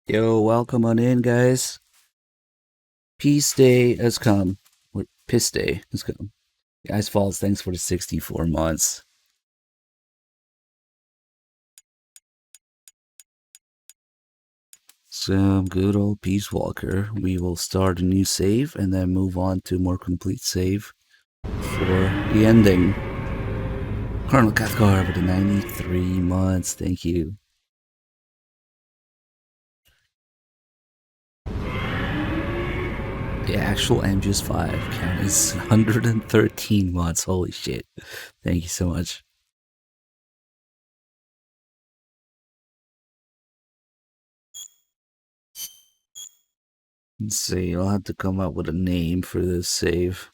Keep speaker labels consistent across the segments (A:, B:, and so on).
A: Yo, welcome on in, guys. Peace Day has come. What Piss Day has come. Guys, Falls, thanks for the 64 months. Some good old Peace Walker. We will start a new save and then move on to a more complete save for the ending. Colonel Cathcar with the 93 months. Thank you. The actual MGS5 count is 113 months. Holy shit. Thank you so much. Let's see, I'll have to come up with a name for this save.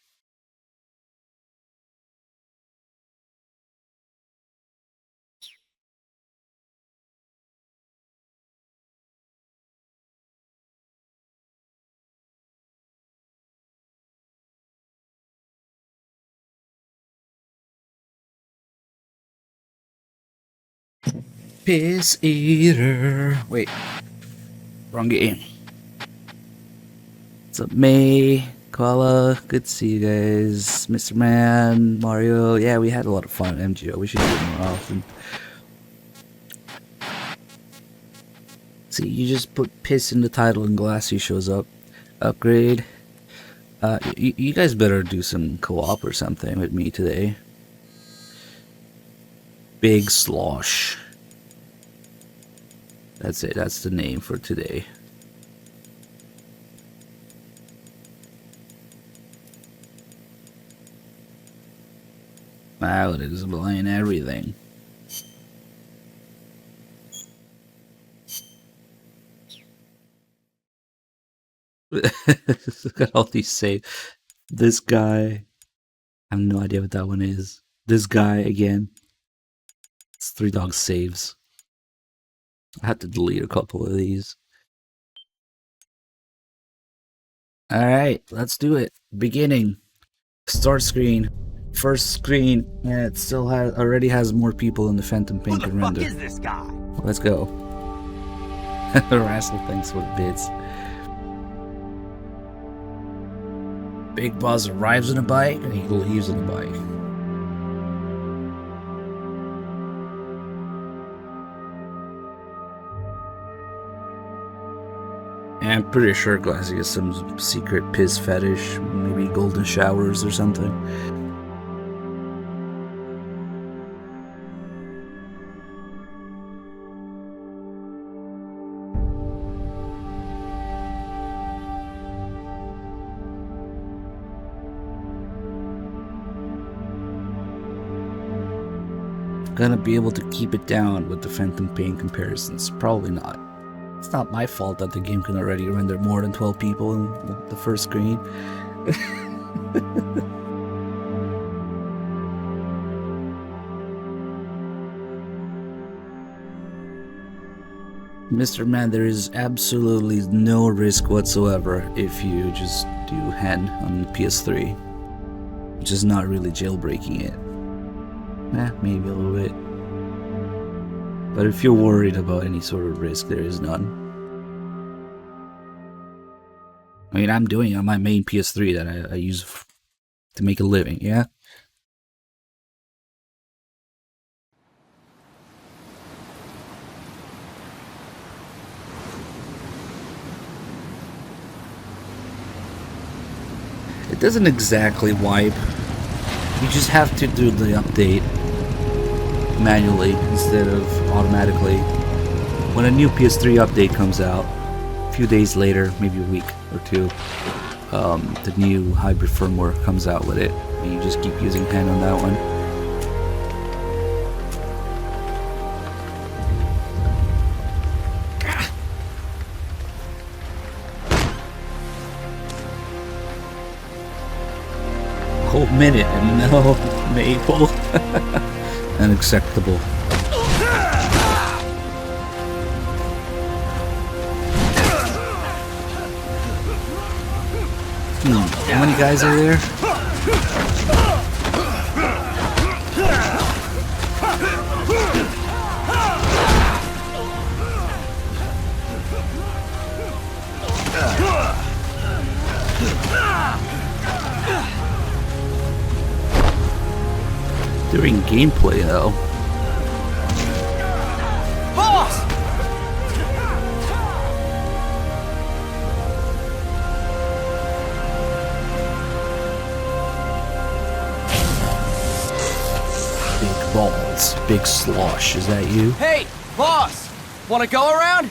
A: Piss Eater. Wait. Wrong game. What's up, May? Koala? Good to see you guys. Mr. Man, Mario. Yeah, we had a lot of fun at MGO. We should do it more often. See, you just put piss in the title and Glassy shows up. Upgrade. You guys better do some co-op or something with me today. Big Slosh. That's it. That's the name for today. Wow, it is blind everything. Got all these saves. This guy. I have no idea what that one is. This guy again. It's Three Dogs saves. I had to delete a couple of these. Alright, let's do it. Beginning. Start screen. First screen. Yeah, it still already has more people than the Phantom Pain can render.
B: Who the fuck is this guy?
A: Let's go. Rassel, thanks for the bits. Big Boss arrives on a bike and he leaves on a bike. I'm pretty sure Glassy has some secret piss fetish, maybe golden showers or something. Gonna be able to keep it down with the Phantom Pain comparisons? Probably not. It's not my fault that the game can already render more than 12 people in the first screen. Mr. Man, there is absolutely no risk whatsoever if you just do hen on PS3. Which is not really jailbreaking it. Maybe a little bit. But if you're worried about any sort of risk, there is none. I mean, I'm doing it on my main PS3 that I use to make a living, yeah? It doesn't exactly wipe. You just have to do the update manually instead of automatically. When a new PS3 update comes out, a few days later, maybe a week or two, the new hybrid firmware comes out with it, and you just keep using hen on that one. Cold minute and no maple. Unacceptable. How many guys are there? During gameplay, though.
B: Boss!
A: Big balls, big slosh. Is that you?
B: Hey, boss! Wanna go around?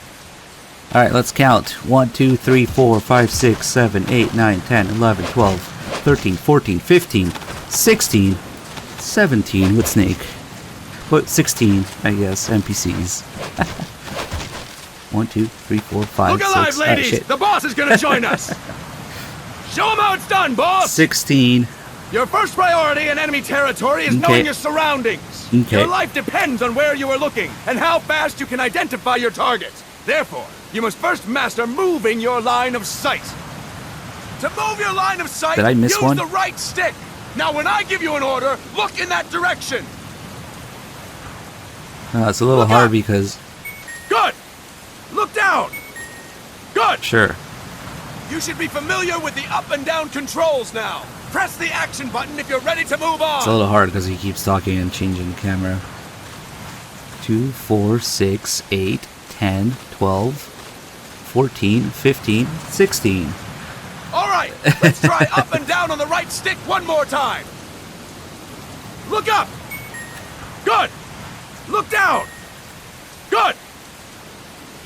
A: Alright, let's count. 1, 2, 3, 4, 5, 6, 7, 8, 9, 10, 11, 12, 13, 14, 15, 16, 17 with Snake. But 16, I guess, NPCs. 1, 2, 3, 4, 5,
C: Look
A: 6.
C: alive, ladies! The boss is gonna join us! Show him how it's done, boss!
A: 16.
C: Your first priority in enemy territory is
A: Okay.
C: knowing your surroundings.
A: Okay.
C: Your life depends on where you are looking and how fast you can identify your target. Therefore, you must first master moving your line of sight. To move your line of sight,
A: Did I miss
C: use
A: one?
C: the right stick. Now, when I give you an order, look in that direction.
A: It's a little
C: Look
A: hard
C: up.
A: because...
C: Good. Look down. Good.
A: Sure.
C: You should be familiar with the up and down controls now. Press the action button if you're ready to move on.
A: It's a little hard because he keeps talking and changing the camera. 2, 4, 6, 8, 10, 12, 14, 15, 16.
C: All right, let's try up and down on the right stick one more time. Look up. Good. Look down. Good.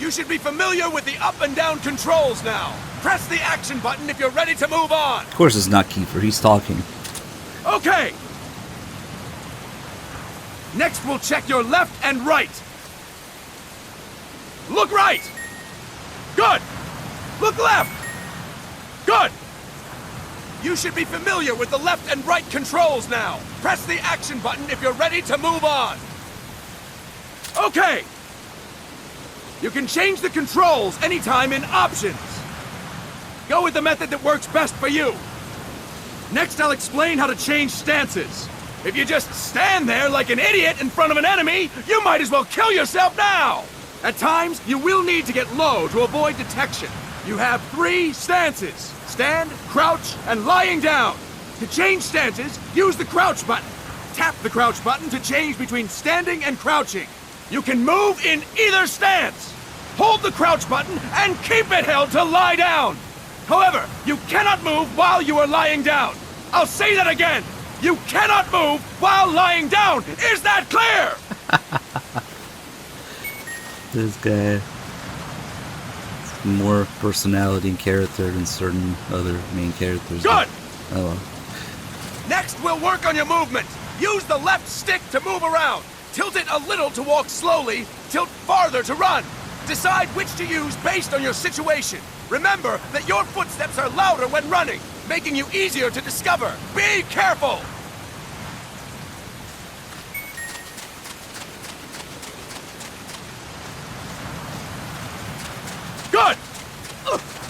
C: You should be familiar with the up and down controls now. Press the action button if you're ready to move on.
A: Of course it's not Kiefer, he's talking.
C: Okay. Next, we'll check your left and right. Look right. Good. Look left. Good. You should be familiar with the left and right controls now. Press the action button if you're ready to move on. Okay. You can change the controls anytime in Options. Go with the method that works best for you. Next, I'll explain how to change stances. If you just stand there like an idiot in front of an enemy, you might as well kill yourself now! At times, you will need to get low to avoid detection. You have 3 stances: stand, crouch, and lying down. To change stances, use the crouch button. Tap the crouch button to change between standing and crouching. You can move in either stance. Hold the crouch button and keep it held to lie down. However, you cannot move while you are lying down. I'll say that again. You cannot move while lying down. Is that clear?
A: This guy has more personality and character than certain other main characters.
C: Good.
A: Oh well.
C: Next, we'll work on your movement. Use the left stick to move around. Tilt it a little to walk slowly. Tilt farther to run. Decide which to use based on your situation. Remember that your footsteps are louder when running, making you easier to discover. Be careful! Good!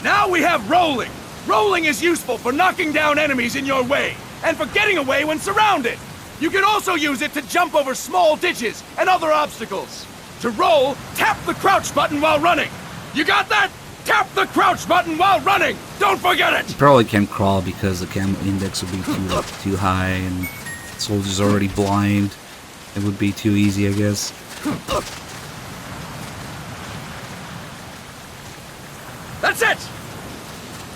C: Now we have rolling. Rolling is useful for knocking down enemies in your way, and for getting away when surrounded. You can also use it to jump over small ditches and other obstacles. To roll, tap the crouch button while running. You got that? Tap the crouch button while running! Don't forget it!
A: You probably can't crawl because the camo index would be too high and soldiers are already blind. It would be too easy, I guess.
C: That's it!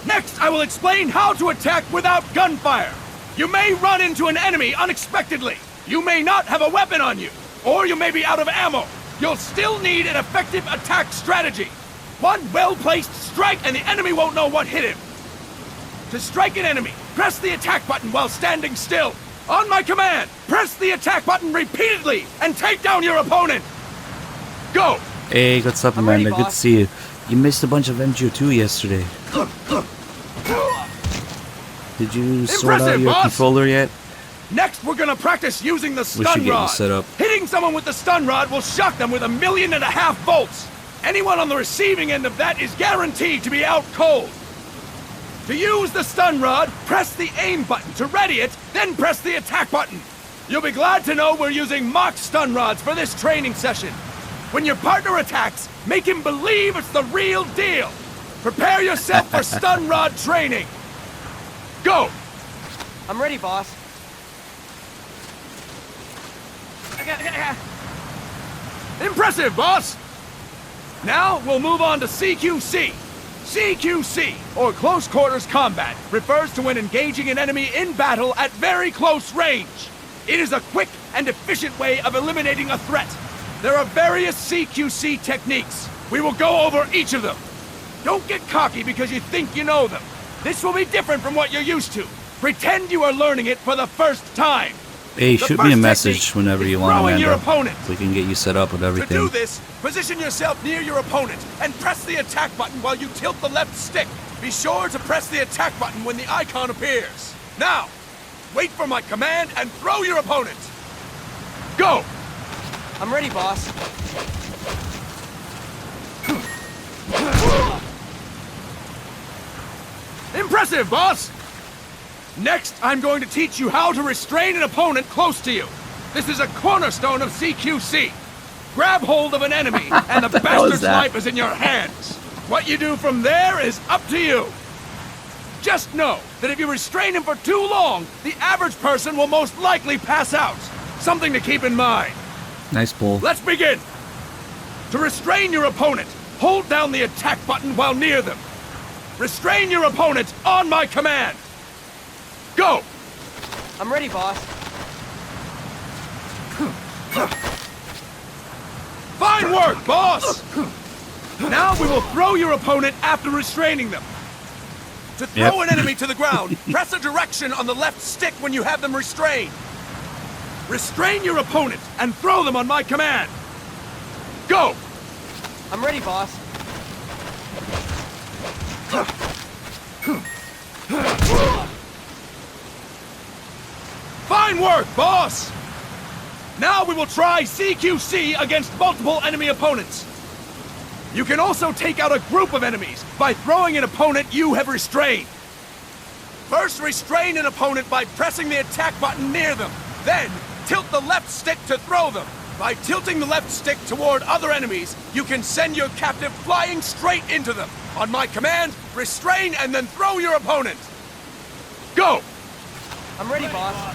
C: Next, I will explain how to attack without gunfire. You may run into an enemy unexpectedly. You may not have a weapon on you, or you may be out of ammo. You'll still need an effective attack strategy. One well-placed strike and the enemy won't know what hit him. To strike an enemy, press the attack button while standing still. On my command, press the attack button repeatedly and take down your opponent. Go!
A: Hey, what's up,
B: I'm ready,
A: Amanda? Good to
B: boss.
A: see you. You missed a bunch of MGO2 yesterday. Did you sort out
C: Impressive,
A: your
C: boss!
A: controller yet?
C: Next, we're gonna practice using the
A: should
C: stun
A: get you
C: rod.
A: set up.
C: Hitting someone with the stun rod will shock them with 1.5 million volts. Anyone on the receiving end of that is guaranteed to be out cold. To use the stun rod, press the aim button to ready it, then press the attack button. You'll be glad to know we're using mock stun rods for this training session. When your partner attacks, make him believe it's the real deal. Prepare yourself for stun rod training. Go!
B: I'm ready, boss.
C: Impressive, boss! Now we'll move on to CQC. CQC, or Close Quarters Combat, refers to when engaging an enemy in battle at very close range. It is a quick and efficient way of eliminating a threat. There are various CQC techniques. We will go over each of them. Don't get cocky because you think you know them. This will be different from what you're used to. Pretend you are learning it for the first time.
A: Hey,
C: The
A: shoot me a
C: first
A: message
C: technique
A: whenever
C: is
A: you want,
C: throwing your
A: Amanda.
C: opponent.
A: We can get you set up with
C: To
A: everything.
C: do this, position yourself near your opponent and press the attack button while you tilt the left stick. Be sure to press the attack button when the icon appears. Now, wait for my command and throw your opponent. Go!
B: I'm ready, boss.
C: Impressive, boss! Next, I'm going to teach you how to restrain an opponent close to you. This is a cornerstone of CQC. Grab hold of an enemy, and the
A: hell is
C: bastard's
A: that?
C: life is in your hands. What you do from there is up to you. Just know that if you restrain him for too long, the average person will most likely pass out. Something to keep in mind.
A: Nice pull.
C: Let's begin. To restrain your opponent, hold down the attack button while near them. Restrain your opponent on my command. Go!
B: I'm ready, boss.
C: Fine work, boss! Now we will throw your opponent after restraining them. To throw an enemy to the ground, press a direction on the left stick when you have them restrained. Restrain your opponent and throw them on my command. Go!
B: I'm ready, boss.
C: Fine work, boss! Now we will try CQC against multiple enemy opponents. You can also take out a group of enemies by throwing an opponent you have restrained. First, restrain an opponent by pressing the attack button near them. Then, tilt the left stick to throw them. By tilting the left stick toward other enemies, you can send your captive flying straight into them. On my command, restrain and then throw your opponent. Go!
B: I'm ready, boss.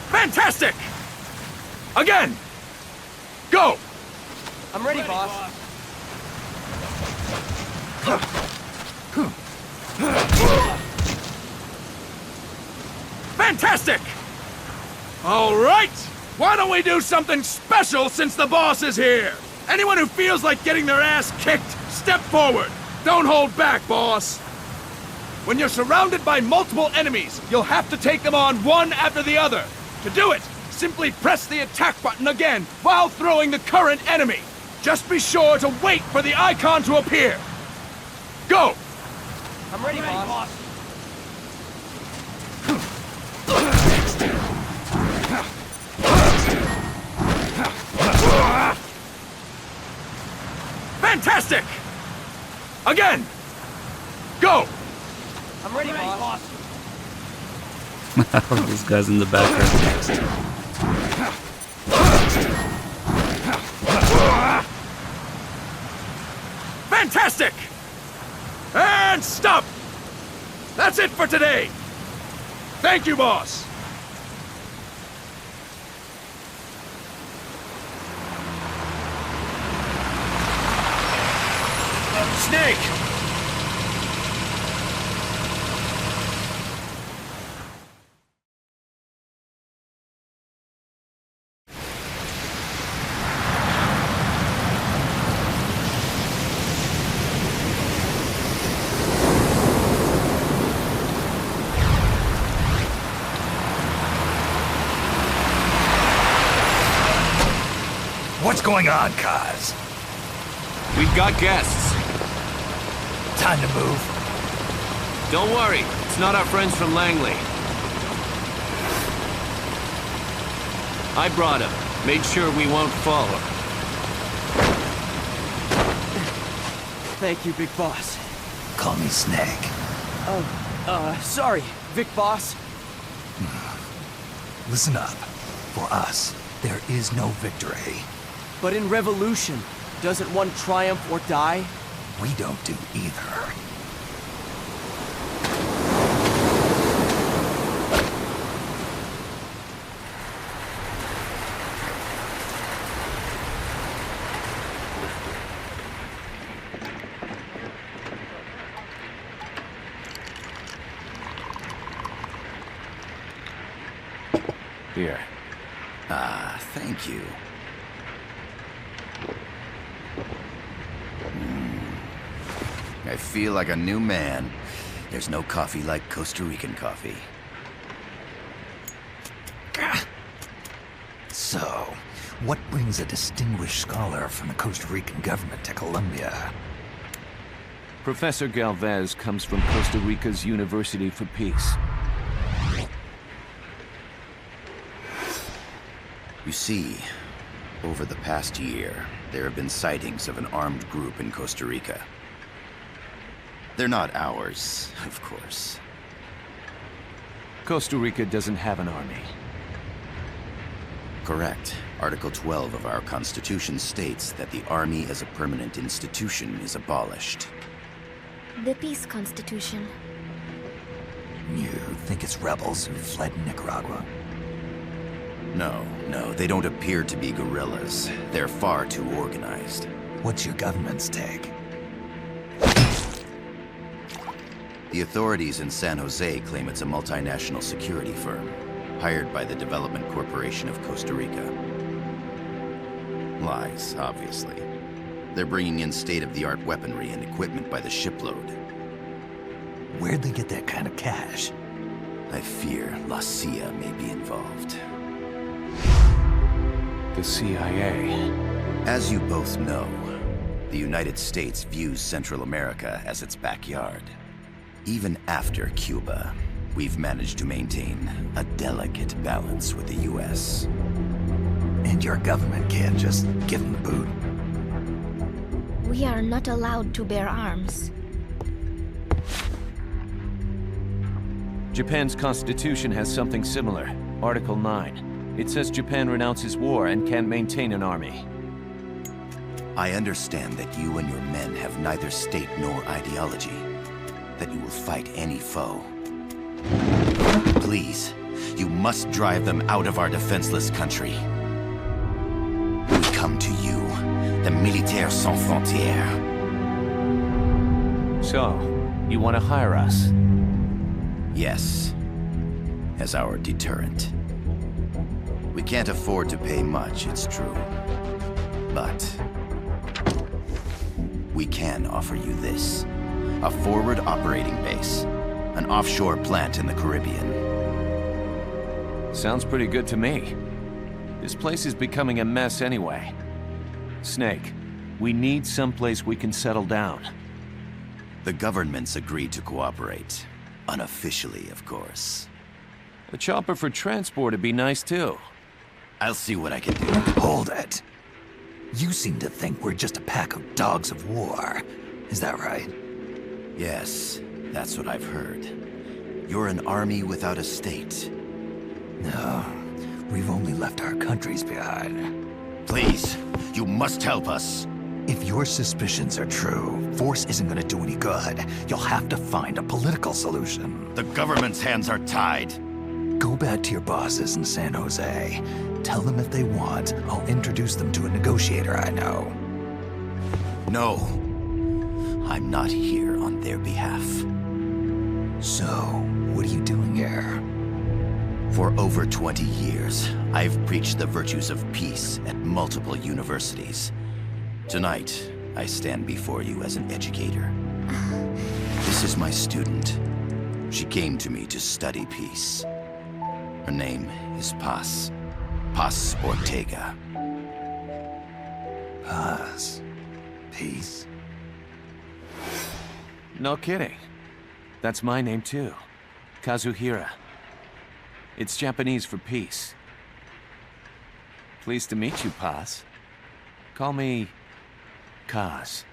C: Fantastic! Again! Go!
B: I'm ready, boss.
C: Fantastic! All right! Why don't we do something special since the boss is here? Anyone who feels like getting their ass kicked, step forward. Don't hold back, boss. When you're surrounded by multiple enemies, you'll have to take them on one after the other. To do it, simply press the attack button again while throwing the current enemy. Just be sure to wait for the icon to appear. Go!
B: I'm ready, boss.
C: Fantastic! Again! Go!
B: I'm ready, boss.
A: Those guys in the background.
C: Fantastic! And stop! That's it for today! Thank you, boss! Snake!
D: What's going on, Kaz?
E: We've got guests.
D: Time to move.
E: Don't worry, it's not our friends from Langley. I brought him. Made sure we won't fall.
B: Thank you, Big Boss.
D: Call me Snake.
B: Sorry, Vic Boss.
D: Listen up. For us, there is no victory.
B: But in Revolution, doesn't one triumph or die?
D: We don't do either.
E: Here.
D: Ah, thank you. I feel like a new man. There's no coffee like Costa Rican coffee. So, what brings a distinguished scholar from the Costa Rican government to Colombia?
E: Professor Galvez comes from Costa Rica's University for Peace.
D: You see, over the past year, there have been sightings of an armed group in Costa Rica. They're not ours, of course.
E: Costa Rica doesn't have an army.
D: Correct. Article 12 of our Constitution states that the Army as a permanent institution is abolished.
F: The Peace Constitution.
D: You think it's rebels who fled Nicaragua? No, they don't appear to be guerrillas. They're far too organized. What's your government's take? The authorities in San Jose claim it's a multinational security firm, hired by the Development Corporation of Costa Rica. Lies, obviously. They're bringing in state-of-the-art weaponry and equipment by the shipload. Where'd they get that kind of cash? I fear La CIA may be involved.
E: The CIA.
D: As you both know, the United States views Central America as its backyard. Even after Cuba, we've managed to maintain a delicate balance with the US. And your government can't just give them the boot?
F: We are not allowed to bear arms.
E: Japan's constitution has something similar. Article 9. It says Japan renounces war and can't maintain an army.
D: I understand that you and your men have neither state nor ideology. That you will fight any foe. Please, you must drive them out of our defenseless country. We come to you, the Militaires Sans Frontières.
E: So, you want to hire us?
D: Yes, as our deterrent. We can't afford to pay much, it's true. But we can offer you this. A forward operating base. An offshore plant in the Caribbean.
E: Sounds pretty good to me. This place is becoming a mess anyway. Snake, we need someplace we can settle down.
D: The government's agreed to cooperate. Unofficially, of course.
E: A chopper for transport would be nice too.
D: I'll see what I can do. Hold it. You seem to think we're just a pack of dogs of war. Is that right? Yes, that's what I've heard. You're an army without a state. No, we've only left our countries behind. Please, you must help us. If your suspicions are true, force isn't gonna do any good. You'll have to find a political solution. The government's hands are tied. Go back to your bosses in San Jose. Tell them if they want, I'll introduce them to a negotiator I know. No. I'm not here on their behalf. So, what are you doing here? For over 20 years, I've preached the virtues of peace at multiple universities. Tonight, I stand before you as an educator. This is my student. She came to me to study peace. Her name is Paz. Paz Ortega. Paz. Peace?
E: No kidding. That's my name too. Kazuhira. It's Japanese for peace. Pleased to meet you, Paz. Call me Kaz.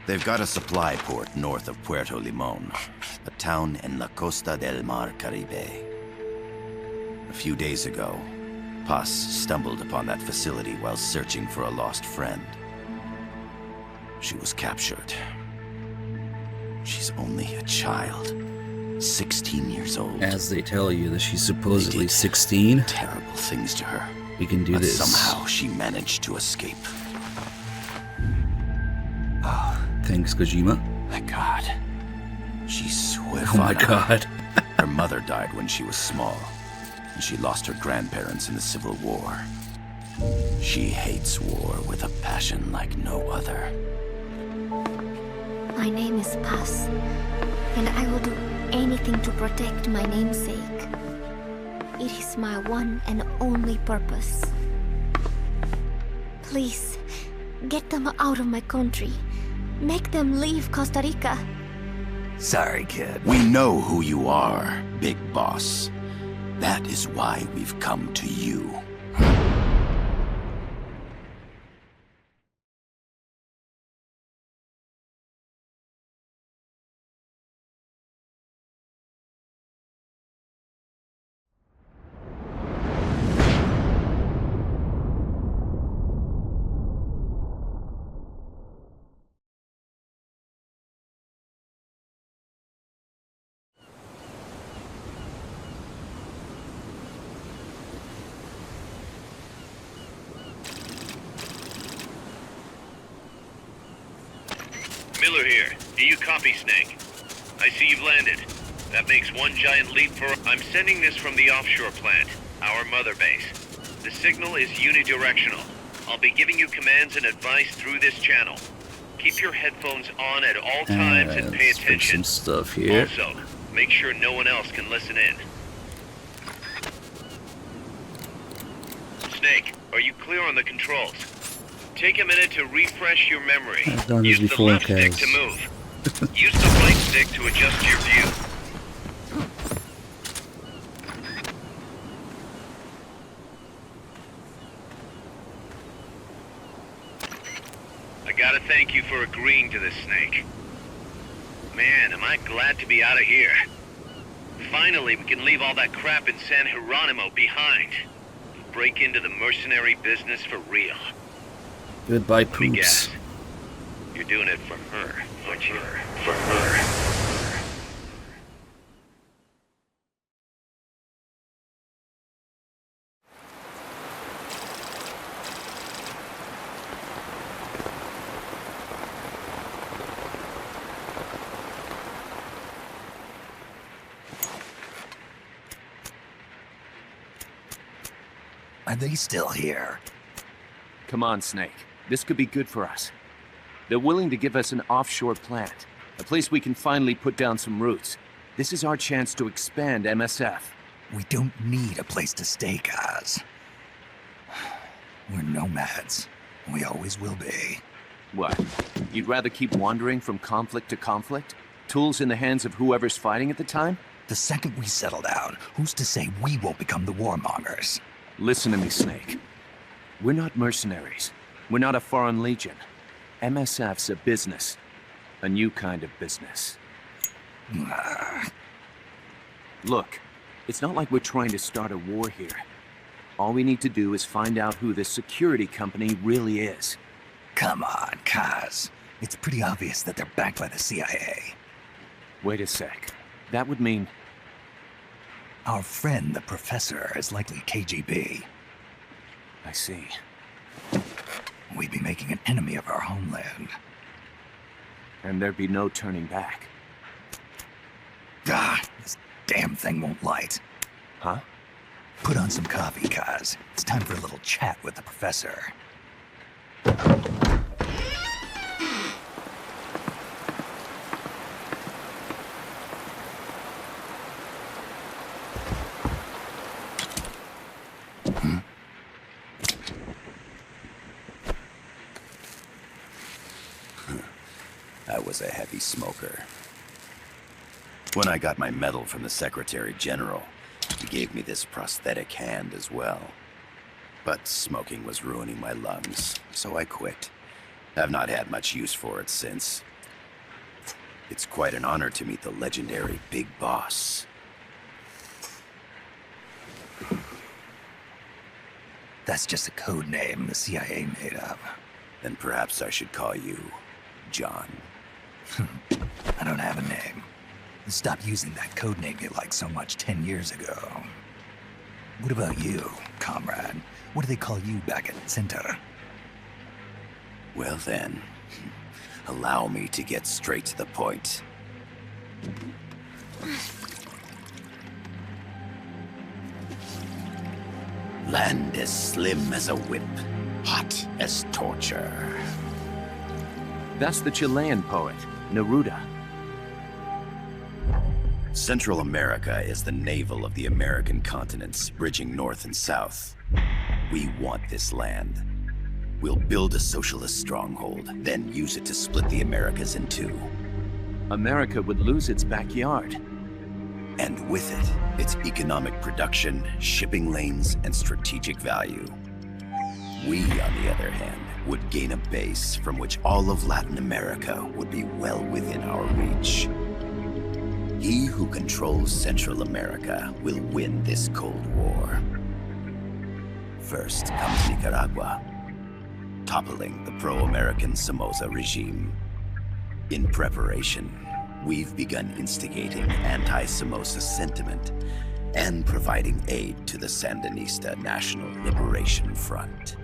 D: They've got a supply port north of Puerto Limon, a town in La Costa del Mar Caribe. A few days ago, Paz stumbled upon that facility while searching for a lost friend. She was captured. She's only a child, 16 years old.
A: As they tell you that she's supposedly
D: They did
A: 16,
D: terrible things to her.
A: we can do
D: But
A: this.
D: somehow she managed to escape.
A: Thanks, Kojima.
D: My God. She's
A: Oh my god.
D: Her mother died when she was small, and she lost her grandparents in the Civil War. She hates war with a passion like no other.
F: My name is Paz, and I will do anything to protect my namesake. It is my one and only purpose. Please, get them out of my country. Make them leave Costa Rica.
D: Sorry, kid. We know who you are, Big Boss. That is why we've come to you.
G: Miller here. Do you copy, Snake? I see you've landed. That makes one giant leap for... I'm sending this from the offshore plant, our mother base. The signal is unidirectional. I'll be giving you commands and advice through this channel. Keep your headphones on at all times and pay
A: Let's fix
G: attention.
A: some stuff here.
G: Also, make sure no one else can listen in. Snake, are you clear on the controls? Take a minute to refresh your memory.
A: I've done this
G: Use the
A: before,
G: left stick
A: Kaz.
G: to move. Use the right stick to adjust your view. I gotta thank you for agreeing to this, Snake. Man, am I glad to be out of here. Finally, we can leave all that crap in San Geronimo behind. And break into the mercenary business for real.
A: Goodbye,
G: Let me
A: poops.
G: guess. You're doing it for her, aren't you? For her.
D: Are they still here?
E: Come on, Snake. This could be good for us. They're willing to give us an offshore plant, a place we can finally put down some roots. This is our chance to expand MSF.
D: We don't need a place to stay, Kaz. We're nomads. We always will be.
E: What? You'd rather keep wandering from conflict to conflict? Tools in the hands of whoever's fighting at the time?
D: The second we settle down, who's to say we won't become the warmongers?
E: Listen to me, Snake. We're not mercenaries. We're not a foreign legion. MSF's a business. A new kind of business. Look, it's not like we're trying to start a war here. All we need to do is find out who this security company really is.
D: Come on, Kaz. It's pretty obvious that they're backed by the CIA.
E: Wait a sec. That would mean...
D: Our friend, the Professor, is likely KGB.
E: I see.
D: We'd be making an enemy of our homeland.
E: And there'd be no turning back.
D: This damn thing won't light.
E: Huh?
D: Put on some coffee, Kaz. It's time for a little chat with the Professor. I was a heavy smoker. When I got my medal from the Secretary General, he gave me this prosthetic hand as well. But smoking was ruining my lungs, so I quit. I've not had much use for it since. It's quite an honor to meet the legendary Big Boss. That's just a code name the CIA made up. Then perhaps I should call you John. I don't have a name. Stop using that code name you liked so much 10 years ago. What about you, comrade? What do they call you back at Center? Well then, allow me to get straight to the point. Land as slim as a whip, hot as torture.
E: That's the Chilean poet, Neruda.
D: Central America is the navel of the American continents, bridging north and south. We want this land. We'll build a socialist stronghold, then use it to split the Americas in two.
E: America would lose its backyard.
D: And with it, its economic production, shipping lanes, and strategic value. We, on the other hand, would gain a base from which all of Latin America would be well within our reach. He who controls Central America will win this Cold War. First comes Nicaragua, toppling the pro-American Somoza regime. In preparation, we've begun instigating anti-Somoza sentiment and providing aid to the Sandinista National Liberation Front.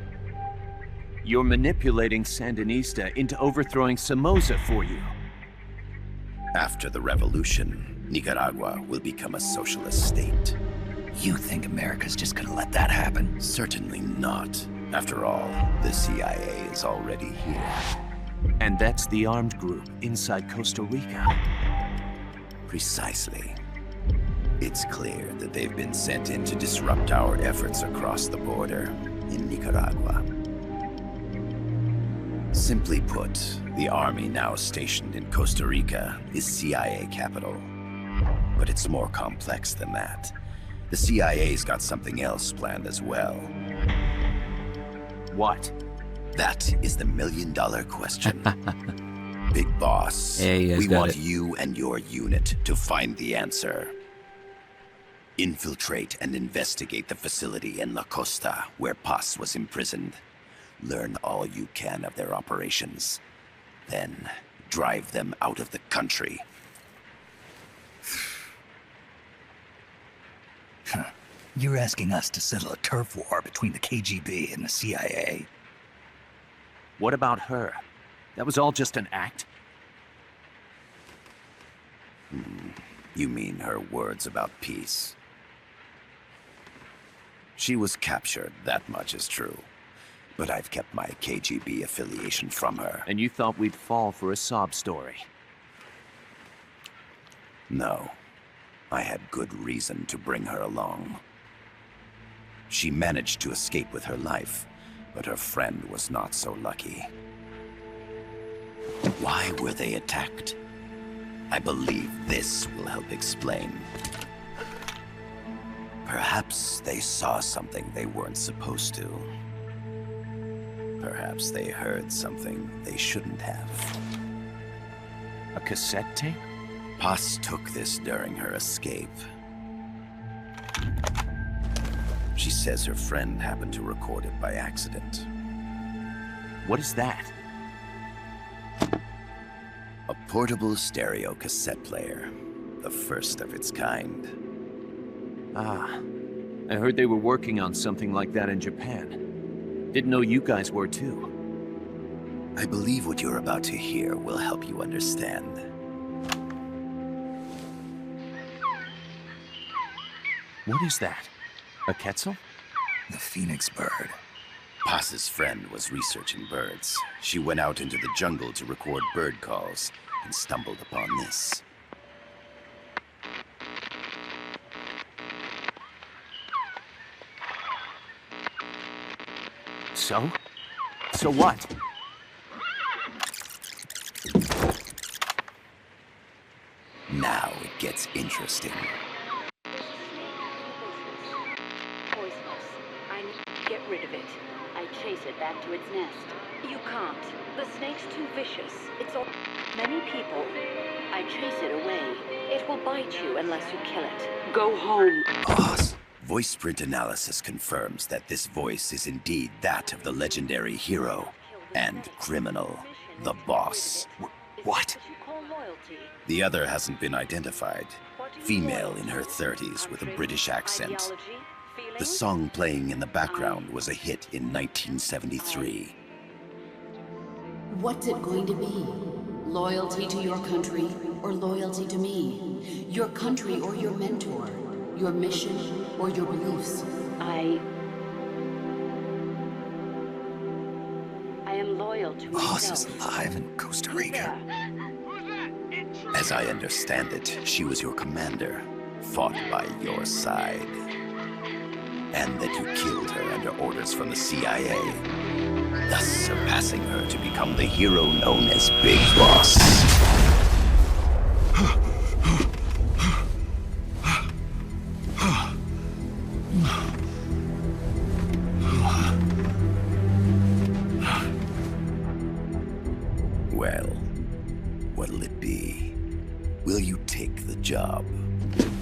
E: You're manipulating Sandinista into overthrowing Somoza for you.
D: After the revolution, Nicaragua will become a socialist state.
H: You think America's just gonna let that happen?
D: Certainly not. After all, the CIA is already here.
E: And that's the armed group inside Costa Rica.
D: Precisely. It's clear that they've been sent in to disrupt our efforts across the border in Nicaragua. Simply put, the army now stationed in Costa Rica is CIA capital. But it's more complex than that. The CIA's got something else planned as well.
E: What?
D: That is the million-dollar question. Big Boss,
A: Hey,
D: we
A: got
D: want
A: it.
D: you and your unit to find the answer. Infiltrate and investigate the facility in La Costa where Paz was imprisoned. Learn all you can of their operations. Then, drive them out of the country.
H: You're asking us to settle a turf war between the KGB and the CIA.
E: What about her? That was all just an act?
D: You mean her words about peace? She was captured, that much is true. But I've kept my KGB affiliation from her.
E: And you thought we'd fall for a sob story?
D: No. I had good reason to bring her along. She managed to escape with her life, but her friend was not so lucky. Why were they attacked? I believe this will help explain. Perhaps they saw something they weren't supposed to. Perhaps they heard something they shouldn't have.
E: A cassette tape?
D: Paz took this during her escape. She says her friend happened to record it by accident.
E: What is that?
D: A portable stereo cassette player. The first of its kind.
E: Ah, I heard they were working on something like that in Japan. Didn't know you guys were too.
D: I believe what you're about to hear will help you understand.
E: What is that? A Quetzal?
H: The Phoenix bird.
D: Paz's friend was researching birds. She went out into the jungle to record bird calls and stumbled upon this.
E: So? So what?
D: Now it gets interesting.
I: Poisonous. I need to get rid of it. I chase it back to its nest. You can't. The snake's too vicious. It's all... Many people. I chase it away. It will bite you unless you kill it. Go home.
D: Boss. Voice print analysis confirms that this voice is indeed that of the legendary hero and criminal, the Boss.
H: What?
D: The other hasn't been identified. Female in her 30s with a British accent. The song playing in the background was a hit in 1973.
J: What's it going to be? Loyalty to your country or loyalty to me? Your country or your mentor? Your mission or your beliefs?
I: I to
D: Boss
I: himself.
D: is alive in Costa Rica. As I understand it, she was your commander, fought by your side. And that you killed her under orders from the CIA, thus surpassing her to become the hero known as Big Boss. Well, what'll it be? Will you take the job?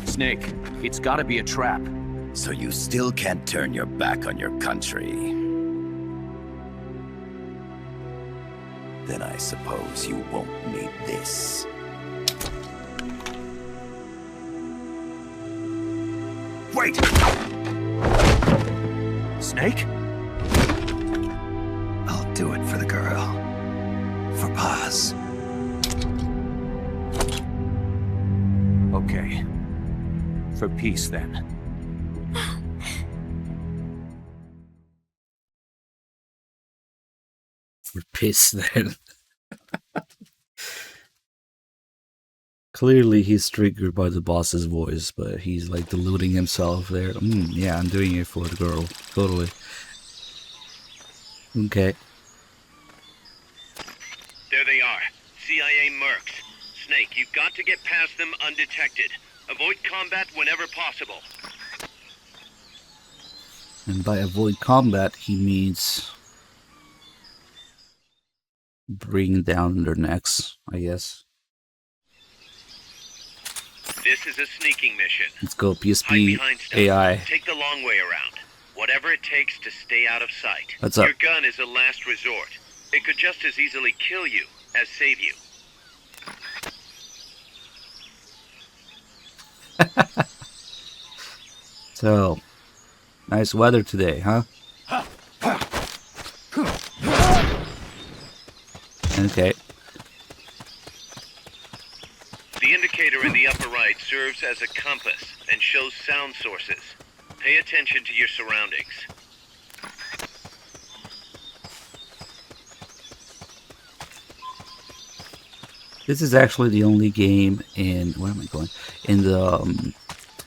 E: Snake, it's gotta be a trap.
D: So you still can't turn your back on your country? Then I suppose you won't need this. Wait!
E: Snake?
H: I'll do it for the girl. For Paz.
E: Okay. For peace, then.
A: We're pissed then. Clearly he's triggered by the boss's voice, but he's like deluding himself there. Yeah, I'm doing it for the girl. Totally. Okay.
G: There they are. CIA mercs. Snake, you've got to get past them undetected. Avoid combat whenever possible.
A: And by avoid combat, he means bring down their necks, I guess.
G: This is a sneaking mission.
A: Let's go,
G: Hide
A: PSP
G: behind stuff.
A: AI.
G: Take the long way around. Whatever it takes to stay out of sight.
A: What's up?
G: Your gun is a last resort. It could just as easily kill you as save you.
A: So, nice weather today, huh? Okay.
G: The indicator in the upper right serves as a compass and shows sound sources. Pay attention to your surroundings.
A: This is actually the only game in, where am I going? In the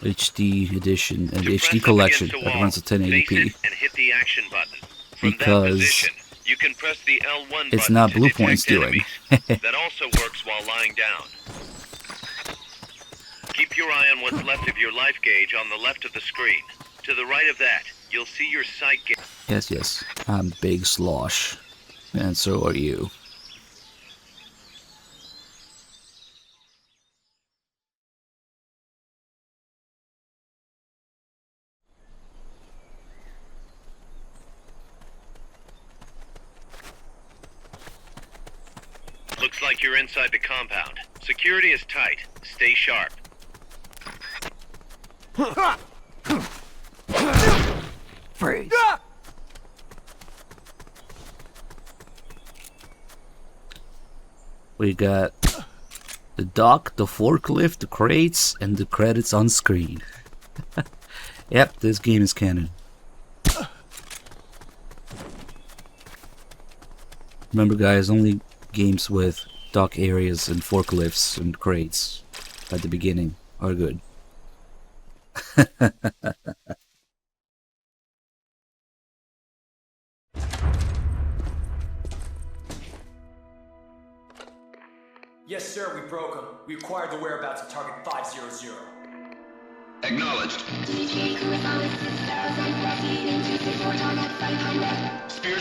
A: HD edition and HD collection that runs at 1080p.
G: And hit the action button. From
A: Because
G: that position, you can press the L1 button
A: it's not
G: to
A: Blue
G: detect
A: Point's doing.
G: enemies. That also works while lying down. Keep your eye on what's left of your life gauge on the left of the screen. To the right of that, you'll see your sight gauge.
A: Yes, yes. I'm Big Slosh. And so are you.
G: Looks like you're inside the compound. Security is tight. Stay sharp.
H: Freeze.
A: We got the dock, the forklift, the crates, and the credits on screen. Yep, this game is canon. Remember guys, only games with dock areas and forklifts and crates at the beginning are good.
B: Yes, sir, we broke them. We acquired the whereabouts of target 500.
K: Acknowledged.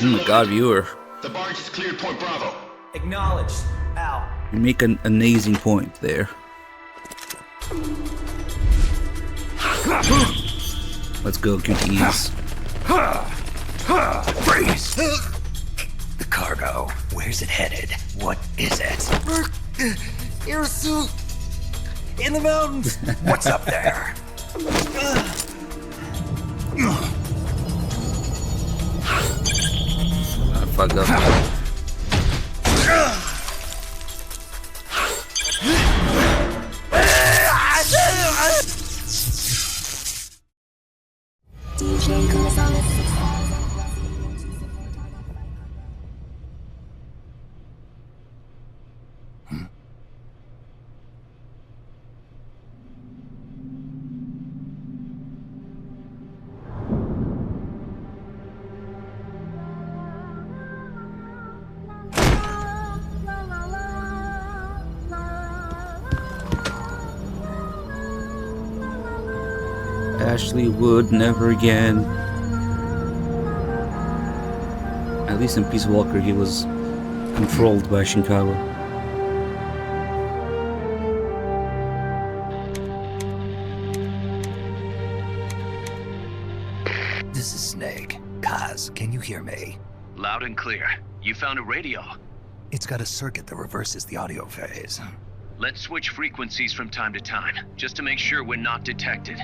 A: Oh my god, viewer.
K: The barge has cleared Point Bravo.
B: Acknowledged. Out.
A: You make an amazing point there. Let's go, QTEs.
H: Freeze! The cargo. Where's it headed? What is it?
B: Air suit! In the mountains!
H: What's up there?
A: I fucked up. Ashley Wood, never again. At least in Peace Walker, he was controlled by Shinkawa.
H: This is Snake. Kaz, can you hear me?
E: Loud and clear. You found a radio.
H: It's got a circuit that reverses the audio phase.
E: Let's switch frequencies from time to time, just to make sure we're not detected.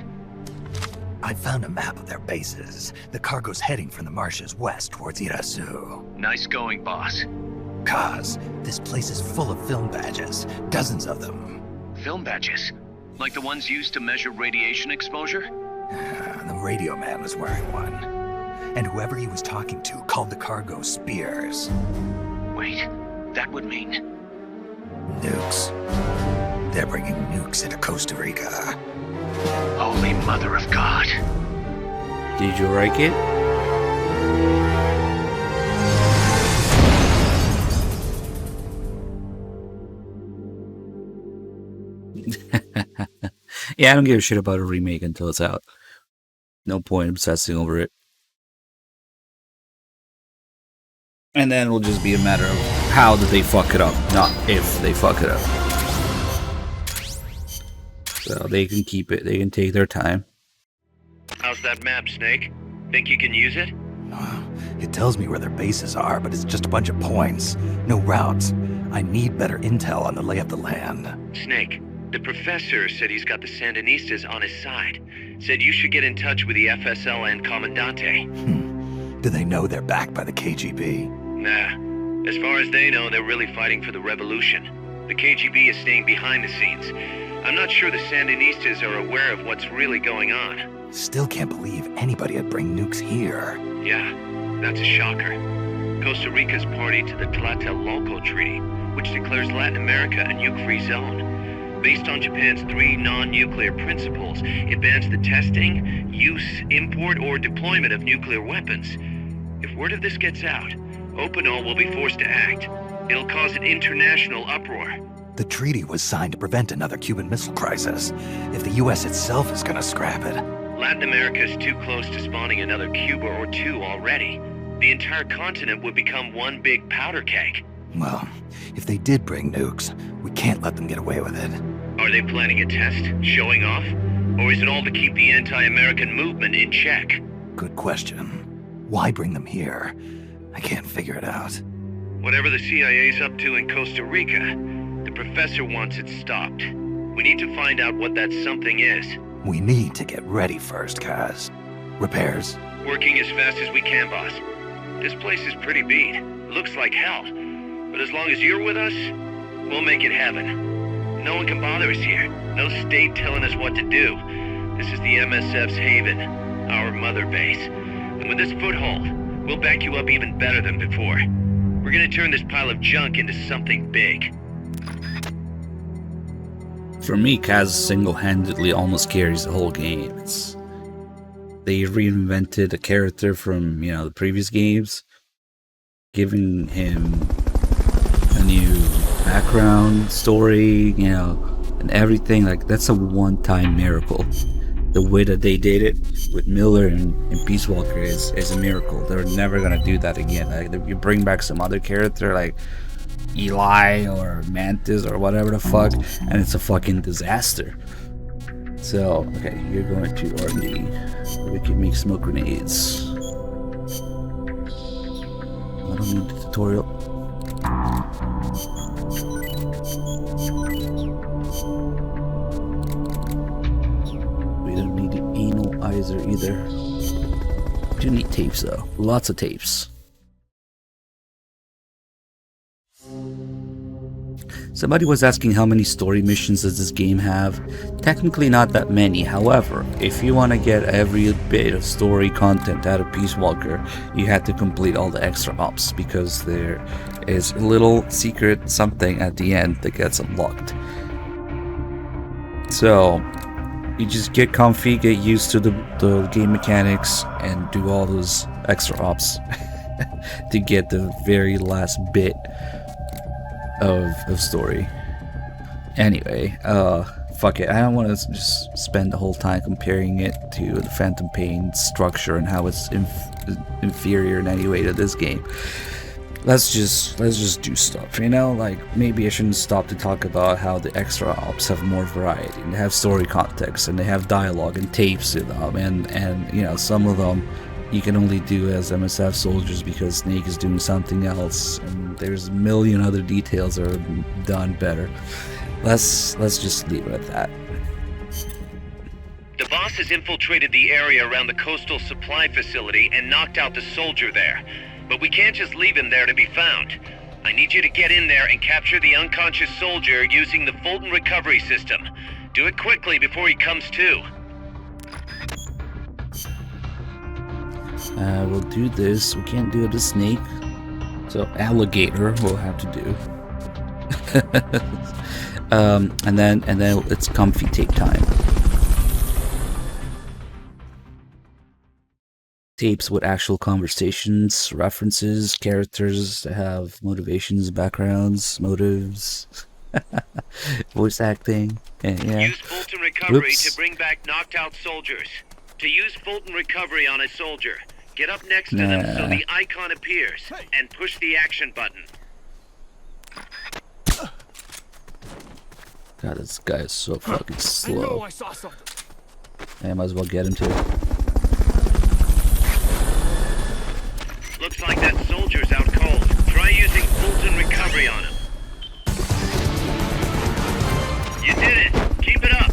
H: I found a map of their bases. The cargo's heading from the marshes west towards Irasu.
E: Nice going, boss.
H: Kaz, this place is full of film badges. Dozens of them.
E: Film badges? Like the ones used to measure radiation exposure?
H: The radio man was wearing one. And whoever he was talking to called the cargo Spears.
E: Wait, that would mean...
H: Nukes. They're bringing nukes into Costa Rica.
E: Holy Mother of God.
A: Did you like it? Yeah, I don't give a shit about a remake until it's out. No point obsessing over it. And then it'll just be a matter of how did they fuck it up, not if they fuck it up. So they can keep it, they can take their time.
G: How's that map, Snake? Think you can use it?
H: It tells me where their bases are, but it's just a bunch of points. No routes. I need better intel on the lay of the land.
G: Snake, the professor said he's got the Sandinistas on his side. Said you should get in touch with the FSL and Comandante.
H: Do they know they're backed by the KGB?
G: Nah. As far as they know, they're really fighting for the revolution. The KGB is staying behind the scenes. I'm not sure the Sandinistas are aware of what's really going on.
H: Still can't believe anybody would bring nukes here.
G: Yeah, that's a shocker. Costa Rica's party to the Tlatelolco Treaty, which declares Latin America a nuke-free zone. Based on Japan's 3 non-nuclear principles, it bans the testing, use, import, or deployment of nuclear weapons. If word of this gets out, Opinol will be forced to act. It'll cause an international uproar.
H: The treaty was signed to prevent another Cuban Missile Crisis. If the U.S. itself is gonna scrap it...
G: Latin America is too close to spawning another Cuba or 2 already. The entire continent would become one big powder keg.
H: Well, if they did bring nukes, we can't let them get away with it.
G: Are they planning a test? Showing off? Or is it all to keep the anti-American movement in check?
H: Good question. Why bring them here? I can't figure it out.
G: Whatever the CIA's up to in Costa Rica, the professor wants it stopped. We need to find out what that something is.
H: We need to get ready first, Kaz. Repairs?
G: Working as fast as we can, boss. This place is pretty beat. It looks like hell. But as long as you're with us, we'll make it heaven. No one can bother us here. No state telling us what to do. This is the MSF's haven, our mother base. And with this foothold, we'll back you up even better than before. We're gonna turn this pile of junk into something big.
A: For me, Kaz single-handedly almost carries the whole game. They reinvented a character from, the previous games, giving him a new background story, and everything. Like, that's a one-time miracle. The way that they did it with Miller and Peace Walker is a miracle. They're never gonna do that again. Like, if you bring back some other character, like Eli or Mantis or whatever the fuck, and it's a fucking disaster. So, okay, you're going to R&D. We can make smoke grenades. I don't need the tutorial. We don't need the analyzer either. We do need tapes though. Lots of tapes. Somebody was asking how many story missions does this game have. Technically not that many. However, if you want to get every bit of story content out of Peace Walker, you have to complete all the extra ops, because there is a little secret something at the end that gets unlocked. So you just get comfy, get used to the game mechanics, and do all those extra ops to get the very last bit of story. Anyway, fuck it. I don't want to just spend the whole time comparing it to the Phantom Pain structure and how it's inferior in any way to this game. Let's just do stuff, you know? Like, maybe I shouldn't stop to talk about how the extra ops have more variety, and they have story context, and they have dialogue and tapes in them, and you know, some of them you can only do as MSF soldiers because Snake is doing something else, and there's a million other details that are done better. Let's just leave it at that.
G: The boss has infiltrated the area around the coastal supply facility and knocked out the soldier there. But we can't just leave him there to be found. I need you to get in there and capture the unconscious soldier using the Fulton recovery system. Do it quickly before he comes to.
A: We'll do this. We can't do it to Snake. So Alligator we'll have to do. and then it's comfy tape time. Tapes with actual conversations, references, characters that have motivations, backgrounds, motives, voice acting, and yeah.
G: Use Fulton recovery
A: Oops.
G: to bring back knocked out soldiers. To use Fulton recovery on a soldier, get up next to them so the icon appears, and push the action button.
A: God, this guy is so fucking
C: I know
A: slow.
C: I saw something.
A: I might as well get him too.
G: Looks like that soldier's out cold. Try using Fulton recovery on him. You did it! Keep it up!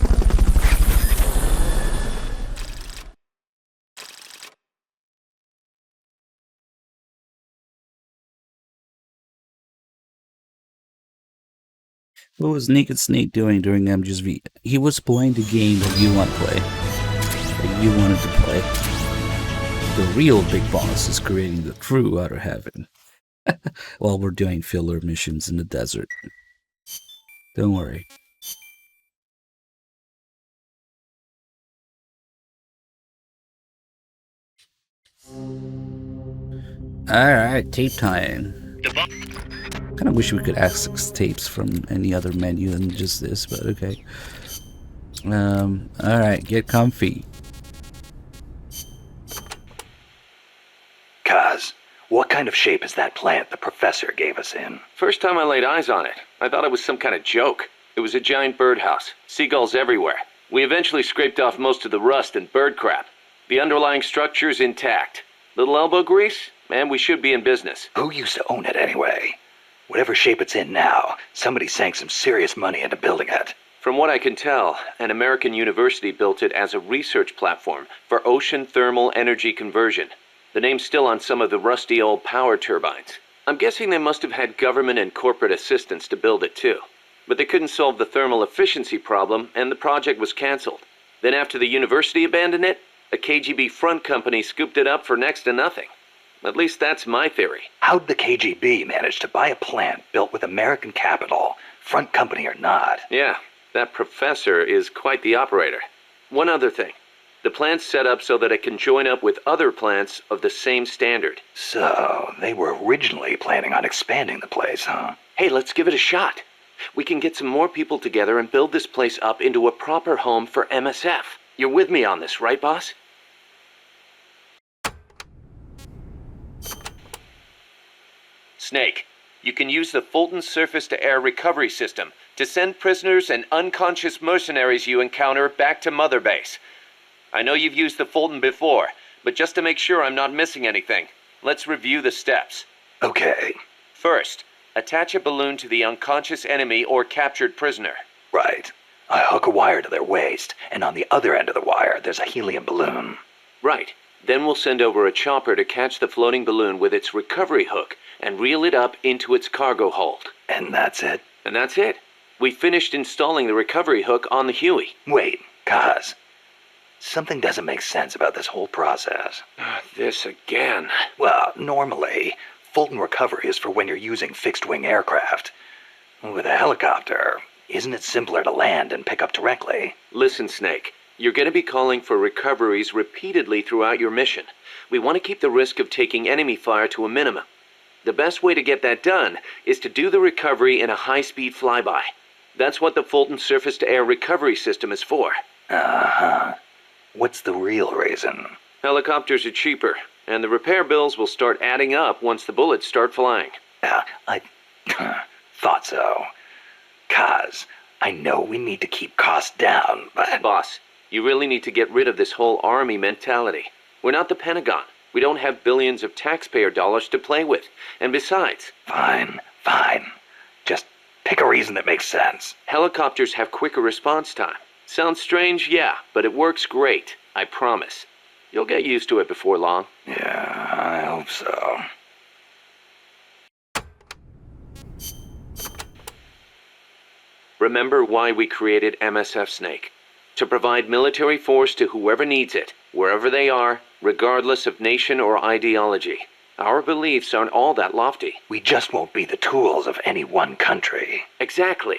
A: What was Naked Snake doing during MGSV? He was playing the game that you want to play. That you wanted to play. The real big boss is creating the true outer heaven. While we're doing filler missions in the desert. Don't worry. Alright, tape time. Kinda wish we could access tapes from any other menu than just this, but okay. Alright, get comfy.
H: Kaz, what kind of shape is that plant the professor gave us in?
E: First time I laid eyes on it, I thought it was some kind of joke. It was a giant birdhouse, seagulls everywhere. We eventually scraped off most of the rust and bird crap. The underlying structure's intact. Little elbow grease? Man, we should be in business.
H: Who used to own it anyway? Whatever shape it's in now, somebody sank some serious money into building it.
E: From what I can tell, an American university built it as a research platform for ocean thermal energy conversion. The name's still on some of the rusty old power turbines. I'm guessing they must have had government and corporate assistance to build it too. But they couldn't solve the thermal efficiency problem, and the project was canceled. Then after the university abandoned it, a KGB front company scooped it up for next to nothing. At least that's my theory.
H: How'd the KGB manage to buy a plant built with American capital, front company or not?
E: Yeah, that professor is quite the operator. One other thing. The plant's set up so that it can join up with other plants of the same standard.
H: So, they were originally planning on expanding the place, huh?
E: Hey, let's give it a shot. We can get some more people together and build this place up into a proper home for MSF. You're with me on this, right, boss? Snake, you can use the Fulton surface-to-air recovery system to send prisoners and unconscious mercenaries you encounter back to Mother Base. I know you've used the Fulton before, but just to make sure I'm not missing anything, let's review the steps.
H: Okay.
E: First, attach a balloon to the unconscious enemy or captured prisoner.
H: Right. I hook a wire to their waist, and on the other end of the wire, there's a helium balloon.
E: Right. Then we'll send over a chopper to catch the floating balloon with its recovery hook and reel it up into its cargo hold.
H: And that's it?
E: And that's it. We finished installing the recovery hook on the Huey.
H: Wait, Kaz. Something doesn't make sense about this whole process.
E: This again.
H: Well, normally, Fulton recovery is for when you're using fixed-wing aircraft. With a helicopter, isn't it simpler to land and pick up directly?
E: Listen, Snake. You're going to be calling for recoveries repeatedly throughout your mission. We want to keep the risk of taking enemy fire to a minimum. The best way to get that done is to do the recovery in a high-speed flyby. That's what the Fulton surface-to-air recovery system is for.
H: Uh-huh. What's the real reason?
E: Helicopters are cheaper, and the repair bills will start adding up once the bullets start flying.
H: Yeah, I thought so. Kaz, I know we need to keep costs down, but...
E: Boss, you really need to get rid of this whole army mentality. We're not the Pentagon. We don't have billions of taxpayer dollars to play with. And besides...
H: Fine. Just pick a reason that makes sense.
E: Helicopters have quicker response time. Sounds strange, yeah, but it works great. I promise. You'll get used to it before long.
H: Yeah, I hope so.
E: Remember why we created MSF Snake. To provide military force to whoever needs it, wherever they are, regardless of nation or ideology. Our beliefs aren't all that lofty.
H: We just won't be the tools of any one country.
E: Exactly.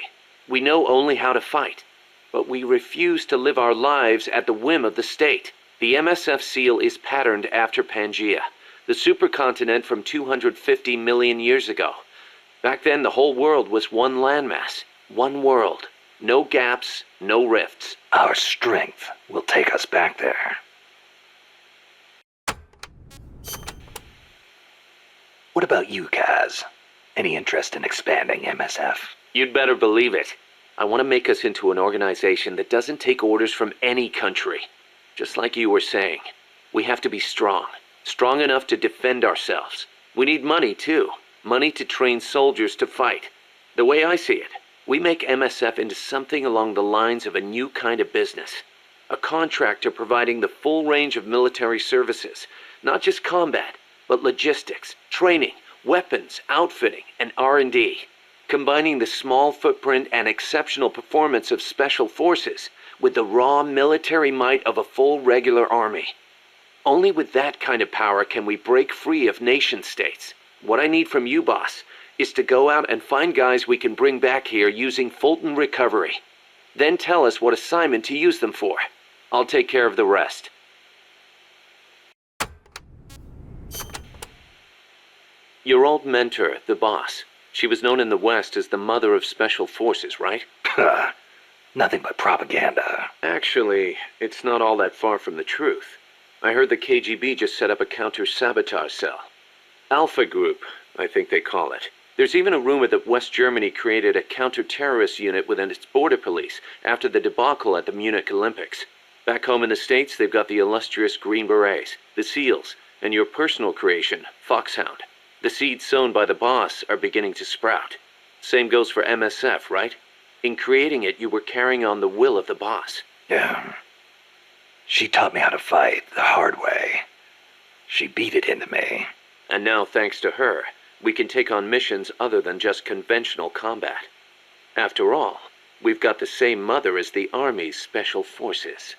E: We know only how to fight. But we refuse to live our lives at the whim of the state. The MSF seal is patterned after Pangaea, the supercontinent from 250 million years ago. Back then, the whole world was one landmass, one world. No gaps, no rifts.
H: Our strength will take us back there. What about you, Kaz? Any interest in expanding MSF?
E: You'd better believe it. I want to make us into an organization that doesn't take orders from any country. Just like you were saying, we have to be strong. Strong enough to defend ourselves. We need money, too. Money to train soldiers to fight. The way I see it, we make MSF into something along the lines of a new kind of business. A contractor providing the full range of military services. Not just combat, but logistics, training, weapons, outfitting, and R&D. Combining the small footprint and exceptional performance of special forces with the raw military might of a full regular army. Only with that kind of power can we break free of nation-states. What I need from you, boss, is to go out and find guys we can bring back here using Fulton Recovery. Then tell us what assignment to use them for. I'll take care of the rest. Your old mentor, the boss. She was known in the West as the mother of special forces, right?
H: Nothing but propaganda.
E: Actually, it's not all that far from the truth. I heard the KGB just set up a counter-sabotage cell. Alpha Group, I think they call it. There's even a rumor that West Germany created a counter-terrorist unit within its border police after the debacle at the Munich Olympics. Back home in the States, they've got the illustrious Green Berets, the SEALs, and your personal creation, Foxhound. The seeds sown by the boss are beginning to sprout. Same goes for MSF, right? In creating it, you were carrying on the will of the boss.
H: Yeah. She taught me how to fight the hard way. She beat it into me.
E: And now, thanks to her, we can take on missions other than just conventional combat. After all, we've got the same mother as the Army's Special Forces.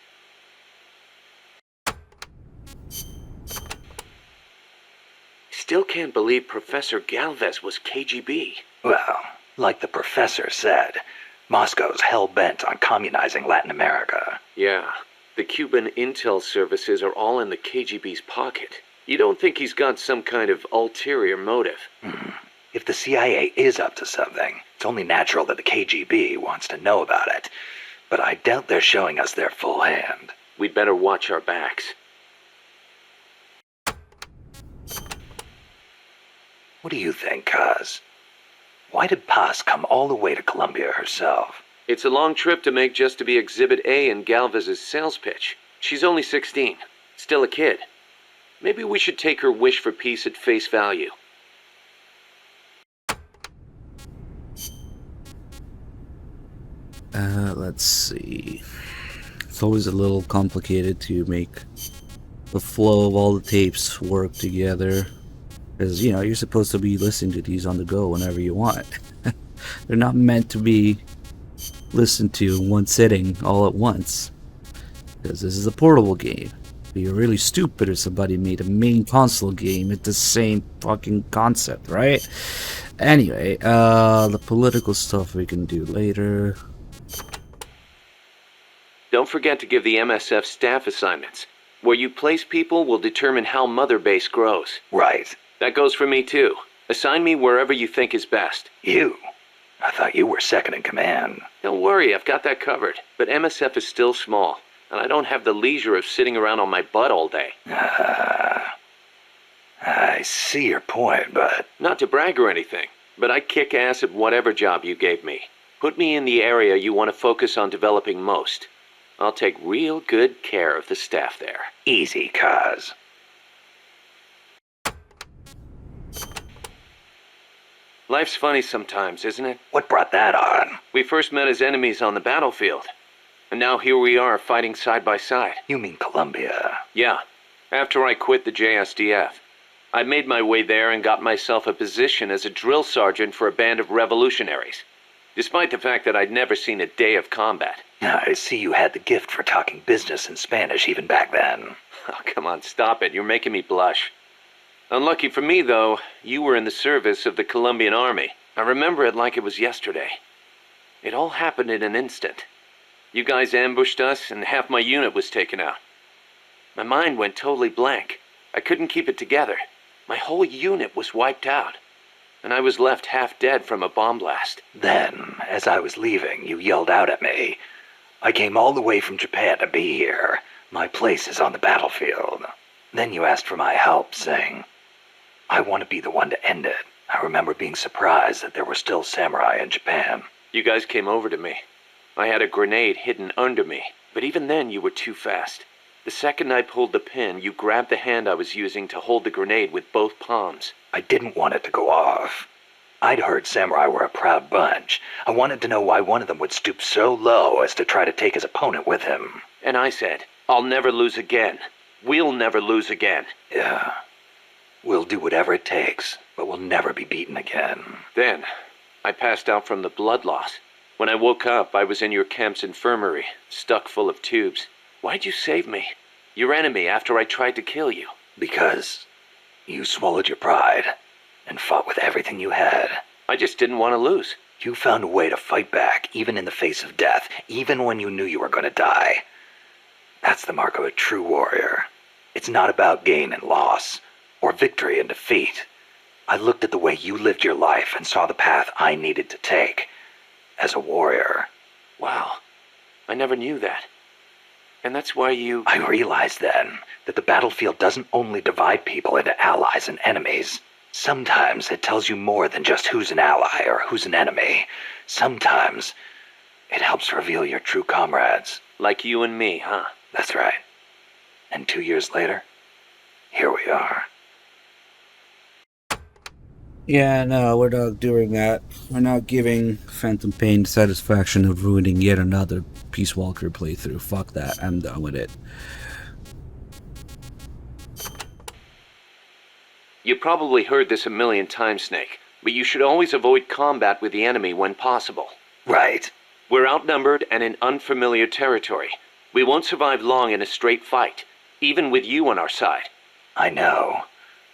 E: Still can't believe Professor Galvez was KGB.
H: Well, like the professor said, Moscow's hell-bent on communizing Latin America.
E: Yeah, the Cuban intel services are all in the KGB's pocket. You don't think he's got some kind of ulterior motive?
H: If the CIA is up to something, it's only natural that the KGB wants to know about it. But I doubt they're showing us their full hand.
E: We'd better watch our backs.
H: What do you think, Kaz? Why did Paz come all the way to Colombia herself?
E: It's a long trip to make just to be Exhibit A in Galvez's sales pitch. She's only 16, still a kid. Maybe we should take her wish for peace at face value.
A: Let's see. It's always a little complicated to make the flow of all the tapes work together. Because, you know, you're supposed to be listening to these on the go whenever you want. They're not meant to be listened to in one sitting all at once. Because this is a portable game. It'd be really stupid if somebody made a main console game with the same fucking concept, right? Anyway, the political stuff we can do later.
E: Don't forget to give the MSF staff assignments. Where you place people will determine how Mother Base grows.
H: Right.
E: That goes for me too. Assign me wherever you think is best.
H: You? I thought you were second in command.
E: Don't worry, I've got that covered. But MSF is still small, and I don't have the leisure of sitting around on my butt all day.
H: I see your point, but...
E: Not to brag or anything, but I kick ass at whatever job you gave me. Put me in the area you want to focus on developing most. I'll take real good care of the staff there.
H: Easy, Kaz.
E: Life's funny sometimes, isn't it?
H: What brought that on?
E: We first met as enemies on the battlefield. And now here we are fighting side by side.
H: You mean Columbia?
E: Yeah. After I quit the JSDF. I made my way there and got myself a position as a drill sergeant for a band of revolutionaries. Despite the fact that I'd never seen a day of combat.
H: I see you had the gift for talking business in Spanish even back then.
E: Oh, come on, stop it. You're making me blush. Unlucky for me, though, you were in the service of the Colombian Army. I remember it like it was yesterday. It all happened in an instant. You guys ambushed us, and half my unit was taken out. My mind went totally blank. I couldn't keep it together. My whole unit was wiped out. And I was left half dead from a bomb blast.
H: Then, as I was leaving, you yelled out at me. I came all the way from Japan to be here. My place is on the battlefield. Then you asked for my help, saying, I want to be the one to end it. I remember being surprised that there were still samurai in Japan.
E: You guys came over to me. I had a grenade hidden under me, but even then you were too fast. The second I pulled the pin, you grabbed the hand I was using to hold the grenade with both palms.
H: I didn't want it to go off. I'd heard samurai were a proud bunch. I wanted to know why one of them would stoop so low as to try to take his opponent with him.
E: And I said, I'll never lose again. We'll never lose again.
H: Yeah. We'll do whatever it takes, but we'll never be beaten again.
E: Then, I passed out from the blood loss. When I woke up, I was in your camp's infirmary, stuck full of tubes. Why'd you save me? Your enemy after I tried to kill you.
H: Because you swallowed your pride and fought with everything you had.
E: I just didn't want to lose.
H: You found a way to fight back, even in the face of death, even when you knew you were going to die. That's the mark of a true warrior. It's not about gain and loss, or victory and defeat. I looked at the way you lived your life and saw the path I needed to take as a warrior.
E: Wow, I never knew that. And that's why you...
H: I realized then that the battlefield doesn't only divide people into allies and enemies. Sometimes it tells you more than just who's an ally or who's an enemy. Sometimes it helps reveal your true comrades.
E: Like you and me, huh?
H: That's right. And 2 years later, here we are.
A: Yeah, no, we're not doing that. We're not giving Phantom Pain the satisfaction of ruining yet another Peace Walker playthrough. Fuck that. I'm done with it.
E: You probably heard this a million times, Snake, but you should always avoid combat with the enemy when possible.
H: Right.
E: We're outnumbered and in unfamiliar territory. We won't survive long in a straight fight, even with you on our side.
H: I know.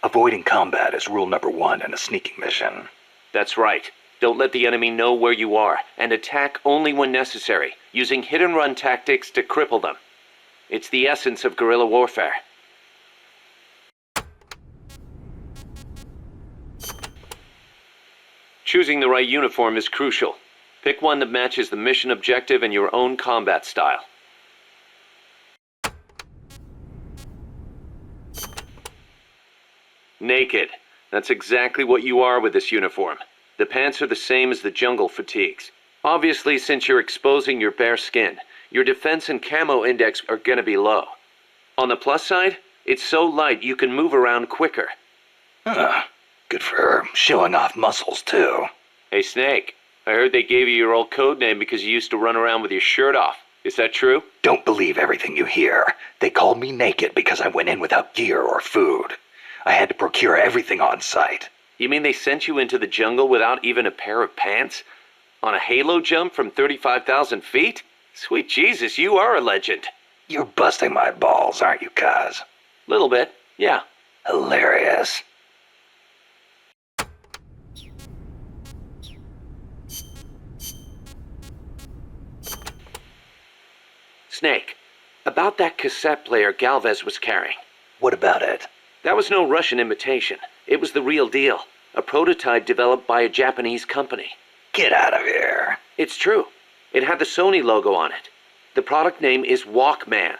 H: Avoiding combat is rule number 1 in a sneaking mission.
E: That's right. Don't let the enemy know where you are, and attack only when necessary, using hit-and-run tactics to cripple them. It's the essence of guerrilla warfare. Choosing the right uniform is crucial. Pick one that matches the mission objective and your own combat style. Naked. That's exactly what you are with this uniform. The pants are the same as the jungle fatigues. Obviously, since you're exposing your bare skin, your defense and camo index are gonna be low. On the plus side, it's so light you can move around quicker.
H: Good for showing off muscles, too.
E: Hey, Snake. I heard they gave you your old code name because you used to run around with your shirt off. Is that true?
H: Don't believe everything you hear. They called me naked because I went in without gear or food. I had to procure everything on site.
E: You mean they sent you into the jungle without even a pair of pants? On a halo jump from 35,000 feet? Sweet Jesus, you are a legend.
H: You're busting my balls, aren't you, Kaz?
E: Little bit, yeah.
H: Hilarious.
E: Snake, about that cassette player Galvez was carrying.
H: What about it?
E: That was no Russian imitation. It was the real deal. A prototype developed by a Japanese company.
H: Get out of here.
E: It's true. It had the Sony logo on it. The product name is Walkman.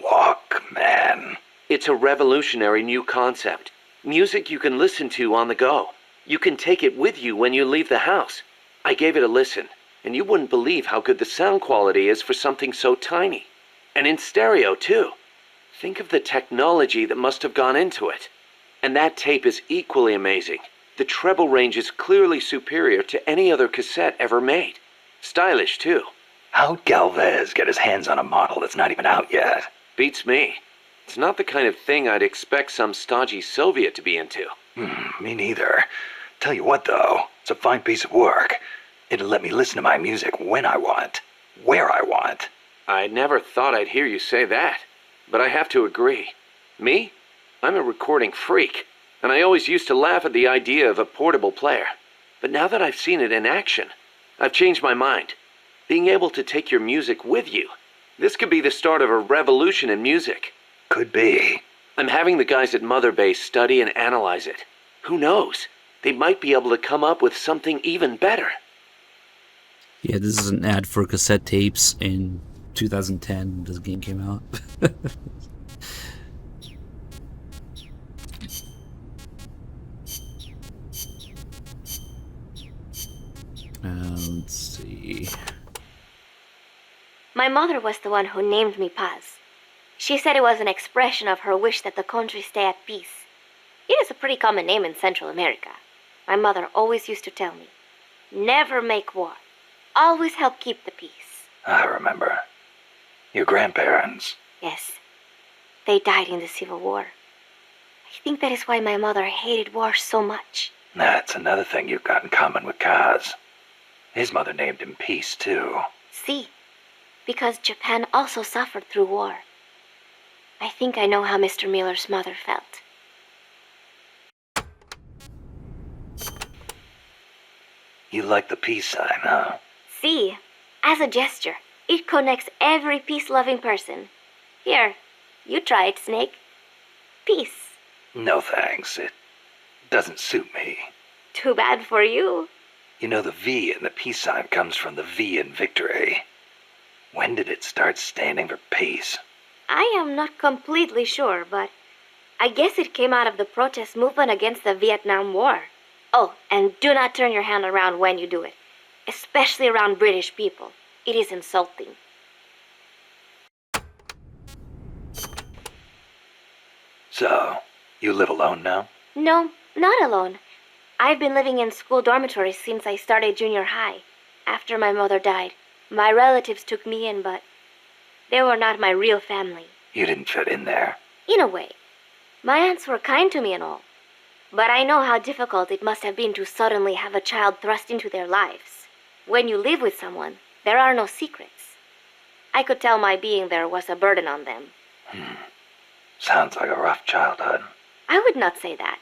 H: Walkman.
E: It's a revolutionary new concept. Music you can listen to on the go. You can take it with you when you leave the house. I gave it a listen, and you wouldn't believe how good the sound quality is for something so tiny. And in stereo, too. Think of the technology that must have gone into it. And that tape is equally amazing. The treble range is clearly superior to any other cassette ever made. Stylish, too.
H: How'd Galvez get his hands on a model that's not even out yet?
E: Beats me. It's not the kind of thing I'd expect some stodgy Soviet to be into.
H: Me neither. Tell you what, though, it's a fine piece of work. It'll let me listen to my music when I want, where I want.
E: I never thought I'd hear you say that, but I have to agree. Me? I'm a recording freak, and I always used to laugh at the idea of a portable player. But now that I've seen it in action, I've changed my mind. Being able to take your music with you, this could be the start of a revolution in music.
H: Could be.
E: I'm having the guys at Mother Base study and analyze it. Who knows? They might be able to come up with something even better.
A: Yeah, this is an ad for cassette tapes in 2010 when this game came out. Let's see.
F: My mother was the one who named me Paz. She said it was an expression of her wish that the country stay at peace. It is a pretty common name in Central America. My mother always used to tell me, never make war. Always help keep the peace.
H: I remember. Your grandparents.
F: Yes. They died in the Civil War. I think that is why my mother hated war so much.
H: That's another thing you've got in common with Kaz. His mother named him Peace, too.
F: See, because Japan also suffered through war. I think I know how Mr. Miller's mother felt.
H: You like the peace sign, huh?
F: See, as a gesture, it connects every peace-loving person. Here, you try it, Snake. Peace.
H: No thanks. It doesn't suit me.
F: Too bad for you.
H: You know, the V in the peace sign comes from the V in victory. When did it start standing for peace?
F: I am not completely sure, but I guess it came out of the protest movement against the Vietnam War. Oh, and do not turn your hand around when you do it, especially around British people. It is insulting.
H: So, you live alone now?
F: No, not alone. I've been living in school dormitories since I started junior high. After my mother died, my relatives took me in, but they were not my real family.
H: You didn't fit in there.
F: In a way. My aunts were kind to me and all. But I know how difficult it must have been to suddenly have a child thrust into their lives. When you live with someone, there are no secrets. I could tell my being there was a burden on them.
H: Sounds like a rough childhood.
F: I would not say that.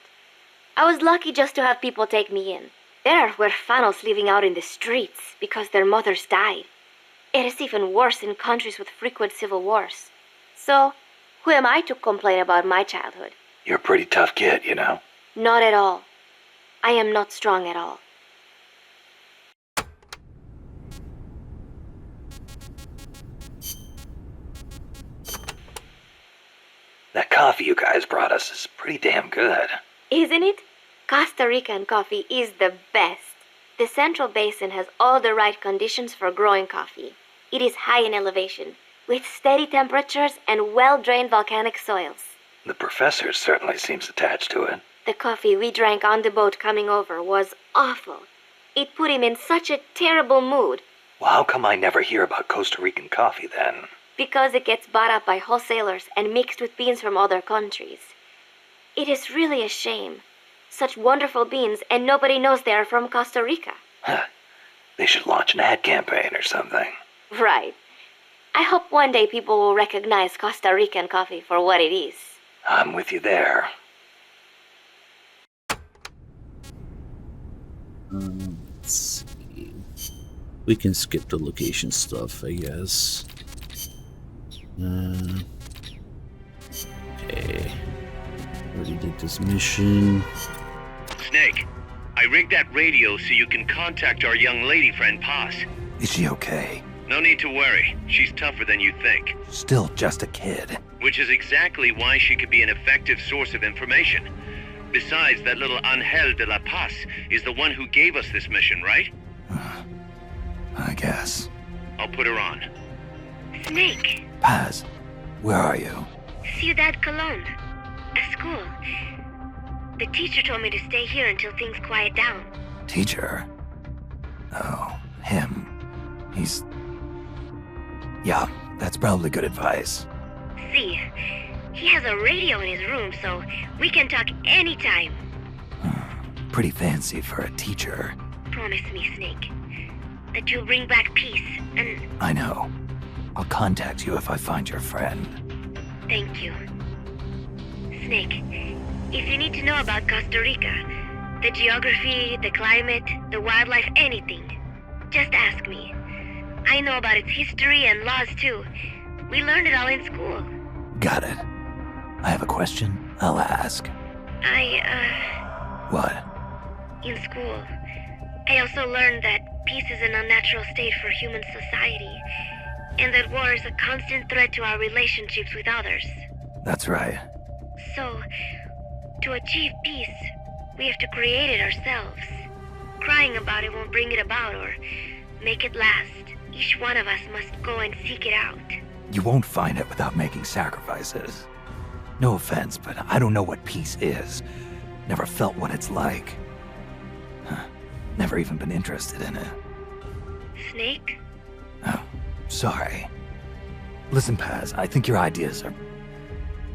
F: I was lucky just to have people take me in. There are huérfanos living out in the streets because their mothers died. It is even worse in countries with frequent civil wars. So, who am I to complain about my childhood?
H: You're a pretty tough kid, you know?
F: Not at all. I am not strong at all.
H: That coffee you guys brought us is pretty damn good.
F: Isn't it? Costa Rican coffee is the best. The Central Basin has all the right conditions for growing coffee. It is high in elevation, with steady temperatures and well-drained volcanic soils.
H: The professor certainly seems attached to it.
F: The coffee we drank on the boat coming over was awful. It put him in such a terrible mood.
H: Well, how come I never hear about Costa Rican coffee then?
F: Because it gets bought up by wholesalers and mixed with beans from other countries. It is really a shame. Such wonderful beans, and nobody knows they are from Costa Rica.
H: They should launch an ad campaign or something.
F: Right. I hope one day people will recognize Costa Rican coffee for what it is.
H: I'm with you there.
A: Let's see. We can skip the location stuff, I guess. Okay. Already did this mission.
G: Snake, I rigged that radio so you can contact our young lady friend Paz.
D: Is she okay?
G: No need to worry. She's tougher than you think.
D: Still just a kid.
G: Which is exactly why she could be an effective source of information. Besides, that little Angel de la Paz is the one who gave us this mission, right?
D: I guess.
G: I'll put her on.
F: Snake,
D: Paz, where are you?
F: Ciudad Colon. At school. The teacher told me to stay here until things quiet down.
D: Teacher? Oh, him. He's... Yeah, that's probably good advice.
F: See, he has a radio in his room, so we can talk anytime.
D: Pretty fancy for a teacher.
F: Promise me, Snake, that you'll bring back peace, and
D: I know. I'll contact you if I find your friend.
F: thank you. Snake, if you need to know about Costa Rica, the geography, the climate, the wildlife, anything, just ask me. I know about its history and laws too. We learned it all in school.
D: Got it. I have a question. I'll ask. What?
F: In school, I also learned that peace is an unnatural state for human society, and that war is a constant threat to our relationships with others.
D: That's right.
F: So, to achieve peace, we have to create it ourselves. Crying about it won't bring it about or make it last. Each one of us must go and seek it out.
D: You won't find it without making sacrifices. No offense, but I don't know what peace is. Never felt what it's like. Never even been interested in it.
F: Snake?
D: Oh, sorry. Listen, Paz, I think your ideas are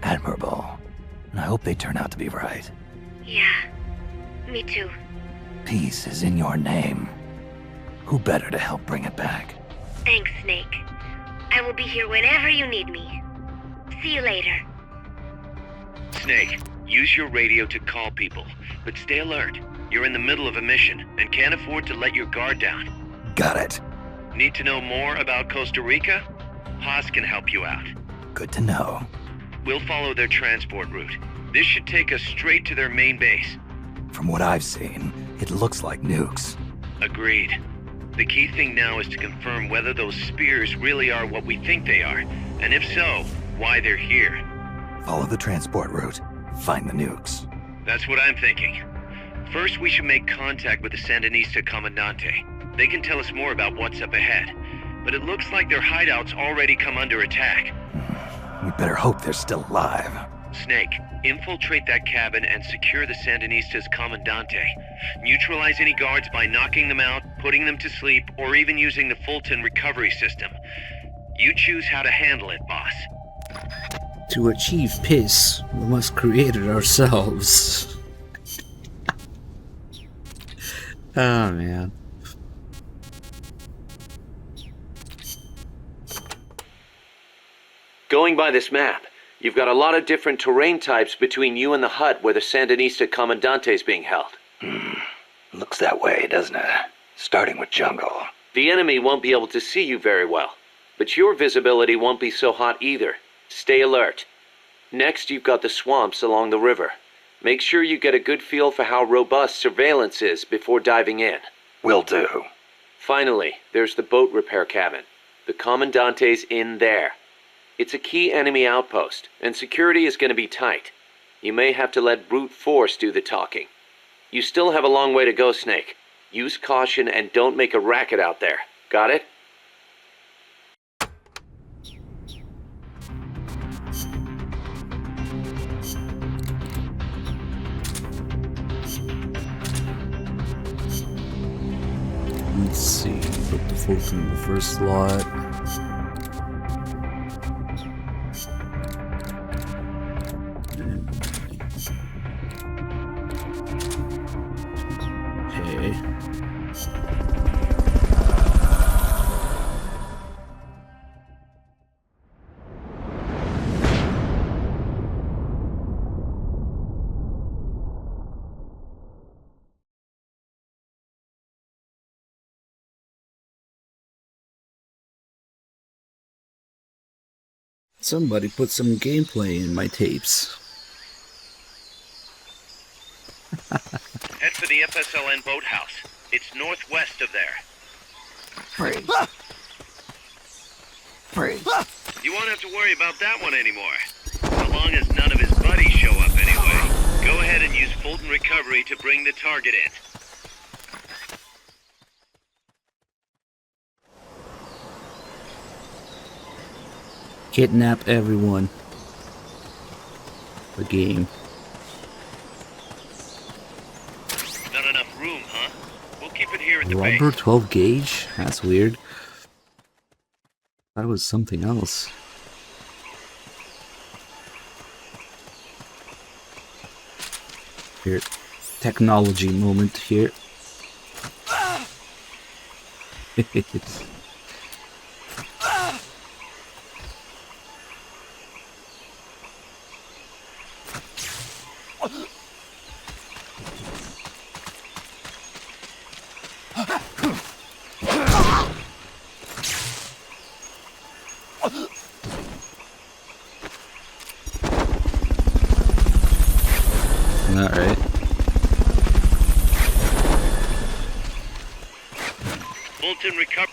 D: admirable, and I hope they turn out to be right.
F: Yeah, me too.
D: Peace is in your name. Who better to help bring it back?
F: Thanks, Snake. I will be here whenever you need me. See you later.
G: Snake, use your radio to call people, but stay alert. You're in the middle of a mission and can't afford to let your guard down.
D: Got it.
G: Need to know more about Costa Rica? Haas can help you out.
D: Good to know.
G: We'll follow their transport route. This should take us straight to their main base.
D: From what I've seen, it looks like nukes.
G: Agreed. The key thing now is to confirm whether those spears really are what we think they are, and if so, why they're here.
D: Follow the transport route. Find the nukes.
G: That's what I'm thinking. First, we should make contact with the Sandinista Comandante. They can tell us more about what's up ahead. But it looks like their hideout's already come under attack.
D: We better hope they're still alive.
G: Snake, infiltrate that cabin and secure the Sandinista's Comandante. Neutralize any guards by knocking them out, putting them to sleep, or even using the Fulton recovery system. You choose how to handle it, boss.
A: To achieve peace, we must create it ourselves. Oh man.
E: Going by this map, you've got a lot of different terrain types between you and the hut where the Sandinista Comandante is being held.
H: Looks that way, doesn't it? Starting with jungle.
E: The enemy won't be able to see you very well, but your visibility won't be so hot either. Stay alert. Next, you've got the swamps along the river. Make sure you get a good feel for how robust surveillance is before diving in.
H: Will do.
E: Finally, there's the boat repair cabin. The Commandante's in there. It's a key enemy outpost, and security is going to be tight. You may have to let brute force do the talking. You still have a long way to go, Snake. Use caution and don't make a racket out there. Got it?
A: Let's see, put the Fulton in the first slot. Okay. Somebody put some gameplay in my tapes.
G: Head for the FSLN boathouse. It's northwest of there.
D: Freeze. Freeze.
G: You won't have to worry about that one anymore. So long as none of his buddies show up anyway. Go ahead and use Fulton Recovery to bring the target in.
A: Kidnap everyone. The game.
G: Not enough room, huh? We'll keep it here at the
A: Rubber
G: base.
A: 12 gauge? That's weird. That was something else. Here, technology moment here. Alright.
G: Fulton Recovery.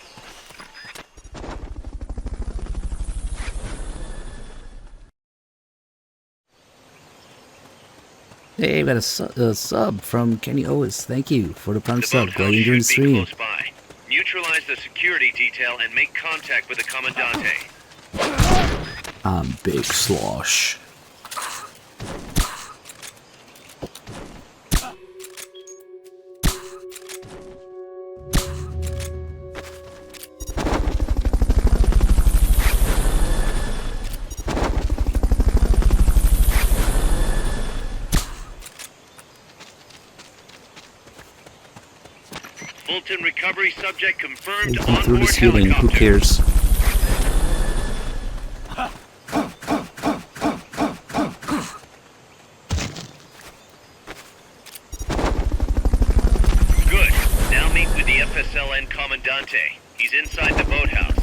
A: Hey, we got a sub from Kenny Owens. Thank you for the prime sub. Glad you enjoyed the
G: Should be
A: stream.
G: close by. Neutralize the security detail and make contact with the Commandante.
A: I'm Big Slosh.
G: Fulton Recovery subject confirmed
A: Looking
G: on
A: through
G: board
A: the ceiling, who
G: helicopter.
A: cares?
G: Good. Now meet with the FSLN Commandante. He's inside the boathouse.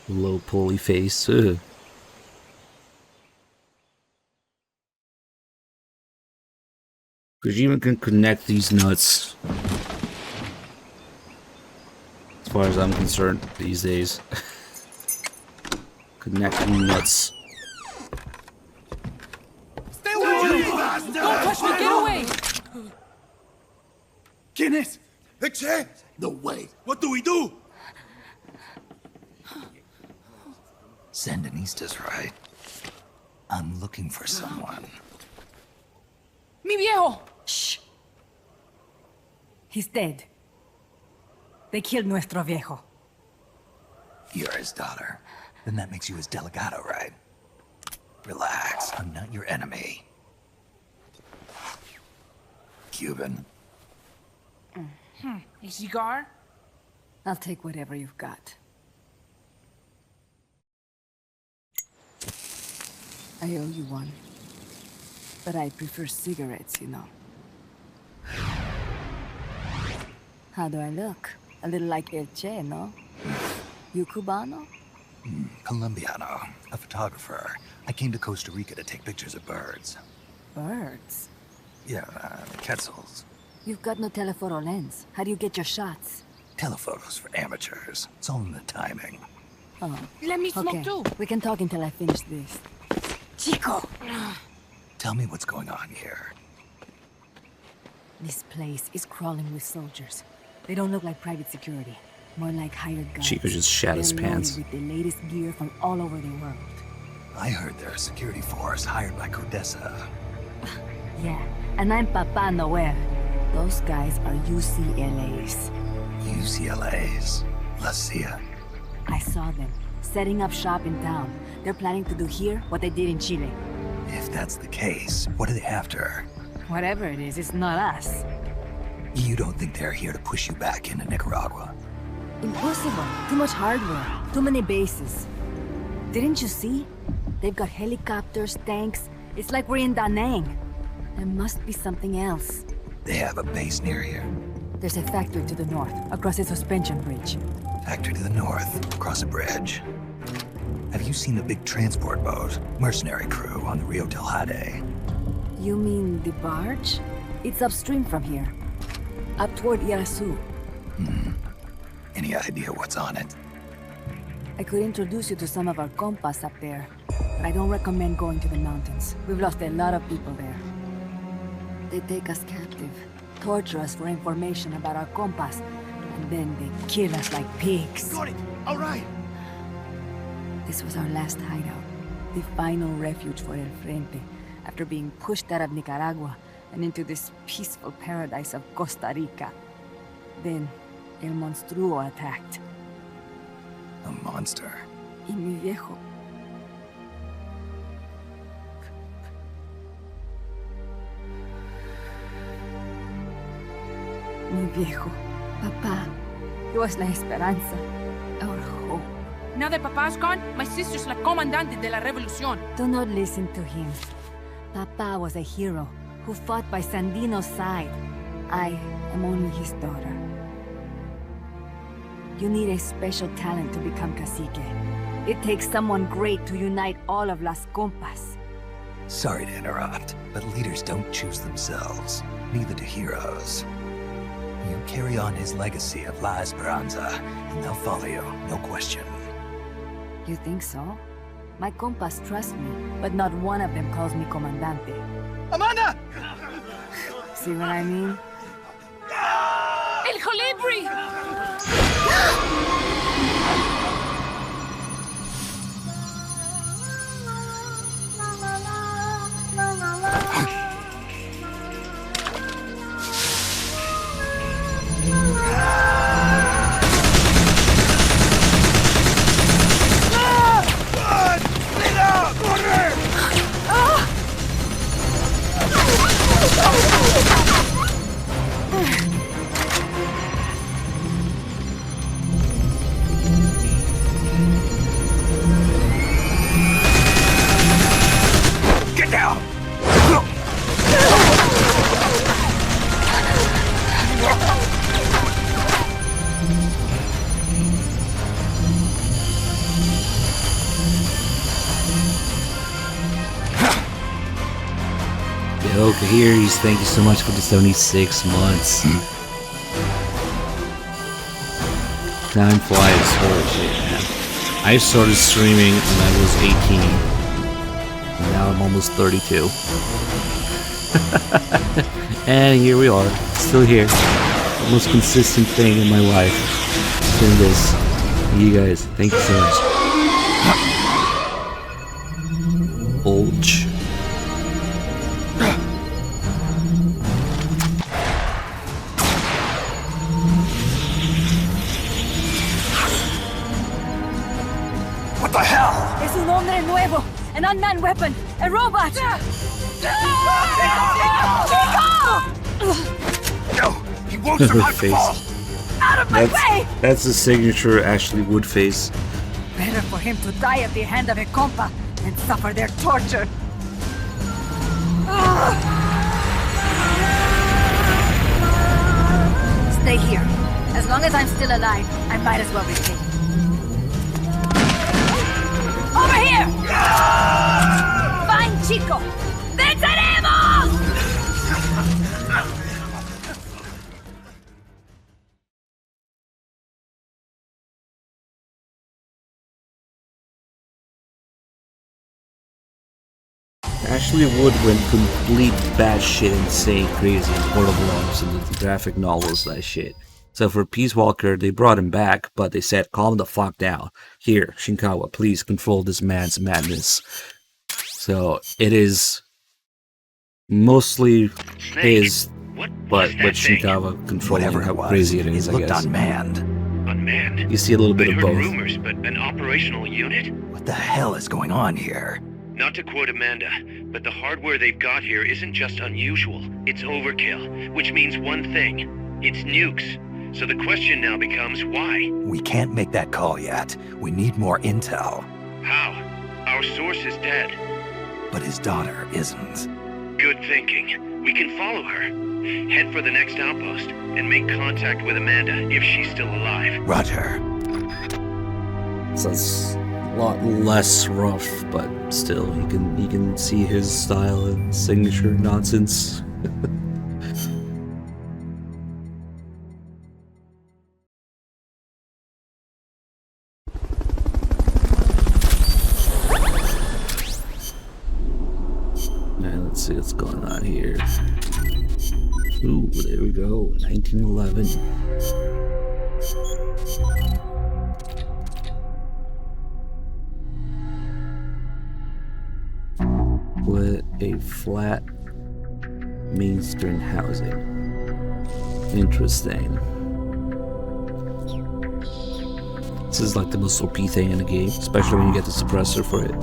A: Low pulley face. Ugh. Kojima can connect these nuts. As far as I'm concerned, these days. Connecting nuts.
C: Stay away! Don't touch me! Get away!
L: ¿Quién es? Eche? No way. What do we do?
D: Sandinistas, right? I'm looking for someone.
M: Mi viejo! Shh. He's dead. They killed nuestro viejo.
D: You're his daughter. Then that makes you his delegado, right? Relax, I'm not your enemy. Cuban.
M: A cigar? I'll take whatever you've got. I owe you one. But I prefer cigarettes, you know. How do I look? A little like El Che, no? You Cubano?
D: Colombiano, a photographer. I came to Costa Rica to take pictures of birds.
M: Birds?
D: Yeah, quetzals.
M: You've got no telephoto lens. How do you get your shots?
D: Telephotos for amateurs. It's all in the timing.
M: Oh.
I: Let me smoke
M: Okay,
I: too.
M: we can talk until I finish this. Chico!
D: Tell me what's going on here.
M: This place is crawling with soldiers. They don't look like private security. More like hired guns.
A: Chico just shat his
M: They're loaded
A: pants.
M: with the latest gear from all over the world.
D: I heard they're a security force hired by Codesa.
M: Yeah, and I'm Papa Noel. Those guys are UCLA's.
D: UCLA's. La CIA.
M: I saw them, setting up shop in town. They're planning to do here what they did in Chile.
D: If that's the case, what are they after?
M: Whatever it is, it's not us.
D: You don't think they're here to push you back into Nicaragua?
M: Impossible. Too much hardware. Too many bases. Didn't you see? They've got helicopters, tanks, It's like we're in Da Nang. There must be something else.
H: They have a base near here.
M: There's a factory to the north, across a suspension bridge.
H: Factory to the north, across a bridge. Have you seen the big transport boat, mercenary crew on the Rio del Jade?
M: You mean the barge? It's upstream from here. Up toward Irasu.
H: Any idea what's on it?
M: I could introduce you to some of our compas up there, but I don't recommend going to the mountains. We've lost a lot of people there. They take us captive, torture us for information about our compas, and then they kill us like pigs.
L: Got it! Alright!
M: This was our last hideout, the final refuge for El Frente, after being pushed out of Nicaragua and into this peaceful paradise of Costa Rica. Then, El Monstruo attacked.
H: A monster.
M: Y mi viejo. Mi viejo. Papá. He was la esperanza. Our hope.
N: Now that Papa's gone, my sister's la comandante de la revolución.
M: Do not listen to him. Papa was a hero who fought by Sandino's side. I am only his daughter. You need a special talent to become cacique. It takes someone great to unite all of Las Compas.
H: Sorry to interrupt, but leaders don't choose themselves. Neither do heroes. You carry on his legacy of La Esperanza, and they'll follow you, no question.
M: You think so? My compas trust me, but not one of them calls me Comandante.
L: Amanda!
M: See what I mean?
N: El Colibri!
H: Get down!
A: Yo, Kahiris, thank you so much for the 76 months. Time flies, holy shit, man. I started streaming when I was 18. And now I'm almost 32. And here we are, still here. The most consistent thing in my life. Doing this. You guys, thank you so much. Bulge.
H: What the hell?
M: Es un hombre nuevo, an unmanned weapon, a robot!
H: No, he won't survive the fall.
M: Out of my way!
A: That's the signature Ashley Wood face.
M: Better for him to die at the hand of a compa than suffer their torture. Stay here. As long as I'm still alive, I might as well be king. Over here! Fine, chico! ¡Venceremos!
A: Ashley Wood went complete batshit insane crazy in Portable Arms and the graphic novels, that shit. So for Peace Walker, they brought him back, but they said, calm the fuck down. Here, Shinkawa, please control this man's madness. So it is mostly his, but let Shinkawa controlling how crazy it is, I guess.
H: Unmanned.
G: Unmanned?
A: You see a little bit
G: I
A: of
G: heard
A: both.
G: rumors, but an operational unit?
H: What the hell is going on here?
G: Not to quote Amanda, but the hardware they've got here isn't just unusual, it's overkill, which means one thing, it's nukes. So the question now becomes why?
H: We can't make that call yet. We need more intel.
G: How? Our source is dead.
D: but his daughter isn't.
G: Good thinking. We can follow her. Head for the next outpost and make contact with Amanda if she's still alive.
D: Roger.
A: So it's a lot less rough, but still, you can see his style and signature nonsense. Let's see what's going on here. Ooh, there we go. 1911. With a flat mainstream housing. Interesting. This is like the most OP thing in the game, especially when you get the suppressor for it.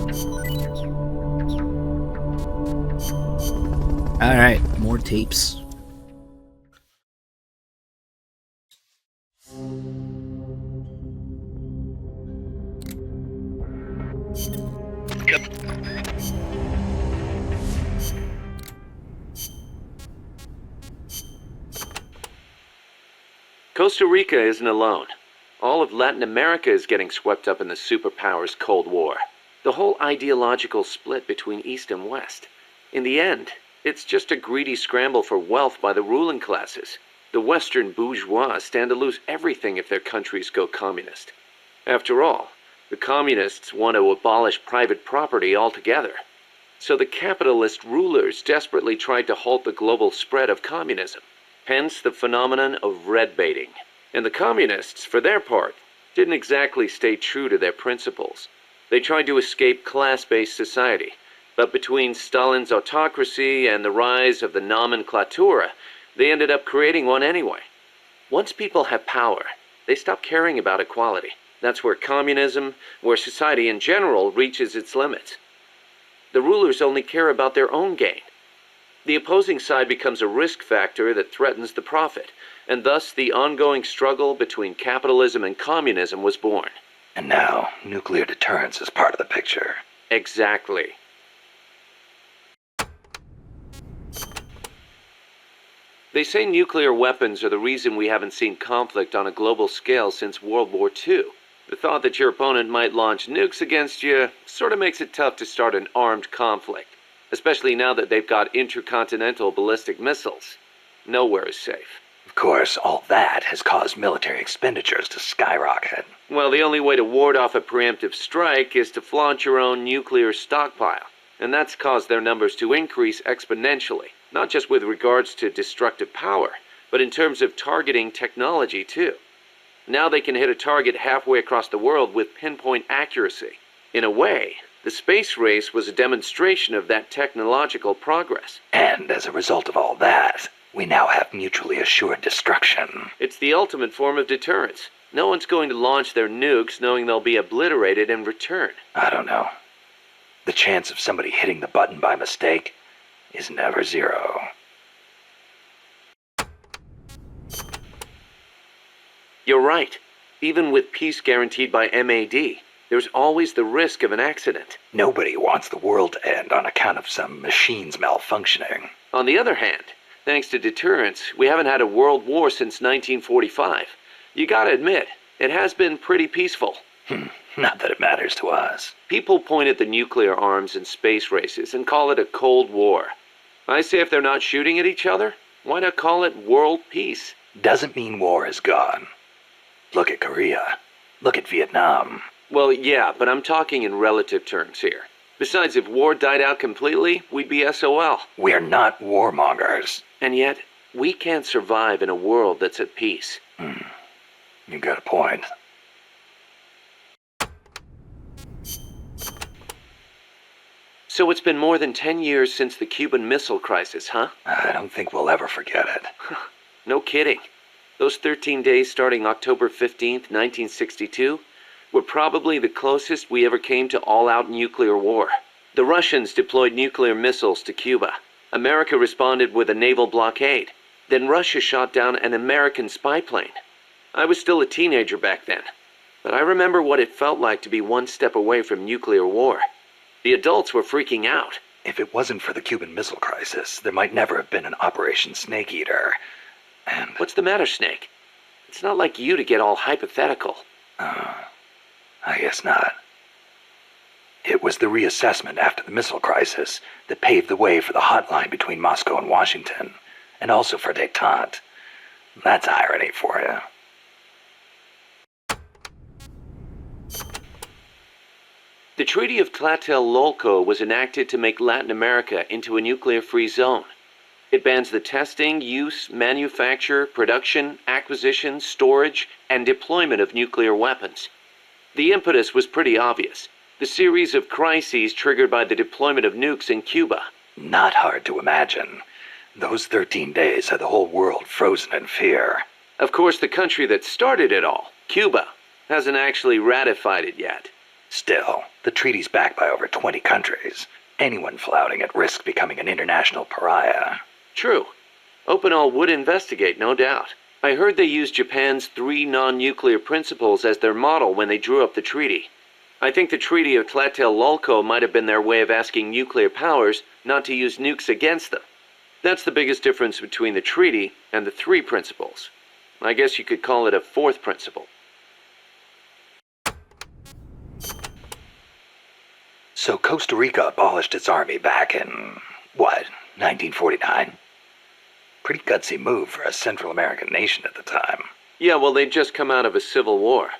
A: Alright, more tapes.
E: Costa Rica isn't alone. All of Latin America is getting swept up in the superpowers' Cold War. The whole ideological split between East and West. In the end, it's just a greedy scramble for wealth by the ruling classes. The Western bourgeois stand to lose everything if their countries go communist. After all, the communists want to abolish private property altogether. So the capitalist rulers desperately tried to halt the global spread of communism. Hence the phenomenon of red baiting. And the communists, for their part, didn't exactly stay true to their principles. They tried to escape class-based society. But between Stalin's autocracy and the rise of the nomenclatura, they ended up creating one anyway. Once people have power, they stop caring about equality. That's where communism, where society in general reaches its limits. The rulers only care about their own gain. The opposing side becomes a risk factor that threatens the profit, and thus the ongoing struggle between capitalism and communism was born.
H: And now, nuclear deterrence is part of the picture.
E: Exactly. They say nuclear weapons are the reason we haven't seen conflict on a global scale since World War II. The thought that your opponent might launch nukes against you sort of makes it tough to start an armed conflict, especially now that they've got intercontinental ballistic missiles. Nowhere is safe.
H: Of course, all that has caused military expenditures to skyrocket.
E: Well, the only way to ward off a preemptive strike is to flaunt your own nuclear stockpile, and that's caused their numbers to increase exponentially. Not just with regards to destructive power, but in terms of targeting technology too. Now they can hit a target halfway across the world with pinpoint accuracy. In a way, the space race was a demonstration of that technological progress.
H: And as a result of all that, we now have mutually assured destruction.
E: It's the ultimate form of deterrence. No one's going to launch their nukes knowing they'll be obliterated in return.
H: I don't know. The chance of somebody hitting the button by mistake is never zero.
E: You're right. Even with peace guaranteed by MAD, there's always the risk of an accident.
H: Nobody wants the world to end on account of some machines malfunctioning.
E: On the other hand, thanks to deterrence, we haven't had a world war since 1945. You gotta admit, it has been pretty peaceful.
H: Not that it matters to us.
E: People point at the nuclear arms and space races and call it a Cold War. I say if they're not shooting at each other, why not call it world peace?
H: Doesn't mean war is gone. Look at Korea. Look at Vietnam.
E: Well, yeah, but I'm talking in relative terms here. Besides, if war died out completely, we'd be SOL.
H: We're not warmongers.
E: And yet, we can't survive in a world that's at peace.
H: You got a point.
E: So it's been more than 10 years since the Cuban Missile Crisis, huh?
H: I don't think we'll ever forget it.
E: No kidding. Those 13 days starting October 15th, 1962, were probably the closest we ever came to all-out nuclear war. The Russians deployed nuclear missiles to Cuba. America responded with a naval blockade. Then Russia shot down an American spy plane. I was still a teenager back then, but I remember what it felt like to be one step away from nuclear war. The adults were freaking out.
H: If it wasn't for the Cuban Missile Crisis, there might never have been an Operation Snake Eater. And...
E: What's the matter, Snake? It's not like you to get all hypothetical.
H: I guess not. It was the reassessment after the missile crisis that paved the way for the hotline between Moscow and Washington, and also for détente. That's irony for you.
E: The Treaty of Tlatelolco was enacted to make Latin America into a nuclear-free zone. It bans the testing, use, manufacture, production, acquisition, storage, and deployment of nuclear weapons. The impetus was pretty obvious. The series of crises triggered by the deployment of nukes in Cuba.
H: Not hard to imagine. Those 13 days had the whole world frozen in fear.
E: Of course, the country that started it all, Cuba, hasn't actually ratified it yet.
H: Still, the treaty's backed by over 20 countries. Anyone flouting at risk becoming an international pariah.
E: True. Opinol would investigate, no doubt. I heard they used Japan's 3 non-nuclear principles as their model when they drew up the treaty. I think the Treaty of Tlatelolco might have been their way of asking nuclear powers not to use nukes against them. That's the biggest difference between the treaty and the 3 principles. I guess you could call it a 4th principle.
H: So Costa Rica abolished its army back in, 1949? Pretty gutsy move for a Central American nation at the time.
E: Yeah, well, they'd just come out of a civil war.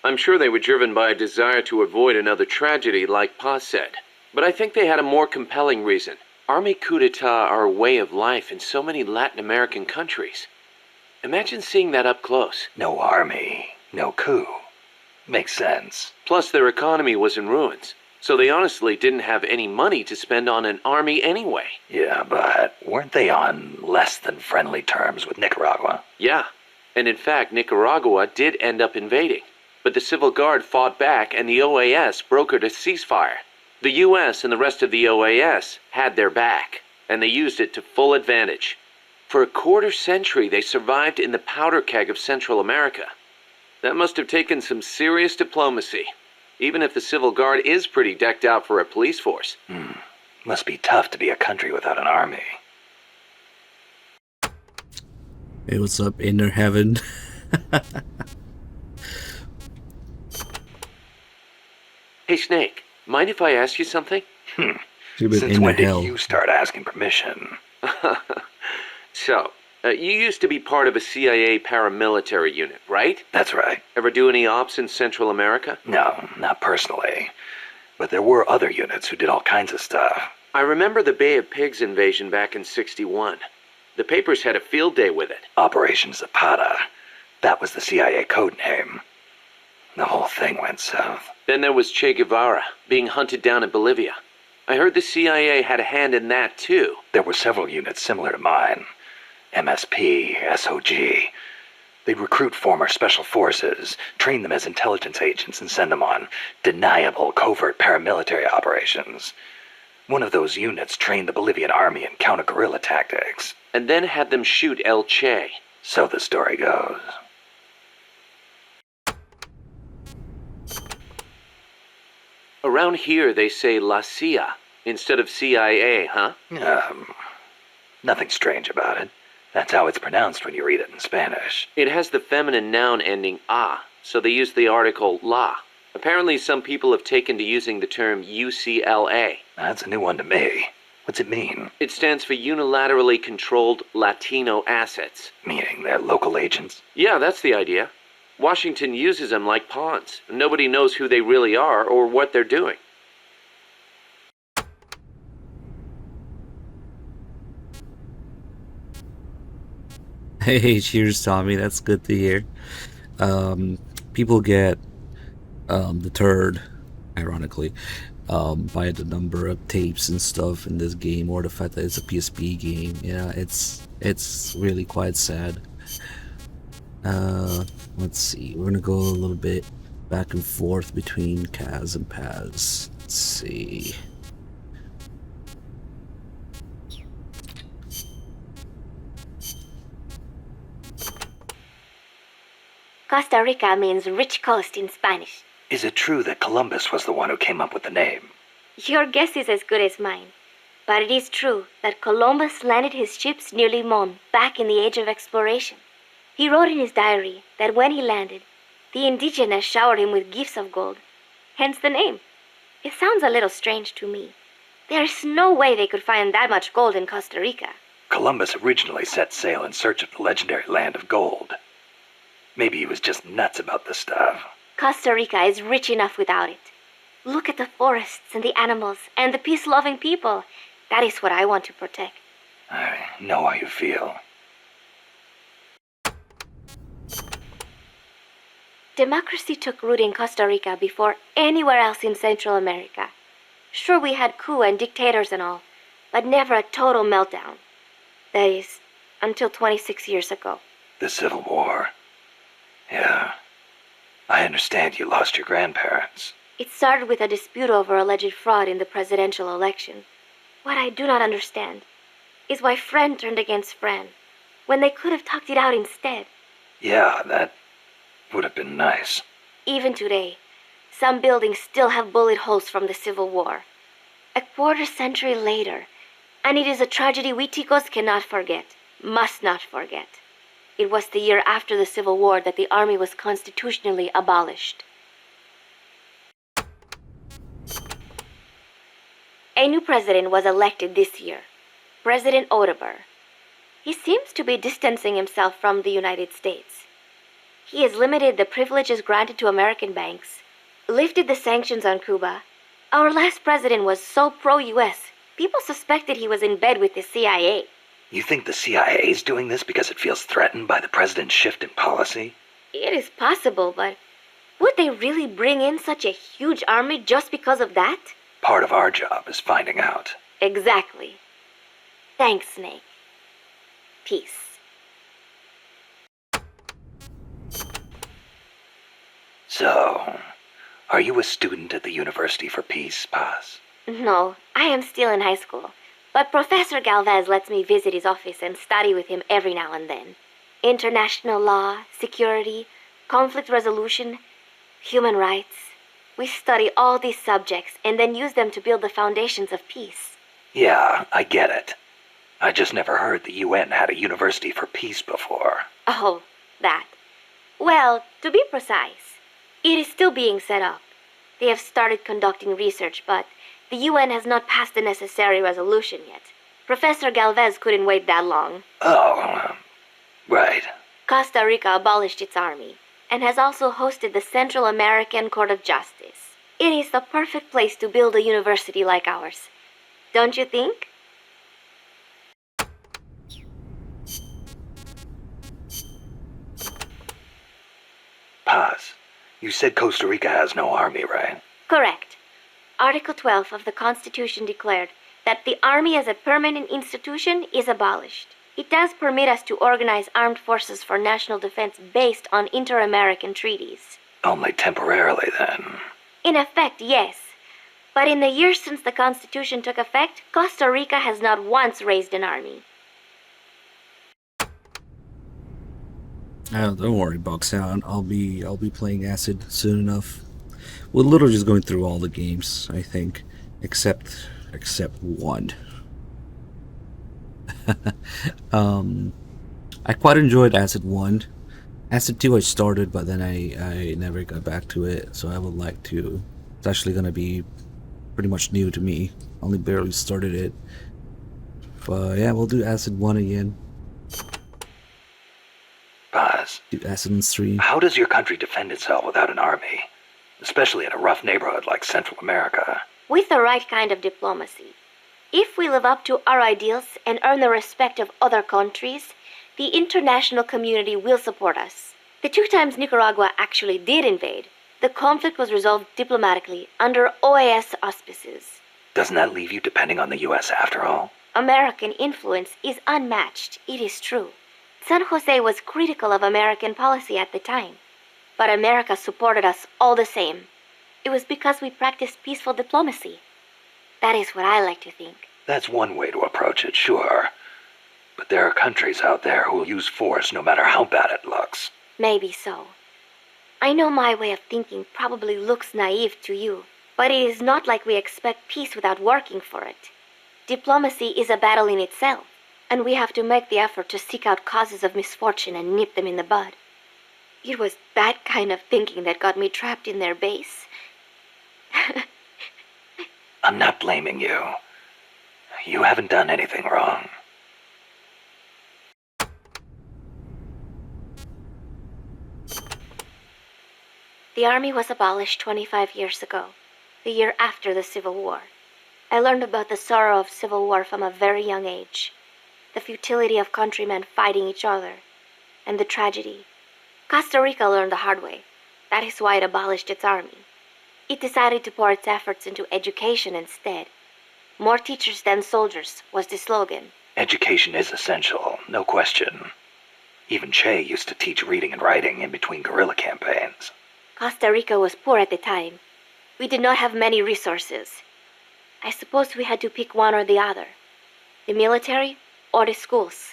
E: I'm sure they were driven by a desire to avoid another tragedy like Paz said. But I think they had a more compelling reason. Army coup d'etat are a way of life in so many Latin American countries. Imagine seeing that up close.
H: No army, no coup. Makes sense.
E: Plus, their economy was in ruins. So they honestly didn't have any money to spend on an army anyway.
H: Yeah, but weren't they on less than friendly terms with Nicaragua?
E: Yeah, and in fact, Nicaragua did end up invading. But the Civil Guard fought back and the OAS brokered a ceasefire. The US and the rest of the OAS had their back, and they used it to full advantage. For a quarter century, they survived in the powder keg of Central America. That must have taken some serious diplomacy. Even if the Civil Guard is pretty decked out for a police force.
H: Must be tough to be a country without an army.
A: Hey, what's up, Inner Heaven?
E: Hey, Snake, mind if I ask you something?
H: Since when did you start asking permission?
E: So, you used to be part of a CIA paramilitary unit, right?
H: That's right.
E: Ever do any ops in Central America?
H: No, not personally. But there were other units who did all kinds of stuff.
E: I remember the Bay of Pigs invasion back in '61. The papers had a field day with it.
H: Operation Zapata. That was the CIA code name. The whole thing went south.
E: Then there was Che Guevara, being hunted down in Bolivia. I heard the CIA had a hand in that, too.
H: There were several units similar to mine. MSP, SOG. They'd recruit former special forces, train them as intelligence agents, and send them on deniable covert paramilitary operations. One of those units trained the Bolivian army in counter-guerrilla tactics.
E: And then had them shoot El Che.
H: So the story goes.
E: Around here they say La CIA instead of CIA, huh?
H: Nothing strange about it. That's how it's pronounced when you read it in Spanish.
E: It has the feminine noun ending a, so they use the article la. Apparently some people have taken to using the term UCLA.
H: That's a new one to me. What's it mean?
E: It stands for Unilaterally Controlled Latino Assets.
H: Meaning they're local agents?
E: Yeah, that's the idea. Washington uses them like pawns. Nobody knows who they really are or what they're doing.
A: Hey, cheers, Tommy. That's good to hear. People get deterred, ironically, by the number of tapes and stuff in this game, or the fact that it's a PSP game. Yeah, it's really quite sad. Let's see. We're gonna go a little bit back and forth between Kaz and Paz. Let's see.
F: Costa Rica means rich coast in Spanish.
H: Is it true that Columbus was the one who came up with the name?
F: Your guess is as good as mine. But it is true that Columbus landed his ships near Limon back in the age of exploration. He wrote in his diary that when he landed, the indigenous showered him with gifts of gold, hence the name. It sounds a little strange to me. There is no way they could find that much gold in Costa Rica.
H: Columbus originally set sail in search of the legendary land of gold. Maybe he was just nuts about the stuff.
F: Costa Rica is rich enough without it. Look at the forests and the animals and the peace-loving people. That is what I want to protect.
H: I know how you feel.
F: Democracy took root in Costa Rica before anywhere else in Central America. Sure, we had coup and dictators and all, but never a total meltdown. That is, until 26 years ago.
H: The Civil War. Yeah. I understand you lost your grandparents.
F: It started with a dispute over alleged fraud in the presidential election. What I do not understand is why friend turned against friend, when they could have talked it out instead.
H: Yeah, that would have been nice.
F: Even today, some buildings still have bullet holes from the Civil War. A quarter century later, and it is a tragedy we Ticos cannot forget, must not forget. It was the year after the Civil War that the army was constitutionally abolished. A new president was elected this year, President Oteber. He seems to be distancing himself from the United States. He has limited the privileges granted to American banks, lifted the sanctions on Cuba. Our last president was so pro-US, people suspected he was in bed with the CIA.
H: You think the CIA is doing this because it feels threatened by the president's shift in policy?
F: It is possible, but would they really bring in such a huge army just because of that?
H: Part of our job is finding out.
F: Exactly. Thanks, Snake. Peace.
H: So, are you a student at the University for Peace, Paz?
F: No, I am still in high school. But Professor Galvez lets me visit his office and study with him every now and then. International law, security, conflict resolution, human rights. We study all these subjects and then use them to build the foundations of peace.
H: Yeah, I get it. I just never heard the UN had a University for Peace before.
F: Oh, that. Well, to be precise, it is still being set up. They have started conducting research, but the UN has not passed the necessary resolution yet. Professor Galvez couldn't wait that long.
H: Oh, right.
F: Costa Rica abolished its army and has also hosted the Central American Court of Justice. It is the perfect place to build a university like ours. Don't you think?
H: Paz, you said Costa Rica has no army, right?
F: Correct. Article 12 of the Constitution declared that the Army as a permanent institution is abolished. It does permit us to organize armed forces for national defense based on inter-American treaties.
H: Only temporarily, then.
F: In effect, yes. But in the years since the Constitution took effect, Costa Rica has not once raised an army.
A: Don't worry, Boxhound. I'll be playing Acid soon enough. We're literally just going through all the games, I think, except one. I quite enjoyed Acid 1. Acid 2 I started, but then I never got back to it, so I would like to. It's actually going to be pretty much new to me. Only barely started it. But yeah, we'll do Acid 1 again.
H: Paz,
A: Do Acid 3.
H: how does your country defend itself without an army? Especially in a rough neighborhood like Central America.
F: With the right kind of diplomacy. If we live up to our ideals and earn the respect of other countries, the international community will support us. The 2 times Nicaragua actually did invade, the conflict was resolved diplomatically under OAS auspices.
H: Doesn't that leave you depending on the US after all?
F: American influence is unmatched, it is true. San Jose was critical of American policy at the time, but America supported us all the same. It was because we practiced peaceful diplomacy. That is what I like to think.
H: That's one way to approach it, sure. But there are countries out there who will use force no matter how bad it looks.
F: Maybe so. I know my way of thinking probably looks naive to you, but it is not like we expect peace without working for it. Diplomacy is a battle in itself, and we have to make the effort to seek out causes of misfortune and nip them in the bud. It was that kind of thinking that got me trapped in their base.
H: I'm not blaming you. You haven't done anything wrong.
F: The army was abolished 25 years ago, the year after the Civil War. I learned about the sorrow of civil war from a very young age, the futility of countrymen fighting each other, and the tragedy. Costa Rica learned the hard way. That is why it abolished its army. It decided to pour its efforts into education instead. More teachers than soldiers was the slogan.
H: Education is essential, no question. Even Che used to teach reading and writing in between guerrilla campaigns.
F: Costa Rica was poor at the time. We did not have many resources. I suppose we had to pick one or the other. The military or the schools.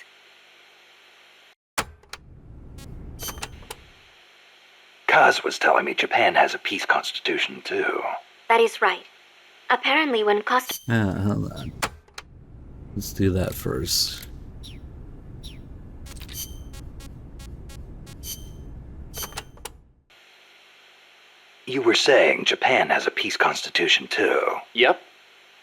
H: Kaz was telling me Japan has a peace constitution too.
F: That is right. Apparently when Costa...
A: Hold on. Let's do that first.
H: You were saying Japan has a peace constitution too.
E: Yep.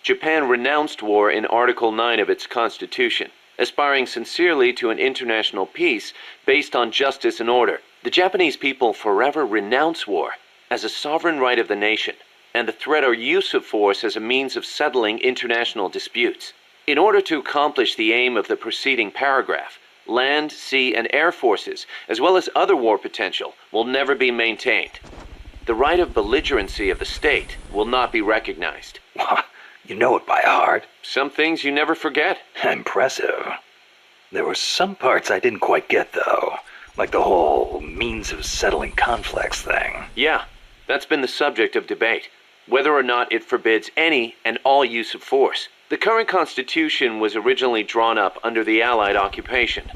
E: Japan renounced war in Article 9 of its constitution, aspiring sincerely to an international peace based on justice and order. The Japanese people forever renounce war as a sovereign right of the nation, and the threat or use of force as a means of settling international disputes. In order to accomplish the aim of the preceding paragraph, land, sea, and air forces, as well as other war potential, will never be maintained. The right of belligerency of the state will not be recognized.
H: You know it by heart.
E: Some things you never forget.
H: Impressive. There were some parts I didn't quite get, though. Like the whole means of settling conflicts thing.
E: Yeah, that's been the subject of debate. Whether or not it forbids any and all use of force. The current Constitution was originally drawn up under the Allied occupation.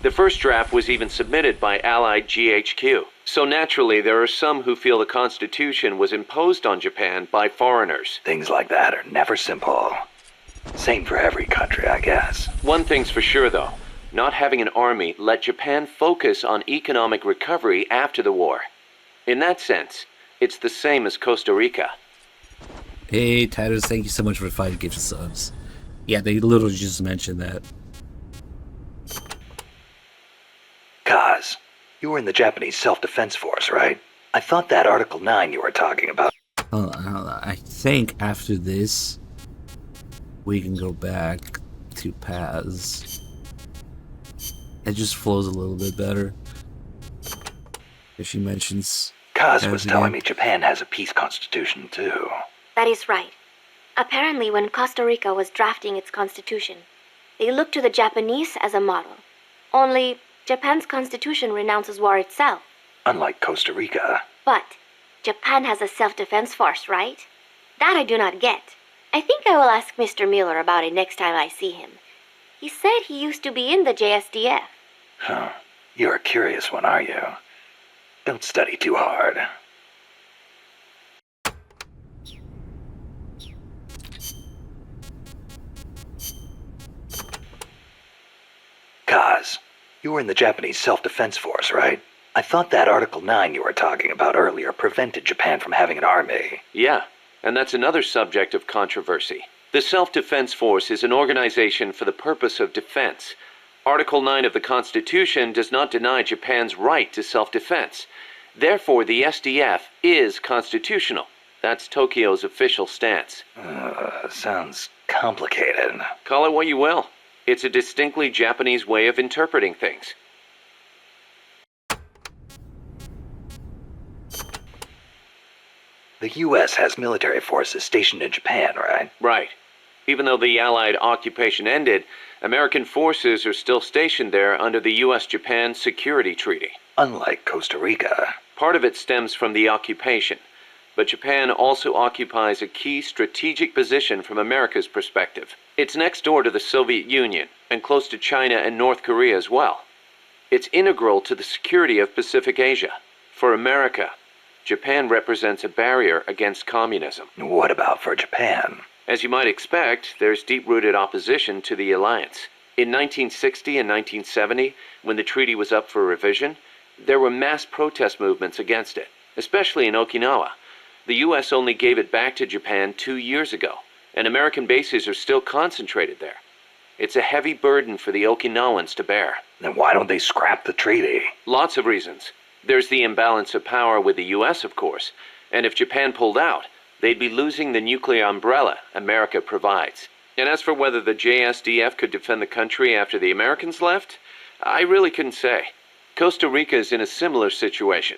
E: The first draft was even submitted by Allied GHQ. So naturally, there are some who feel the Constitution was imposed on Japan by foreigners.
H: Things like that are never simple. Same for every country, I guess.
E: One thing's for sure, though. Not having an army let Japan focus on economic recovery after the war. In that sense, it's the same as Costa Rica.
A: Hey, Titus, thank you so much for 5 gifted subs. Yeah, they literally just mentioned that.
H: Kaz, you were in the Japanese Self-Defense Force, right? I thought that Article 9 you were talking about...
A: Hold on. I think after this, we can go back to Paz. It just flows a little bit better. If she mentions...
H: Kaz was telling me Japan has a peace constitution, too.
F: That is right. Apparently when Costa Rica was drafting its constitution, they looked to the Japanese as a model. Only... Japan's constitution renounces war itself.
H: Unlike Costa Rica.
F: But Japan has a self-defense force, right? That I do not get. I think I will ask Mr. Miller about it next time I see him. He said he used to be in the JSDF.
H: Huh. You're a curious one, are you? Don't study too hard. Kaz, you were in the Japanese Self-Defense Force, right? I thought that Article 9 you were talking about earlier prevented Japan from having an army.
E: Yeah, and that's another subject of controversy. The Self-Defense Force is an organization for the purpose of defense. Article 9 of the Constitution does not deny Japan's right to self-defense. Therefore, the SDF is constitutional. That's Tokyo's official stance.
H: Sounds complicated.
E: Call it what you will. It's a distinctly Japanese way of interpreting things.
H: The U.S. has military forces stationed in Japan, right?
E: Right. Even though the Allied occupation ended, American forces are still stationed there under the U.S.-Japan Security Treaty.
H: Unlike Costa Rica.
E: Part of it stems from the occupation, but Japan also occupies a key strategic position from America's perspective. It's next door to the Soviet Union, and close to China and North Korea as well. It's integral to the security of Pacific Asia. For America, Japan represents a barrier against communism.
H: What about for Japan?
E: As you might expect, there's deep-rooted opposition to the alliance. In 1960 and 1970, when the treaty was up for revision, there were mass protest movements against it, especially in Okinawa. The U.S. only gave it back to Japan 2 years ago, and American bases are still concentrated there. It's a heavy burden for the Okinawans to bear.
H: Then why don't they scrap the treaty?
E: Lots of reasons. There's the imbalance of power with the U.S., of course, and if Japan pulled out, they'd be losing the nuclear umbrella America provides. And as for whether the JSDF could defend the country after the Americans left, I really couldn't say. Costa Rica is in a similar situation.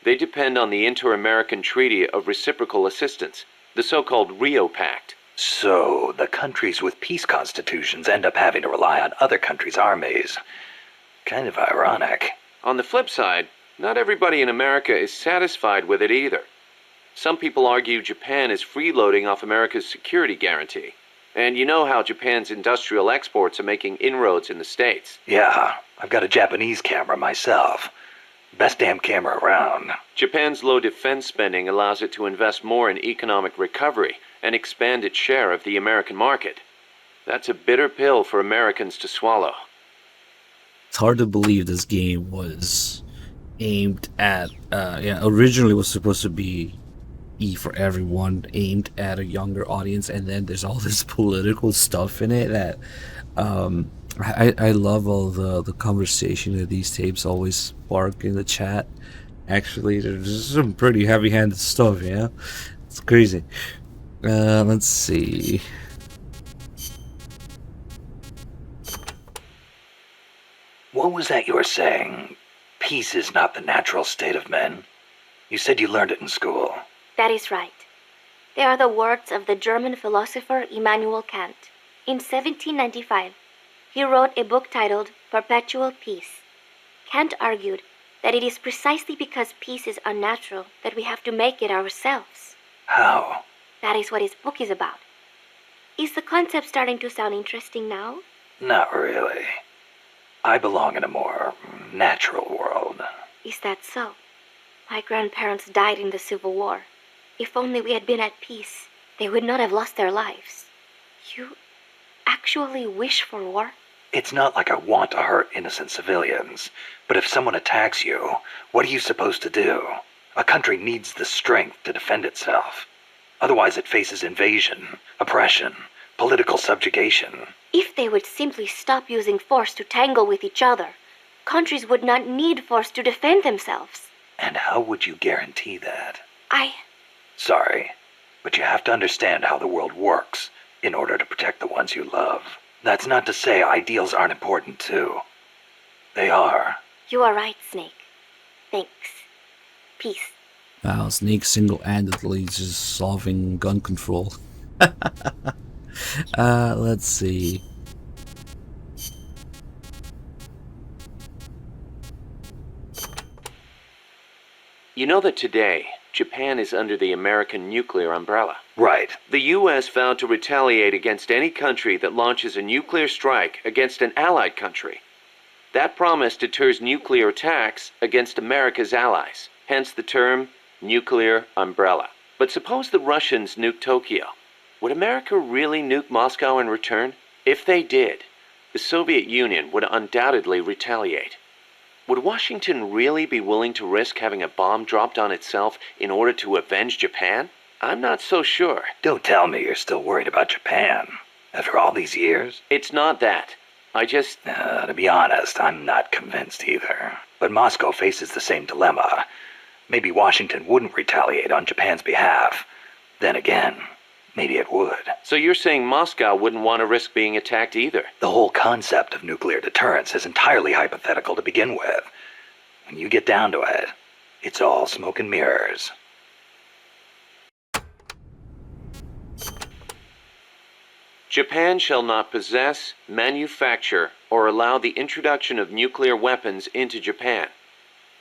E: They depend on the Inter-American Treaty of Reciprocal Assistance, the so-called Rio Pact.
H: So, the countries with peace constitutions end up having to rely on other countries' armies. Kind of ironic.
E: On the flip side, not everybody in America is satisfied with it either. Some people argue Japan is freeloading off America's security guarantee. And you know how Japan's industrial exports are making inroads in the States.
H: Yeah, I've got a Japanese camera myself. Best damn camera around.
E: Japan's low defense spending allows it to invest more in economic recovery and expand its share of the American market. That's a bitter pill for Americans to swallow.
A: It's hard to believe this game was aimed at, originally was supposed to be E for everyone, aimed at a younger audience, and then there's all this political stuff in it that, I love all the conversation that these tapes always spark in the chat. Actually, there's some pretty heavy-handed stuff, yeah? It's crazy. Let's see.
H: What was that you were saying? Peace is not the natural state of men? You said you learned it in school.
F: That is right. They are the words of the German philosopher Immanuel Kant. In 1795, he wrote a book titled Perpetual Peace. Kant argued that it is precisely because peace is unnatural that we have to make it ourselves.
H: How?
F: That is what his book is about. Is the concept starting to sound interesting now?
H: Not really. I belong in a more natural world.
F: Is that so? My grandparents died in the Civil War. If only we had been at peace, they would not have lost their lives. You actually wish for war?
H: It's not like I want to hurt innocent civilians, but if someone attacks you, what are you supposed to do? A country needs the strength to defend itself. Otherwise it faces invasion, oppression, political subjugation.
F: If they would simply stop using force to tangle with each other, countries would not need force to defend themselves.
H: And how would you guarantee that?
F: Sorry,
H: but you have to understand how the world works in order to protect the ones you love. That's not to say ideals aren't important too. They are.
F: You are right, Snake. Thanks. Peace.
A: Wow, Snake single-handedly just solving gun control. Let's see.
E: You know that today, Japan is under the American nuclear umbrella.
H: Right.
E: The U.S. vowed to retaliate against any country that launches a nuclear strike against an allied country. That promise deters nuclear attacks against America's allies, hence the term nuclear umbrella. But suppose the Russians nuke Tokyo. Would America really nuke Moscow in return? If they did, the Soviet Union would undoubtedly retaliate. Would Washington really be willing to risk having a bomb dropped on itself in order to avenge Japan? I'm not so sure.
H: Don't tell me you're still worried about Japan. After all these years?
E: It's not that.
H: To be honest, I'm not convinced either. But Moscow faces the same dilemma. Maybe Washington wouldn't retaliate on Japan's behalf. Then again, maybe it would.
E: So you're saying Moscow wouldn't want to risk being attacked either?
H: The whole concept of nuclear deterrence is entirely hypothetical to begin with. When you get down to it, it's all smoke and mirrors.
E: Japan shall not possess, manufacture, or allow the introduction of nuclear weapons into Japan.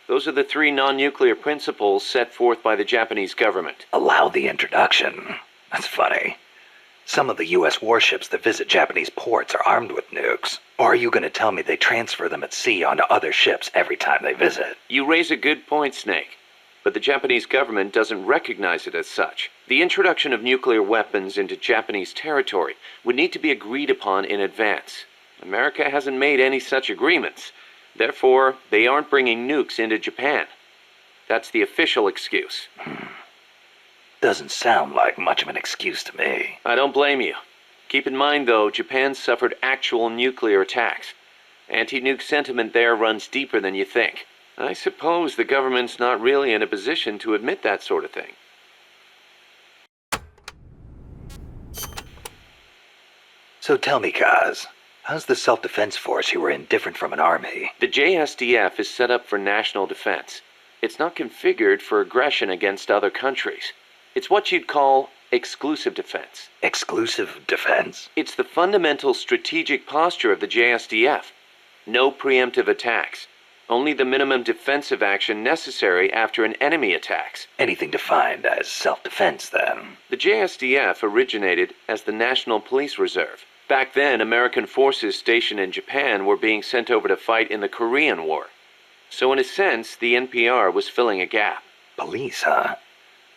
E: Those are the 3 non-nuclear principles set forth by the Japanese government.
H: Allow the introduction? That's funny. Some of the U.S. warships that visit Japanese ports are armed with nukes. Or are you going to tell me they transfer them at sea onto other ships every time they visit?
E: You raise a good point, Snake. but the Japanese government doesn't recognize it as such. The introduction of nuclear weapons into Japanese territory would need to be agreed upon in advance. America hasn't made any such agreements. Therefore, they aren't bringing nukes into Japan. That's the official excuse.
H: Doesn't sound like much of an excuse to me.
E: I don't blame you. Keep in mind, though, Japan suffered actual nuclear attacks. Anti-nuke sentiment there runs deeper than you think. I suppose the government's not really in a position to admit that sort of thing.
H: So tell me, Kaz, how's the self-defense force you were in different from an army?
E: The JSDF is set up for national defense. It's not configured for aggression against other countries. It's what you'd call exclusive defense.
H: Exclusive defense?
E: It's the fundamental strategic posture of the JSDF. No preemptive attacks. Only the minimum defensive action necessary after an enemy attacks.
H: Anything defined as self-defense, then?
E: The JSDF originated as the National Police Reserve. Back then, American forces stationed in Japan were being sent over to fight in the Korean War. So in a sense, the NPR was filling a gap.
H: Police, huh?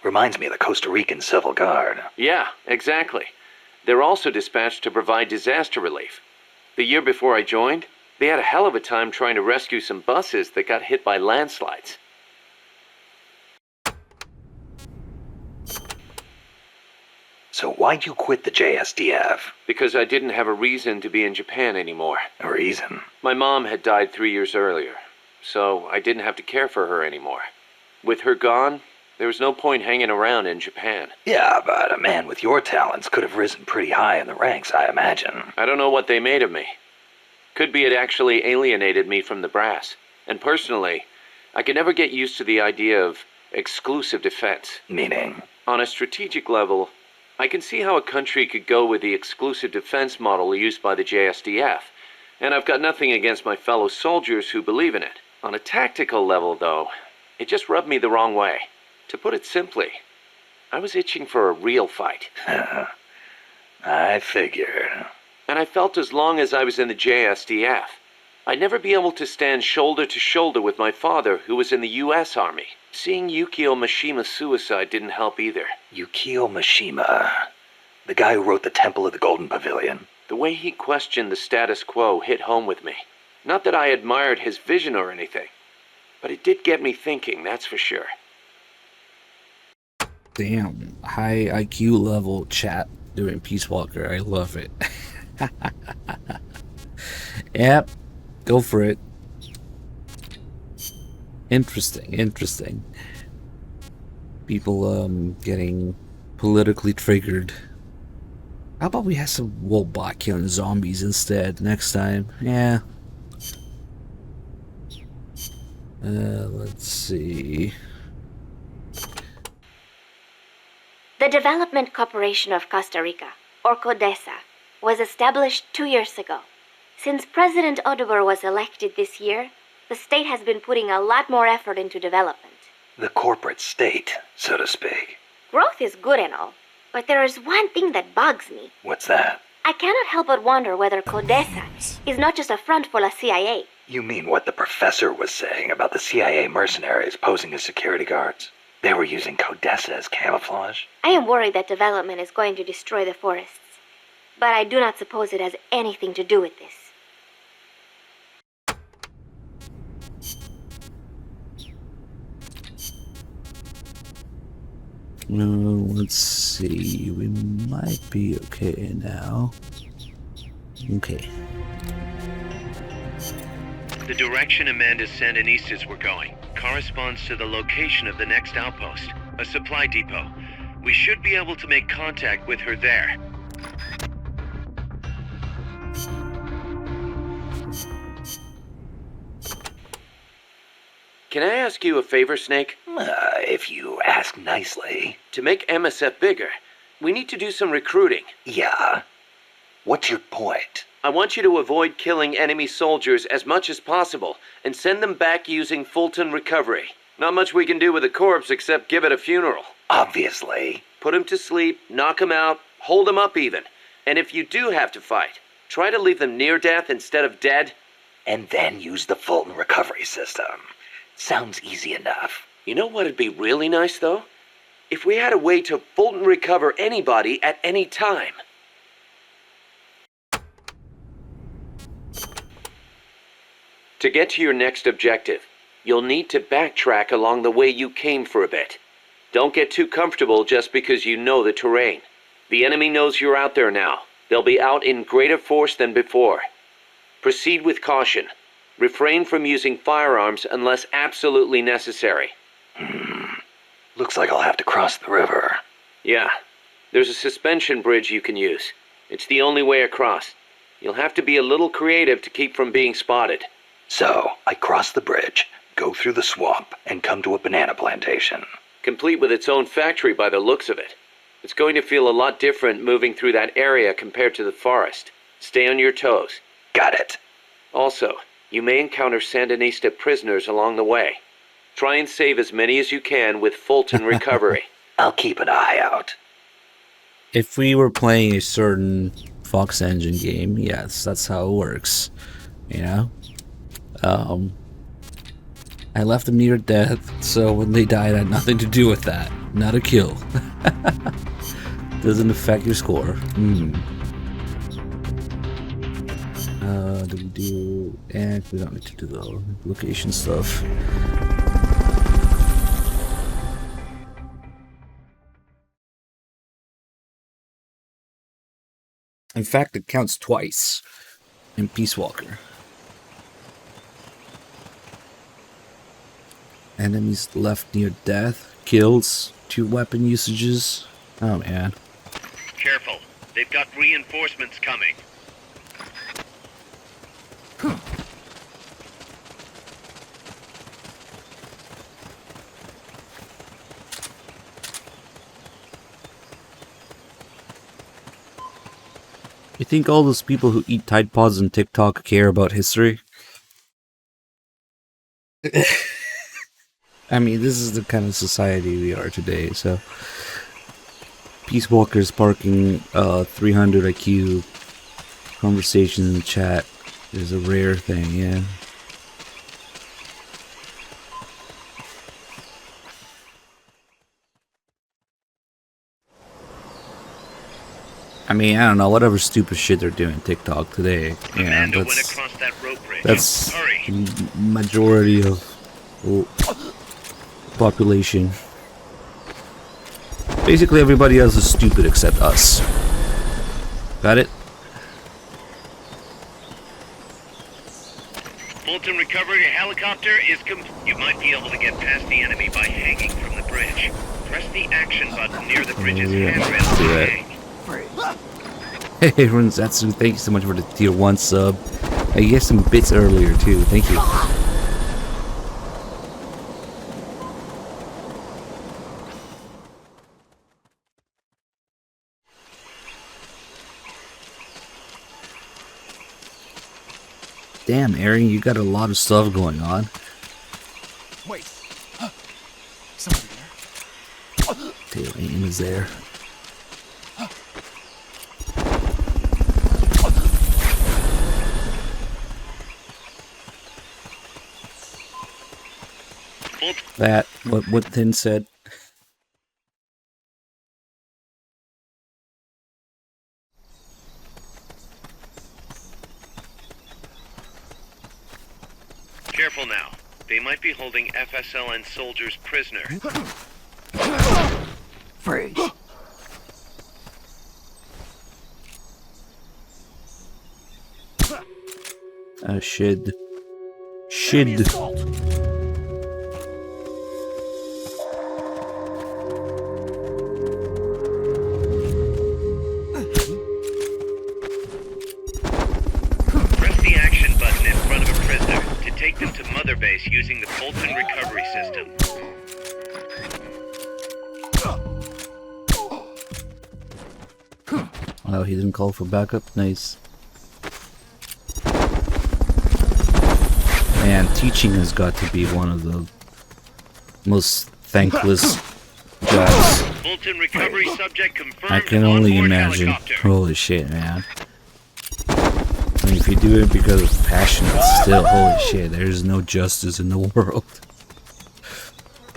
H: Reminds me of the Costa Rican Civil Guard.
E: Yeah, exactly. They're also dispatched to provide disaster relief. The year before I joined, they had a hell of a time trying to rescue some buses that got hit by landslides.
H: So why'd you quit the JSDF?
E: Because I didn't have a reason to be in Japan anymore.
H: A reason?
E: My mom had died 3 years earlier, so I didn't have to care for her anymore. With her gone, there was no point hanging around in Japan.
H: Yeah, but a man with your talents could have risen pretty high in the ranks, I imagine.
E: I don't know what they made of me. Could be it actually alienated me from the brass. And personally, I could never get used to the idea of exclusive defense.
H: Meaning?
E: On a strategic level, I can see how a country could go with the exclusive defense model used by the JSDF. And I've got nothing against my fellow soldiers who believe in it. On a tactical level, though, it just rubbed me the wrong way. To put it simply, I was itching for a real fight.
H: I figured.
E: And I felt as long as I was in the JSDF, I'd never be able to stand shoulder to shoulder with my father, who was in the U.S. Army. Seeing Yukio Mishima's suicide didn't help either.
H: Yukio Mishima, the guy who wrote The Temple of the Golden Pavilion.
E: The way he questioned the status quo hit home with me. Not that I admired his vision or anything, but it did get me thinking, that's for sure.
A: Damn, high IQ level chat doing Peace Walker. I love it. Yep, go for it. Interesting. People getting politically triggered. How about we have some Wolbach killing zombies instead next time? Yeah. Let's see.
F: The Development Corporation of Costa Rica, or CODESA, was established 2 years ago. Since President Oduber was elected this year, the state has been putting a lot more effort into development.
H: The corporate state, so to speak.
F: Growth is good and all, but there is one thing that bugs me.
H: What's that?
F: I cannot help but wonder whether CODESA is not just a front for the CIA.
H: You mean what the professor was saying about the CIA mercenaries posing as security guards? They were using CODESA as camouflage?
F: I am worried that development is going to destroy the forests, but I do not suppose it has anything to do with this.
A: Let's see. We might be okay now. Okay.
G: The direction Amanda's Sandinistas were going corresponds to the location of the next outpost, a supply depot. We should be able to make contact with her there.
E: Can I ask you a favor, Snake?
H: If you ask nicely.
E: To make MSF bigger, we need to do some recruiting.
H: Yeah? What's your point?
E: I want you to avoid killing enemy soldiers as much as possible and send them back using Fulton recovery. Not much we can do with a corpse except give it a funeral.
H: Obviously.
E: Put him to sleep, knock him out, hold him up even. And if you do have to fight, try to leave them near death instead of dead.
H: And then use the Fulton recovery system. Sounds easy enough.
E: You know what'd be really nice, though? If we had a way to Fulton recover anybody at any time. To get to your next objective, you'll need to backtrack along the way you came for a bit. Don't get too comfortable just because you know the terrain. The enemy knows you're out there now. They'll be out in greater force than before. Proceed with caution. Refrain from using firearms unless absolutely necessary.
H: Looks like I'll have to cross the river.
E: Yeah. There's a suspension bridge you can use. It's the only way across. You'll have to be a little creative to keep from being spotted.
H: So, I cross the bridge, go through the swamp, and come to a banana plantation.
E: Complete with its own factory by the looks of it. It's going to feel a lot different moving through that area compared to the forest. Stay on your toes.
H: Got it.
E: Also, you may encounter Sandinista prisoners along the way. Try and save as many as you can with Fulton recovery.
H: I'll keep an eye out.
A: If we were playing a certain Fox Engine game, yes, that's how it works. You know? I left them near death, so when they died, I had nothing to do with that. Not a kill. Doesn't affect your score. Do we do... And we don't need to do the location stuff. In fact, it counts twice in Peace Walker. Enemies left near death, kills, 2 weapon usages. Oh man.
G: Careful, they've got reinforcements coming.
A: You think all those people who eat Tide Pods on TikTok care about history? I mean, this is the kind of society we are today, so... Peace Walker's parking 300 IQ conversation in the chat is a rare thing, yeah. I mean, I don't know, whatever stupid shit they're doing TikTok today. Yeah, that's majority of population. Basically, everybody else is stupid except us. Got it?
G: Fulton recovery helicopter is You might be able to get past the enemy by hanging from the bridge. Press the action button near the bridge's handrail to hang.
A: Hey, Runzatsu, thank you so much for the tier 1 sub. I get some bits earlier too, thank you. Damn, Aaron, you got a lot of stuff going on.
L: Wait. Somebody there.
A: Tail aim is there. That, what Thin said.
G: Careful now. They might be holding FSLN soldiers prisoner.
H: Freeze.
A: Shid. Shid.
G: Press the action button in front of a prisoner to take them to Mother Base using the Fulton recovery system.
A: Oh, he didn't call for backup? Nice. Man, teaching has got to be one of the most thankless jobs.
G: Fulton recovery subject confirmed.
A: I can only imagine. Holy shit, man. I mean, if you do it because of passion, it's still, holy shit, there's no justice in the world.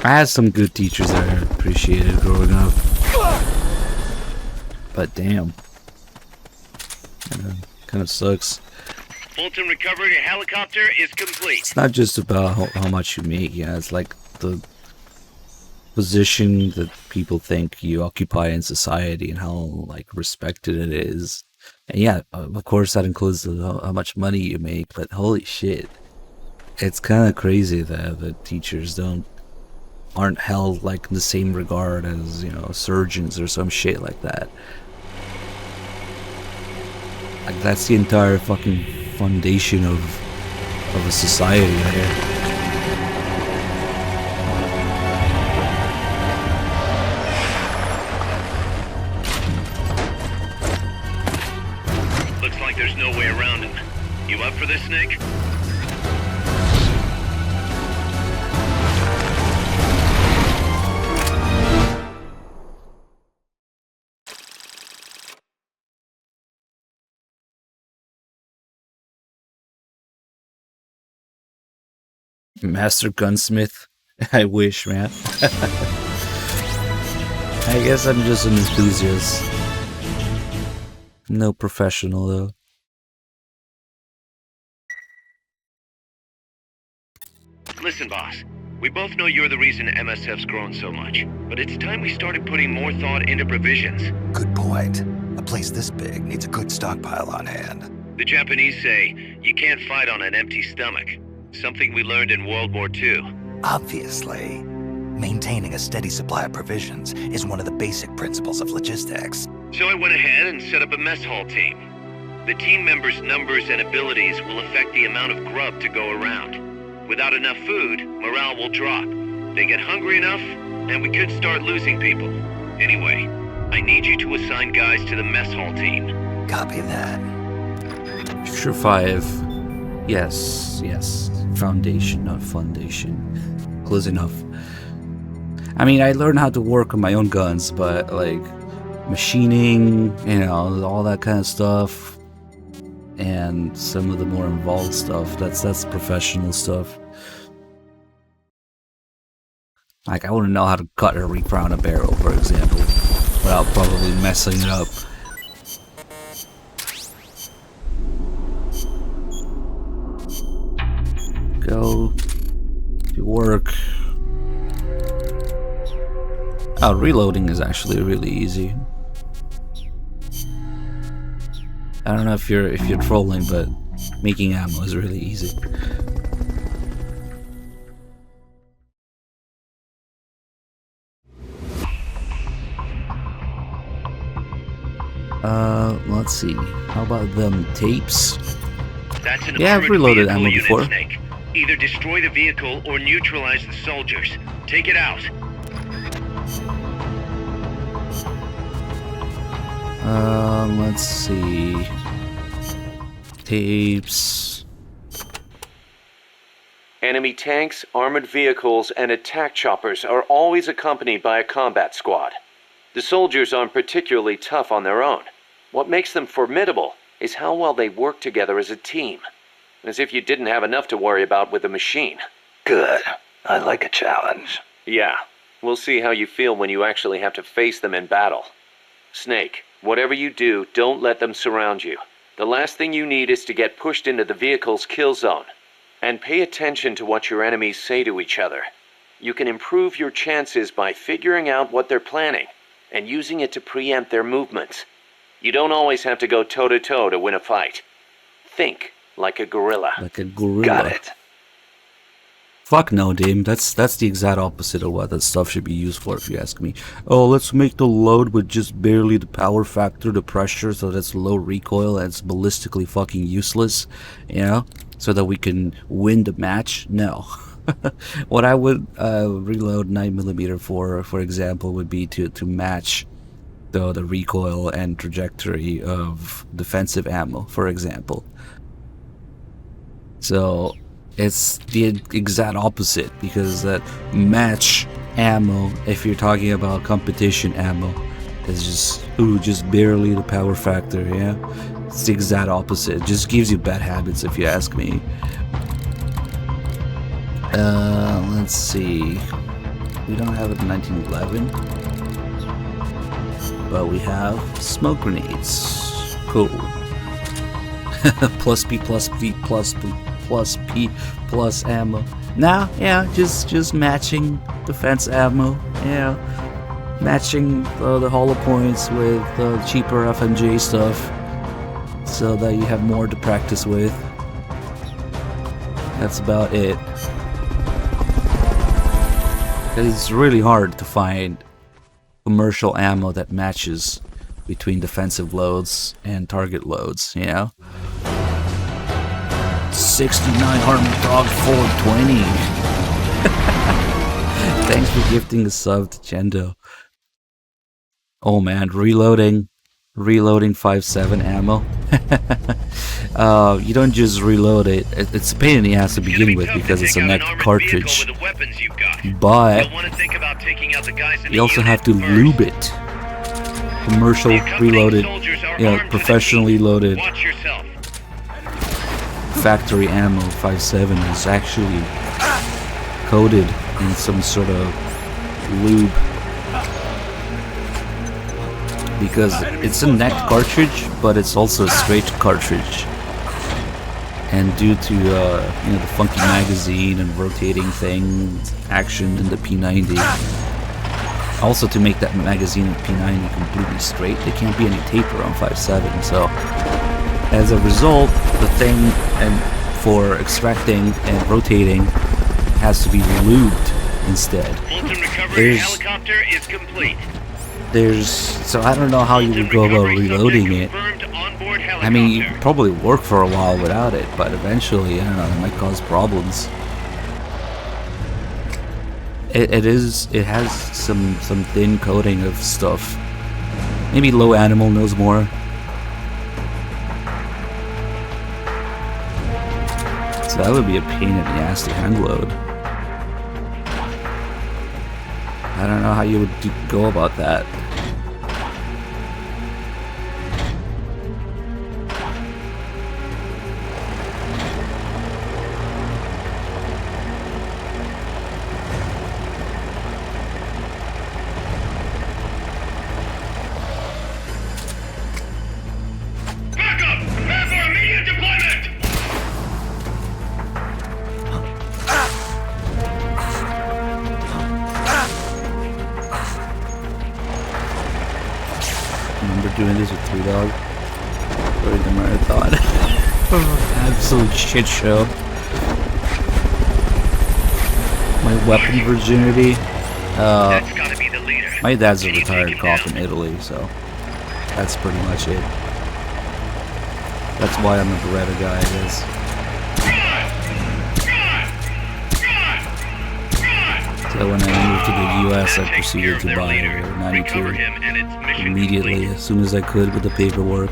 A: I had some good teachers that I appreciated growing up. But damn. Kind of sucks.
G: Fulton recovery helicopter is complete.
A: It's not just about how much you make, it's like the position that people think you occupy in society and how like respected it is. And yeah, of course that includes how much money you make, but holy shit. It's kind of crazy that the teachers aren't held like in the same regard as, surgeons or some shit like that. Like that's the entire fucking foundation of a society right here.
G: Looks like there's no way around him. You up for this, Snake?
A: Master Gunsmith? I wish, man. I guess I'm just an enthusiast. No professional, though.
G: Listen, boss. We both know you're the reason MSF's grown so much, but it's time we started putting more thought into provisions.
D: Good point. A place this big needs a good stockpile on hand.
G: The Japanese say, you can't fight on an empty stomach. Something we learned in World War II.
D: Obviously. Maintaining a steady supply of provisions is one of the basic principles of logistics.
G: So I went ahead and set up a mess hall team. The team members' numbers and abilities will affect the amount of grub to go around. Without enough food, morale will drop. They get hungry enough, and we could start losing people. Anyway, I need you to assign guys to the mess hall team.
D: Copy that.
A: Sure 5. Yes. Foundation, not foundation. Close enough. I mean, I learned how to work on my own guns, but like machining, all that kind of stuff, and some of the more involved stuff, that's professional stuff. Like, I wouldn't know how to cut a reaper on a barrel, for example, without probably messing it up. Go to work. Oh, reloading is actually really easy. I don't know if you're trolling, but making ammo is really easy. Let's see. How about them tapes?
G: That's an
A: yeah, I've reloaded ammo
G: unit,
A: before.
G: Snake. Either destroy the vehicle or neutralize the soldiers. Take it out.
A: Let's see. Tapes.
E: Enemy tanks, armored vehicles, and attack choppers are always accompanied by a combat squad. The soldiers aren't particularly tough on their own. What makes them formidable is how well they work together as a team. As if you didn't have enough to worry about with a machine.
H: Good. I like a challenge.
E: Yeah. We'll see how you feel when you actually have to face them in battle. Snake, whatever you do, don't let them surround you. The last thing you need is to get pushed into the vehicle's kill zone. And pay attention to what your enemies say to each other. You can improve your chances by figuring out what they're planning and using it to preempt their movements. You don't always have to go toe-to-toe to win a fight. Think like a gorilla.
A: Like a gorilla.
H: Got it.
A: Fuck no, Dame. That's the exact opposite of what that stuff should be used for, if you ask me. Oh, let's make the load with just barely the power factor, the pressure, so that's low recoil and it's ballistically fucking useless, so that we can win the match. No. What I would reload 9mm for example, would be to match the recoil and trajectory of defensive ammo, for example. So it's the exact opposite, because that match ammo, if you're talking about competition ammo, is just barely the power factor. It's the exact opposite. It just gives you bad habits, if you ask me. Let's see. We don't have it in 1911. But we have smoke grenades. Cool. Plus P plus P plus P plus P plus ammo. Nah, yeah, just matching defense ammo. Yeah, matching the hollow points with cheaper FMJ stuff, so that you have more to practice with. That's about it. It's really hard to find commercial ammo that matches between defensive loads and target loads, you know? 69 Armored Dog 420. Thanks for gifting the sub to Jendo. Oh man, reloading 5.7 ammo. You don't just reload it. It's a pain in the ass to begin with because it's a neck cartridge. But you also have to lube it. Commercial reloaded, professionally loaded factory ammo 5.7 is actually coated in some sort of lube, because it's a neck cartridge, but it's also a straight cartridge. And due to the funky magazine and rotating thing action in the P90, also to make that magazine in P90 completely straight, there can't be any taper on 5.7. So as a result, the thing for extracting and rotating has to be lubed instead.
G: Helicopter is complete.
A: So I don't know how you would go about reloading it. I mean, you probably work for a while without it, but eventually, I don't know, it might cause problems. It has some thin coating of stuff. Maybe Low Animal knows more. So that would be a pain in the ass to hand load. I don't know how you would go about that. Doing this with 3 Dog during the marathon. Absolute shit show. My weapon virginity. My dad's a retired cop in Italy, so that's pretty much it. That's why I'm a Beretta guy, I guess. So when I moved to the US, I proceeded to buy a 92 immediately, as soon as I could with the paperwork.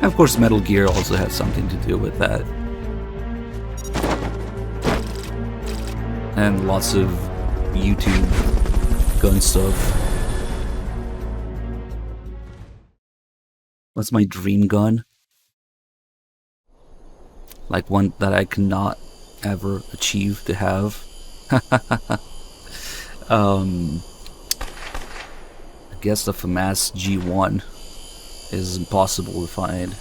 A: Of course, Metal Gear also had something to do with that. And lots of YouTube gun stuff. What's my dream gun? Like one that I cannot ever achieve to have. I guess the FAMAS G1 is impossible to find.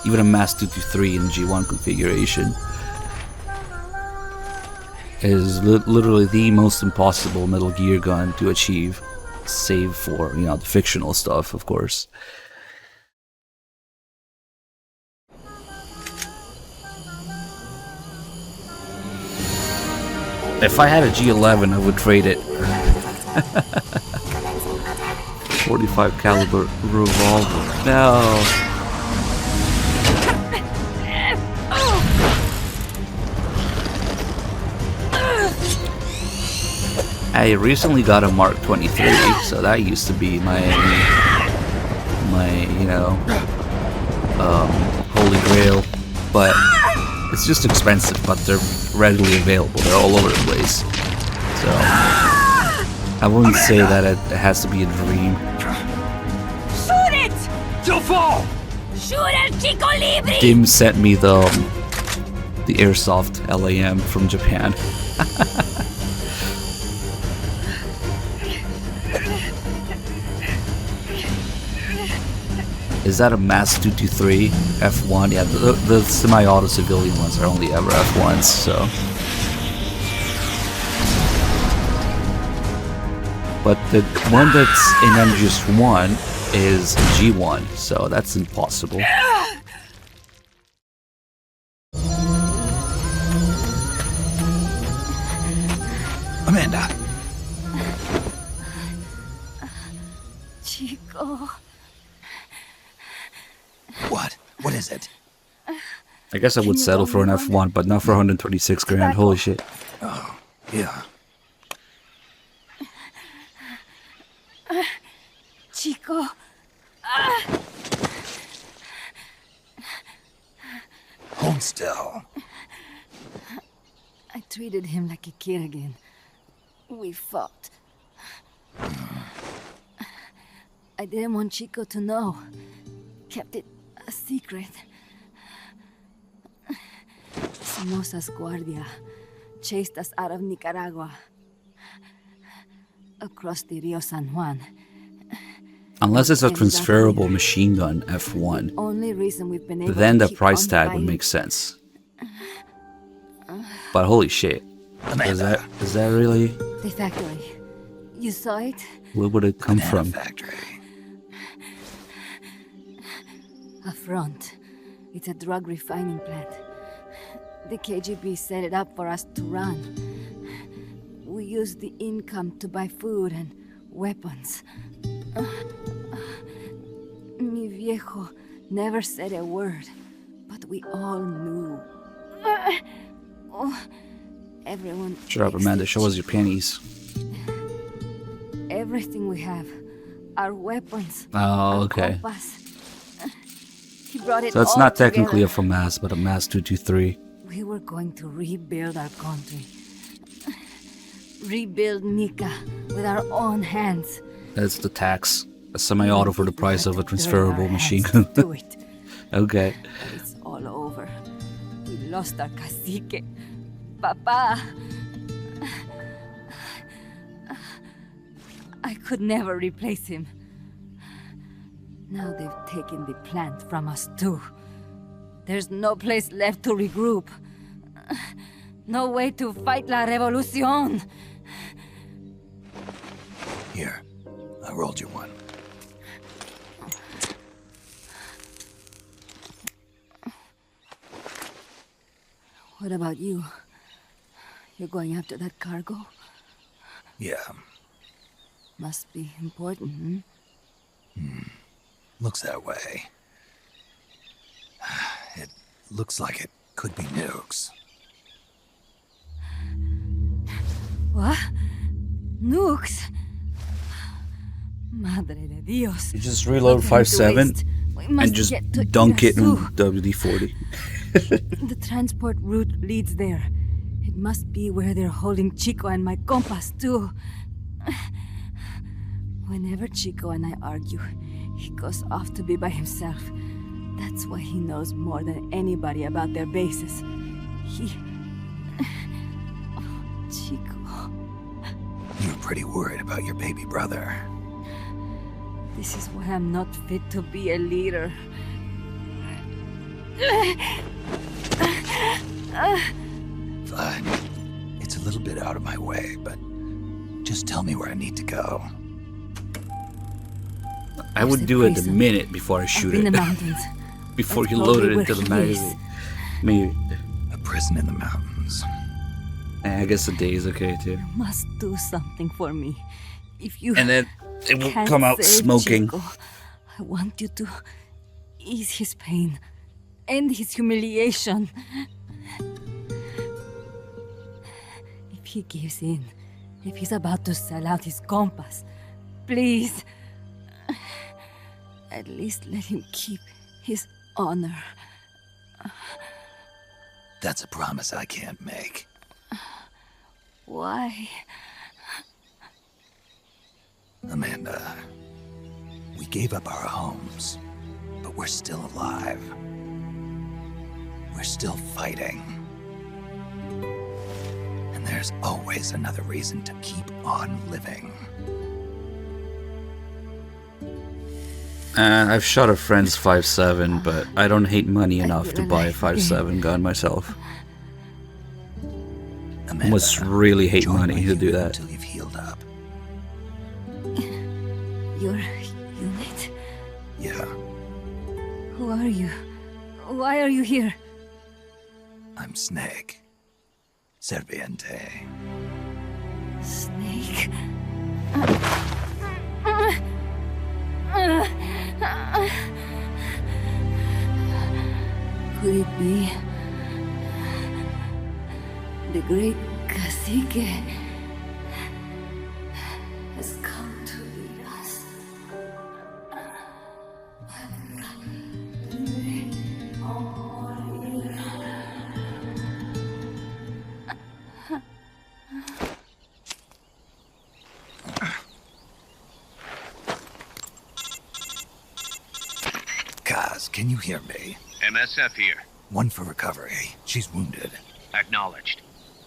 A: Even a MAS 223 in G1 configuration is literally the most impossible Metal Gear gun to achieve, save for, the fictional stuff, of course. If I had a G11, I would trade it. 45 caliber revolver. No. I recently got a Mark 23, so that used to be my holy grail, but it's just expensive, but they're readily available. They're all over the place. So I wouldn't say that it has to be a dream.
N: Shoot it!
C: You'll fall!
N: Shoot el Chico Libre!
A: Dim sent me the The Airsoft LAM from Japan. Is that a Mass 223 F1? Yeah, the semi-auto civilian ones are only ever F1s, so. But the one that's in Energius 1 is G1, so that's impossible.
D: Amanda!
M: Chico.
D: What? What is it?
A: I guess I would settle for an F1, but not for 126 grand. Holy shit.
D: Oh, yeah.
M: Chico.
D: Hold still.
M: I treated him like a kid again. We fought. I didn't want Chico to know. Kept it a secret. Somoza's Guardia chased us out of Nicaragua. Across the Rio San Juan.
A: Unless it's a transferable machine gun F1,
M: Only reason we've been able
A: then
M: to
A: the
M: keep
A: price
M: on
A: tag would
M: fighting.
A: make sense. But holy shit. Is that really?
M: The factory. You saw it?
A: Where would it come from?
M: A front. It's a drug refining plant. The KGB set it up for us to run. We used the income to buy food and weapons. Mi viejo never said a word, but we all knew. Everyone.
A: Shut up, Amanda. Show us your panties.
M: Everything we have. Our weapons.
A: Oh, okay.
M: Compass. He brought it
A: So it's
M: all
A: not technically
M: together.
A: a FAMAS, but a MAS 223.
M: We were going to rebuild our country. Rebuild Nika with our own hands.
A: That's the tax. A semi-auto for the price of a transferable machine gun.
M: Do it.
A: Okay.
M: But it's all over. We lost our cacique. Papa. I could never replace him. Now they've taken the plant from us too. There's no place left to regroup. No way to fight la revolución.
D: Here, I rolled you one.
M: What about you? You're going after that cargo?
D: Yeah,
M: Must be important,
D: looks that way. It looks like it could be nukes.
M: What? Nukes? Madre de Dios.
A: You just reload
M: What time to
A: 5.7
M: waste? We must
A: and just
M: get to
A: dunk it in
M: Irasu.
A: WD-40.
M: The transport route leads there. It must be where they're holding Chico and my compas too. Whenever Chico and I argue, he goes off to be by himself. That's why he knows more than anybody about their bases. He... Oh, Chico.
D: You're pretty worried about your baby brother.
M: This is why I'm not fit to be a leader.
D: Fine. It's a little bit out of my way, but just tell me where I need to go.
A: I would do it a minute before I shoot
M: in
A: it.
M: the mountains.
A: Before
M: That's
A: you load it
M: probably
A: into
M: where
A: the
M: he is.
A: magazine. Maybe.
D: A prison in the mountains.
A: I guess a day is okay too.
M: You must do something for me. If you
A: And then it will
M: can't
A: come out
M: save
A: smoking.
M: Chico, I want you to ease his pain, end his humiliation. If he gives in, if he's about to sell out his compass, please, at least let him keep his honor.
D: That's a promise I can't make.
M: Why?
D: Amanda, we gave up our homes, but we're still alive. We're still fighting. There's always another reason to keep on living.
A: I've shot a friend's 5.7, but I don't hate money enough to buy a 5.7 gun myself. I must really hate money to do that.
D: Until you've healed up.
M: Your unit?
D: Yeah,
M: Who are you? Why are you here?
D: I'm Snake. Serviente.
M: Snake? Could it be the great cacique has come to lead us?
D: Kaz, can you hear me?
G: MSF here.
D: One for recovery. She's wounded.
G: Acknowledged.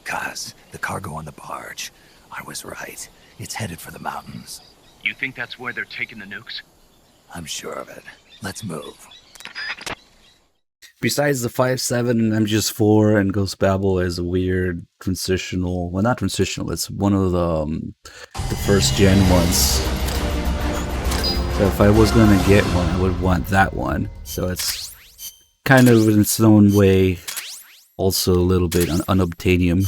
D: Kaz, the cargo on the barge. I was right. It's headed for the mountains.
G: You think that's where they're taking the nukes?
D: I'm sure of it. Let's move.
A: Besides the 5.7, MGS4 and Ghost Babel is a weird transitional. Well, not transitional. It's one of the first gen ones. So if I was gonna get one, I would want that one. So it's kind of in its own way, also a little bit unobtainium.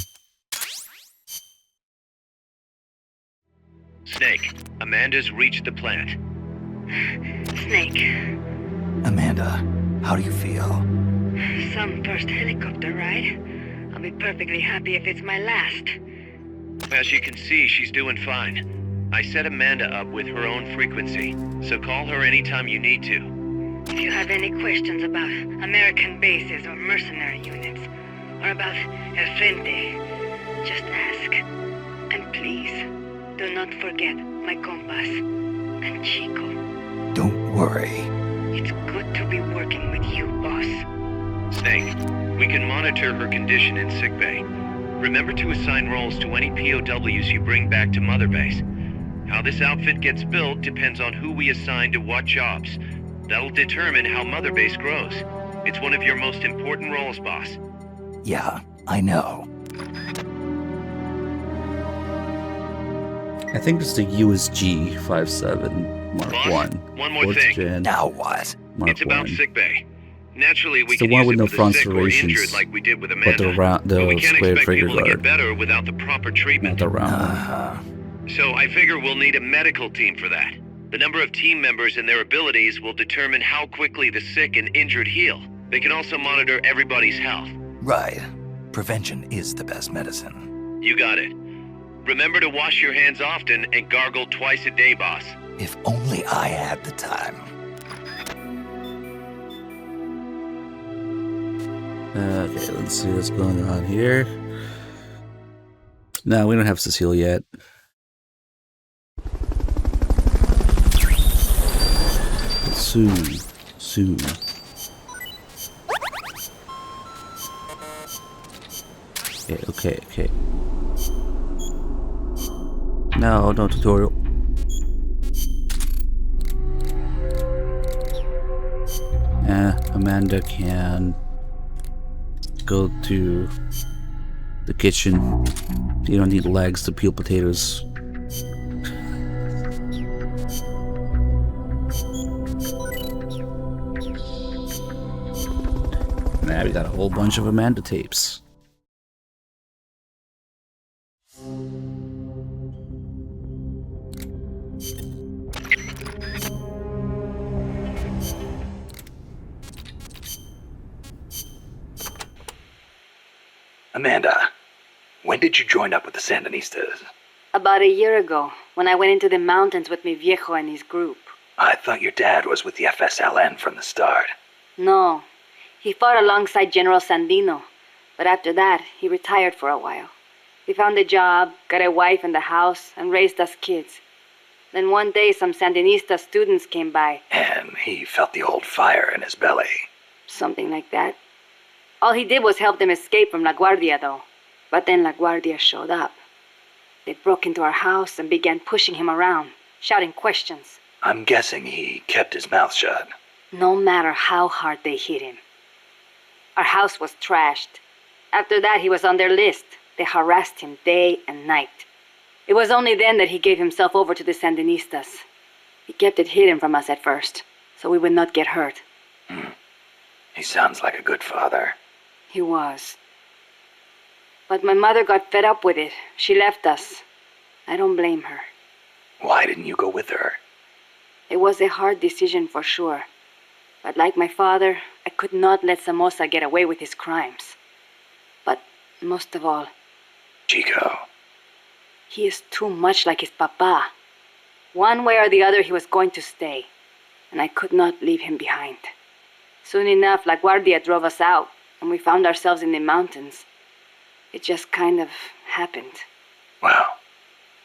G: Snake, Amanda's reached the plant.
O: Snake,
D: Amanda, how do you feel?
O: some first helicopter ride. I'll be perfectly happy if it's my last.
G: As you can see, she's doing fine. I set Amanda up with her own frequency, so call her anytime you need to.
O: If you have any questions about American bases or mercenary units, or about El Frente, just ask. And please, do not forget my compass and Chico.
D: Don't worry.
O: It's good to be working with you, boss.
G: Snake, we can monitor her condition in sickbay. Remember to assign roles to any POWs you bring back to Mother Base. How this outfit gets built depends on who we assign to what jobs. That'll determine how Mother Base grows. It's one of your most important roles, boss.
D: Yeah, I know.
A: I think it's the USG 5.7 Mark
G: Boss,
A: 1.
G: one more
A: Fourth
G: thing.
A: gen
D: Now what?
A: Mark
G: It's about
A: 1.
G: sickbay. Naturally, we
A: It's the
G: can
A: one
G: use
A: with
G: it
A: no
G: for the sick or
A: fronterations,
G: injured like we did with
A: but
G: Amanda.
A: the
G: we can't
A: square
G: expect
A: trigger
G: people to get
A: guard,
G: better without the proper
A: not
G: treatment.
A: the round one.
G: So I figure we'll need a medical team for that. The number of team members and their abilities will determine how quickly the sick and injured heal. They can also monitor everybody's health.
D: Right. Prevention is the best medicine.
G: You got it. Remember to wash your hands often and gargle twice a day, boss.
D: If only I had the time.
A: Okay, let's see what's going on here. No, we don't have Cecile yet. Soon. Okay. No tutorial. Amanda can go to the kitchen. You don't need legs to peel potatoes. Now we got a whole bunch of Amanda tapes.
H: Amanda, when did you join up with the Sandinistas?
I: About a year ago, when I went into the mountains with mi viejo and his group.
H: I thought your dad was with the FSLN from the start.
I: No, he fought alongside General Sandino, but after that, he retired for a while. He found a job, got a wife and a house, and raised us kids. Then one day, some Sandinista students came by.
H: And he felt the old fire in his belly.
I: Something like that. All he did was help them escape from La Guardia, though.
P: But then La Guardia showed up. They broke into our house and began pushing him around, shouting questions.
H: I'm guessing he kept his mouth shut.
P: No matter how hard they hit him. Our house was trashed. After that, he was on their list. They harassed him day and night. It was only then that he gave himself over to the Sandinistas. He kept it hidden from us at first, so we would not get hurt.
H: He sounds like a good father.
P: He was. But my mother got fed up with it. She left us. I don't blame her.
H: Why didn't you go with her?
P: It was a hard decision for sure. But like my father, I could not let Somoza get away with his crimes. But most of all...
H: Chico.
P: He is too much like his papa. One way or the other, he was going to stay. And I could not leave him behind. Soon enough, La Guardia drove us out, and we found ourselves in the mountains. It just kind of happened.
H: Well,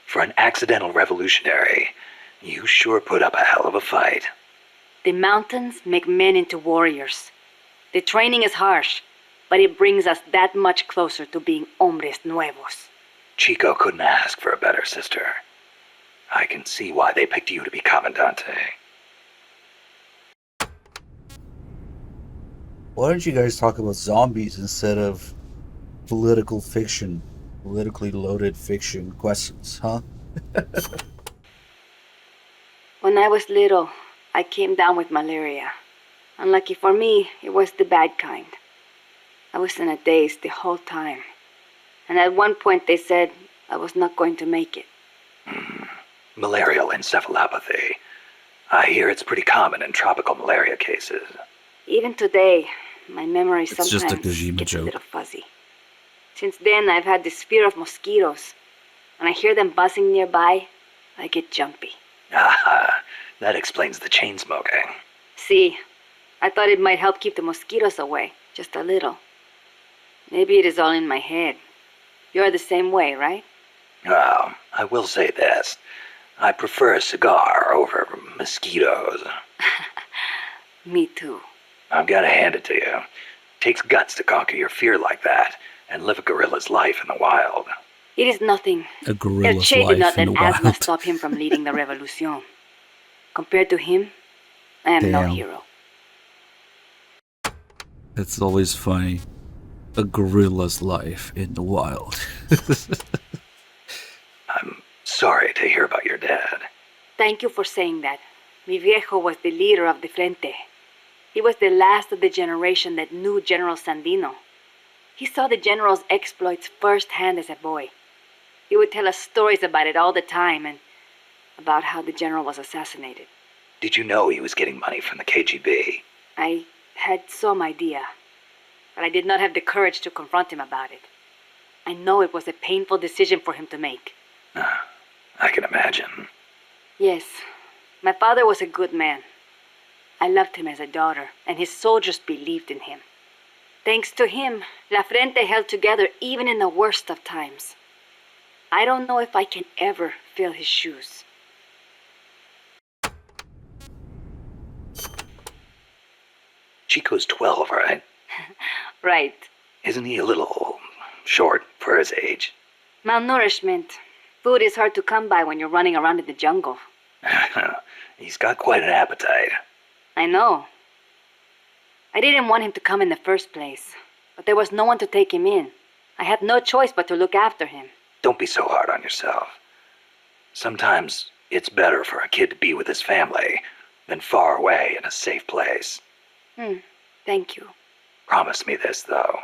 H: for an accidental revolutionary, you sure put up a hell of a fight.
P: The mountains make men into warriors. The training is harsh, but it brings us that much closer to being hombres nuevos.
H: Chico couldn't ask for a better sister. I can see why they picked you to be Comandante.
A: Why don't you guys talk about zombies instead of political fiction, politically loaded fiction questions, huh?
P: When I was little, I came down with malaria. Unlucky for me, it was the bad kind. I was in a daze the whole time. And at one point they said I was not going to make it.
H: Malarial encephalopathy. I hear it's pretty common in tropical malaria cases.
P: Even today, my memory
A: It's
P: sometimes
A: just a Kojima
P: gets
A: joke.
P: a little fuzzy. Since then, I've had this fear of mosquitoes. When I hear them buzzing nearby, I get jumpy.
H: Ah, that explains the chain smoking.
P: See, I thought it might help keep the mosquitoes away, just a little. Maybe it is all in my head. You're the same way, right?
H: Well, I will say this. I prefer a cigar over mosquitoes.
P: Me too.
H: I've got to hand it to you. Takes guts to conquer your fear like that and live a guerrilla's life in the wild.
P: It is nothing.
A: A gorilla's
P: El Che did
A: life
P: not
A: in
P: let
A: the
P: asthma
A: wild.
P: stop him from leading the revolution. Compared to him, I am no
A: Damn.
P: hero.
A: It's always funny. A gorilla's life in the wild.
H: I'm sorry to hear about your dad.
P: Thank you for saying that. Mi viejo was the leader of the Frente. He was the last of the generation that knew General Sandino. He saw the general's exploits firsthand as a boy. He would tell us stories about it all the time and about how the general was assassinated.
H: Did you know he was getting money from the KGB?
P: I had some idea, but I did not have the courage to confront him about it. I know it was a painful decision for him to make.
H: I can imagine.
P: Yes, my father was a good man. I loved him as a daughter, and his soldiers believed in him. Thanks to him, La Frente held together even in the worst of times. I don't know if I can ever fill his shoes.
H: Chico's 12, right?
P: Right.
H: Isn't he a little short for his age?
P: Malnourishment. Food is hard to come by when you're running around in the jungle.
H: He's got quite an appetite.
P: I know. I didn't want him to come in the first place, but there was no one to take him in. I had no choice but to look after him.
H: Don't be so hard on yourself. Sometimes it's better for a kid to be with his family than far away in a safe place.
P: Thank you.
H: Promise me this, though.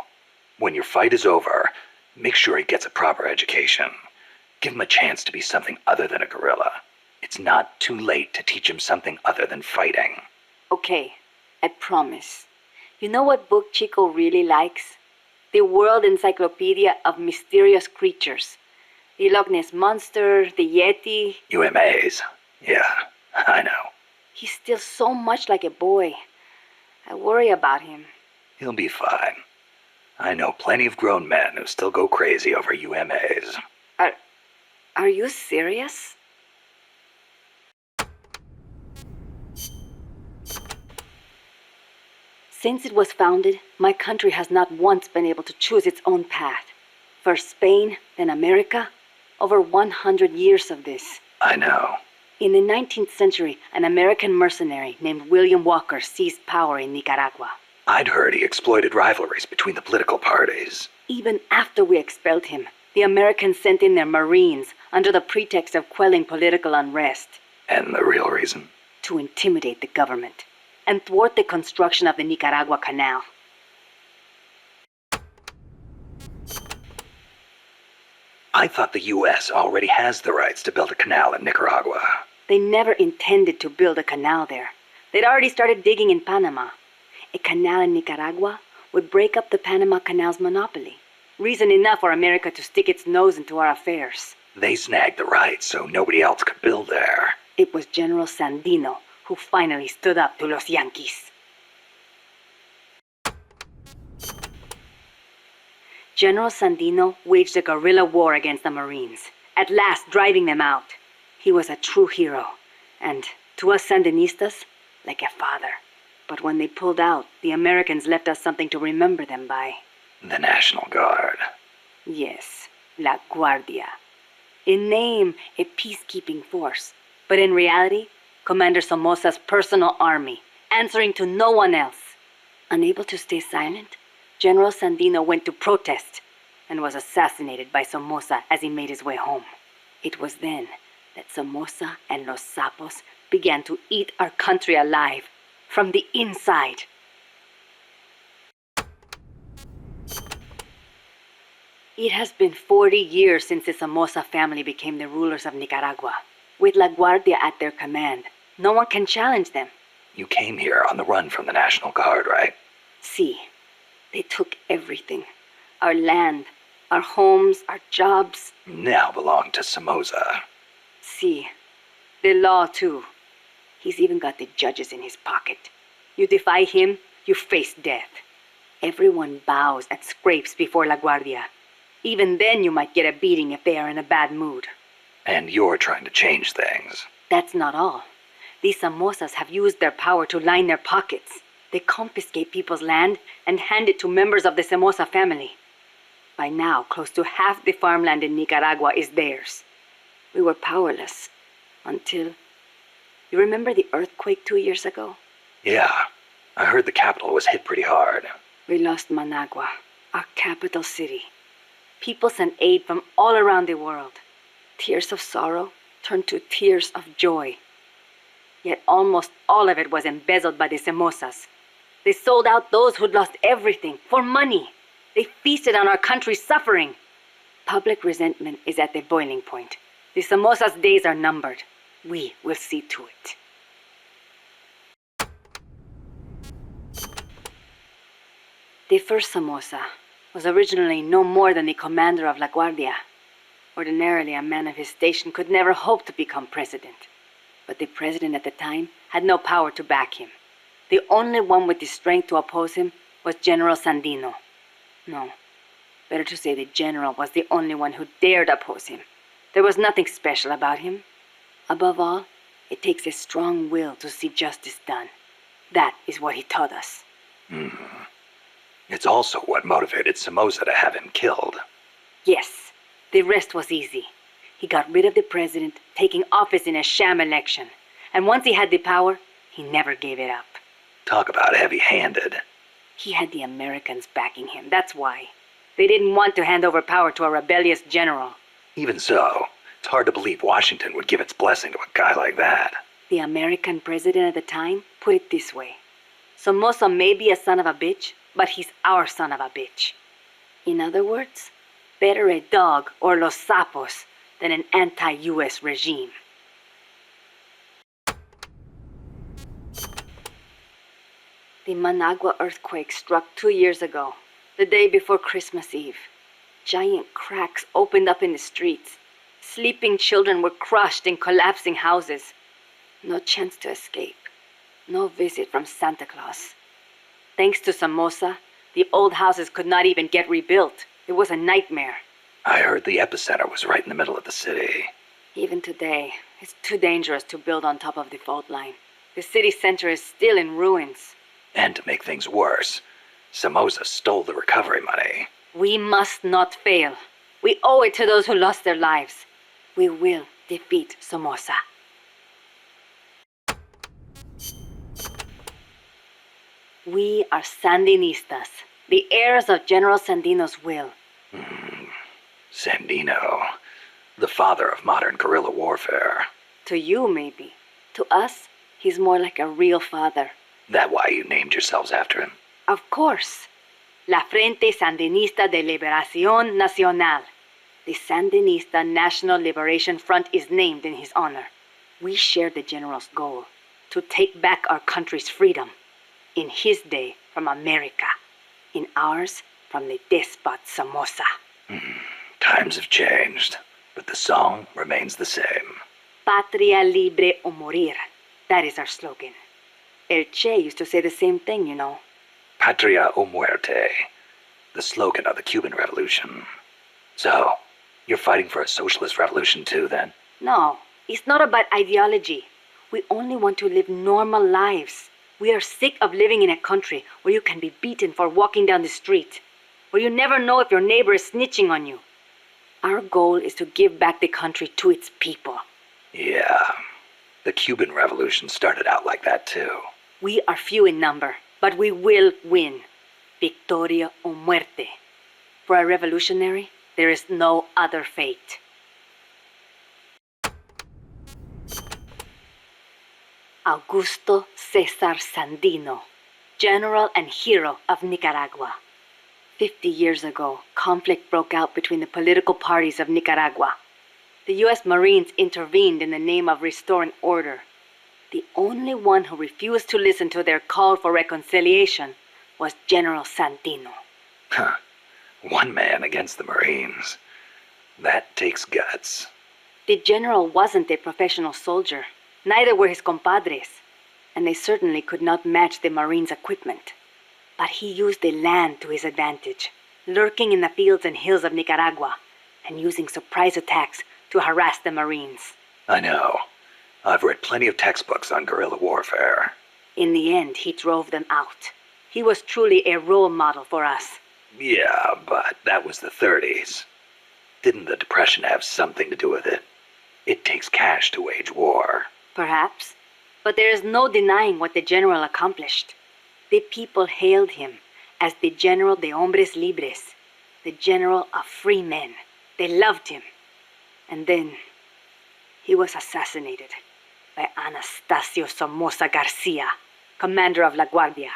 H: When your fight is over, make sure he gets a proper education. Give him a chance to be something other than a guerrilla. It's not too late to teach him something other than fighting.
P: Okay, I promise. You know what book Chico really likes? The World Encyclopedia of Mysterious Creatures. The Loch Ness Monster, the Yeti.
H: UMAs. Yeah, I know.
P: He's still so much like a boy. I worry about him.
H: He'll be fine. I know plenty of grown men who still go crazy over UMAs.
P: Are you serious? Since it was founded, my country has not once been able to choose its own path. First Spain, then America. Over 100 years of this.
H: I know.
P: In the 19th century, an American mercenary named William Walker seized power in Nicaragua.
H: I'd heard he exploited rivalries between the political parties.
P: Even after we expelled him, the Americans sent in their Marines under the pretext of quelling political unrest.
H: And the real reason?
P: To intimidate the government and thwart the construction of the Nicaragua Canal.
H: I thought the U.S. already has the rights to build a canal in Nicaragua.
P: They never intended to build a canal there. They'd already started digging in Panama. A canal in Nicaragua would break up the Panama Canal's monopoly. Reason enough for America to stick its nose into our affairs.
H: They snagged the rights so nobody else could build there.
P: It was General Sandino who finally stood up to los Yankees. General Sandino waged a guerrilla war against the Marines, at last driving them out. He was a true hero, and to us Sandinistas, like a father. But when they pulled out, the Americans left us something to remember them by.
H: The National Guard.
P: Yes, La Guardia. In name, a peacekeeping force, but in reality, Commander Somoza's personal army, answering to no one else. Unable to stay silent, General Sandino went to protest and was assassinated by Somoza as he made his way home. It was then that Somoza and Los Sapos began to eat our country alive from the inside. It has been 40 years since the Somoza family became the rulers of Nicaragua. With La Guardia at their command, no one can challenge them.
H: You came here on the run from the National Guard, right?
P: See, they took everything. Our land, our homes, our jobs.
H: Now belong to Somoza.
P: See, the law too. He's even got the judges in his pocket. You defy him, you face death. Everyone bows and scrapes before La Guardia. Even then you might get a beating if they are in a bad mood.
H: And you're trying to change things.
P: That's not all. These Somozas have used their power to line their pockets. They confiscate people's land and hand it to members of the Somoza family. By now, close to half the farmland in Nicaragua is theirs. We were powerless until... You remember the earthquake 2 years ago?
H: Yeah, I heard the capital was hit pretty hard.
P: We lost Managua, our capital city. People sent aid from all around the world. Tears of sorrow turned to tears of joy. Yet almost all of it was embezzled by the Somozas. They sold out those who'd lost everything for money. They feasted on our country's suffering. Public resentment is at the boiling point. The Somozas' days are numbered. We will see to it. The first Somoza was originally no more than the commander of La Guardia. Ordinarily, a man of his station could never hope to become president. But the president at the time had no power to back him. The only one with the strength to oppose him was General Sandino. No, better to say the general was the only one who dared oppose him. There was nothing special about him. Above all, it takes a strong will to see justice done. That is what he taught us.
H: It's also what motivated Somoza to have him killed.
P: Yes, the rest was easy. He got rid of the president, taking office in a sham election. And once he had the power, he never gave it up.
H: Talk about heavy-handed.
P: He had the Americans backing him, that's why. They didn't want to hand over power to a rebellious general.
H: Even so, it's hard to believe Washington would give its blessing to a guy like that.
P: The American president at the time put it this way. Somoza may be a son of a bitch, but he's our son of a bitch. In other words, better a dog or Los Sapos than an anti-US regime. The Managua earthquake struck 2 years ago, the day before Christmas Eve. Giant cracks opened up in the streets. Sleeping children were crushed in collapsing houses. No chance to escape. No visit from Santa Claus. Thanks to Somoza, the old houses could not even get rebuilt. It was a nightmare.
H: I heard the epicenter was right in the middle of the city.
P: Even today, it's too dangerous to build on top of the fault line. The city center is still in ruins.
H: And to make things worse, Somoza stole the recovery money.
P: We must not fail. We owe it to those who lost their lives. We will defeat Somoza. We are Sandinistas, the heirs of General Sandino's will.
H: Sandino, the father of modern guerrilla warfare.
P: To you, maybe. To us, he's more like a real father.
H: That why you named yourselves after him?
P: Of course. La Frente Sandinista de Liberación Nacional. The Sandinista National Liberation Front is named in his honor. We share the general's goal, to take back our country's freedom. In his day, from America. In ours, from the despot Somoza.
H: Times have changed, but the song remains the same.
P: Patria libre o morir. That is our slogan. El Che used to say the same thing, you know.
H: Patria o muerte, the slogan of the Cuban Revolution. So, you're fighting for a socialist revolution too, then?
P: No, it's not about ideology. We only want to live normal lives. We are sick of living in a country where you can be beaten for walking down the street, where you never know if your neighbor is snitching on you. Our goal is to give back the country to its people.
H: Yeah, the Cuban Revolution started out like that too.
P: We are few in number, but we will win. Victoria o muerte. For a revolutionary, there is no other fate. Augusto Cesar Sandino, general and hero of Nicaragua. 50 years ago, conflict broke out between the political parties of Nicaragua. The U.S. Marines intervened in the name of restoring order. The only one who refused to listen to their call for reconciliation was General Sandino.
H: Huh. One man against the Marines. That takes guts.
P: The general wasn't a professional soldier. Neither were his compadres. And they certainly could not match the Marines' equipment. But he used the land to his advantage, lurking in the fields and hills of Nicaragua, and using surprise attacks to harass the Marines.
H: I know. I've read plenty of textbooks on guerrilla warfare.
P: In the end, he drove them out. He was truly a role model for us.
H: Yeah, but that was the 30s. Didn't the Depression have something to do with it? It takes cash to wage war.
P: Perhaps. But there is no denying what the general accomplished. The people hailed him as the General de Hombres Libres, the General of Free Men. They loved him. And then he was assassinated by Anastasio Somoza Garcia, commander of La Guardia.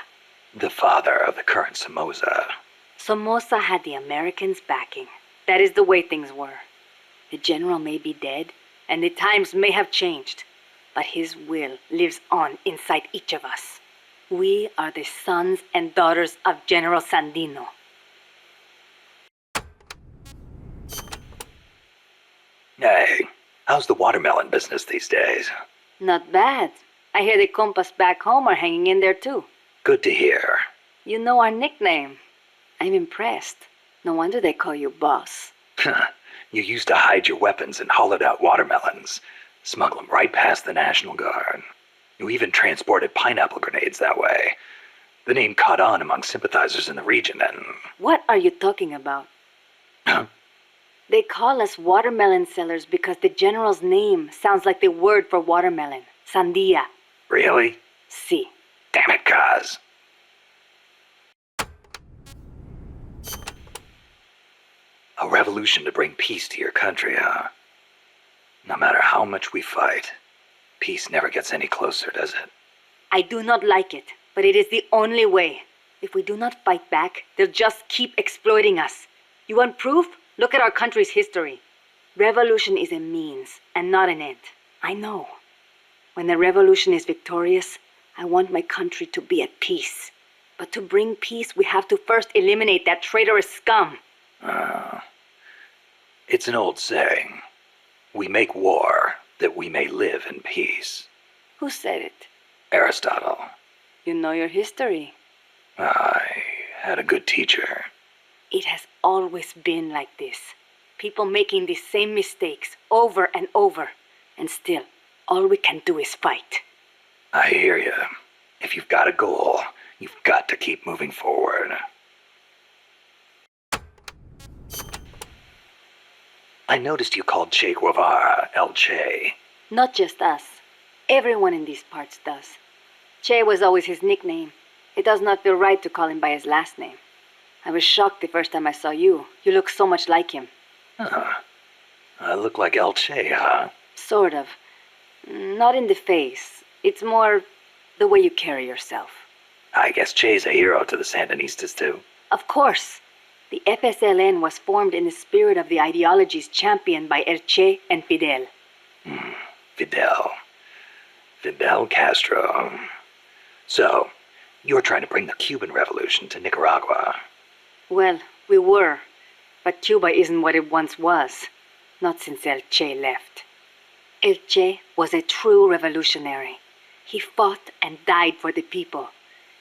H: The father of the current Somoza.
P: Somoza had the Americans' backing. That is the way things were. The general may be dead, and the times may have changed, but his will lives on inside each of us. We are the sons and daughters of General Sandino.
H: Hey, how's the watermelon business these days?
P: Not bad. I hear the compas back home are hanging in there too.
H: Good to hear.
P: You know our nickname. I'm impressed. No wonder they call you boss.
H: You used to hide your weapons in hollowed-out watermelons, smuggle them right past the National Guard. You even transported pineapple grenades that way. The name caught on among sympathizers in the region and...
P: What are you talking about? They call us watermelon sellers because the general's name sounds like the word for watermelon. Sandia.
H: Really?
P: Si.
H: Damn it, Kaz. A revolution to bring peace to your country, huh? No matter how much we fight, peace never gets any closer, does it?
P: I do not like it, but it is the only way. If we do not fight back, they'll just keep exploiting us. You want proof? Look at our country's history. Revolution is a means and not an end. I know. When the revolution is victorious, I want my country to be at peace. But to bring peace, we have to first eliminate that traitorous scum.
H: It's an old saying. We make war that we may live in peace.
P: Who said it?
H: Aristotle.
P: You know your history.
H: I had a good teacher.
P: It has always been like this. People making the same mistakes over and over. And still, all we can do is fight.
H: I hear you. If you've got a goal, you've got to keep moving forward. I noticed you called Che Guevara El Che.
P: Not just us. Everyone in these parts does. Che was always his nickname. It does not feel right to call him by his last name. I was shocked the first time I saw you. You look so much like him.
H: I look like El Che, huh?
P: Sort of. Not in the face. It's more the way you carry yourself.
H: I guess Che's a hero to the Sandinistas, too.
P: Of course. The FSLN was formed in the spirit of the ideologies championed by El Che and Fidel.
H: Fidel Castro. So, you're trying to bring the Cuban Revolution to Nicaragua.
P: Well, we were. But Cuba isn't what it once was. Not since El Che left. El Che was a true revolutionary. He fought and died for the people.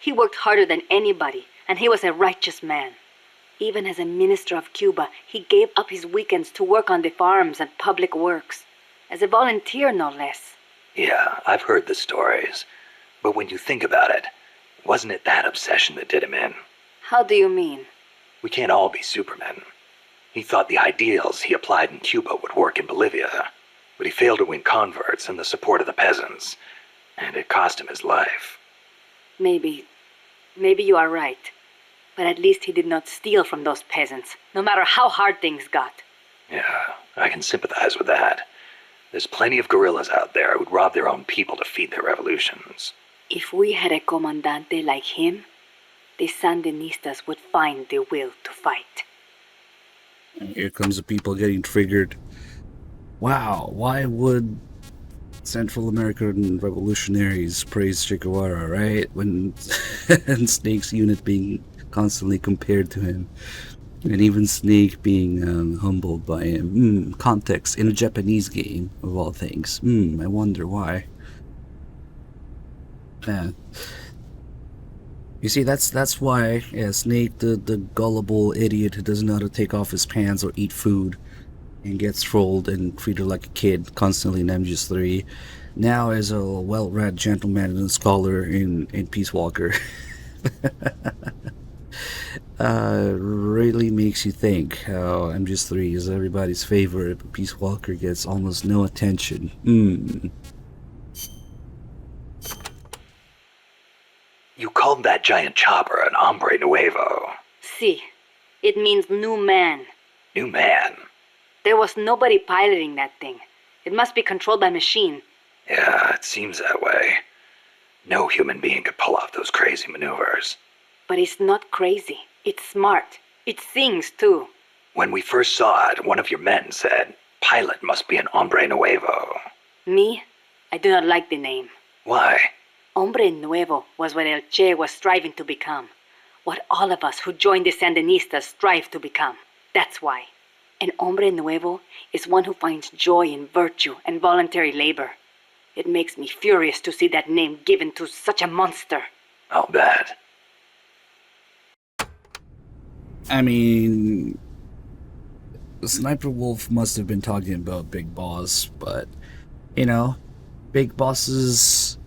P: He worked harder than anybody, and he was a righteous man. Even as a minister of Cuba, he gave up his weekends to work on the farms and public works. As a volunteer, no less.
H: Yeah, I've heard the stories. But when you think about it, wasn't it that obsession that did him in?
P: How do you mean?
H: We can't all be supermen. He thought the ideals he applied in Cuba would work in Bolivia, but he failed to win converts and the support of the peasants, and it cost him his life.
P: Maybe you are right. But at least he did not steal from those peasants, no matter how hard things got.
H: Yeah, I can sympathize with that. There's plenty of guerrillas out there who'd rob their own people to feed their revolutions.
P: If we had a comandante like him, the Sandinistas would find the will to fight.
A: Here comes the people getting triggered. Wow, why would Central American revolutionaries praise Che Guevara, right? When and Snake's unit being constantly compared to him. And even Snake being humbled by him. Context in a Japanese game, of all things. I wonder why. You see, that's why Snake, the gullible idiot who doesn't know how to take off his pants or eat food and gets trolled and treated like a kid constantly in MGS3, now is a well-read gentleman and scholar in Peace Walker. Really makes you think how MGS3 is everybody's favorite, but Peace Walker gets almost no attention.
H: You called that giant chopper an hombre nuevo.
P: Si. It means new man.
H: New man?
P: There was nobody piloting that thing. It must be controlled by machine.
H: Yeah, it seems that way. No human being could pull off those crazy maneuvers.
P: But it's not crazy. It's smart. It sings, too.
H: When we first saw it, one of your men said, "Pilot must be an hombre nuevo."
P: Me? I do not like the name.
H: Why?
P: Hombre nuevo was what El Che was striving to become. What all of us who joined the Sandinistas strive to become. That's why. An hombre nuevo is one who finds joy in virtue and voluntary labor. It makes me furious to see that name given to such a monster.
H: I'll bet.
A: I mean, Sniper Wolf must have been talking about Big Boss, but, you know, Big Boss's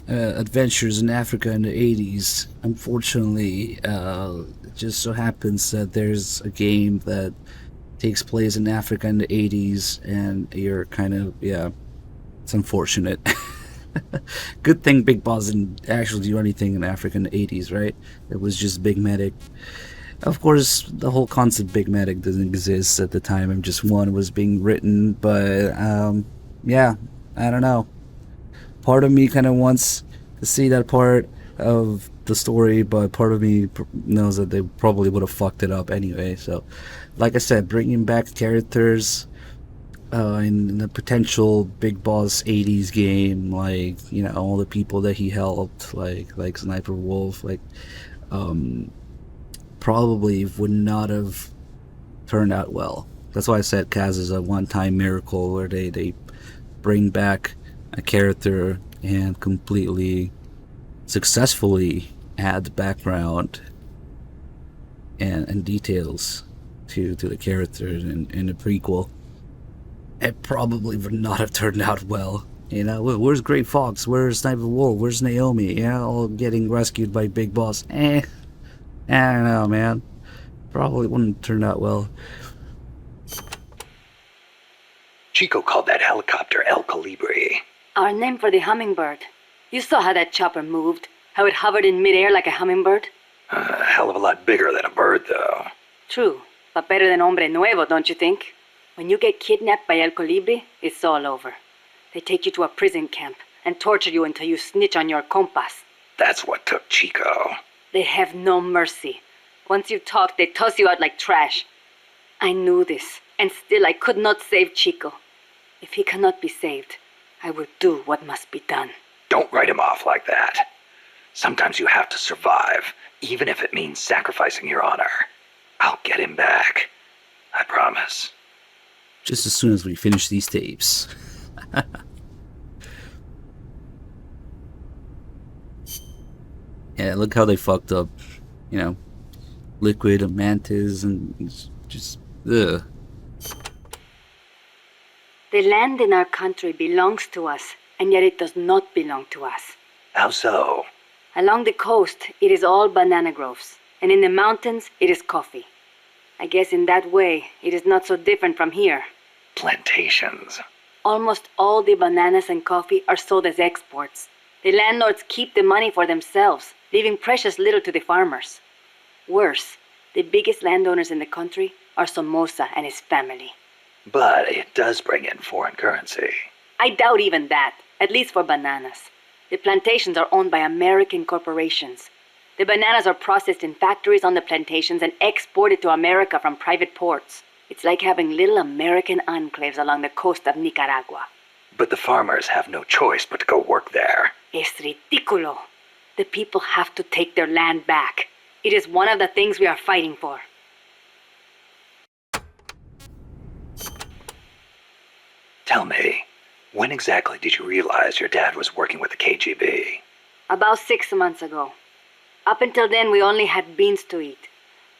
A: adventures in Africa in the 80s, unfortunately, it just so happens that there's a game that takes place in Africa in the 80s, and you're kind of, it's unfortunate. Good thing Big Boss didn't actually do anything in Africa in the 80s, right? It was just Big Medic. Of course, the whole concept Big Medic doesn't exist at the time MGS1 was being written, but, yeah, I don't know. Part of me kind of wants to see that part of the story, but part of me knows that they probably would have fucked it up anyway. So, like I said, bringing back characters in the potential Big Boss 80s game, like, you know, all the people that he helped, like Sniper Wolf, like, probably would not have turned out well. That's why I said Kaz is a one-time miracle where they bring back a character and completely successfully add background and details to the character in the prequel. It probably would not have turned out well. You know, where's Grey Fox? Where's Sniper Wolf? Where's Naomi? Yeah, all getting rescued by Big Boss. I don't know, man. Probably wouldn't turn out well.
H: Chico called that helicopter El Colibri.
P: Our name for the hummingbird. You saw how that chopper moved, how it hovered in midair like a hummingbird?
H: A hell of a lot bigger than a bird, though.
P: True, but better than Hombre Nuevo, don't you think? When you get kidnapped by El Colibri, it's all over. They take you to a prison camp and torture you until you snitch on your compas.
H: That's what took Chico.
P: They have no mercy. Once you talk, they toss you out like trash. I knew this, and still I could not save Chico. If he cannot be saved, I will do what must be done.
H: Don't write him off like that. Sometimes you have to survive, even if it means sacrificing your honor. I'll get him back. I promise.
A: Just as soon as we finish these tapes. Yeah, look how they fucked up, Liquid and Mantis and just, ugh.
P: The land in our country belongs to us, and yet it does not belong to us.
H: How so?
P: Along the coast, it is all banana groves, and in the mountains, it is coffee. I guess in that way, it is not so different from here.
H: Plantations.
P: Almost all the bananas and coffee are sold as exports. The landlords keep the money for themselves, leaving precious little to the farmers. Worse, the biggest landowners in the country are Somoza and his family.
H: But it does bring in foreign currency.
P: I doubt even that, at least for bananas. The plantations are owned by American corporations. The bananas are processed in factories on the plantations and exported to America from private ports. It's like having little American enclaves along the coast of Nicaragua.
H: But the farmers have no choice but to go work there.
P: Es ridículo. The people have to take their land back. It is one of the things we are fighting for.
H: Tell me, when exactly did you realize your dad was working with the KGB?
P: About 6 months ago. Up until then, we only had beans to eat.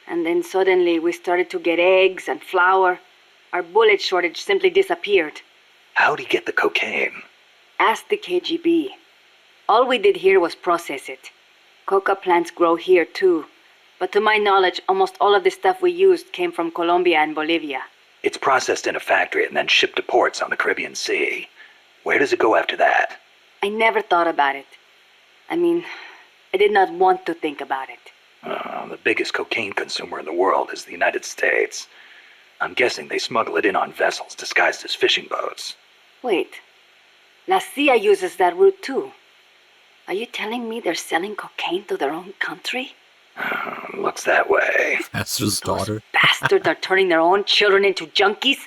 P: And then suddenly we started to get eggs and flour. Our bullet shortage simply disappeared.
H: How'd he get the cocaine?
P: Ask the KGB. All we did here was process it. Coca plants grow here too. But to my knowledge, almost all of the stuff we used came from Colombia and Bolivia.
H: It's processed in a factory and then shipped to ports on the Caribbean Sea. Where does it go after that?
P: I never thought about it. I mean, I did not want to think about it.
H: The biggest cocaine consumer in the world is the United States. I'm guessing they smuggle it in on vessels disguised as fishing boats.
P: Wait. La CIA uses that route too. Are you telling me they're selling cocaine to their own country?
H: Looks that way.
A: Pastor's daughter.
P: Bastards are turning their own children into junkies?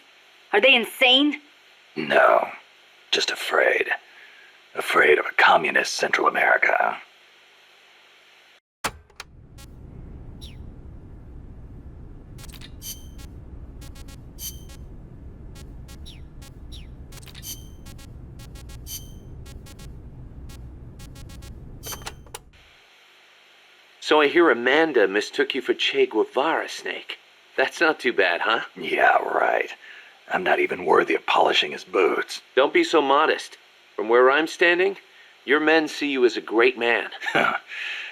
P: Are they insane?
H: No. Just afraid. Afraid of a communist Central America.
E: So I hear Amanda mistook you for Che Guevara, Snake. That's not too bad, huh?
H: Yeah, right. I'm not even worthy of polishing his boots.
E: Don't be so modest. From where I'm standing, your men see you as a great man.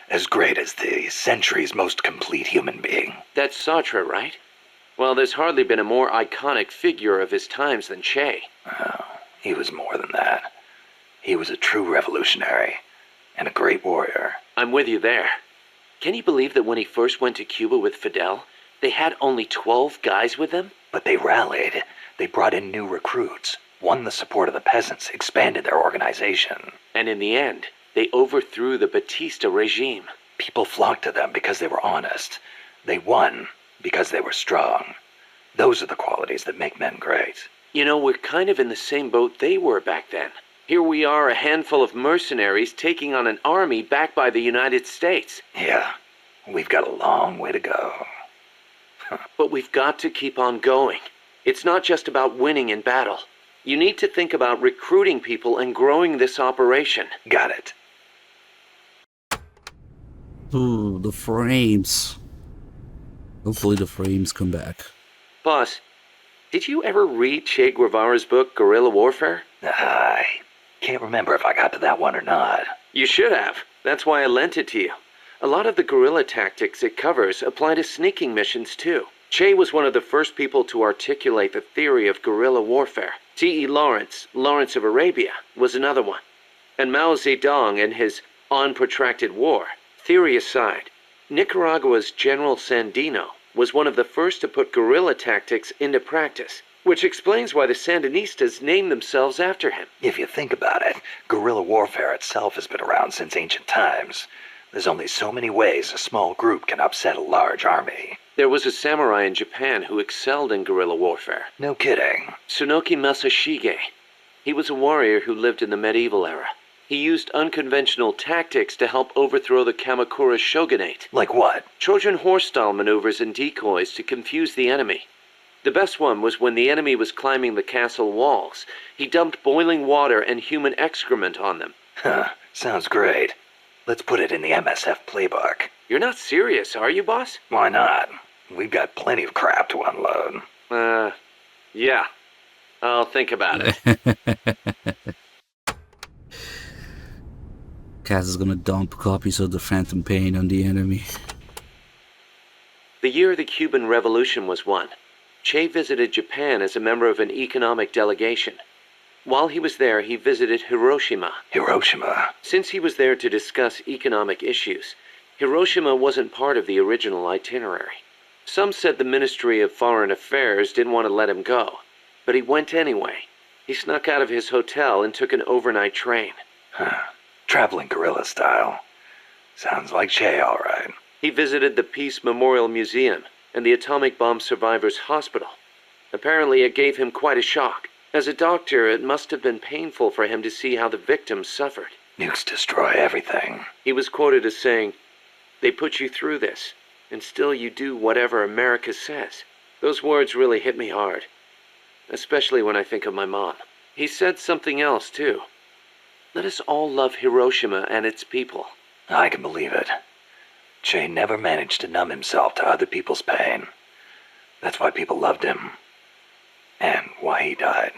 H: As great as the century's most complete human being.
E: That's Sartre, right? Well, there's hardly been a more iconic figure of his times than Che.
H: Oh, he was more than that. He was a true revolutionary and a great warrior.
E: I'm with you there. Can you believe that when he first went to Cuba with Fidel, they had only 12 guys with them?
H: But they rallied. They brought in new recruits, won the support of the peasants, expanded their organization.
E: And in the end, they overthrew the Batista regime.
H: People flocked to them because they were honest. They won because they were strong. Those are the qualities that make men great.
E: You know, we're kind of in the same boat they were back then. Here we are, a handful of mercenaries taking on an army backed by the United States.
H: Yeah, we've got a long way to go.
E: But we've got to keep on going. It's not just about winning in battle. You need to think about recruiting people and growing this operation.
H: Got it.
A: Ooh, the frames. Hopefully the frames come back.
E: Boss, did you ever read Che Guevara's book, Guerrilla Warfare?
H: I can't remember if I got to that one or not.
E: You should have. That's why I lent it to you. A lot of the guerrilla tactics it covers apply to sneaking missions too. Che was one of the first people to articulate the theory of guerrilla warfare. T.E. Lawrence, Lawrence of Arabia, was another one. And Mao Zedong and his On Protracted War. Theory aside, Nicaragua's General Sandino was one of the first to put guerrilla tactics into practice, which explains why the Sandinistas named themselves after him.
H: If you think about it, guerrilla warfare itself has been around since ancient times. There's only so many ways a small group can upset a large army.
E: There was a samurai in Japan who excelled in guerrilla warfare.
H: No kidding.
E: Tsunoki Masashige. He was a warrior who lived in the medieval era. He used unconventional tactics to help overthrow the Kamakura shogunate.
H: Like what?
E: Trojan horse-style maneuvers and decoys to confuse the enemy. The best one was when the enemy was climbing the castle walls. He dumped boiling water and human excrement on them.
H: Huh, sounds great. Let's put it in the MSF playbook.
E: You're not serious, are you, boss?
H: Why not? We've got plenty of crap to unload.
E: Yeah. I'll think about it.
A: Kaz is gonna dump copies of the Phantom Pain on the enemy.
E: The year the Cuban Revolution was won, Che visited Japan as a member of an economic delegation. While he was there, he visited Hiroshima.
H: Hiroshima?
E: Since he was there to discuss economic issues, Hiroshima wasn't part of the original itinerary. Some said the Ministry of Foreign Affairs didn't want to let him go, but he went anyway. He snuck out of his hotel and took an overnight train.
H: Traveling guerrilla style. Sounds like Che, all right.
E: He visited the Peace Memorial Museum and the Atomic Bomb Survivors Hospital. Apparently it gave him quite a shock. As a doctor, it must have been painful for him to see how the victims suffered.
H: Nukes destroy everything.
E: He was quoted as saying, "They put you through this, and still you do whatever America says." Those words really hit me hard, especially when I think of my mom. He said something else, too. Let us all love Hiroshima and its people.
H: I can believe it. Che never managed to numb himself to other people's pain. That's why people loved him. And why he died.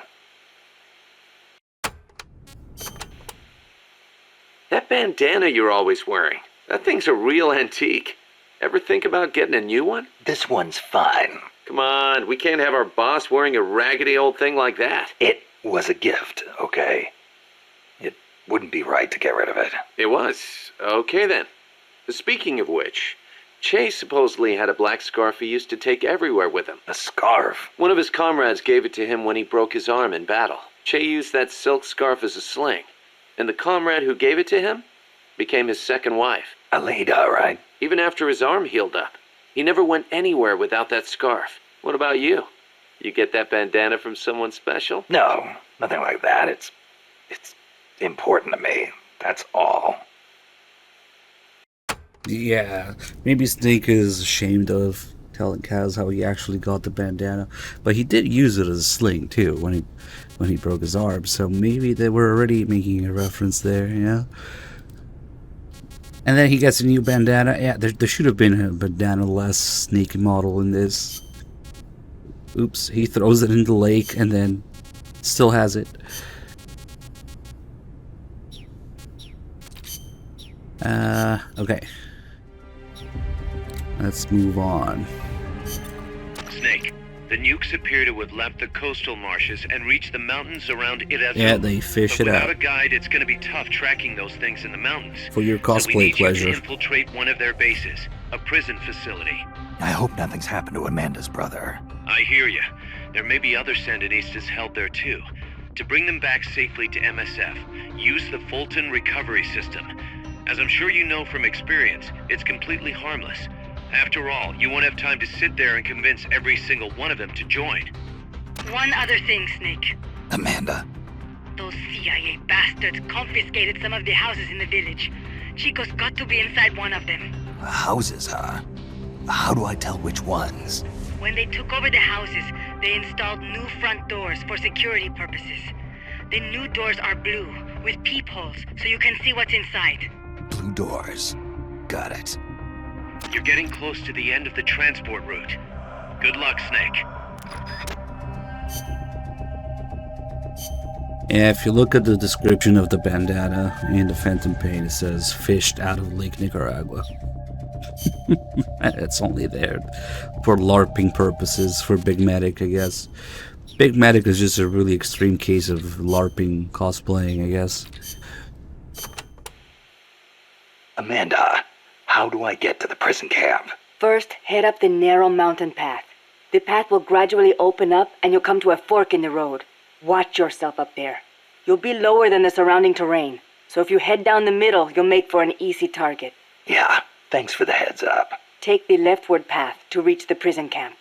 E: That bandana you're always wearing, that thing's a real antique. Ever think about getting a new one?
H: This one's fine.
E: Come on, we can't have our boss wearing a raggedy old thing like that.
H: It was a gift, okay? It wouldn't be right to get rid of it.
E: It was. Okay then. Speaking of which, Che supposedly had a black scarf he used to take everywhere with him.
H: A scarf?
E: One of his comrades gave it to him when he broke his arm in battle. Che used that silk scarf as a sling, and the comrade who gave it to him became his second wife.
H: Alida, right?
E: Even after his arm healed up, he never went anywhere without that scarf. What about you? You get that bandana from someone special?
H: No, nothing like that. It's important to me. That's all.
A: Yeah, maybe Snake is ashamed of telling Kaz how he actually got the bandana, but he did use it as a sling too when he broke his arm. So maybe they were already making a reference there, yeah. And then he gets a new bandana. Yeah, there should have been a bandana-less Snake model in this. Oops, he throws it in the lake and then still has it. Okay. Let's move on.
G: Snake, the nukes appear to have left the coastal marshes and reached the mountains around Irazu.
A: Yeah, they fish it
G: without
A: out.
G: a guide, it's going to be tough tracking those things in the mountains.
A: For your
G: So we
A: cosplay
G: need
A: pleasure.
G: you to infiltrate one of their bases, a prison facility.
D: I hope nothing's happened to Amanda's brother.
G: I hear you. There may be other Sandinistas held there too. To bring them back safely to MSF, use the Fulton recovery system. As I'm sure you know from experience, it's completely harmless. After all, you won't have time to sit there and convince every single one of them to join.
O: One other thing, Snake.
D: Amanda.
O: Those CIA bastards confiscated some of the houses in the village. Chico's got to be inside one of them.
D: Houses, huh? How do I tell which ones?
O: When they took over the houses, they installed new front doors for security purposes. The new doors are blue, with peepholes, so you can see what's inside.
D: Blue doors. Got it.
G: You're getting close to the end of the transport route. Good luck, Snake.
A: Yeah, if you look at the description of the bandana in the Phantom Pain, it says fished out of Lake Nicaragua. It's only there for LARPing purposes for Big Medic, I guess. Big Medic is just a really extreme case of LARPing cosplaying, I guess.
H: Amanda, how do I get to the prison camp?
P: First, head up the narrow mountain path. The path will gradually open up and you'll come to a fork in the road. Watch yourself up there. You'll be lower than the surrounding terrain, so if you head down the middle, you'll make for an easy target.
H: Yeah, thanks for the heads up.
P: Take the leftward path to reach the prison camp.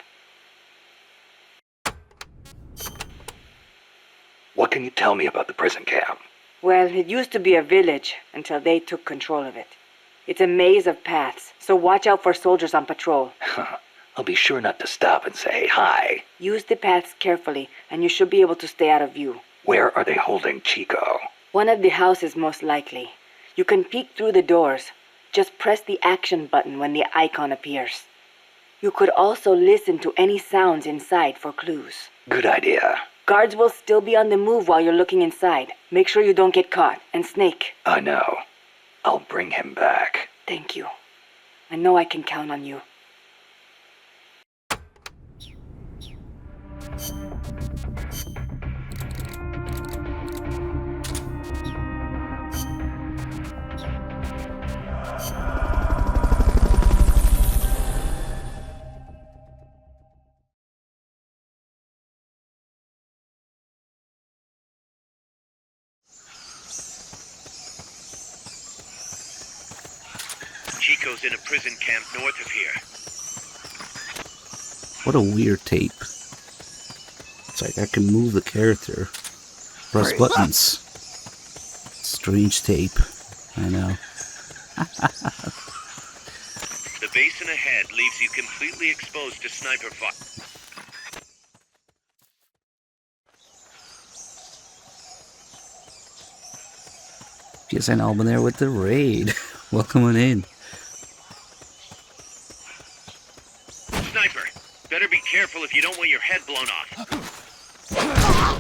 H: What can you tell me about the prison camp?
P: Well, it used to be a village until they took control of it. It's a maze of paths, so watch out for soldiers on patrol.
H: I'll be sure not to stop and say hi.
P: Use the paths carefully, and you should be able to stay out of view.
H: Where are they holding Chico?
P: One of the houses, most likely. You can peek through the doors. Just press the action button when the icon appears. You could also listen to any sounds inside for clues.
H: Good idea.
P: Guards will still be on the move while you're looking inside. Make sure you don't get caught. And Snake.
H: I know. I'll bring him back.
P: Thank you. I know I can count on you.
G: Chico's in a prison camp north of here.
A: What a weird tape. It's like I can move the character. Press buttons. Strange tape. I know.
G: The basin ahead leaves you completely exposed to sniper fire.
A: PSN Alban there with the raid. Welcome on in.
G: Sniper, better be careful if you don't want your head blown off.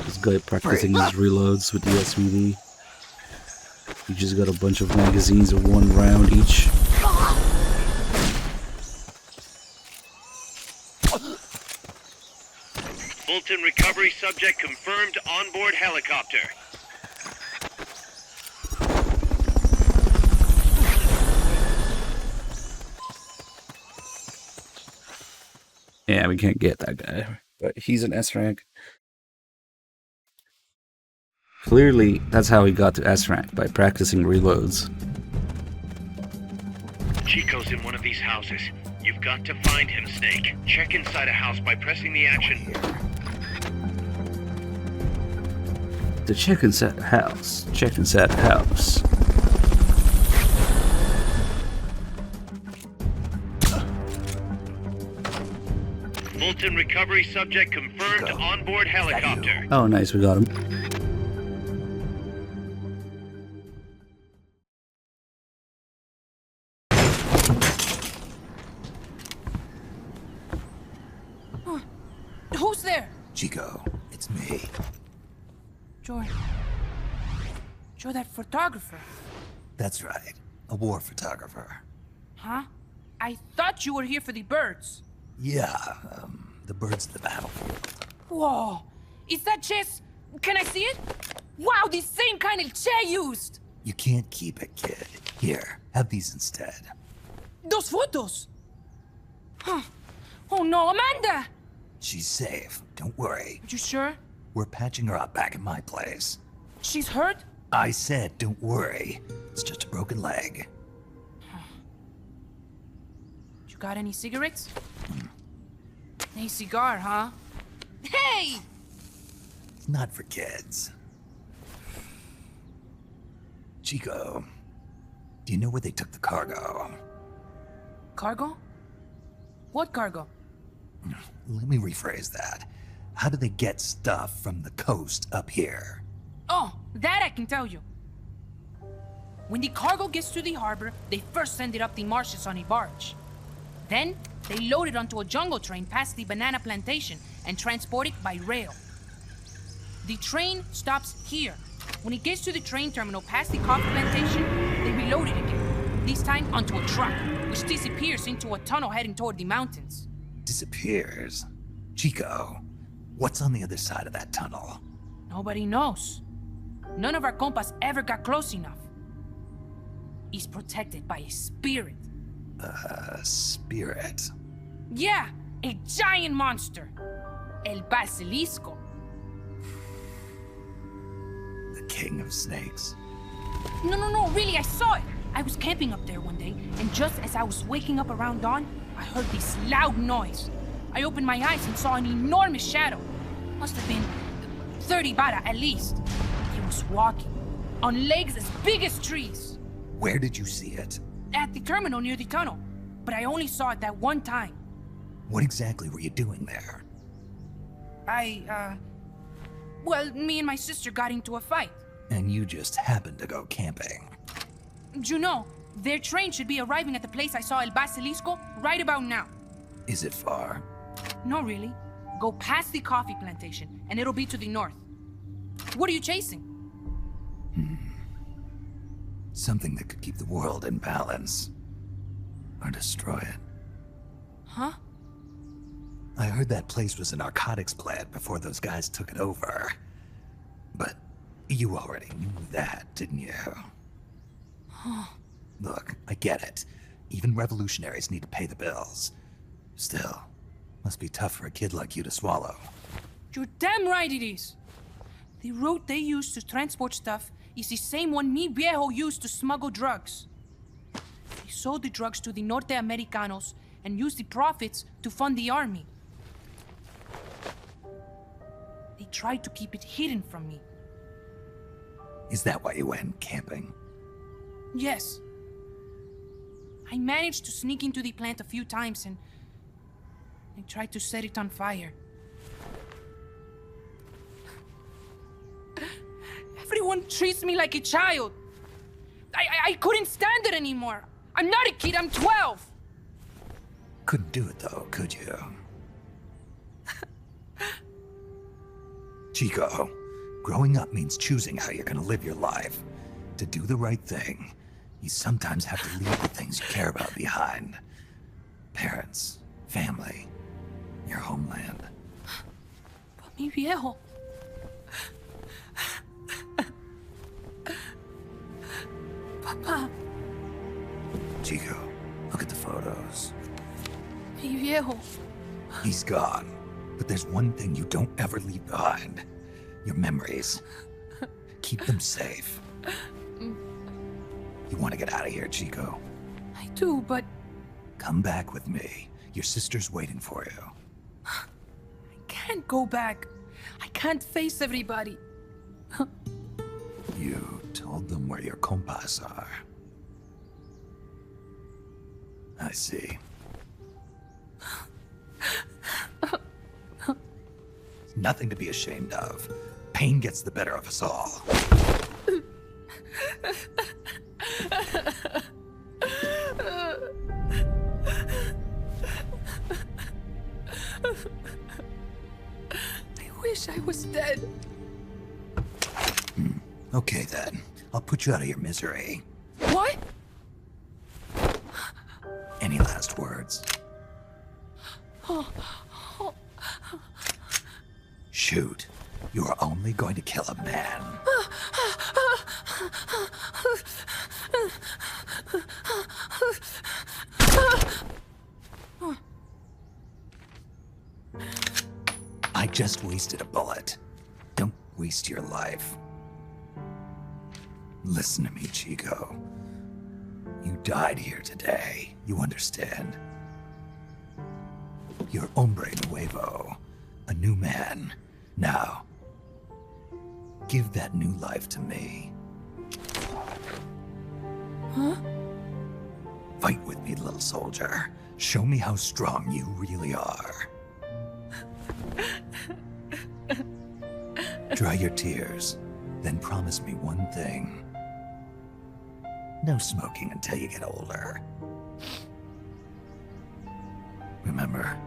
A: This guy practicing his reloads with the SVD. He just got a bunch of magazines of 1 round each.
G: Fulton recovery subject confirmed onboard helicopter.
A: Yeah, we can't get that guy, but he's an S rank. Clearly, that's how he got to S rank, by practicing reloads.
G: Chico's in one of these houses. You've got to find him, Snake. Check inside a house by pressing the action.
A: To check inside the house. Check inside the house.
G: Fulton recovery subject confirmed onboard helicopter.
A: Oh, nice, we got him.
N: Who's there?
D: Chico, it's me.
N: Joy. Joy, that photographer.
D: That's right. A war photographer.
N: Huh? I thought you were here for the birds.
D: Yeah, the birds of the battlefield.
N: Whoa. Is that chess? Can I see it? Wow, the same kind of chair used.
D: You can't keep it, kid. Here, have these instead.
N: Those photos. Huh. Oh no, Amanda!
D: She's safe. Don't worry.
N: You sure?
D: We're patching her up back at my place.
N: She's hurt?
D: I said, don't worry. It's just a broken leg.
N: You got any cigarettes? Hey, cigar, huh? Hey!
D: It's not for kids. Chico, do you know where they took the cargo?
N: Cargo? What cargo?
D: Let me rephrase that. How do they get stuff from the coast up here?
N: Oh, that I can tell you. When the cargo gets to the harbor, they first send it up the marshes on a barge. Then, they load it onto a jungle train past the banana plantation and transport it by rail. The train stops here. When it gets to the train terminal past the coffee plantation, they reload it again. This time onto a truck, which disappears into a tunnel heading toward the mountains.
H: Disappears? Chico, what's on the other side of that tunnel?
N: Nobody knows. None of our compas ever got close enough. He's protected by a spirit.
H: Spirit?
N: Yeah, a giant monster. El Basilisco.
H: The king of snakes.
N: No, really, I saw it. I was camping up there one day, and just as I was waking up around dawn, I heard this loud noise. I opened my eyes and saw an enormous shadow. Must have been 30 bara at least. He was walking, on legs as big as trees.
H: Where did you see it?
N: At the terminal near the tunnel, but I only saw it that one time.
H: What exactly were you doing there?
N: Well, me and my sister got into a fight.
H: And you just happened to go camping.
N: You know, their train should be arriving at the place I saw El Basilisco right about now.
H: Is it far?
N: No, really. Go past the coffee plantation, and it'll be to the north. What are you chasing?
H: Something that could keep the world in balance. Or destroy it.
N: Huh?
H: I heard that place was a narcotics plant before those guys took it over. But you already knew that, didn't you? Look, I get it. Even revolutionaries need to pay the bills. Still, must be tough for a kid like you to swallow.
N: You're damn right it is. The route they use to transport stuff is the same one mi viejo used to smuggle drugs. He sold the drugs to the Norte Americanos and used the profits to fund the army. They tried to keep it hidden from me.
H: Is that why you went camping?
N: Yes. I managed to sneak into the plant a few times and I tried to set it on fire. Everyone treats me like a child. I couldn't stand it anymore. I'm not a kid, I'm 12.
H: Couldn't do it though, could you? Chico, growing up means choosing how you're gonna live your life. To do the right thing, you sometimes have to leave the things you care about behind. Parents, family, your homeland.
N: But mi viejo. Papa.
H: Chico, look at the photos.
N: Mi viejo.
H: He's gone. But there's one thing you don't ever leave behind. Your memories. Keep them safe. You want to get out of here, Chico?
N: I do, but...
H: Come back with me. Your sister's waiting for you.
N: I can't go back. I can't face everybody.
H: You told them where your compas are. I see. Nothing to be ashamed of. Pain gets the better of us all.
N: I wish I was dead.
H: Okay then. I'll put you out of your misery.
N: What?
H: Any last words? Shoot. You are only going to kill a man. I just wasted a bullet. Don't waste your life. Listen to me, Chico. You died here today. You understand? You're hombre nuevo. A new man. Now, give that new life to me.
N: Huh?
H: Fight with me, little soldier. Show me how strong you really are. Dry your tears, then promise me one thing. No smoking until you get older. Remember,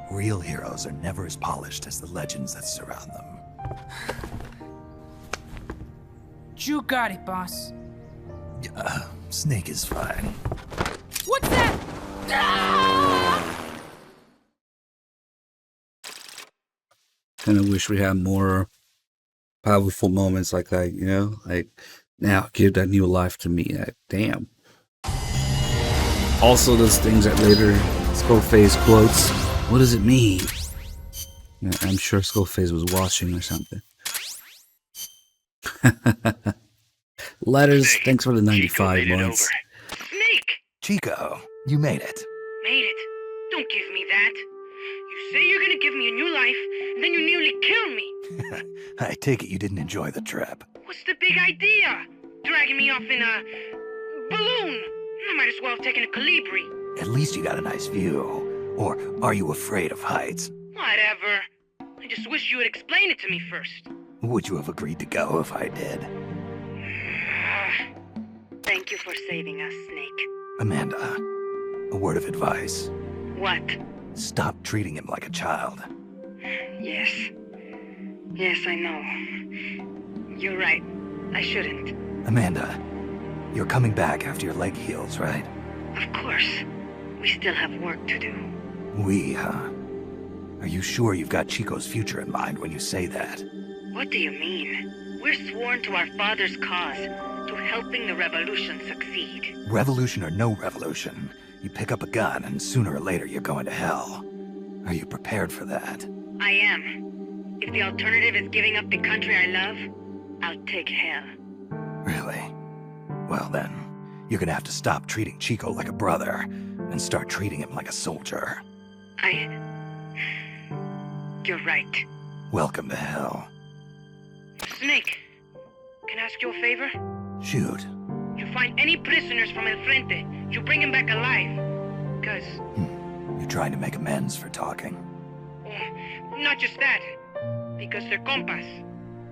H: real heroes are never as polished as the legends that surround them.
N: You got it, boss.
D: Snake is fine.
N: What's that?
A: Kind of wish we had more powerful moments like that, you know? Like, now give that new life to me. Like, damn. Also, those things that later Skullface quotes. What does it mean? Yeah, I'm sure Skullface was watching or something. Letters, thanks for the 95 months.
O: Snake!
D: Chico, you made it.
O: Made it. Don't give me that. You say you're gonna give me a new life, and then you nearly kill me.
D: I take it you didn't enjoy the trip.
O: What's the big idea? Dragging me off in a balloon. I might as well have taken a Colibri.
D: At least you got a nice view. Or are you afraid of heights?
O: Whatever. I just wish you would explain it to me first.
D: Would you have agreed to go if I did?
O: Thank you for saving us, Snake.
D: Amanda, a word of advice.
O: What?
D: Stop treating him like a child.
O: Yes. Yes, I know. You're right. I shouldn't.
D: Amanda, you're coming back after your leg heals, right?
O: Of course. We still have work to do.
D: We, huh? Are you sure you've got Chico's future in mind when you say that?
O: What do you mean? We're sworn to our father's cause, to helping the revolution succeed.
D: Revolution or no revolution, you pick up a gun and sooner or later you're going to hell. Are you prepared for that?
O: I am. If the alternative is giving up the country I love, I'll take hell.
D: Really? Well then, you're gonna have to stop treating Chico like a brother and start treating him like a soldier.
O: You're right.
D: Welcome to hell.
O: Snake, can I ask you a favor?
D: Shoot.
O: You find any prisoners from El Frente, you bring them back alive. Cause...
D: You're trying to make amends for talking.
O: Not just that. Because they're compas.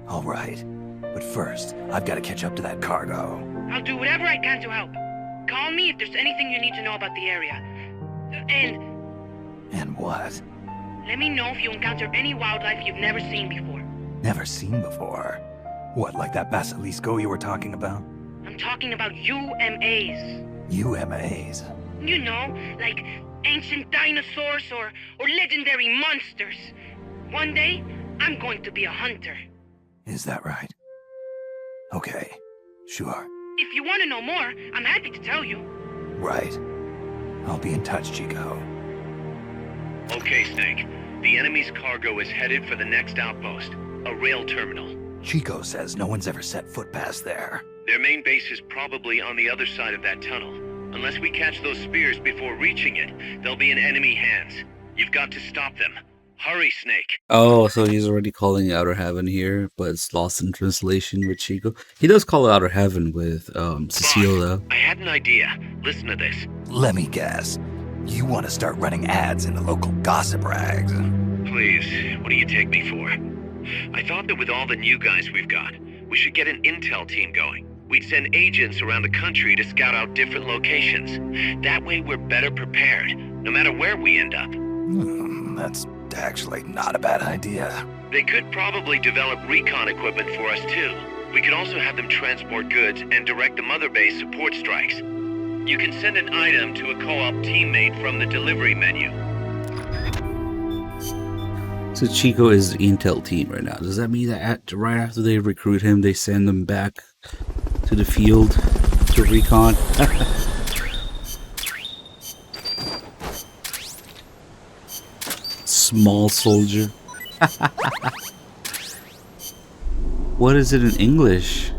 D: All right. But first, I've got to catch up to that cargo.
O: I'll do whatever I can to help. Call me if there's anything you need to know about the area.
D: And what?
O: Let me know if you encounter any wildlife you've never seen before.
D: Never seen before? What, like that basilisco you were talking about?
O: I'm talking about UMAs.
D: UMAs?
O: You know, like ancient dinosaurs or legendary monsters. One day, I'm going to be a hunter.
D: Is that right? Okay, sure.
O: If you want to know more, I'm happy to tell you.
D: Right. I'll be in touch, Chico.
G: Okay, Snake. The enemy's cargo is headed for the next outpost, a rail terminal.
D: Chico says no one's ever set foot past there.
G: Their main base is probably on the other side of that tunnel. Unless we catch those spears before reaching it, they'll be in enemy hands. You've got to stop them. Hurry, Snake.
A: Oh, so he's already calling Outer Heaven here, but it's lost in translation with Chico. He does call Outer Heaven with Cecile, though.
G: I had an idea. Listen to this.
D: Let me guess. You want to start running ads in the local gossip rags?
G: Please, what do you take me for? I thought that with all the new guys we've got, we should get an intel team going. We'd send agents around the country to scout out different locations. That way we're better prepared, no matter where we end up.
D: That's actually not a bad idea.
G: They could probably develop recon equipment for us too. We could also have them transport goods and direct the Mother Base support strikes. You can send an item to a co-op teammate from the delivery menu.
A: So Chico is the intel team right now. Does that mean that right after they recruit him, they send him back to the field to recon? Small soldier. What is it in English?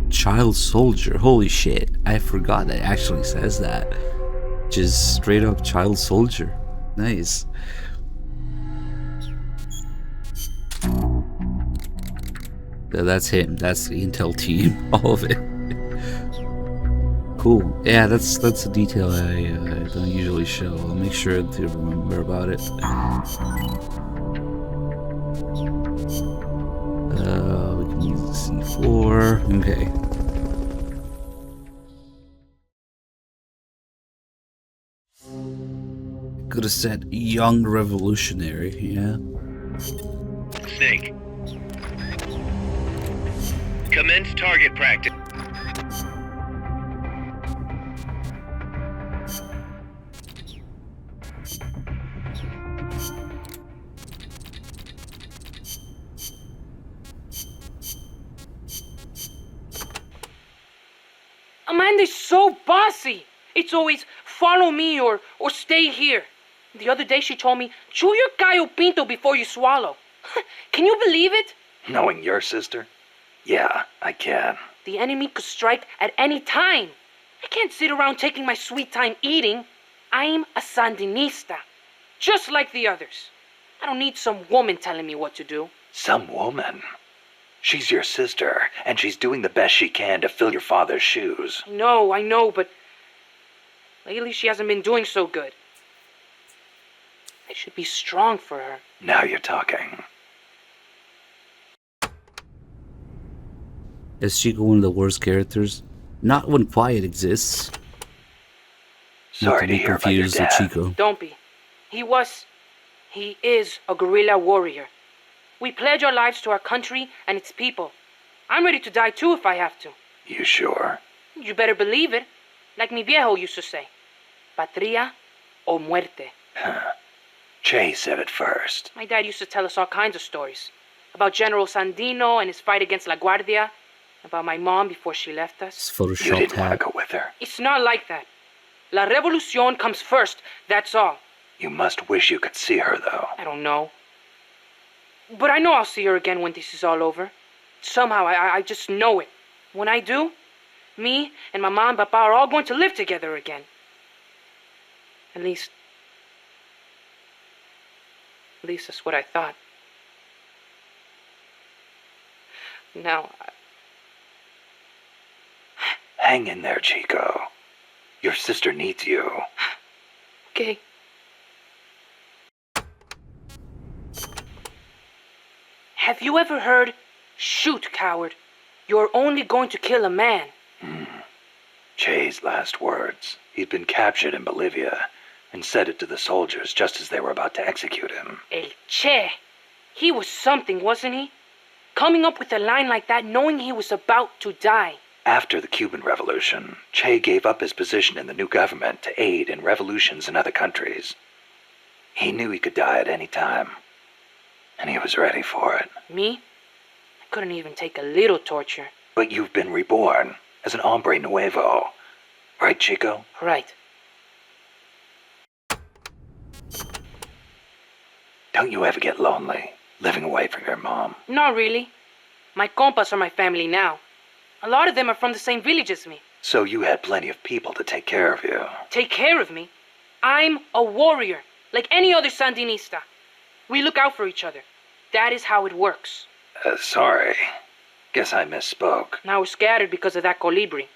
A: Child soldier. Holy shit. I forgot that it actually says that. Just straight up child soldier. Nice. Yeah, that's him. That's the intel team. All of it. Cool. Yeah, that's a detail I don't usually show. I'll make sure to remember about it. We can use the C4. Okay. Could have said young revolutionary, yeah.
G: Snake. Commence target practice.
N: Amanda's so bossy. It's always follow me or stay here. The other day she told me, chew your gallo pinto before you swallow. Can you believe it?
H: Knowing your sister? Yeah, I can.
N: The enemy could strike at any time. I can't sit around taking my sweet time eating. I'm a Sandinista, just like the others. I don't need some woman telling me what to do.
H: Some woman? She's your sister, and she's doing the best she can to fill your father's shoes.
N: I know, but lately she hasn't been doing so good. I should be strong for her.
H: Now you're talking.
A: Is Chico one of the worst characters? Not when Quiet exists.
H: Sorry to hear about your
A: confused
H: dad.
A: with Chico.
N: Don't be. He is a guerrilla warrior. We pledge our lives to our country and its people. I'm ready to die too if I have to.
H: You sure?
N: You better believe it. Like mi viejo used to say. Patria o muerte.
H: Che said it first.
N: My dad used to tell us all kinds of stories. About General Sandino and his fight against La Guardia. About my mom before she left us.
A: It's photoshopped
H: You didn't want
A: hat.
H: to go with her.
N: It's not like that. La Revolucion comes first, that's all.
H: You must wish you could see her, though.
N: I don't know. But I know I'll see her again when this is all over. Somehow, I just know it. When I do, me and my mom and papa are all going to live together again. At least that's what I thought. Now,
H: Hang in there, Chico. Your sister needs you.
N: okay. Have you ever heard, shoot, coward? You're only going to kill a man.
H: Che's last words. He'd been captured in Bolivia and said it to the soldiers just as they were about to execute him.
N: El Che. He was something, wasn't he? Coming up with a line like that knowing he was about to die.
H: After the Cuban Revolution, Che gave up his position in the new government to aid in revolutions in other countries. He knew he could die at any time, and he was ready for it.
N: Me? I couldn't even take a little torture.
H: But you've been reborn as an hombre nuevo. Right, Chico?
N: Right.
H: Don't you ever get lonely, living away from your mom?
N: Not really. My compas are my family now. A lot of them are from the same village as me.
H: So you had plenty of people to take care of you.
N: Take care of me? I'm a warrior, like any other Sandinista. We look out for each other. That is how it works.
H: Sorry. Guess I misspoke.
N: Now we're scattered because of that colibri.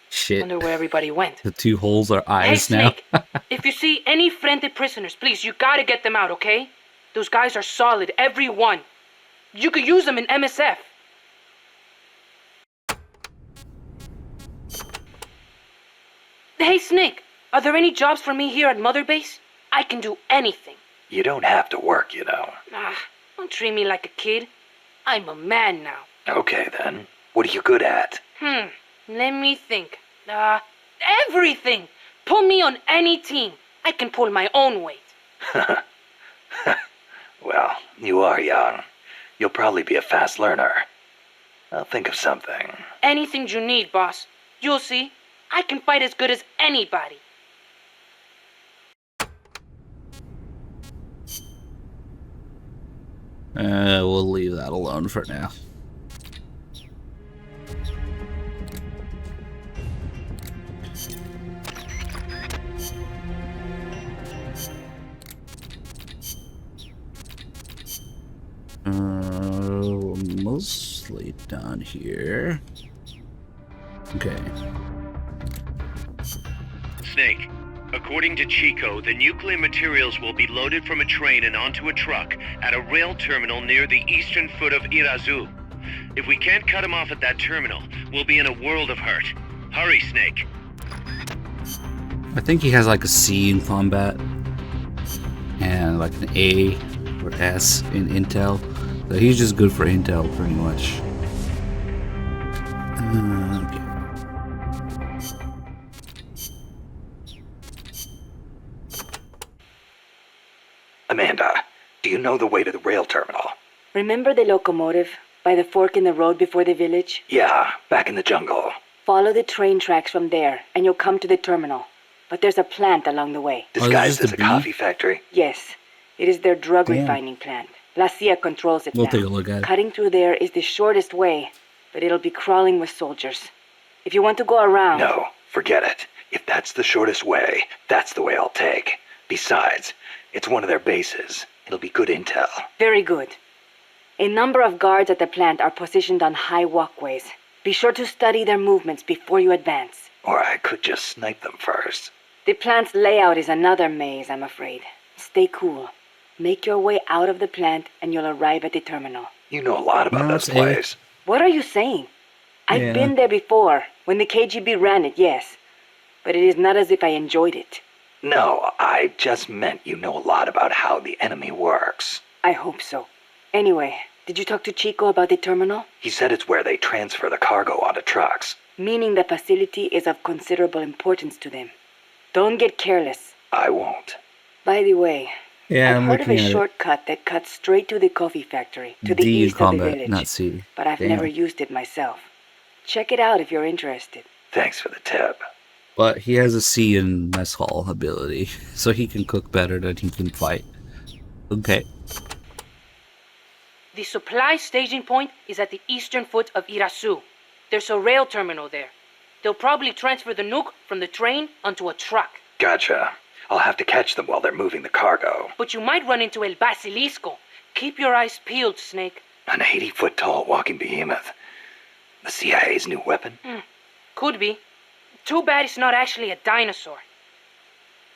A: Shit.
N: Wonder where everybody went.
A: The two holes are eyes
N: Hey,
A: now.
N: Snake, if you see any Frente prisoners, please, you gotta get them out, okay? Those guys are solid, every one. You could use them in MSF. Hey, Snake, are there any jobs for me here at Mother Base? I can do anything.
H: You don't have to work, you know.
N: Don't treat me like a kid. I'm a man now.
H: Okay, then. What are you good at?
N: Let me think. Everything! Put me on any team. I can pull my own weight.
H: Well, you are young. You'll probably be a fast learner. I'll think of something.
N: Anything you need, boss. You'll see. I can fight as good as anybody.
A: We'll leave that alone for now. We're mostly done here. Okay.
G: Snake, according to Chico, the nuclear materials will be loaded from a train and onto a truck at a rail terminal near the eastern foot of Irazu. If we can't cut him off at that terminal, we'll be in a world of hurt. Hurry, Snake.
A: I think he has like a C in combat and like an A or S in intel. So he's just good for intel pretty much. Okay.
H: Amanda, do you know the way to the rail terminal?
P: Remember the locomotive by the fork in the road before the village?
H: Yeah, back in the jungle.
P: Follow the train tracks from there, and you'll come to the terminal. But there's a plant along the way.
H: Disguised as a coffee factory?
P: Yes. It is their drug refining plant. La CIA controls it
A: We'll
P: now.
A: take a look at it.
P: Cutting through there is the shortest way, but it'll be crawling with soldiers. If you want to go around...
H: No, forget it. If that's the shortest way, that's the way I'll take. Besides, it's one of their bases. It'll be good intel.
P: Very good. A number of guards at the plant are positioned on high walkways. Be sure to study their movements before you advance.
H: Or I could just snipe them first.
P: The plant's layout is another maze, I'm afraid. Stay cool. Make your way out of the plant and you'll arrive at the terminal.
H: You know a lot about this place.
P: What are you saying? I've been there before, when the KGB ran it, yes. But it is not as if I enjoyed it.
H: No, I just meant you know a lot about how the enemy works.
P: I hope so. Anyway, did you talk to Chico about the terminal?
H: He said it's where they transfer the cargo onto trucks.
P: Meaning the facility is of considerable importance to them. Don't get careless.
H: I won't.
P: By the way,
A: Yeah,
P: I've
A: I'm
P: heard of
A: looking
P: a
A: at it.
P: shortcut that cuts straight to the coffee factory, to the
A: D
P: east of the
A: combat,
P: village.
A: not C.
P: But I've
A: Damn.
P: never used it myself. Check it out if you're interested.
H: Thanks for the tip.
A: But he has a C in mess hall ability, so he can cook better than he can fight. Okay.
N: The supply staging point is at the eastern foot of Irasu. There's a rail terminal there. They'll probably transfer the nuke from the train onto a truck.
H: Gotcha. I'll have to catch them while they're moving the cargo.
N: But you might run into El Basilisco. Keep your eyes peeled, Snake.
H: An 80-foot-tall walking behemoth. The CIA's new weapon?
N: Could be. Too bad it's not actually a dinosaur.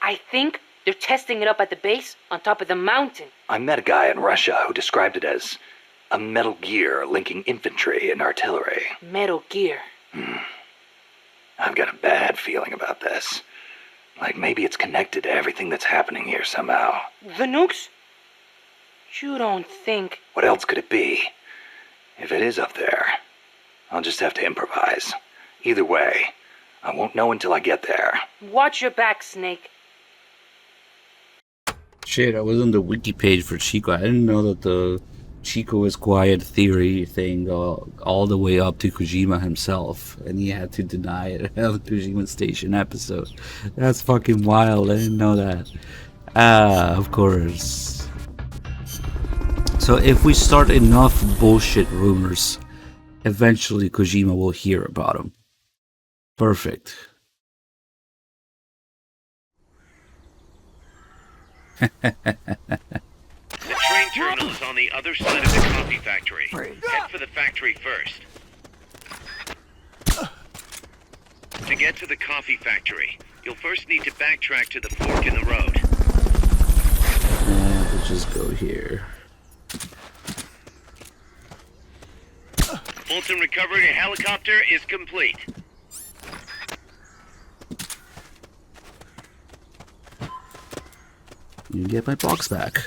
N: I think they're testing it up at the base on top of the mountain.
H: I met a guy in Russia who described it as a metal gear linking infantry and artillery.
N: Metal Gear.
H: I've got a bad feeling about this. Like maybe it's connected to everything that's happening here somehow.
N: The nukes? You don't think...
H: What else could it be? If it is up there, I'll just have to improvise. Either way, I won't know until I get there.
N: Watch your back, Snake.
A: Shit, I was on the wiki page for Chico. I didn't know that the Chico is quiet theory thing all the way up to Kojima himself, and he had to deny it on the Kojima Station episode. That's fucking wild. I didn't know that. Of course. So if we start enough bullshit rumors, eventually Kojima will hear about them. Perfect.
G: The train terminal is on the other side of the coffee factory. Head for the factory first. To get to the coffee factory, you'll first need to backtrack to the fork in the road.
A: And we'll just go here.
G: Fulton recovery helicopter is complete.
A: You get my box back.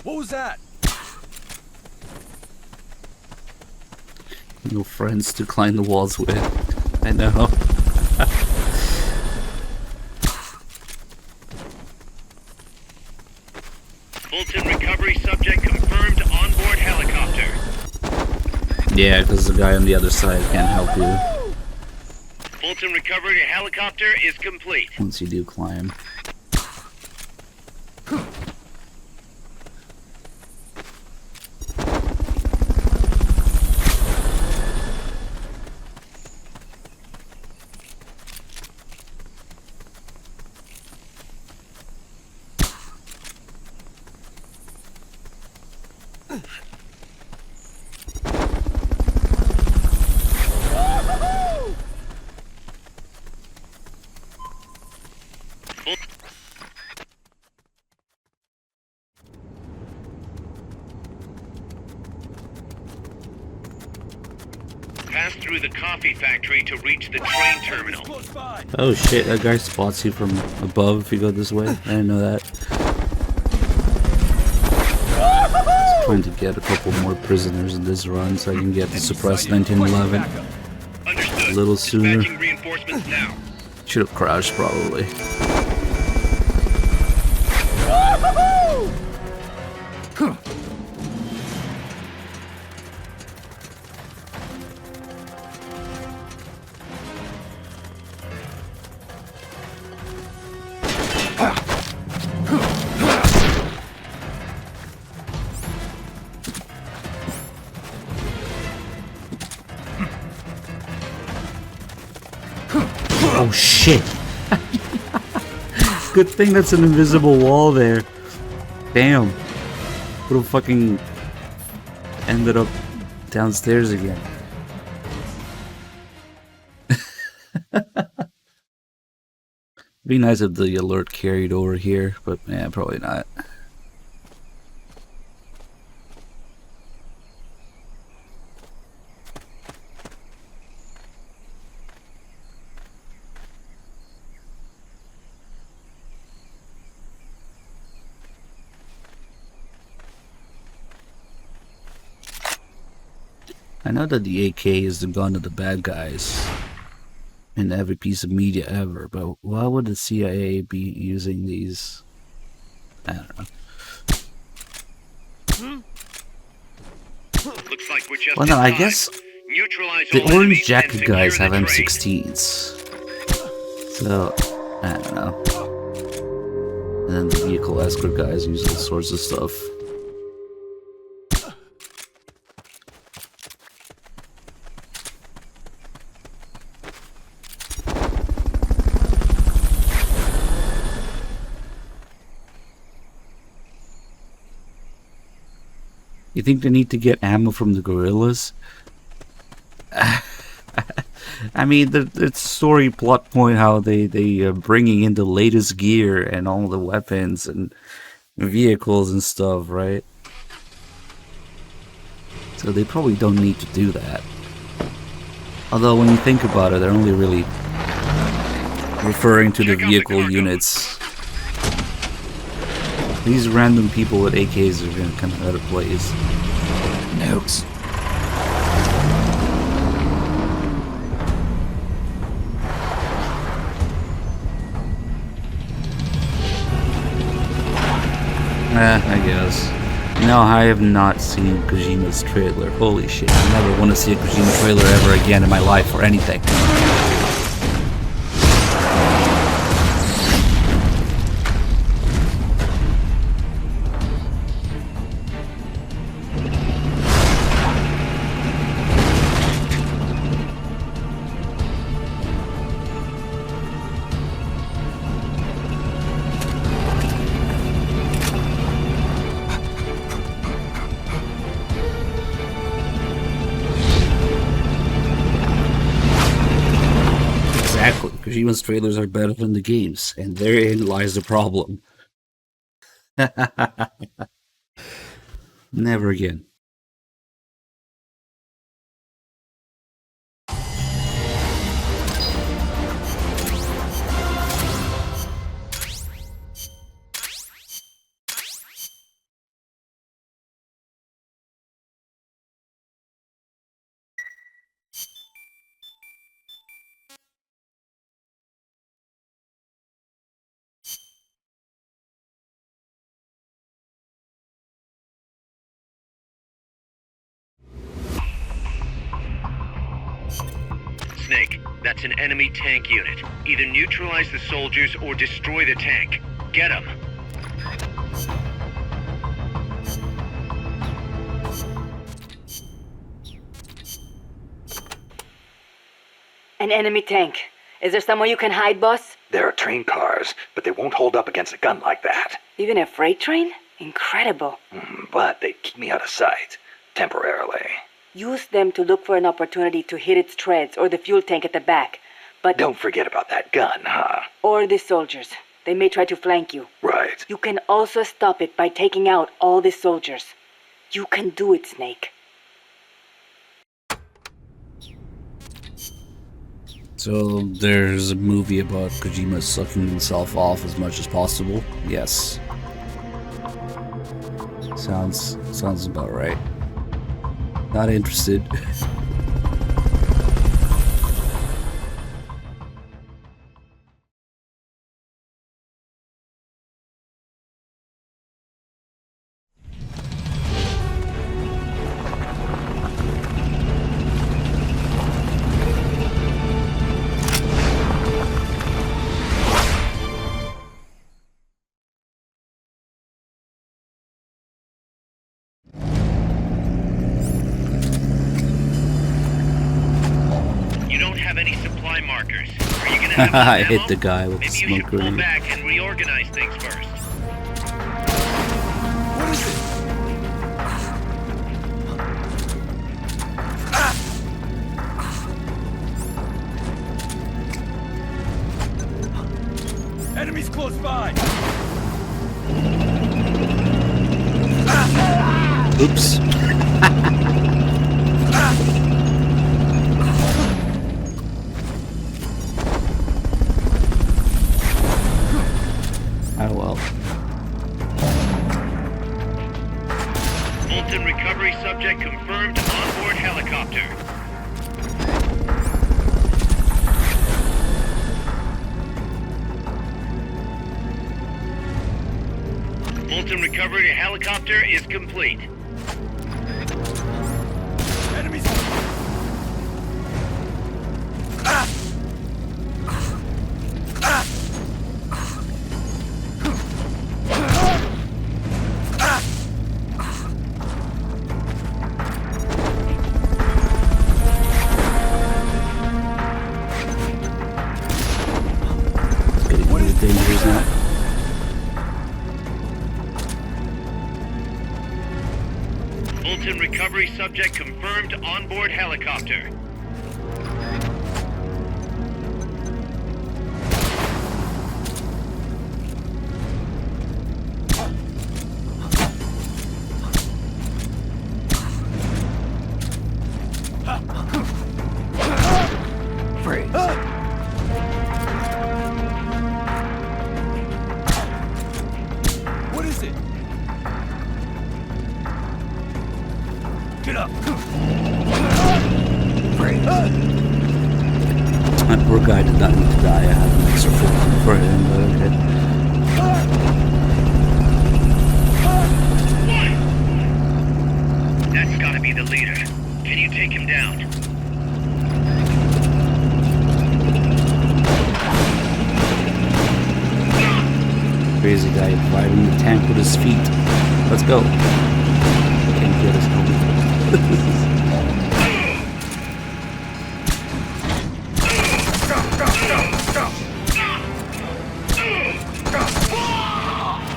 C: What was that?
A: No friends to climb the walls with. I know.
G: Fulton recovery subject confirmed onboard helicopter.
A: Yeah, because the guy on the other side can't help you
G: Fulton recovery helicopter is complete.
A: once you do climb.
G: Pass through the coffee factory to reach the train terminal.
A: Oh shit, that guy spots you from above if you go this way. I didn't know that. Trying to get a couple more prisoners in this run so I can get the suppressed 1911 a little sooner. Should have crashed probably. Oh shit! Good thing that's an invisible wall there. Damn. Would have fucking ended up downstairs again. Be nice if the alert carried over here, but yeah, probably not. I know that the AK is the gun of the bad guys in every piece of media ever, but why would the CIA be using these? I don't know.
G: Looks like we're just
A: Well, no, I guess the orange jacket guys have M16s. So, I don't know. And then the vehicle escort guys use all sorts of stuff. You think they need to get ammo from the guerrillas? I mean, the story plot point how they are bringing in the latest gear and all the weapons and vehicles and stuff, right? So they probably don't need to do that. Although when you think about it, they're only really referring to the vehicle units. These random people with AKs are gonna come out of place. Nukes. I guess. No, I have not seen Kojima's trailer. Holy shit, I never want to see a Kojima trailer ever again in my life or anything. Kojima's trailers are better than the games, and therein lies the problem. Never again.
G: Snake, that's an enemy tank unit. Either neutralize the soldiers or destroy the tank. Get them.
P: An enemy tank. Is there somewhere you can hide, boss?
H: There are train cars, but they won't hold up against a gun like that.
P: Even a freight train? Incredible.
H: But they keep me out of sight. Temporarily.
P: Use them to look for an opportunity to hit its treads or the fuel tank at the back. But
H: don't forget about that gun, huh?
P: Or the soldiers. They may try to flank you.
H: Right.
P: You can also stop it by taking out all the soldiers. You can do it, Snake.
A: So there's a movie about Kojima sucking himself off as much as possible. Yes. Sounds about right. Not interested. I hit the guy with the smoke grenade.
G: Pull back and reorganize things first.
L: What is it?
C: Enemies close by.
A: Oops. Oh well.
G: Fulton recovery subject confirmed onboard helicopter. Fulton recovery helicopter is complete.
C: Enemies.
A: Dangerous now.
G: Fulton recovery subject confirmed onboard helicopter.
H: Freeze.
C: What is it? Get up.
H: Freeze.
A: That poor guy did not need to die. I have an extra Fulton for him, but okay.
G: That's gotta be the leader. Can you take him down?
A: Crazy guy driving the tank with his feet. Let's go. Can't get us home.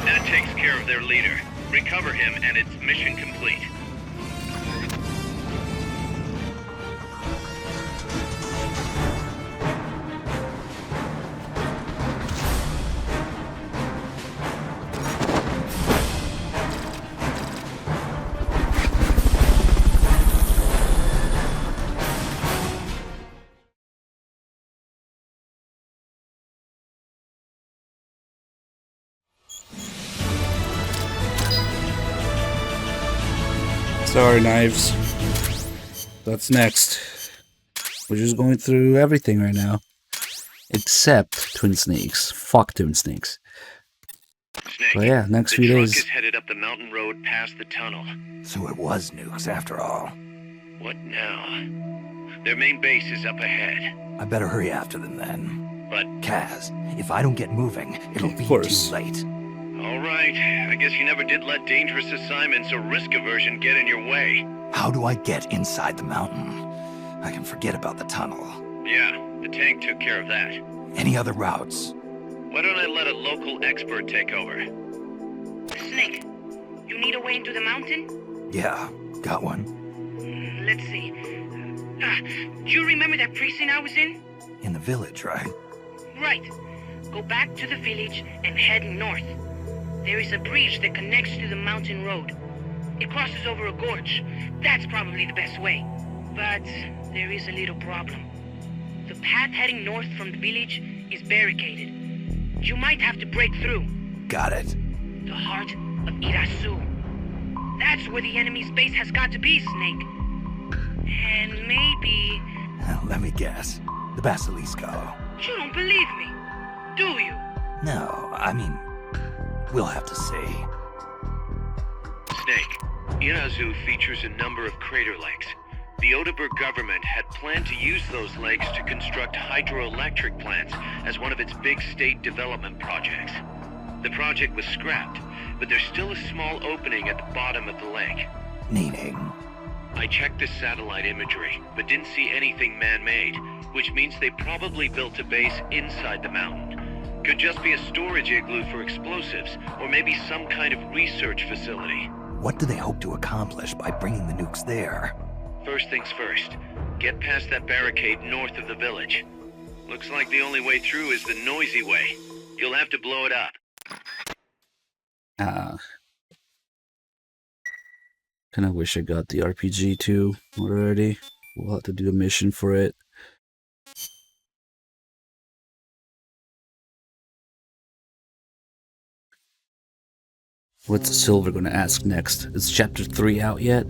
G: That takes care of their leader. Recover him and it's mission complete.
A: Sorry, Knives. That's next. We're just going through everything right now. Except Twin Snakes. Fuck Twin Snakes.
G: Snake,
A: but yeah, next few
G: the
A: days.
G: truck is headed up the mountain road past the tunnel.
H: So it was nukes after all.
G: What now? Their main base is up ahead.
H: I better hurry after them then.
G: But
H: Kaz, if I don't get moving, it'll be too late.
G: all right, I guess you never did let dangerous assignments or risk aversion get in your way.
H: How do I get inside the mountain? I can forget about the tunnel.
G: Yeah, the tank took care of that.
H: Any other routes?
G: Why don't I let a local expert take over?
O: Snake, you need a way into the mountain?
H: Yeah, got one.
O: Let's see. Do you remember that precinct I was in?
H: In the village, right?
O: Right. Go back to the village and head north. There is a bridge that connects to the mountain road. It crosses over a gorge. That's probably the best way. But there is a little problem. The path heading north from the village is barricaded. You might have to break through.
H: Got it.
O: The heart of Irasu. That's where the enemy's base has got to be, Snake. And maybe...
D: Let me guess. The Basilisco.
O: You don't believe me, do you?
D: No, I mean, we'll have to see.
G: Snake, Irazu features a number of crater lakes. The Odeberg government had planned to use those lakes to construct hydroelectric plants as one of its big state development projects. The project was scrapped, but there's still a small opening at the bottom of the lake.
D: Meaning?
G: I checked the satellite imagery, but didn't see anything man-made, which means they probably built a base inside the mountain. Could just be a storage igloo for explosives, or maybe some kind of research facility.
D: What do they hope to accomplish by bringing the nukes there?
G: First things first, get past that barricade north of the village. Looks like the only way through is the noisy way. You'll have to blow it up.
A: Kinda wish I got the RPG too already. We'll have to do a mission for it. What's Silver gonna ask next? Is chapter 3 out yet?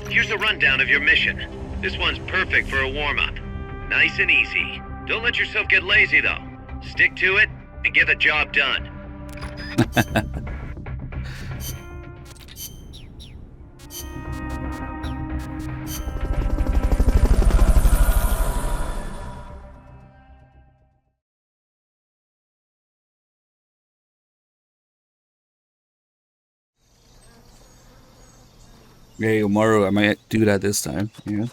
G: Here's a rundown of your mission. This one's perfect for a warm-up. Nice and easy. Don't let yourself get lazy, though. Stick to it and get the job done.
A: Hey, Umaru, I might do that this time, yeah.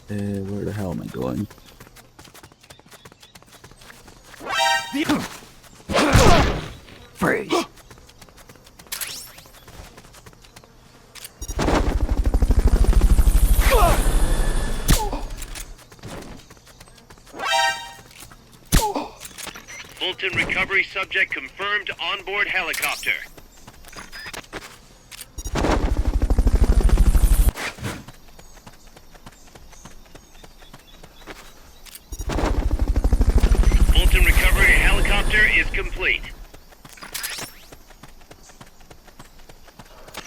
A: Where the hell am I going?
D: Freeze!
G: Fulton recovery subject confirmed onboard helicopter. Fulton recovery helicopter is complete.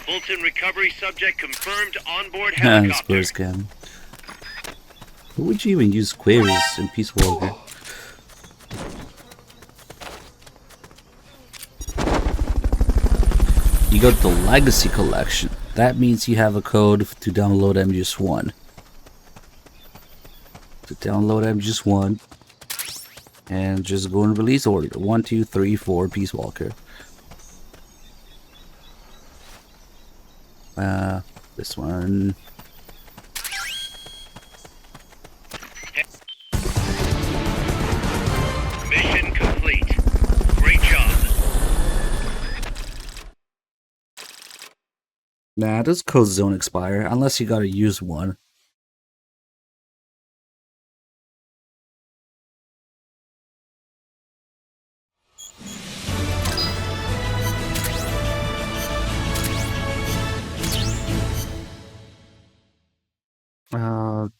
G: Fulton recovery subject confirmed onboard helicopter.
A: Spurs can. Who would you even use queries in Peace Walker? You got the Legacy Collection. That means you have a code to download MGS1. To download MGS1 and just go in release order. 1, 2, 3, 4, Peace Walker. This one.
G: Mission complete. Great job.
A: Nah, those codes don't expire unless you gotta use one.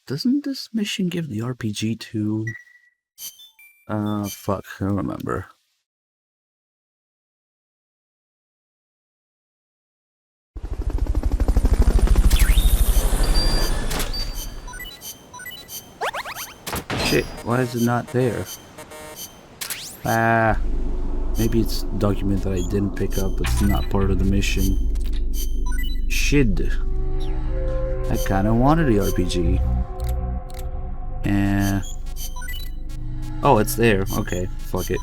A: Doesn't this mission give the RPG to... fuck, I don't remember. Shit, why is it not there? Maybe it's a document that I didn't pick up, it's not part of the mission. Shit. I kinda wanted the RPG. Oh, it's there. Okay, fuck it.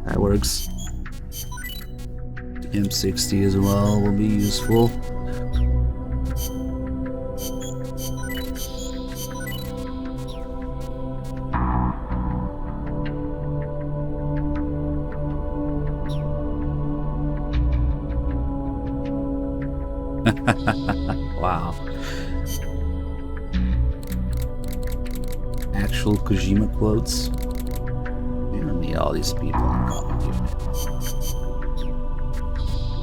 A: That works. The M60 as well will be useful. Wow. Actual Kojima quotes. You don't need all these people in the comic unit.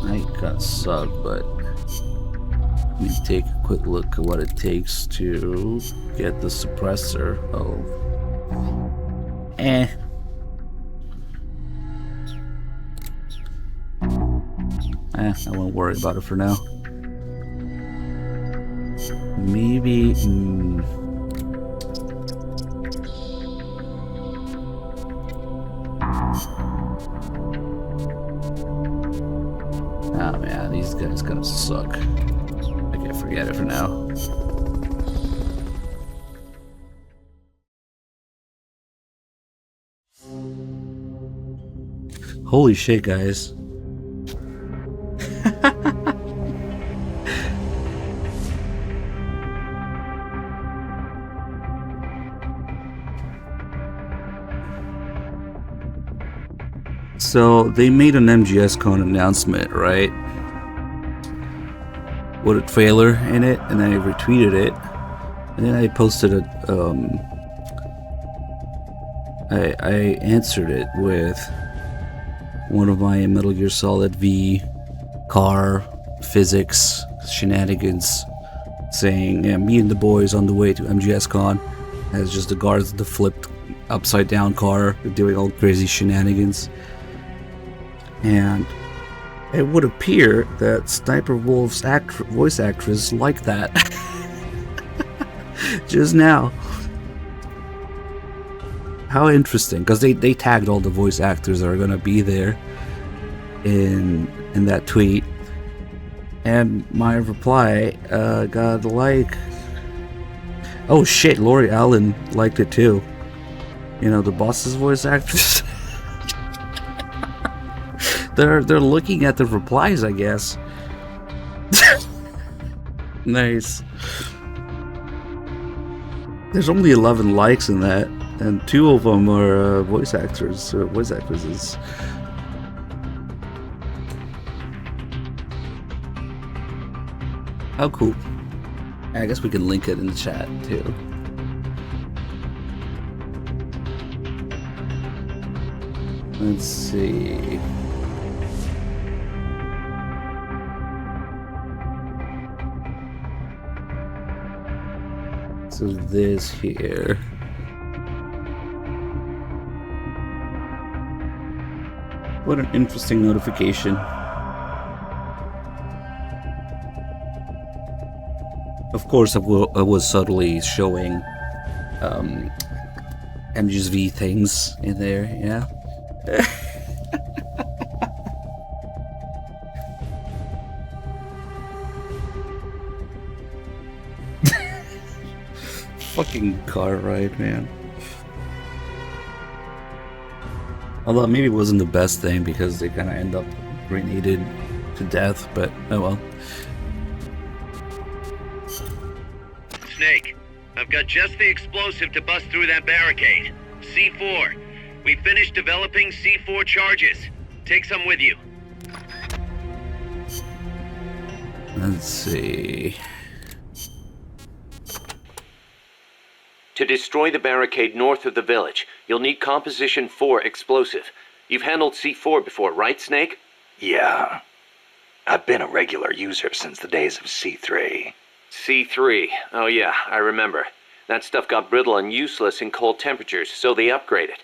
A: I kinda suck, but let me take a quick look at what it takes to get the suppressor. Oh. I won't worry about it for now. Maybe... Oh man, these guys gonna suck. I can't forget it for now. Holy shit, guys. So they made an MGS-Con announcement, right? With a trailer in it, and I retweeted it, and then I posted a I answered it with one of my Metal Gear Solid V car physics shenanigans, saying, yeah, me and the boys on the way to MGS-Con, as just the guards the flipped upside down car doing all crazy shenanigans. And it would appear that Sniper Wolf's voice actress liked that. Just now. How interesting, because they tagged all the voice actors that are gonna be there in that tweet, and my reply got a like. Oh shit, Lori Allen liked it too. You know, the boss's voice actress. They're looking at the replies, I guess. Nice. There's only 11 likes in that, and 2 of them are voice actors, voice actresses. How cool. I guess we can link it in the chat too. Let's see. So this here. What an interesting notification. Of course, I was subtly showing MGS-V things in there, yeah. Fucking car ride, man. Although maybe it wasn't the best thing because they kind of end up grenaded to death, but oh well.
G: Snake, I've got just the explosive to bust through that barricade. C4. We finished developing C4 charges. Take some with you.
A: Let's see.
E: To destroy the barricade north of the village, you'll need Composition 4 explosive. You've handled C4 before, right, Snake?
H: Yeah. I've been a regular user since the days of C3.
E: C3. Oh yeah, I remember. That stuff got brittle and useless in cold temperatures, so they upgraded.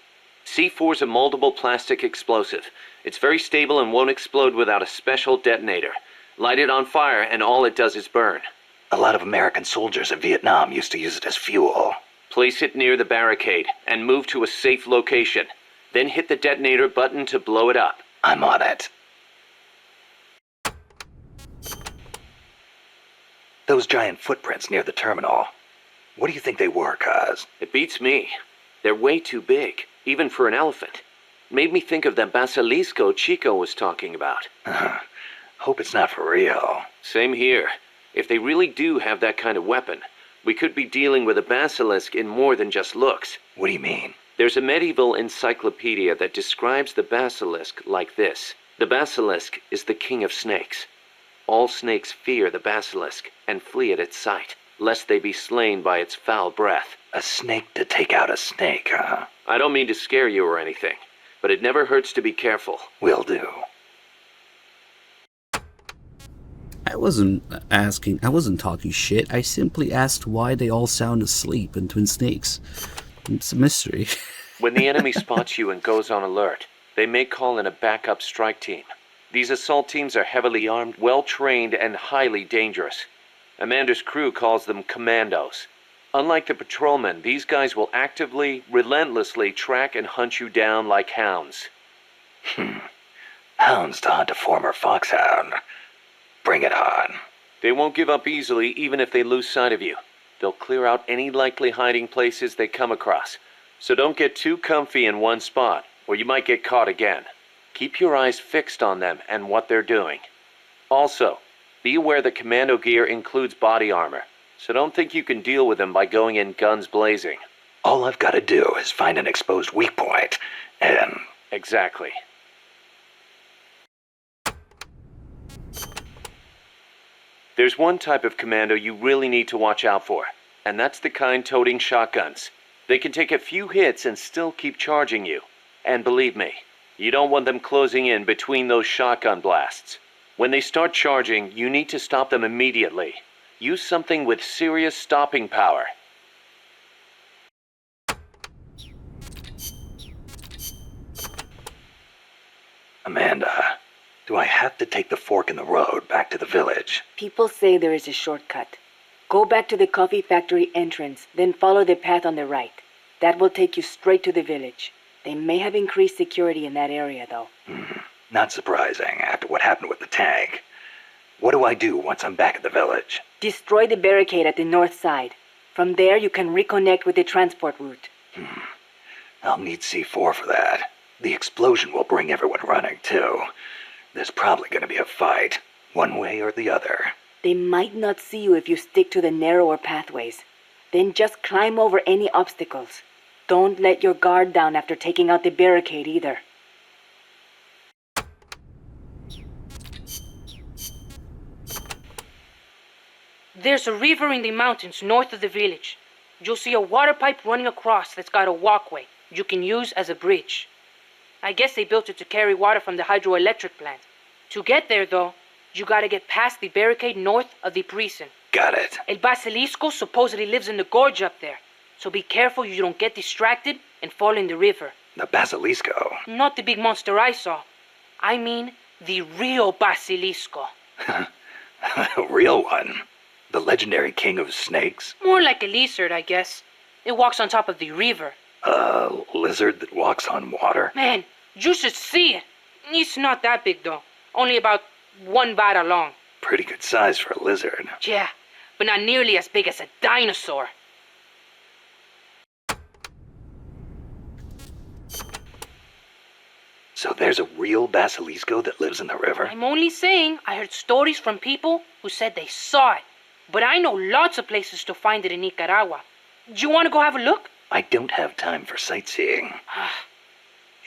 E: C4's a moldable plastic explosive. It's very stable and won't explode without a special detonator. Light it on fire and all it does is burn.
H: A lot of American soldiers in Vietnam used to use it as fuel.
E: Place it near the barricade and move to a safe location. Then hit the detonator button to blow it up.
H: I'm on it. Those giant footprints near the terminal. What do you think they were, Kaz?
E: It beats me. They're way too big, even for an elephant. Made me think of that basilisco Chico was talking about.
H: Hope it's not for real.
E: Same here. If they really do have that kind of weapon, we could be dealing with a basilisk in more than just looks.
H: What do you mean?
E: There's a medieval encyclopedia that describes the basilisk like this. The basilisk is the king of snakes. All snakes fear the basilisk and flee at its sight, lest they be slain by its foul breath.
H: A snake to take out a snake, huh?
E: I don't mean to scare you or anything, but it never hurts to be careful.
H: Will do.
A: I wasn't talking shit. I simply asked why they all sound asleep in Twin Snakes. It's a mystery.
E: When the enemy spots you and goes on alert, they may call in a backup strike team. These assault teams are heavily armed, well-trained, and highly dangerous. Amanda's crew calls them commandos. Unlike the patrolmen, these guys will actively, relentlessly track and hunt you down like hounds.
H: Hounds to hunt a former foxhound. Bring it on.
E: They won't give up easily even if they lose sight of you. They'll clear out any likely hiding places they come across. So don't get too comfy in one spot, or you might get caught again. Keep your eyes fixed on them and what they're doing. Also, be aware that commando gear includes body armor, so don't think you can deal with them by going in guns blazing.
H: All I've got to do is find an exposed weak point, and...
E: Exactly. There's one type of commando you really need to watch out for, and that's the kind toting shotguns. They can take a few hits and still keep charging you. And believe me, you don't want them closing in between those shotgun blasts. When they start charging, you need to stop them immediately. Use something with serious stopping power.
H: Amanda, do I have to take the fork in the road back to the village?
P: People say there is a shortcut. Go back to the coffee factory entrance, then follow the path on the right. That will take you straight to the village. They may have increased security in that area, though.
H: Not surprising after what happened with the tank. What do I do once I'm back at the village?
P: Destroy the barricade at the north side. From there, you can reconnect with the transport route.
H: I'll need C4 for that. The explosion will bring everyone running, too. There's probably going to be a fight, one way or the other.
P: They might not see you if you stick to the narrower pathways. Then just climb over any obstacles. Don't let your guard down after taking out the barricade either.
N: There's a river in the mountains north of the village. You'll see a water pipe running across that's got a walkway you can use as a bridge. I guess they built it to carry water from the hydroelectric plant. To get there, though, you gotta get past the barricade north of the prison.
H: Got it.
N: El Basilisco supposedly lives in the gorge up there, so be careful you don't get distracted and fall in the river.
H: The Basilisco?
N: Not the big monster I saw. I mean the real Basilisco.
H: A real one? The legendary king of snakes?
N: More like a lizard, I guess. It walks on top of the river.
H: A lizard that walks on water?
N: Man, you should see it. It's not that big, though. Only about 1 bada long.
H: Pretty good size for a lizard.
N: Yeah, but not nearly as big as a dinosaur.
H: So there's a real Basilisco that lives in the river?
N: I'm only saying I heard stories from people who said they saw it. But I know lots of places to find it in Nicaragua. Do you want to go have a look?
H: I don't have time for sightseeing.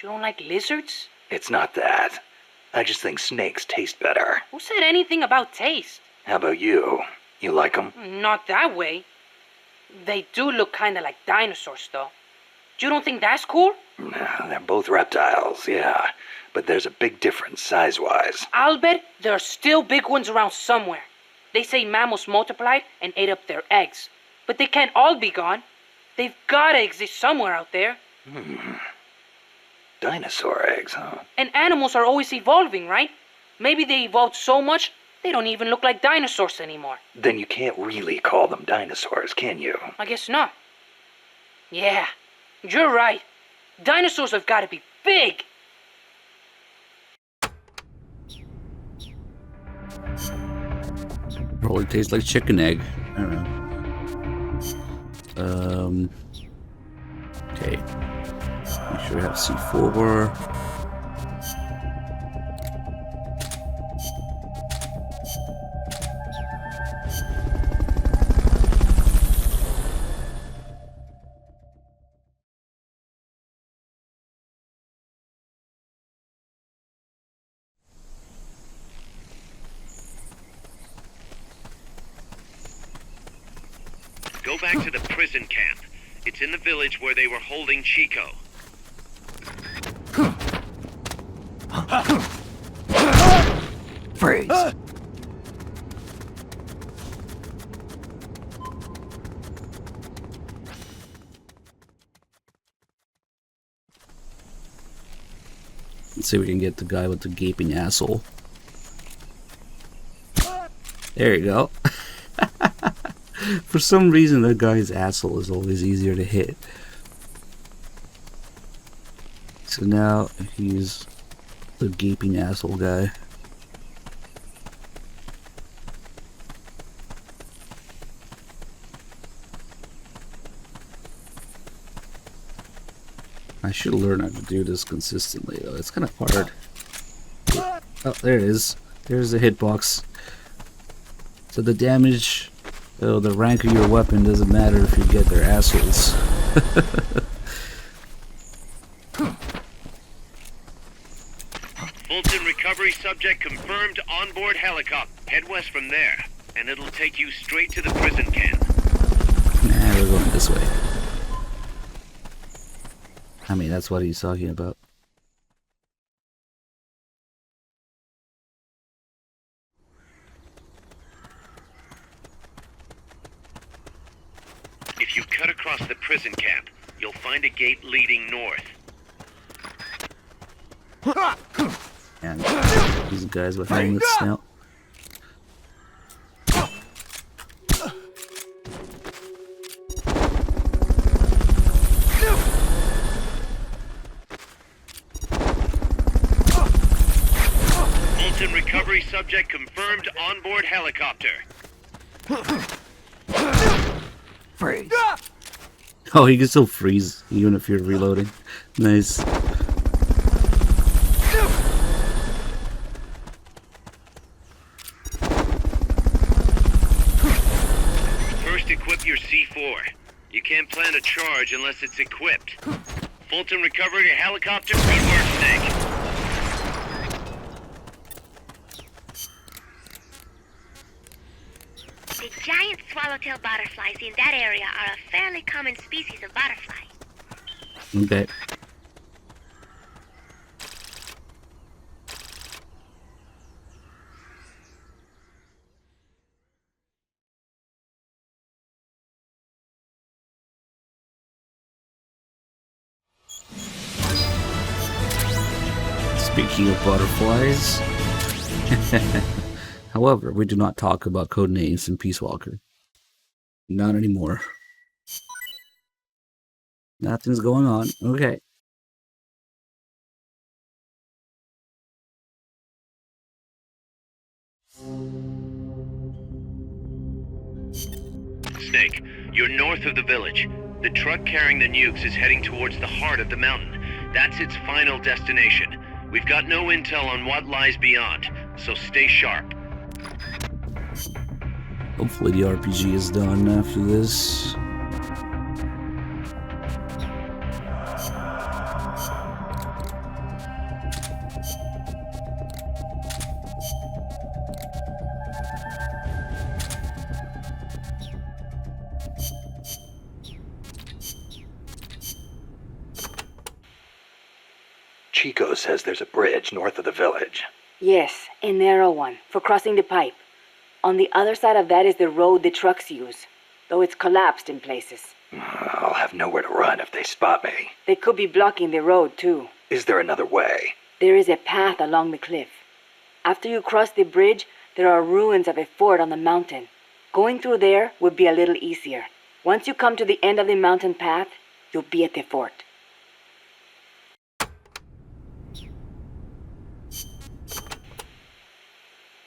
N: You don't like lizards?
H: It's not that. I just think snakes taste better.
N: Who said anything about taste?
H: How about you? You like them?
N: Not that way. They do look kind of like dinosaurs, though. You don't think that's cool?
H: They're both reptiles, yeah. But there's a big difference size-wise.
N: I'll bet there are still big ones around somewhere. They say mammals multiplied and ate up their eggs. But they can't all be gone. They've gotta exist somewhere out there.
H: Dinosaur eggs, huh?
N: And animals are always evolving, right? Maybe they evolved so much, they don't even look like dinosaurs anymore.
H: Then you can't really call them dinosaurs, can you?
N: I guess not. Yeah, you're right. Dinosaurs have gotta be big.
A: Probably tastes like chicken egg. I don't know. Okay. Make sure we have C4.
G: Go back to the prison camp. It's in the village where they were holding Chico.
D: Freeze.
A: Let's see if we can get the guy with the gaping asshole. There you go. For some reason, that guy's asshole is always easier to hit. So now he's the gaping asshole guy. I should learn how to do this consistently though. It's kind of hard. Oh, there it is. There's the hitbox. So the damage, the rank of your weapon doesn't matter if you get their assholes.
G: Fulton recovery subject confirmed onboard helicopter. Head west from there, and it'll take you straight to the prison camp.
A: Nah, we're going this way. I mean, that's what he's talking about.
G: If you cut across the prison camp, you'll find a gate leading north.
A: And these guys with helmets now.
G: Fulton recovery subject confirmed onboard helicopter.
A: Freeze. Oh, you can still freeze even if you're reloading. Nice.
G: First equip your C4. You can't plant a charge unless it's equipped. Fulton recovered a helicopter. Good work, Snake.
F: The giant swallowtail butterflies in that area are a fairly common species of butterfly.
A: Okay. Speaking of butterflies, however, we do not talk about codenames in Peace Walker. Not anymore. Nothing's going on. Okay.
G: Snake, you're north of the village. The truck carrying the nukes is heading towards the heart of the mountain. That's its final destination. We've got no intel on what lies beyond, so stay sharp.
A: Hopefully the RPG is done after this.
H: Chico says there's a bridge north of the village.
P: Yes, a narrow one, for crossing the pipe. On the other side of that is the road the trucks use, though it's collapsed in places.
H: I'll have nowhere to run if they spot me.
P: They could be blocking the road, too.
H: Is there another way?
P: There is a path along the cliff. After you cross the bridge, there are ruins of a fort on the mountain. Going through there would be a little easier. Once you come to the end of the mountain path, you'll be at the fort.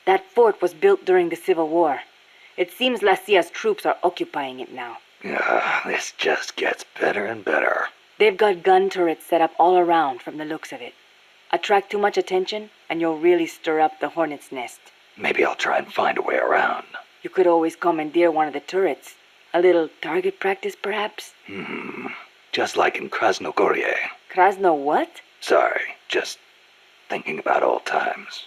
P: That fort was built during the Civil War. It seems La Cia's troops are occupying it now.
H: This just gets better and better.
P: They've got gun turrets set up all around from the looks of it. Attract too much attention, and you'll really stir up the hornet's nest.
H: Maybe I'll try and find a way around.
P: You could always commandeer one of the turrets. A little target practice, perhaps?
H: Just like in Krasnogorye.
P: Krasno what?
H: Sorry, just thinking about old times.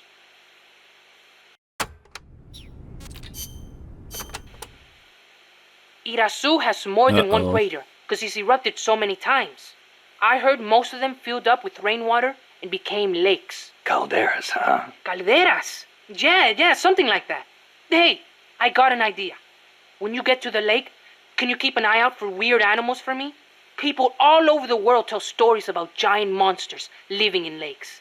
N: Irasu has more than one crater, because it's erupted so many times. I heard most of them filled up with rainwater and became lakes.
H: Calderas, huh?
N: Calderas? Yeah, something like that. Hey, I got an idea. When you get to the lake, can you keep an eye out for weird animals for me? People all over the world tell stories about giant monsters living in lakes.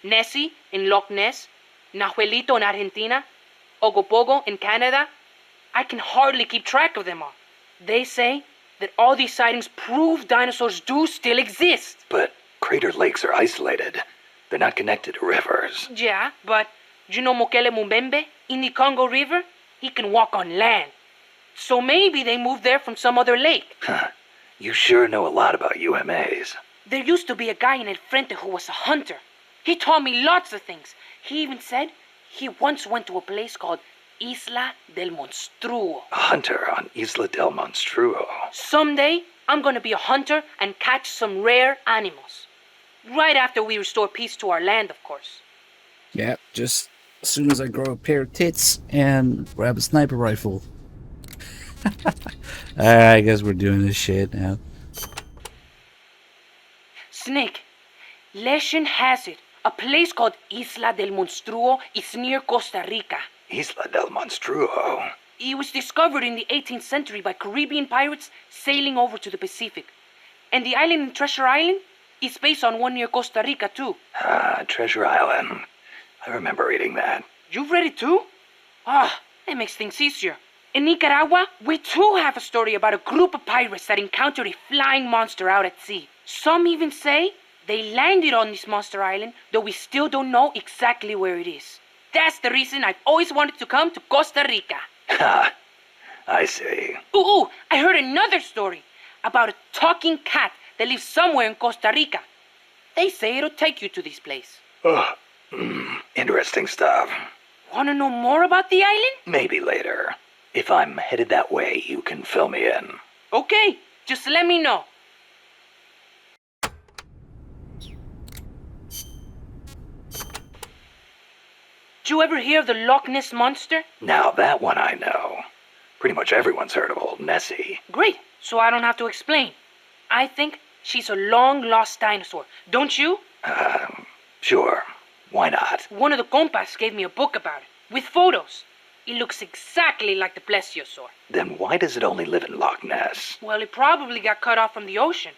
N: Nessie in Loch Ness, Nahuelito in Argentina. Ogopogo in Canada, I can hardly keep track of them all. They say that all these sightings prove dinosaurs do still exist.
H: But Crater Lakes are isolated. They're not connected to rivers.
N: Yeah, but you know Mokele Mumbembe in the Congo River? He can walk on land. So maybe they moved there from some other lake.
H: Huh. You sure know a lot about UMAs.
N: There used to be a guy in El Frente who was a hunter. He taught me lots of things. He even said he once went to a place called Isla del Monstruo.
H: A hunter on Isla del Monstruo.
N: Someday, I'm gonna be a hunter and catch some rare animals. Right after we restore peace to our land, of course.
A: Yeah, just as soon as I grow a pair of tits and grab a sniper rifle. I guess we're doing this shit now.
N: Snake, legend has it, a place called Isla del Monstruo is near Costa Rica.
H: Isla del Monstruo?
N: It was discovered in the 18th century by Caribbean pirates sailing over to the Pacific. And the island in Treasure Island is based on one near Costa Rica, too.
H: Ah, Treasure Island. I remember reading that.
N: You've read it, too? Ah, that makes things easier. In Nicaragua, we too have a story about a group of pirates that encountered a flying monster out at sea. Some even say they landed on this monster island, though we still don't know exactly where it is. That's the reason I've always wanted to come to Costa Rica.
H: Ha! I see.
N: Ooh, I heard another story about a talking cat that lives somewhere in Costa Rica. They say it'll take you to this place.
H: Interesting stuff.
N: Want to know more about the island?
H: Maybe later. If I'm headed that way, you can fill me in.
N: Okay, just let me know. Did you ever hear of the Loch Ness Monster?
H: Now that one I know. Pretty much everyone's heard of old Nessie.
N: Great, so I don't have to explain. I think she's a long-lost dinosaur, don't you?
H: Sure. Why not?
N: One of the compas gave me a book about it, with photos. It looks exactly like the plesiosaur.
H: Then why does it only live in Loch Ness?
N: Well, it probably got cut off from the ocean.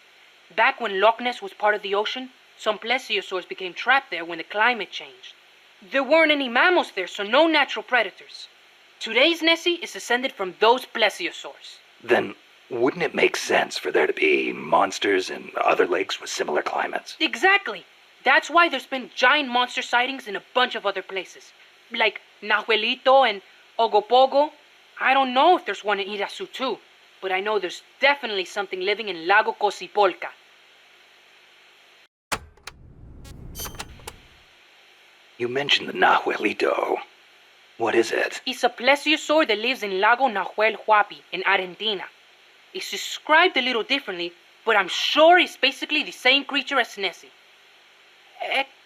N: Back when Loch Ness was part of the ocean, some plesiosaurs became trapped there when the climate changed. There weren't any mammals there, so no natural predators. Today's Nessie is descended from those plesiosaurs.
H: Then wouldn't it make sense for there to be monsters in other lakes with similar climates?
N: Exactly. That's why there's been giant monster sightings in a bunch of other places. Like Nahuelito and Ogopogo. I don't know if there's one in Irasu too, but I know there's definitely something living in Lago Cosipolca.
H: You mentioned the Nahuelito. What is it?
N: It's a plesiosaur that lives in Lago Nahuel Huapi in Argentina. It's described a little differently, but I'm sure it's basically the same creature as Nessie.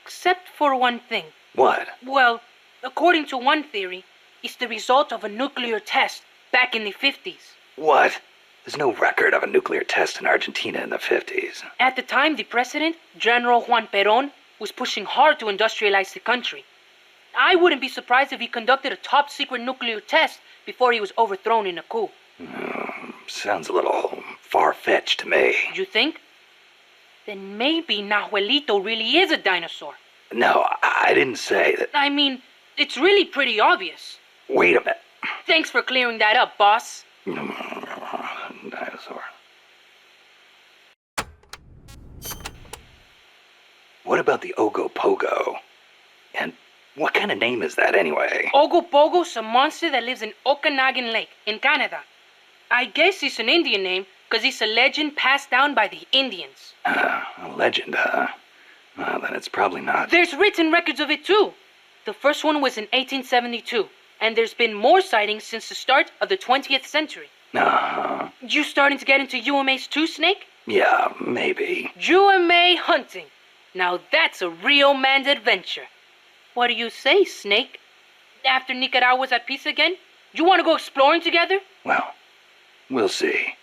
N: Except for one thing.
H: What?
N: Well, according to one theory, it's the result of a nuclear test back in the 50s.
H: What? There's no record of a nuclear test in Argentina in the 50s.
N: At the time, the president, General Juan Perón, was pushing hard to industrialize the country. I wouldn't be surprised if he conducted a top-secret nuclear test before he was overthrown in a coup.
H: Sounds a little far-fetched to me.
N: You think? Then maybe Nahuelito really is a dinosaur.
H: No, I didn't say that.
N: I mean, it's really pretty obvious.
H: Wait a minute.
N: Thanks for clearing that up, boss.
H: Dinosaur. What about the Ogopogo? And what kind of name is that anyway?
N: Ogopogo's a monster that lives in Okanagan Lake in Canada. I guess it's an Indian name because it's a legend passed down by the Indians.
H: A legend, huh? Well, then it's probably not.
N: There's written records of it too. The first one was in 1872, and there's been more sightings since the start of the 20th century. You starting to get into UMAs too, Snake?
H: Yeah, maybe.
N: UMA hunting. Now that's a real man's adventure. What do you say, Snake? After Nicaragua's at peace again, you want to go exploring together?
H: Well, we'll see.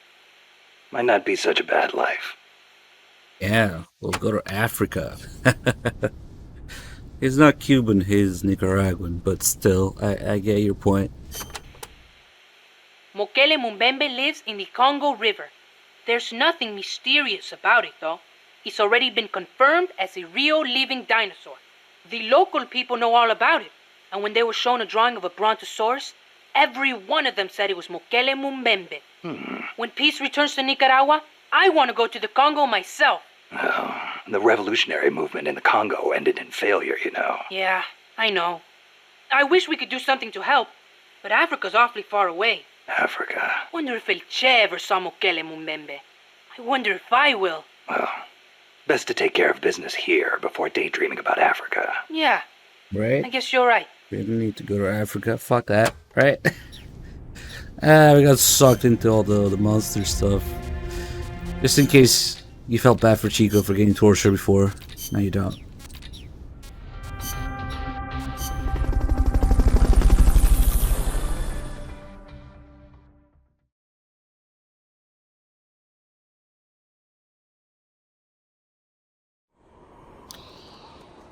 H: Might not be such a bad life.
A: Yeah, we'll go to Africa. He's not Cuban, he's Nicaraguan, but still, I get your point.
N: Mokele Mumbembe lives in the Congo River. There's nothing mysterious about it, though. It's already been confirmed as a real living dinosaur. The local people know all about it. And when they were shown a drawing of a brontosaurus, every one of them said it was Mokele Mumbembe. When peace returns to Nicaragua, I want to go to the Congo myself.
H: Oh, the revolutionary movement in the Congo ended in failure, you know.
N: Yeah, I know. I wish we could do something to help, but Africa's awfully far away.
H: Africa.
N: Wonder if El Che ever saw Mokele Mumbembe. I wonder if I will.
H: Well, best to take care of business here before daydreaming about Africa.
N: Yeah,
A: Right?
N: I guess you're right.
A: We don't need to go to Africa. Fuck that, right? We got sucked into all the monster stuff. Just in case you felt bad for Chico for getting tortured before. Now you don't.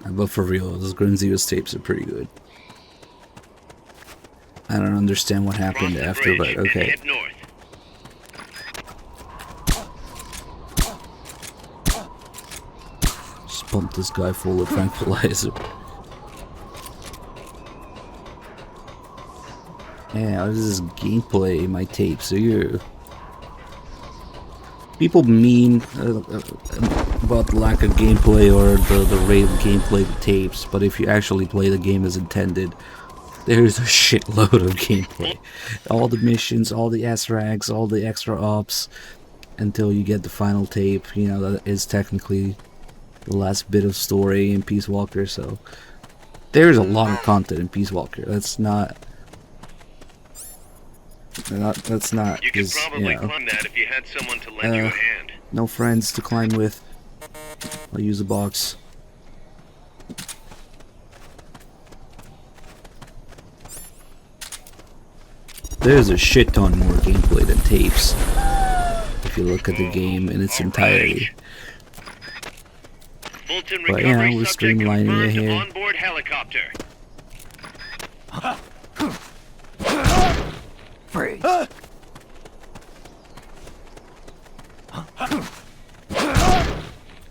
A: But for real, those Granzios tapes are pretty good. I don't understand what happened after, but okay. Just pump this guy full of tranquilizer. Yeah, this is gameplay in my tapes. So you people mean about the lack of gameplay or the rate of gameplay of the tapes, but if you actually play the game as intended, there's a shitload of gameplay. All the missions, all the S-Rags, all the extra ops, until you get the final tape. You know, that is technically the last bit of story in Peace Walker, so there's a lot of content in Peace Walker. That's not
G: You could probably climb that if you had someone to lend you a hand.
A: No friends to climb with. I'll use a box. There's a shit ton more gameplay than tapes, if you look at the game in its entirety. But yeah, we're streamlining it here.
G: Onboard helicopter.
H: Freeze.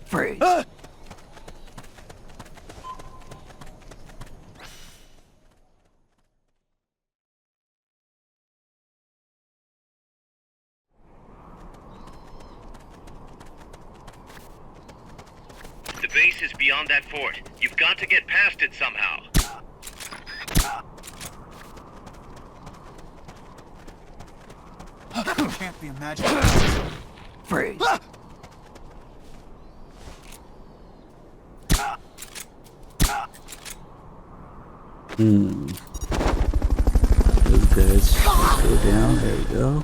H: Freeze.
G: The base is beyond that fort. You've got to get past it somehow.
L: Can't be imagined.
H: Freeze.
A: Those guys go down. There we go.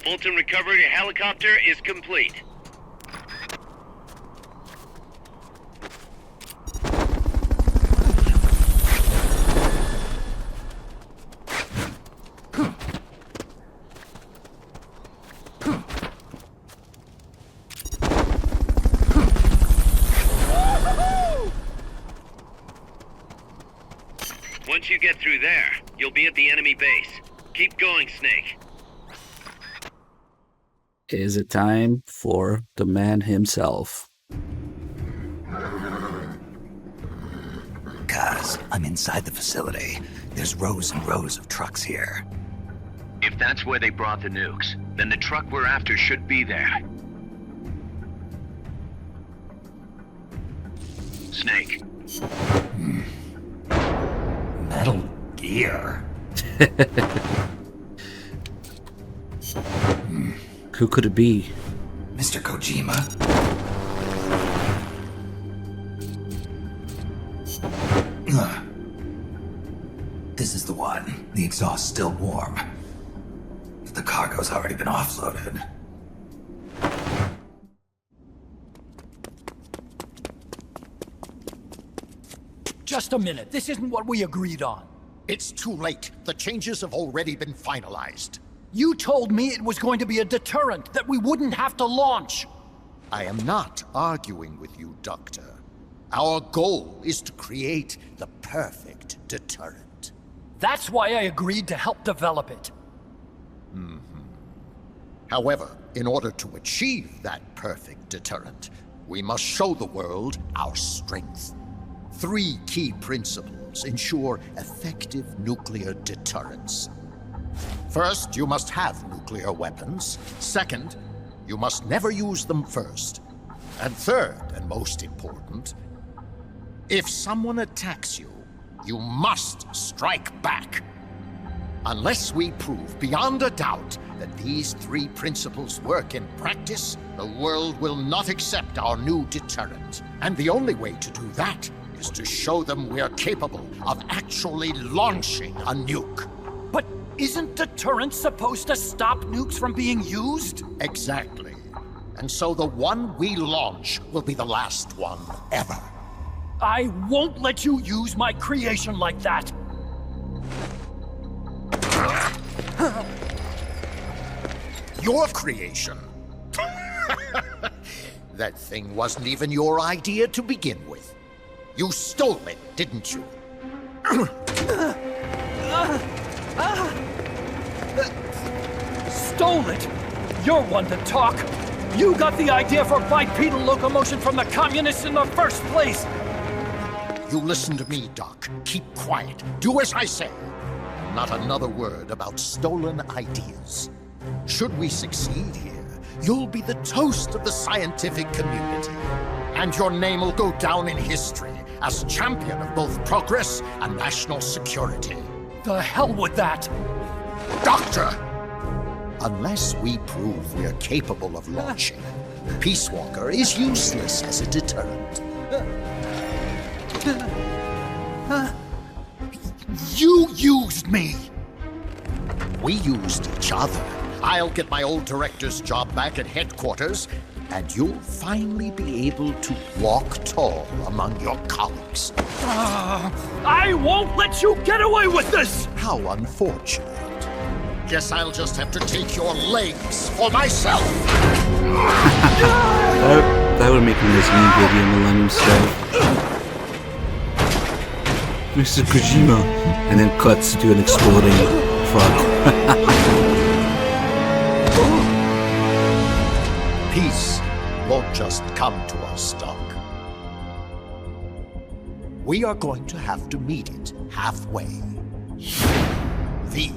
G: Fulton recovery helicopter is complete. Once you get through there, you'll be at the enemy base. Keep going, Snake.
A: Is it time for the man himself?
D: Guys, I'm inside the facility. There's rows and rows of trucks here.
G: If that's where they brought the nukes, then the truck we're after should be there. Snake.
D: Metal Gear.
A: Who could it be?
D: Mr. Kojima? This is the one. The exhaust's still warm. But the cargo's already been offloaded.
L: Just a minute. This isn't what we agreed on. It's too late. The changes have already been finalized. You told me it was going to be a deterrent, that we wouldn't have to launch. I am not arguing with you, Doctor. Our goal is to create the perfect deterrent. That's why I agreed to help develop it. However, in order to achieve that perfect deterrent, We must show the world our strength. 3 key principles ensure effective nuclear deterrence. First, you must have nuclear weapons. Second, you must never use them first. And third, and most important, if someone attacks you, you must strike back. Unless we prove beyond a doubt that these 3 principles work in practice, the world will not accept our new deterrent. And the only way to do that is to show them we're capable of actually launching a nuke. But isn't deterrence supposed to stop nukes from being used? Exactly. And so the one we launch will be the last one ever. I won't let you use my creation like that! Your creation? That thing wasn't even your idea to begin with. You stole it, didn't you? Stole it? You're one to talk. You got the idea for bipedal locomotion from the communists in the first place. You listen to me, Doc. Keep quiet. Do as I say. And not another word about stolen ideas. Should we succeed here, you'll be the toast of the scientific community. And your name will go down in history as champion of both progress and national security. The hell with that! Doctor! Unless we prove we're capable of launching, Peace Walker is useless as a deterrent. You used me! We used each other. I'll get my old director's job back at headquarters, and you'll finally be able to walk tall among your colleagues. I won't let you get away with this! How unfortunate. Guess I'll just have to take your legs for myself.
A: that would make a nice meme video, Millennium stuff. Mr. Kojima, and then cuts to an exploding truck.
L: Peace won't just come to us, Doc. We are going to have to meet it halfway. V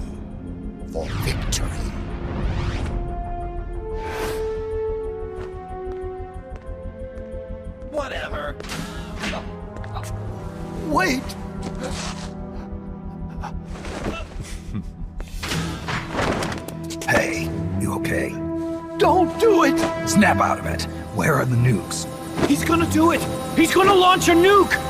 L: for victory.
C: Whatever.
L: Wait!
H: Hey, you okay?
L: Don't do it!
H: Snap out of it. Where are the nukes?
L: He's gonna do it! He's gonna launch a nuke!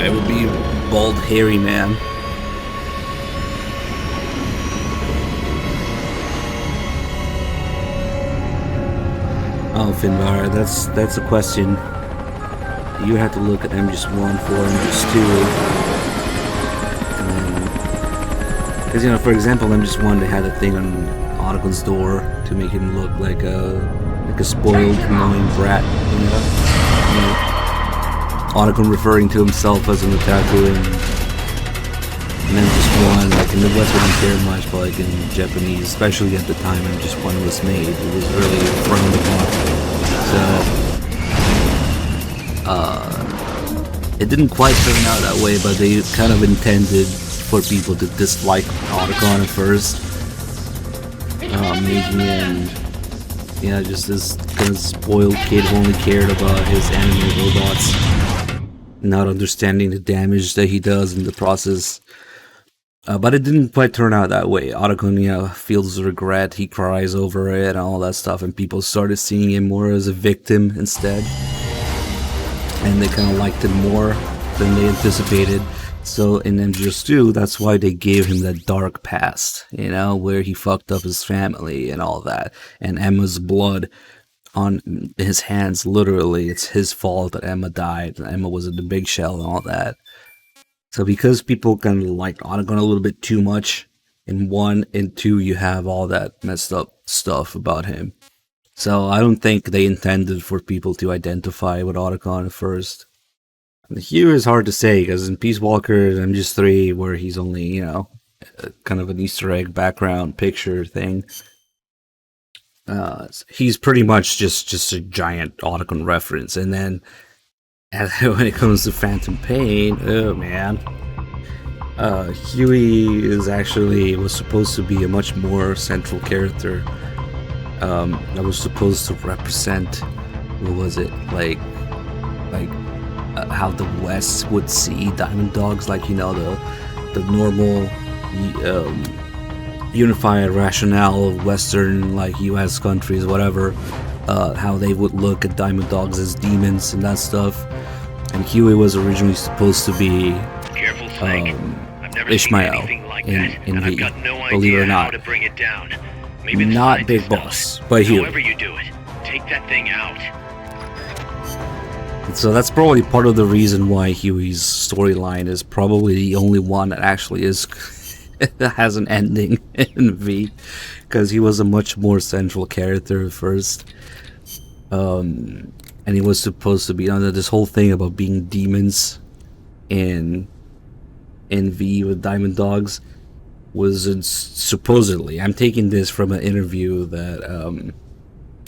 A: It would be bald, hairy man. Oh, Finbar, that's a question. You have to look at MGS1 for MGS2. Because, you know, for example, MGS1, they had a thing on Otacon's door to make him look like a spoiled, annoying brat, you know? Otacon referring to himself as an otaku, and MGS1, like in the West, we didn't care much, but like in Japanese, especially at the time MGS1 was made, it was really frowned upon. So, it didn't quite turn out that way, but they kind of intended for people to dislike Otacon at first, making him, yeah, just this kind of spoiled kid who only cared about his anime robots, not understanding the damage that he does in the process. But it didn't quite turn out that way. Otacon, you know, feels regret, he cries over it and all that stuff, and people started seeing him more as a victim instead. And they kind of liked him more than they anticipated. So in MGS2, that's why they gave him that dark past, you know, where he fucked up his family and all that. And Emma's blood on his hands. Literally, it's his fault that Emma died. Emma was in the big shell and all that. So because people kind of like Otacon a little bit too much in 1 and 2, you have all that messed up stuff about him. So I don't think they intended for people to identify with Otacon at first. And Huey is hard to say, because in Peace Walker and MGS3, where he's only, you know, kind of an Easter egg background picture thing, he's pretty much just a giant Otacon reference. And then when it comes to Phantom Pain, oh man, Huey was supposed to be a much more central character. That was supposed to represent, what was it, like how the West would see Diamond Dogs, like, you know, the normal unified rationale of Western, like, US countries, whatever, how they would look at Diamond Dogs as demons and that stuff. And Huey was originally supposed to be Ishmael in V, believe it or not. Not Big Boss, but Huey.
G: However you do it, take that thing out.
A: So that's probably part of the reason why Huey's storyline is probably the only one that actually has an ending in V, because he was a much more central character at first. And he was supposed to be under this whole thing about being demons in V with Diamond Dogs was supposedly, I'm taking this from an interview that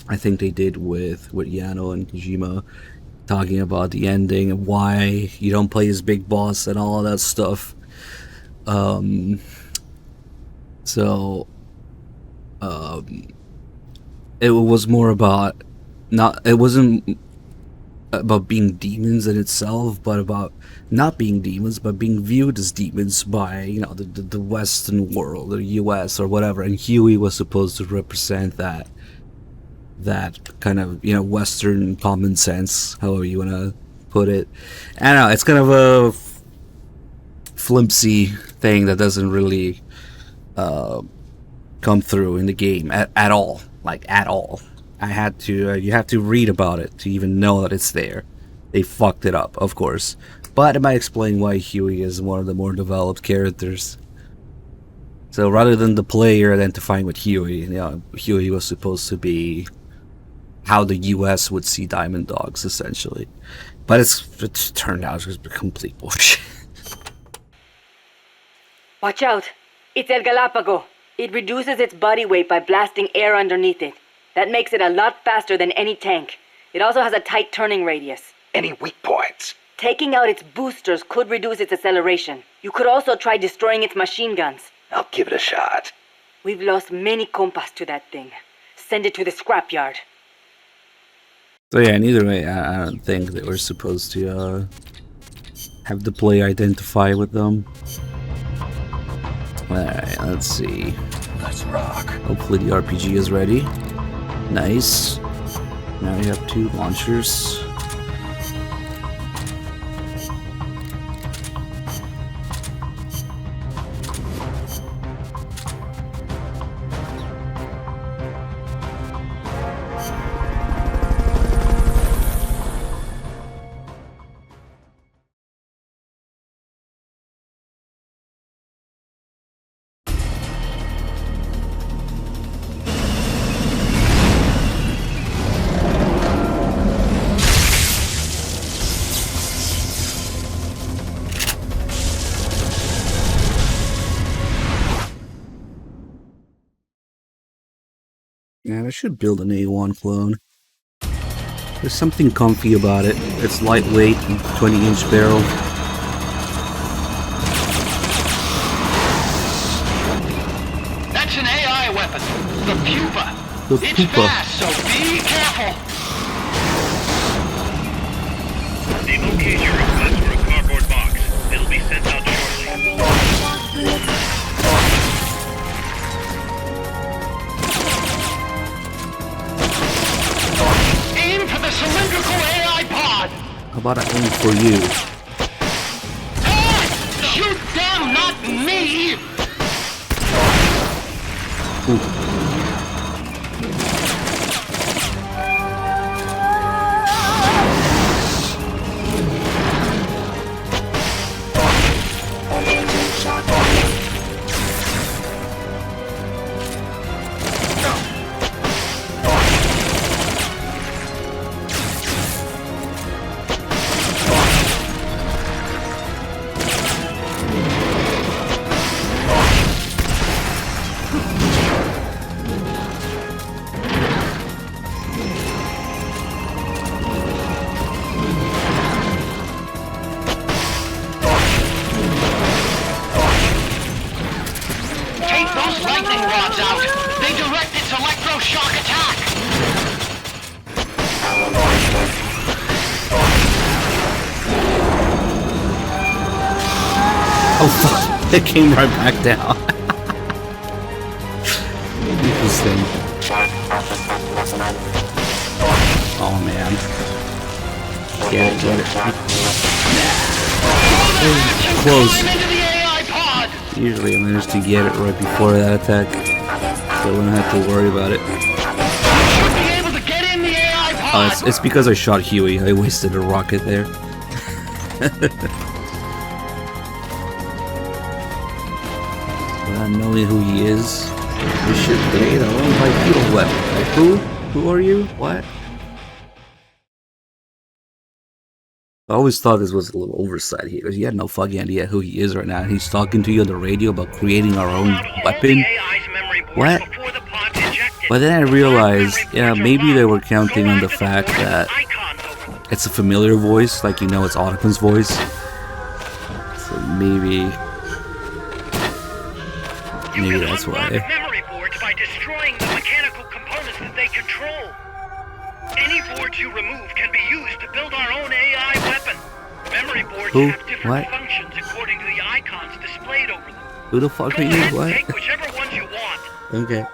A: I think they did with Yano and Kojima, talking about the ending and why you don't play as Big Boss and all of that stuff. It was more about it wasn't about being demons in itself, but about not being demons, but being viewed as demons by, you know, the Western world or US or whatever. And Huey was supposed to represent that kind of, you know, Western common sense, however you want to put it. I don't know, it's kind of a flimsy thing that doesn't really come through in the game at all, like at all. I had to, you have to read about it to even know that it's there. They fucked it up, of course. But it might explain why Huey is one of the more developed characters. So rather than the player identifying with Huey, you know, Huey was supposed to be how the US would see Diamond Dogs, essentially. But it's turned out to be complete bullshit.
P: Watch out! It's El Galapago. It reduces its body weight by blasting air underneath it. That makes it a lot faster than any tank. It also has a tight turning radius.
H: Any weak points?
P: Taking out its boosters could reduce its acceleration. You could also try destroying its machine guns.
H: I'll give it a shot.
P: We've lost many compas to that thing. Send it to the scrapyard.
A: So yeah, and either way, I don't think that we're supposed to have the player identify with them. Alright, let's see.
H: Let's rock.
A: Hopefully the RPG is ready. Nice. Now you have 2 launchers. Yeah, I should build an A1 clone. There's something comfy about it. It's lightweight and 20-inch barrel.
K: That's an AI weapon. The Pupa.
A: The
K: It's
A: Pupa.
K: fast, so be careful.
G: They've okayed your request for a cardboard box. It'll be sent out shortly.
K: Aim for the cylindrical AI pod.
A: How about I aim for you?
K: Shoot them, not me.
A: Oh fuck! It came right back down. Interesting. Oh man. Get it. Close. Usually I manage to get it right before that attack, so I wouldn't have to worry about it. Oh, it's because I shot Huey. I wasted a rocket there. Without knowing who he is, this ship made our own bipedal weapon. Like, who? Who are you? What? I always thought this was a little oversight here, because he had no fucking idea who he is right now. He's talking to you on the radio about creating our own weapon. What? But then I realized, yeah, maybe they were counting on the fact that it's a familiar voice, like you know it's Ottoman's voice. So maybe that's why.
K: Memory boards by destroying the mechanical components that they control. Any boards you remove can be used to build our own AI weapon. Memory boards have different functions according to the icons displayed over them.
A: Who the fuck are you? What?
K: Take whichever ones you want.
A: Okay.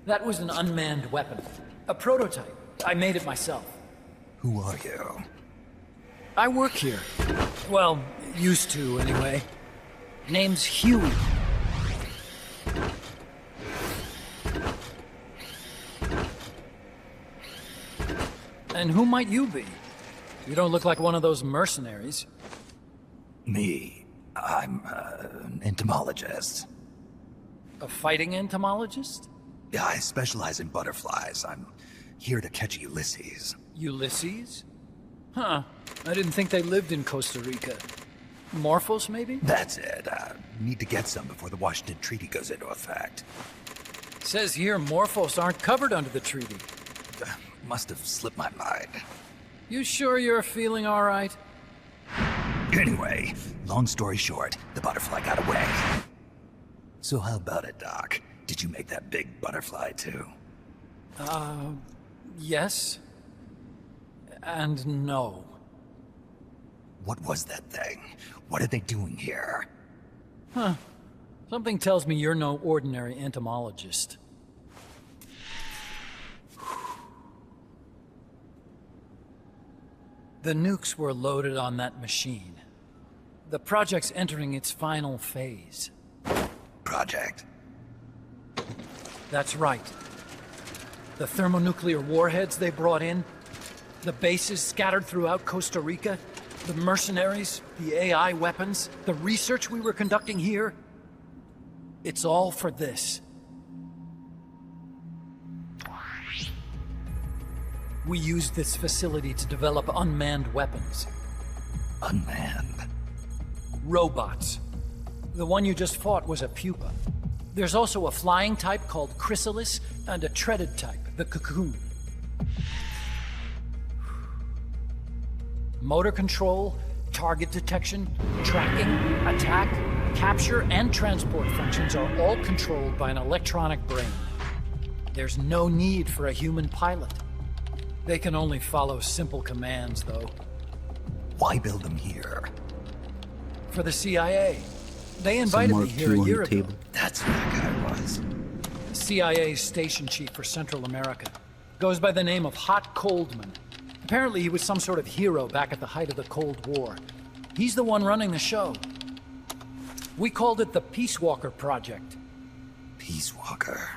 L: That was an unmanned weapon. A prototype. I made it myself.
D: Who are you?
L: I work here. Well, used to, anyway. Name's Huey. And who might you be? You don't look like one of those mercenaries.
D: Me. I'm an entomologist.
L: A fighting entomologist?
D: Yeah, I specialize in butterflies. I'm here to catch Ulysses.
L: Ulysses? Huh. I didn't think they lived in Costa Rica. Morphos, maybe?
D: That's it. Need to get some before the Washington Treaty goes into effect.
L: Says here Morphos aren't covered under the treaty.
D: Must have slipped my mind.
L: You sure you're feeling all right?
D: Anyway, long story short, the butterfly got away. So how about it, Doc? Did you make that big butterfly too?
L: Yes. And no.
D: What was that thing? What are they doing here?
L: Huh. Something tells me you're no ordinary entomologist. The nukes were loaded on that machine. The project's entering its final phase.
D: Project?
L: That's right. The thermonuclear warheads they brought in, the bases scattered throughout Costa Rica, the mercenaries, the AI weapons, the research we were conducting here. It's all for this. We used this facility to develop unmanned weapons.
D: Unmanned?
L: Robots. The one you just fought was a pupa. There's also a flying type called Chrysalis, and a treaded type, the Cocoon. Motor control, target detection, tracking, attack, capture, and transport functions are all controlled by an electronic brain. There's no need for a human pilot. They can only follow simple commands, though.
D: Why build them here?
L: For the CIA. They invited me here a year ago.
D: That's who that guy was.
L: CIA's station chief for Central America. Goes by the name of Hot Coldman. Apparently he was some sort of hero back at the height of the Cold War. He's the one running the show. We called it the Peace Walker Project.
D: Peace Walker.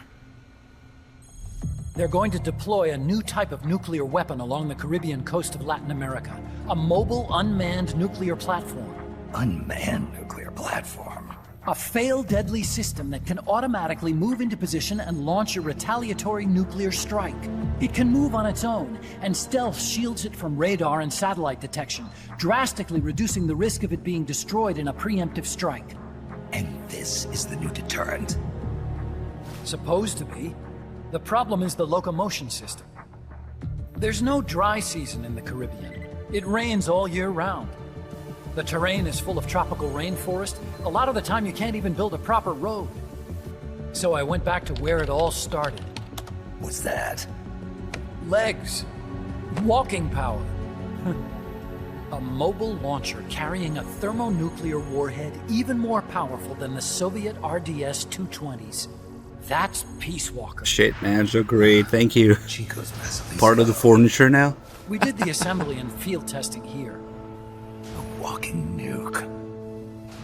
L: They're going to deploy a new type of nuclear weapon along the Caribbean coast of Latin America. A mobile, unmanned nuclear platform.
D: Unmanned nuclear platform?
L: A fail-deadly system that can automatically move into position and launch a retaliatory nuclear strike. It can move on its own, and stealth shields it from radar and satellite detection, drastically reducing the risk of it being destroyed in a preemptive strike.
D: And this is the new deterrent?
L: Supposed to be. The problem is the locomotion system. There's no dry season in the Caribbean. It rains all year round. The terrain is full of tropical rainforest. A lot of the time you can't even build a proper road. So I went back to where it all started.
D: What's that?
L: Legs. Walking power. A mobile launcher carrying a thermonuclear warhead even more powerful than the Soviet RDS-220s. That's Peace Walker.
A: Shit, man, so great. Thank you.
D: Chico's
A: Part of the furniture now?
L: We did the assembly and field testing here.
D: A walking nuke.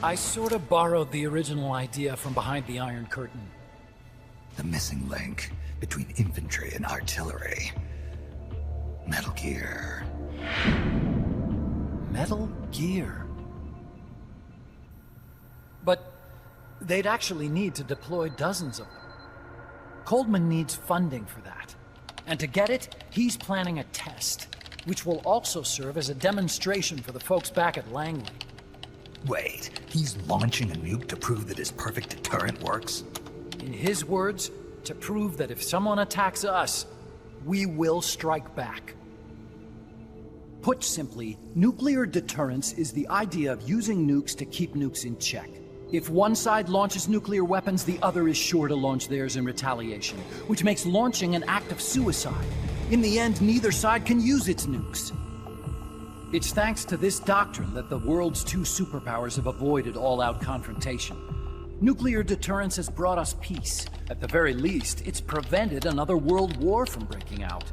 L: I sort of borrowed the original idea from behind the Iron Curtain.
D: The missing link between infantry and artillery. Metal Gear.
L: Metal Gear. But they'd actually need to deploy dozens of them. Coldman needs funding for that. And to get it, he's planning a test, which will also serve as a demonstration for the folks back at Langley.
D: Wait, he's launching a nuke to prove that his perfect deterrent works?
L: In his words, to prove that if someone attacks us, we will strike back. Put simply, nuclear deterrence is the idea of using nukes to keep nukes in check. If one side launches nuclear weapons, the other is sure to launch theirs in retaliation, which makes launching an act of suicide. In the end, neither side can use its nukes. It's thanks to this doctrine that the world's two superpowers have avoided all-out confrontation. Nuclear deterrence has brought us peace. At the very least, it's prevented another world war from breaking out.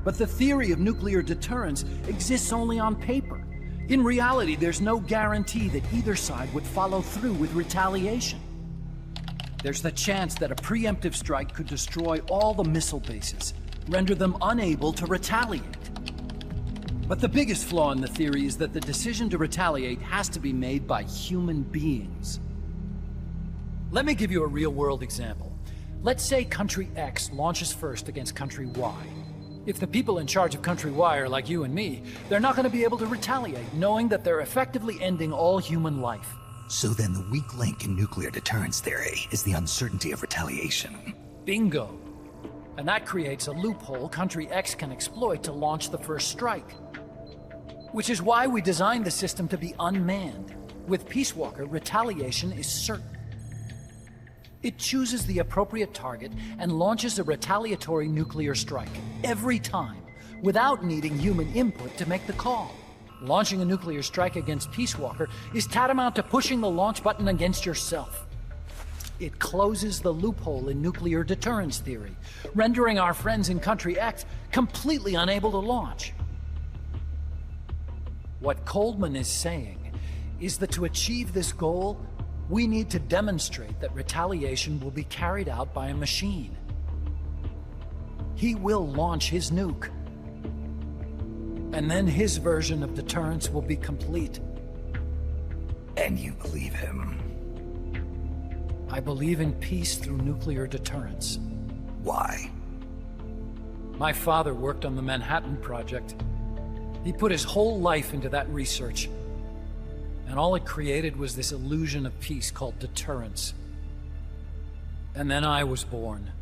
L: But the theory of nuclear deterrence exists only on paper. In reality, there's no guarantee that either side would follow through with retaliation. There's the chance that a preemptive strike could destroy all the missile bases, render them unable to retaliate. But the biggest flaw in the theory is that the decision to retaliate has to be made by human beings. Let me give you a real-world example. Let's say Country X launches first against Country Y. If the people in charge of Country Y are like you and me, they're not going to be able to retaliate, knowing that they're effectively ending all human life.
D: So then the weak link in nuclear deterrence theory is the uncertainty of retaliation.
L: Bingo. And that creates a loophole Country X can exploit to launch the first strike. Which is why we designed the system to be unmanned. With Peace Walker, retaliation is certain. It chooses the appropriate target and launches a retaliatory nuclear strike every time, without needing human input to make the call. Launching a nuclear strike against Peace Walker is tantamount to pushing the launch button against yourself. It closes the loophole in nuclear deterrence theory, rendering our friends in Country X completely unable to launch. What Coldman is saying is that to achieve this goal, we need to demonstrate that retaliation will be carried out by a machine. He will launch his nuke. And then his version of deterrence will be complete.
D: And you believe him?
L: I believe in peace through nuclear deterrence.
D: Why?
L: My father worked on the Manhattan Project. He put his whole life into that research. And all it created was this illusion of peace called deterrence. And then I was born,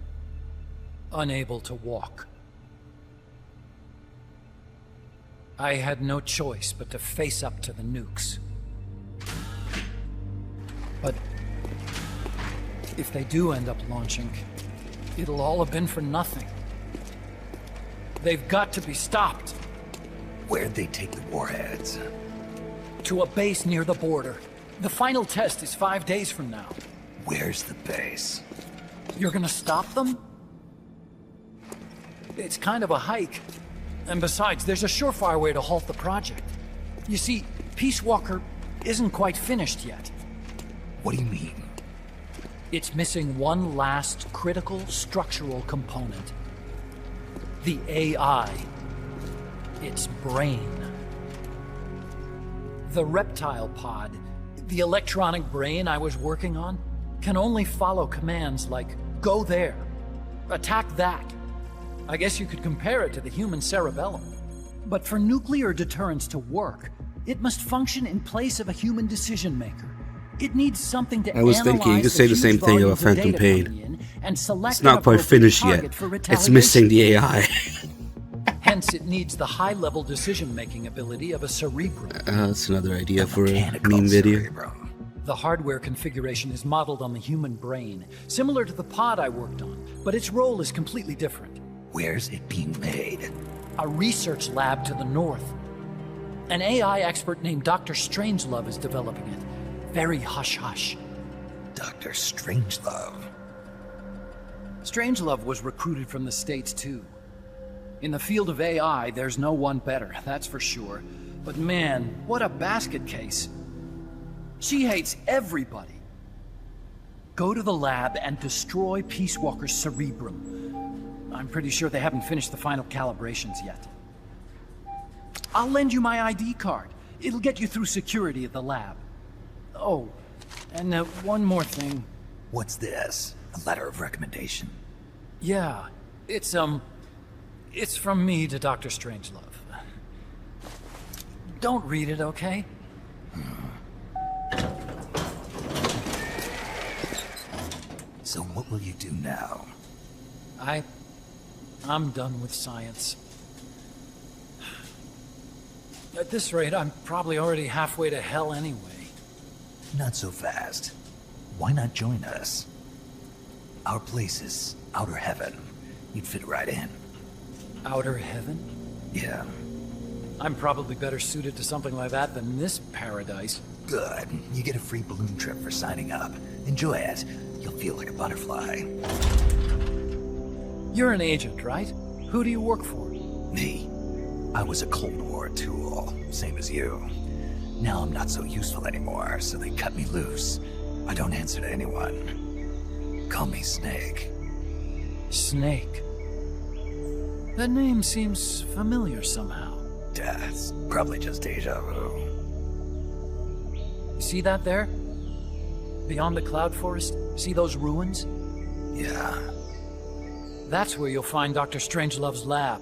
L: unable to walk. I had no choice but to face up to the nukes. But if they do end up launching, it'll all have been for nothing. They've got to be stopped.
D: Where'd they take the warheads?
L: To a base near the border. The final test is 5 days from now.
D: Where's the base?
L: You're gonna stop them? It's kind of a hike. And besides, there's a surefire way to halt the project. You see, Peace Walker isn't quite finished yet.
H: What do you mean?
L: It's missing one last critical structural component. The AI. Its brain. The reptile pod, the electronic brain I was working on, can only follow commands like, go there, attack that. I guess you could compare it to the human cerebellum. But for nuclear deterrence to work, it must function in place of a human decision maker. It needs something to
A: I was thinking you could say the same thing about Phantom Pain. It's not quite finished yet. It's missing the AI.
L: Hence, it needs the high-level decision-making ability of a cerebrum.
A: That's another idea for a meme video.
L: The hardware configuration is modeled on the human brain, similar to the pod I worked on, but its role is completely different.
H: Where's it being made?
L: A research lab to the north. An AI expert named Dr. Strangelove is developing it. Very hush-hush.
H: Dr. Strangelove?
L: Strangelove was recruited from the States, too. In the field of AI, there's no one better, that's for sure. But man, what a basket case. She hates everybody. Go to the lab and destroy Peace Walker's cerebrum. I'm pretty sure they haven't finished the final calibrations yet. I'll lend you my ID card. It'll get you through security at the lab. Oh, and one more thing.
H: What's this? A letter of recommendation?
L: Yeah, it's from me to Dr. Strangelove. Don't read it, okay?
H: So what will you do now?
L: I'm done with science. At this rate, I'm probably already halfway to hell anyway.
H: Not so fast. Why not join us? Our place is outer heaven. You'd fit right in.
L: Outer heaven?
H: Yeah.
L: I'm probably better suited to something like that than this paradise.
H: Good. You get a free balloon trip for signing up. Enjoy it. You'll feel like a butterfly.
L: You're an agent, right? Who do you work for?
H: Me. I was a Cold War tool, same as you. Now I'm not so useful anymore, so they cut me loose. I don't answer to anyone. Call me Snake.
L: Snake? That name seems familiar somehow.
H: That's probably just deja vu.
L: You see that there? Beyond the cloud forest? See those ruins?
H: Yeah.
L: That's where you'll find Dr. Strangelove's lab.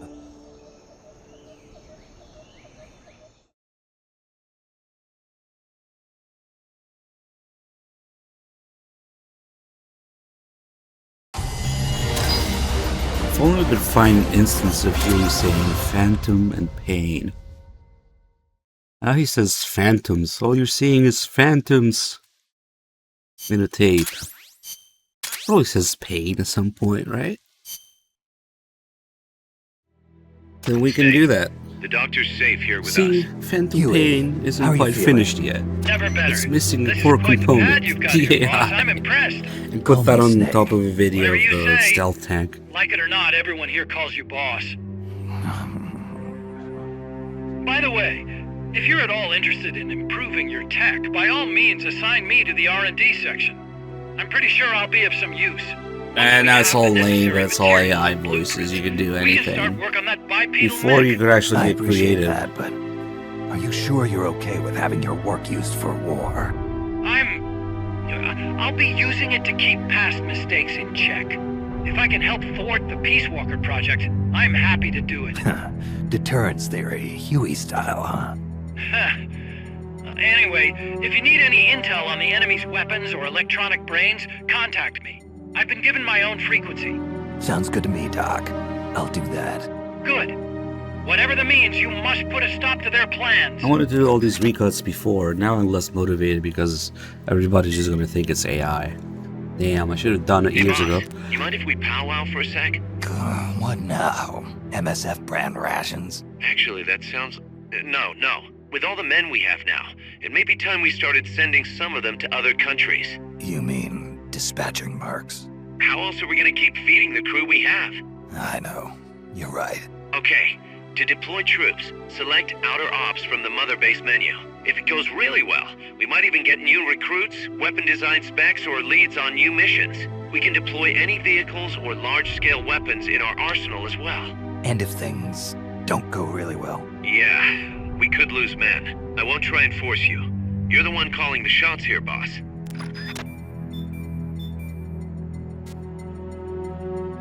A: If only we could find an instance of Huey saying Phantom and Pain. Now he says phantoms. All you're seeing is phantoms in a tape. Probably says pain at some point, right? Then we can do that.
G: The doctor's safe here with
A: See,
G: us.
A: Phantom Pain isn't quite finished yet.
K: Never better.
A: It's missing the core component, the AI.
K: I'm impressed.
A: And put that on top of a video of the stealth tank.
K: Like it or not, everyone here calls you boss. By the way, if you're at all interested in improving your tech, by all means assign me to the R&D section. I'm pretty sure I'll be of some use.
A: And that's all lame, that's all AI voices, you can do anything. Before you could actually get creative.
H: That, but are you sure you're okay with having your work used for war?
K: I'll be using it to keep past mistakes in check. If I can help thwart the Peace Walker project, I'm happy to do it.
H: Deterrence theory, Huey style, huh?
K: Anyway, if you need any intel on the enemy's weapons or electronic brains, contact me. I've been given my own frequency.
H: Sounds good to me, Doc. I'll do that.
K: Good. Whatever the means, you must put a stop to their plans.
A: I wanted to do all these recuts before, now I'm less motivated because everybody's just gonna think it's AI. Damn, I should have done it years ago.
G: You mind if we powwow for a sec?
H: What now? MSF brand rations?
G: Actually, that sounds... No. With all the men we have now, it may be time we started sending some of them to other countries.
H: You mean dispatching marks?
G: How else are we gonna keep feeding the crew we have?
H: I know. You're right.
G: Okay. To deploy troops, select Outer Ops from the Mother Base menu. If it goes really well, we might even get new recruits, weapon design specs, or leads on new missions. We can deploy any vehicles or large-scale weapons in our arsenal as well.
D: And if things don't go really well?
G: Yeah, we could lose men. I won't try and force you. You're the one calling the shots here, boss.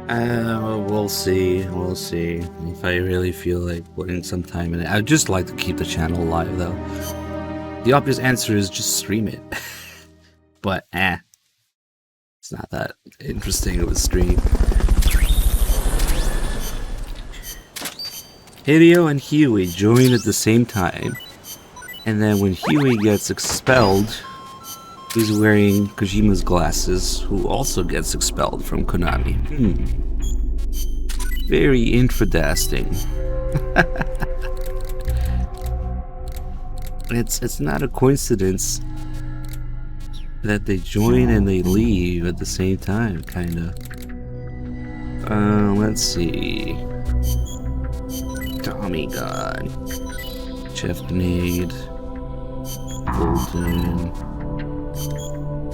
A: We'll see. We'll see. If I really feel like putting some time in it. I'd just like to keep the channel alive, though. The obvious answer is just stream it. But, it's not that interesting of a stream. Hideo and Huey join at the same time. And then when Huey gets expelled, he's wearing Kojima's glasses, who also gets expelled from Konami. Very infodasting. It's not a coincidence that they join and they leave at the same time, kinda. Let's see. Tommy God. Chef Nade. Golden.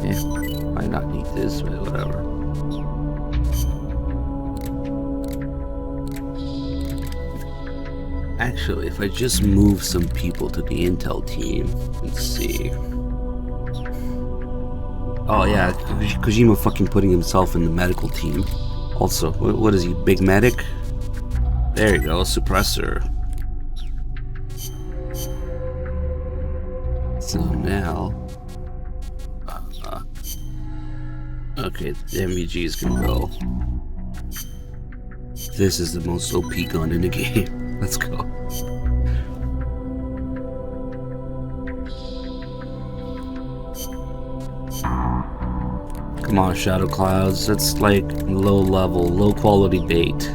A: Yeah, might not need this, but whatever. Actually, if I just move some people to the Intel team, let's see. Oh yeah, Kojima fucking putting himself in the medical team. Also, what is he, Big Medic? There you go, Suppressor. So now... okay, the MVGs can go. This is the most OP gun in the game. Let's go. Come on, Shadow Clouds. That's like low level, low quality bait.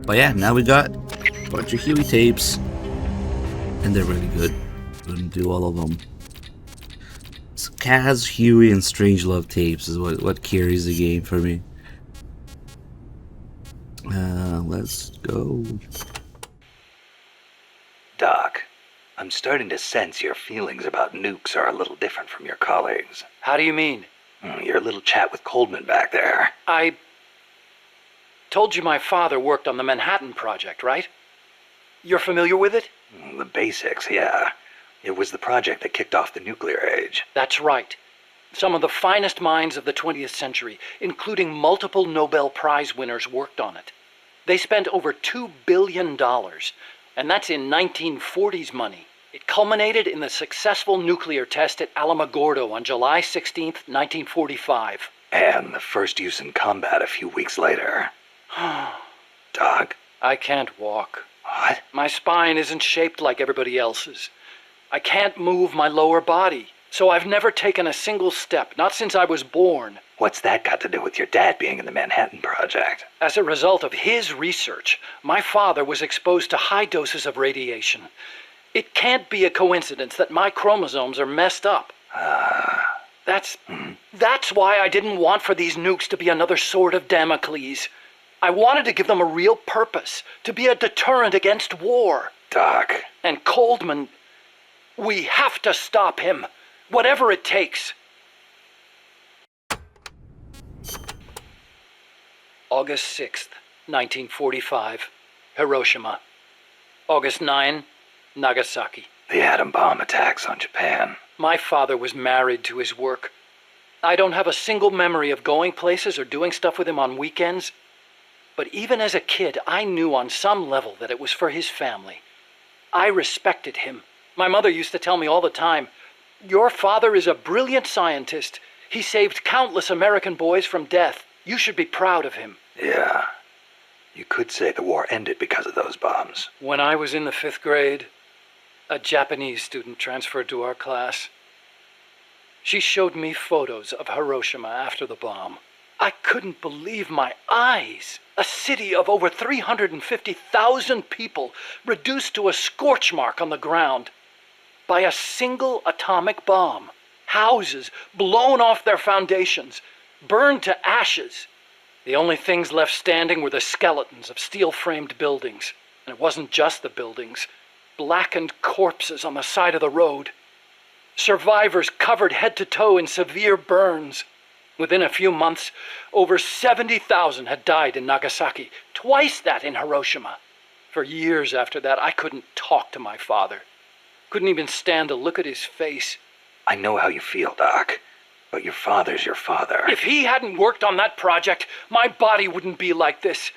A: But yeah, now we got a bunch of Huey tapes. And they're really good. I'm gonna do all of them. So Kaz, Huey, and Strangelove tapes is what carries the game for me. Let's go.
H: Doc, I'm starting to sense your feelings about nukes are a little different from your colleagues.
L: How do you mean?
H: Your little chat with Coldman back there.
L: I told you my father worked on the Manhattan Project, right? You're familiar with it?
H: The basics, yeah. It was the project that kicked off the nuclear age.
L: That's right. Some of the finest minds of the 20th century, including multiple Nobel Prize winners, worked on it. They spent over $2 billion, and that's in 1940s money. It culminated in the successful nuclear test at Alamogordo on July 16th, 1945.
H: And the first use in combat a few weeks later. Doc?
L: I can't walk.
H: What?
L: My spine isn't shaped like everybody else's. I can't move my lower body, so I've never taken a single step, not since I was born.
H: What's that got to do with your dad being in the Manhattan Project?
L: As a result of his research, my father was exposed to high doses of radiation. It can't be a coincidence that my chromosomes are messed up. That's why I didn't want for these nukes to be another sword of Damocles. I wanted to give them a real purpose, to be a deterrent against war.
H: Doc.
L: And Coldman, we have to stop him, whatever it takes. August 6th, 1945, Hiroshima. August 9, Nagasaki.
H: The atom bomb attacks on Japan.
L: My father was married to his work. I don't have a single memory of going places or doing stuff with him on weekends. But even as a kid, I knew on some level that it was for his family. I respected him. My mother used to tell me all the time, "Your father is a brilliant scientist. He saved countless American boys from death. You should be proud of him."
H: Yeah. You could say the war ended because of those bombs.
L: When I was in the 5th grade, a Japanese student transferred to our class. She showed me photos of Hiroshima after the bomb. I couldn't believe my eyes. A city of over 350,000 people reduced to a scorch mark on the ground by a single atomic bomb. Houses blown off their foundations, burned to ashes. The only things left standing were the skeletons of steel-framed buildings. And it wasn't just the buildings. Blackened corpses on the side of the road. Survivors covered head to toe in severe burns. Within a few months, over 70,000 had died in Nagasaki, twice that in Hiroshima. For years after that, I couldn't talk to my father. Couldn't even stand to look at his face.
H: I know how you feel, Doc. But your father's your father.
L: If he hadn't worked on that project, my body wouldn't be like this.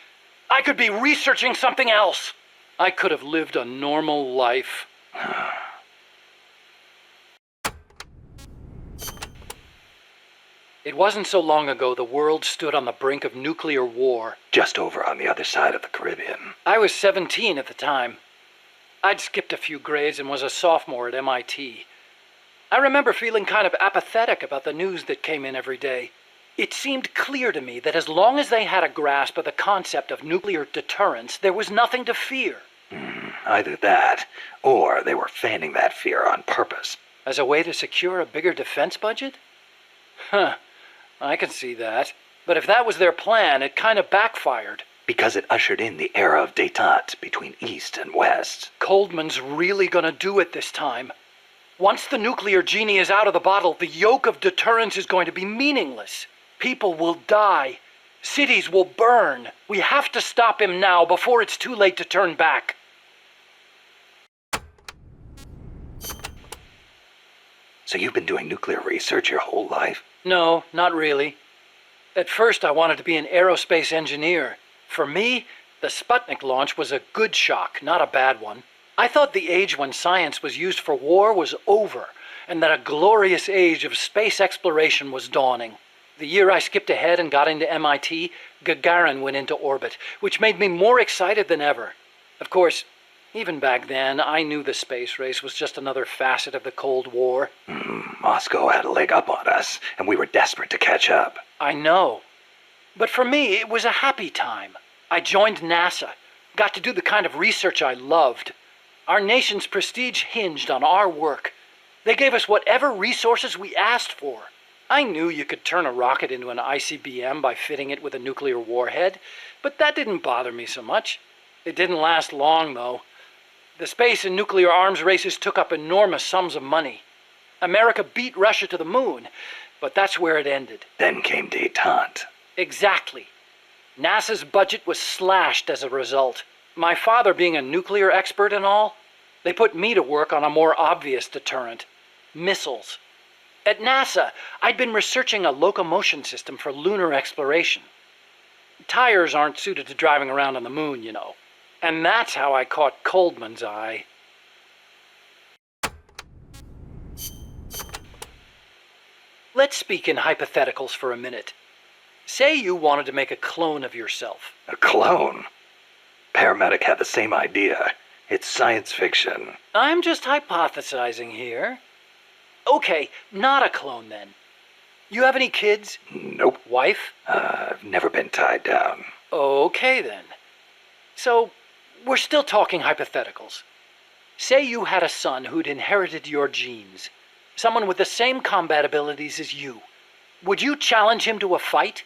L: I could be researching something else. I could have lived a normal life. It wasn't so long ago the world stood on the brink of nuclear war.
H: Just over on the other side of the Caribbean.
L: I was 17 at the time. I'd skipped a few grades and was a sophomore at MIT. I remember feeling kind of apathetic about the news that came in every day. It seemed clear to me that as long as they had a grasp of the concept of nuclear deterrence, there was nothing to fear.
H: Either that, or they were fanning that fear on purpose.
L: As a way to secure a bigger defense budget? Huh. I can see that. But if that was their plan, it kind of backfired.
H: Because it ushered in the era of détente between East and West.
L: Coldman's really gonna do it this time. Once the nuclear genie is out of the bottle, the yoke of deterrence is going to be meaningless. People will die. Cities will burn. We have to stop him now before it's too late to turn back.
H: So you've been doing nuclear research your whole life?
L: No, not really. At first I wanted to be an aerospace engineer. For me, the Sputnik launch was a good shock, not a bad one. I thought the age when science was used for war was over, and that a glorious age of space exploration was dawning. The year I skipped ahead and got into MIT, Gagarin went into orbit, which made me more excited than ever. Of course, even back then, I knew the space race was just another facet of the Cold War.
H: Moscow had a leg up on us, and we were desperate to catch up.
L: I know. But for me, it was a happy time. I joined NASA, got to do the kind of research I loved. Our nation's prestige hinged on our work. They gave us whatever resources we asked for. I knew you could turn a rocket into an ICBM by fitting it with a nuclear warhead, but that didn't bother me so much. It didn't last long, though. The space and nuclear arms races took up enormous sums of money. America beat Russia to the moon, but that's where it ended.
H: Then came détente.
L: Exactly. NASA's budget was slashed as a result. My father being a nuclear expert and all, they put me to work on a more obvious deterrent. Missiles. At NASA, I'd been researching a locomotion system for lunar exploration. Tires aren't suited to driving around on the moon, you know. And that's how I caught Coldman's eye. Let's speak in hypotheticals for a minute. Say you wanted to make a clone of yourself.
H: A clone? Paramedic had the same idea. It's science fiction.
L: I'm just hypothesizing here. Okay, not a clone then. You have any kids?
H: Nope.
L: Wife?
H: I've never been tied down.
L: Okay then. So, we're still talking hypotheticals. Say you had a son who'd inherited your genes. Someone with the same combat abilities as you. Would you challenge him to a fight?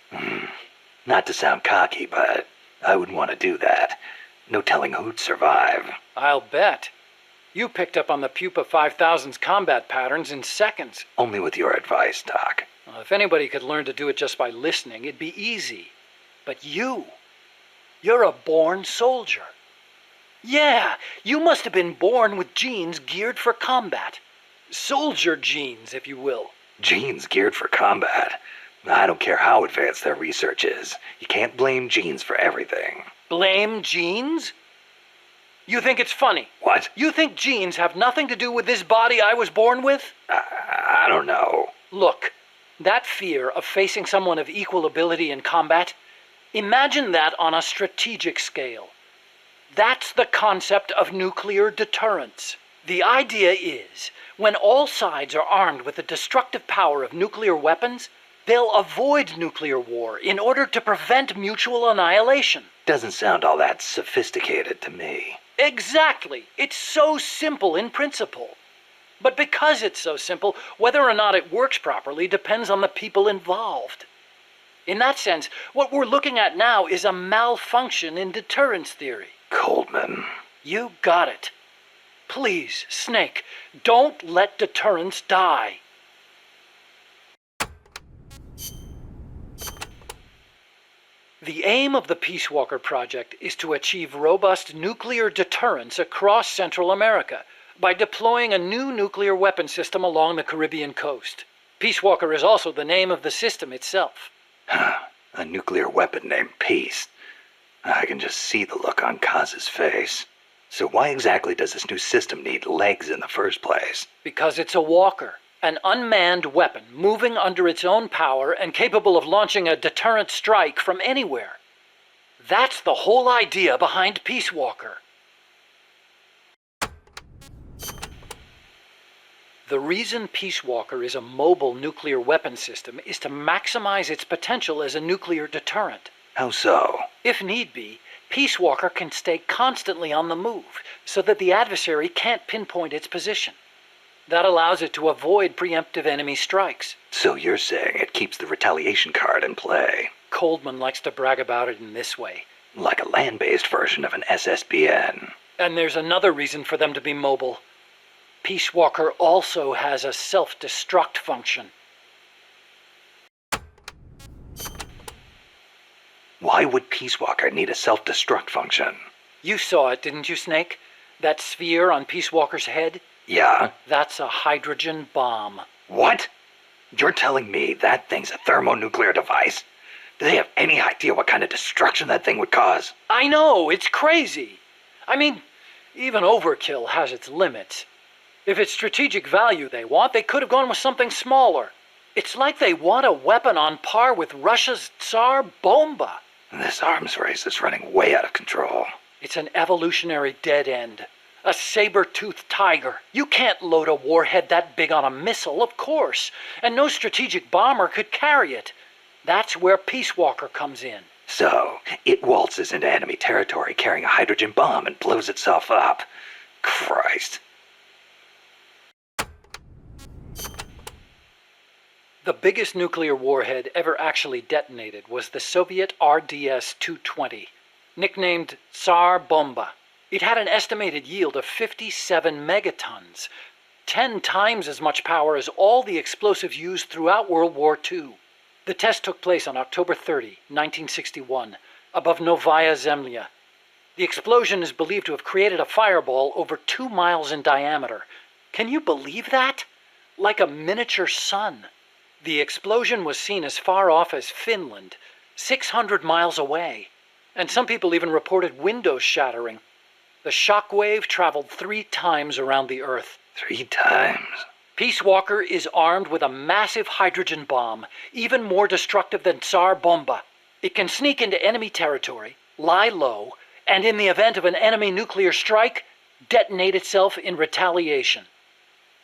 H: Not to sound cocky, but I wouldn't want to do that. No telling who'd survive.
L: I'll bet. You picked up on the Pupa 5000's combat patterns in seconds.
H: Only with your advice, Doc.
L: Well, if anybody could learn to do it just by listening, it'd be easy. But you're a born soldier. Yeah, you must have been born with genes geared for combat. Soldier genes, if you will.
H: Genes geared for combat? I don't care how advanced their research is. You can't blame genes for everything.
L: Blame genes? You think it's funny?
H: What?
L: You think genes have nothing to do with this body I was born with?
H: I don't know.
L: Look, that fear of facing someone of equal ability in combat, imagine that on a strategic scale. That's the concept of nuclear deterrence. The idea is, when all sides are armed with the destructive power of nuclear weapons, they'll avoid nuclear war in order to prevent mutual annihilation.
H: Doesn't sound all that sophisticated to me.
L: Exactly. It's so simple in principle. But because it's so simple, whether or not it works properly depends on the people involved. In that sense, what we're looking at now is a malfunction in deterrence theory.
H: Coldman.
L: You got it. Please, Snake, don't let deterrence die. The aim of the Peace Walker project is to achieve robust nuclear deterrence across Central America by deploying a new nuclear weapon system along the Caribbean coast. Peace Walker is also the name of the system itself.
H: A nuclear weapon named Peace. I can just see the look on Kaz's face. So why exactly does this new system need legs in the first place?
L: Because it's a walker, an unmanned weapon moving under its own power and capable of launching a deterrent strike from anywhere. That's the whole idea behind Peace Walker. The reason Peace Walker is a mobile nuclear weapon system is to maximize its potential as a nuclear deterrent.
H: How so?
L: If need be, Peace Walker can stay constantly on the move so that the adversary can't pinpoint its position. That allows it to avoid preemptive enemy strikes.
H: So you're saying it keeps the retaliation card in play?
L: Coldman likes to brag about it in this way.
H: Like a land-based version of an SSBN.
L: And there's another reason for them to be mobile. Peace Walker also has a self-destruct function.
H: Why would Peace Walker need a self-destruct function?
L: You saw it, didn't you, Snake? That sphere on Peace Walker's head?
H: Yeah?
L: That's a hydrogen bomb.
H: What? You're telling me that thing's a thermonuclear device? Do they have any idea what kind of destruction that thing would cause?
L: I know, it's crazy. I mean, even overkill has its limits. If it's strategic value they want, they could have gone with something smaller. It's like they want a weapon on par with Russia's Tsar Bomba.
H: This arms race is running way out of control.
L: It's an evolutionary dead end. A saber-toothed tiger. You can't load a warhead that big on a missile, of course. And no strategic bomber could carry it. That's where Peace Walker comes in.
H: So, it waltzes into enemy territory carrying a hydrogen bomb and blows itself up. Christ.
L: The biggest nuclear warhead ever actually detonated was the Soviet RDS-220, nicknamed Tsar Bomba. It had an estimated yield of 57 megatons, 10 times as much power as all the explosives used throughout World War II. The test took place on October 30, 1961, above Novaya Zemlya. The explosion is believed to have created a fireball over 2 miles in diameter. Can you believe that? Like a miniature sun. The explosion was seen as far off as Finland, 600 miles away, and some people even reported windows shattering. The shock wave traveled 3 times around the Earth.
H: 3 times?
L: Peace Walker is armed with a massive hydrogen bomb, even more destructive than Tsar Bomba. It can sneak into enemy territory, lie low, and in the event of an enemy nuclear strike, detonate itself in retaliation.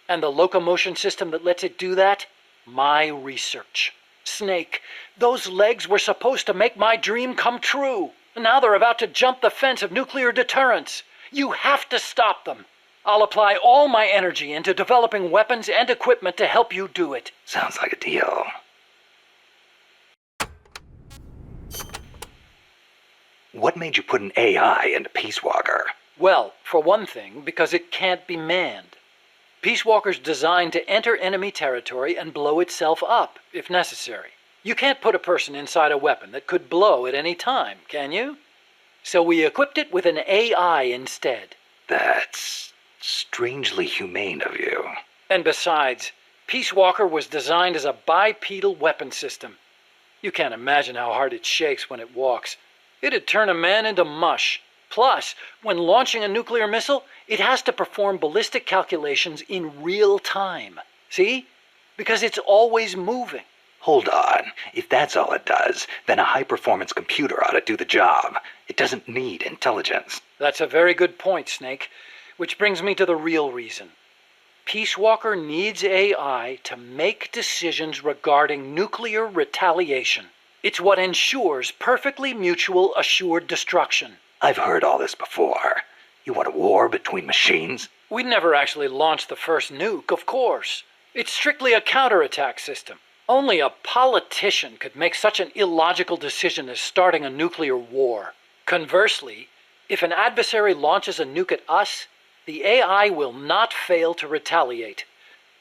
L: And the locomotion system that lets it do that? My research. Snake, those legs were supposed to make my dream come true. Now they're about to jump the fence of nuclear deterrence. You have to stop them. I'll apply all my energy into developing weapons and equipment to help you do it.
H: Sounds like a deal. What made you put an AI into Peace Walker?
L: Well, for one thing, because it can't be manned. Peace Walker's designed to enter enemy territory and blow itself up, if necessary. You can't put a person inside a weapon that could blow at any time, can you? So we equipped it with an AI instead.
H: That's strangely humane of you.
L: And besides, Peace Walker was designed as a bipedal weapon system. You can't imagine how hard it shakes when it walks. It'd turn a man into mush. Plus, when launching a nuclear missile, it has to perform ballistic calculations in real time. See? Because it's always moving.
H: Hold on. If that's all it does, then a high-performance computer ought to do the job. It doesn't need intelligence.
L: That's a very good point, Snake. Which brings me to the real reason. Peace Walker needs AI to make decisions regarding nuclear retaliation. It's what ensures perfectly mutual assured destruction.
H: I've heard all this before. You want a war between machines?
L: We'd never actually launched the first nuke, of course. It's strictly a counterattack system. Only a politician could make such an illogical decision as starting a nuclear war. Conversely, if an adversary launches a nuke at us, the AI will not fail to retaliate.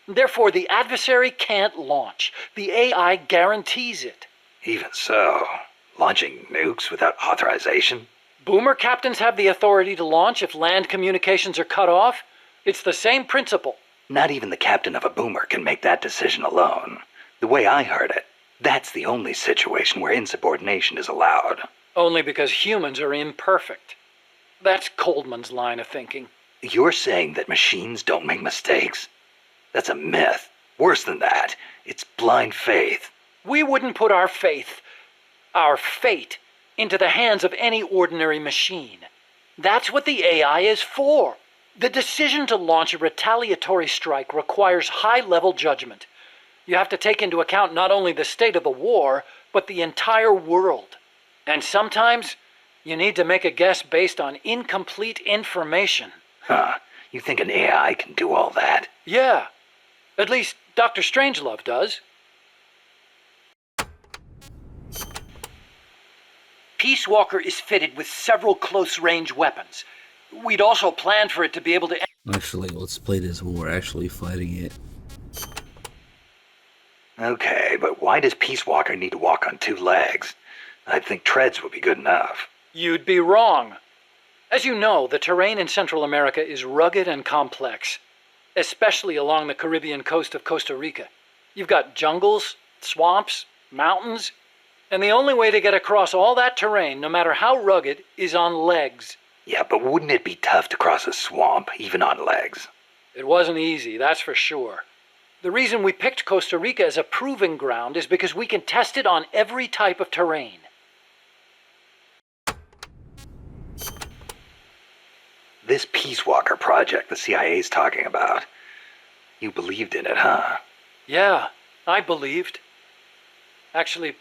L: Therefore, the adversary can't launch. The AI guarantees it.
H: Even so, launching nukes without authorization?
L: Boomer captains have the authority to launch if land communications are cut off. It's the same principle.
H: Not even the captain of a boomer can make that decision alone. The way I heard it, that's the only situation where insubordination is allowed.
L: Only because humans are imperfect. That's Coldman's line of thinking.
H: You're saying that machines don't make mistakes? That's a myth. Worse than that, it's blind faith.
L: We wouldn't put our fate, into the hands of any ordinary machine. That's what the AI is for. The decision to launch a retaliatory strike requires high-level judgment. You have to take into account not only the state of the war, but the entire world. And sometimes, you need to make a guess based on incomplete information.
H: Huh. You think an AI can do all that?
L: Yeah. At least Dr. Strangelove does. Peace Walker is fitted with several close-range weapons. We'd also planned for it to be able to...
A: Actually, let's play this when we're actually fighting it.
H: Okay, but why does Peace Walker need to walk on 2 legs? I'd think treads would be good enough.
L: You'd be wrong. As you know, the terrain in Central America is rugged and complex, especially along the Caribbean coast of Costa Rica. You've got jungles, swamps, mountains, and the only way to get across all that terrain, no matter how rugged, is on legs.
H: Yeah, but wouldn't it be tough to cross a swamp, even on legs?
L: It wasn't easy, that's for sure. The reason we picked Costa Rica as a proving ground is because we can test it on every type of terrain.
H: This Peace Walker project the CIA's talking about. You believed in it, huh?
L: Yeah, I believed. Actually,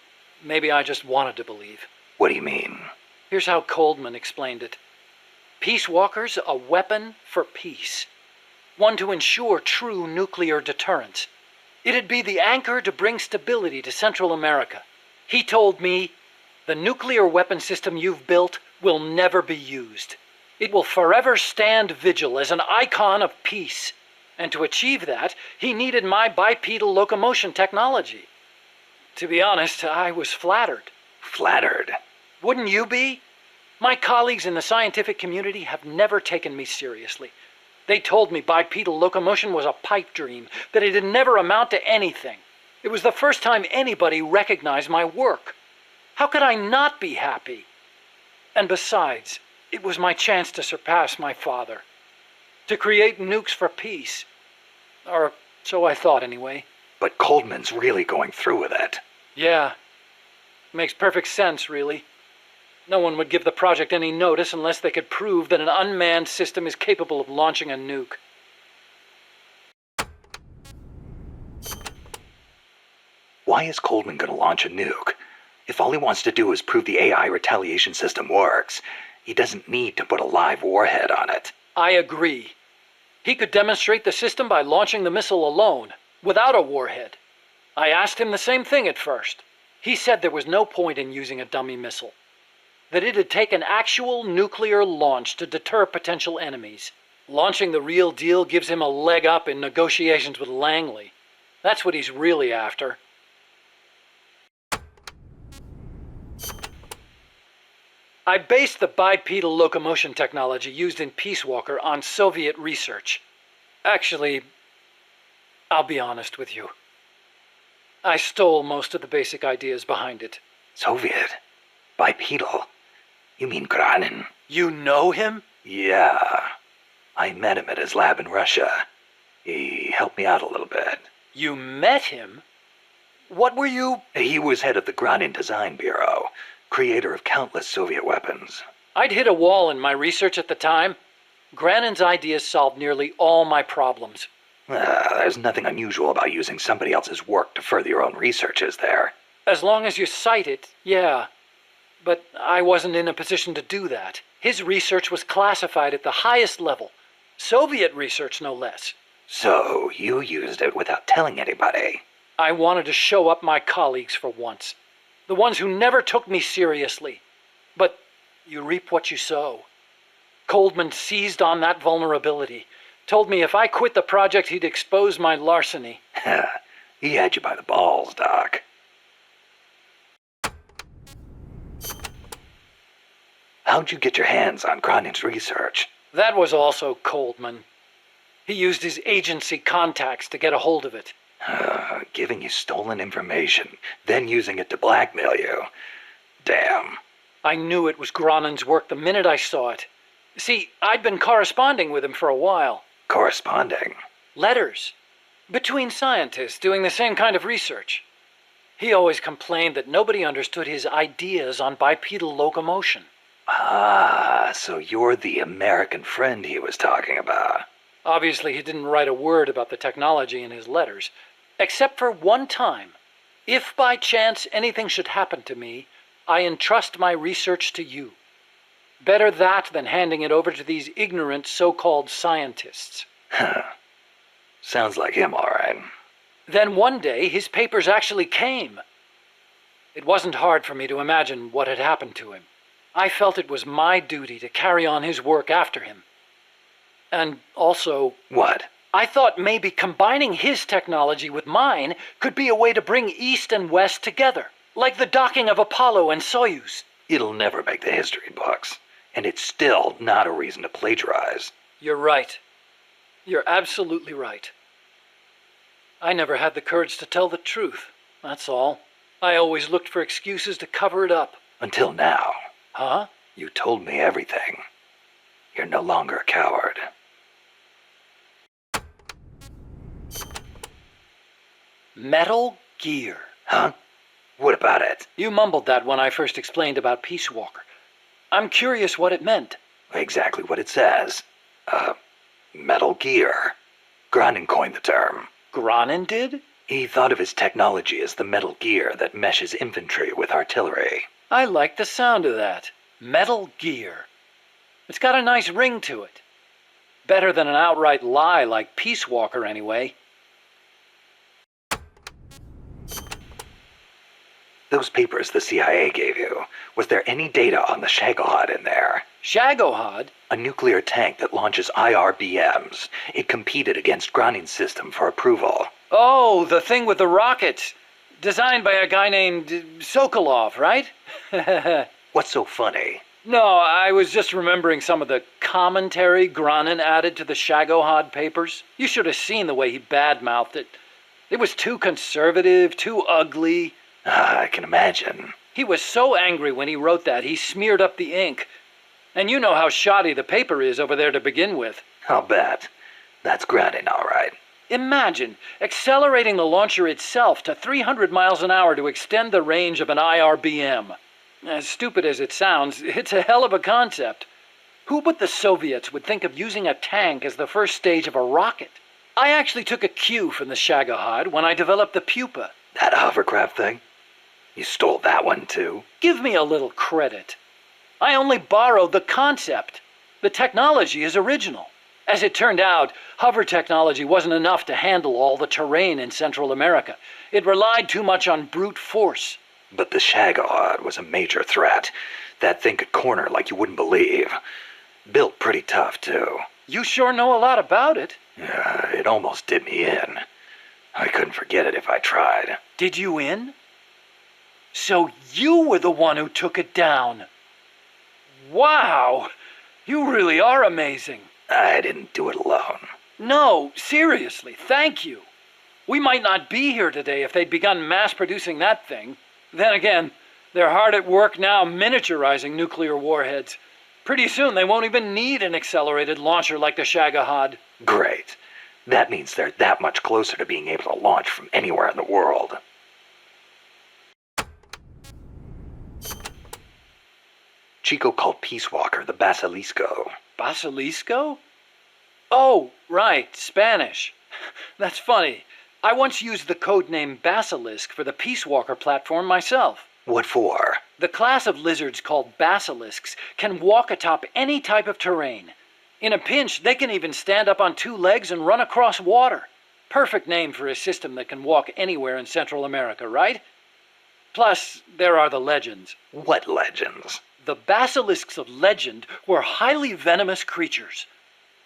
L: maybe I just wanted to believe.
H: What do you mean?
L: Here's how Coldman explained it. Peace Walker's a weapon for peace. One to ensure true nuclear deterrence. It'd be the anchor to bring stability to Central America. He told me, the nuclear weapon system you've built will never be used. It will forever stand vigil as an icon of peace. And to achieve that, he needed my bipedal locomotion technology. To be honest, I was flattered.
H: Flattered?
L: Wouldn't you be? My colleagues in the scientific community have never taken me seriously. They told me bipedal locomotion was a pipe dream, that it'd never amount to anything. It was the first time anybody recognized my work. How could I not be happy? And besides, it was my chance to surpass my father. To create nukes for peace. Or so I thought anyway.
H: But Coldman's really going through with it.
L: Yeah. Makes perfect sense, really. No one would give the project any notice unless they could prove that an unmanned system is capable of launching a nuke.
H: Why is Coldman going to launch a nuke? If all he wants to do is prove the AI retaliation system works, he doesn't need to put a live warhead on it.
L: I agree. He could demonstrate the system by launching the missile alone, without a warhead. I asked him the same thing at first. He said there was no point in using a dummy missile. That it'd take an actual nuclear launch to deter potential enemies. Launching the real deal gives him a leg up in negotiations with Langley. That's what he's really after. I based the bipedal locomotion technology used in Peace Walker on Soviet research. Actually, I'll be honest with you. I stole most of the basic ideas behind it.
H: Soviet? Bipedal? You mean Granin?
L: You know him?
H: Yeah. I met him at his lab in Russia. He helped me out a little bit.
L: You met him? What were you...
H: He was head of the Granin Design Bureau, creator of countless Soviet weapons.
L: I'd hit a wall in my research at the time. Granin's ideas solved nearly all my problems.
H: There's nothing unusual about using somebody else's work to further your own research, is there?
L: As long as you cite it, yeah. But I wasn't in a position to do that. His research was classified at the highest level. Soviet research, no less.
H: So, you used it without telling anybody?
L: I wanted to show up my colleagues for once. The ones who never took me seriously. But you reap what you sow. Coldman seized on that vulnerability. Told me if I quit the project, he'd expose my larceny.
H: He had you by the balls, Doc. How'd you get your hands on Gronin's research?
L: That was also Coldman. He used his agency contacts to get a hold of it.
H: Giving you stolen information, then using it to blackmail you. Damn.
L: I knew it was Gronin's work the minute I saw it. See, I'd been corresponding with him for a while.
H: Corresponding?
L: Letters. Between scientists doing the same kind of research. He always complained that nobody understood his ideas on bipedal locomotion.
H: Ah, so you're the American friend he was talking about.
L: Obviously, he didn't write a word about the technology in his letters, except for one time. If by chance anything should happen to me, I entrust my research to you. Better that than handing it over to these ignorant so-called scientists.
H: Sounds like him, all right.
L: Then one day, his papers actually came. It wasn't hard for me to imagine what had happened to him. I felt it was my duty to carry on his work after him. And also...
H: What?
L: I thought maybe combining his technology with mine could be a way to bring East and West together, like the docking of Apollo and Soyuz.
H: It'll never make the history books, and it's still not a reason to plagiarize.
L: You're right. You're absolutely right. I never had the courage to tell the truth, that's all. I always looked for excuses to cover it up.
H: Until now.
L: Huh?
H: You told me everything. You're no longer a coward.
L: Metal Gear.
H: Huh? What about it?
L: You mumbled that when I first explained about Peace Walker. I'm curious what it meant.
H: Exactly what it says. Metal Gear. Gronin coined the term.
L: Gronin did?
H: He thought of his technology as the metal gear that meshes infantry with artillery.
L: I like the sound of that. Metal Gear. It's got a nice ring to it. Better than an outright lie like Peace Walker, anyway.
H: Those papers the CIA gave you, was there any data on the Shagohod in there?
L: Shagohod?
H: A nuclear tank that launches IRBMs. It competed against Gronin's system for approval.
L: Oh, the thing with the rockets. Designed by a guy named Sokolov, right?
H: What's so funny?
L: No, I was just remembering some of the commentary Gronin added to the Shagohod papers. You should have seen the way he badmouthed it. It was too conservative, too ugly.
H: I can imagine.
L: He was so angry when he wrote that, he smeared up the ink. And you know how shoddy the paper is over there to begin with.
H: I'll bet. That's Gronin, all right.
L: Imagine accelerating the launcher itself to 300 miles an hour to extend the range of an IRBM. As stupid as it sounds, it's a hell of a concept. Who but the Soviets would think of using a tank as the first stage of a rocket? I actually took a cue from the Shagohod when I developed the Pupa.
H: That hovercraft thing? You stole that one too?
L: Give me a little credit. I only borrowed the concept. The technology is original. As it turned out, hover technology wasn't enough to handle all the terrain in Central America. It relied too much on brute force.
H: But the Shagohod was a major threat. That thing could corner like you wouldn't believe. Built pretty tough, too.
L: You sure know a lot about it.
H: Yeah, it almost did me in. I couldn't forget it if I tried.
L: Did you in? So you were the one who took it down. Wow! You really are amazing.
H: I didn't do it alone.
L: No, seriously, thank you. We might not be here today if they'd begun mass-producing that thing. Then again, they're hard at work now miniaturizing nuclear warheads. Pretty soon they won't even need an accelerated launcher like the Shagohod.
H: Great. That means they're that much closer to being able to launch from anywhere in the world. Chico called Peace Walker the Basilisco.
L: Basilisco? Oh, right, Spanish. That's funny. I once used the codename Basilisk for the Peace Walker platform myself.
H: What for?
L: The class of lizards called basilisks can walk atop any type of terrain.
Q: In a pinch, they can even stand up on 2 legs and run across water. Perfect name for a system that can walk anywhere in Central America, right? Plus, there are the legends.
H: What legends?
Q: The basilisks of legend were highly venomous creatures.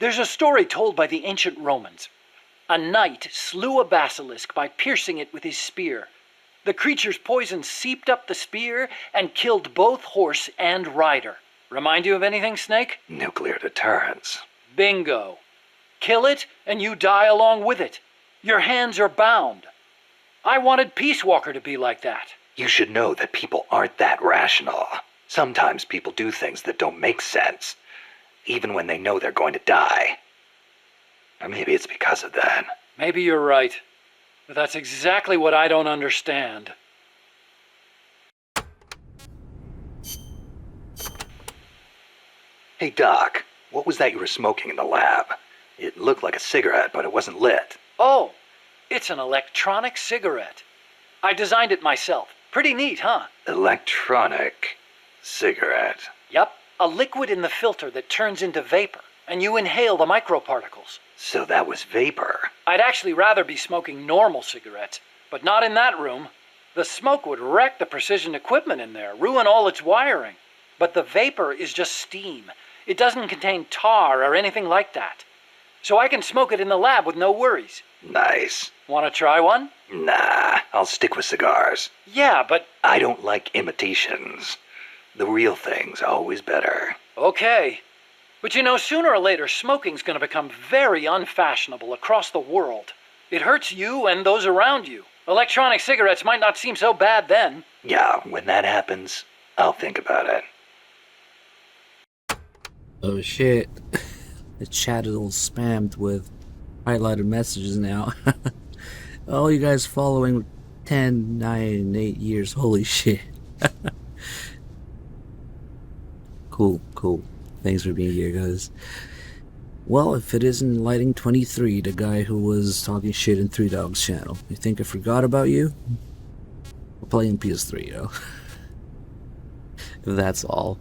Q: There's a story told by the ancient Romans. A knight slew a basilisk by piercing it with his spear. The creature's poison seeped up the spear and killed both horse and rider. Remind you of anything, Snake?
H: Nuclear deterrence.
Q: Bingo. Kill it, and you die along with it. Your hands are bound. I wanted Peace Walker to be like that.
H: You should know that people aren't that rational. Sometimes people do things that don't make sense, even when they know they're going to die. Or maybe it's because of that.
Q: Maybe you're right. But that's exactly what I don't understand.
H: Hey, Doc, what was that you were smoking in the lab? It looked like a cigarette, but it wasn't lit.
Q: Oh, it's an electronic cigarette. I designed it myself. Pretty neat, huh?
H: Electronic cigarette.
Q: Yep, a liquid in the filter that turns into vapor, and you inhale the microparticles.
H: So that was vapor.
Q: I'd actually rather be smoking normal cigarettes, but not in that room. The smoke would wreck the precision equipment in there, ruin all its wiring. But the vapor is just steam. It doesn't contain tar or anything like that. So I can smoke it in the lab with no worries.
H: Nice.
Q: Want to try one?
H: Nah, I'll stick with cigars.
Q: Yeah, but...
H: I don't like imitations. The real thing's always better.
Q: Okay. But you know, sooner or later, smoking's gonna become very unfashionable across the world. It hurts you and those around you. Electronic cigarettes might not seem so bad then.
H: Yeah, when that happens, I'll think about it.
A: Oh shit. The chat is all spammed with highlighted messages now. Oh, you guys following 10, 9, 8 years. Holy shit. Cool. Thanks for being here, guys. Well, if it isn't Lighting 23, the guy who was talking shit in 3 Dogs channel, you think I forgot about you? We're playing PS3, yo. That's all.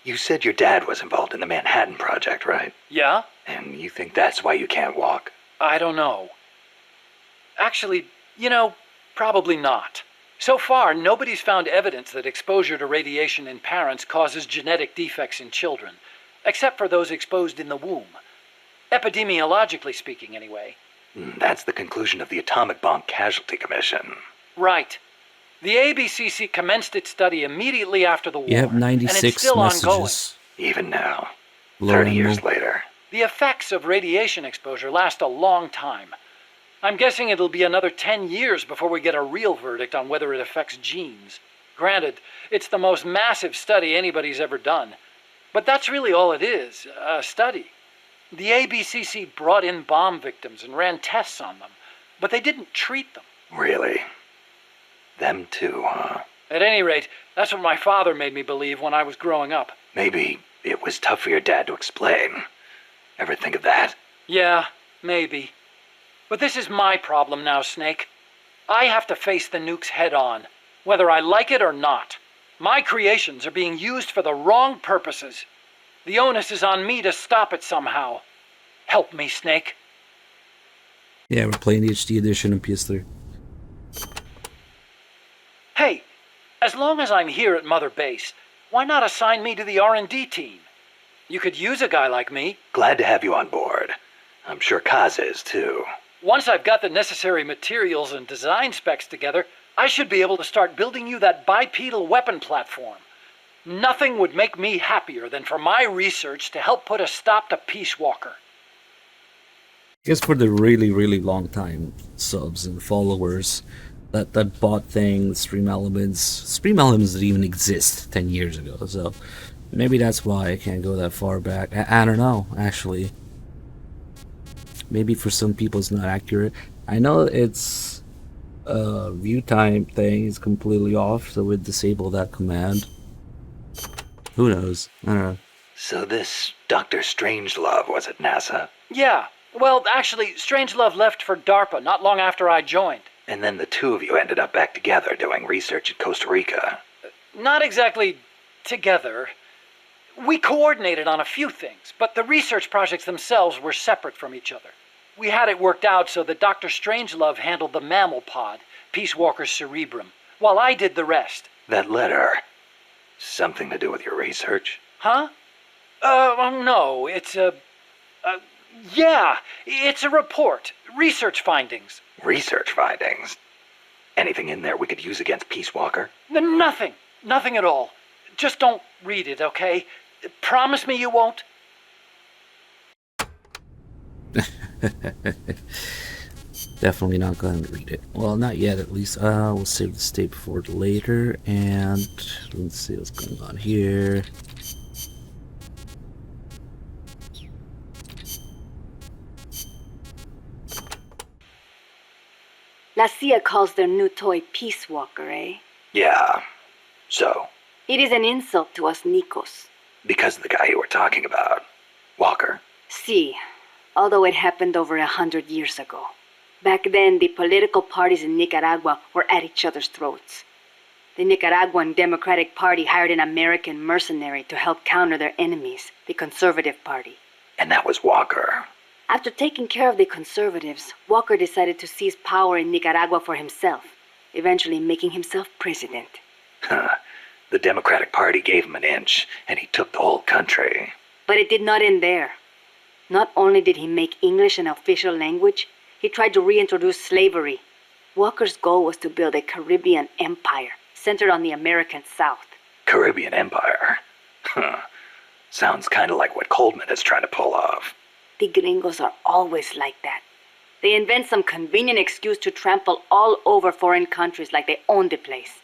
H: You said your dad was involved in the Manhattan Project, right?
Q: Yeah?
H: And you think that's why you can't walk?
Q: I don't know. Actually, you know, probably not. So far, nobody's found evidence that exposure to radiation in parents causes genetic defects in children, except for those exposed in the womb. Epidemiologically speaking, anyway.
H: That's the conclusion of the Atomic Bomb Casualty Commission.
Q: Right. The ABCC commenced its study immediately after the war.
A: You have 96
Q: and it's still
A: messages.
Q: ongoing.
H: Even now,
A: Low
H: 30
A: animal.
H: years later.
Q: The effects of radiation exposure last a long time. I'm guessing it'll be another 10 years before we get a real verdict on whether it affects genes. Granted, it's the most massive study anybody's ever done. But that's really all it is, a study. The ABCC brought in bomb victims and ran tests on them, but they didn't treat them.
H: Really? Them too, huh?
Q: At any rate, that's what my father made me believe when I was growing up.
H: Maybe it was tough for your dad to explain. Ever think of that?
Q: Yeah, maybe. But this is my problem now, Snake. I have to face the nukes head on, whether I like it or not. My creations are being used for the wrong purposes. The onus is on me to stop it somehow. Help me, Snake.
A: Yeah, we're playing the HD edition on PS3.
Q: Hey, as long as I'm here at Mother Base, why not assign me to the R&D team? You could use a guy like me.
H: Glad to have you on board. I'm sure Kaz is, too.
Q: Once I've got the necessary materials and design specs together, I should be able to start building you that bipedal weapon platform. Nothing would make me happier than for my research to help put a stop to Peace Walker.
A: I guess for the really, really long time subs and followers that bought things, Stream Elements didn't even exist 10 years ago, so maybe that's why I can't go that far back. I don't know, actually. Maybe for some people it's not accurate. I know it's view time thing is completely off, so we'd disable that command. Who knows? I don't know.
H: So this Dr. Strangelove was at NASA?
Q: Yeah. Well, actually, Strangelove left for DARPA not long after I joined.
H: And then the two of you ended up back together doing research in Costa Rica.
Q: Not exactly together. We coordinated on a few things, but the research projects themselves were separate from each other. We had it worked out so that Dr. Strangelove handled the mammal pod, Peace Walker's cerebrum, while I did the rest.
H: That letter, something to do with your research?
Q: Huh? No, it's yeah, it's a report. Research findings.
H: Research findings? Anything in there we could use against Peace Walker?
Q: Nothing. Nothing at all. Just don't read it, okay? Promise me you won't?
A: Definitely not going to read it. Well, not yet, at least. We'll save the state for later, and let's see what's going on here.
P: La CIA calls their new toy Peace Walker, eh?
H: Yeah. So?
P: It is an insult to us Nikos.
H: Because of the guy you were talking about. Walker?
P: Si. Although it happened over 100 years ago. Back then, the political parties in Nicaragua were at each other's throats. The Nicaraguan Democratic Party hired an American mercenary to help counter their enemies, the Conservative Party.
H: And that was Walker.
P: After taking care of the conservatives, Walker decided to seize power in Nicaragua for himself, eventually making himself president.
H: Huh. The Democratic Party gave him an inch, and he took the whole country.
P: But it did not end there. Not only did he make English an official language, he tried to reintroduce slavery. Walker's goal was to build a Caribbean empire, centered on the American South.
H: Caribbean empire? Huh. Sounds kind of like what Coldman is trying to pull off.
P: The gringos are always like that. They invent some convenient excuse to trample all over foreign countries like they own the place.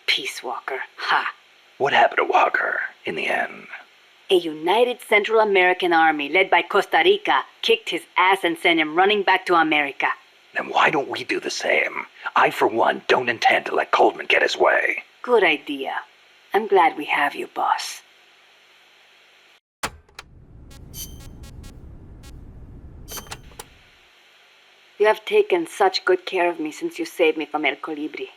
P: Peace Walker, ha!
H: What happened to Walker, in the end?
P: A united Central American army led by Costa Rica kicked his ass and sent him running back to America.
H: Then why don't we do the same? I, for one, don't intend to let Coldman get his way.
P: Good idea. I'm glad we have you, boss. You have taken such good care of me since you saved me from El Colibri.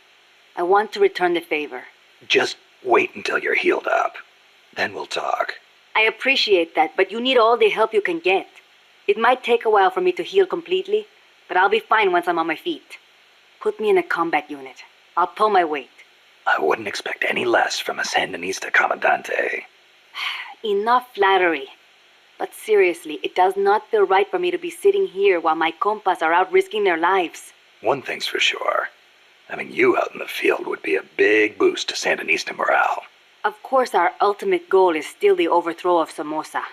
P: I want to return the favor.
H: Just wait until you're healed up. Then we'll talk.
P: I appreciate that, but you need all the help you can get. It might take a while for me to heal completely, but I'll be fine once I'm on my feet. Put me in a combat unit. I'll pull my weight.
H: I wouldn't expect any less from a Sandinista Comandante.
P: Enough flattery. But seriously, it does not feel right for me to be sitting here while my compas are out risking their lives.
H: One thing's for sure. Having you out in the field would be a big boost to Sandinista morale.
P: Of course, our ultimate goal is still the overthrow of Somoza.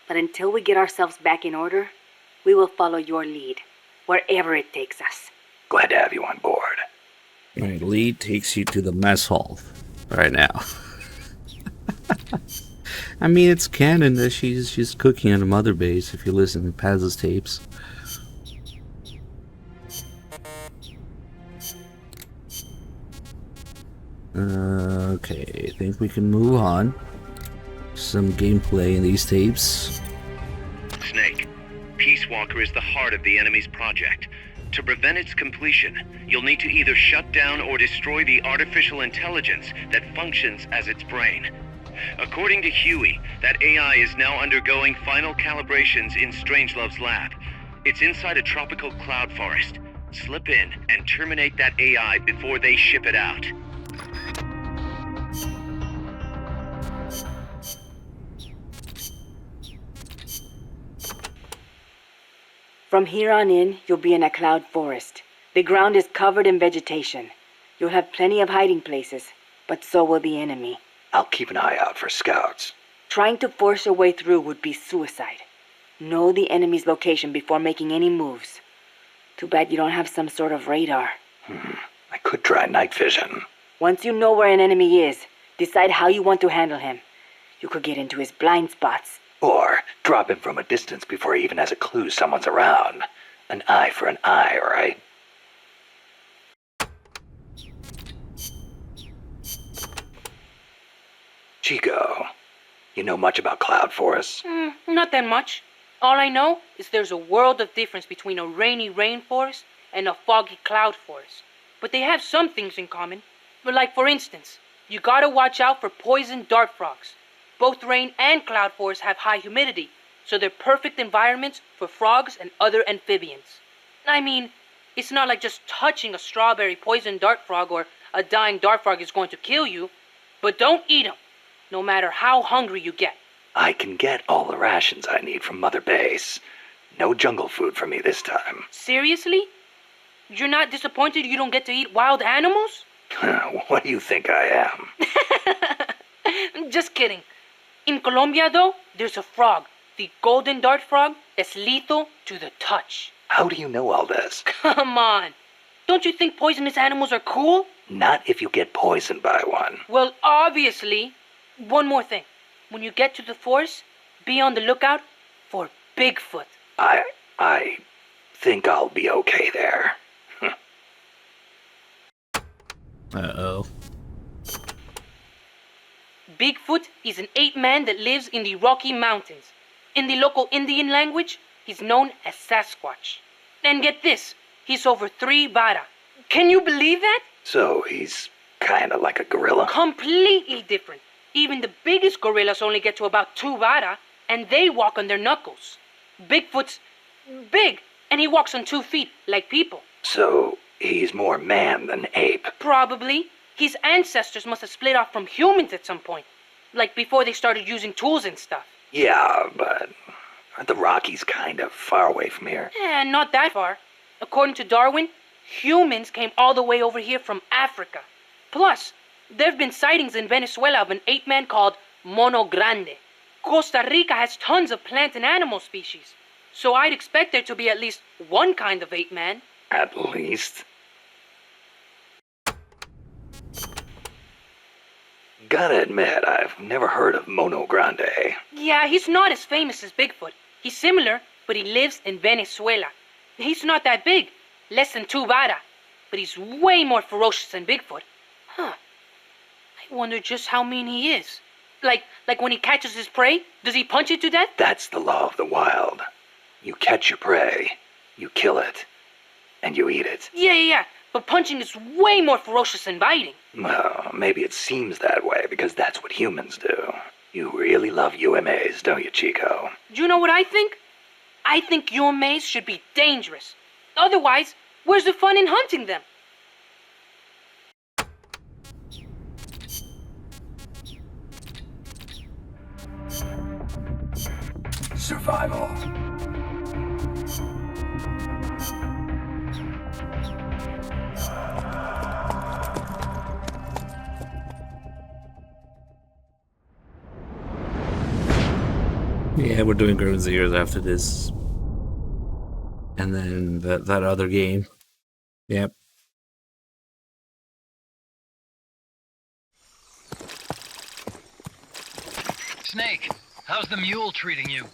P: But until we get ourselves back in order, we will follow your lead, wherever it takes us.
H: Glad to have you on board.
A: Alright, lead takes you to the mess hall right now. I mean, it's canon that she's cooking on a mother base if you listen to Paz's tapes. Okay, I think we can move on. Some gameplay in these tapes.
G: Snake, Peace Walker is the heart of the enemy's project. To prevent its completion, you'll need to either shut down or destroy the artificial intelligence that functions as its brain. According to Huey, that AI is now undergoing final calibrations in Strangelove's lab. It's inside a tropical cloud forest. Slip in and terminate that AI before they ship it out.
P: From here on in, you'll be in a cloud forest. The ground is covered in vegetation. You'll have plenty of hiding places, but so will the enemy.
H: I'll keep an eye out for scouts.
P: Trying to force your way through would be suicide. Know the enemy's location before making any moves. Too bad you don't have some sort of radar.
H: I could try night vision.
P: Once you know where an enemy is, decide how you want to handle him. You could get into his blind spots.
H: Or drop him from a distance before he even has a clue someone's around. An eye for an eye, right? Chico, you know much about cloud forests?
N: Not that much. All I know is there's a world of difference between a rainy rainforest and a foggy cloud forest. But they have some things in common. But like, for instance, you gotta watch out for poison dart frogs. Both rain and cloud forests have high humidity, so they're perfect environments for frogs and other amphibians. I mean, it's not like just touching a strawberry poison dart frog or a dying dart frog is going to kill you, but don't eat them, no matter how hungry you get.
H: I can get all the rations I need from Mother Base. No jungle food for me this time.
N: Seriously? You're not disappointed you don't get to eat wild animals?
H: What do you think I am?
N: Just kidding. In Colombia, though, there's a frog, the golden dart frog, that's lethal to the touch.
H: How do you know all this?
N: Come on. Don't you think poisonous animals are cool?
H: Not if you get poisoned by one.
N: Well, obviously. One more thing. When you get to the forest, be on the lookout for Bigfoot.
H: I think I'll be okay there.
A: Uh-oh.
N: Bigfoot is an ape man that lives in the Rocky Mountains. In the local Indian language, he's known as Sasquatch. And get this, he's over 3 vara. Can you believe that?
H: So he's kinda like a gorilla?
N: Completely different. Even the biggest gorillas only get to about 2 vara, and they walk on their knuckles. Bigfoot's big, and he walks on 2 feet, like people.
H: So he's more man than ape?
N: Probably. His ancestors must have split off from humans at some point. Like before they started using tools and stuff.
H: Yeah, but aren't the Rockies kind of far away from here?
N: Not that far. According to Darwin, humans came all the way over here from Africa. Plus, there have been sightings in Venezuela of an ape man called Mono Grande. Costa Rica has tons of plant and animal species. So I'd expect there to be at least one kind of ape man.
H: At least. Gotta admit, I've never heard of Mono Grande.
N: Yeah, he's not as famous as Bigfoot. He's similar, but he lives in Venezuela. He's not that big, less than 2 vara, but he's way more ferocious than Bigfoot. Huh. I wonder just how mean he is. Like when he catches his prey, does he punch it to death?
H: That's the law of the wild. You catch your prey, you kill it, and you eat it.
N: Yeah. But punching is way more ferocious than biting.
H: Well, maybe it seems that way because that's what humans do. You really love UMAs, don't you, Chico?
N: Do you know what I think? I think UMAs should be dangerous. Otherwise, where's the fun in hunting them?
D: Survival.
A: Yeah, we're doing Grim Zeros after this. And then that other game. Yep.
R: Snake, how's the mule treating you?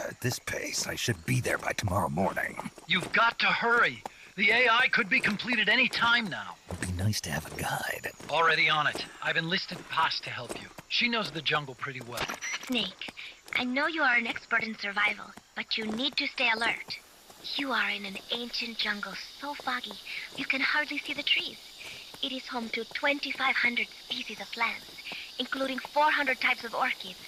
D: At this pace, I should be there by tomorrow morning.
R: You've got to hurry. The AI could be completed any time now.
D: It'd be nice to have a guide.
R: Already on it. I've enlisted Paz to help you. She knows the jungle pretty well.
F: Snake, I know you are an expert in survival, but you need to stay alert. You are in an ancient jungle so foggy, you can hardly see the trees. It is home to 2,500 species of plants, including 400 types of orchids.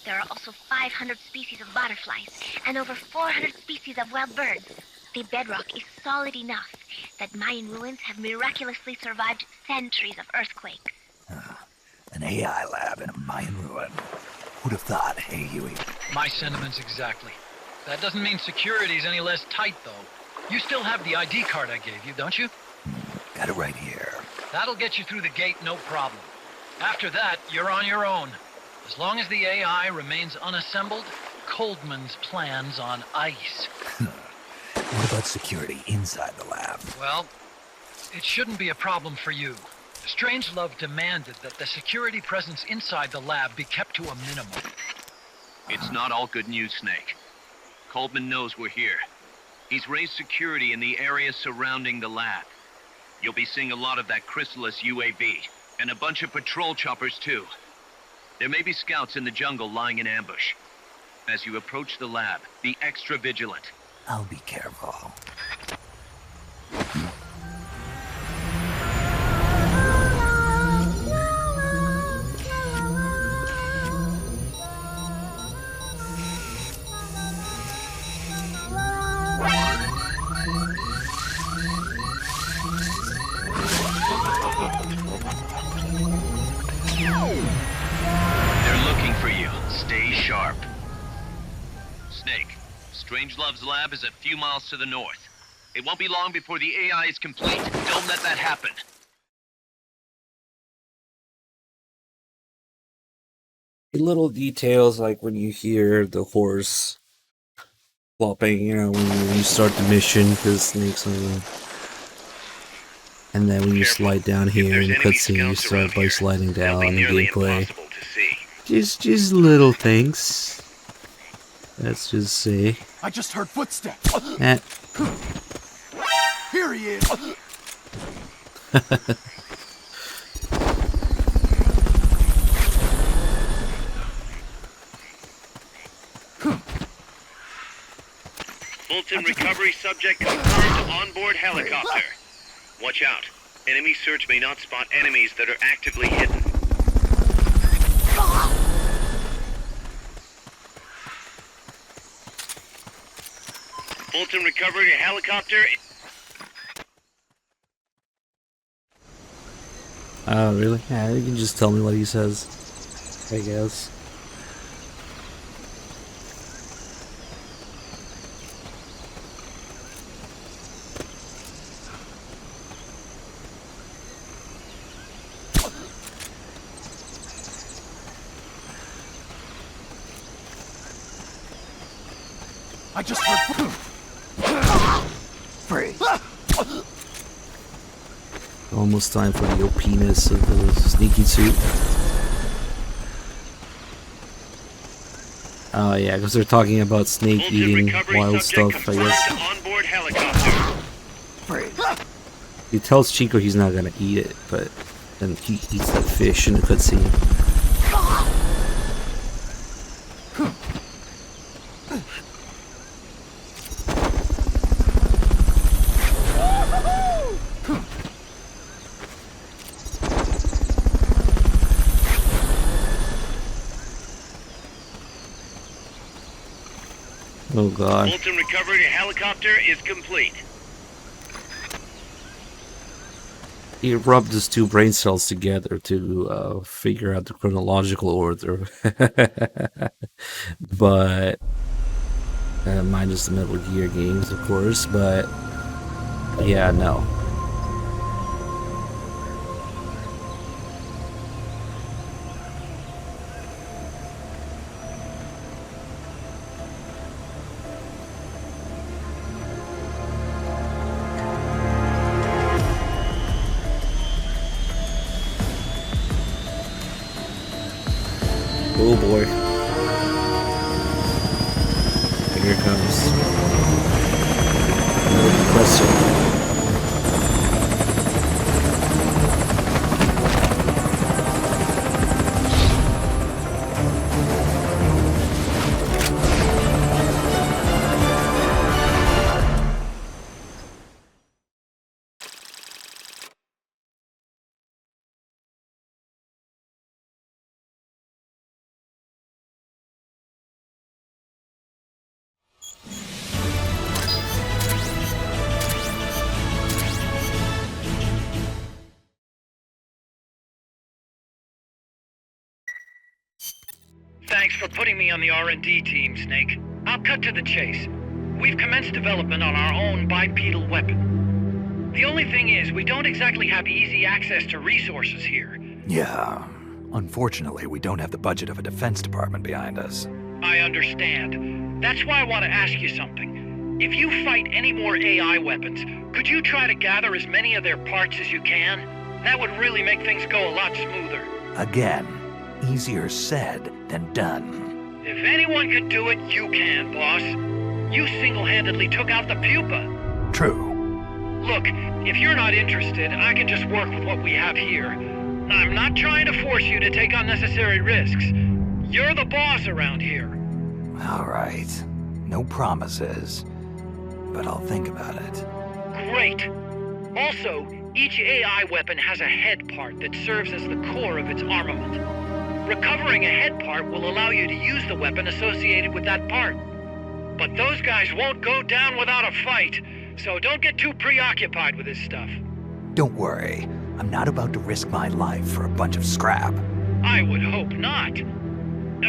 F: There are also 500 species of butterflies, and over 400 species of wild birds. The bedrock is solid enough that Mayan ruins have miraculously survived centuries of earthquakes.
D: An AI lab in a Mayan ruin. Who'd have thought, hey, Huey?
R: My sentiments exactly. That doesn't mean security's any less tight, though. You still have the ID card I gave you, don't you?
D: Got it right here.
R: That'll get you through the gate, no problem. After that, you're on your own. As long as the AI remains unassembled, Coldman's plan's on ice.
D: What about security inside the lab?
R: Well, it shouldn't be a problem for you. Strangelove demanded that the security presence inside the lab be kept to a minimum.
G: It's not all good news, Snake. Coldman knows we're here. He's raised security in the area surrounding the lab. You'll be seeing a lot of that Chrysalis UAV, and a bunch of patrol choppers too. There may be scouts in the jungle lying in ambush. As you approach the lab, be extra vigilant.
D: I'll be careful.
G: Snake. Strangelove's lab is a few miles to the north. It won't be long before the AI is complete. Don't let that happen.
A: Little details like when you hear the horse flopping, you know, when you start the mission, because Snake's on the... And then when you slide down here in the cutscene, you start by sliding down in gameplay. Just little things. Let's just say.
C: I just heard footsteps. Here he is.
G: Fulton recovery subject confirmed onboard helicopter. Watch out. Enemy search may not spot enemies that are actively hidden. Fulton recovery helicopter.
A: Oh, really? Yeah, you can just tell me what he says, I guess.
C: I just heard.
D: Freeze.
A: Almost time for the OP-ness of the sneaky suit. Oh yeah, because they're talking about Snake eating wild stuff, I guess.
G: Onboard helicopter.
A: He tells Chico he's not gonna eat it, but then he eats that fish in the cutscene. Oh god.
G: Fulton recovery helicopter is complete.
A: He rubbed his two brain cells together to figure out the chronological order. But minus the Metal Gear games, of course, but yeah, no. Oh boy. Here it comes. Another compressor.
K: Thanks for putting me on the R&D team, Snake. I'll cut to the chase. We've commenced development on our own bipedal weapon. The only thing is, we don't exactly have easy access to resources here.
D: Yeah. Unfortunately, we don't have the budget of a defense department behind us.
K: I understand. That's why I want to ask you something. If you fight any more AI weapons, could you try to gather as many of their parts as you can? That would really make things go a lot smoother.
D: Again, easier said than done.
K: If anyone could do it, you can, boss. You single-handedly took out the pupa.
D: True.
K: Look, if you're not interested, I can just work with what we have here. I'm not trying to force you to take unnecessary risks. You're the boss around here.
D: All right. No promises. But I'll think about it.
K: Great. Also, each AI weapon has a head part that serves as the core of its armament. Recovering a head part will allow you to use the weapon associated with that part. But those guys won't go down without a fight, so don't get too preoccupied with this stuff.
D: Don't worry. I'm not about to risk my life for a bunch of scrap.
K: I would hope not.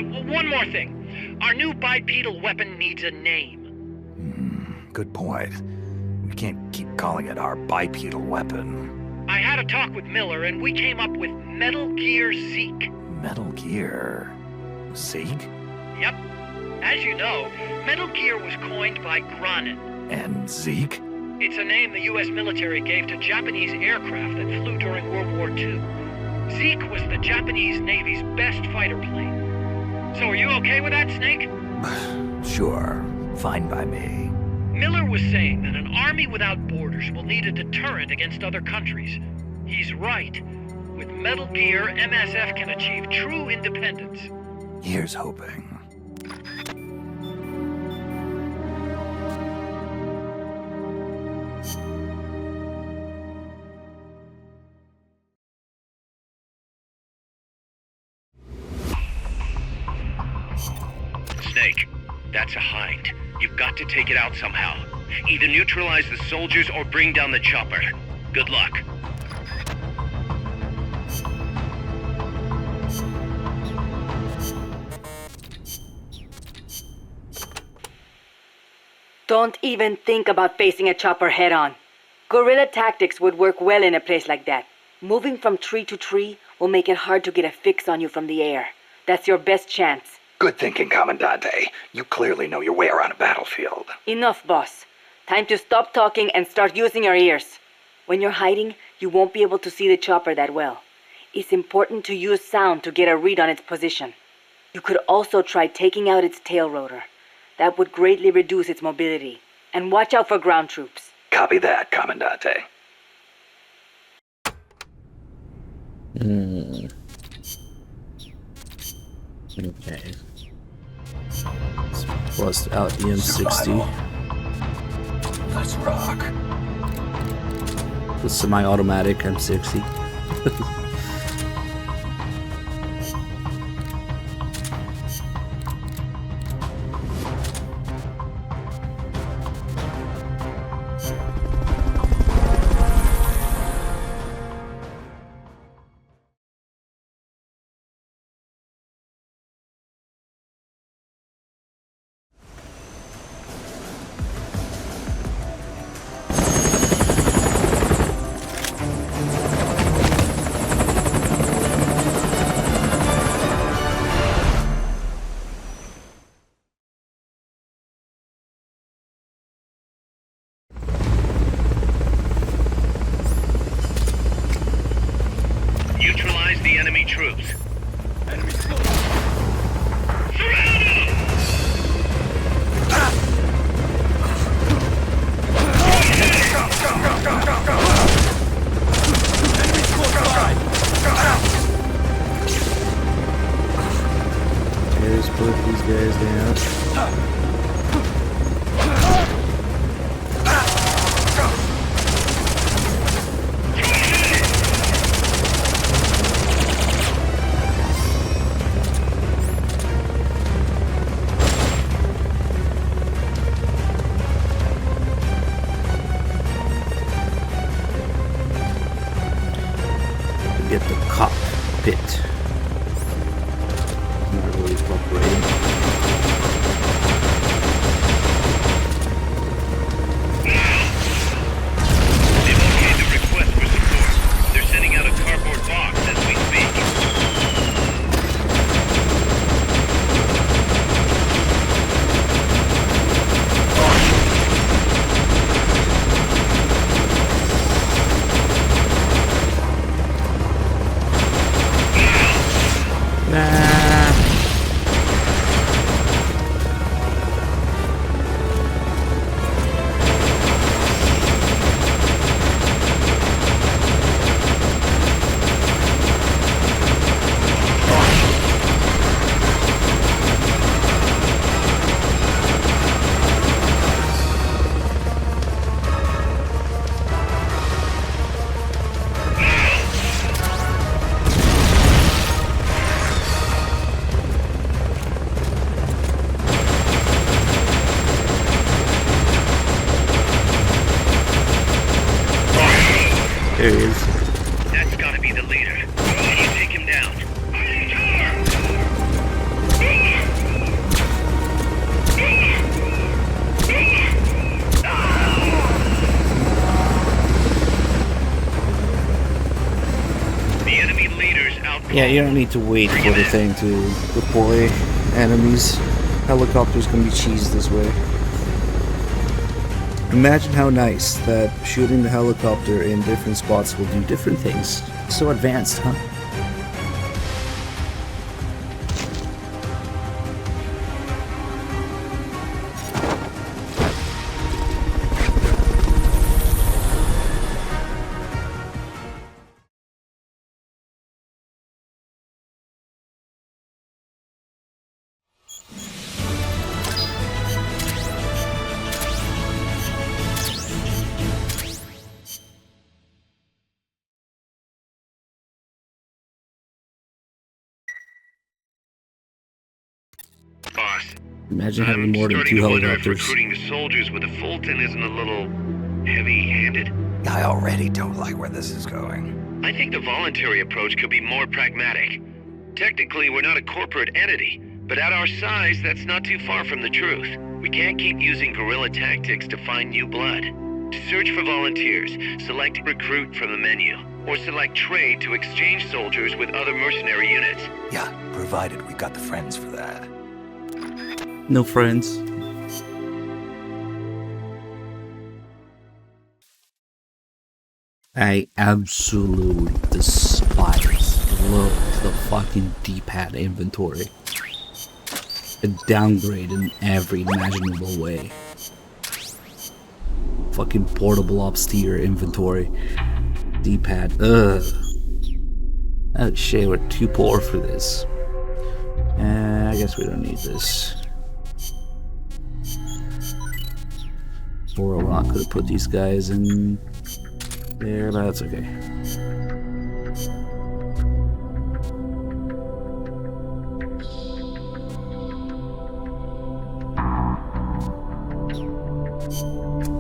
K: One more thing. Our new bipedal weapon needs a name.
H: Good point. We can't keep calling it our bipedal weapon.
K: I had a talk with Miller, and we came up with Metal Gear Zeke.
H: Metal Gear? Zeke?
K: Yep. As you know, Metal Gear was coined by Granin.
H: And Zeke?
K: It's a name the U.S. military gave to Japanese aircraft that flew during World War II. Zeke was the Japanese Navy's best fighter plane. So are you okay with that, Snake?
H: Sure. Fine by me.
K: Miller was saying that an army without borders will need a deterrent against other countries. He's right. With Metal Gear, MSF can achieve true independence.
H: Here's hoping.
G: Snake, that's a Hind. You've got to take it out somehow. Either neutralize the soldiers or bring down the chopper. Good luck.
P: Don't even think about facing a chopper head-on. Guerrilla tactics would work well in a place like that. Moving from tree to tree will make it hard to get a fix on you from the air. That's your best chance.
H: Good thinking, Commandante. You clearly know your way around a battlefield.
P: Enough, boss. Time to stop talking and start using your ears. When you're hiding, you won't be able to see the chopper that well. It's important to use sound to get a read on its position. You could also try taking out its tail rotor. That would greatly reduce its mobility. And watch out for ground troops.
H: Copy that, Commandante.
A: Okay. Let's bust out the M60.
H: Let's rock.
A: The semi-automatic M60.
G: Neutralize the enemy troops. Enemy close. Surround them!
C: Enemies close by!
A: Okay, let's put these guys down. Get the cockpit. Not really cooperating.
G: They've okayed the request for support. They're sending out a cardboard box as we speak.
A: There he is.
G: That's gotta be the leader. Can you take him down?
A: Yeah, you don't need to wait for the thing to deploy enemies. Helicopters can be cheesed this way. Imagine how nice that shooting the helicopter in different spots will do different things. So advanced, huh?
G: Boss,
A: Imagine having more than
G: starting
A: 2
G: to wonder if
A: helicopters.
G: recruiting the soldiers with a Fulton isn't a little heavy-handed.
H: I already don't like where this is going.
G: I think the voluntary approach could be more pragmatic. Technically, we're not a corporate entity, but at our size, that's not too far from the truth. We can't keep using guerrilla tactics to find new blood. To search for volunteers, select recruit from the menu, or select trade to exchange soldiers with other mercenary units.
H: Yeah, provided we've got the friends for that.
A: No friends. I absolutely love the fucking D-pad inventory. A downgrade in every imaginable way. Fucking portable ops tier inventory. D-pad. Ugh. Oh shit, we're too poor for this. I guess we don't need this. Or a rock could have put these guys in there, but that's okay.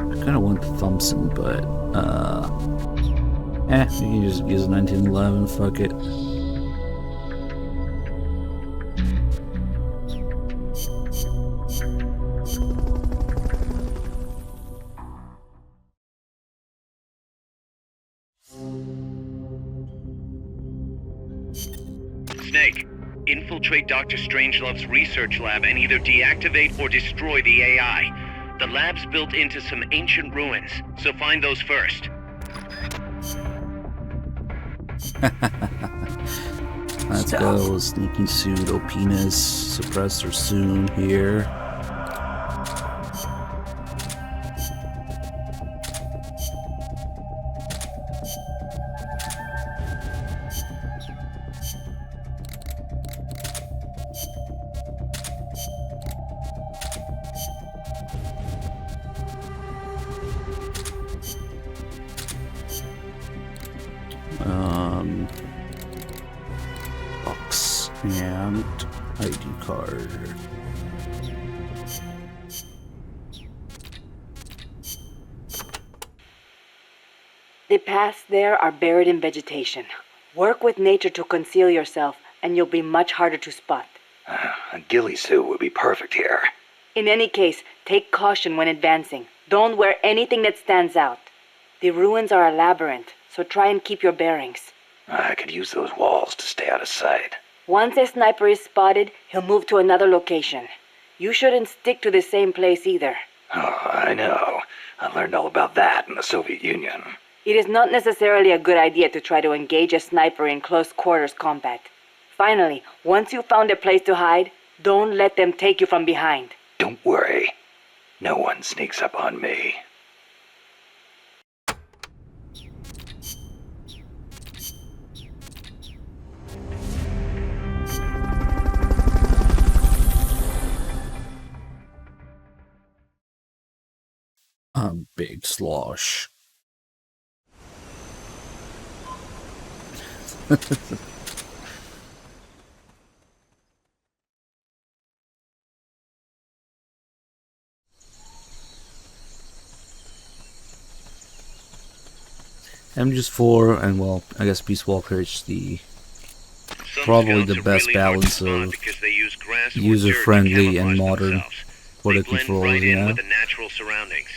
A: I kind of want the Thompson, but you can just use 1911. Fuck it.
G: Snake, infiltrate Dr. Strangelove's research lab and either deactivate or destroy the AI. The lab's built into some ancient ruins, so find those first.
A: Let's go. Sneaking pseudo penis suppressor soon here. Box and ID card.
P: The paths there are buried in vegetation. Work with nature to conceal yourself, and you'll be much harder to spot.
H: A ghillie suit would be perfect here.
P: In any case, take caution when advancing. Don't wear anything that stands out. The ruins are a labyrinth, so try and keep your bearings.
H: I could use those walls to stay out of sight.
P: Once a sniper is spotted, he'll move to another location. You shouldn't stick to the same place either.
H: Oh, I know. I learned all about that in the Soviet Union.
P: It is not necessarily a good idea to try to engage a sniper in close quarters combat. Finally, once you've found a place to hide, don't let them take you from behind.
H: Don't worry. No one sneaks up on me.
A: Big slosh. MGS4 and well, I guess Peace Walker is probably the best balance of user-friendly and modern for the controls, yeah.
G: With the natural surroundings.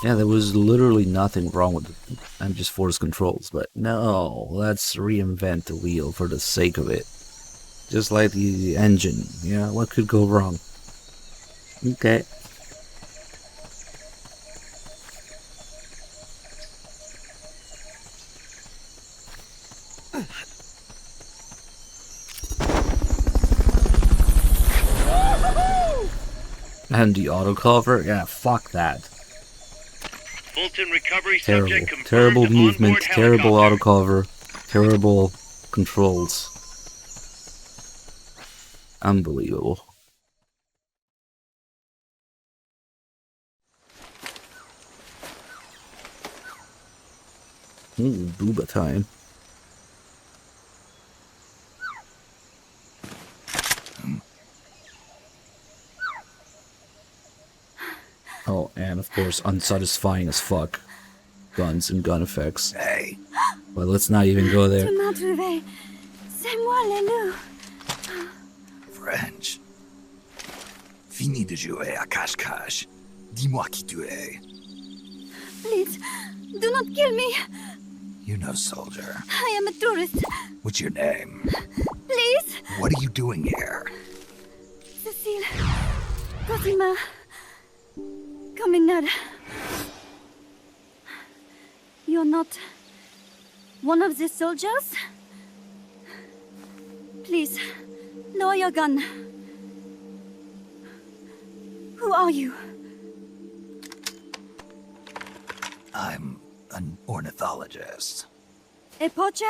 A: Yeah, there was literally nothing wrong with it. I'm just force controls, but no, let's reinvent the wheel for the sake of it. Just like the engine, yeah, what could go wrong? Okay. And the autocover? Yeah, fuck that.
G: Fulton recovery
A: Terrible.
G: subject confirmed
A: Terrible movement,
G: onboard
A: terrible
G: helicopter.
A: autocover, terrible controls. Unbelievable. Ooh, booba time. Oh, and of course, unsatisfying as fuck. Guns and gun effects.
D: Hey.
A: But let's not even go there.
F: Tu m'as trouvé. C'est moi, le loup.
D: French. Fini de jouer à cache-cache. Dis-moi qui tu es.
F: Please, do not kill me.
D: You're no soldier.
F: I am a tourist.
D: What's your name?
F: Please.
D: What are you doing here?
F: Cecile. Cosima. Caminada. You're not one of the soldiers? Please, lower your gun. Who are you?
D: I'm an ornithologist.
F: A poacher?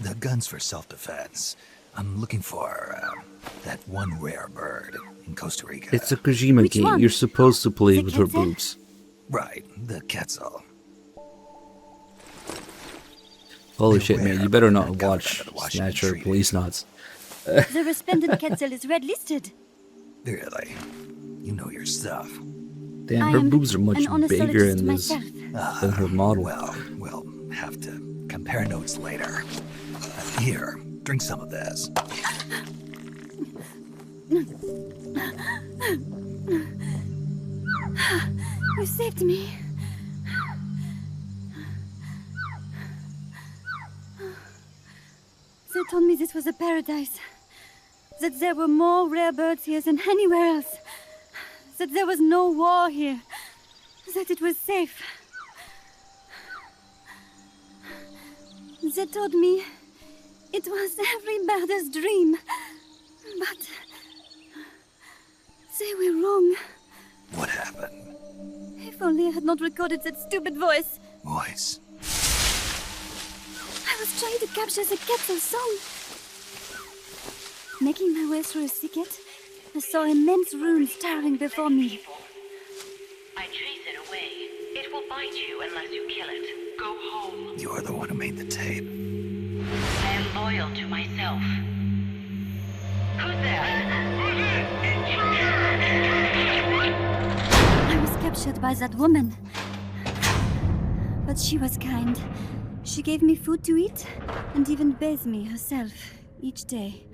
D: The gun's for self-defense. I'm looking for that one rare bird in Costa Rica.
A: It's a Kojima
F: Which
A: game.
F: one?
A: You're supposed to play
F: The
A: with her
F: Quetzal?
A: boobs.
D: Right, the Quetzal.
A: Holy shit, man. You better not
D: government
A: watch
D: of the Washington
A: Snatcher
D: Treaty.
A: Police Knots.
F: The resplendent Quetzal is red listed.
D: Really? You know your stuff.
A: Damn,
F: I
A: her
F: am
A: boobs are much
F: an
A: bigger
F: ornithologist
A: in this
F: myself.
A: than her model.
D: Well, we'll have to compare notes later. Here, drink some of this.
F: You saved me. They told me this was a paradise. That there were more rare birds here than anywhere else. That there was no war here. That it was safe. They told me it was every birder's dream. But they were wrong.
D: What happened?
F: If only I had not recorded that stupid voice.
D: Voice.
F: I was trying to capture the Quetzal song. Making my way through a thicket, I saw immense runes towering before me.
O: I chase it away. It will bite you unless you kill it. Go home.
D: You're the one who made the tape.
O: I am loyal to myself. Who's there?
F: I was captured by that woman. But she was kind. She gave me food to eat and even bathed me herself each day.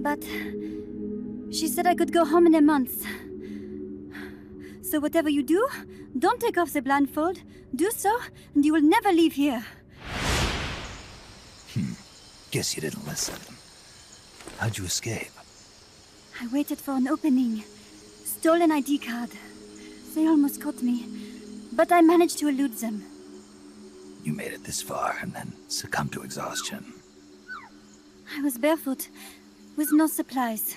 F: But she said I could go home in a month. So whatever you do, don't take off the blindfold. Do so, and you will never leave here.
D: Guess you didn't listen. How'd you escape?
F: I waited for an opening. Stole an ID card. They almost caught me, but I managed to elude them.
D: You made it this far and then succumbed to exhaustion.
F: I was barefoot, with no supplies.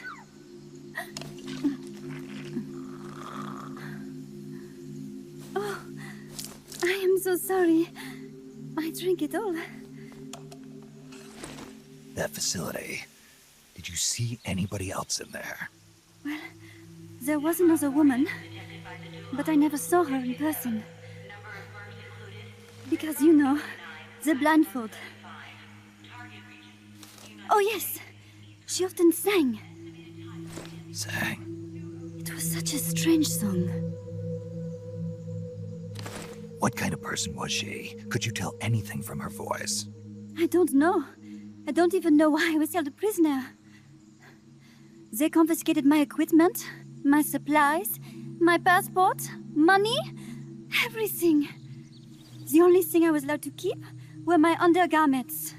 F: Oh, I am so sorry. I drank it all.
D: That facility. Did you see anybody else in there?
F: Well, there was another woman, but I never saw her in person. Because, you know, the blindfold. Oh, yes. She often sang.
D: Sang?
F: It was such a strange song.
D: What kind of person was she? Could you tell anything from her voice?
F: I don't know. I don't even know why I was held a prisoner. They confiscated my equipment,
S: My supplies, my passport, money, everything. The only thing I was allowed to keep were my undergarments,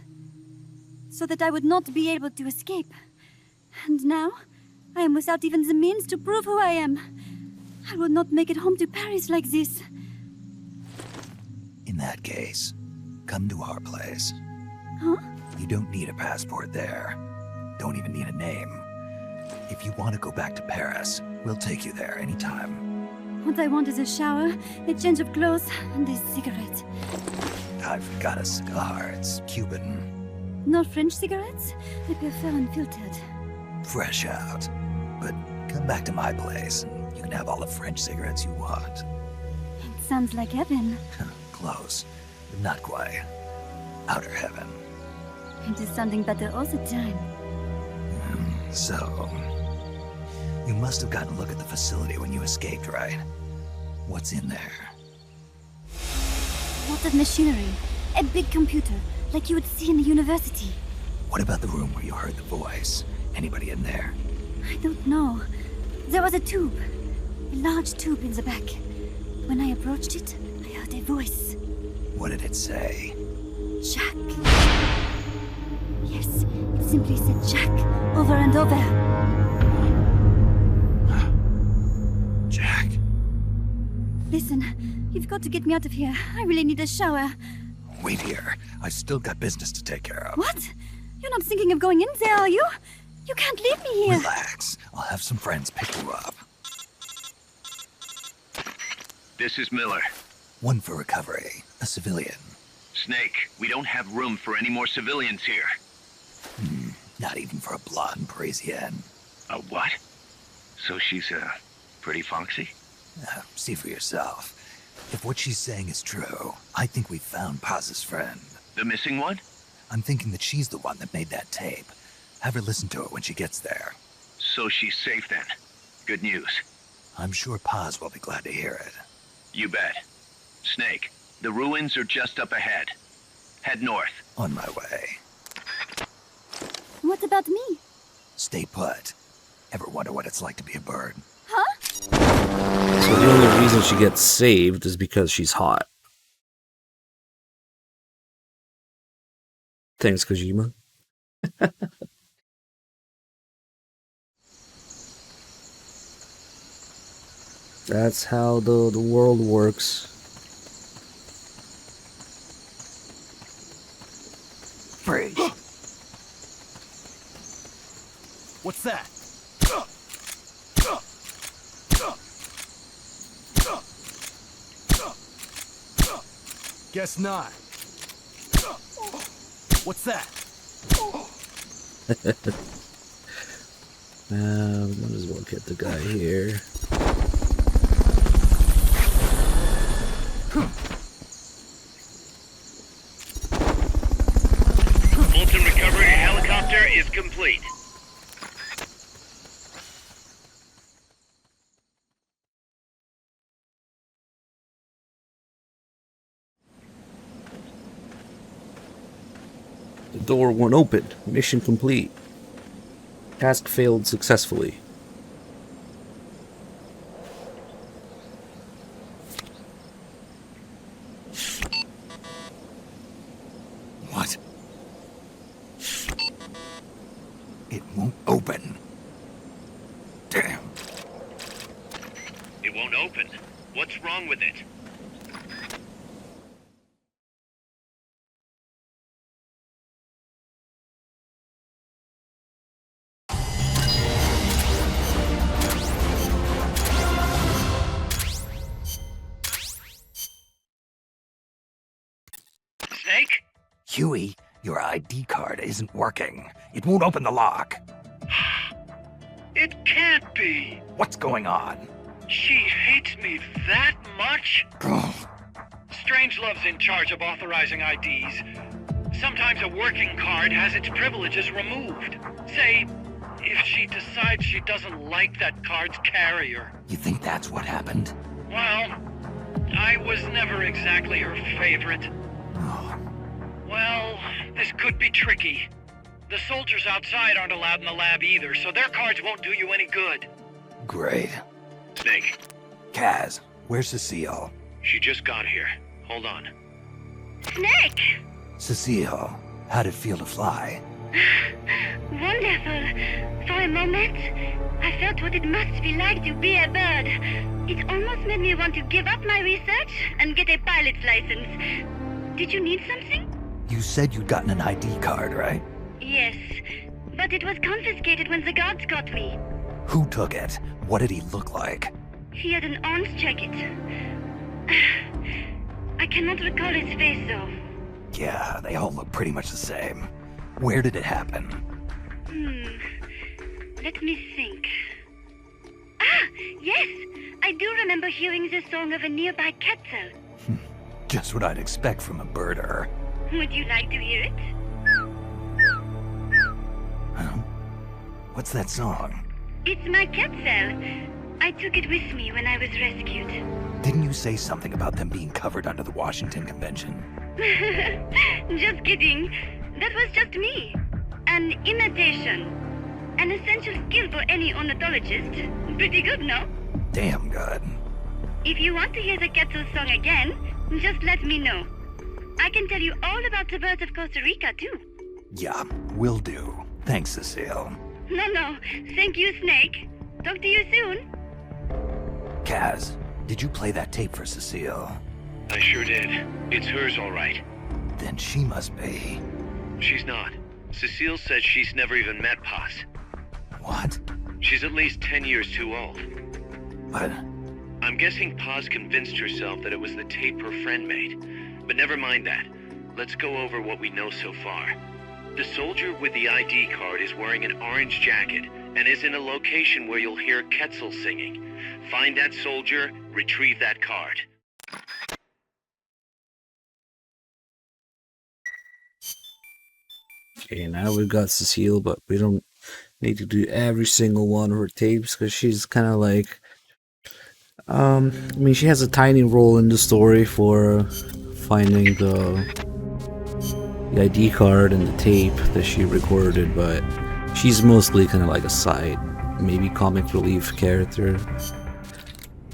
S: so that I would not be able to escape. And now, I am without even the means to prove who I am. I will not make it home to Paris like this.
D: In that case, come to our place.
S: Huh?
D: You don't need a passport there. Don't even need a name. If you want to go back to Paris, we'll take you there anytime.
S: What I want is a shower, a change of clothes, and a cigarette.
D: I've got a cigar. It's Cuban.
S: No French cigarettes? I prefer unfiltered.
D: Fresh out. But come back to my place, and you can have all the French cigarettes you want.
S: It sounds like heaven.
D: Close, but not quite. Outer heaven.
S: It is sounding better all the time.
D: So, you must have gotten a look at the facility when you escaped, right? What's in there?
S: Lots of machinery. A big computer, like you would see in a university.
D: What about the room where you heard the voice? Anybody in there?
S: I don't know. There was a tube. A large tube in the back. When I approached it, I heard a voice.
D: What did it say?
S: Jack. Yes, it simply said Jack, over and over.
D: Jack.
S: Listen, you've got to get me out of here. I really need a shower.
D: Wait here. I've still got business to take care of.
S: What? You're not thinking of going in there, are you? You can't leave me here.
D: Relax. I'll have some friends pick you up.
G: This is Miller.
D: One for recovery. A civilian.
G: Snake, we don't have room for any more civilians here.
D: Not even for a blonde Parisienne.
G: A what? So she's, pretty foxy?
D: See for yourself. If what she's saying is true, I think we found Paz's friend.
G: The missing one?
D: I'm thinking that she's the one that made that tape. Have her listen to it when she gets there.
G: So she's safe then. Good news.
D: I'm sure Paz will be glad to hear it.
G: You bet. Snake, the ruins are just up ahead. Head north.
D: On my way.
S: What about me?
D: Stay put. Ever wonder what it's like to be a bird?
S: Huh?
A: So the only reason she gets saved is because she's hot. Thanks, Kojima. That's how the world works.
D: Bridge.
C: What's that? Guess not. What's that?
A: Might as well get the guy here.
G: Fulton recovery helicopter is complete.
A: The door won't open. Mission complete. Task failed successfully.
D: What? It won't open. Damn.
G: It won't open. What's wrong with it? Snake?
D: Huey, your ID card isn't working. It won't open the lock.
K: It can't be.
D: What's going on?
K: She hates me that much? Strangelove's in charge of authorizing IDs. Sometimes a working card has its privileges removed. Say, if she decides she doesn't like that card's carrier.
D: You think that's what happened?
K: Well, I was never exactly her favorite. Well, this could be tricky. The soldiers outside aren't allowed in the lab either, so their cards won't do you any good.
D: Great.
G: Snake,
D: Kaz, where's Cecile?
G: she just got here. Hold on.
O: Snake!
D: Cecile, how'd it feel to fly?
O: Wonderful. For a moment, I felt what it must be like to be a bird. It almost made me want to give up my research and get a pilot's license. Did you need something?
D: You said you'd gotten an ID card, right?
O: Yes, but it was confiscated when the guards caught me.
D: Who took it? What did he look like?
O: He had an orange jacket. I cannot recall his face, though.
D: Yeah, they all look pretty much the same. Where did it happen?
O: Let me think. Ah, yes! I do remember hearing the song of a nearby Quetzal.
D: Just what I'd expect from a birder.
O: Would you like to hear it?
D: Huh? What's that song?
O: It's my Quetzal. I took it with me when I was rescued.
D: Didn't you say something about them being covered under the Washington Convention?
O: Just kidding. That was just me. An imitation. An essential skill for any ornithologist. Pretty good, no?
D: Damn good.
O: If you want to hear the Quetzal song again, just let me know. I can tell you all about the birds of Costa Rica, too.
D: Yeah, will do. Thanks, Cecile.
O: No. Thank you, Snake. Talk to you soon.
D: Kaz, did you play that tape for Cecile?
G: I sure did. It's hers, all right.
D: Then she must be...
G: She's not. Cecile says she's never even met Paz.
D: What?
G: She's at least 10 years too old.
D: But...
G: I'm guessing Paz convinced herself that it was the tape her friend made. But never mind that. Let's go over what we know so far. The soldier with the ID card is wearing an orange jacket and is in a location where you'll hear Quetzal singing. Find that soldier, retrieve that card.
A: Okay, now we've got Cecile, but we don't need to do every single one of her tapes because she's kind of like, I mean, she has a tiny role in the story for finding the ID card and the tape that she recorded, but she's mostly kind of like a side, maybe comic relief character.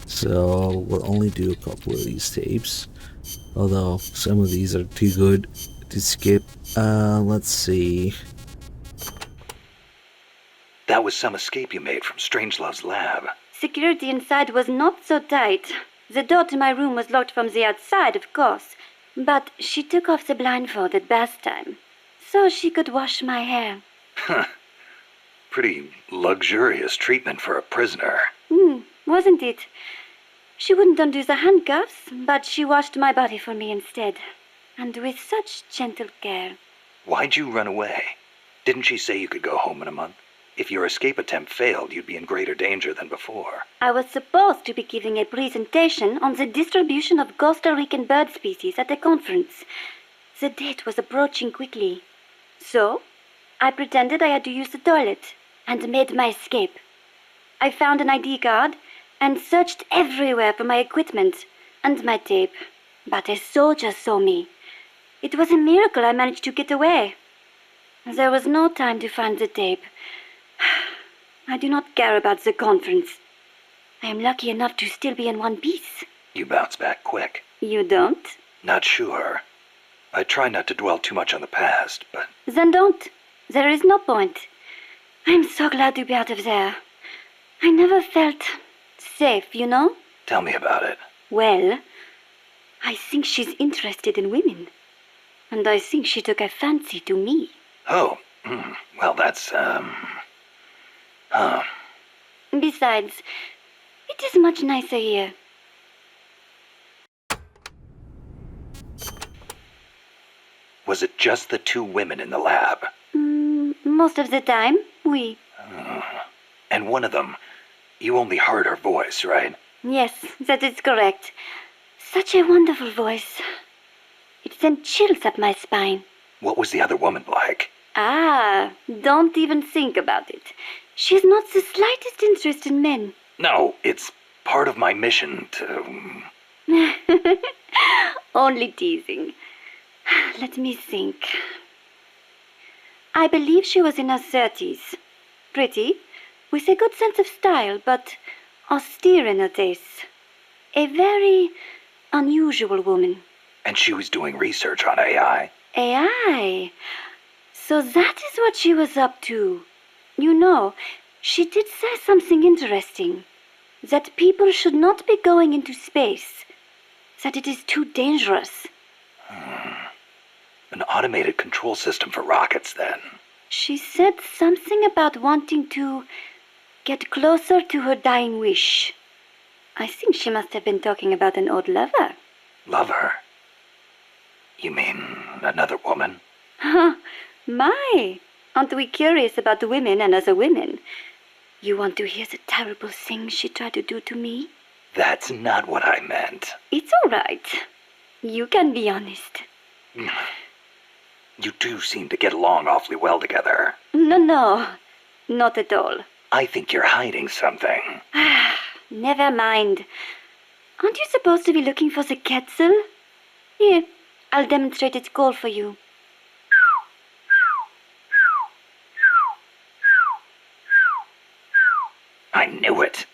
A: So we'll only do a couple of these tapes, although some of these are too good to skip. Let's see.
H: That was some escape you made from Strangelove's lab.
F: Security inside was not so tight. The door to my room was locked from the outside, of course, but she took off the blindfold at bath time, so she could wash my hair.
H: Huh. Pretty luxurious treatment for a prisoner.
F: Wasn't it? She wouldn't undo the handcuffs, but she washed my body for me instead, and with such gentle care.
H: Why'd you run away? Didn't she say you could go home in a month? If your escape attempt failed, you'd be in greater danger than before.
F: I was supposed to be giving a presentation on the distribution of Costa Rican bird species at a conference. The date was approaching quickly. So, I pretended I had to use the toilet and made my escape. I found an ID card and searched everywhere for my equipment and my tape. But a soldier saw me. It was a miracle I managed to get away. There was no time to find the tape. I do not care about the conference. I am lucky enough to still be in one piece.
H: You bounce back quick.
F: You don't?
H: Not sure. I try not to dwell too much on the past, but...
F: Then don't. There is no point. I'm so glad to be out of there. I never felt safe, you know?
H: Tell me about it.
F: Well, I think she's interested in women. And I think she took a fancy to me.
H: Oh, well, that's,
F: Besides, it is much nicer here.
H: Was it just the two women in the lab?
F: Most of the time, oui.
H: And one of them, you only heard her voice, right?
F: Yes, that is correct. Such a wonderful voice. It sent chills up my spine.
H: What was the other woman like?
F: Ah, don't even think about it. She has not the slightest interest in men.
H: No, it's part of my mission to...
F: Only teasing. Let me think. I believe she was in her 30s. Pretty,
S: with a good sense of style, but austere in her tastes. A very unusual woman.
H: And she was doing research on AI.
S: AI? So that is what she was up to. You know, she did say something interesting. That people should not be going into space. That it is too dangerous.
H: An automated control system for rockets, then.
S: She said something about wanting to get closer to her dying wish. I think she must have been talking about an old lover.
H: Lover? You mean another woman?
S: My, aren't we curious about women and other women? You want to hear the terrible things she tried to do to me?
H: That's not what I meant.
S: It's all right. You can be honest.
H: You two seem to get along awfully well together.
S: No, not at all.
H: I think you're hiding something.
S: Never mind. Aren't you supposed to be looking for the Quetzal? Here, I'll demonstrate its call for you.
H: I knew it.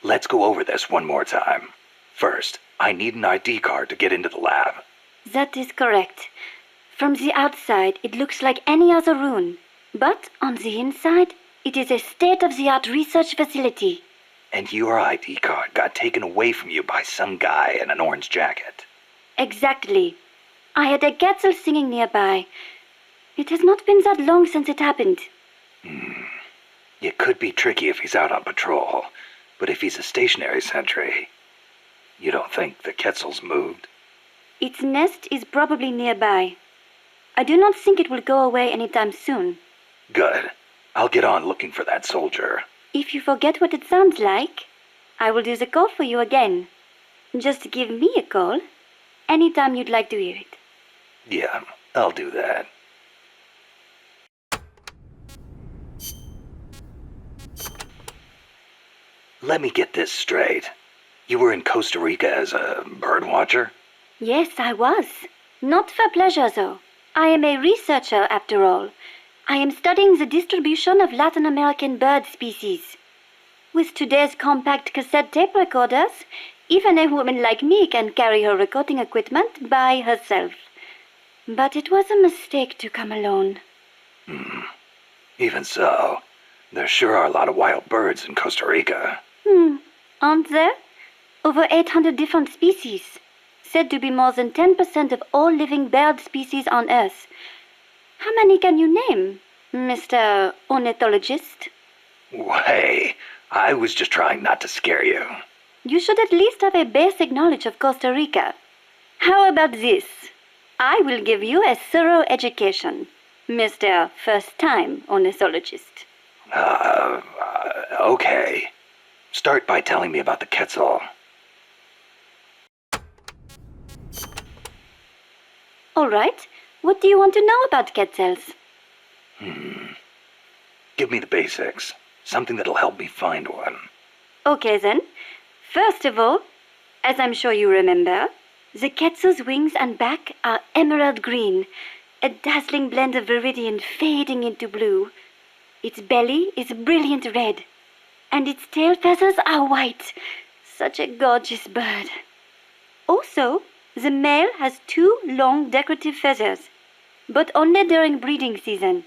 H: Let's go over this one more time. First, I need an ID card to get into the lab.
S: That is correct. From the outside, it looks like any other room. But on the inside, it is a state-of-the-art research facility.
H: And your ID card got taken away from you by some guy in an orange jacket.
S: Exactly. I had a Quetzal singing nearby. It has not been that long since it happened.
H: It could be tricky if he's out on patrol, but if he's a stationary sentry, you don't think the Quetzal's moved?
S: Its nest is probably nearby. I do not think it will go away anytime soon.
H: Good. I'll get on looking for that soldier.
S: If you forget what it sounds like, I will do the call for you again. Just give me a call anytime you'd like to hear it.
H: Yeah, I'll do that. Let me get this straight. You were in Costa Rica as a bird watcher?
S: Yes, I was. Not for pleasure, though. I am a researcher, after all. I am studying the distribution of Latin American bird species. With today's compact cassette tape recorders, even a woman like me can carry her recording equipment by herself. But it was a mistake to come alone.
H: Even so, there sure are a lot of wild birds in Costa Rica.
S: Aren't there? Over 800 different species. Said to be more than 10% of all living bird species on Earth. How many can you name, Mr. Ornithologist?
H: Hey, I was just trying not to scare you.
S: You should at least have a basic knowledge of Costa Rica. How about this? I will give you a thorough education, Mr. First-Time Ornithologist.
H: Okay. Start by telling me about the Quetzal.
S: All right. What do you want to know about Quetzals?
H: Give me the basics. Something that'll help me find one.
S: Okay, then. First of all, as I'm sure you remember, the Quetzal's wings and back are emerald green, a dazzling blend of viridian fading into blue. Its belly is brilliant red, and its tail feathers are white. Such a gorgeous bird. Also, the male has 2 long decorative feathers, but only during breeding season.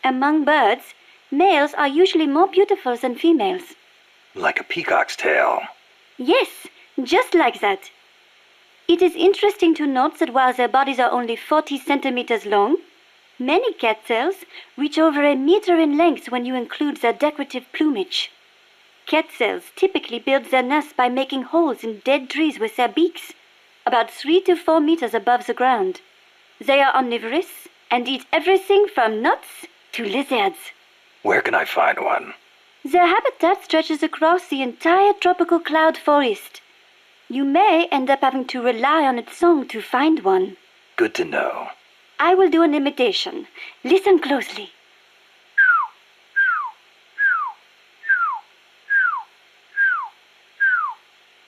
S: Among birds, males are usually more beautiful than females.
H: Like a peacock's tail.
S: Yes, just like that. It is interesting to note that while their bodies are only 40 centimeters long, many Quetzals reach over a meter in length when you include their decorative plumage. Quetzals typically build their nests by making holes in dead trees with their beaks, about 3 to 4 meters above the ground. They are omnivorous and eat everything from nuts to lizards.
H: Where can I find one?
S: Their habitat stretches across the entire tropical cloud forest. You may end up having to rely on its song to find one.
H: Good to know.
S: I will do an imitation. Listen closely.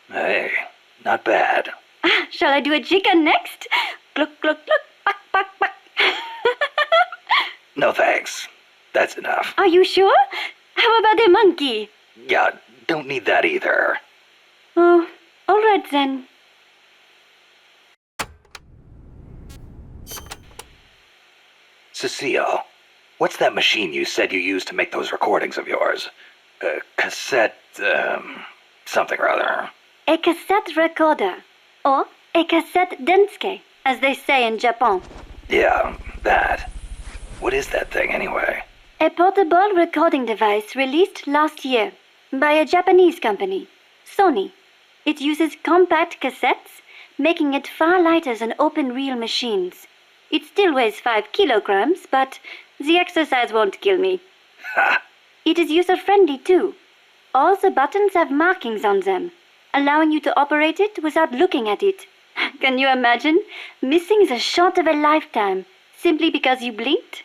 H: Hey, not bad.
S: Shall I do a chicken next? Cluck, cluck, cluck, buck, buck, buck.
H: No thanks. That's enough.
S: Are you sure? How about a monkey?
H: Yeah, don't need that either.
S: Oh, all right then.
H: Cecile, what's that machine you said you used to make those recordings of yours? Cassette, something or other.
S: A cassette recorder. Or a cassette denske, as they say in Japan.
H: Yeah, that. What is that thing anyway?
S: A portable recording device released last year by a Japanese company, Sony. It uses compact cassettes, making it far lighter than open-reel machines. It still weighs 5 kilograms, but the exercise won't kill me. It is user-friendly too. All the buttons have markings on them, allowing you to operate it without looking at it. Can you imagine missing the shot of a lifetime simply because you blinked?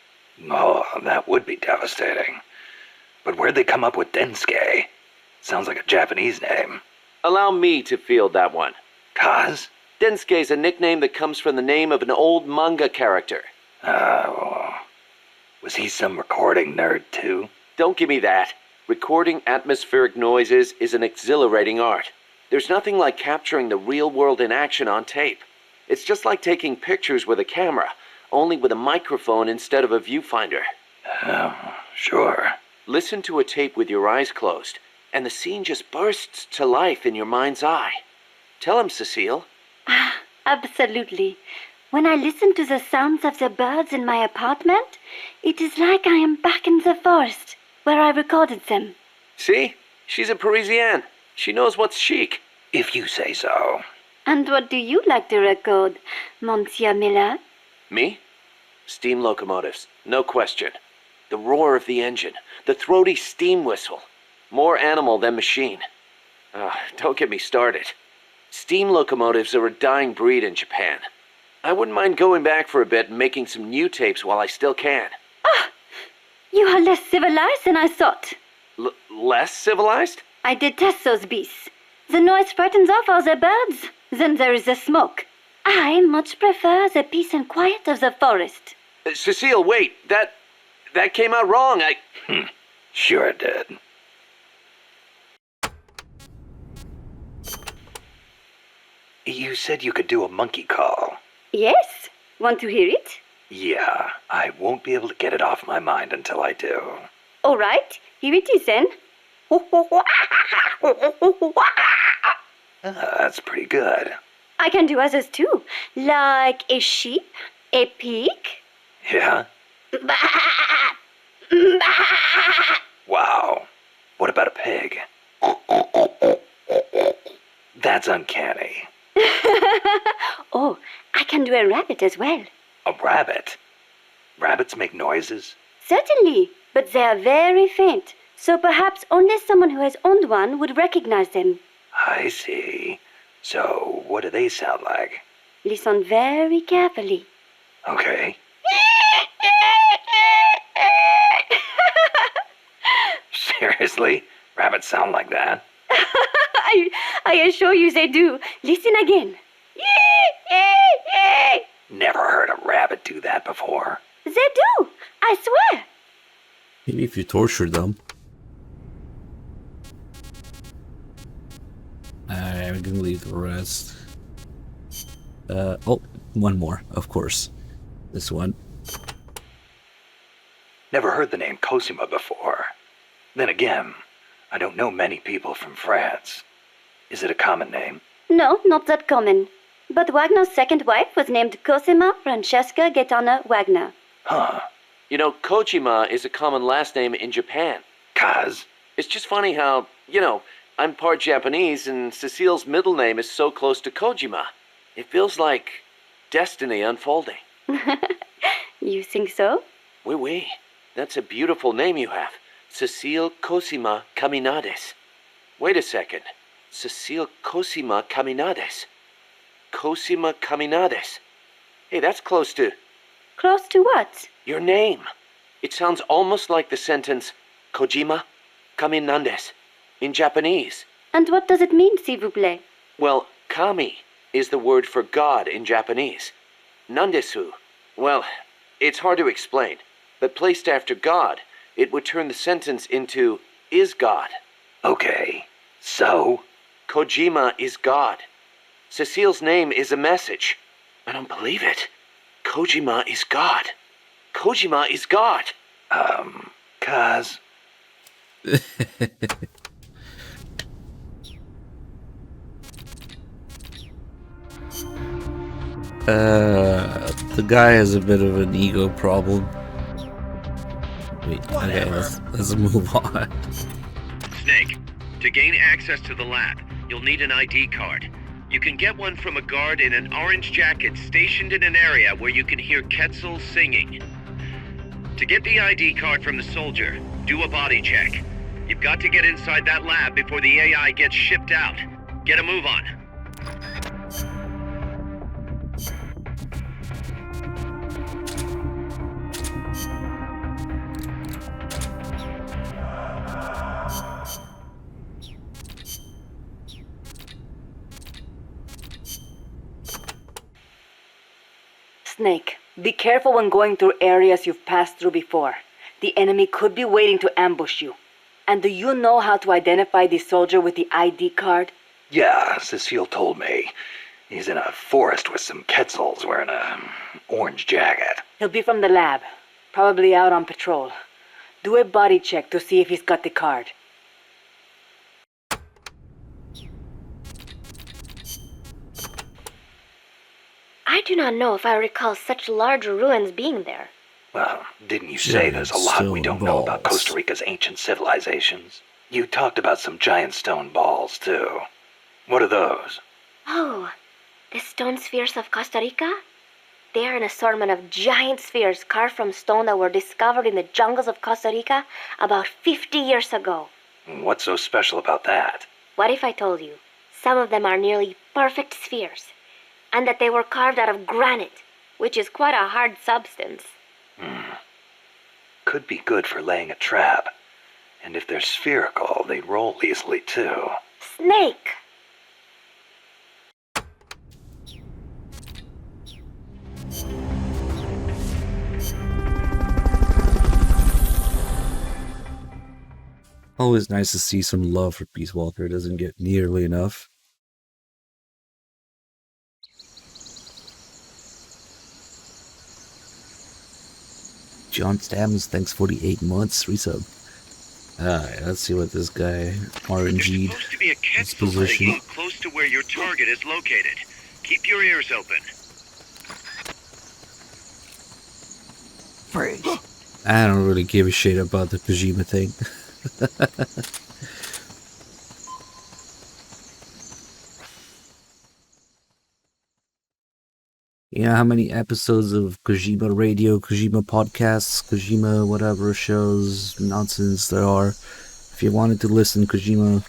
H: Oh, that would be devastating. But where'd they come up with Densuke? Sounds like a Japanese name.
E: Allow me to field that one.
H: Kaz?
E: Densuke is a nickname that comes from the name of an old manga character.
H: Was he some recording nerd too?
E: Don't give me that. Recording atmospheric noises is an exhilarating art. There's nothing like capturing the real world in action on tape. It's just like taking pictures with a camera, only with a microphone instead of a viewfinder.
H: Sure.
E: Listen to a tape with your eyes closed, and the scene just bursts to life in your mind's eye. Tell him, Cecile.
S: Absolutely. When I listen to the sounds of the birds in my apartment, it is like I am back in the forest, where I recorded them.
E: See? She's a Parisienne. She knows what's chic.
H: If you say so.
S: And what do you like to record, Monsieur Miller?
E: Me? Steam locomotives, no question. The roar of the engine, the throaty steam whistle. More animal than machine. Don't get me started. Steam locomotives are a dying breed in Japan. I wouldn't mind going back for a bit and making some new tapes while I still can.
S: You are less civilized than I thought.
E: Less civilized?
S: I detest those beasts. The noise frightens off all the birds. Then there is the smoke. I much prefer the peace and quiet of the forest.
E: Cecile, wait. That came out wrong.
H: Sure it did. You said you could do a monkey call.
S: Yes. Want to hear it?
H: Yeah, I won't be able to get it off my mind until I do.
S: All right. Here it is then.
H: That's pretty good.
S: I can do others too, like a sheep, a pig.
H: Yeah? Wow. What about a pig? That's uncanny.
S: Oh, I can do a rabbit as well.
H: A rabbit? Rabbits make noises?
S: Certainly, but they are very faint, so perhaps only someone who has owned one would recognize them.
H: I see. So, what do they sound like?
S: Listen very carefully.
H: Okay. Seriously? Rabbits sound like that?
S: I assure you they do. Listen again.
H: Never heard a rabbit do that before.
S: They do. I swear.
A: Maybe if you torture them. I'm gonna leave the rest. Oh, one more, of course. This one.
H: Never heard the name Cosima before. Then again, I don't know many people from France. Is it a common name?
S: No, not that common. But Wagner's second wife was named Cosima Francesca Gaetana Wagner.
H: Huh.
E: You know, Kojima is a common last name in Japan.
H: Kaz?
E: It's just funny how, I'm part Japanese and Cecile's middle name is so close to Kojima. It feels like destiny unfolding.
S: You think so?
E: Oui, oui. That's a beautiful name you have. Cecile Cosima Caminades. Wait a second. Cecile Cosima Caminades. Cosima Caminades. Hey, that's close to...
S: Close to what?
E: Your name. It sounds almost like the sentence Kojima Caminandes in Japanese.
S: And what does it mean, s'il vous plaît?
E: Well, kami is the word for God in Japanese. Nandesu. Well, it's hard to explain, but placed after God, it would turn the sentence into is God.
H: Okay, so?
E: Kojima is God. Cecile's name is a message. I don't believe it. Kojima is God. Kojima is God.
H: Kaz?
A: The guy has a bit of an ego problem. Wait, okay, let's move on.
G: Snake, to gain access to the lab, you'll need an ID card. You can get one from a guard in an orange jacket stationed in an area where you can hear Quetzal singing. To get the ID card from the soldier, do a body check. You've got to get inside that lab before the AI gets shipped out. Get a move on.
P: Snake, be careful when going through areas you've passed through before. The enemy could be waiting to ambush you. And do you know how to identify the soldier with the ID card?
H: Yeah, Cecile told me. He's in a forest with some Quetzals wearing a orange jacket.
P: He'll be from the lab, probably out on patrol. Do a body check to see if he's got the card.
F: I do not know if I recall such large ruins being there.
H: Well, didn't you say there's a lot we don't know about Costa Rica's ancient civilizations? You talked about some giant stone balls, too. What are those?
F: Oh, the stone spheres of Costa Rica? They are an assortment of giant spheres carved from stone that were discovered in the jungles of Costa Rica about 50 years ago.
H: What's so special about that?
F: What if I told you some of them are nearly perfect spheres, and that they were carved out of granite, which is quite a hard substance?
H: Could be good for laying a trap. And if they're spherical, they roll easily, too.
F: Snake!
A: Always nice to see some love for Peace Walker. It doesn't get nearly enough. John Stammers, thanks 48 months, resub. Alright, let's see what this guy RNG'd.
G: Supposed to be a
A: his
G: Quetzal
A: position.
G: hideout close to where your target is located. Keep your ears open.
H: Freeze.
A: I don't really give a shit about the Kojima thing. You know how many episodes of Kojima Radio, Kojima podcasts, Kojima whatever shows, nonsense there are. If you wanted to listen Kojima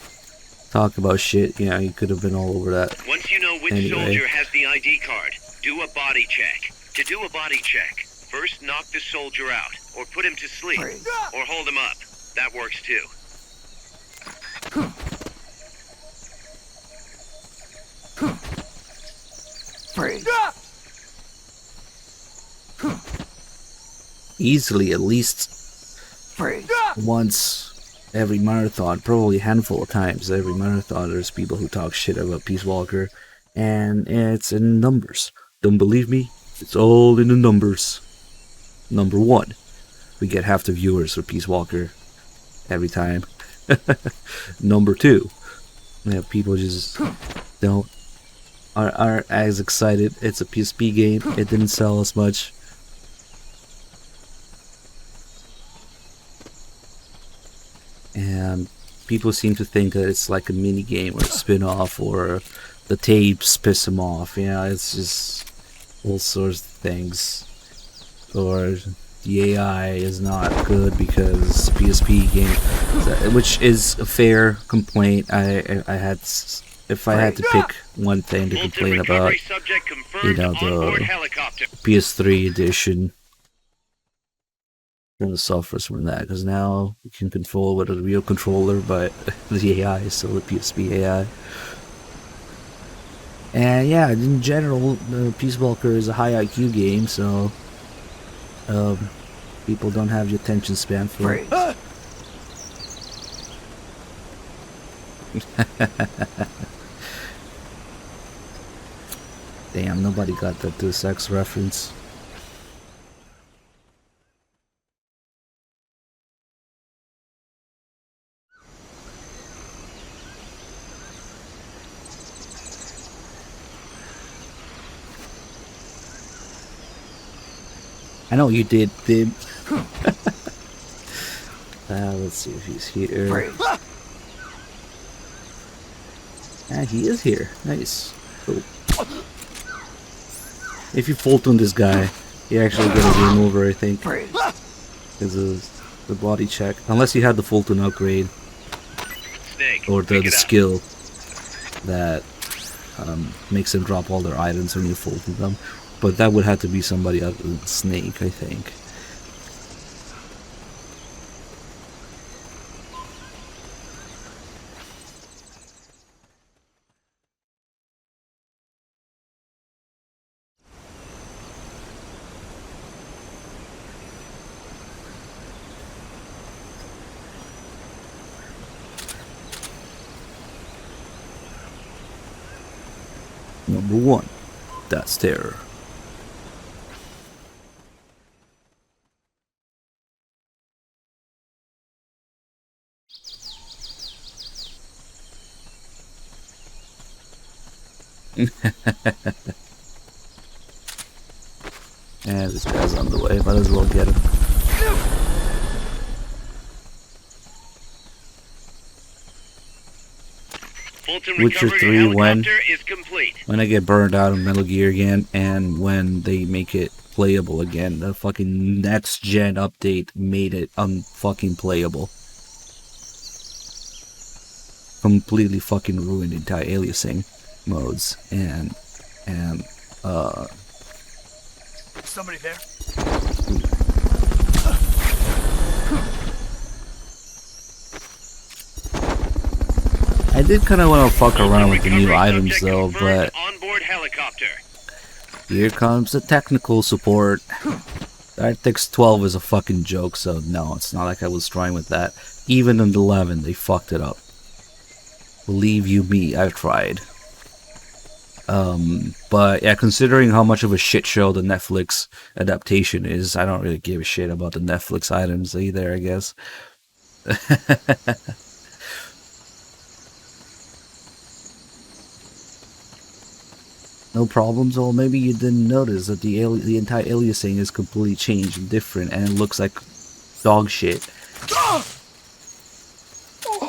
A: talk about shit, you know, you could have been all over that.
G: Once you know which soldier has the ID card, do a body check. To do a body check, first knock the soldier out, or put him to sleep, or hold him up. That works too.
H: Freeze.
A: Easily at least
H: Freeze.
A: once every marathon, probably a handful of times every marathon, there's people who talk shit about Peace Walker, and it's in numbers. Don't believe me? It's all in the numbers. Number one, we get half the viewers for Peace Walker every time. Number two, we have people just aren't as excited. It's a PSP game. It didn't sell as much. And people seem to think that it's like a mini game or a spin-off, or the tapes piss them off. You know, it's just all sorts of things. Or the AI is not good because PSP game, which is a fair complaint. I had, if I had to pick one thing to complain about, you know, the PS3 edition. Kind of suffers from that, because now you can control with a real controller, but the AI is still the PSP AI. And yeah, in general, Peace Walker is a high IQ game, so People don't have the attention span for it. Damn, nobody got that Deus Ex reference. I know you did, Bib. Let's see if he's here. He is here. Nice. Cool. If you Fulton this guy, you actually get a game over, I think. Because of the body check. Unless you had the Fulton upgrade. Or the skill that makes them drop all their items when you Fulton them. But that would have to be somebody other than Snake, I think. Number 1. That's terror. Yeah, this guy's on the way. Might as well get him. Witcher 3 when I get burned out of Metal Gear again, and when they make it playable again. The fucking next gen update made it unfucking playable. Completely fucking ruined anti-aliasing modes and
K: Somebody there?
A: I did kind of want to fuck around with the new items though, but here comes the technical support. DirectX 12 is a fucking joke, so no, it's not like I was trying with that. Even in 11, they fucked it up. Believe you me, I've tried. But yeah, considering how much of a shit show the Netflix adaptation is, I don't really give a shit about the Netflix items either, I guess. No problems. Well, maybe you didn't notice that the entire aliasing is completely changed and different, and it looks like dog shit.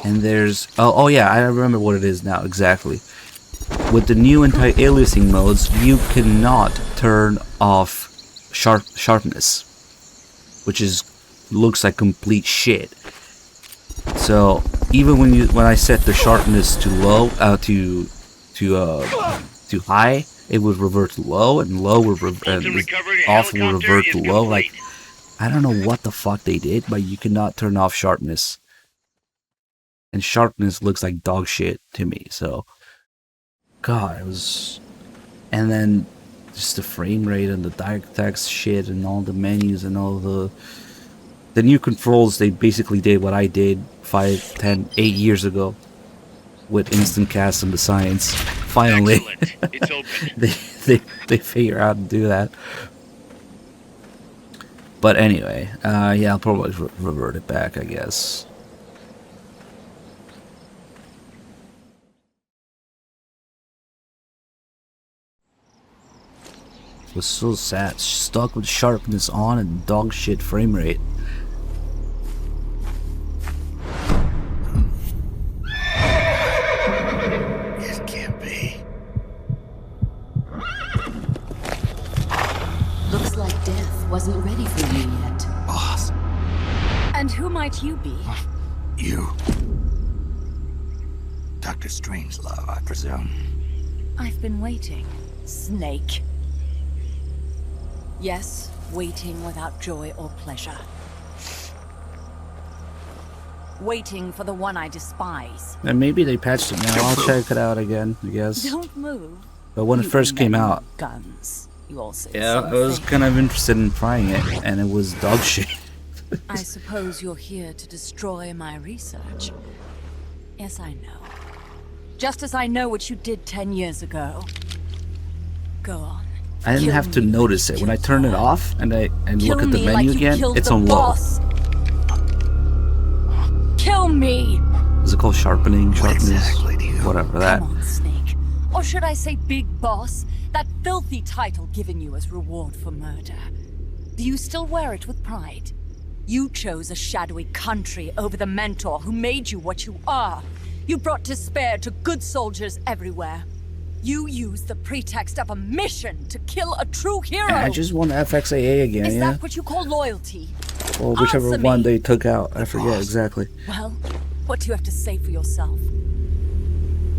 A: And there's oh yeah, I remember what it is now exactly. With the new anti-aliasing modes, you cannot turn off sharpness, which looks like complete shit. So even when I set the sharpness to low, to high, it would revert to low, and low would off will revert to low. Like, I don't know what the fuck they did, but you cannot turn off sharpness, and sharpness looks like dog shit to me. So. God, it was, and then just the frame rate and the DirectX shit and all the menus and all the new controls. They basically did what I did 5, 10, 8 years ago with Instant Cast and the science. Finally, it's open. they figure out to do that. But anyway, yeah, I'll probably revert it back, I guess. Was so sad, stuck with sharpness on and dog shit frame rate.
D: It can't be.
J: Looks like death wasn't ready for you yet.
D: Boss.
M: And who might you be?
D: You. Dr. Strangelove, I presume.
M: I've been waiting, Snake. Yes, waiting without joy or pleasure. Waiting for the one I despise.
A: And maybe they patched it now. I'll check it out again, I guess.
M: Don't move.
A: But when it first came out,
M: guns. You also
A: yeah, I was kind of interested in trying it, and it was dog shit.
M: I suppose you're here to destroy my research. Yes, I know. Just as I know what you did 10 years ago. Go on.
A: I didn't have to notice it. When I turn it off and look at the menu again, it's on low.
M: Kill me!
A: Is it called sharpening? Sharpness? Whatever that.
M: Come on, Snake. Or should I say Big Boss? That filthy title given you as reward for murder. Do you still wear it with pride? You chose a shadowy country over the mentor who made you what you are. You brought despair to good soldiers everywhere. You used the pretext of a mission to kill a true hero.
A: I just want FXAA again,
M: Is
A: yeah?
M: that what you call loyalty?
A: Or whichever
M: Answer
A: one
M: me.
A: they took out. I forget exactly.
M: Well, what do you have to say for yourself?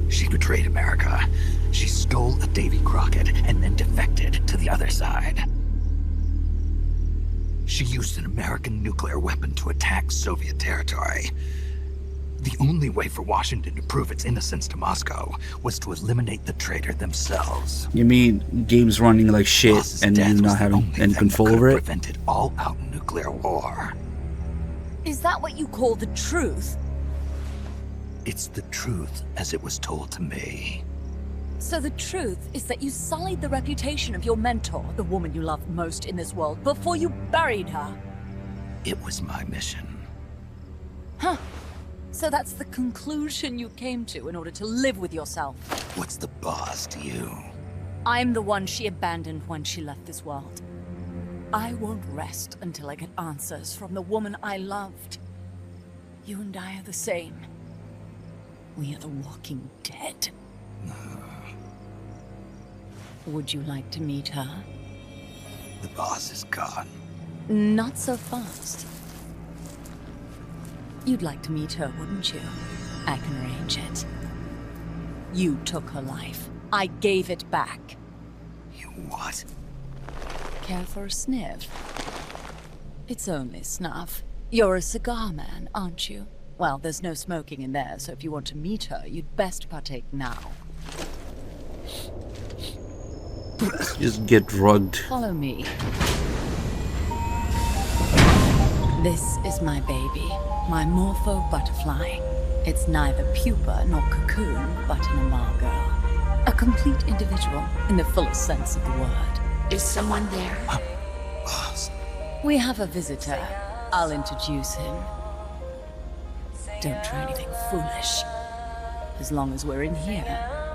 H: She betrayed America. She stole a Davy Crockett and then defected to the other side. She used an American nuclear weapon to attack Soviet territory. The only way for Washington to prove its innocence to Moscow was to eliminate the traitor themselves.
A: You mean games running like shit and you not having any control over it?
H: Prevented all-out nuclear war.
M: Is that what you call the truth?
H: It's the truth as it was told to me.
M: So the truth is that you sullied the reputation of your mentor, the woman you loved most in this world, before you buried her.
H: It was my mission.
M: Huh. So that's the conclusion you came to in order to live with yourself.
H: What's the boss to you?
M: I'm the one she abandoned when she left this world. I won't rest until I get answers from the woman I loved. You and I are the same. We are the walking dead. Would you like to meet her?
H: The boss is gone.
M: Not so fast. You'd like to meet her, wouldn't you? I can arrange it. You took her life. I gave it back.
H: You what?
M: Care for a sniff? It's only snuff. You're a cigar man, aren't you? Well, there's no smoking in there, so if you want to meet her, you'd best partake now.
A: Just get drugged.
M: Follow me. This is my baby, my Morpho butterfly. It's neither pupa nor cocoon, but an imago. A complete individual, in the fullest sense of the word.
J: Is someone there?
H: Boss.
M: We have a visitor. I'll introduce him. Don't try anything foolish. As long as we're in here,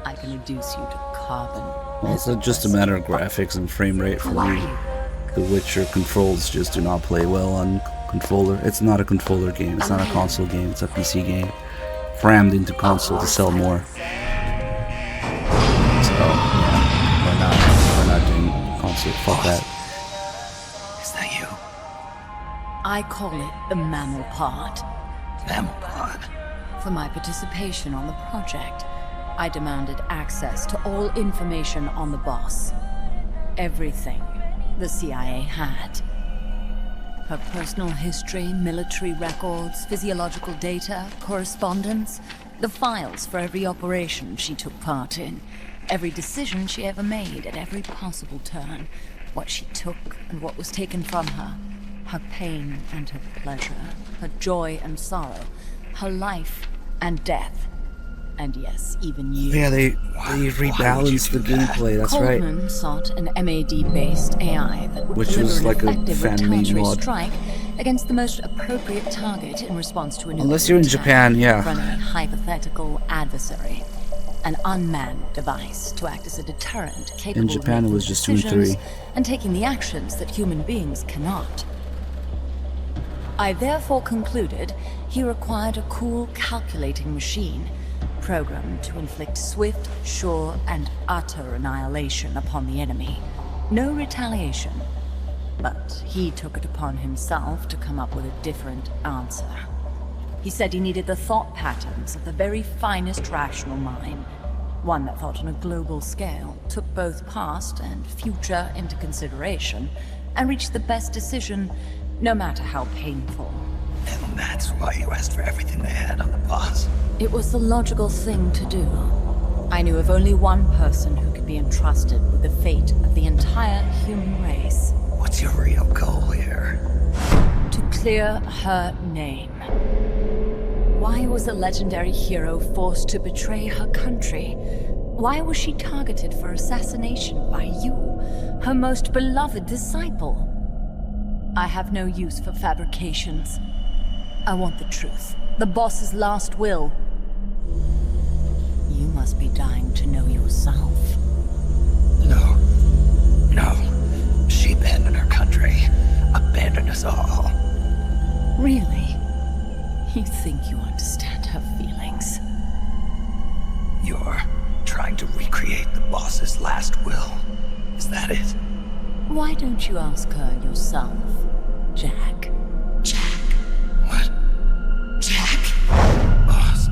M: I can reduce you to carbon.
A: Well, it's just a matter of graphics and frame rate for me. The Witcher controls just do not play well on controller. It's not a controller game. It's not a console game. It's a PC game. Crammed into console to sell more. So, yeah, we're not doing console. Fuck that.
H: Is that you?
M: I call it the mammal pod.
H: Mammal pod?
M: For my participation on the project, I demanded access to all information on the boss. Everything the CIA had. Her personal history, military records, physiological data, correspondence, the files for every operation she took part in, every decision she ever made at every possible turn, what she took and what was taken from her, her pain and her pleasure, her joy and sorrow, her life and death. And yes, even you.
A: Yeah, they rebalanced the gameplay, that's right.
M: Coleman sought an MAD-based AI that would
A: Which
M: deliver
A: was
M: an
A: like a
M: effective
A: fan-made
M: retaliatory
A: mod.
M: strike against the most appropriate target in response to a nuclear
A: Unless you're in
M: attack
A: Japan, yeah.
M: from a hypothetical adversary. An unmanned device to act as a deterrent capable
A: In Japan,
M: of
A: it was
M: making
A: just 2 and
M: decisions
A: 3.
M: and taking the actions that human beings cannot. I therefore concluded he required a cool calculating machine programmed to inflict swift, sure, and utter annihilation upon the enemy. No retaliation. But he took it upon himself to come up with a different answer. He said he needed the thought patterns of the very finest rational mind, one that thought on a global scale, took both past and future into consideration, and reached the best decision, no matter how painful.
H: And that's why you asked for everything they had on the boss.
M: It was the logical thing to do. I knew of only one person who could be entrusted with the fate of the entire human race.
H: What's your real goal here?
M: To
T: Clear her name. Why was a legendary hero forced to betray her country? Why was she targeted for assassination by you, her most beloved disciple? I have no use for fabrications. I want the truth. The boss's last will. You must be dying to know yourself.
H: No. She abandoned her country. Abandoned us all.
T: Really? You think you understand her feelings?
H: You're trying to recreate the boss's last will. Is that it?
T: Why don't you ask her yourself, Jack?
H: What? Jack? Boss.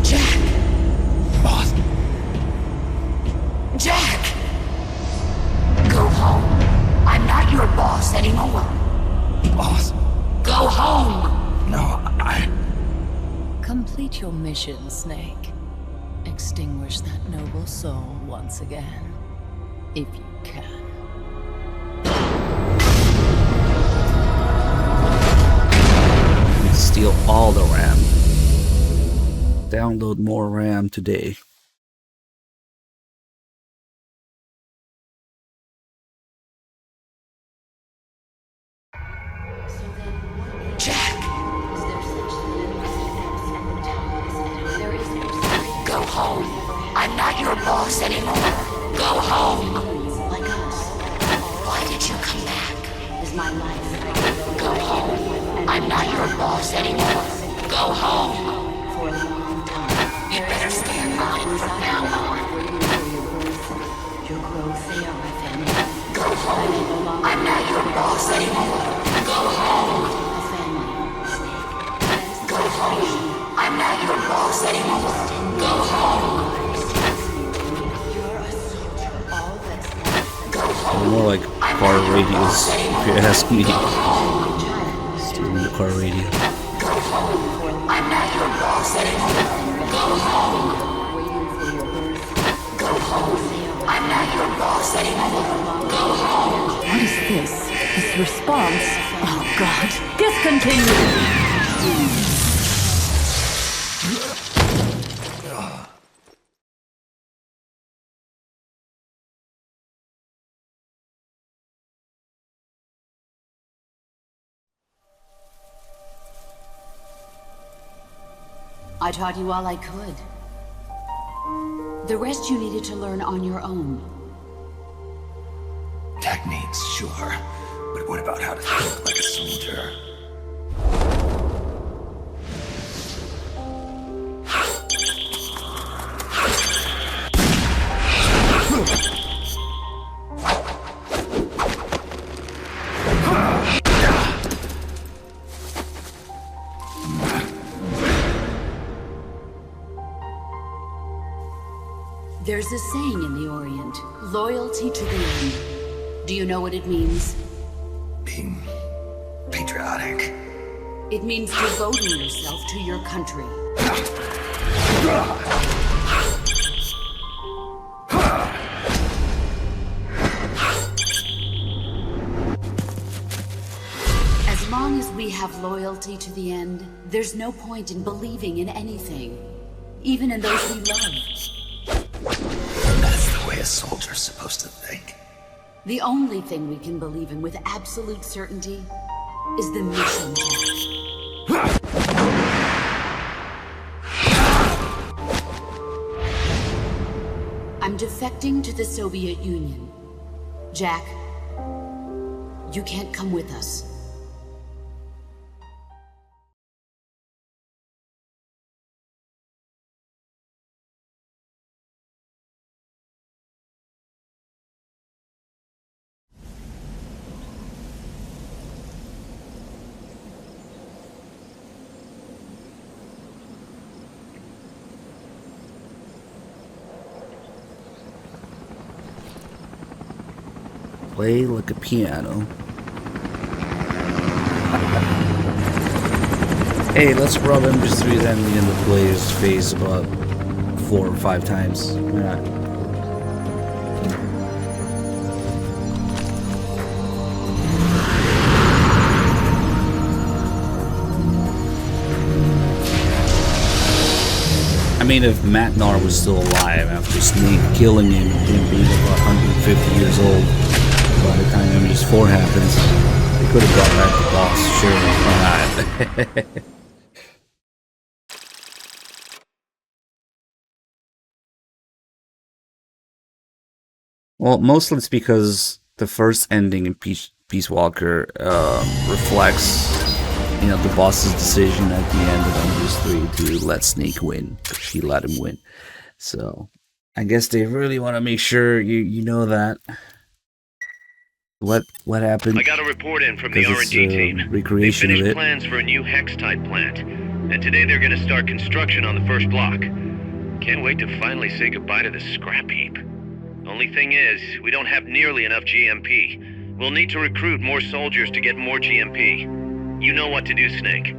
H: Jack! Boss.
L: Jack! Go home. I'm not your boss anymore.
H: Boss.
L: Go home!
H: No,
T: Complete your mission, Snake. Extinguish that noble soul once again, if you can.
A: Steal all the RAM. Download more RAM today.
L: Go home. I'm not your boss anymore. Go home. Why did you come back?
I: Is my life.
L: Go home. I'm not your boss anymore. Go home.
I: For a long time.
L: You better stay alive from now on.
I: Your growth, they are my family.
L: Go home. I'm not your boss anymore. Go home. Go home. I'm not your boss anymore. Go home.
A: More like car radios, if you ask me. Stealing the car radio.
L: Go home. I'm not your boss anymore. Go home. Go home. I'm not your boss anymore. Go home.
T: What is this? This response? Oh God! Discontinue!
J: I taught you all I could. The rest you needed to learn on your own.
H: Techniques, sure. But what about how to think like a soldier?
J: There's a saying in the Orient, loyalty to the end. Do you know what it means?
H: Being patriotic.
J: It means devoting yourself to your country. As long as we have loyalty to the end, there's no point in believing in anything, even in those we love.
H: That's the way a soldier's supposed to think.
J: The only thing we can believe in with absolute certainty is the mission. I'm defecting to the Soviet Union. Jack, you can't come with us.
A: Play like a piano. Hey, let's rub MG3 then in the player's face about 4 or 5 times. Why not? mean, if Matnar was still alive after Snake killing him and him being about 150 years old by the time MGS4 happens, they could have brought back the boss, sure, why not? Well, mostly it's because the first ending in Peace Walker reflects, you know, the boss's decision at the end of MGS3 to let Snake win. She let him win. So, I guess they really want to make sure you know that. What happened?
G: I got a report in from the
A: 'Cause
G: R&D
A: it's,
G: team.
A: recreation
G: They
A: of
G: finished
A: it.
G: plans for a new hex-type plant, and today they're going to start construction on the first block. Can't wait to finally say goodbye to the scrap heap. Only thing is, we don't have nearly enough GMP. We'll need to recruit more soldiers to get more GMP. You know what to do, Snake.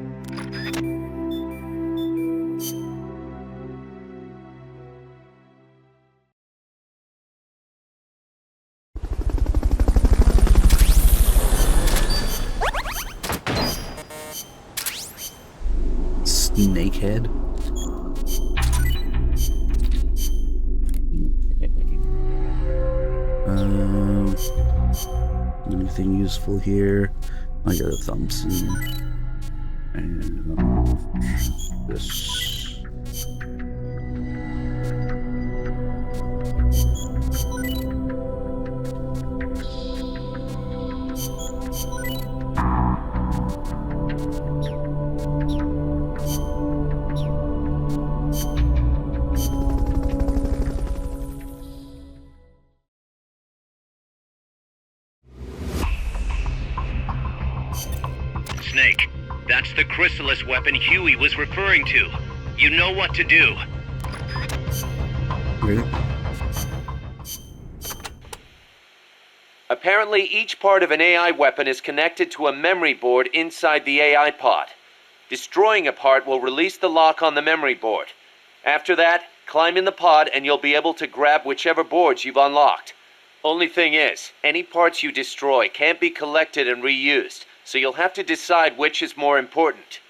A: Snakehead. Anything useful here? I got a Thompson. And this.
G: Snake, that's the Chrysalis weapon Huey was referring to. You know what to do.
A: Really?
E: Apparently, each part of an AI weapon is connected to a memory board inside the AI pod. Destroying a part will release the lock on the memory board. After that, climb in the pod and you'll be able to grab whichever boards you've unlocked. Only thing is, any parts you destroy can't be collected and reused, so you'll have to decide which is more important.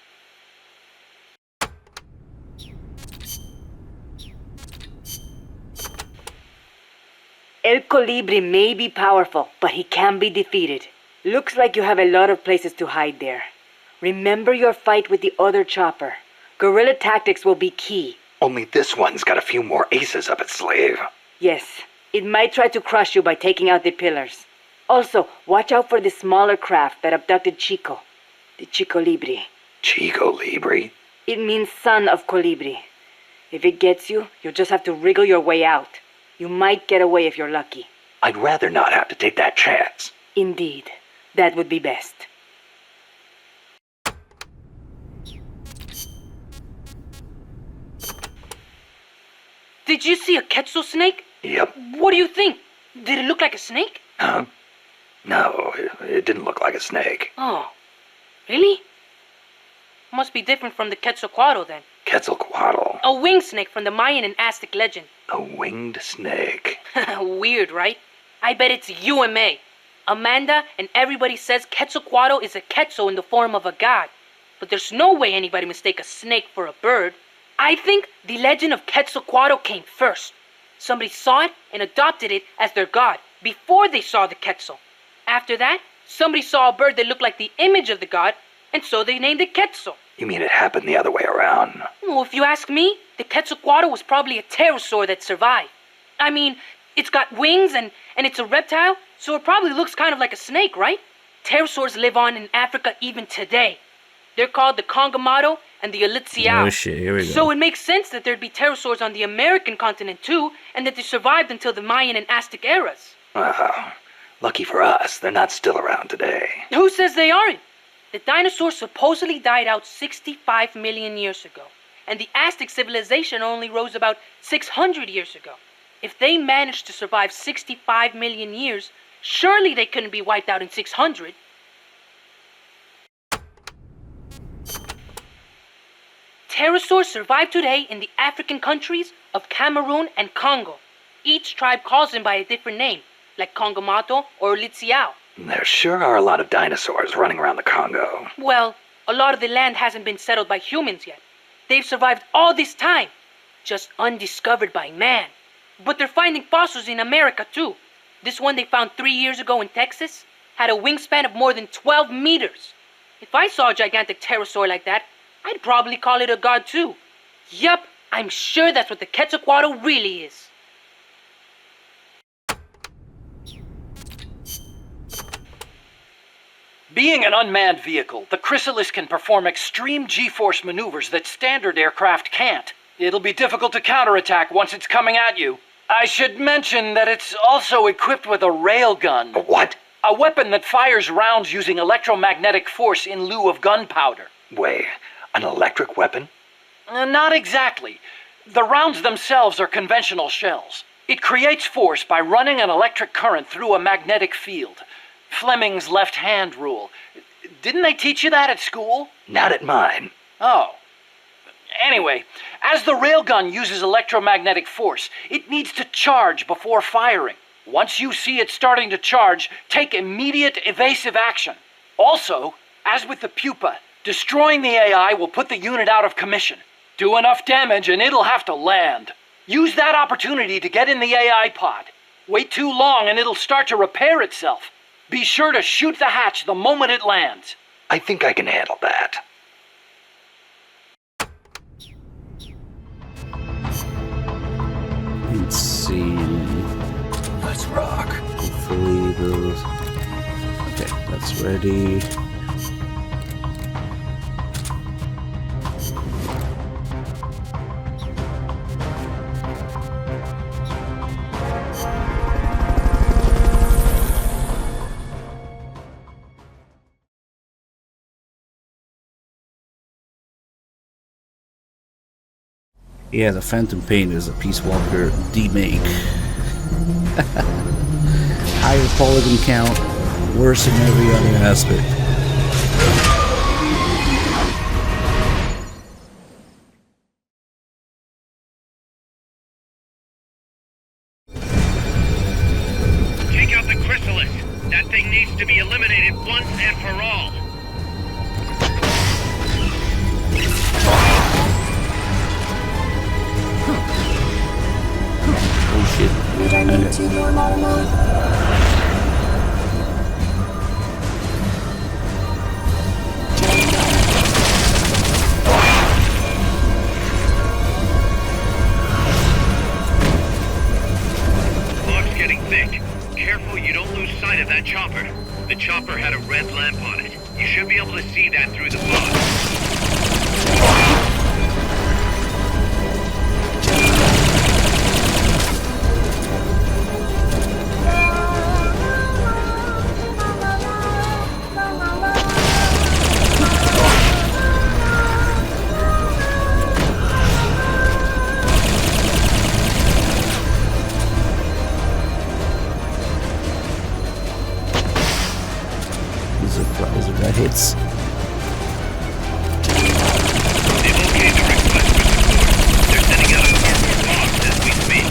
P: El Colibri may be powerful, but he can be defeated. Looks like you have a lot of places to hide there. Remember your fight with the other chopper. Guerrilla tactics will be key.
H: Only this one's got a few more aces up its sleeve.
P: Yes, it might try to crush you by taking out the pillars. Also, watch out for the smaller craft that abducted Chico. The Chico Libri.
H: Chico Libri?
P: It means son of Colibri. If it gets you, you'll just have to wriggle your way out. You might get away if you're lucky.
H: I'd rather not have to take that chance.
P: Indeed. That would be best. Did you see a Quetzal snake?
H: Yep.
P: What do you think? Did it look like a snake?
H: No, it didn't look like a snake.
N: Oh, really? Must be different from the Quetzalcoatl then.
H: Quetzalcoatl.
N: A winged snake from the Mayan and Aztec legend.
H: A winged snake.
N: Weird, right? I bet it's UMA. Amanda and everybody says Quetzalcoatl is a Quetzal in the form of a god. But there's no way anybody mistake a snake for a bird. I think the legend of Quetzalcoatl came first. Somebody saw it and adopted it as their god before they saw the Quetzal. After that, somebody saw a bird that looked like the image of the god, and so they named it Quetzal.
H: You mean it happened the other way around?
N: Well, if you ask me, the Quetzalcoatl was probably a pterosaur that survived. I mean, it's got wings and it's a reptile, so it probably looks kind of like a snake, right? Pterosaurs live on in Africa even today. They're called the Congamato and the Elitziao.
A: Oh shit, here we go.
N: So it makes sense that there'd be pterosaurs on the American continent too, and that they survived until the Mayan and Aztec eras.
H: Well, lucky for us, they're not still around today.
N: Who says they aren't? The dinosaurs supposedly died out 65 million years ago, and the Aztec civilization only rose about 600 years ago. If they managed to survive 65 million years, surely they couldn't be wiped out in 600. Pterosaurs survive today in the African countries of Cameroon and Congo. Each tribe calls them by a different name, like Congamato or Elitziao.
H: There sure are a lot of dinosaurs running around the Congo.
N: Well, a lot of the land hasn't been settled by humans yet. They've survived all this time. just undiscovered by man. But they're finding fossils in America too. This one they found 3 years ago in Texas had a wingspan of more than 12 meters. If I saw a gigantic pterosaur like that, I'd probably call it a god too. Yup, I'm sure that's what the Quetzalcoatl really is.
Q: Being an unmanned vehicle, the Chrysalis can perform extreme G-force maneuvers that standard aircraft can't. It'll be difficult to counterattack once it's coming at you. I should mention that it's also equipped with a railgun.
H: A what?
Q: A weapon that fires rounds using electromagnetic force in lieu of gunpowder.
H: Wait, an electric weapon?
Q: Not exactly. The rounds themselves are conventional shells. It creates force by running an electric current through a magnetic field. Fleming's left-hand rule. Didn't they teach you that at school?
H: Not at mine.
Q: Oh. Anyway, as the railgun uses electromagnetic force, it needs to charge before firing. Once you see it starting to charge, take immediate evasive action. Also, as with the pupa, destroying the AI will put the unit out of commission. Do enough damage and it'll have to land. Use that opportunity to get in the AI pod. Wait too long and it'll start to repair itself. Be sure to shoot the hatch the moment it lands.
H: I think I can handle that.
A: Let's see.
H: Let's rock.
A: Hopefully those... Okay, that's ready. Yeah, the Phantom Pain is a Peace Walker demake. Higher polygon count, worse in every other aspect.
K: Take out the Chrysalis. That thing needs to be eliminated once and for all.
A: Oh shit.
G: Fog's getting thick. Careful you don't lose sight of that chopper. The chopper had a red lamp on it. You should be able to see that through the fog.
A: That hits.
G: They've okayed the request for support. They're sending out a cardboard box as we speak.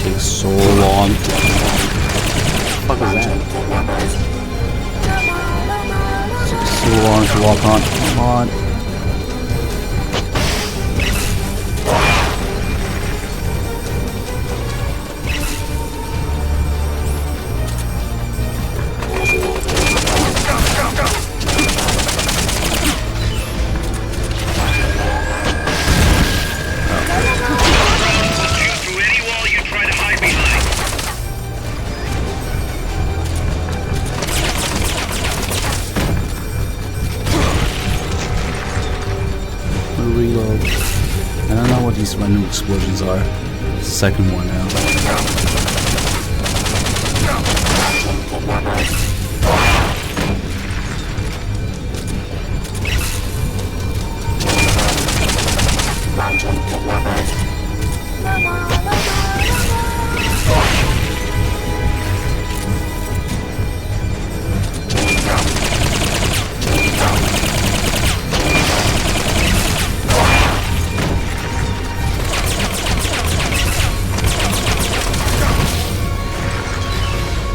A: Takes so long. What the fuck is that? Takes so long to walk on. Come on. least my new explosions are. It's the second one now.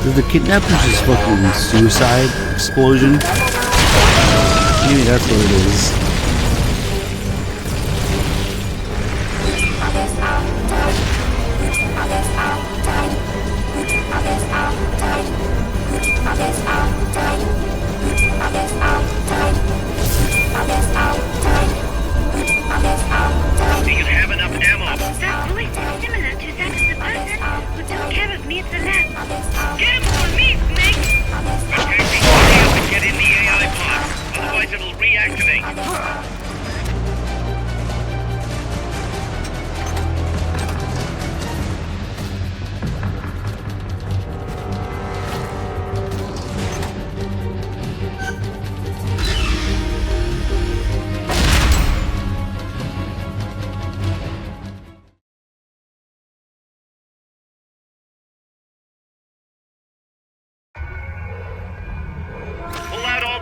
A: Did the kidnappers just fucking suicide explosion? Maybe that's what it is.
K: Do you have enough ammo? That voice is similar to that of the person who took care of me at the lab. Get him for me, Snake!
G: Okay, be careful and get in the AI pod. Otherwise it'll reactivate.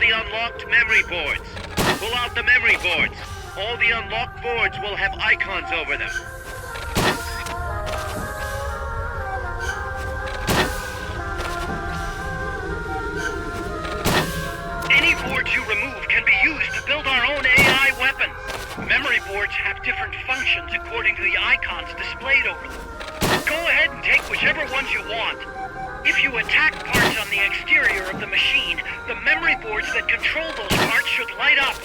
G: Unlocked memory boards. Pull out the memory boards. All the unlocked boards will have icons over them.
K: Any boards you remove can be used to build our own AI weapons. Memory boards have different functions according to the icons displayed over them. Go ahead and take whichever ones you want. If you attack parts on the exterior of the machine, the memory boards that control those parts should light up.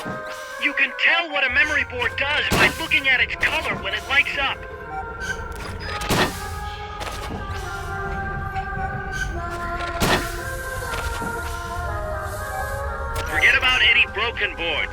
K: You can tell what a memory board does by looking at its color when it lights up.
G: Forget about any broken boards.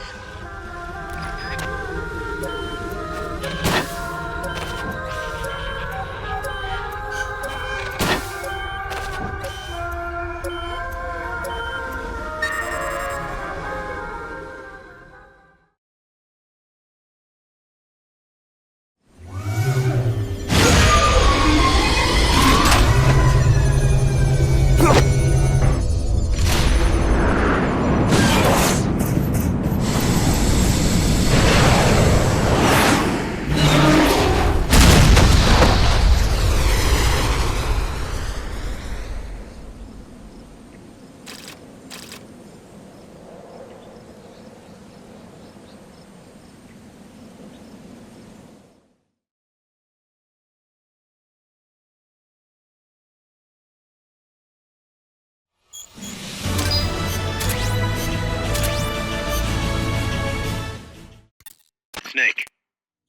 G: Snake.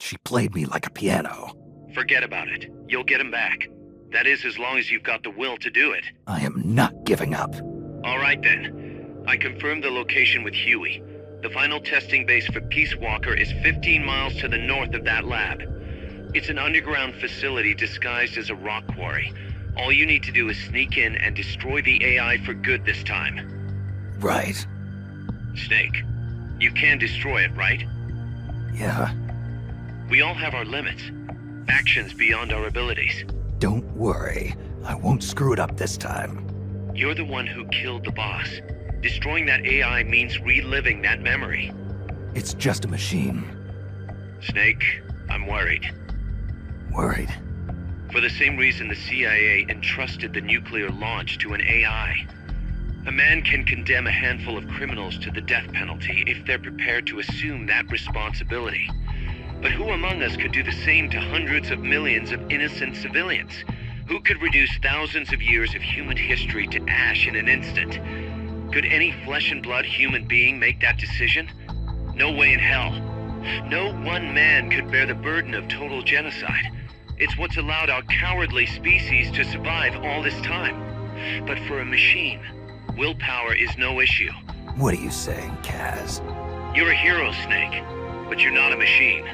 D: She played me like a piano.
G: Forget about it. You'll get him back. That is, as long as you've got the will to do it.
D: I am not giving up.
G: All right, then. I confirmed the location with Huey. The final testing base for Peace Walker is 15 miles to the north of that lab. It's an underground facility disguised as a rock quarry. All you need to do is sneak in and destroy the AI for good this time.
D: Right.
G: Snake, you can destroy it, right?
D: Yeah.
G: We all have our limits. Actions beyond our abilities.
D: Don't worry. I won't screw it up this time.
G: You're the one who killed the boss. Destroying that AI means reliving that memory.
D: It's just a machine.
G: Snake, I'm worried.
D: Worried?
G: For the same reason the CIA entrusted the nuclear launch to an AI. A man can condemn a handful of criminals to the death penalty if they're prepared to assume that responsibility. But who among us could do the same to hundreds of millions of innocent civilians? Who could reduce thousands of years of human history to ash in an instant? Could any flesh and blood human being make that decision? No way in hell. No one man could bear the burden of total genocide. It's what's allowed our cowardly species to survive all this time. But for a machine, willpower is no issue.
D: What are you saying, Kaz?
G: You're a hero, Snake, but you're not a machine.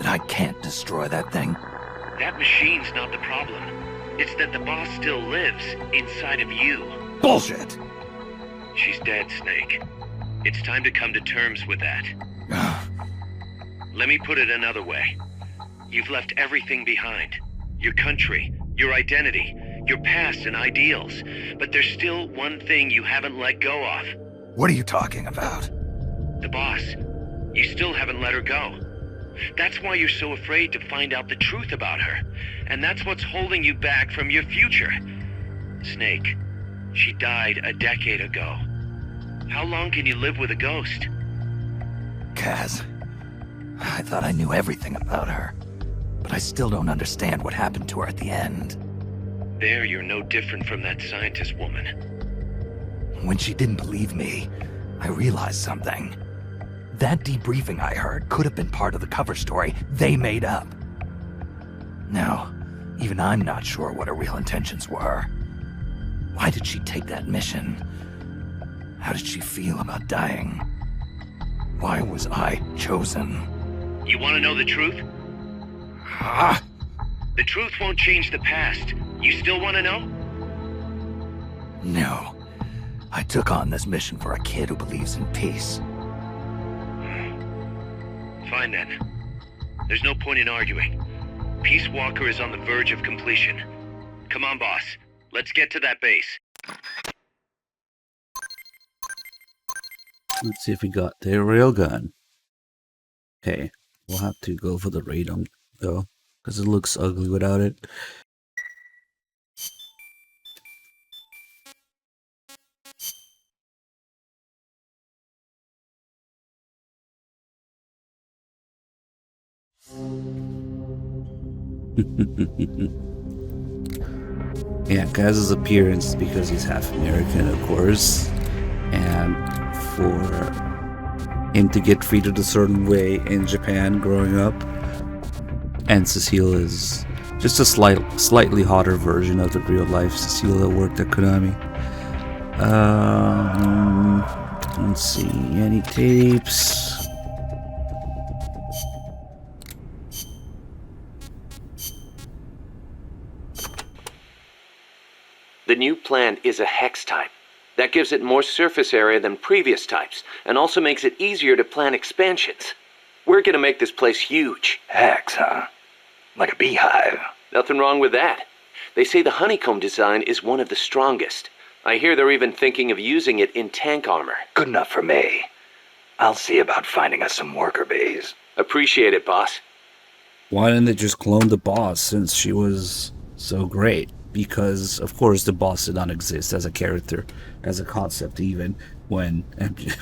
D: That I can't destroy that thing?
G: That machine's not the problem. It's that the boss still lives inside of you.
D: Bullshit!
G: She's dead, Snake. It's time to come to terms with that. Let me put it another way. You've left everything behind. Your country, your identity, your past and ideals. But there's still one thing you haven't let go of.
D: What are you talking about?
G: The boss. You still haven't let her go. That's why you're so afraid to find out the truth about her. And that's what's holding you back from your future. Snake, she died a decade ago. How long can you live with a ghost?
D: Kaz, I thought I knew everything about her. But I still don't understand what happened to her at the end.
G: There, you're no different from that scientist woman.
D: When she didn't believe me, I realized something. That debriefing I heard could have been part of the cover story they made up. Now, even I'm not sure what her real intentions were. Why did she take that mission? How did she feel about dying? Why was I chosen?
G: You want to know the truth?
D: Ah!
G: The truth won't change the past. You still want to know?
D: No. I took on this mission for a kid who believes in peace.
G: Fine then. There's no point in arguing. Peace Walker is on the verge of completion. Come on, boss. Let's get to that base.
A: Let's see if we got the railgun. Okay, we'll have to go for the radome though, because it looks ugly without it. Yeah, Kaz's appearance is because he's half American, of course, and for him to get treated a certain way in Japan growing up, and Cecile is just a slightly hotter version of the real life Cecile that worked at Konami. Let's see, any tapes?
E: The new plant is a hex type. That gives it more surface area than previous types, and also makes it easier to plan expansions. We're gonna make this place huge.
H: Hex, huh? Like a beehive.
E: Nothing wrong with that. They say the honeycomb design is one of the strongest. I hear they're even thinking of using it in tank armor.
H: Good enough for me. I'll see about finding us some worker bees.
E: Appreciate it, boss.
A: Why didn't they just clone the boss since she was so great? Because, of course, the boss did not exist as a character, as a concept, even when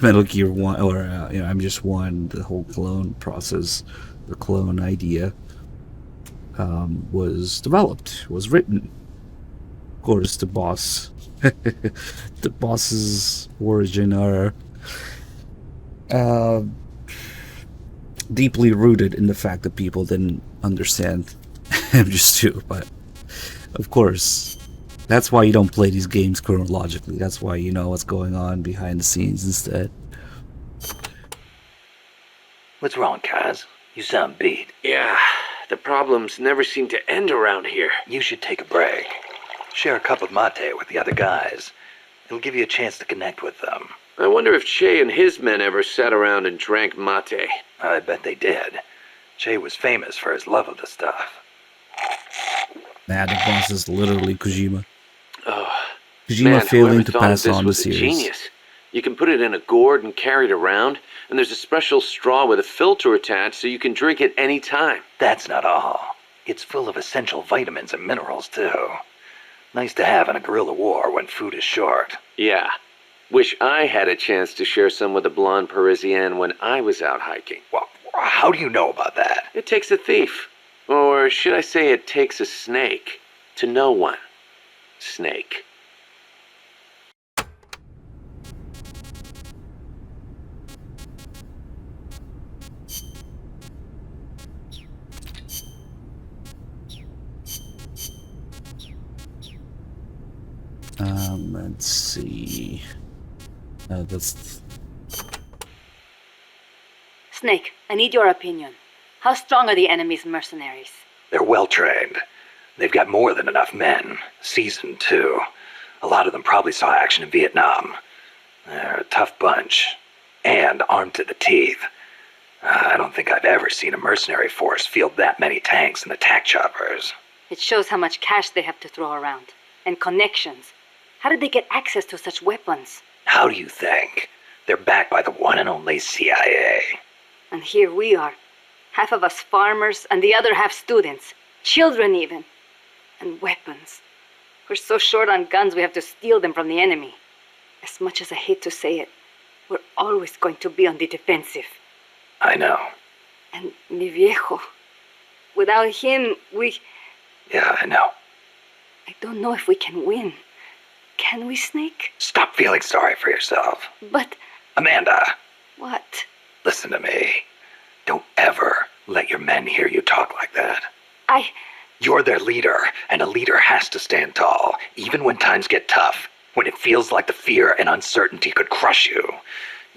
A: Metal Gear 1, or, MGS1, the whole clone process, the clone idea, was developed, was written. Of course, the boss's origin are deeply rooted in the fact that people didn't understand MGS2, but of course, that's why you don't play these games chronologically. That's why you know what's going on behind the scenes instead.
H: What's wrong, Kaz? You sound beat.
E: Yeah, the problems never seem to end around here.
H: You should take a break. Share a cup of mate with the other guys. It'll give you a chance to connect with them.
E: I wonder if Che and his men ever sat around and drank mate.
H: I bet they did. Che was famous for his love of the stuff.
A: Nah, the boss is literally Kojima.
E: Oh,
A: Kojima
E: man,
A: failing to
E: thought of
A: pass
E: this
A: on the
E: was a
A: series.
E: genius. You can put it in a gourd and carry it around, and there's a special straw with a filter attached so you can drink it any time.
H: That's not all. It's full of essential vitamins and minerals, too. Nice to have in a guerrilla war when food is short.
E: Yeah. Wish I had a chance to share some with the blonde Parisienne when I was out hiking.
H: Well, how do you know about that?
E: It takes a thief. Or should I say it takes a snake to know one. Snake.
A: Let's see. That's...
P: Snake, I need your opinion. How strong are the enemy's mercenaries?
H: They're well-trained. They've got more than enough men. Seasoned, too. A lot of them probably saw action in Vietnam. They're a tough bunch. And armed to the teeth. I don't think I've ever seen a mercenary force field that many tanks and attack choppers.
P: It shows how much cash they have to throw around. And connections. How did they get access to such weapons?
H: How do you think? They're backed by the one and only CIA.
P: And here we are. Half of us farmers and the other half students. Children even. And weapons. We're so short on guns we have to steal them from the enemy. As much as I hate to say it, we're always going to be on the defensive.
H: I know.
P: And mi viejo. Without him,
H: Yeah, I know.
P: I don't know if we can win. Can we, Snake?
H: Stop feeling sorry for yourself.
P: But...
H: Amanda.
P: What?
H: Listen to me. Don't ever let your men hear you talk like that. You're their leader, and a leader has to stand tall, even when times get tough, when it feels like the fear and uncertainty could crush you.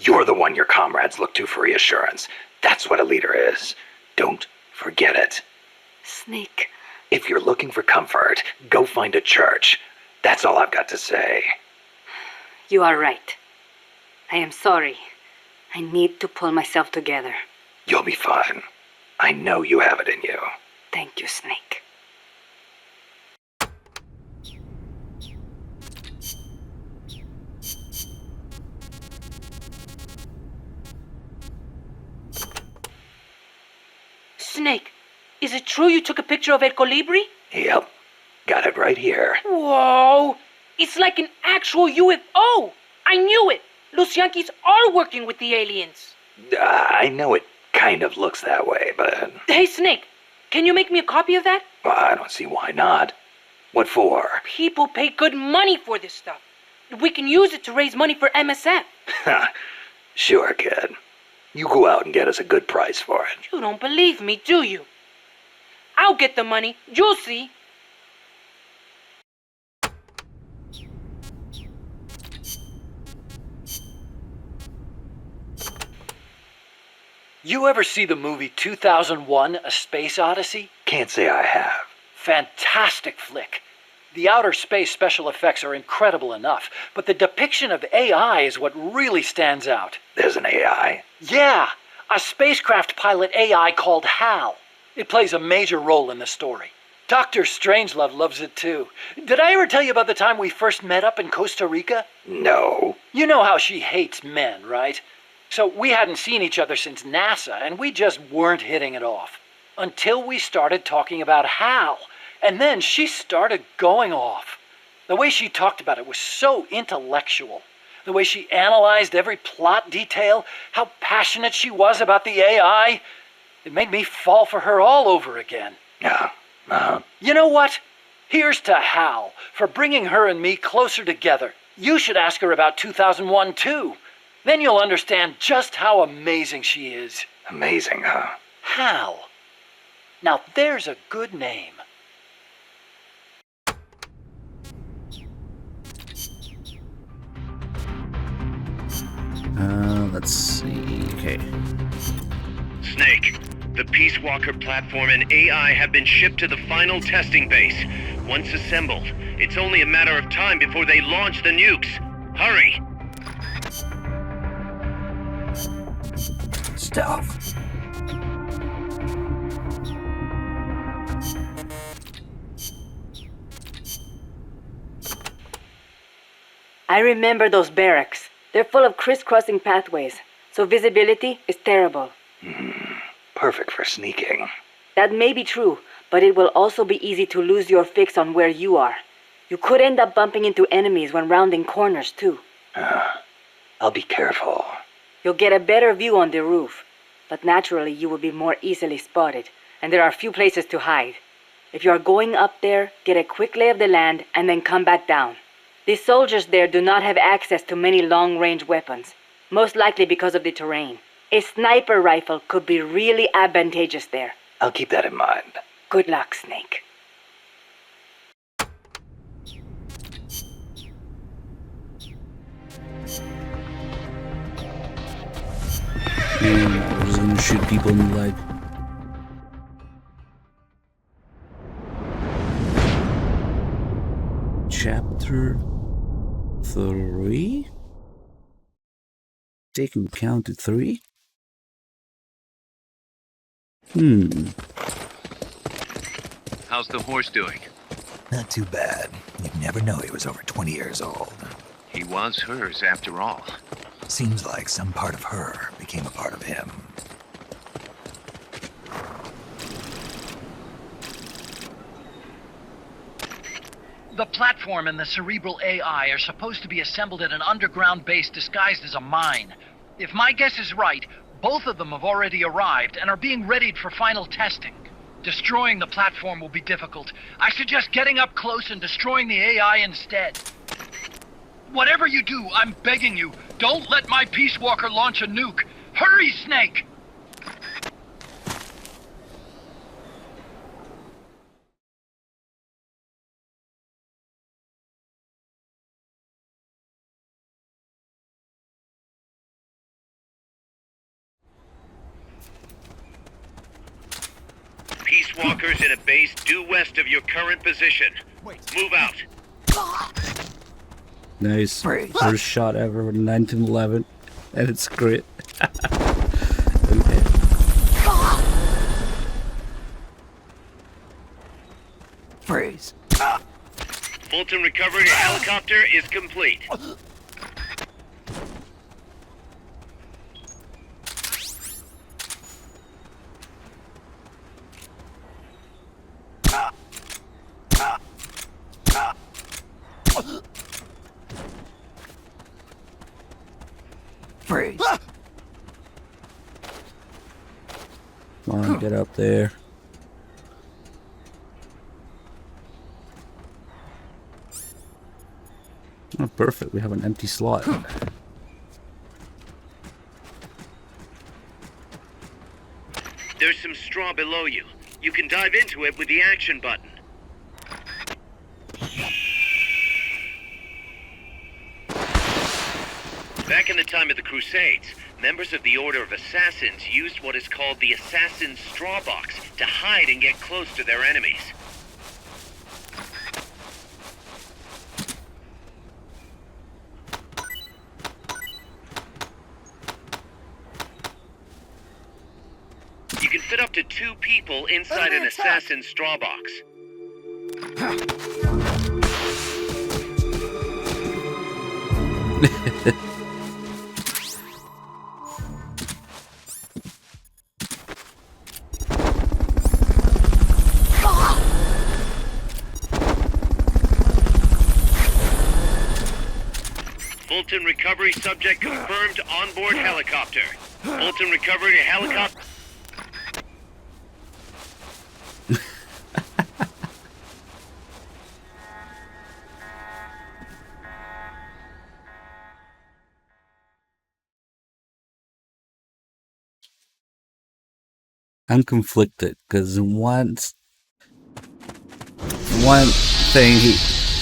H: You're the one your comrades look to for reassurance. That's what a leader is. Don't forget it.
P: Snake.
H: If you're looking for comfort, go find a church. That's all I've got to say.
P: You are right. I am sorry. I need to pull myself together.
H: You'll be fine. I know you have it in you.
P: Thank you, Snake.
N: Snake, is it true you took a picture of El Colibri?
H: Yep. Got it right here.
N: Whoa! It's like an actual UFO! I knew it! Los Yankees are working with the aliens!
H: I know it kind of looks that way, but...
N: Hey, Snake, can you make me a copy of that?
H: Well, I don't see why not. What for?
N: People pay good money for this stuff. We can use it to raise money for MSF.
H: Sure, kid. You go out and get us a good price for it.
N: You don't believe me, do you? I'll get the money. You'll see.
Q: You ever see the movie 2001: A Space Odyssey?
H: Can't say I have.
Q: Fantastic flick. The outer space special effects are incredible enough, but the depiction of AI is what really stands out.
H: There's an AI?
Q: Yeah, a spacecraft pilot AI called HAL. It plays a major role in the story. Dr. Strangelove loves it too. Did I ever tell you about the time we first met up in Costa Rica?
H: No.
Q: You know how she hates men, right? So we hadn't seen each other since NASA, and we just weren't hitting it off. Until we started talking about HAL. And then she started going off. The way she talked about it was so intellectual. The way she analyzed every plot detail, how passionate she was about the AI. It made me fall for her all over again.
H: Yeah.
Q: You know what? Here's to Hal for bringing her and me closer together. You should ask her about 2001 too. Then you'll understand just how amazing she is.
H: Amazing, huh?
Q: Hal. Now there's a good name.
A: Let's see. Okay.
G: Snake, the Peace Walker platform and AI have been shipped to the final testing base. Once assembled, it's only a matter of time before they launch the nukes. Hurry!
H: Stealth.
P: I remember those barracks. They're full of crisscrossing pathways, so visibility is terrible.
H: Perfect for sneaking.
P: That may be true, but it will also be easy to lose your fix on where you are. You could end up bumping into enemies when rounding corners, too.
H: I'll be careful.
P: You'll get a better view on the roof, but naturally you will be more easily spotted, and there are few places to hide. If you are going up there, get a quick lay of the land and then come back down. The soldiers there do not have access to many long-range weapons, most likely because of the terrain. A sniper rifle could be really advantageous there.
H: I'll keep that in mind.
P: Good luck, Snake.
A: I'm just gonna shoot people in the leg. Chapter 3? Take him count to 3?
G: How's the horse doing?
D: Not too bad. You'd never know he was over 20 years old.
G: He was hers after all.
D: Seems like some part of her became a part of him.
R: The platform and the cerebral AI are supposed to be assembled at an underground base disguised as a mine. If my guess is right, both of them have already arrived and are being readied for final testing. Destroying the platform will be difficult. I suggest getting up close and destroying the AI instead. Whatever you do, I'm begging you, don't let my Peace Walker launch a nuke. Hurry, Snake!
G: Peace Walkers in a base due west of your current position. Move out.
A: Nice. First shot ever in 1911. And it's great. Okay.
D: Freeze.
G: Fulton recovery to helicopter is complete.
D: Freeze.
A: Come on, get up there. Oh, perfect. We have an empty slot.
G: There's some straw below you. You can dive into it with the action button. Back in the time of the Crusades, members of the Order of Assassins used what is called the Assassin's Straw Box to hide and get close to their enemies. You can fit up to 2 people inside an Assassin's Straw Box. Fulton recovery subject confirmed onboard helicopter. Fulton recovery to helicopter.
A: I'm conflicted because one thing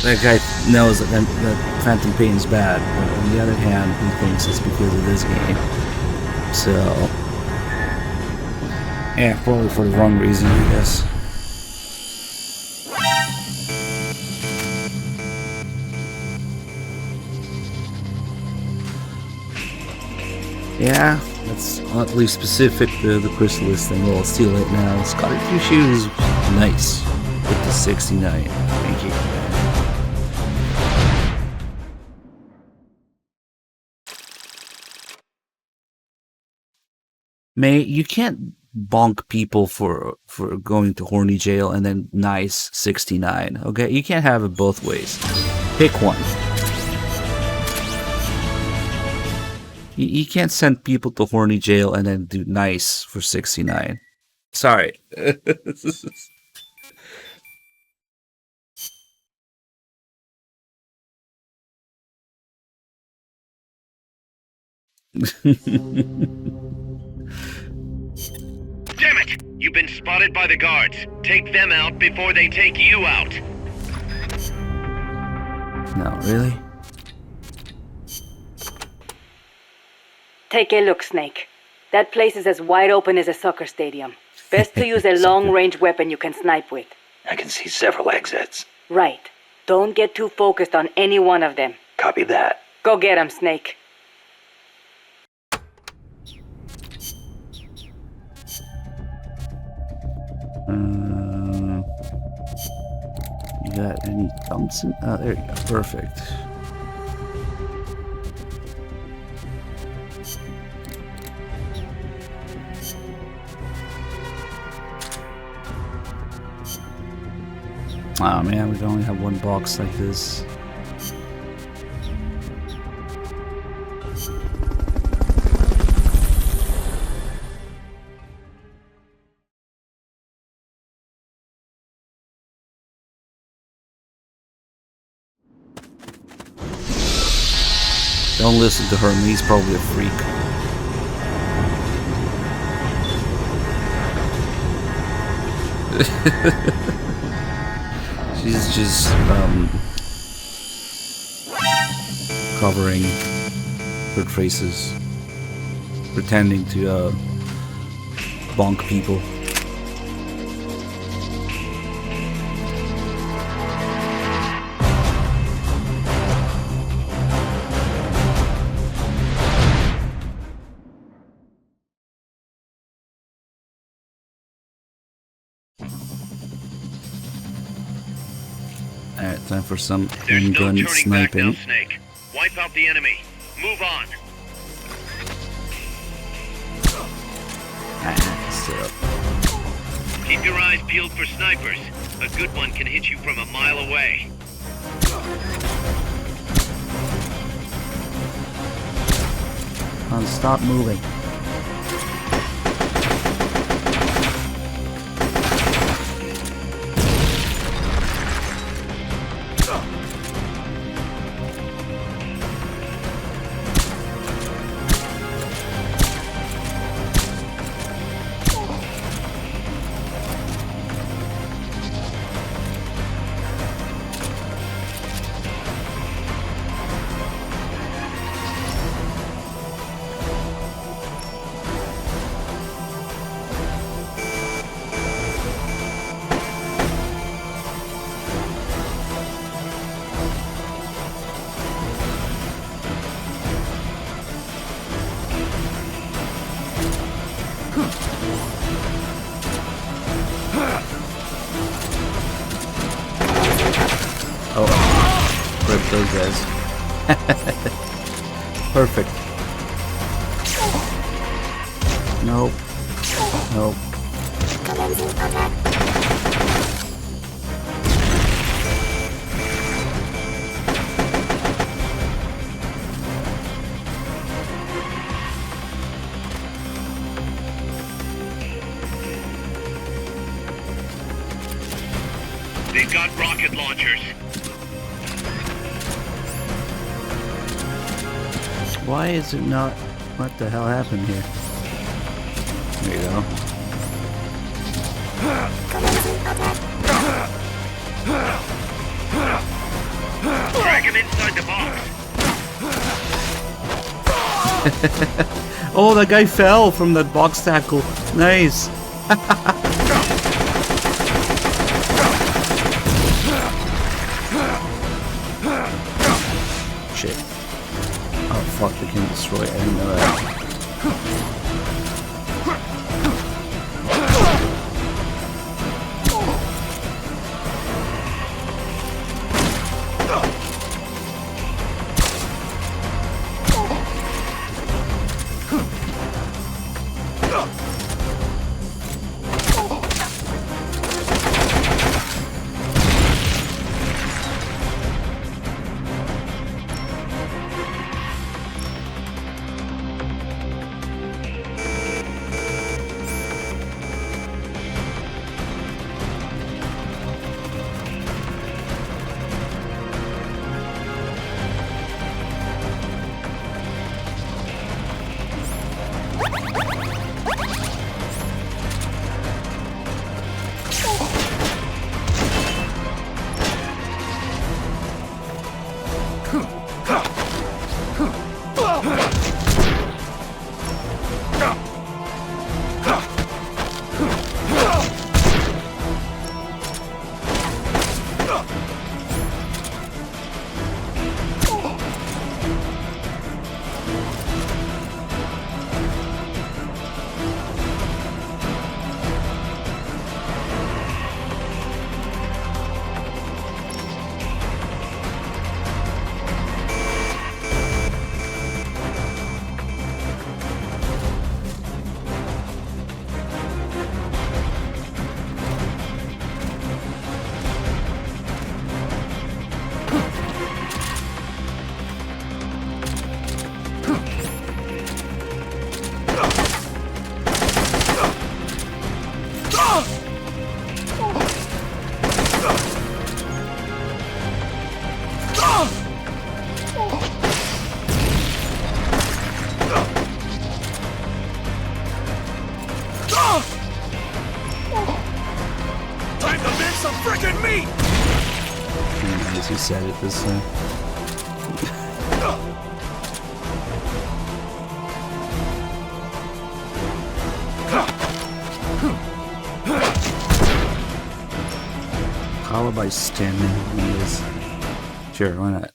A: that guy knows that Phantom Pain is bad, but on the other hand, he thinks it's because of this game. So, yeah, probably for the wrong reason, I guess. Yeah, that's oddly specific to the Chrysalis thing. Well, I'll steal it now. Scotty Two Shoes, nice. With the 69. Thank you. May, you can't bonk people for going to horny jail and then nice 69. Okay, you can't have it both ways. Pick one. You can't send people to horny jail and then do nice for 69. Sorry.
G: Damn it! You've been spotted by the guards. Take them out before they take you out.
A: No, really?
P: Take a look, Snake. That place is as wide open as a soccer stadium. Best to use a long-range weapon you can snipe with.
H: I can see several exits.
P: Right. Don't get too focused on any one of them.
H: Copy that.
P: Go get 'em, Snake.
A: You got any Thompson? Oh, there you go. Perfect. Oh man, we only have one box like this. Don't listen to her, he's probably a freak. She's just covering her traces, pretending to bonk people. Alright, time for some
G: There's no
A: handgun
G: turning back now,
A: sniping.
G: Snake. Wipe out the enemy. Move on.
A: Sit up.
G: Keep your eyes peeled for snipers. A good one can hit you from a mile away.
A: Stop moving. Oh, rip those guys. Perfect. Nope. Nope.
G: They've got rocket launchers.
A: Why is it not? What the hell happened here? There you go.
G: Drag him inside the box.
A: Oh, that guy fell from that box tackle. Nice. Shit. Oh fuck, they can destroy it. I didn't know that. said it this time. Power by stamina meals. Sure, why not?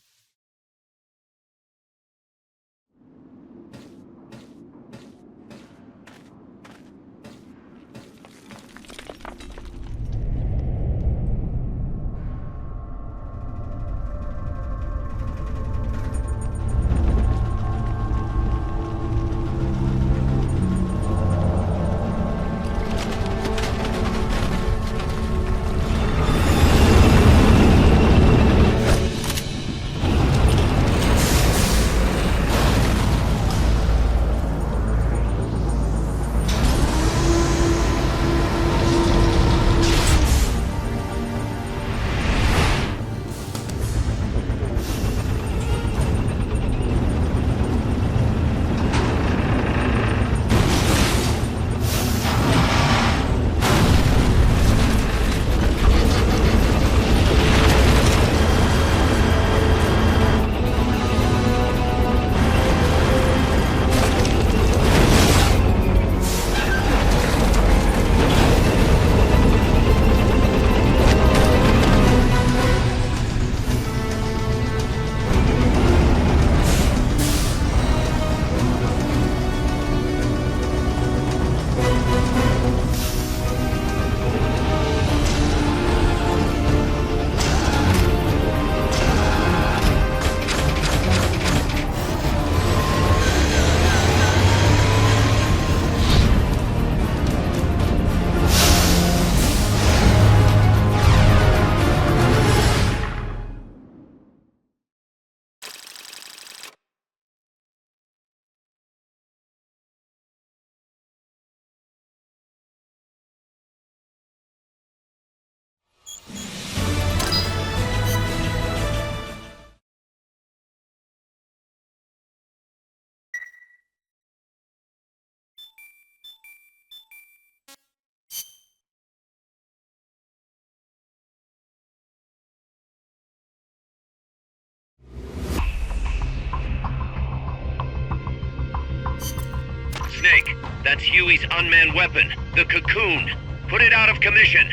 G: Snake, that's Huey's unmanned weapon, the Cocoon. Put it out of commission.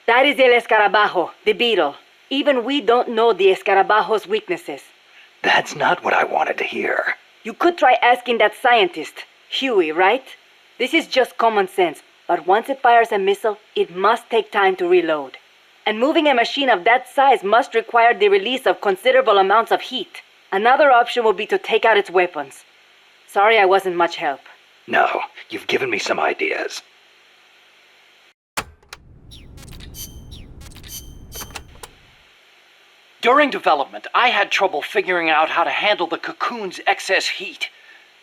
P: That is El Escarabajo, the beetle. Even we don't know the Escarabajo's weaknesses.
H: That's not what I wanted to hear.
P: You could try asking that scientist, Huey, right? This is just common sense, but once it fires a missile, it must take time to reload. And moving a machine of that size must require the release of considerable amounts of heat. Another option would be to take out its weapons. Sorry I wasn't much help.
H: No, you've given me some ideas.
Q: During development, I had trouble figuring out how to handle the Cocoon's excess heat.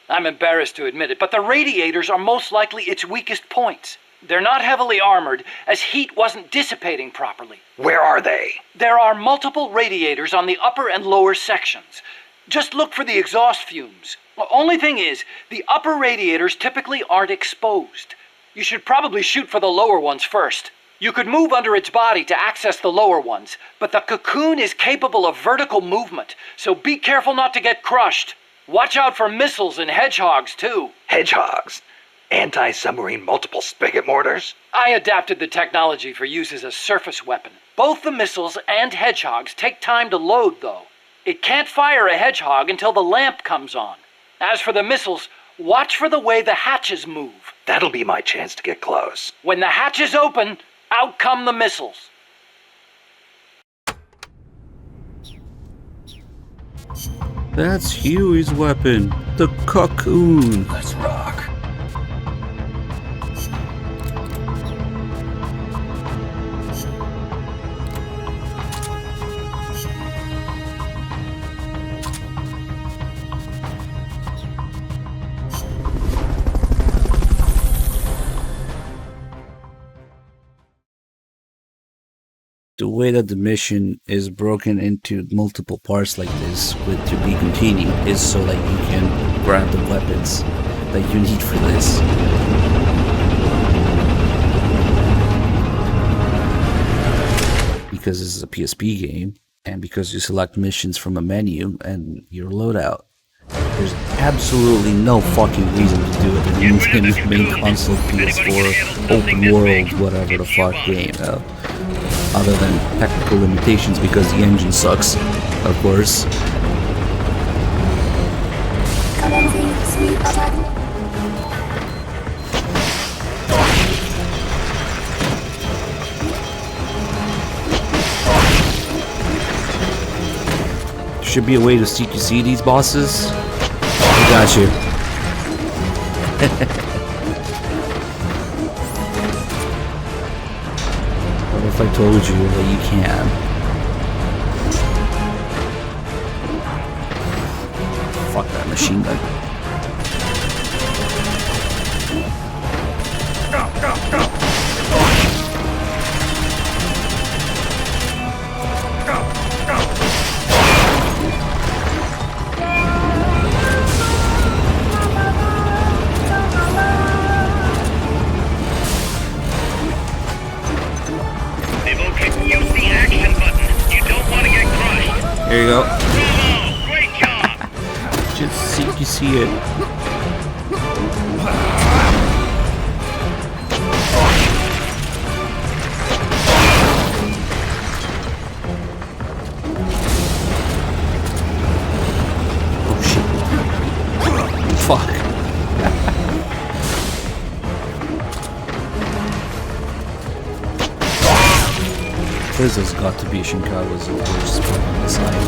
Q: I'm embarrassed to admit it, but the radiators are most likely its weakest points. They're not heavily armored, as heat wasn't dissipating properly.
H: Where are they?
Q: There are multiple radiators on the upper and lower sections. Just look for the exhaust fumes. The only thing is, the upper radiators typically aren't exposed. You should probably shoot for the lower ones first. You could move under its body to access the lower ones, but the Cocoon is capable of vertical movement, so be careful not to get crushed. Watch out for missiles and hedgehogs, too.
H: Hedgehogs? Anti-submarine multiple spigot mortars?
Q: I adapted the technology for use as a surface weapon. Both the missiles and hedgehogs take time to load, though. It can't fire a hedgehog until the lamp comes on. As for the missiles, watch for the way the hatches move.
H: That'll be my chance to get close.
Q: When the hatches open, out come the missiles.
A: That's Huey's weapon, the Cocoon.
H: Let's rock.
A: The way that the mission is broken into multiple parts like this with to be continued is so that you can grab the weapons that you need for this. this is a PSP game, and because you select missions from a menu and your loadout. There's absolutely no fucking reason to do it in the main console PS4 open world, whatever the fuck game. Other than technical limitations because the engine sucks, of course. Should be a way to CQC these bosses. I got you. What if I told you that you can? Fuck that machine gun. There you go.
K: Great job.
A: Just CQC it. Oh shit. Fuck. This has got to be Shinkawa's worst fucking design.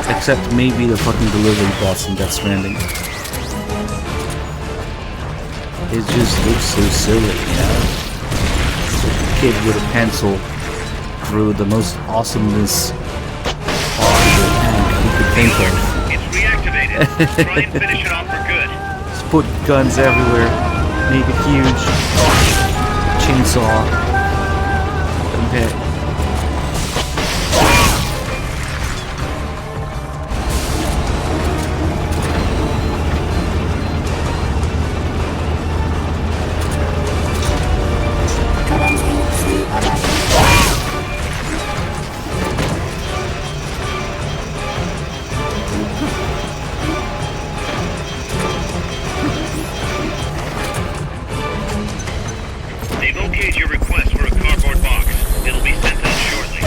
A: Except maybe the fucking delivery bots in Death Stranding. It just looks so silly, you know? It's like a kid with a pencil drew the most awesomeness possible tank he could think of.
G: It's reactivated. Try and finish it off for good.
A: Just put guns everywhere, make it huge, chainsaw. Okay.
G: They've okayed your request for a cardboard box. It'll be sent out shortly.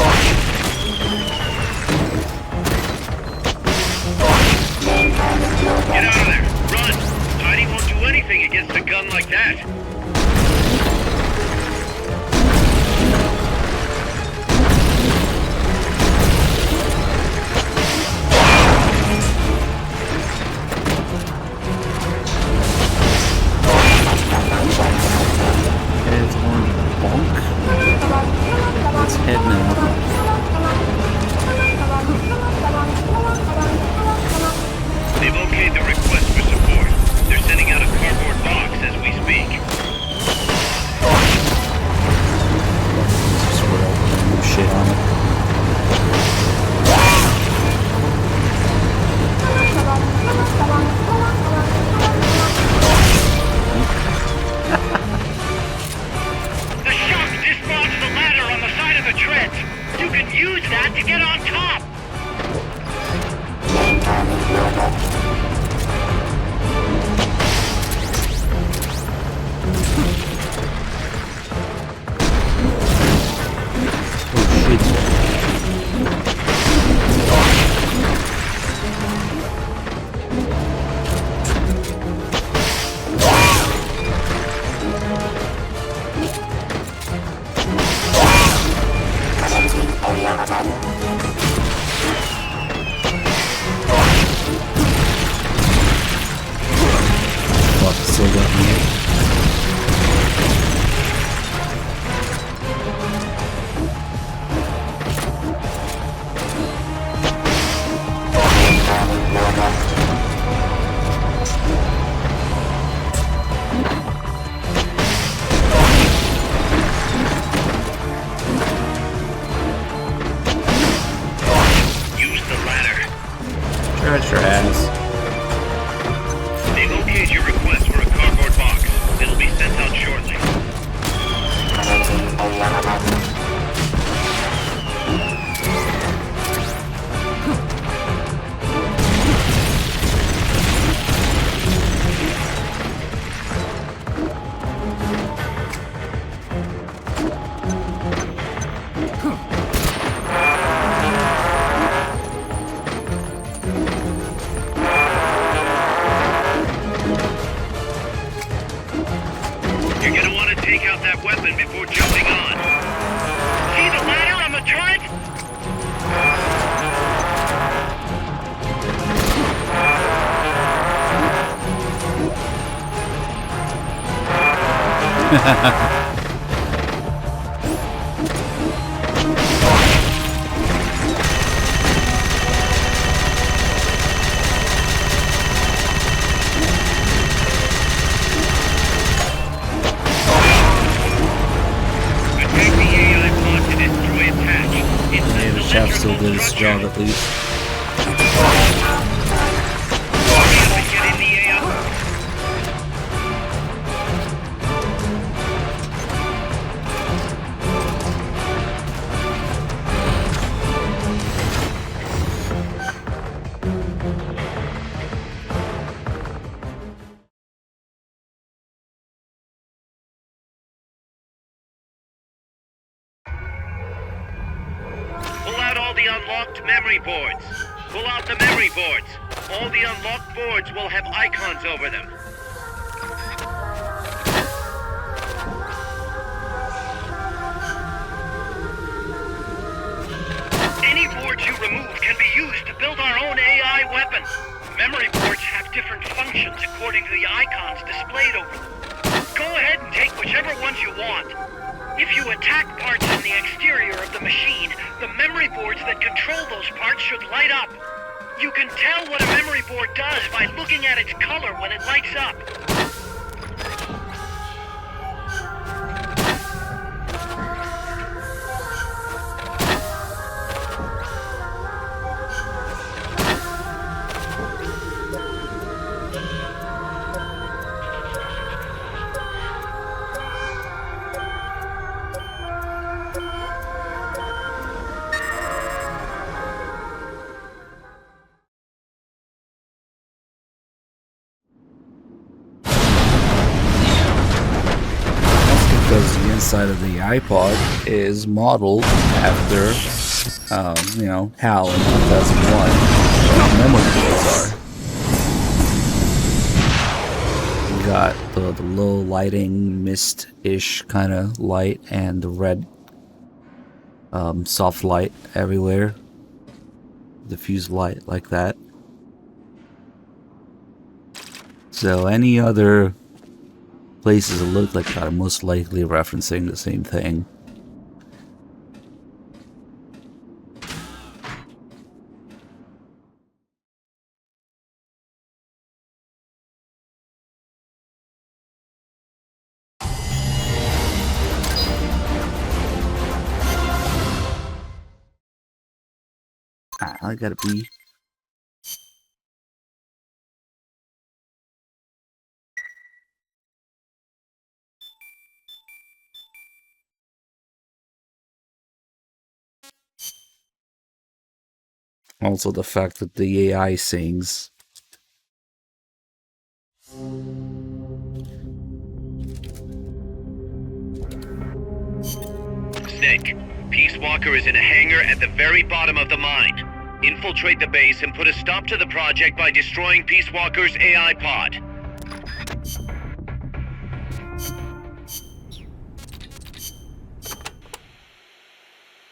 G: Get out of there! Run! Tiny won't do anything against a gun like that.
A: It's on bonk. Let's head now.
G: They've okayed the request for support. They're sending out a cardboard box as we speak.
A: Just sort of new shit on it.
K: The shock dislodged the ladder on the side of the treads. You can use that to get on top.
G: weapon before jumping on.
K: See the ladder on the turret?
A: Yeah, the chef still did his job at least.
G: Pull out all the unlocked memory boards. Pull out the memory boards. All the unlocked boards will have icons over them.
K: Any boards you remove can be used to build our own AI weapon. Memory boards have different functions according to the icons displayed over them. Go ahead and take whichever ones you want. If you attack parts in the exterior of the machine, the memory boards that control those parts should light up. You can tell what a memory board does by looking at its color when it lights up.
A: Because the inside of the iPod is modeled after, you know, HAL in 2001. Memory boards are. We got the low lighting, mist-ish kind of light, and the red soft light everywhere. Diffuse light like that. So any other places that look like that are most likely referencing the same thing. I gotta be. Also the fact that the AI sings.
G: Snake, Peace Walker is in a hangar at the very bottom of the mine. Infiltrate the base and put a stop to the project by destroying Peace Walker's AI pod.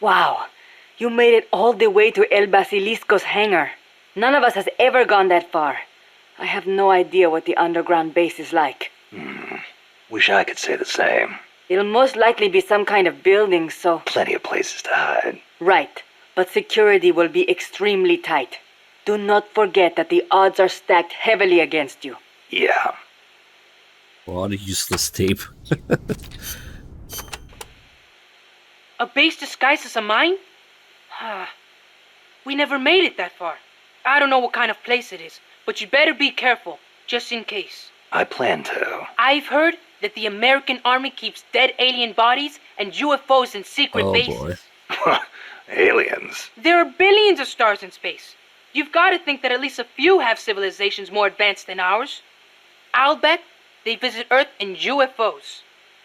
P: Wow, you made it all the way to El Basilisco's hangar. None of us has ever gone that far. I have no idea what the underground base is like.
H: Wish I could say the same.
P: It'll most likely be some kind of building, so...
H: Plenty of places to hide.
P: Right, but security will be extremely tight. Do not forget that the odds are stacked heavily against you.
H: Yeah.
A: A lot of useless tape.
N: A base disguised as a mine? We never made it that far. I don't know what kind of place it is, but you better be careful, just in case.
H: I plan to.
N: I've heard that the American army keeps dead alien bodies and UFOs in secret bases.
A: Boy.
H: Aliens.
N: There are billions of stars in space. You've got to think that at least a few have civilizations more advanced than ours. I'll bet they visit Earth in UFOs.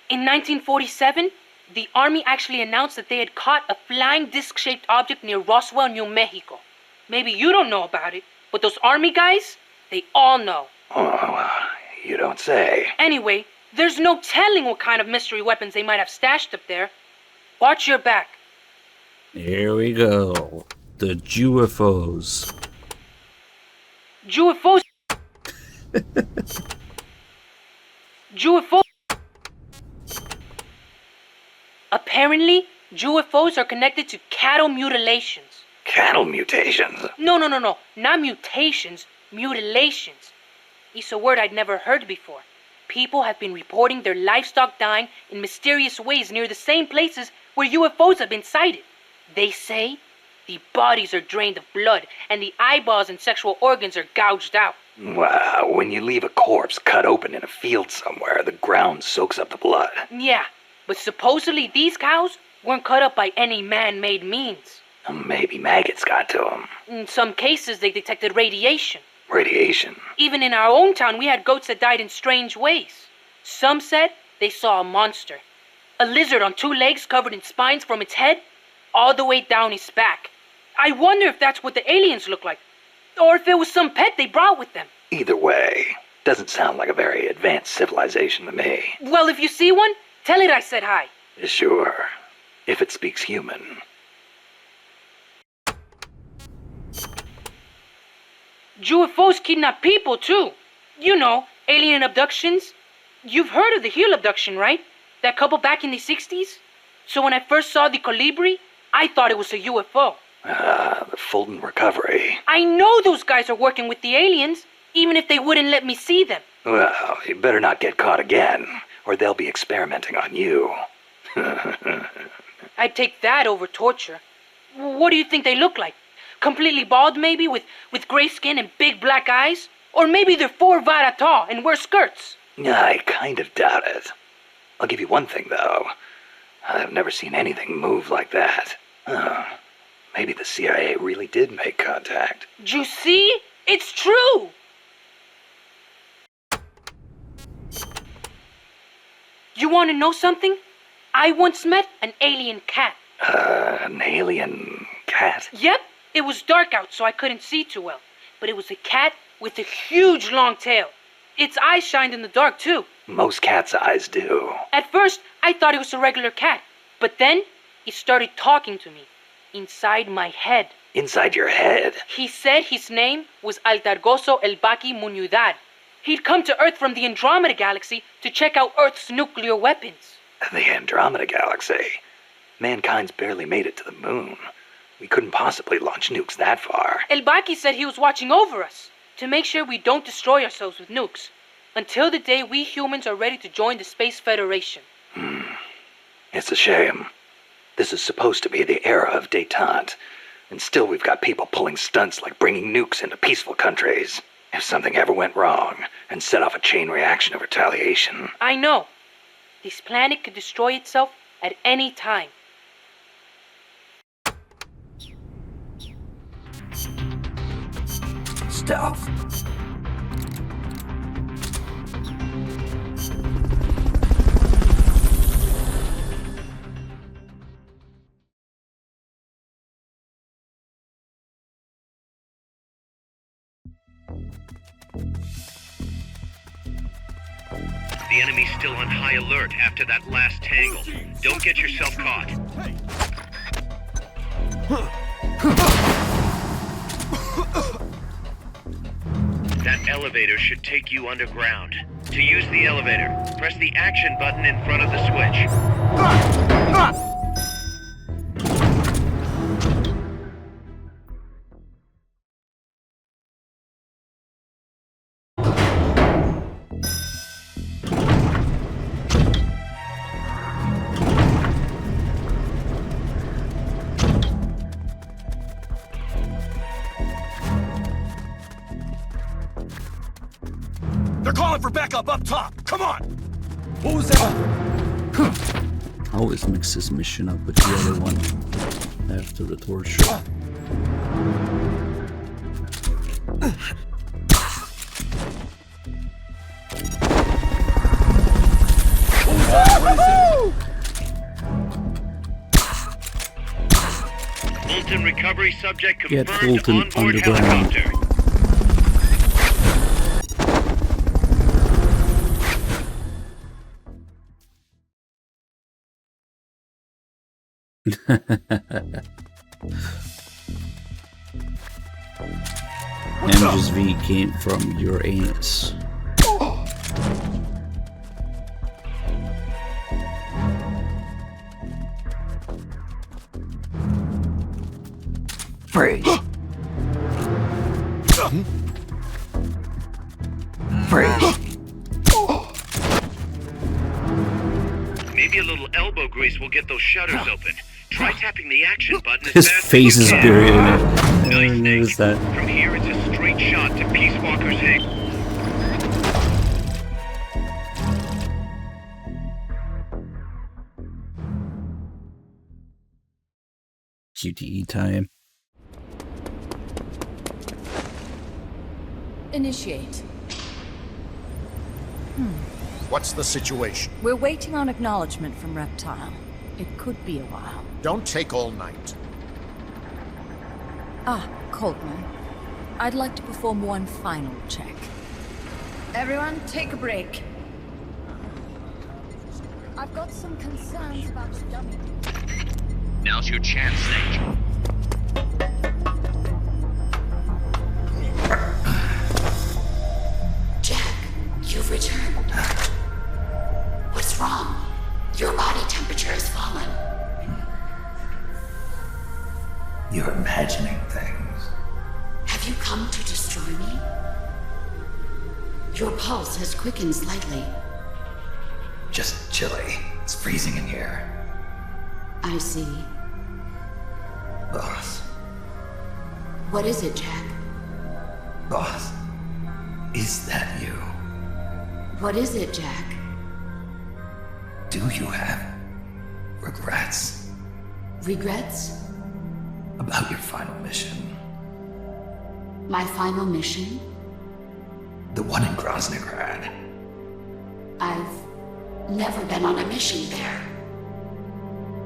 N: In 1947, the Army actually announced that they had caught a flying disc-shaped object near Roswell, New Mexico. Maybe you don't know about it, but those Army guys, they all know.
H: Oh, you don't say.
N: Anyway, There's no telling what kind of mystery weapons they might have stashed up there. Watch your back.
A: Here we go. The UFOs.
N: UFOs. UFOs. Apparently, UFOs are connected to cattle mutilations.
H: Cattle mutations?
N: No. Not mutations, mutilations. It's a word I'd never heard before. People have been reporting their livestock dying in mysterious ways near the same places where UFOs have been sighted. They say the bodies are drained of blood and the eyeballs and sexual organs are gouged out.
H: Wow, when you leave a corpse cut open in a field somewhere, the ground soaks up the blood.
N: Yeah, but supposedly these cows weren't cut up by any man-made means.
H: Maybe maggots got to them.
N: In some cases, they detected radiation.
H: Radiation?
N: Even in our own town, we had goats that died in strange ways. Some said they saw a monster. A lizard on 2 legs covered in spines from its head all the way down his back. I wonder if that's what the aliens look like. Or if it was some pet they brought with them.
H: Either way, doesn't sound like a very advanced civilization to me.
N: Well, if you see one, tell it I said hi.
H: Sure, if it speaks human.
N: UFOs kidnap people, too. You know, alien abductions. You've heard of the Hill abduction, right? That couple back in the 60s? So when I first saw the Colibri, I thought it was a UFO.
H: The Fulton recovery.
N: I know those guys are working with the aliens, even if they wouldn't let me see them.
H: Well, you better not get caught again, or they'll be experimenting on you.
N: I'd take that over torture. What do you think they look like? Completely bald, maybe, with gray skin and big black eyes? Or maybe they're 4 vara tall and wear skirts?
H: I kind of doubt it. I'll give you one thing, though. I've never seen anything move like that. Maybe the CIA really did make contact.
N: You see? It's true! You want to know something? I once met an alien cat.
H: An alien cat?
N: Yep. It was dark out, so I couldn't see too well. But it was a cat with a huge long tail. Its eyes shined in the dark, too.
H: Most cats' eyes do.
N: At first, I thought it was a regular cat. But then, he started talking to me. Inside my head.
H: Inside your head?
N: He said his name was Altargoso Elbaki Munyudad. He'd come to Earth from the Andromeda Galaxy to check out Earth's nuclear weapons.
H: The Andromeda Galaxy? Mankind's barely made it to the moon. We couldn't possibly launch nukes that far.
N: Elbaki said he was watching over us, to make sure we don't destroy ourselves with nukes, until the day we humans are ready to join the Space Federation.
H: It's a shame. This is supposed to be the era of détente, and still we've got people pulling stunts like bringing nukes into peaceful countries. If something ever went wrong, and set off a chain reaction of retaliation.
N: I know. This planet could destroy itself at any time.
D: Stealth.
G: The enemy's still on high alert after that last tangle. Don't get yourself caught. That elevator should take you underground. To use the elevator, press the action button in front of the switch.
C: They're calling for backup up top. Come on! What was that?
A: I always mix this mission up with the other one after the torture.
G: Fulton recovery subject
A: Get
G: confirmed
A: Fulton
G: onboard
A: underground.
G: helicopter.
A: Damages V came from your anus.
D: Freeze. Freeze.
G: Maybe a little elbow grease will get those shutters open. Try tapping the action button as
A: His
G: fast
A: face
G: as
A: is
G: you can.
A: buried in it. I didn't notice that.
G: From here, it's a straight shot to Peace Walker's hangar.
A: QTE time.
T: Initiate.
L: What's the situation?
T: We're waiting on acknowledgement from Reptile. It could be a while.
L: Don't take all night.
T: Ah, Coltman. I'd like to perform one final check. Everyone, take a break.
S: I've got some concerns about the dummy.
G: Now's your chance, Snake.
J: Jack, you've returned. What's wrong? Your body temperature has fallen.
D: You're imagining things.
J: Have you come to destroy me? Your pulse has quickened slightly.
D: Just chilly. It's freezing in here.
J: I see.
D: Boss.
J: What is it, Jack?
D: Boss. Is that you?
J: What is it, Jack?
D: Do you have regrets
J: Regrets?
D: about your final mission?
J: My final mission?
D: The one in Groznygrad.
J: I've never been on a mission there.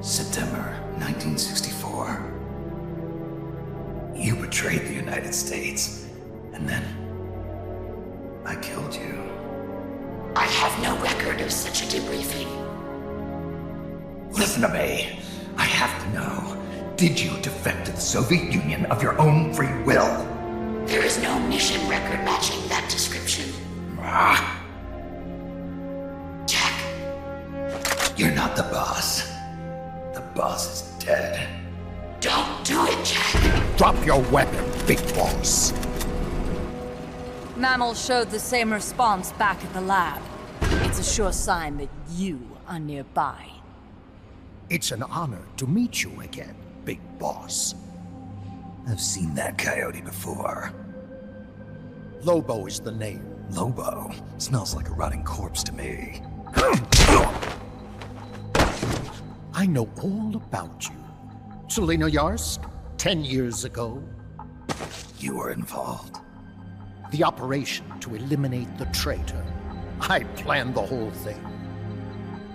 D: September 1964. You betrayed the United States, and then I killed you.
J: I have no record of such a debriefing.
D: Listen to me. I have to know. Did you defect to the Soviet Union of your own free will?
J: There is no mission record matching that description.
D: Ah. Jack. You're not the boss. The boss is dead.
J: Don't do it, Jack.
L: Drop your weapon, Big Boss.
T: Mammal showed the same response back at the lab. It's a sure sign that you are nearby.
L: It's an honor to meet you again, Big Boss.
D: I've seen that coyote before.
L: Lobo is the name.
D: Lobo? Smells like a rotting corpse to me.
L: I know all about you. Selena Yarsk, 10 years ago.
D: You were involved.
L: The operation to eliminate the traitor. I planned the whole thing.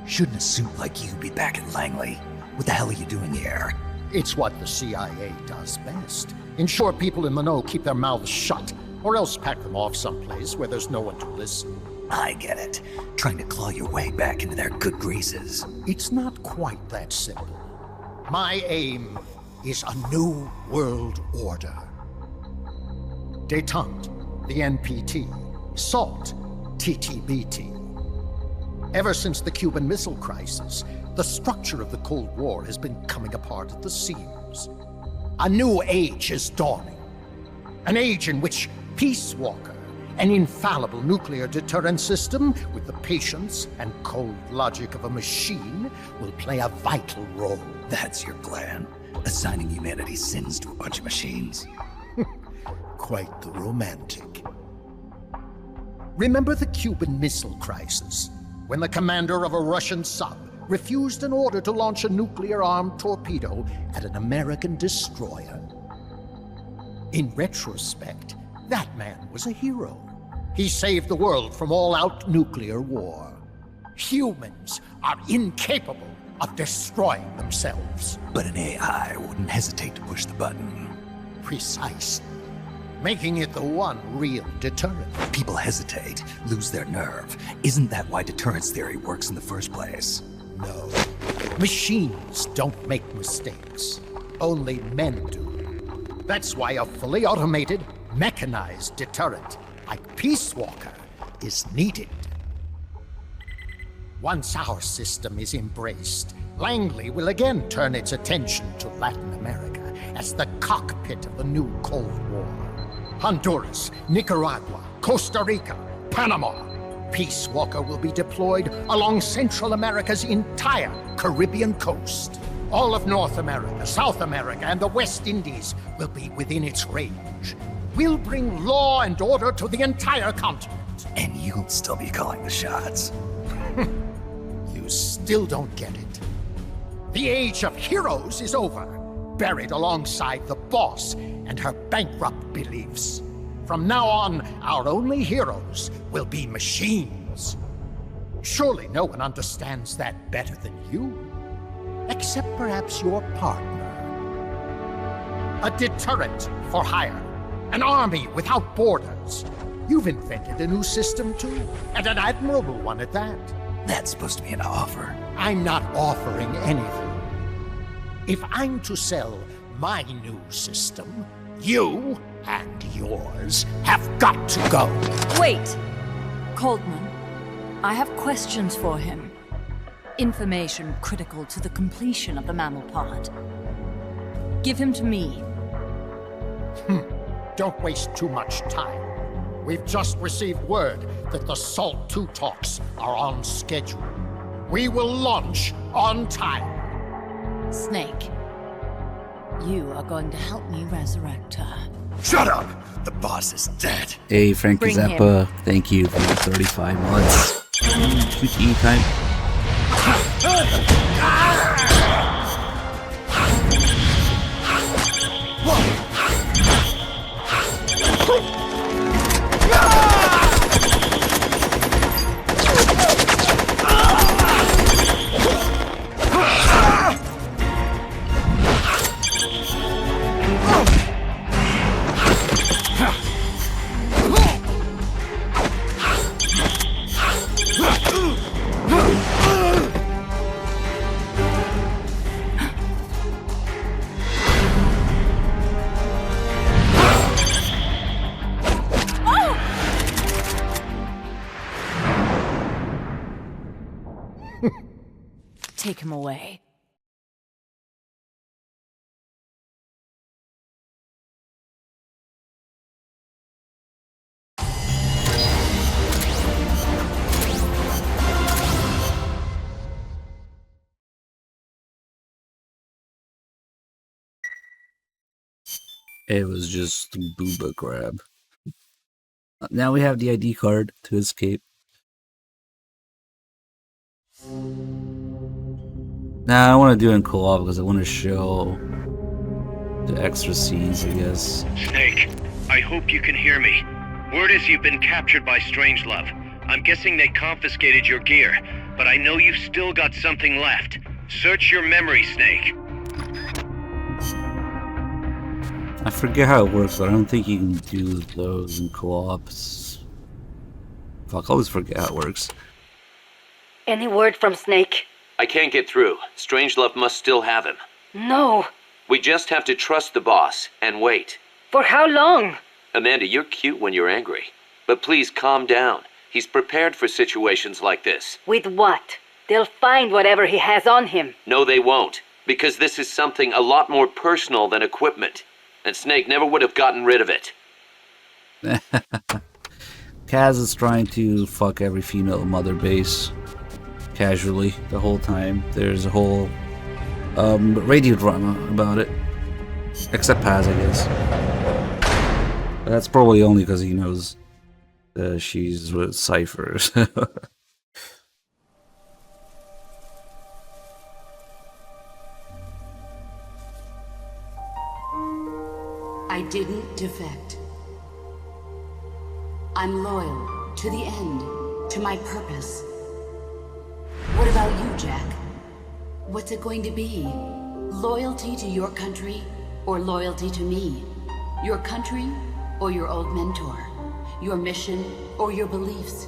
D: Shouldn't a suit like you be back at Langley? What the hell are you doing here?
L: It's what the CIA does best. Ensure people in the know keep their mouths shut, or else pack them off someplace where there's no one to listen.
D: I get it. Trying to claw your way back into their good graces.
L: It's not quite that simple. My aim is a new world order. Détente, the NPT. SALT, TTBT. Ever since the Cuban Missile Crisis, the structure of the Cold War has been coming apart at the seams. A new age is dawning. An age in which Peace Walker, an infallible nuclear deterrent system with the patience and cold logic of a machine, will play a vital role.
D: That's your plan? Assigning humanity's sins to a bunch of machines?
L: Quite the romantic. Remember the Cuban Missile Crisis, when the commander of a Russian sub refused an order to launch a nuclear-armed torpedo at an American destroyer? In retrospect, that man was a hero. He saved the world from all-out nuclear war. Humans are incapable of destroying themselves.
D: But an AI wouldn't hesitate to push the button.
L: Precisely. Making it the one real deterrent.
D: People hesitate, lose their nerve. Isn't that why deterrence theory works in the first place?
L: No. Machines don't make mistakes. Only men do. That's why a fully automated, mechanized deterrent like Peace Walker is needed. Once our system is embraced, Langley will again turn its attention to Latin America as the cockpit of the new Cold War. Honduras, Nicaragua, Costa Rica, Panama. Peace Walker will be deployed along Central America's entire Caribbean coast. All of North America, South America, and the West Indies will be within its range. We'll bring law and order to the entire continent.
D: And you'll still be calling the shots.
L: You still don't get it. The age of heroes is over, buried alongside the boss and her bankrupt beliefs. From now on, our only heroes will be machines. Surely no one understands that better than you. Except perhaps your partner. A deterrent for hire. An army without borders. You've invented a new system too, and an admirable one at that.
D: That's supposed to be an offer.
L: I'm not offering anything. If I'm to sell my new system, you and yours have got to go.
T: Wait! Coldman, I have questions for him. Information critical to the completion of the mammal pod. Give him to me.
L: Don't waste too much time. We've just received word that the SALT II talks are on schedule. We will launch on time.
T: Snake, you are going to help me resurrect her.
D: Shut up! The boss is dead.
A: Hey, Frankie
T: Bring
A: Zappa,
T: him.
A: thank you for the 35 months. QTE time.
T: Take him away.
A: It was just a booba grab. Now we have the ID card to escape. Nah, I want to do it in co-op because I want to show the extra scenes, I guess.
G: Snake, I hope you can hear me. Word is you've been captured by Strangelove. I'm guessing they confiscated your gear, but I know you've still got something left. Search your memory, Snake.
A: I forget how it works, but I don't think you can do those in co-ops. Fuck, I always forget how it works.
P: Any word from Snake?
E: I can't get through. Strangelove must still have him.
P: No.
E: We just have to trust the boss and wait.
P: For how long?
E: Amanda, you're cute when you're angry. But please calm down. He's prepared for situations like this.
P: With what? They'll find whatever he has on him.
E: No, they won't. Because this is something a lot more personal than equipment. And Snake never would have gotten rid of it.
A: Kaz is trying to fuck every female mother base casually the whole time. There's a whole radio drama about it. Except Paz, I guess. But that's probably only because he knows she's with Cypher.
J: I didn't defect. I'm loyal to the end, to my purpose. What about you, Jack? What's it going to be? Loyalty to your country or loyalty to me? Your country or your old mentor? Your mission or your beliefs?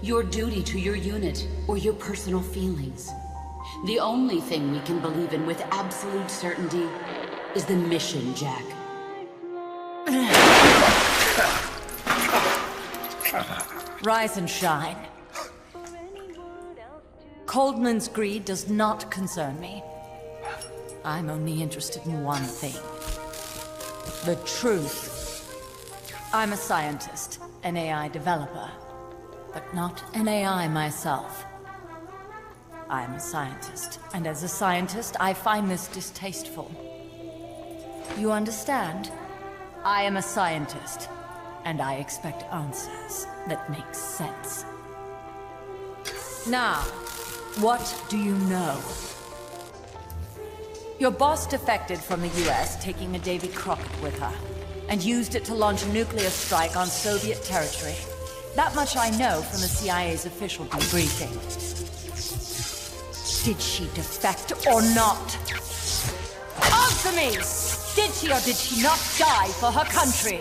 J: Your duty to your unit or your personal feelings? The only thing we can believe in with absolute certainty is the mission, Jack.
T: Rise and shine. Coldman's greed does not concern me. I'm only interested in one thing. The truth. I'm a scientist, an AI developer, but not an AI myself. I'm a scientist, and as a scientist, I find this distasteful. You understand? I am a scientist, and I expect answers that make sense. Now, what do you know? Your boss defected from the US, taking a Davy Crockett with her, and used it to launch a nuclear strike on Soviet territory. That much I know from the CIA's official debriefing. Did she defect or not? Answer me! Did she or did she not die for her country?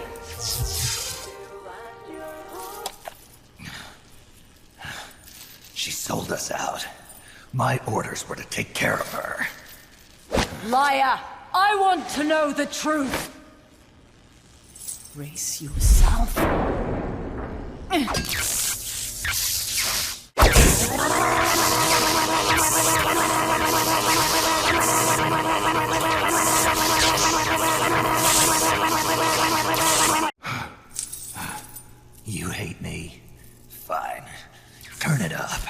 D: She sold us out. My orders were to take care of her.
T: Liar! I want to know the truth! Brace yourself.
D: You hate me? Fine. Turn it up.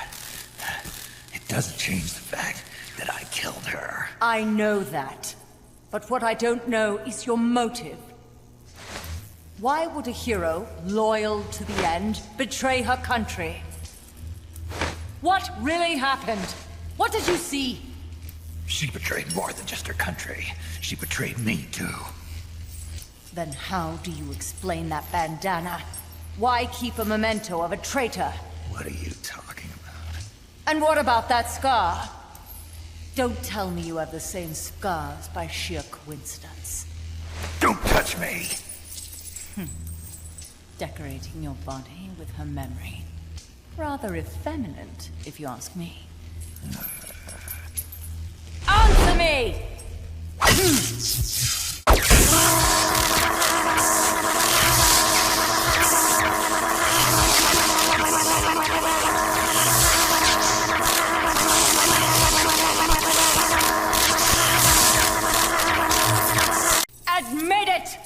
D: It doesn't change the fact that I killed her.
T: I know that. But what I don't know is your motive. Why would a hero, loyal to the end, betray her country? What really happened? What did you see?
D: She betrayed more than just her country. She betrayed me, too.
T: Then how do you explain that bandana? Why keep a memento of a traitor?
D: What are you talking about?
T: And what about that scar? Don't tell me you have the same scars by sheer coincidence.
D: Don't touch me!
T: Decorating your body with her memory. Rather effeminate, if you ask me. Answer me! Admit it!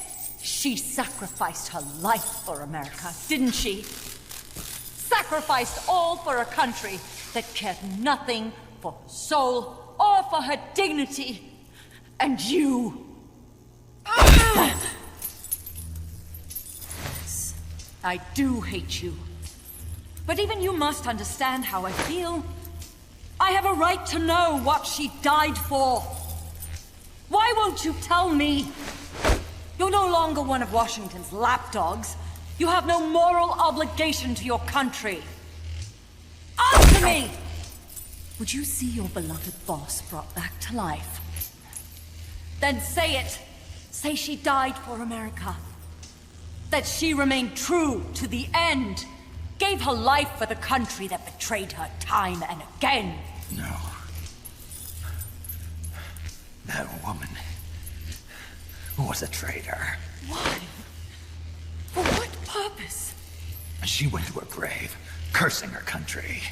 T: She sacrificed her life for America, didn't she? Sacrificed all for a country that cared nothing for her soul or for her dignity. And you... Yes, I do hate you. But even you must understand how I feel. I have a right to know what she died for. Why won't you tell me? You're no longer one of Washington's lapdogs. You have no moral obligation to your country. Answer me! Would you see your beloved boss brought back to life? Then say it. Say she died for America. That she remained true to the end. Gave her life for the country that betrayed her time and again.
D: No. That woman was a traitor.
T: Why? For what purpose?
D: She went to her grave, cursing her country.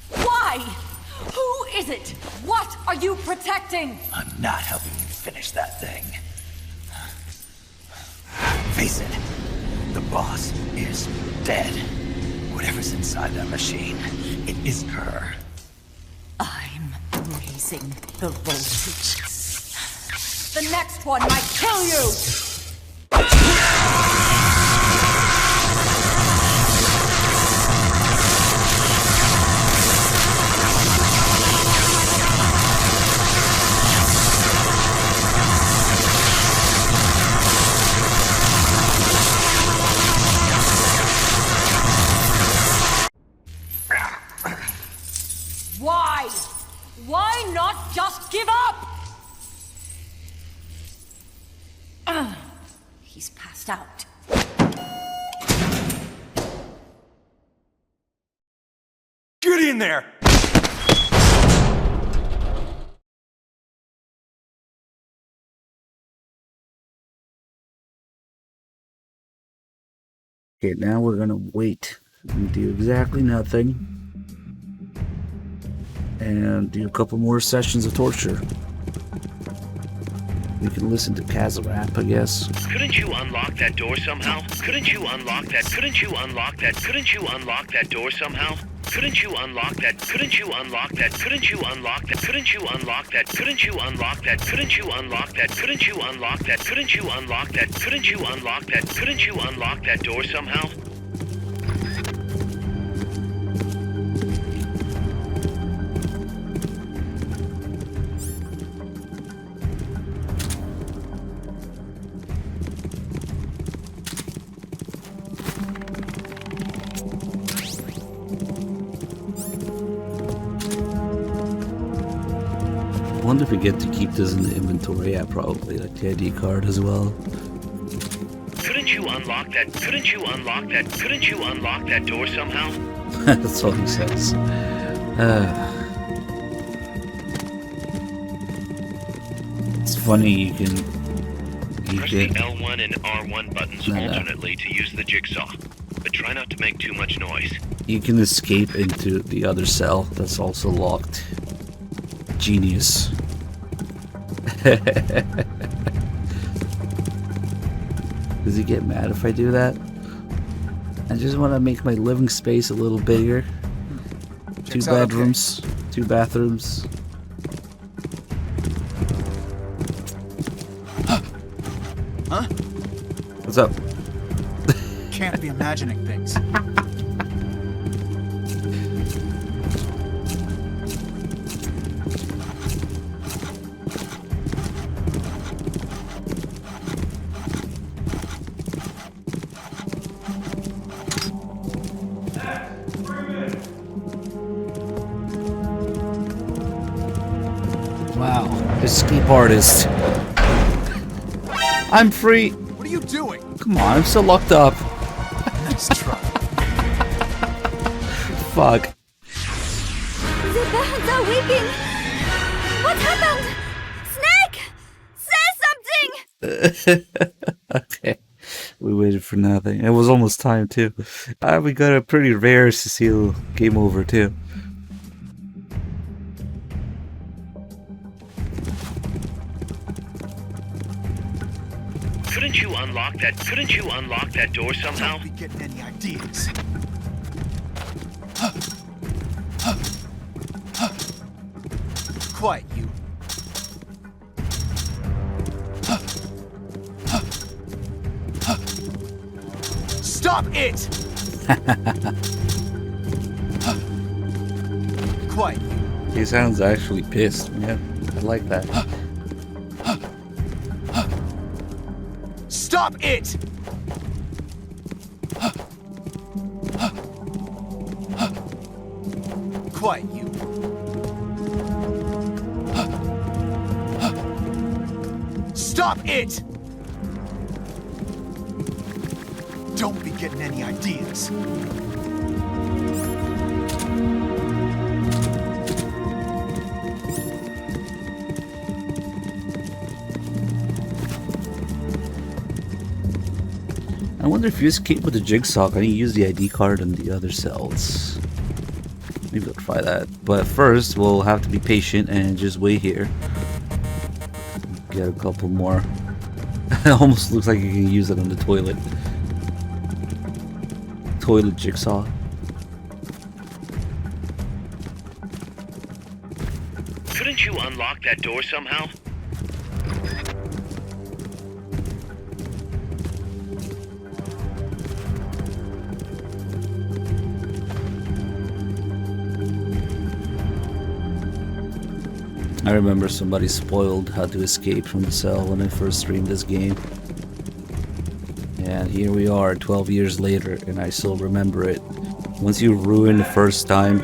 T: Why? Who is it? What are you protecting?
D: I'm not helping you finish that thing. Face it, the boss is dead. Whatever's inside that machine, it isn't her.
T: I'm raising the voltage. The next one might kill you! Why? Why not just give up? He's passed out.
C: Get in there!
A: Okay, now we're gonna wait and do exactly nothing. And do a couple more sessions of torture. We can listen to Kaz rap, I guess.
G: Couldn't you unlock that door somehow? Couldn't you unlock that? Couldn't you unlock that? Couldn't you unlock that door somehow? Couldn't you unlock that? Couldn't you unlock that? Couldn't you unlock that? Couldn't you unlock that? Couldn't you unlock that? Couldn't you unlock that? Couldn't you unlock that? Couldn't you unlock that? Couldn't you unlock that? Couldn't you unlock that door somehow?
A: I wonder if we get to keep this in the inventory. Yeah, probably, like the ID card as well.
G: Couldn't you unlock that? Couldn't you unlock that? Couldn't you unlock that door somehow?
A: That's all he says. It's funny, you can
G: Press the L1 and R1 buttons alternately to use the jigsaw, but try not to make too much noise.
A: You can escape into the other cell that's also locked. Genius. Does he get mad if I do that? I just want to make my living space a little bigger. Two bedrooms, two bathrooms.
U: Huh?
A: What's up?
U: Can't be imagining things.
A: Wow, escape artist. I'm free.
U: What are you doing?
A: Come on, I'm still locked up.
U: Nice try.
A: Fuck.
S: The birds are weeping. What happened? Snake! Say something!
A: Okay. We waited for nothing. It was almost time too. We got a pretty rare Cecile game over too.
G: Couldn't you unlock that? Couldn't you unlock that door somehow?
U: Don't be getting any ideas. Quiet, you. Stop it! Quiet, you.
A: He sounds actually pissed, man. I like that.
U: Stop it! Quiet, you. Stop it! Don't be getting any ideas.
A: I wonder if you escape with the jigsaw, can you use the ID card on the other cells? Maybe we'll try that. But first, we'll have to be patient and just wait here. Get a couple more. It almost looks like you can use it on the toilet. Toilet jigsaw.
G: Couldn't you unlock that door somehow?
A: I remember somebody spoiled how to escape from the cell when I first streamed this game. And here we are 12 years later and I still remember it. Once you ruin the first time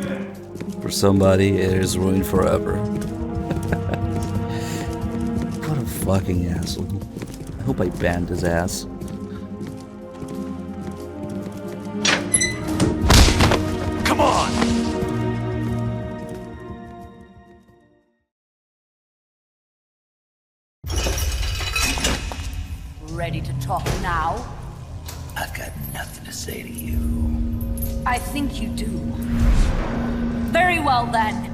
A: for somebody, it is ruined forever. What a fucking asshole. I hope I banned his ass.
U: Come on!
T: Ready to talk now?
D: I've got nothing to say to you.
T: I think you do. Very well then.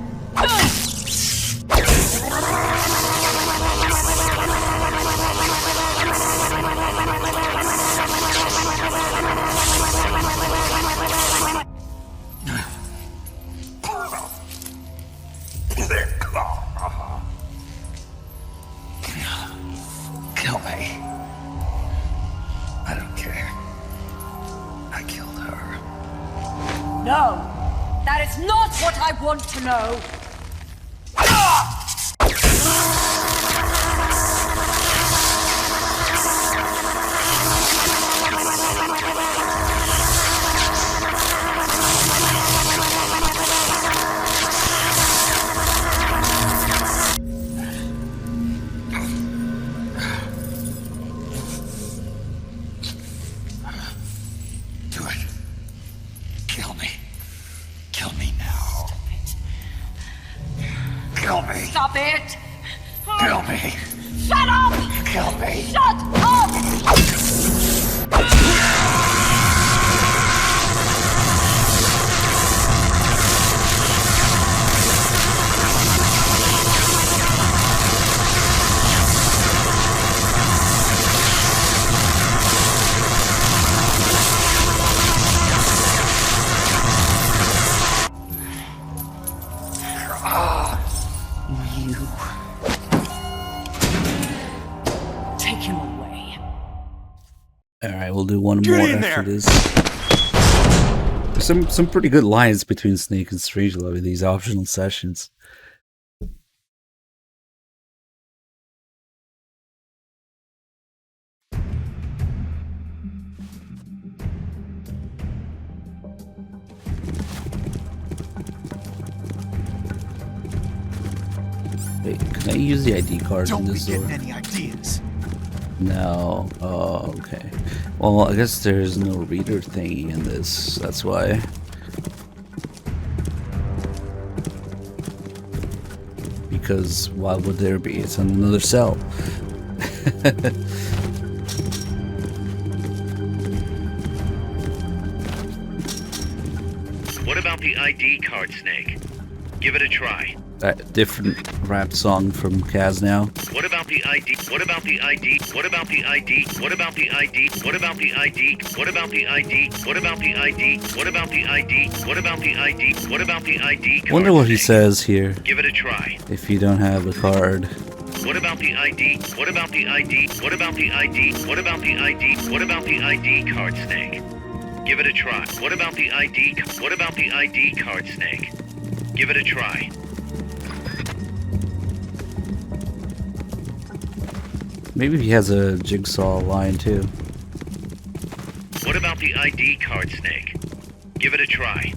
D: Kill me. I don't care. I killed her.
T: No, that is not what I want to know.
D: Do it. Kill me. Kill me now. Kill me.
T: Stop it!
D: Kill me.
T: Shut up!
D: Kill me.
T: Shut up! Take him away.
A: Alright, we'll do one
U: Get
A: more
U: in
A: after
U: there.
A: this. There's some pretty good lines between Snake and Strangelove in these optional sessions. Wait, can I use the ID cards in
U: Don't be
A: this
U: getting
A: door?
U: any ideas.
A: No. Oh, okay. Well, I guess there's no reader thingy in this. That's why. Because why would there be? It's on another cell.
G: What about the ID card, Snake? Give it a try.
A: That different rap song from Kaz now.
G: What about the ID? What about the ID? What about the ID? What about the ID? What about the ID? What about the ID? What about the ID? What about the ID? What about the ID? What about the ID card?
A: Wonder what he says here.
G: Give it a try.
A: If you don't have a card.
G: What about the ID? What about the ID? What about the ID? What about the ID? What about the ID card, Snake? Give it a try. What about the ID? What about the ID card, Snake? Give it a try.
A: Maybe he has a jigsaw line too.
G: What about the ID card, Snake? Give it a try.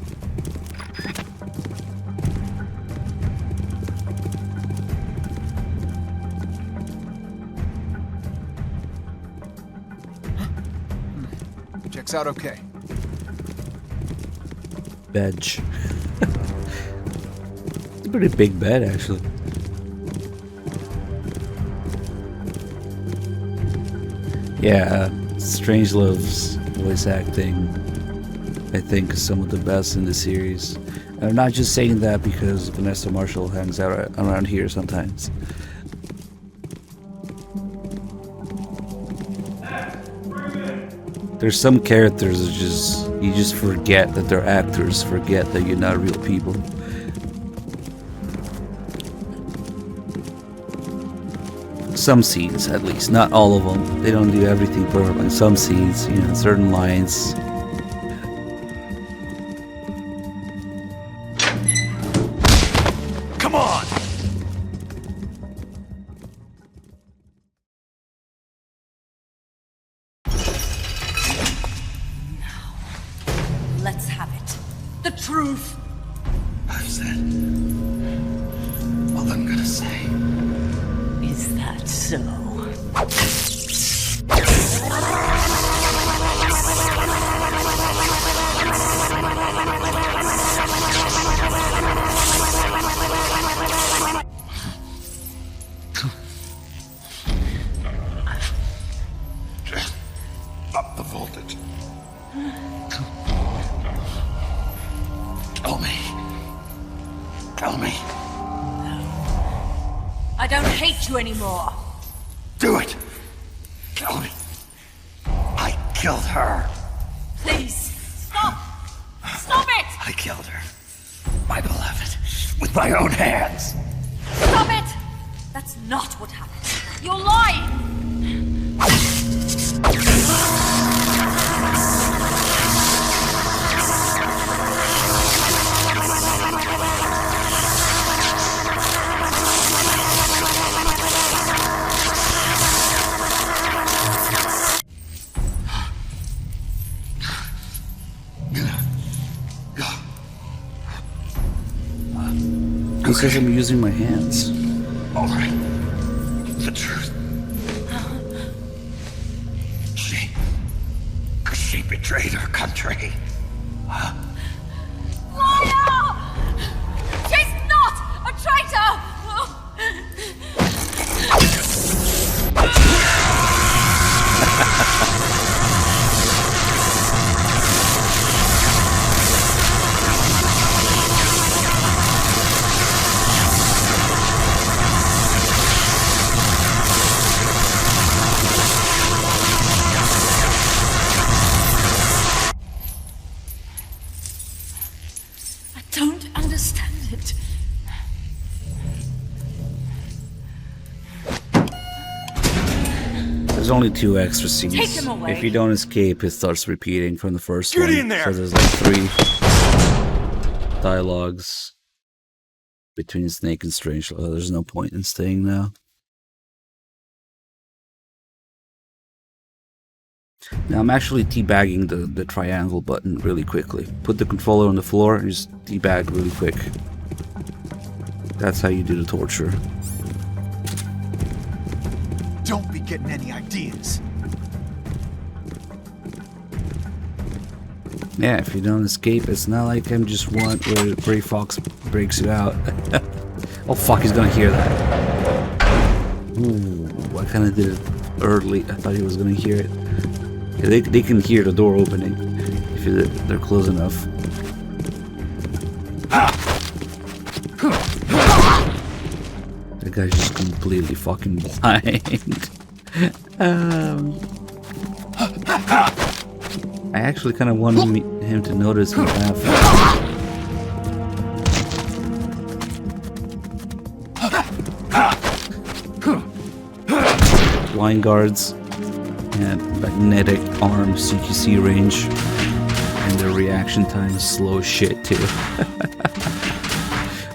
U: Checks out okay.
A: Bed. It's a pretty big bed, actually. Yeah, Strangelove's voice acting, I think, is some of the best in the series. And I'm not just saying that because Vanessa Marshall hangs out around here sometimes. There's some characters that you just forget that they're actors, forget that you're not real people. Some scenes, at least, not all of them. They don't do everything perfectly. Some scenes, you know, certain lines.
U: Come on!
T: Let's have it. The truth.
D: I've said all I'm gonna say.
T: Is that so?
D: Up the voltage.
T: don't hate you anymore.
D: Do it! Kill me. I killed her.
T: Please, stop! Stop it!
D: I killed her. My beloved. With my own hands.
T: Stop it! That's not what happened. You're lying!
A: He says I'm using my hands.
D: All right. The truth. She betrayed her country.
T: Liar! She's not a traitor! Don't understand it.
A: There's only 2 extra
T: Take
A: scenes.
T: him away.
A: If you don't escape, it starts repeating from the first
U: Get
A: one.
U: in there!
A: So there's like 3 dialogues between Snake and Strange. There's no point in staying now. Now I'm actually teabagging the triangle button really quickly. Put the controller on the floor and just teabag really quick. That's how you do the torture.
U: Don't be getting any ideas.
A: Yeah, if you don't escape, it's not like M just1 where Bray Fox breaks you out. Oh fuck, he's gonna hear that. Ooh, I kinda did it early. I thought he was gonna hear it. Yeah, they can hear the door opening if they're close enough. That guy's just completely fucking blind. I actually kind of wanted him to notice me laughing. Blind guards and magnetic arm CQC range, and their reaction time is slow as shit too.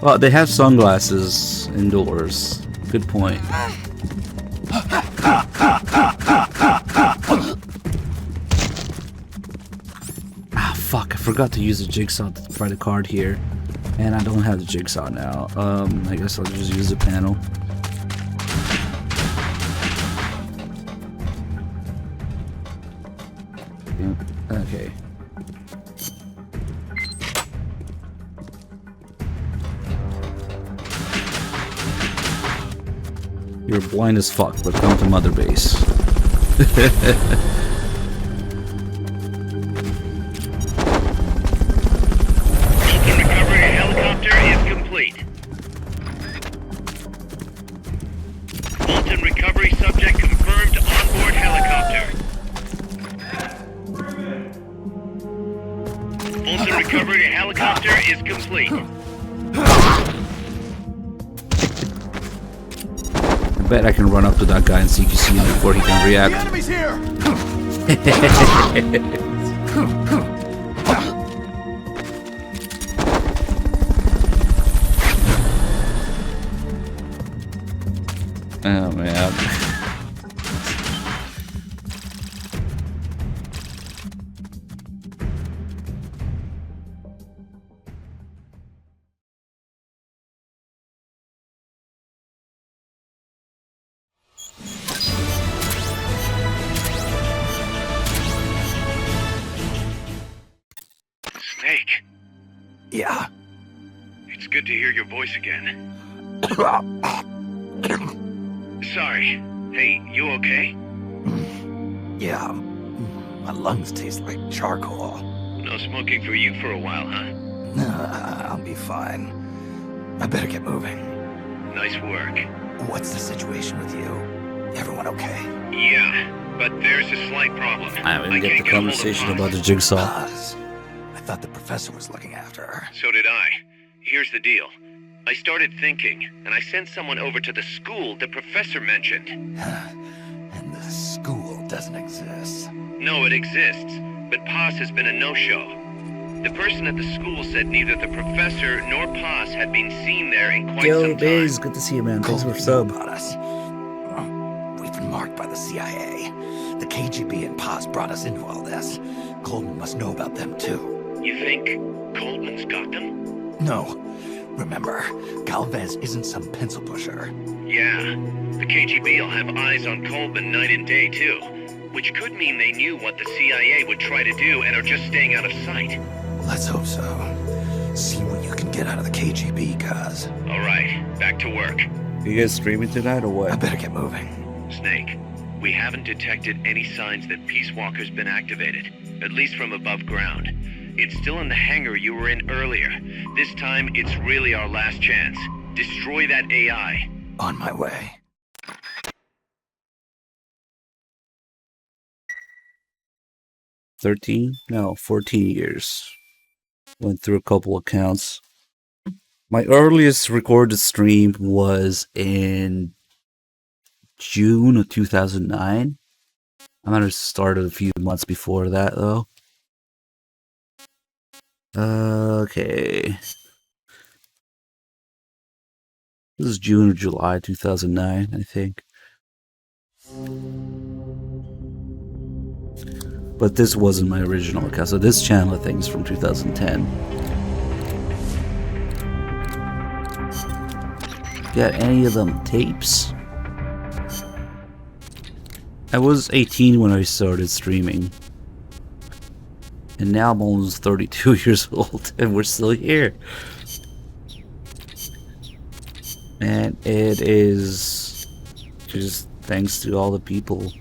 A: Well, they have sunglasses indoors. Good point. Ah, fuck! I forgot to use the jigsaw to try the card here, and I don't have the jigsaw now. I guess I'll just use the panel. Okay. You're blind as fuck, but come to Mother Base.
G: The recovery helicopter is complete. Fulton recovery subject confirmed onboard helicopter. Fulton recovery helicopter is complete.
A: I bet I can run up to that guy in CQC before he can react.
U: The enemy's here!
A: Oh man.
G: Snake,
D: Yeah.
G: it's good to hear your voice again. Sorry. Hey, you okay?
D: Yeah. My lungs taste like charcoal.
G: No smoking for you for a while, huh?
D: I'll be fine. I better get moving.
G: Nice work.
D: What's the situation with you? Everyone okay?
G: Yeah, but there's a slight problem.
A: I didn't get
G: can't
A: the
G: get a hold of
A: conversation
G: Paz.
A: about the jigsaw.
D: Paz. I thought the professor was looking after her.
G: So did I. Here's the deal. I started thinking, and I sent someone over to the school the professor mentioned.
D: And the school doesn't exist.
G: No, it exists, but Paz has been a no-show. The person at the school said neither the professor nor Paz had been seen there in quite
A: Yo,
G: some time.
A: Baze, good to see you, man. Thanks for sub.
D: About us. We've been marked by the CIA. The KGB and Paz brought us into all this. Coleman must know about them too.
G: You think Coleman's got them?
D: No. Remember, Galvez isn't some pencil pusher.
G: Yeah, the KGB will have eyes on Coleman night and day too, which could mean they knew what the CIA would try to do and are just staying out of sight.
D: Let's hope so. See what you can get out of the KGB, Kaz.
G: All right, back to work.
A: Are you guys streaming tonight or what?
D: I better get moving.
G: Snake, we haven't detected any signs that Peace Walker's been activated, at least from above ground. It's still in the hangar you were in earlier. This time, it's really our last chance. Destroy that AI.
D: On my way.
A: No, 14 years. Went through a couple accounts. My earliest recorded stream was in June of 2009. I might have started a few months before that, though. Okay. This is June or July 2009, I think. But this wasn't my original account, so this channel, I think, is from 2010. Got any of them tapes? I was 18 when I started streaming. And now I'm almost 32 years old, and we're still here. And it is just thanks to all the people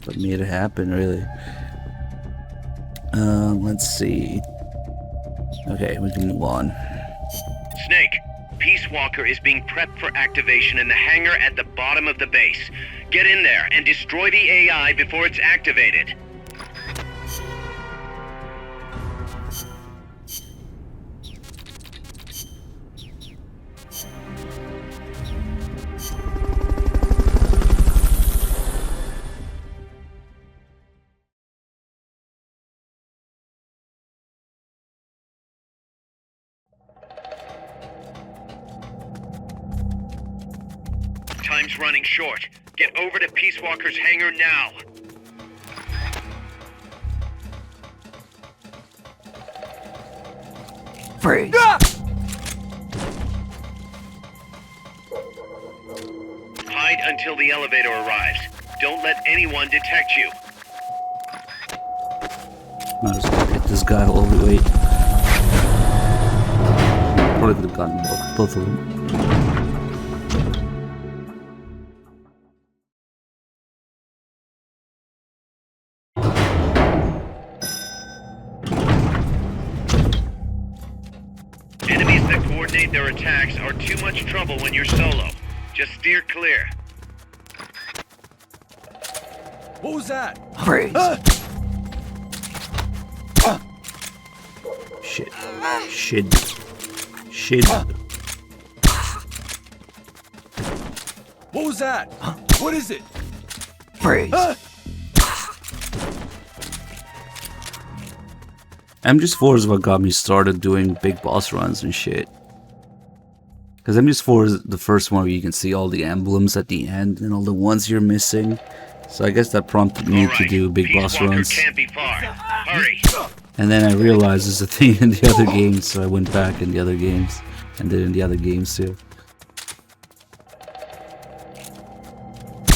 A: that made it happen, really. Let's see. Okay, we can move on.
G: Snake, Peace Walker is being prepped for activation in the hangar at the bottom of the base. Get in there and destroy the AI before it's activated. Time's running short. Get over to Peace Walker's hangar now.
D: Freeze!
G: Hide until the elevator arrives. Don't let anyone detect you.
A: Might as well get this guy overweight. Probably could have gotten both of them.
G: Enemies that coordinate their attacks are too much trouble when you're solo. Just steer clear.
C: What was that?
D: Freeze!
A: Shit. Shit.
C: What was that? What is it?
D: Freeze!
A: MGS4 is what got me started doing big boss runs and shit. Because MGS4 is the first one where you can see all the emblems at the end and all the ones you're missing. So I guess that prompted me to do big boss runs.
G: Can't be far. Hurry.
A: And then I realized there's a thing in the other games, so I went back in the other games and did in the other games too.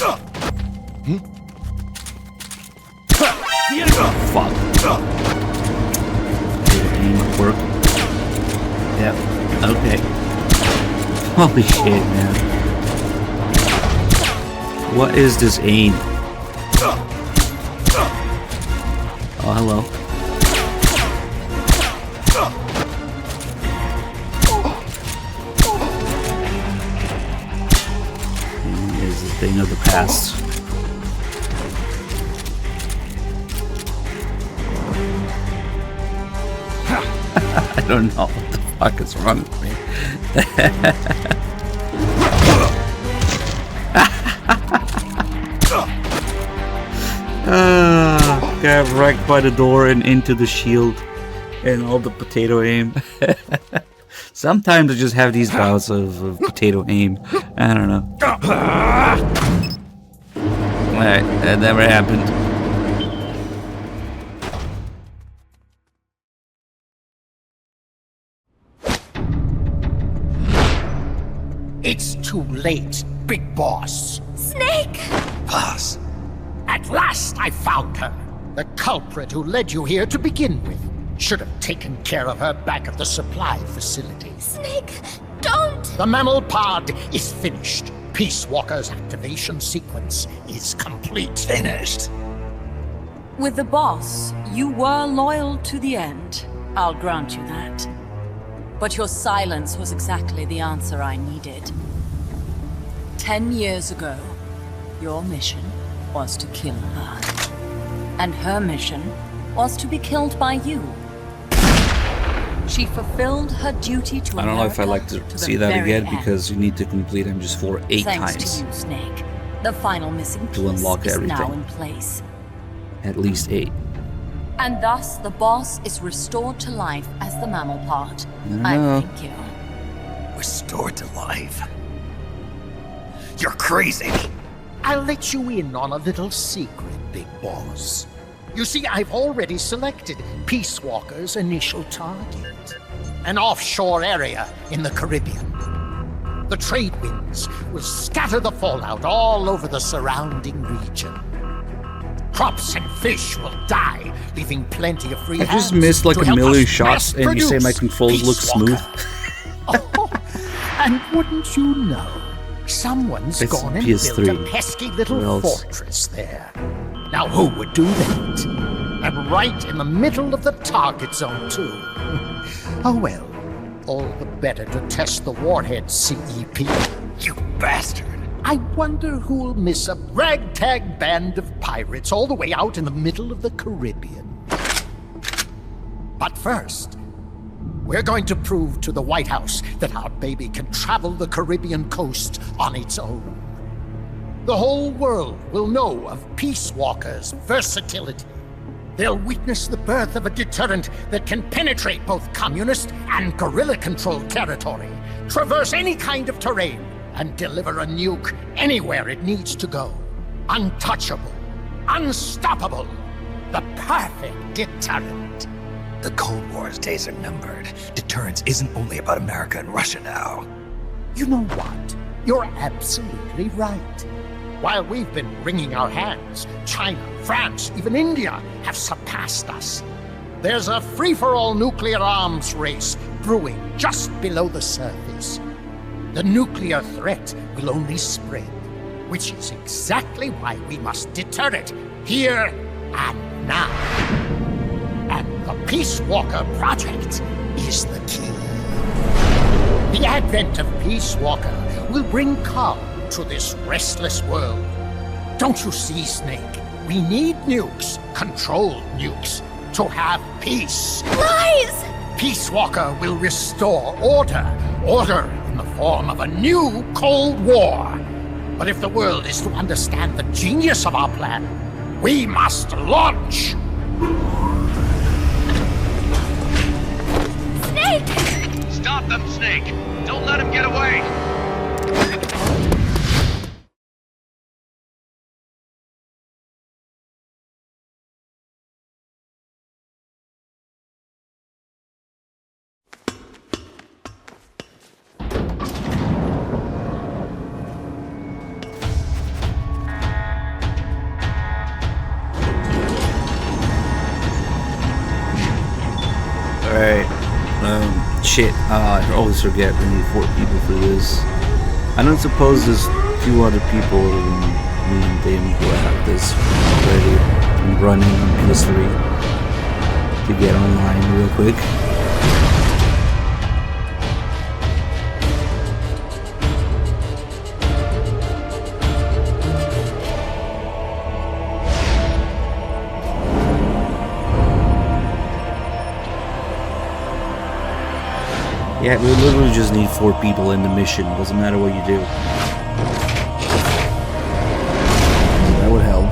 A: Oh, fuck. Work. Yep. Okay. Holy shit, man. What is this aim? Oh, hello. is a thing of the past. I don't know what the fuck is wrong with me. Got wrecked by the door and into the shield and all the potato aim. Sometimes I just have these bouts of potato aim. I don't know. Alright, that never happened.
L: It's too late, Big Boss.
S: Snake!
L: Boss. At last I found her. The culprit who led you here to begin with. Should have taken care of her back at the supply facility.
S: Snake, don't!
L: The mammal pod is finished. Peace Walker's activation sequence is complete.
D: Finished.
T: With the boss, you were loyal to the end. I'll grant you that. But your silence was exactly the answer I needed. 10 years ago, your mission was to kill her. And her mission was to be killed by you. She fulfilled her duty to
A: I don't know if I like to see that again
T: end.
A: because you need to complete MGS4 8
T: Thanks
A: times
T: to you, Snake. The final missing
A: to
T: piece
A: unlock
T: is
A: everything.
T: now in place.
A: At least 8.
T: And thus, the boss is restored to life as the mammal pod. I
A: No.
T: thank you.
D: Restored to life? You're crazy.
L: I'll let you in on a little secret, Big Boss. You see, I've already selected Peace Walker's initial target. An offshore area in the Caribbean. The trade winds will scatter the fallout all over the surrounding region. Crops and fish will die, leaving plenty of free
A: I just
L: hands
A: missed like
L: to
A: a
L: help
A: million
L: us
A: shots and you say my
L: mass-produce
A: controls
L: Peace
A: look smooth.
L: Walker. And wouldn't you know, someone's
A: It's
L: gone and
A: PS3.
L: built a pesky little
A: Who else?
L: fortress there. Now who would do that? And right in the middle of the target zone, too. Oh well, all the better to test the warhead, CEP.
D: You bastard.
L: I wonder who'll miss a ragtag band of pirates all the way out in the middle of the Caribbean. But first, we're going to prove to the White House that our baby can travel the Caribbean coast on its own. The whole world will know of Peace Walker's versatility. They'll witness the birth of a deterrent that can penetrate both communist and guerrilla-controlled territory, traverse any kind of terrain, and deliver a nuke anywhere it needs to go. Untouchable, unstoppable, the perfect deterrent.
D: The Cold War's days are numbered. Deterrence isn't only about America and Russia now.
L: You know what? You're absolutely right. While we've been wringing our hands, China, France, even India have surpassed us. There's a free-for-all nuclear arms race brewing just below the surface. The nuclear threat will only spread, which is exactly why we must deter it here and now. And the Peace Walker Project is the key. The advent of Peace Walker will bring calm to this restless world. Don't you see, Snake? We need nukes, controlled nukes, to have peace.
S: Lies!
L: Peace Walker will restore order. Order in the form of a new Cold War. But if the world is to understand the genius of our plan, we must launch!
S: Snake!
G: Stop them, Snake! Don't let him get away!
A: Alright. Shit. I always forget we need 4 people for this. I don't suppose there's 2 other people than me and Damon who have this already and running on PS3 to get online real quick. Yeah, we literally just need 4 people in the mission. Doesn't matter what you do. That would help.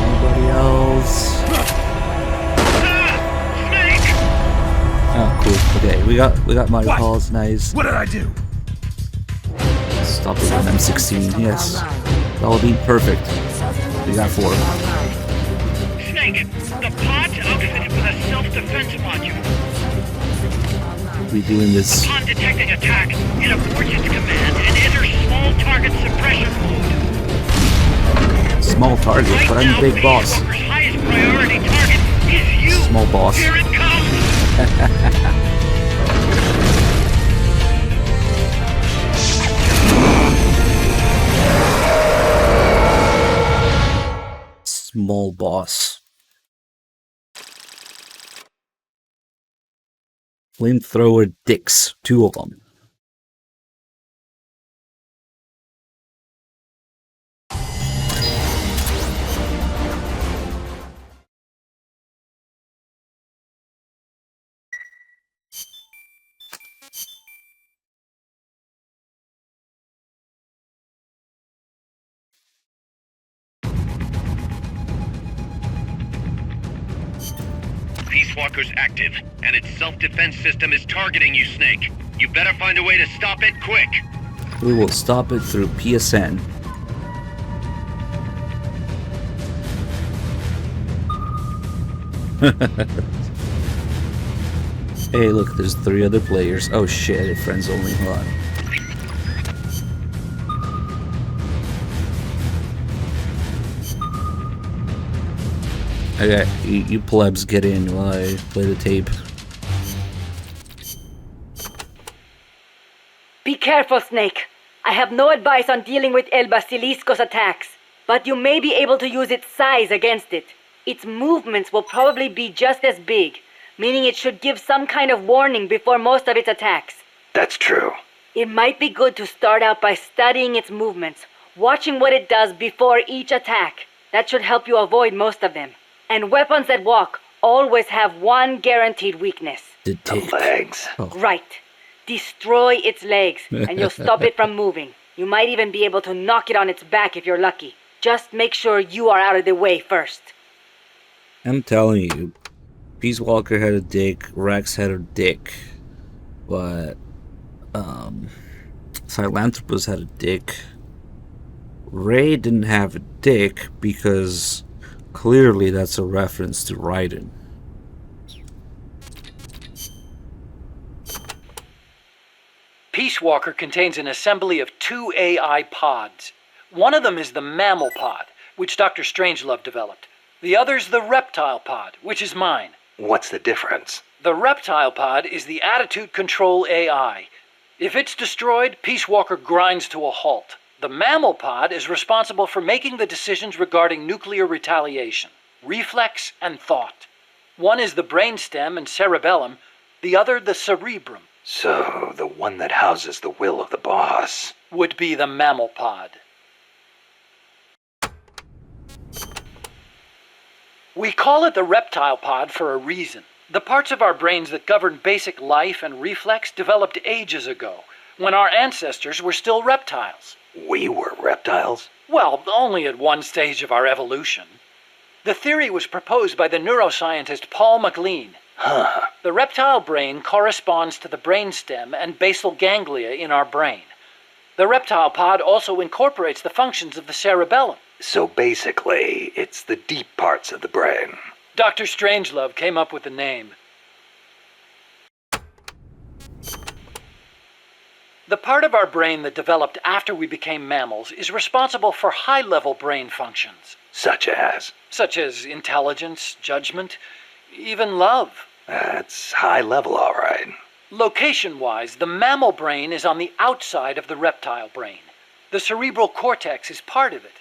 A: Anybody else? Oh, cool. Okay, we got my calls. Nice.
C: What did I do?
A: Stop it on M16, yes. That will be perfect. We got 4.
K: Snake, the pod's outfitted with a self-defense module.
A: We doing this.
K: Upon detecting attack, it aborts its command and enters small target suppression mode.
A: Small target, but I'm a big boss.
K: Walker's highest priority target is you.
A: Small boss.
K: Here it comes.
A: Small boss. Flamethrower dicks. 2 of them.
G: Peace Walker's active, and its self-defense system is targeting you, Snake. You better find a way to stop it quick.
A: We will stop it through PSN. Hey, look, there's 3 other players. Oh shit, friends only. Hold on. Okay, you plebs get in while I play the tape.
P: Be careful, Snake. I have no advice on dealing with El Basilisco's attacks, but you may be able to use its size against it. Its movements will probably be just as big, meaning it should give some kind of warning before most of its attacks.
H: That's true.
P: It might be good to start out by studying its movements, watching what it does before each attack. That should help you avoid most of them. And weapons that walk always have one guaranteed weakness.
H: The legs.
A: Oh.
P: Right. Destroy its legs, and you'll stop it from moving. You might even be able to knock it on its back if you're lucky. Just make sure you are out of the way first.
A: I'm telling you, Peace Walker had a dick, Rex had a dick, but, Philanthropus had a dick. Ray didn't have a dick because clearly that's a reference to Raiden.
Q: Peace Walker contains an assembly of 2 AI pods. One of them is the mammal pod, which Dr. Strangelove developed. The other's the reptile pod, which is mine.
H: What's the difference?
Q: The reptile pod is the attitude control AI. If it's destroyed, Peace Walker grinds to a halt. The mammal pod is responsible for making the decisions regarding nuclear retaliation, reflex, and thought. One is the brainstem and cerebellum, the other the cerebrum.
H: So, the one that houses the will of the boss
Q: would be the mammal pod. We call it the reptile pod for a reason. The parts of our brains that govern basic life and reflex developed ages ago, when our ancestors were still reptiles.
H: We were reptiles?
Q: Well, only at one stage of our evolution. The theory was proposed by the neuroscientist Paul MacLean.
H: Huh.
Q: The reptile brain corresponds to the brainstem and basal ganglia in our brain. The reptile pod also incorporates the functions of the cerebellum.
H: So basically, it's the deep parts of the brain.
Q: Dr. Strangelove came up with the name. The part of our brain that developed after we became mammals is responsible for high-level brain functions.
H: Such as?
Q: Such as intelligence, judgment, even love.
H: That's high level, all right.
Q: Location-wise, the mammal brain is on the outside of the reptile brain. The cerebral cortex is part of it.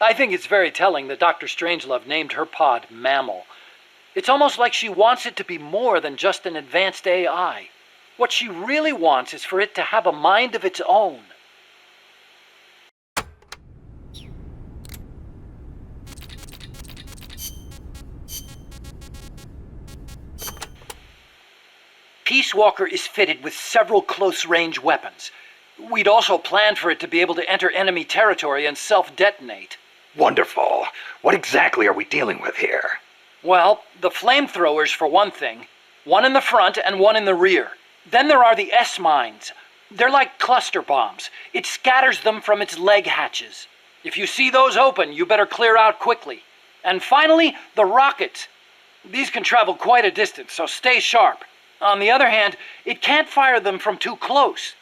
Q: I think it's very telling that Dr. Strangelove named her pod Mammal. It's almost like she wants it to be more than just an advanced AI. What she really wants is for it to have a mind of its own. Peace Walker is fitted with several close-range weapons. We'd also planned for it to be able to enter enemy territory and self-detonate.
H: Wonderful. What exactly are we dealing with here?
Q: Well, the flamethrowers for one thing. One in the front and one in the rear. Then there are the S-mines. They're like cluster bombs. It scatters them from its leg hatches. If you see those open, you better clear out quickly. And finally, the rockets. These can travel quite a distance, so stay sharp. On the other hand, it can't fire them from too close.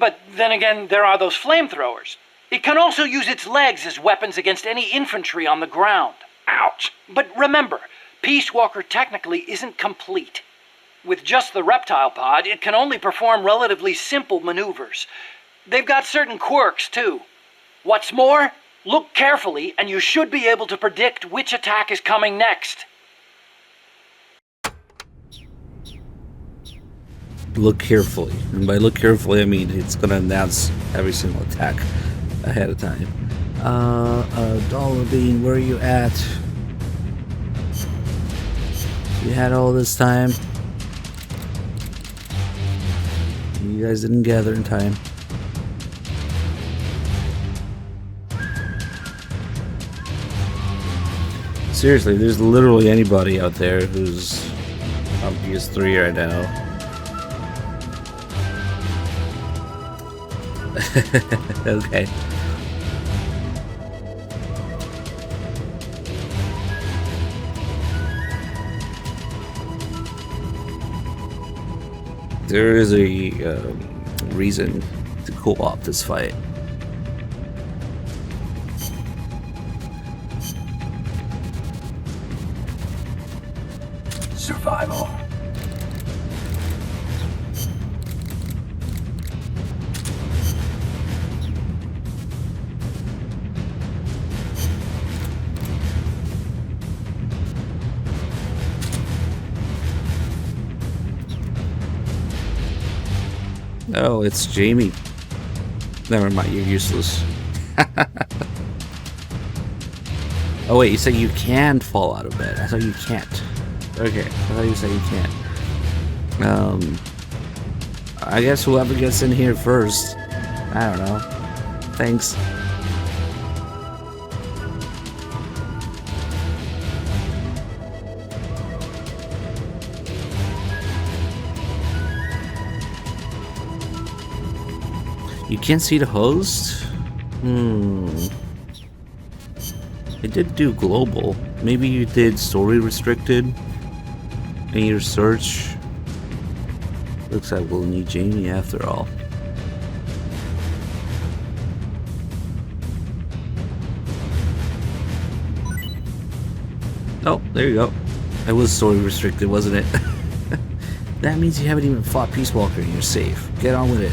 Q: But then again, there are those flamethrowers. It can also use its legs as weapons against any infantry on the ground.
H: Ouch.
Q: But remember, Peace Walker technically isn't complete. With just the reptile pod, it can only perform relatively simple maneuvers. They've got certain quirks, too. What's more, look carefully, and you should be able to predict which attack is coming next.
A: Look carefully. And by look carefully, I mean it's gonna announce every single attack ahead of time. Dollar Bean, where are you at? You had all this time. You guys didn't gather in time. Seriously, there's literally anybody out there who's on PS3 right now. Okay. There is a reason to co-op this fight.
D: Survival.
A: Oh, it's Jamie. Never mind, you're useless. Oh wait, you say you can fall out of bed. I thought you can't. Okay, I thought you said you can't. I guess whoever gets in here first. I don't know. Thanks. You can't see the host? It did do global. Maybe you did story restricted in your search. Looks like we'll need Jamie after all. Oh, there you go. It was story restricted, wasn't it? That means you haven't even fought Peace Walker and you're safe. Get on with it.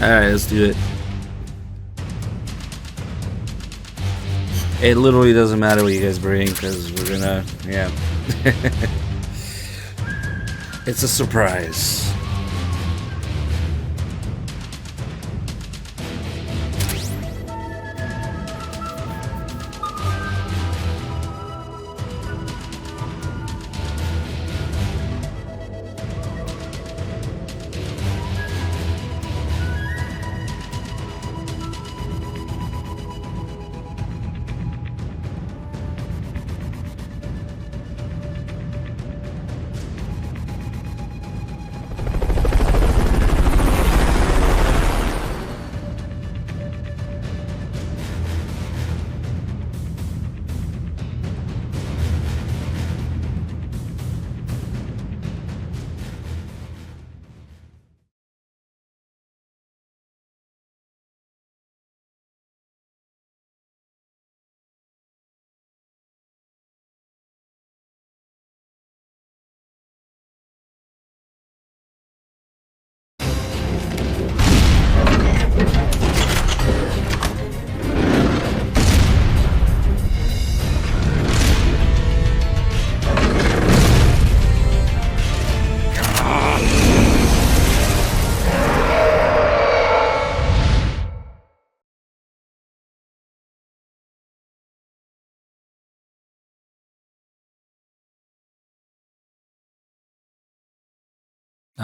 A: Alright, let's do it. It literally doesn't matter what you guys bring, because we're gonna, yeah. It's a surprise.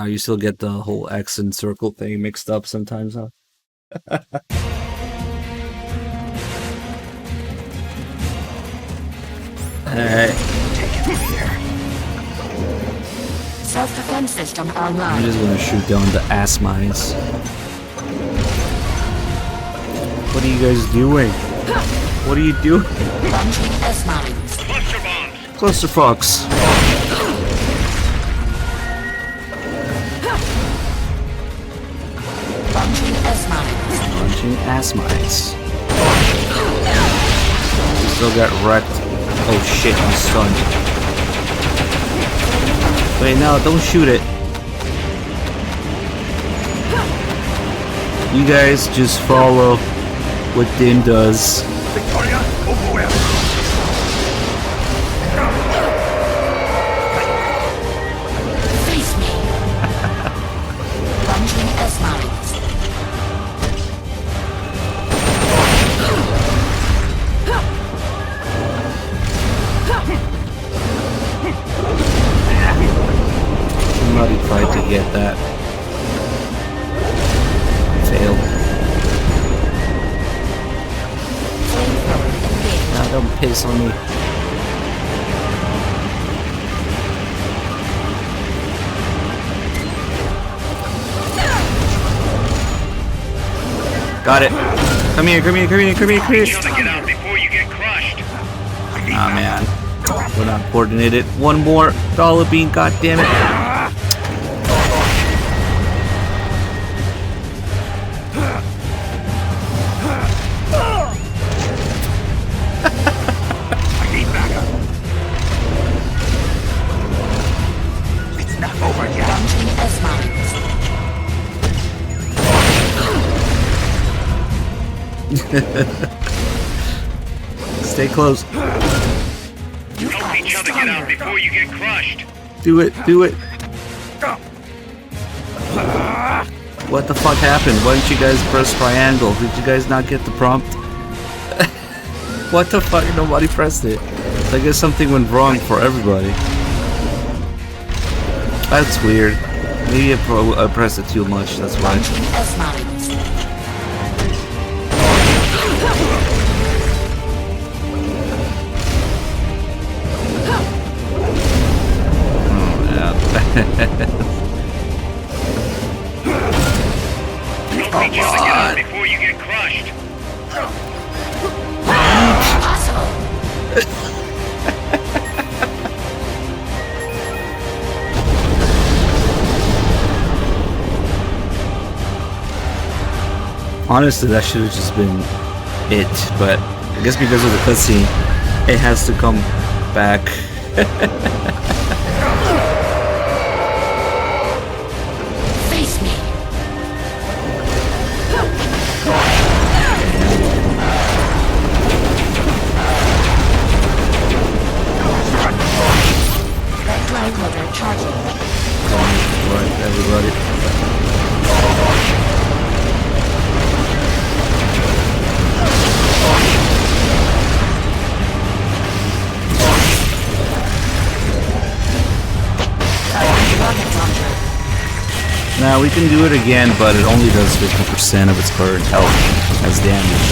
A: You still get the whole X and circle thing mixed up sometimes, huh? Alright.
J: Self-defense system
A: I'm
J: online.
A: just gonna shoot down the ass mines. What are you guys doing? What are you doing?
J: S-mines.
G: Cluster bombs.
A: Clusterfucks.
J: Launching S-mines.
A: Launching ass mines. We still got wrecked. Oh shit, I'm stunned. Wait, no, don't shoot it. You guys just follow what Din does.
C: Victoria, over where?
J: Face me. Launching S-mines.
A: Somebody tried to get that. Failed. Now don't piss on me. Got it. Come here, come here, come here, come here, come here.
G: Get out before you get crushed.
A: Ah, man. We're not coordinated. One more dollar bean, goddammit.
C: I need backup. It's not over yet.
J: Launching S-mines.
A: Stay close.
G: Help each other get out before you get crushed.
A: Do it, do it. What the fuck happened? Why didn't you guys press triangle? Did you guys not get the prompt? What the fuck? Nobody pressed it. I guess something went wrong for everybody. That's weird. Maybe I pressed it too much, that's why.
J: S-mines.
G: Help each other get out before you get crushed.
A: Honestly, that should have just been it, but I guess because of the cutscene, it has to come back.
J: Face me. Red drive motor charging.
A: Right, everybody. Now we can do it again, but it only does 50% of its current health as damage.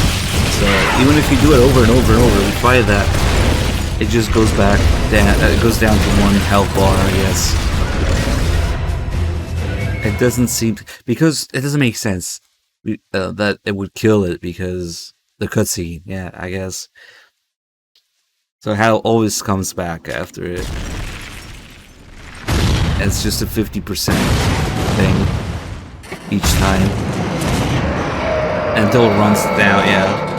A: So even if you do it over and over and over, we try that, it just goes back down. It goes down to 1 health bar, I guess. It doesn't seem because it doesn't make sense that it would kill it because the cutscene. Yeah, I guess. So how always comes back after it. It's just a 50% thing each time until it runs down. Yeah.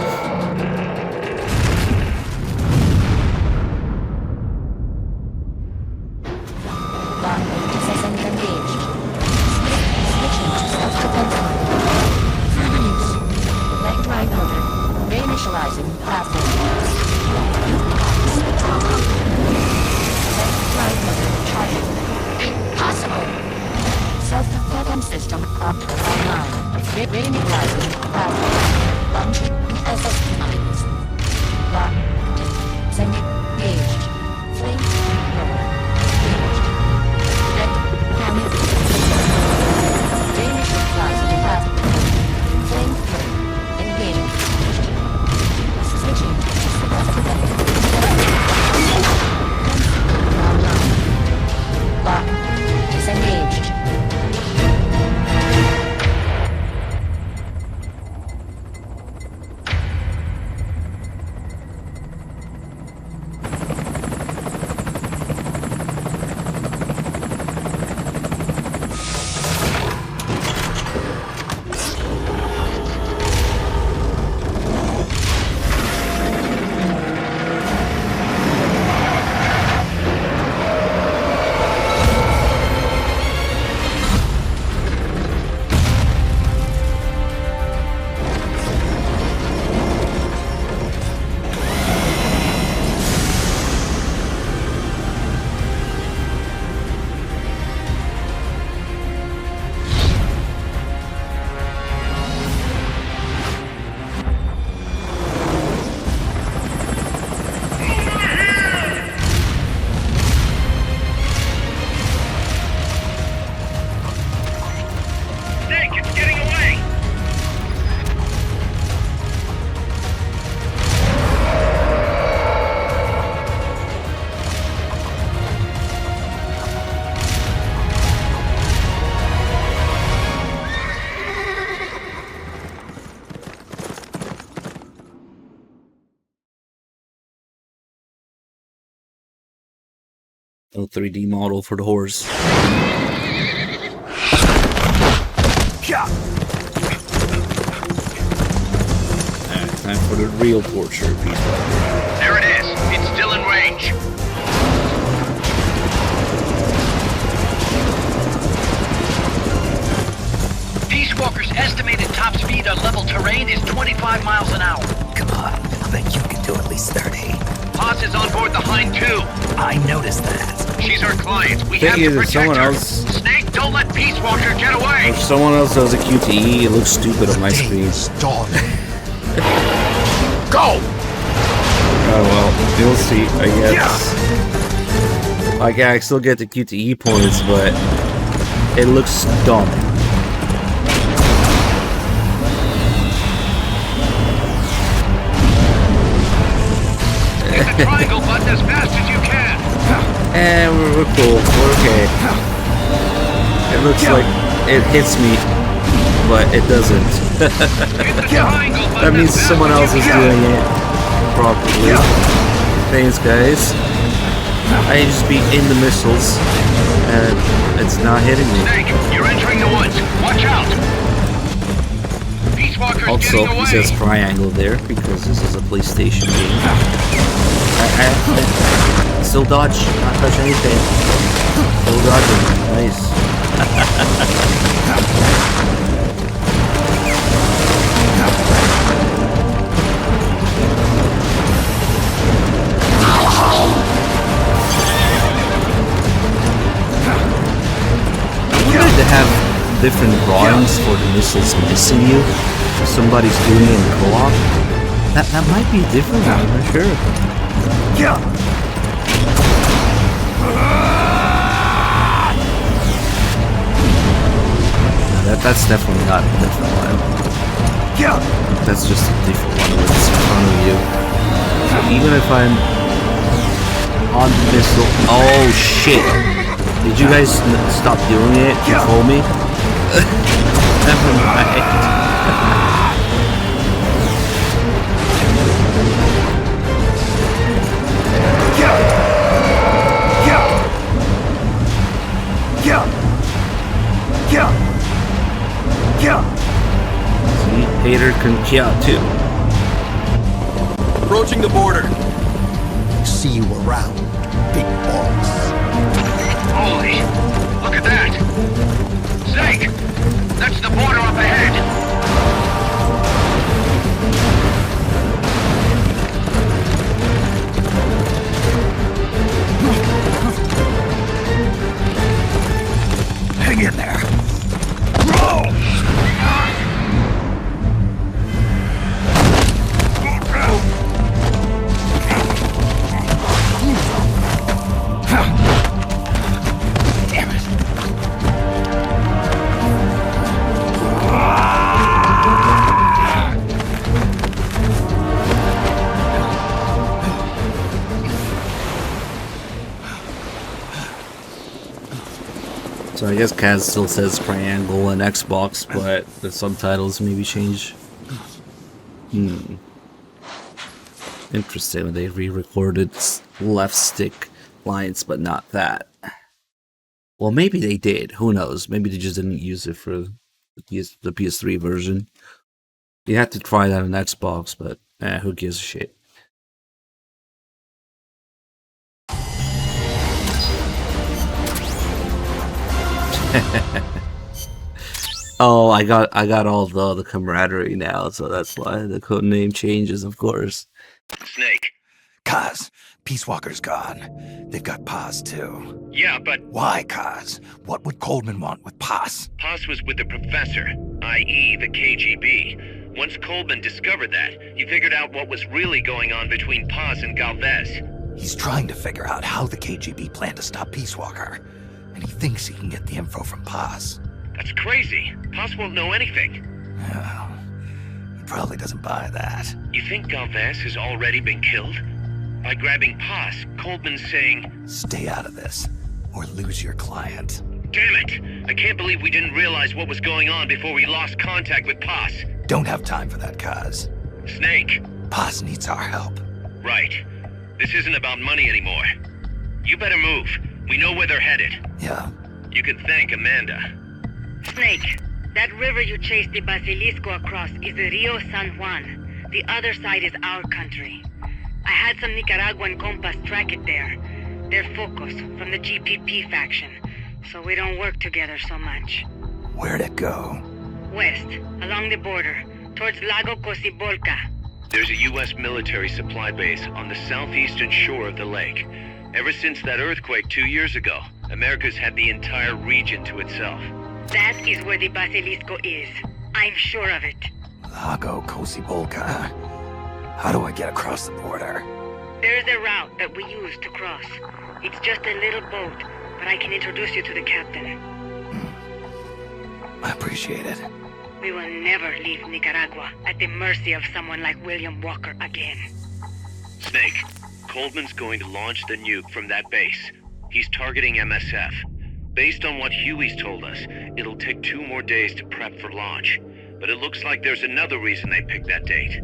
J: System up online. Reinitializing power. Launching SSD mines. Locked. Semi-engaged. Flame. Engaged. Red.
A: No 3D model for the horse. Time for the real torture.
G: There it is. It's still in range.
R: Peace Walker's estimated top speed on level terrain is 25 miles an hour.
D: Come on, I bet you can do at least 30.
G: Paz is on board the Hind too.
D: I noticed that.
G: She's our client. We
A: Thing
G: have
A: is,
G: to
A: if
G: protect
A: someone
G: her.
A: else,
G: Snake, don't let Peace Walker get away.
A: if someone else does a QTE, it looks stupid on my screen.
U: Go!
A: Oh well, you'll see, I guess. Like, I still get the QTE points, but it looks dumb.
G: Hit the triangle button as fast as you can.
A: We're cool. We're okay. It looks like it hits me, but it doesn't. That means someone else is doing it properly. Thanks, guys. I just be in the missiles, and it's not hitting me.
G: Snake, you're entering the woods. Watch out. Peace Walker's
A: Also,
G: getting away.
A: it says triangle there because this is a PlayStation game. I still dodge, not touch anything. Still dodging. Nice. Weird to have different drawings for the missiles missing you. Somebody's doing it in co-op. That might be different, I'm not sure. That's definitely not a different one. That's just a different one when it's in front of you. So even if I'm on the missile... Oh shit! Did you guys stop doing it? You told me? Never mind. See, Hater can kill too.
C: Approaching the border.
U: See you around, big boss.
G: Holy, look at that. Snake, that's the border up ahead.
D: Hang in there.
U: Damn it.
A: So I guess Kaz still says triangle on Xbox, but the subtitles maybe change. Interesting, they re-recorded left stick lines, but not that. Well, maybe they did. Who knows? Maybe they just didn't use it for the PS3 version. You had to try that on Xbox, but who gives a shit? Oh, I got all the camaraderie now, so that's why the code name changes, of course.
G: Snake.
D: Kaz, Peace Walker's gone. They've got Paz too.
G: Yeah, but...
D: Why, Kaz? What would Coleman want with Paz?
G: Paz was with the professor, i.e. the KGB. Once Coleman discovered that, he figured out what was really going on between Paz and Galvez.
D: He's trying to figure out how the KGB planned to stop Peace Walker, and he thinks he can get the info from Paz.
G: That's crazy. Paz won't know anything.
D: Oh, he probably doesn't buy that.
G: You think Galvez has already been killed? By grabbing Paz, Coleman's saying...
D: Stay out of this, or lose your client.
G: Damn it! I can't believe we didn't realize what was going on before we lost contact with Paz.
D: Don't have time for that, Kaz.
G: Snake.
D: Paz needs our help.
G: Right. This isn't about money anymore. You better move. We know where they're headed.
D: Yeah.
G: You can thank Amanda.
O: Snake, that river you chased the Basilisco across is the Rio San Juan. The other side is our country. I had some Nicaraguan compas track it there. They're Focos, from the GPP faction, so we don't work together so much.
D: Where'd it go?
O: West, along the border, towards Lago Cocibolca.
G: There's a U.S. military supply base on the southeastern shore of the lake. Ever since that earthquake 2 years ago, America's had the entire region to itself.
O: That is where the Basilisco is. I'm sure of it.
D: Lago Cocibolca. How do I get across the border?
O: There's a route that we use to cross. It's just a little boat, but I can introduce you to the captain.
D: I appreciate it.
O: We will never leave Nicaragua at the mercy of someone like William Walker again.
G: Snake, Coldman's going to launch the nuke from that base. He's targeting MSF. Based on what Huey's told us, it'll take 2 more days to prep for launch. But it looks like there's another reason they picked that date.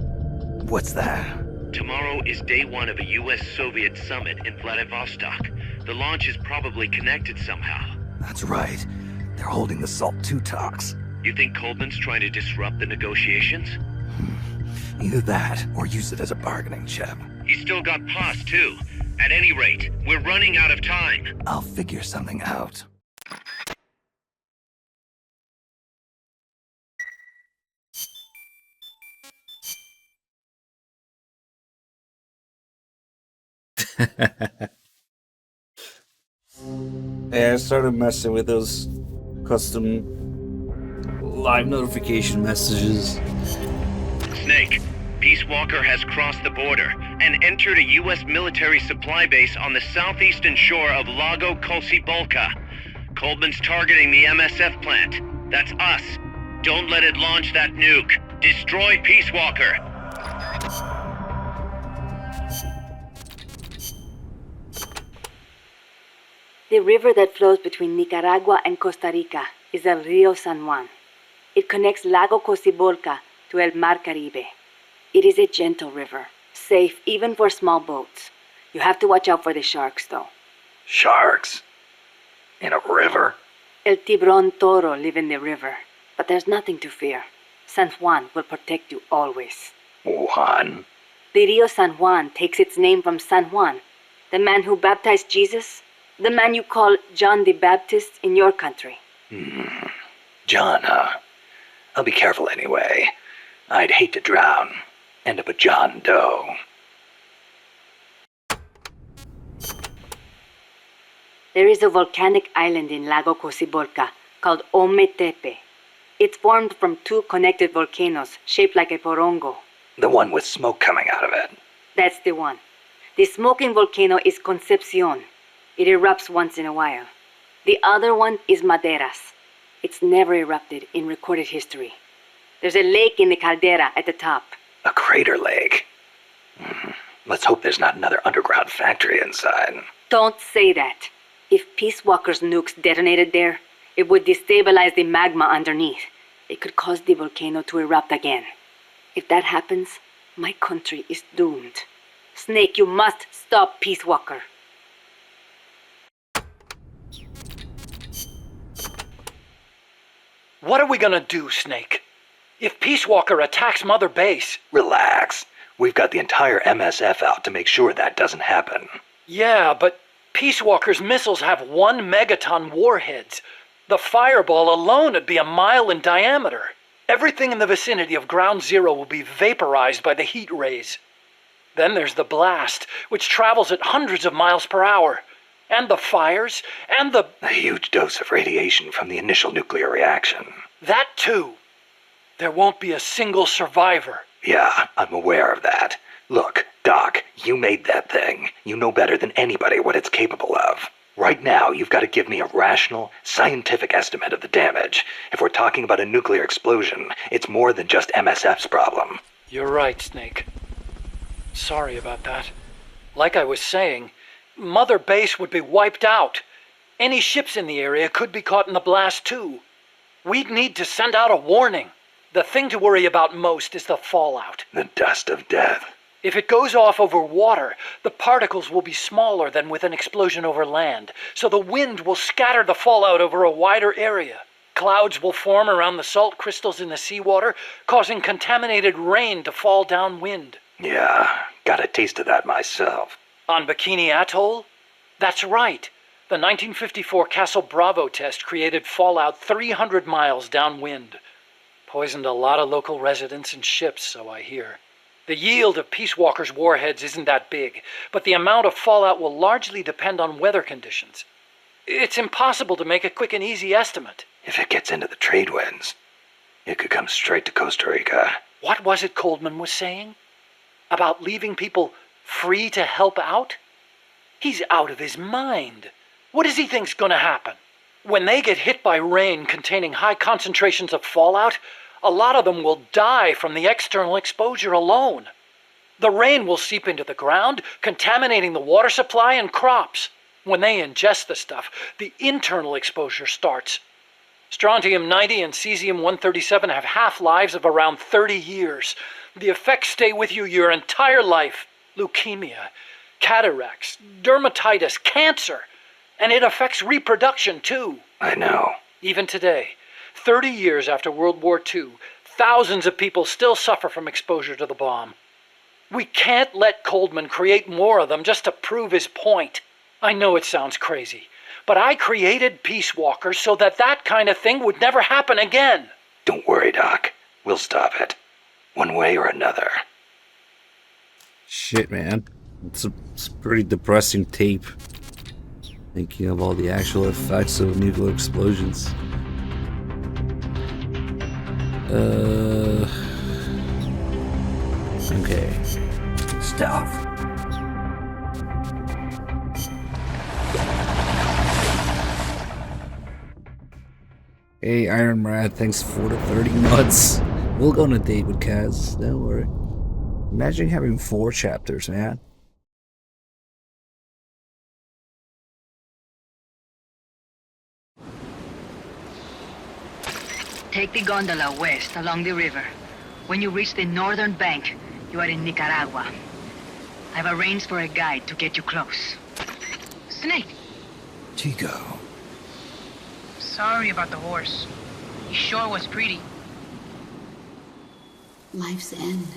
D: What's that?
G: Tomorrow is day 1 of a US-Soviet summit in Vladivostok. The launch is probably connected somehow.
D: That's right. They're holding the SALT II talks.
G: You think Coldman's trying to disrupt the negotiations?
D: Either that, or use it as a bargaining chip.
G: He's still got POS, too. At any rate, we're running out of time.
D: I'll figure something out.
A: Yeah, I started messing with those custom live notification messages.
G: Snake, Peace Walker has crossed the border and entered a U.S. military supply base on the southeastern shore of Lago Cocibolca. Coldman's targeting the MSF plant. That's us. Don't let it launch that nuke. Destroy Peace Walker.
P: The river that flows between Nicaragua and Costa Rica is the Rio San Juan. It connects Lago Cocibolca to El Mar Caribe. It is a gentle river, safe even for small boats. You have to watch out for the sharks, though.
H: Sharks? In a river?
P: El Tiburón Toro live in the river, but there's nothing to fear. San Juan will protect you always.
H: Juan?
P: The Rio San Juan takes its name from San Juan, the man who baptized Jesus, the man you call John the Baptist in your country.
H: John, huh? I'll be careful anyway. I'd hate to drown. End up a John Doe.
P: There is a volcanic island in Lago Cocibolca called Ometepe. It's formed from 2 connected volcanoes shaped like a porongo.
H: The one with smoke coming out of it.
P: That's the one. The smoking volcano is Concepcion. It erupts once in a while. The other one is Maderas. It's never erupted in recorded history. There's a lake in the caldera at the top.
H: A crater lake. Let's hope there's not another underground factory inside.
P: Don't say that. If Peace Walker's nukes detonated there, it would destabilize the magma underneath. It could cause the volcano to erupt again. If that happens, my country is doomed. Snake, you must stop Peace Walker.
Q: What are we gonna do, Snake? If Peace Walker attacks Mother Base...
H: Relax. We've got the entire MSF out to make sure that doesn't happen.
Q: Yeah, but Peace Walker's missiles have 1 megaton warheads. The fireball alone would be 1 mile in diameter. Everything in the vicinity of Ground Zero will be vaporized by the heat rays. Then there's the blast, which travels at hundreds of miles per hour. And the fires, and the...
H: A huge dose of radiation from the initial nuclear reaction.
Q: That too. There won't be a single survivor.
H: Yeah, I'm aware of that. Look, Doc, you made that thing. You know better than anybody what it's capable of. Right now, you've got to give me a rational, scientific estimate of the damage. If we're talking about a nuclear explosion, it's more than just MSF's problem.
Q: You're right, Snake. Sorry about that. Like I was saying, Mother Base would be wiped out. Any ships in the area could be caught in the blast too. We'd need to send out a warning. The thing to worry about most is the fallout.
H: The dust of death.
Q: If it goes off over water, the particles will be smaller than with an explosion over land, so the wind will scatter the fallout over a wider area. Clouds will form around the salt crystals in the seawater, causing contaminated rain to fall downwind.
H: Yeah, got a taste of that myself.
Q: On Bikini Atoll? That's right. The 1954 Castle Bravo test created fallout 300 miles downwind. Poisoned a lot of local residents and ships, so I hear. The yield of Peace Walker's warheads isn't that big, but the amount of fallout will largely depend on weather conditions. It's impossible to make a quick and easy estimate.
H: If it gets into the trade winds, it could come straight to Costa Rica.
Q: What was it Coldman was saying? About leaving people free to help out? He's out of his mind. What does he think's gonna happen? When they get hit by rain containing high concentrations of fallout, a lot of them will die from the external exposure alone. The rain will seep into the ground, contaminating the water supply and crops. When they ingest the stuff, the internal exposure starts. Strontium-90 and cesium-137 have half-lives of around 30 years. The effects stay with you your entire life. Leukemia, cataracts, dermatitis, cancer. And it affects reproduction, too.
H: I know.
Q: Even today, 30 years after World War II, thousands of people still suffer from exposure to the bomb. We can't let Coldman create more of them just to prove his point. I know it sounds crazy, but I created Peace Walker so that that kind of thing would never happen again.
H: Don't worry, Doc. We'll stop it. One way or another.
A: Shit, man. It's a pretty depressing tape. Thinking of all the actual effects of nuclear explosions. Okay.
D: Stuff.
A: Hey, Iron Rat, thanks for the 30 months. We'll go on a date with Kaz, don't worry. Imagine having 4 chapters, man.
O: Take the gondola west along the river. When you reach the northern bank, you are in Nicaragua. I've arranged for a guide to get you close. Snake!
D: Chico.
N: Sorry about the horse. He sure was pretty.
J: Life's end.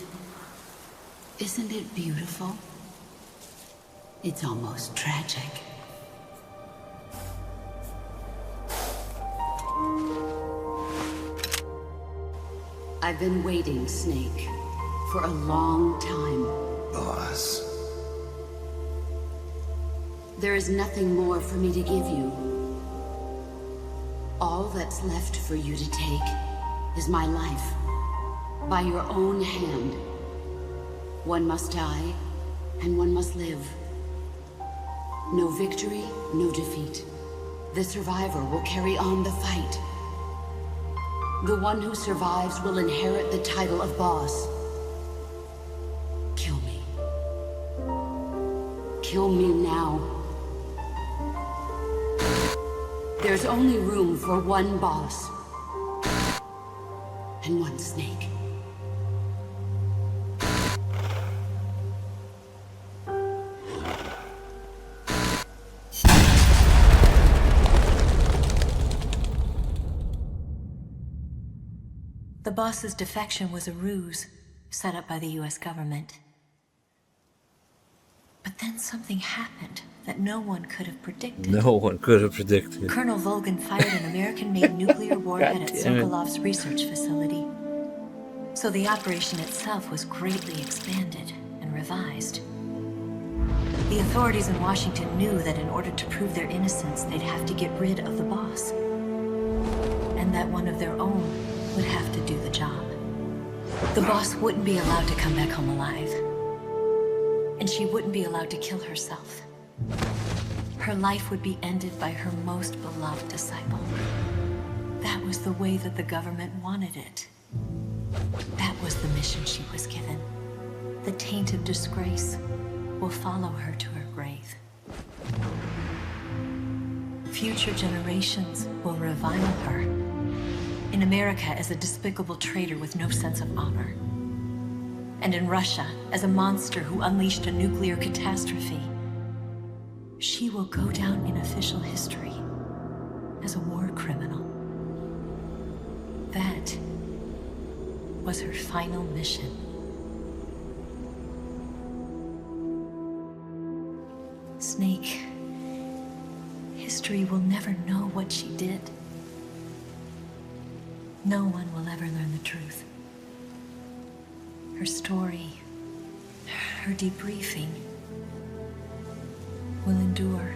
J: Isn't it beautiful? It's almost tragic. I've been waiting, Snake, for a long time.
D: Boss.
J: There is nothing more for me to give you. All that's left for you to take is my life. By your own hand. One must die, and one must live. No victory, no defeat. The survivor will carry on the fight. The one who survives will inherit the title of boss. Kill me. Kill me now. There's only room for one boss. And one snake.
T: The boss's defection was a ruse set up by the US government. But then something happened that no one could have predicted.
A: No one could have predicted.
T: Colonel Volgan fired an American-made nuclear warhead at Sokolov's research facility. So the operation itself was greatly expanded and revised. The authorities in Washington knew that in order to prove their innocence, they'd have to get rid of the boss. And that one of their own would have to do the job. The boss wouldn't be allowed to come back home alive. And she wouldn't be allowed to kill herself. Her life would be ended by her most beloved disciple. That was the way that the government wanted it. That was the mission she was given. The taint of disgrace will follow her to her grave. Future generations will revile her. In America as a despicable traitor with no sense of honor. and in Russia as a monster who unleashed a nuclear catastrophe. She will go down in official history as a war criminal. That was her final mission. Snake, history will never know what she did. No one will ever learn the truth. Her story, her debriefing, will endure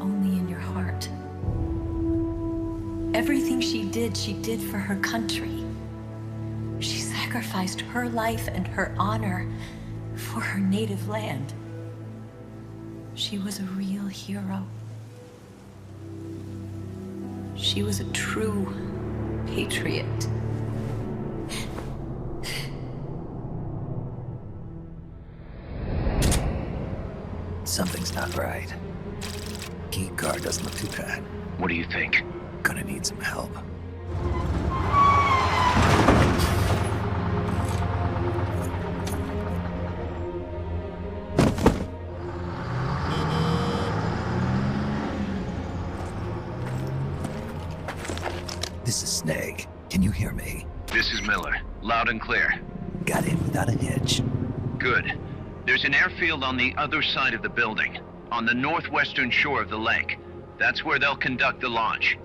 T: only in your heart. Everything she did for her country. She sacrificed her life and her honor for her native land. She was a real hero. She was a true patriot.
D: Something's not right. Key card doesn't look too bad.
G: What do you think?
D: Gonna need some help. This is Snake. Can you hear me?
G: This is Miller. Loud and clear.
D: Got in without a hitch.
G: Good. There's an airfield on the other side of the building, on the northwestern shore of the lake. That's where they'll conduct the launch.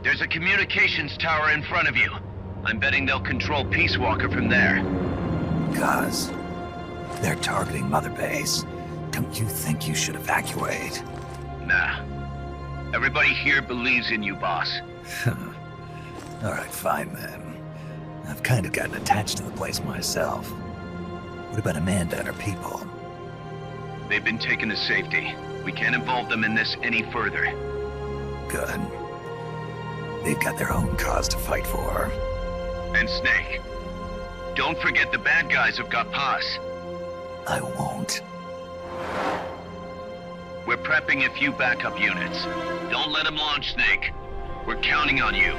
G: There's a communications tower in front of you. I'm betting they'll control Peace Walker from there.
D: Gaz, they're targeting Mother Base. Don't you think you should evacuate?
G: Nah. Everybody here believes in you, boss.
D: All right, fine then. I've kind of gotten attached to the place myself. What about Amanda and her people?
G: They've been taken to safety. We can't involve them in this any further.
D: Good. They've got their own cause to fight for.
G: And Snake. Don't forget the bad guys have got Paz.
D: I won't.
G: We're prepping a few backup units. Don't let them launch, Snake. We're counting on you.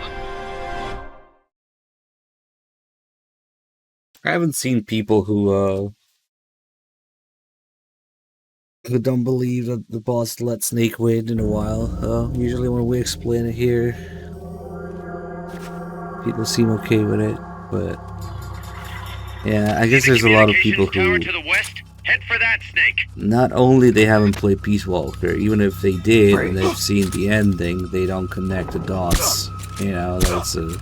A: I haven't seen people who don't believe that the boss let Snake win in a while. Usually when we explain it here, people seem okay with it, but yeah, I guess there's a lot of people who
G: To the west, head for that, Snake.
A: not only they haven't played Peace Walker, even if they did and they've seen the ending, they don't connect the dots. You know, that's a...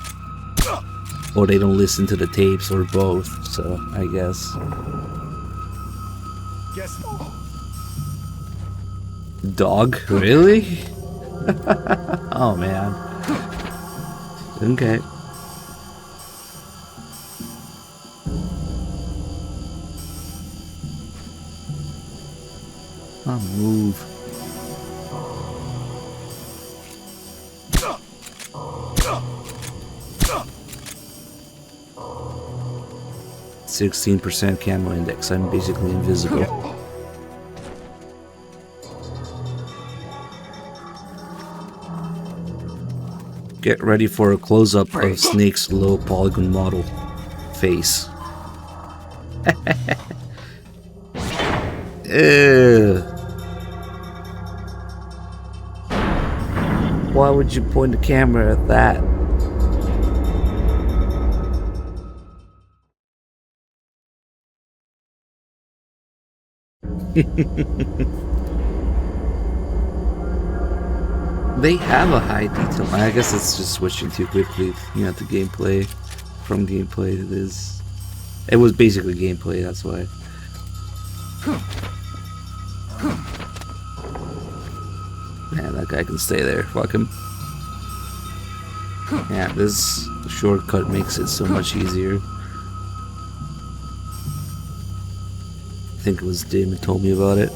A: Or they don't listen to the tapes, or both, so I guess. Dog? Really? Oh man. Okay. I'll move. %16% camo index. I'm basically invisible. Get ready for a close-up of Snake's low polygon model face. Ew. Why would you point the camera at that? They have a high detail. I guess it's just switching too quickly, you know, to gameplay. From gameplay to this. It was basically gameplay, that's why. Man, that guy can stay there. Fuck him. Yeah, this shortcut makes it so much easier. I think it was Damon told me about it.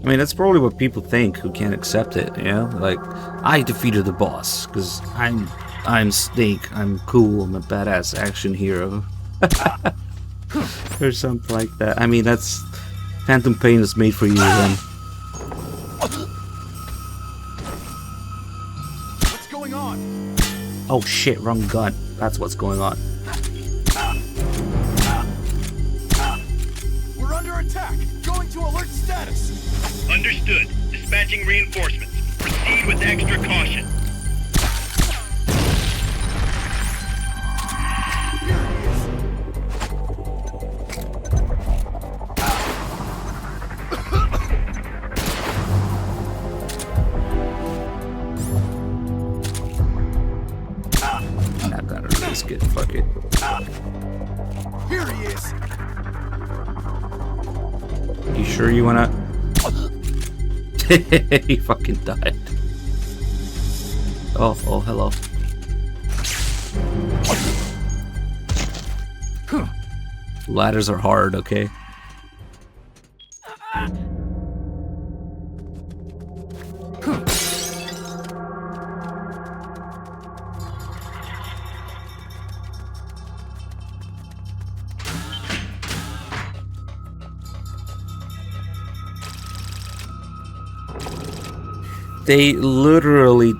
A: I mean, that's probably what people think who can't accept it, you know? Like, I defeated the boss, because I'm Snake, I'm cool, I'm a badass action hero. Or something like that. I mean, that's Phantom Pain is made for you then.
C: What's going on?
A: Oh shit, wrong gun. That's what's going on.
C: We're under attack. Going to alert status.
G: Understood. Dispatching reinforcements. Proceed with extra caution.
A: I gotta risk it. Fuck it.
C: Here he is.
A: You sure you wanna? He fucking died. Oh, hello. Ladders are hard, okay? They literally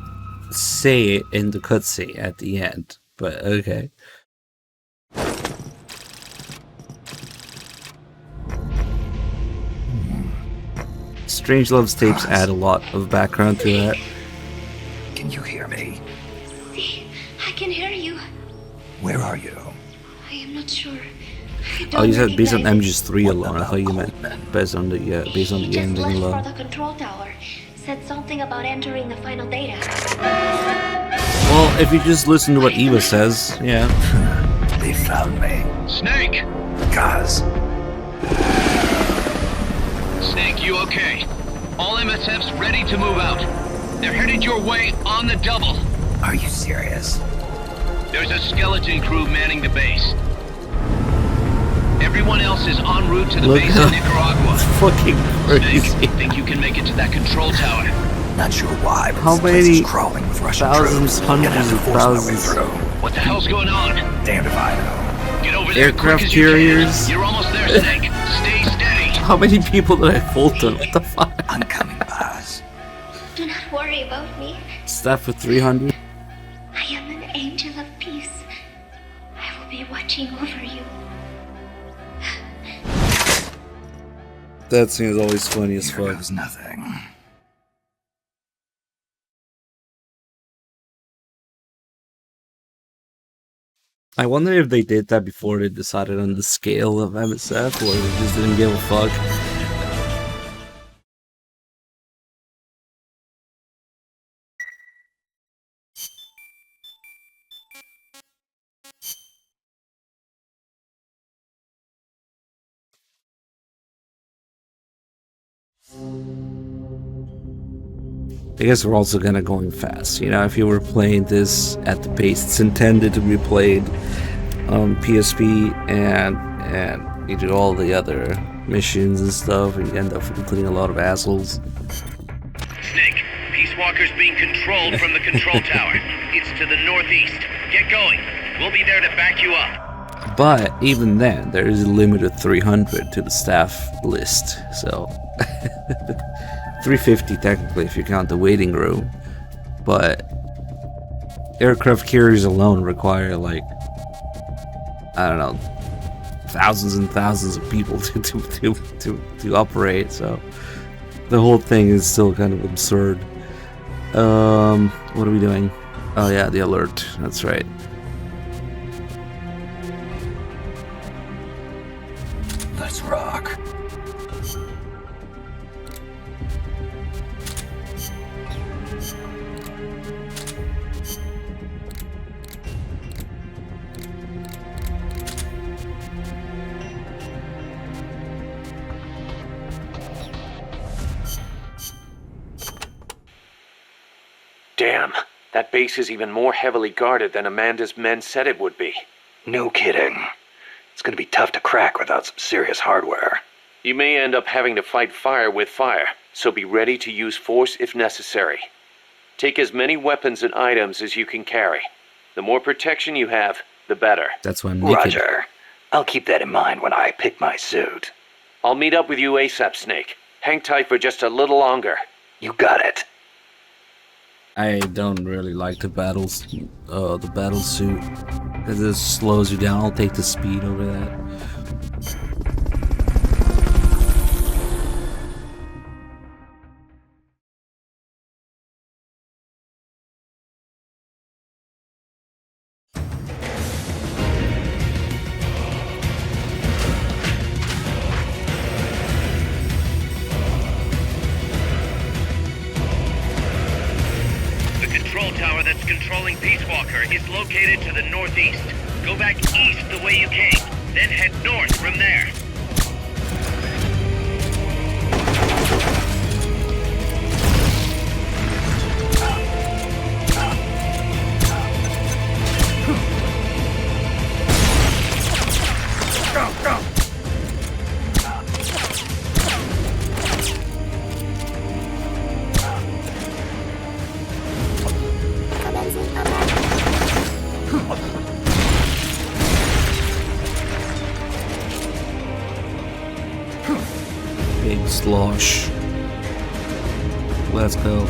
A: say it in the cutscene at the end, but okay. Strangelove's tapes add a lot of background to that.
H: Can you hear me?
F: I can hear you.
H: Where are you?
F: I am not sure.
A: Oh, you said based on MGS3 alone. I thought you meant based on the ending
F: Just left
A: alone.
F: for the control tower. Said something about entering the final data.
A: Well, if you just listen to what Eva says, yeah.
H: They found me.
G: Snake!
H: Guys.
G: Snake, you okay? All MSFs ready to move out. They're headed your way on the double.
H: Are you serious?
G: There's a skeleton crew manning the base. Everyone else is en route to the base in Nicaragua.
A: Fucking crazy.
G: Snake, think you can make it to that control tower?
H: Not sure why, but
A: How
H: this place
A: many
H: is crawling with Russian
A: thousands,
H: troops.
A: hundreds
H: Gonna have to
A: of
H: force my way
A: thousands.
H: through.
G: What the hell's going on?
H: Damned if I know.
G: Get over there
A: Aircraft
G: quick as you
A: carriers.
G: can. You're almost there, Snake. Stay steady.
A: How many people did I Fulton? What the fuck?
H: I'm coming, Buzz.
F: Do not worry about me.
A: Staff with 300?
F: I am an angel of peace. I will be watching over you.
A: That scene is always funny as fuck.
H: There's nothing.
A: I wonder if they did that before they decided on the scale of MSF, or they just didn't give a fuck. I guess we're also gonna going fast. You know, if you were playing this at the pace it's intended to be played on PSP, and you do all the other missions and stuff, and you end up including a lot of assholes.
G: Snake, Peace Walker's being controlled from the control tower. It's to the northeast. Get going. We'll be there to back you up.
A: But even then, there is a limit of 300 to the staff list, so 350 technically if you count the waiting room. But aircraft carriers alone require, like, I don't know, thousands and thousands of people to operate. So the whole thing is still kind of absurd. What are we doing? Oh yeah, the alert. That's right.
H: Let's rock.
E: Damn, that base is even more heavily guarded than Amanda's men said it would be.
H: No kidding. It's gonna be tough to crack without some serious hardware.
E: You may end up having to fight fire with fire, so be ready to use force if necessary. Take as many weapons and items as you can carry. The more protection you have, the better.
A: That's when naked.
H: Roger. I'll keep that in mind when I pick my suit.
E: I'll meet up with you ASAP, Snake. Hang tight for just a little longer.
H: You got it.
A: I don't really like the battle suit, because it slows you down. I'll take the speed over that.
G: Controlling Peace Walker is located to the northeast. Go back east the way you came, then head north from there.
C: Go, go!
A: Big slosh. Let's go.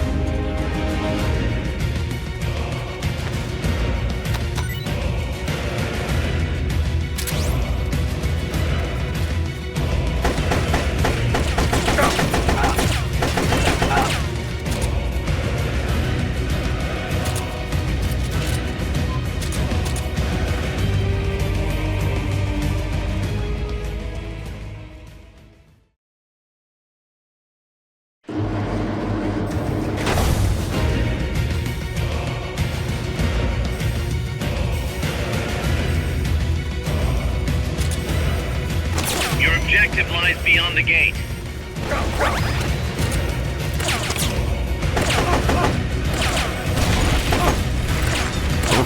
G: Objective lies beyond the gate.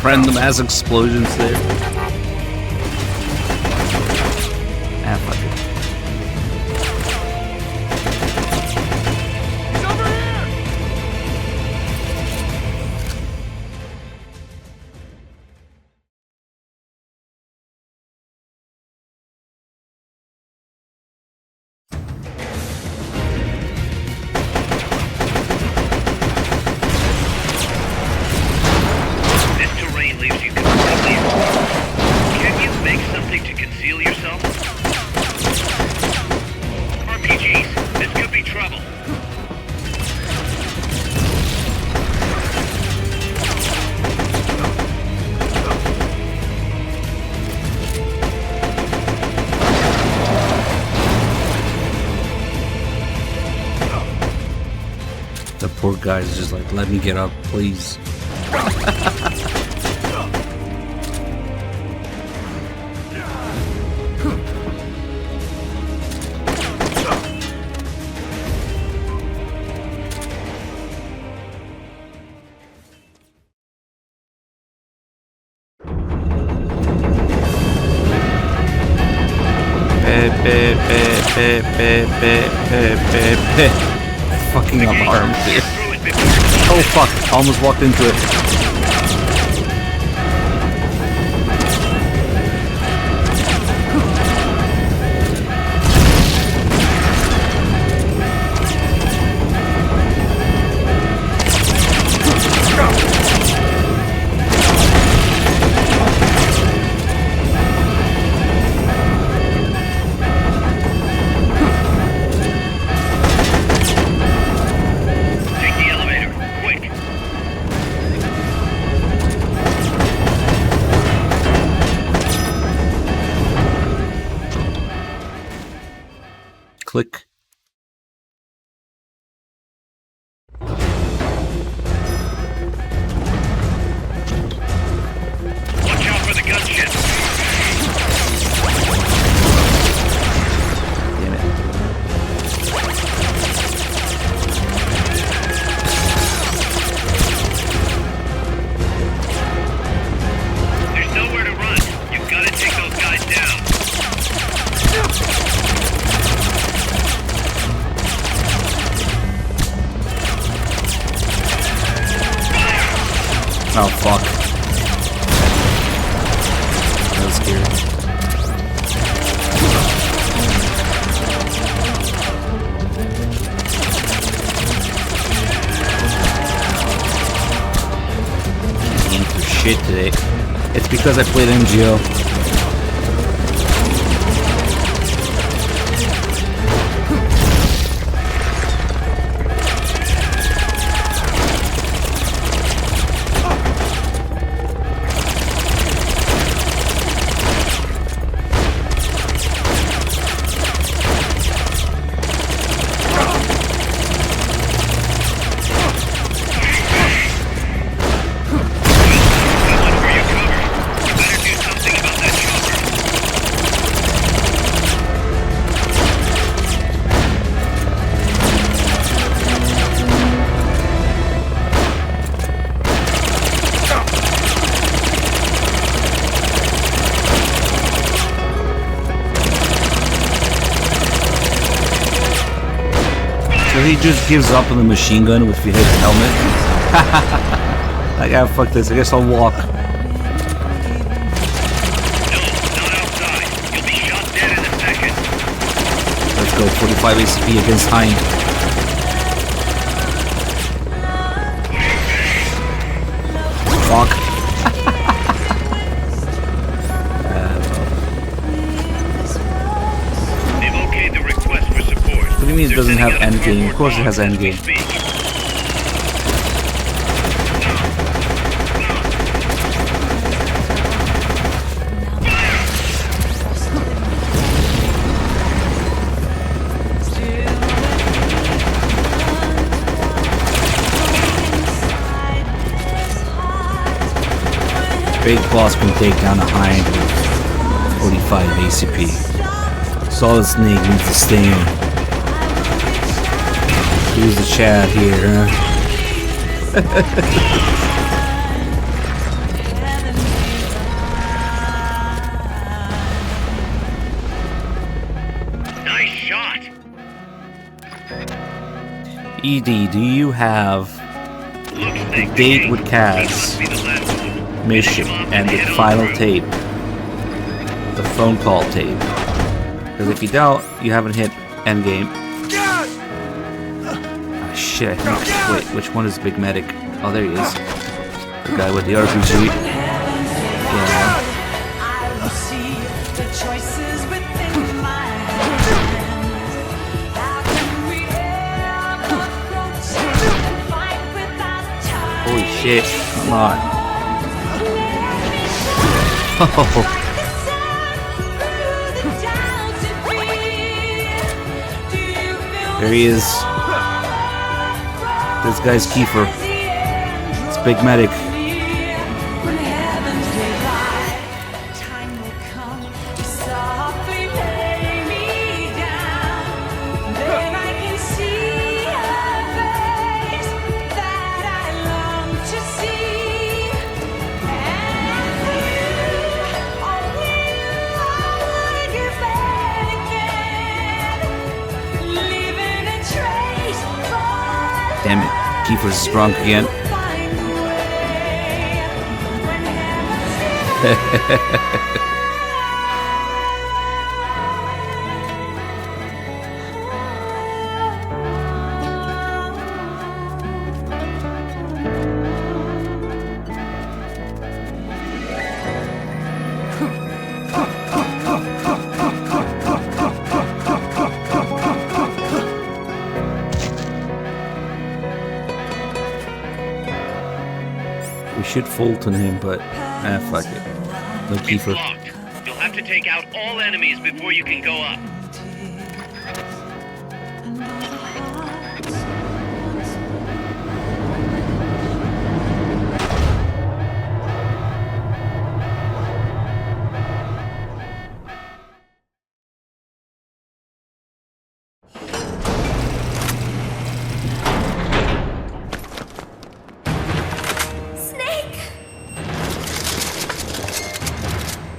A: Random ass explosions there. Ah, fuck it. The poor guy's just like, let me get up, please. Fucking alarm, dude. Oh fuck, almost walked into it. Click.
G: Watch out for the gunship.
A: Damn it.
G: There's nowhere to run. You've got to take those guys down.
A: Oh fuck. That was scary. through shit today. It's because I played MGO. He just gives up on the machine gun if you hit the helmet. I gotta fuck this. I guess I'll walk. Let's go. 45 ACP against Hind. Fuck. What do you mean it doesn't have endgame? Of course it has endgame. Big boss can take down a Hind with 45 ACP. Solid Snake needs to stay in. Use the chat here, huh?
G: Nice shot.
A: ED, do you have the date with Kaz mission and the final tape? The phone call tape. Because if you don't, you haven't hit endgame. Shit, wait, which one is Big Medic? Oh, there he is. The guy with the RPG. Yeah. Holy shit, come on. Oh. There he is. This guy's Kiefer. It's Big Medic. Damn it, Kiefer's drunk again. We should Fulton him, but fuck it. No Kiefer.
G: You'll have to take out all enemies before you can go up.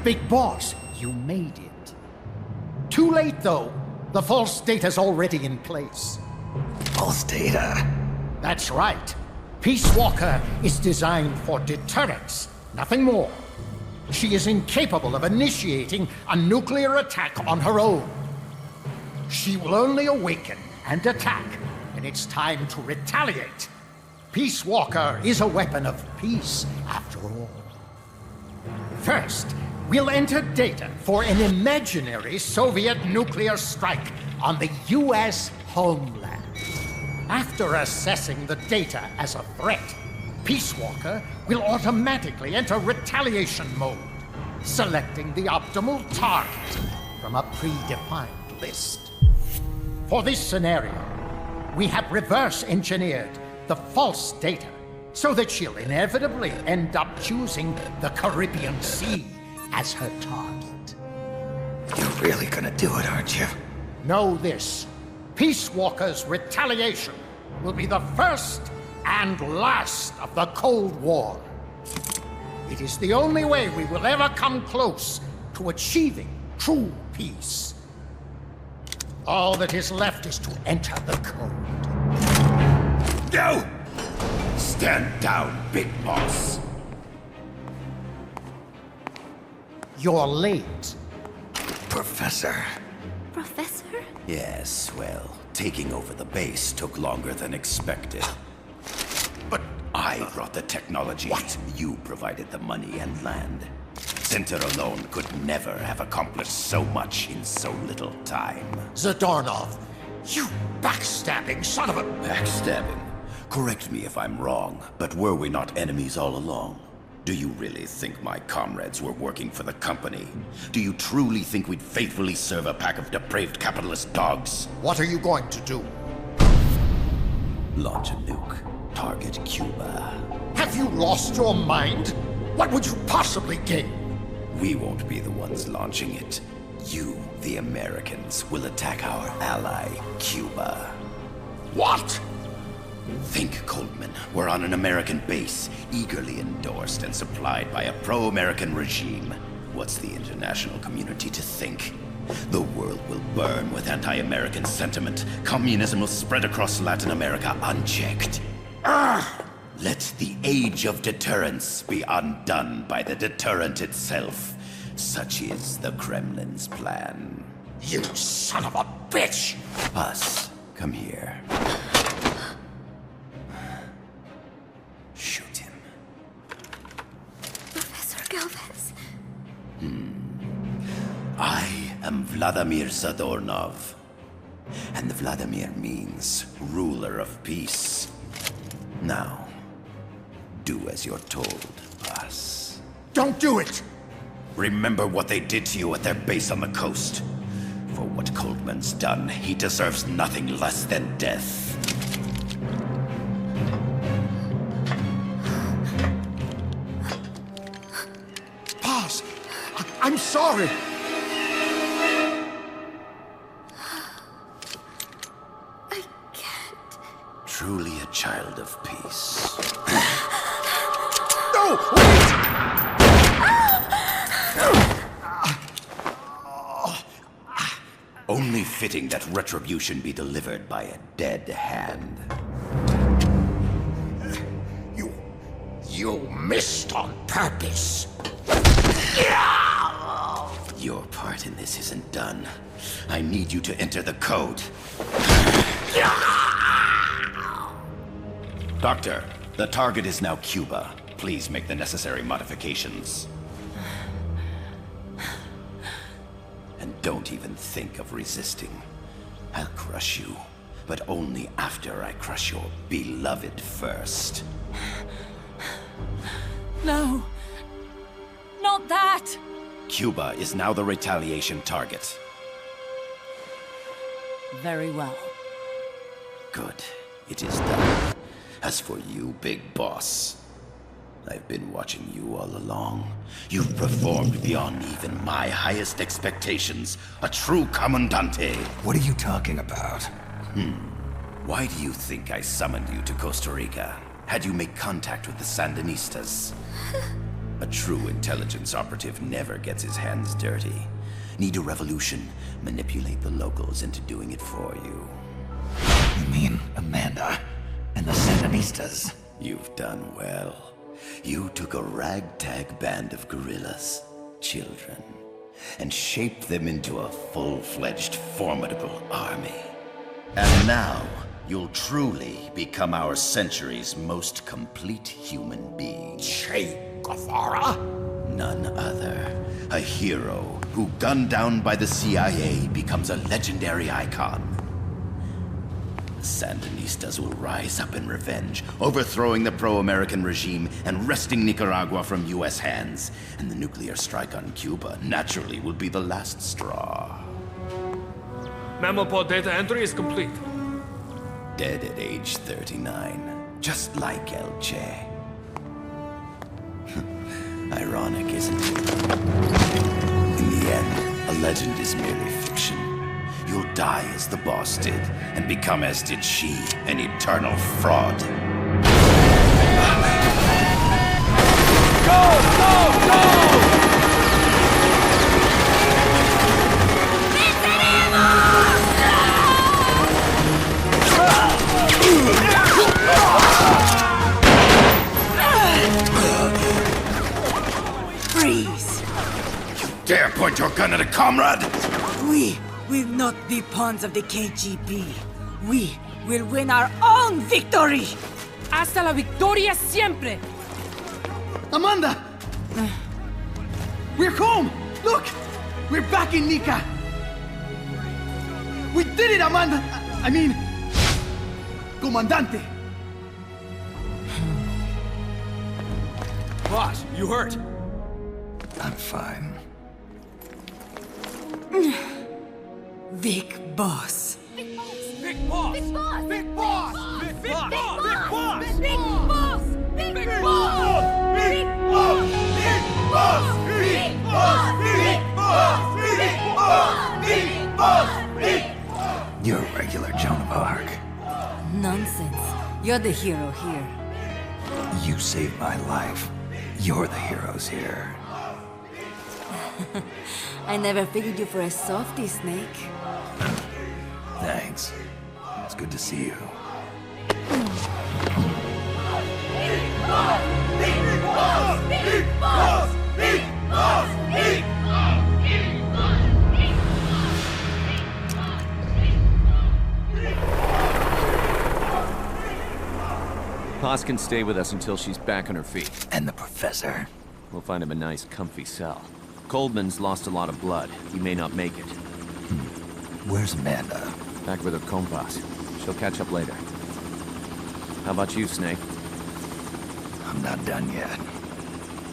L: Big Boss, you made it. Too late, though. The false data's already in place.
D: False data?
L: That's right. Peace Walker is designed for deterrence, nothing more. She is incapable of initiating a nuclear attack on her own. She will only awaken and attack when it's time to retaliate. Peace Walker is a weapon of peace, after all. First, we'll enter data for an imaginary Soviet nuclear strike on the U.S. homeland. After assessing the data as a threat, Peace Walker will automatically enter retaliation mode, selecting the optimal target from a predefined list. For this scenario, we have reverse engineered the false data so that she'll inevitably end up choosing the Caribbean Sea as her target.
D: You're really gonna do it, aren't you?
L: Know this. Peace Walker's retaliation will be the first and last of the Cold War. It is the only way we will ever come close to achieving true peace. All that is left is to enter the code.
B: No! Stand down, Big Boss.
L: You're late.
D: Professor.
F: Professor?
B: Yes, well, taking over the base took longer than expected. But I brought the technology. What? You provided the money and land. Center alone could never have accomplished so much in so little time.
L: Zadornov, you backstabbing son of a...
B: Backstabbing? Correct me if I'm wrong, but were we not enemies all along? Do you really think my comrades were working for the company? Do you truly think we'd faithfully serve a pack of depraved capitalist dogs?
L: What are you going to do?
B: Launch a nuke. Target Cuba.
L: Have you lost your mind? What would you possibly gain?
B: We won't be the ones launching it. You, the Americans, will attack our ally, Cuba.
L: What?
B: Think, Coldman. We're on an American base, eagerly endorsed and supplied by a pro-American regime. What's the international community to think? The world will burn with anti-American sentiment. Communism will spread across Latin America unchecked. Let the age of deterrence be undone by the deterrent itself. Such is the Kremlin's plan.
L: You son of a bitch!
B: Us, come here. Shoot him.
F: Professor Galvez.
B: I am Vladimir Zadornov. And Vladimir means ruler of peace. Now, do as you're told, boss.
L: Don't do it!
B: Remember what they did to you at their base on the coast. For what Coldman's done, he deserves nothing less than death.
L: Boss, I'm sorry.
B: Truly a child of peace.
L: No! Wait!
B: Only fitting that retribution be delivered by a dead hand.
L: You missed on purpose.
B: Your part in this isn't done. I need you to enter the code. Doctor, the target is now Cuba. Please make the necessary modifications. And don't even think of resisting. I'll crush you, but only after I crush your beloved first.
T: No. Not that!
B: Cuba is now the retaliation target.
T: Very well.
B: Good. It is done. As for you, Big Boss, I've been watching you all along. You've performed beyond even my highest expectations. A true Commandante.
D: What are you talking about?
B: Why do you think I summoned you to Costa Rica? Had you make contact with the Sandinistas? A true intelligence operative never gets his hands dirty. Need a revolution? Manipulate the locals into doing it for you.
D: You mean Amanda and the Sandinistas?
B: You've done well. You took a ragtag band of guerrillas, children, and shaped them into a full-fledged, formidable army. And now, you'll truly become our century's most complete human being.
U: Che Guevara?
B: None other. A hero who, gunned down by the CIA, becomes a legendary icon. The Sandinistas will rise up in revenge, overthrowing the pro-American regime and wresting Nicaragua from US hands. And the nuclear strike on Cuba naturally will be the last straw.
C: Mammal data entry is complete.
B: Dead at age 39, just like El Che. Ironic, isn't it? In the end, a legend is merely fiction. You'll die as the boss did, and become as did she, an eternal fraud.
C: Go! Go! Go!
M: Freeze!
B: You dare point your gun at a comrade?
M: We will not be pawns of the KGB. We will win our own victory!
N: Hasta la victoria siempre!
V: Amanda! We're home! Look! We're back in Nika! We did it, Amanda! I mean... Comandante!
C: Boss, you hurt?
D: I'm fine.
M: Big boss.
C: Big boss!
M: Big boss!
C: Big boss!
M: Big
C: Big
M: boss!
C: boss!
M: Big boss! Big
C: Big
M: boss!
C: Big boss! Big boss! Big boss! Big boss! Big boss! Big boss! Big boss!
D: You're a regular Joan of Arc.
M: Nonsense. You're the hero here.
D: You saved my life. You're the heroes here.
M: I never figured you for a softie, Snake.
D: Thanks. It's good to see you.
E: Paz can stay with us until she's back on her feet.
D: And the professor?
E: We'll find him a nice, comfy cell. Coldman's lost a lot of blood. He may not make it.
D: Where's Amanda?
E: Back with her compas. She'll catch up later. How about you, Snake?
D: I'm not done yet.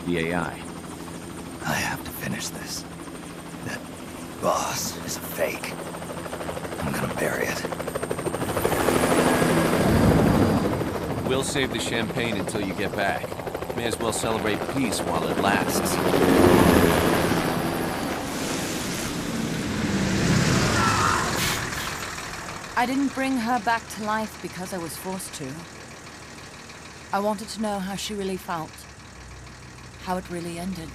E: The AI.
D: I have to finish this. That boss is a fake. I'm gonna bury it.
E: We'll save the champagne until you get back. May as well celebrate peace while it lasts.
T: I didn't bring her back to life because I was forced to. I wanted to know how she really felt. How it really ended.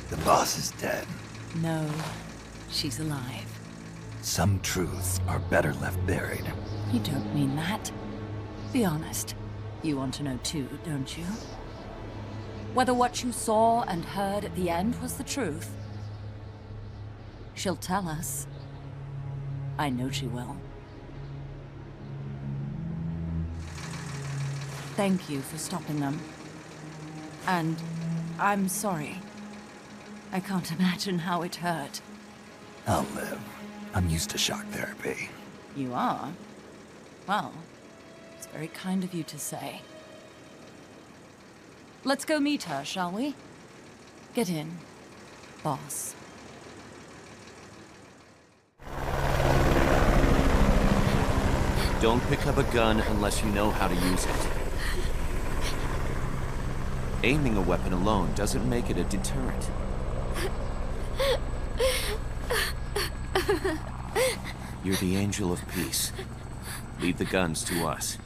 D: The boss is dead.
T: No, she's alive.
D: Some truths are better left buried.
T: You don't mean that. Be honest. You want to know too, don't you? Whether what you saw and heard at the end was the truth. She'll tell us. I know she will. Thank you for stopping them. And I'm sorry. I can't imagine how it hurt.
D: I'll live. I'm used to shock therapy.
T: You are? Well, it's very kind of you to say. Let's go meet her, shall we? Get in, boss.
E: Don't pick up a gun unless you know how to use it. Aiming a weapon alone doesn't make it a deterrent. You're the angel of peace. Leave the guns to us.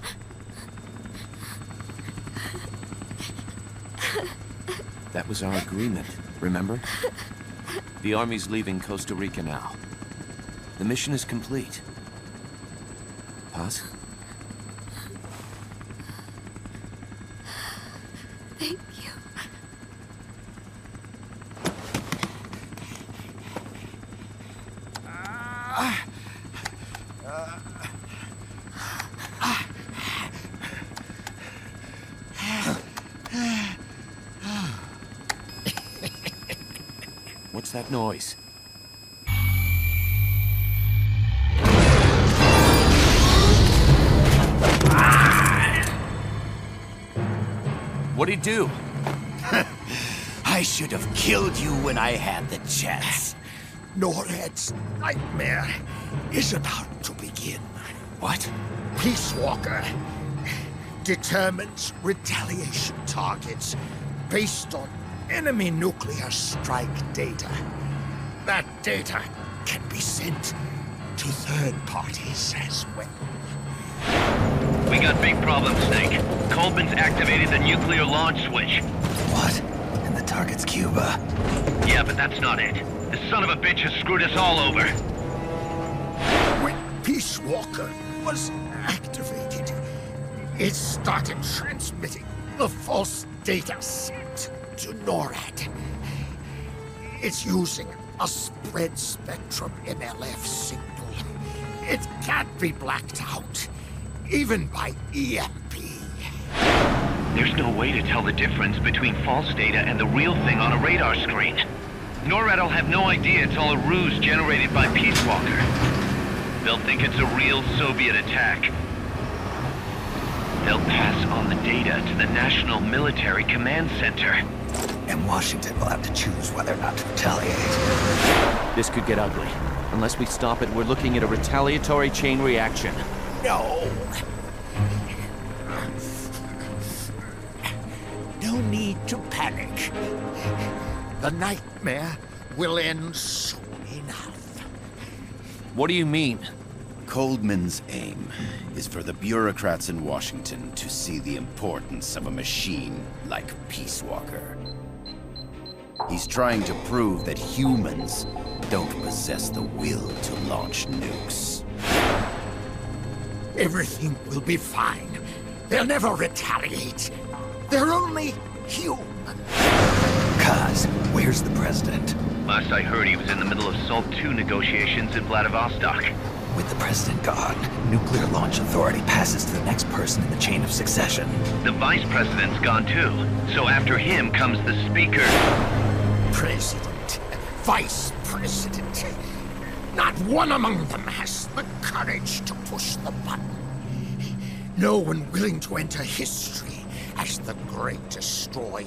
E: That was our agreement, remember? The Army's leaving Costa Rica now. The mission is complete. Paz?
F: Thank you.
I: What's that noise? What'd he do?
B: I should have killed you when I had the chance.
L: NORAD's nightmare is about to begin.
B: What?
L: Peace Walker determines retaliation targets based on enemy nuclear strike data. That data can be sent to third parties as well.
G: We got big problems, Snake. Coldman's activated the nuclear launch switch.
D: What? And the target's Cuba.
G: Yeah, but that's not it. The son of a bitch has screwed us all over.
L: When Peace Walker was activated, it started transmitting the false data set to NORAD. It's using a spread spectrum MLF signal. It can't be blacked out, even by EMP.
G: There's no way to tell the difference between false data and the real thing on a radar screen. NORAD will have no idea it's all a ruse generated by Peace Walker. They'll think it's a real Soviet attack. They'll pass on the data to the National Military Command Center.
D: And Washington will have to choose whether or not to retaliate.
I: This could get ugly. Unless we stop it, we're looking at a retaliatory chain reaction.
L: No. No need to panic. The nightmare will end soon enough.
I: What do you mean?
B: Coldman's aim is for the bureaucrats in Washington to see the importance of a machine like Peace Walker. He's trying to prove that humans don't possess the will to launch nukes.
L: Everything will be fine. They'll never retaliate. They're only human.
D: Kaz, where's the president?
G: Last I heard, he was in the middle of SALT II negotiations in Vladivostok.
D: With the president gone, Nuclear Launch Authority passes to the next person in the chain of succession.
G: The vice president's gone too. So after him comes the speaker.
L: President, vice president. Not one among them has the courage to push the button. No one willing to enter history as the great destroyer.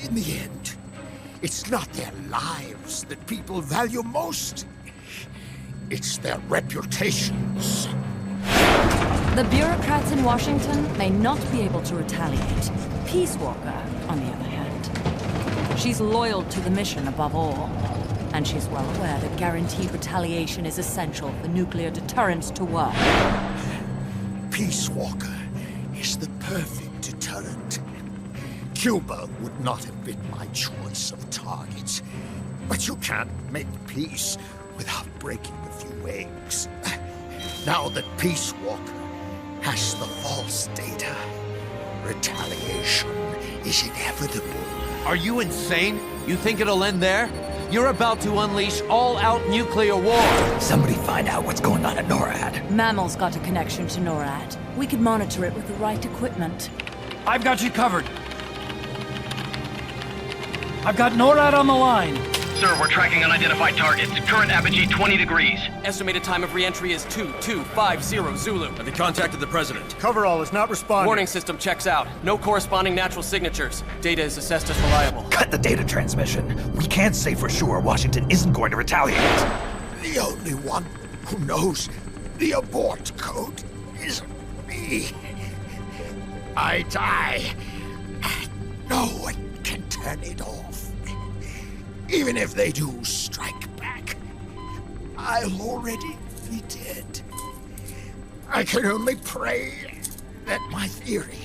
L: In the end, it's not their lives that people value most. It's their reputations.
T: The bureaucrats in Washington may not be able to retaliate. Peace Walker, on the other hand. She's loyal to the mission above all. And she's well aware that guaranteed retaliation is essential for nuclear deterrence to work.
L: Peace Walker is the perfect deterrent. Cuba would not have been my choice of targets. But you can't make peace without breaking a few eggs. Now that Peace Walker has the false data, retaliation is inevitable.
I: Are you insane? You think it'll end there? You're about to unleash all-out nuclear war!
D: Somebody find out what's going on at NORAD.
T: Mammal's got a connection to NORAD. We could monitor it with the right equipment.
Q: I've got you covered. I've got NORAD on the line.
G: Sir, we're tracking unidentified targets. Current apogee 20 degrees.
S: Estimated time of re-entry is 2250 Zulu.
C: Have you contacted the president?
W: Coverall is not responding.
S: Warning system checks out. No corresponding natural signatures. Data is assessed as reliable.
D: Cut the data transmission. We can't say for sure Washington isn't going to retaliate.
L: The only one who knows the abort code is me. I die. No one can turn it off. Even if they do strike back, I'll already be dead. I can only pray that my theory,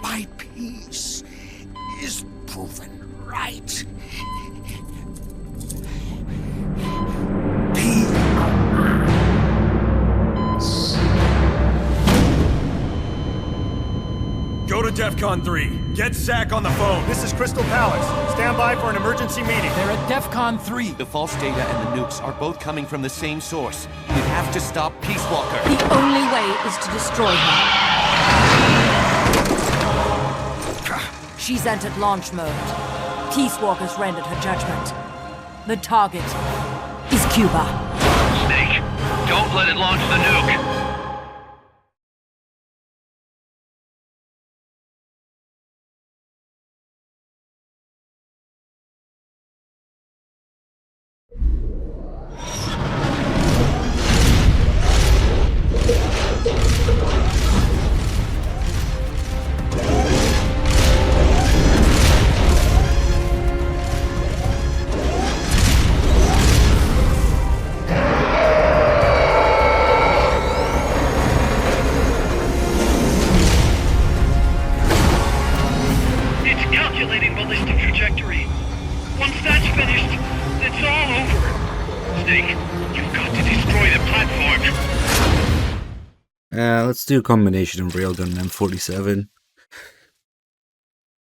L: my peace, is proven right.
C: Go to DEFCON 3. Get Zach on the phone.
W: This is Crystal Palace. Stand by for an emergency meeting.
Q: They're at DEFCON 3.
I: The false data and the nukes are both coming from the same source. We have to stop Peace Walker.
T: The only way is to destroy her. She's entered launch mode. Peace Walker's rendered her judgment. The target is Cuba.
G: Snake, don't let it launch the nuke.
K: Calculating ballistic trajectory. Once that's finished, it's all over.
G: Snake, you've got to destroy the platform.
A: Let's do a combination of railgun and M47.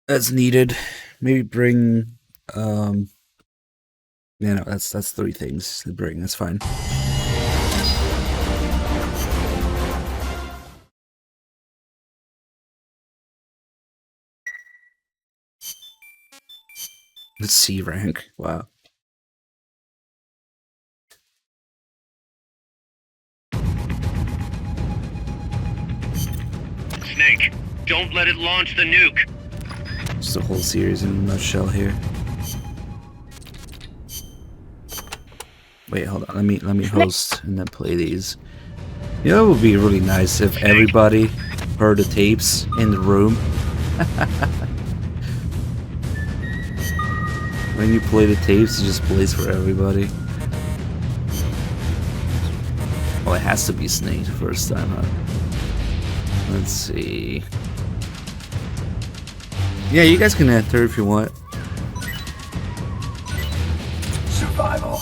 A: That's needed. Maybe bring yeah, no, that's 3 things to bring, that's fine. The C rank, wow.
G: Snake, don't let it launch the nuke.
A: Just a whole series in a nutshell here. Wait, hold on. Let me host and then play these. You know, it would be really nice if everybody heard the tapes in the room. When you play the tapes, it just plays for everybody. Oh, it has to be Snake the first time, huh? Let's see. Yeah, you guys can enter if you want.
D: Survival.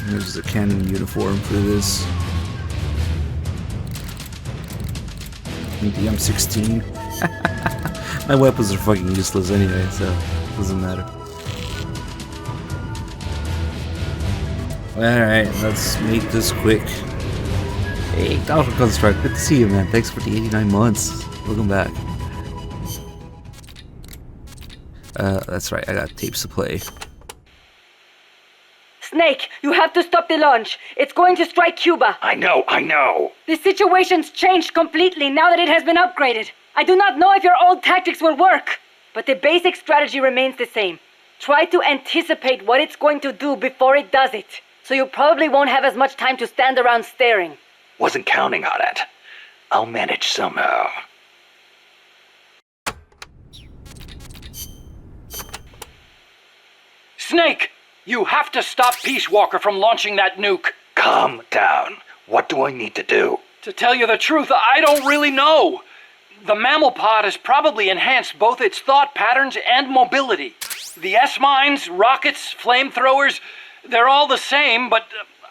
A: There's a canon uniform for this. And the M16. My weapons are fucking useless anyway, so it doesn't matter. Alright, let's make this quick. Hey, Dr. Construct, good to see you, man. Thanks for the 89 months. Welcome back. That's right, I got tapes to play.
P: Snake, you have to stop the launch. It's going to strike Cuba.
H: I know.
P: The situation's changed completely now that it has been upgraded. I do not know if your old tactics will work, but the basic strategy remains the same. Try to anticipate what it's going to do before it does it, so you probably won't have as much time to stand around staring.
H: Wasn't counting on it. I'll manage somehow.
Q: Snake! You have to stop Peace Walker from launching that nuke.
H: Calm down. What do I need to do?
Q: To tell you the truth, I don't really know. The mammal pod has probably enhanced both its thought patterns and mobility. The S-mines, rockets, flamethrowers, they're all the same, but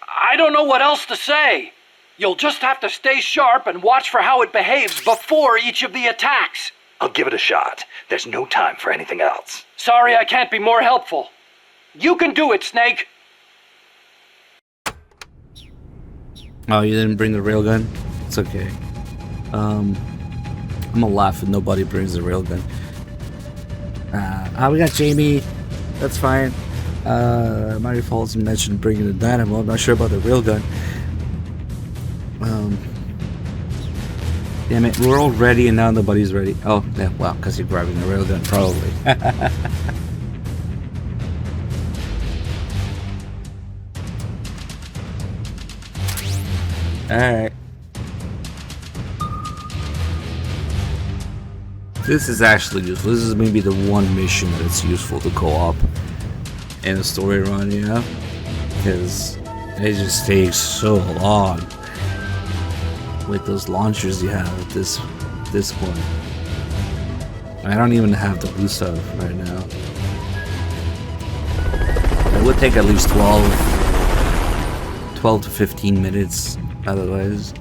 Q: I don't know what else to say. You'll just have to stay sharp and watch for how it behaves before each of the attacks.
H: I'll give it a shot. There's no time for anything else.
Q: Sorry I can't be more helpful. You can do it, Snake.
A: Oh, you didn't bring the railgun? It's okay. I'm gonna laugh if nobody brings the railgun. We got Jamie. That's fine. Mario Falls mentioned bringing the dynamo. I'm not sure about the railgun. Damn it, we're all ready and now nobody's ready. Oh, yeah, well, because you're grabbing the railgun, probably. Alright. This is actually useful. This is maybe the one mission that's useful to co-op in a story run, you know? Because it just takes so long with those launchers you have at this point. I don't even have the blue stuff right now. It would take at least 12 to 15 minutes otherwise.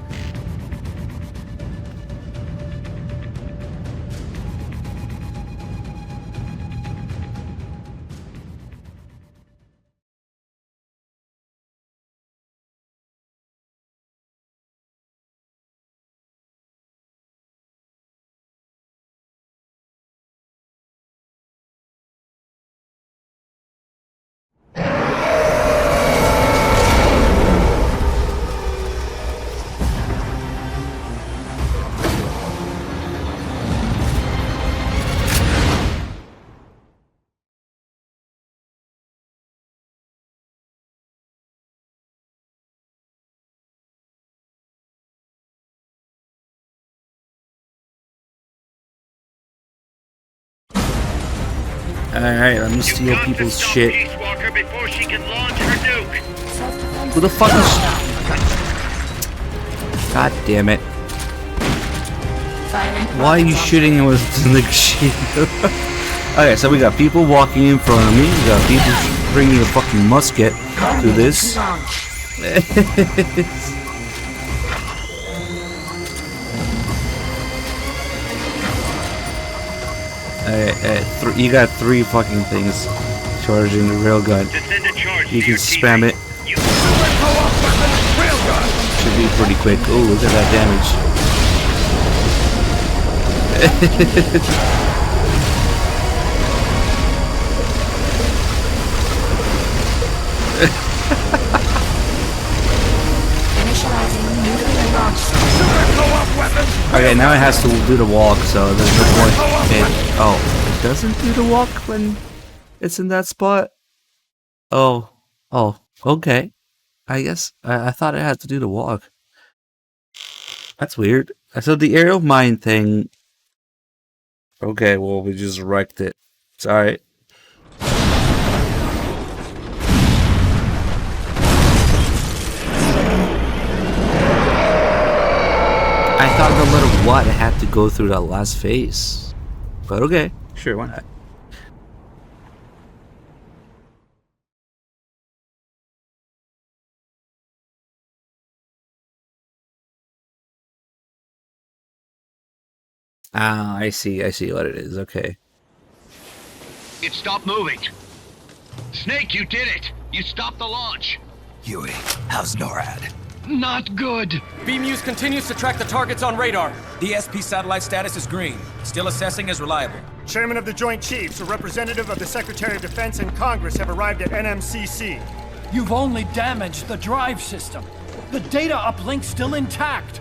A: Alright, let me steal people's shit.
G: Peace Walker before she can launch her nuke.
A: Who the fuck is... God damn it. Why are you shooting with the machine? Okay, so we got people walking in front of me. We got people bringing a fucking musket to this. You got 3 fucking things charging the railgun. You can spam it. Should be pretty quick. Oh, look at that damage. Okay, now it has to do the walk, so there's no point. Oh, it doesn't do the walk when it's in that spot? Oh, okay. I guess I thought it had to do the walk. That's weird. So the aerial mine thing... Okay, well, we just wrecked it. It's alright. I thought no matter what, I had to go through that last phase. But okay, sure, why not? Ah, I see what it is, okay.
G: It stopped moving. Snake, you did it! You stopped the launch!
D: Huey, how's NORAD?
K: Not good.
S: BMUS continues to track the targets on radar.
C: The SP satellite status is green. Still assessing as reliable.
W: Chairman of the Joint Chiefs, a representative of the Secretary of Defense and Congress have arrived at NMCC.
L: You've only damaged the drive system. The data uplink's still intact.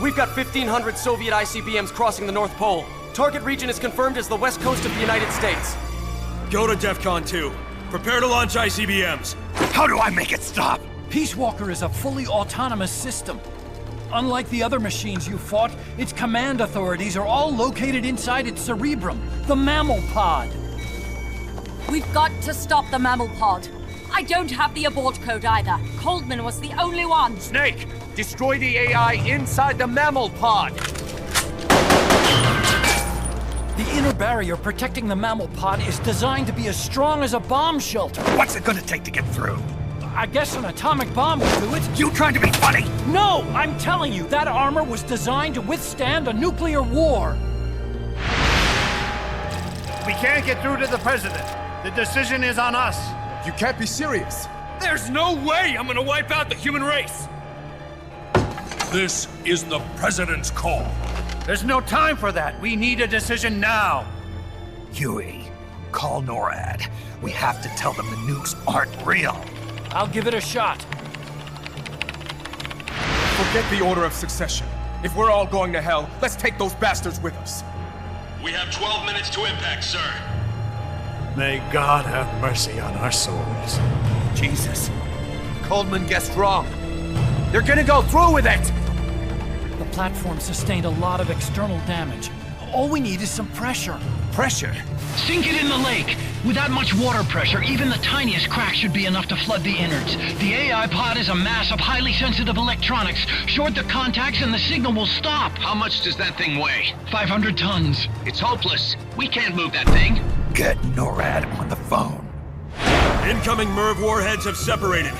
S: We've got 1,500 Soviet ICBMs crossing the North Pole. Target region is confirmed as the west coast of the United States.
C: Go to DEFCON 2. Prepare to launch ICBMs.
D: How do I make it stop?
L: Peace Walker is a fully autonomous system. Unlike the other machines you fought, its command authorities are all located inside its cerebrum, the mammal pod.
T: We've got to stop the mammal pod. I don't have the abort code either. Coldman was the only one.
S: Snake, destroy the AI inside the mammal pod.
L: The inner barrier protecting the mammal pod is designed to be as strong as a bomb shelter.
D: What's it gonna take to get through?
L: I guess an atomic bomb will do it.
D: You trying to be funny?
L: No, I'm telling you, that armor was designed to withstand a nuclear war.
W: We can't get through to the president. The decision is on us.
C: You can't be serious. There's no way I'm gonna wipe out the human race.
J: This is the president's call.
W: There's no time for that. We need a decision now.
D: Huey, call NORAD. We have to tell them the nukes aren't real.
L: I'll give it a shot.
C: Forget the order of succession. If we're all going to hell, let's take those bastards with us.
J: We have 12 minutes to impact, sir.
W: May God have mercy on our souls.
C: Jesus. Coldman guessed wrong. They're gonna go through with it!
L: The platform sustained a lot of external damage. All we need is some pressure.
C: Pressure?
K: Sink it in the lake. With that much water pressure, even the tiniest crack should be enough to flood the innards. The AI pod is a mass of highly sensitive electronics. Short the contacts and the signal will stop.
G: How much does that thing weigh?
K: 500 tons.
G: It's hopeless. We can't move that thing.
D: Get NORAD on the phone.
J: Incoming MIRV warheads have separated.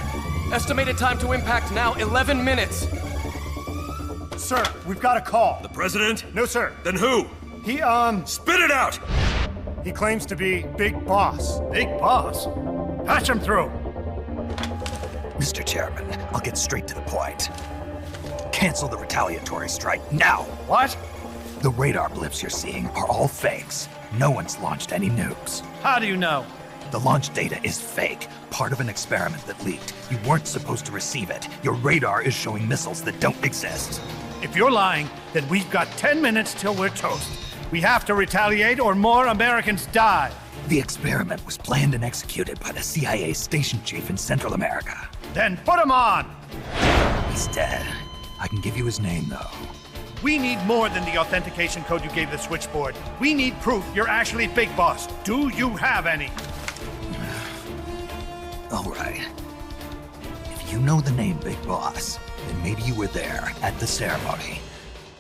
S: Estimated time to impact now, 11 minutes.
W: Sir, we've got a call.
J: The president?
W: No, sir.
J: Then who?
W: He,
J: Spit it out!
W: He claims to be Big Boss. Big Boss? Patch him through.
D: Mr. Chairman, I'll get straight to the point. Cancel the retaliatory strike now.
W: What?
D: The radar blips you're seeing are all fakes. No one's launched any nukes.
W: How do you know?
D: The launch data is fake, part of an experiment that leaked. You weren't supposed to receive it. Your radar is showing missiles that don't exist.
W: If you're lying, then we've got 10 minutes till we're toast. We have to retaliate or more Americans die.
D: The experiment was planned and executed by the CIA station chief in Central America.
W: Then put him on!
D: He's dead. I can give you his name, though.
W: We need more than the authentication code you gave the switchboard. We need proof you're actually Big Boss. Do you have any?
D: All right. If you know the name Big Boss, then maybe you were there at the ceremony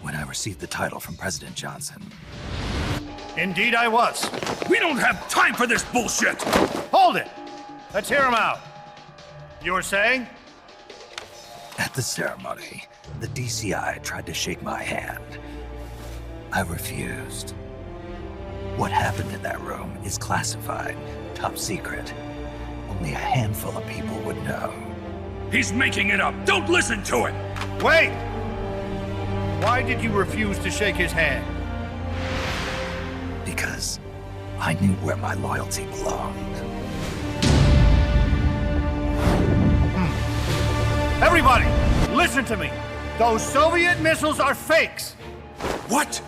D: when I received the title from President Johnson.
W: Indeed I was.
J: We don't have time for this bullshit!
W: Hold it! Let's hear him out. You were saying?
D: At the ceremony, the DCI tried to shake my hand. I refused. What happened in that room is classified, top secret. Only a handful of people would know.
J: He's making it up! Don't listen to him!
W: Wait! Why did you refuse to shake his hand?
D: Because I knew where my loyalty belonged.
W: Everybody, listen to me. Those Soviet missiles are fakes.
J: What?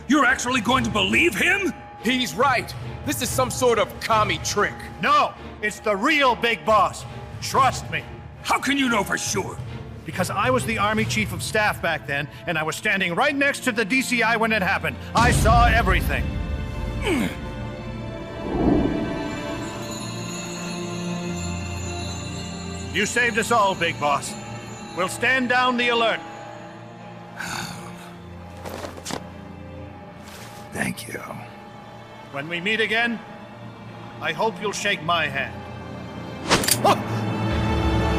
J: You're actually going to believe him?
C: He's right. This is some sort of commie trick.
W: No, it's the real Big Boss. Trust me.
J: How can you know for sure?
W: Because I was the Army Chief of Staff back then, and I was standing right next to the DCI when it happened. I saw everything. You saved us all, Big Boss. We'll stand down the alert.
D: Thank you.
W: When we meet again, I hope you'll shake my hand.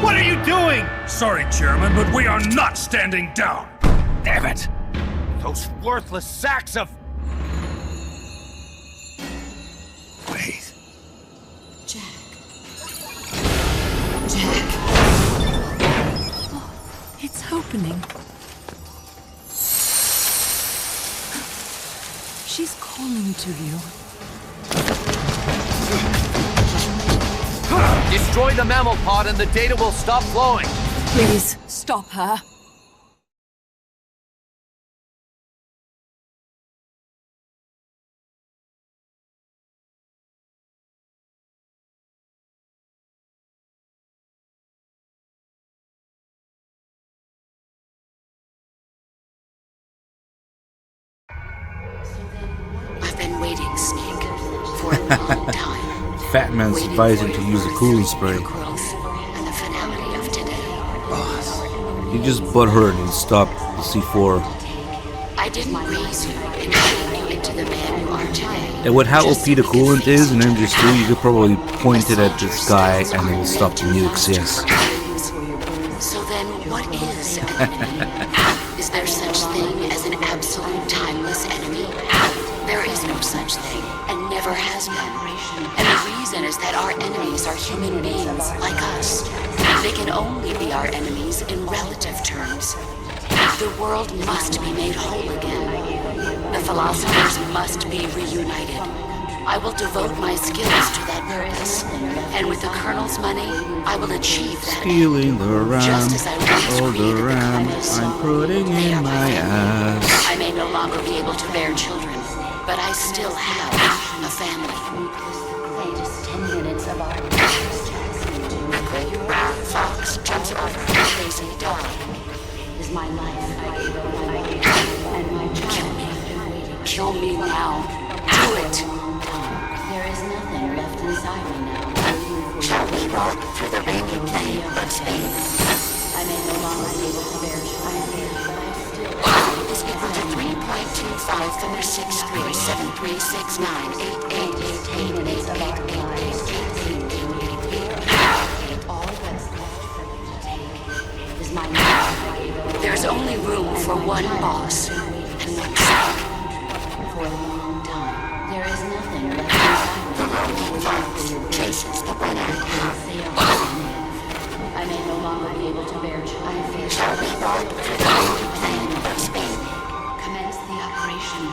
W: What are you doing?
J: Sorry, Chairman, but we are not standing down.
W: Damn it! Those worthless sacks of...
D: Wait.
T: Jack. Jack. Oh, it's opening. She's calling to you.
I: Destroy the mammal pod and the data will stop flowing.
T: Please, stop her.
O: I've been waiting, Snake, for a long time.
A: Fat Man's advising to use a cooling spray.
O: And the finality of today.
A: He just butthurt and stopped the C4.
O: I didn't raise you and shape you into the man you are today.
A: And with how OP the coolant is in MGS2, you could probably point it at this guy and it will stop the nukes, yes.
O: So then, what is an enemy? Is there such thing as an absolute timeless enemy? There is no such thing, and never has been. And the reason is that our enemies are human beings like us. They can only be our enemies in relative terms. The world must be made whole again. The philosophers must be reunited. I will devote my skills to that purpose. And with the Colonel's money, I will achieve that.
A: Stealing the ram,
O: Just as I once
A: oh the
O: created the
A: ram,
O: premise.
A: I'm putting
O: They
A: in
O: are
A: my ass.
O: I may no longer be able to bear children, but I still have a family. Latest 10 minutes of our Fox jumps over crazy dog. Is my life and my child. Kill me now. Do it. There is nothing left inside me now. Shall we walk through the rainy plain of Spain? I may no longer be able to bear children, but I still is equal to 3.25 from 63736988888888888. There's only room for one boss and one son. For a long time, there is nothing left inside. The lonely fox chases the winner. I may no longer be able to bear children. Shall we walk through the lonely plain of Spain? Commence the operation.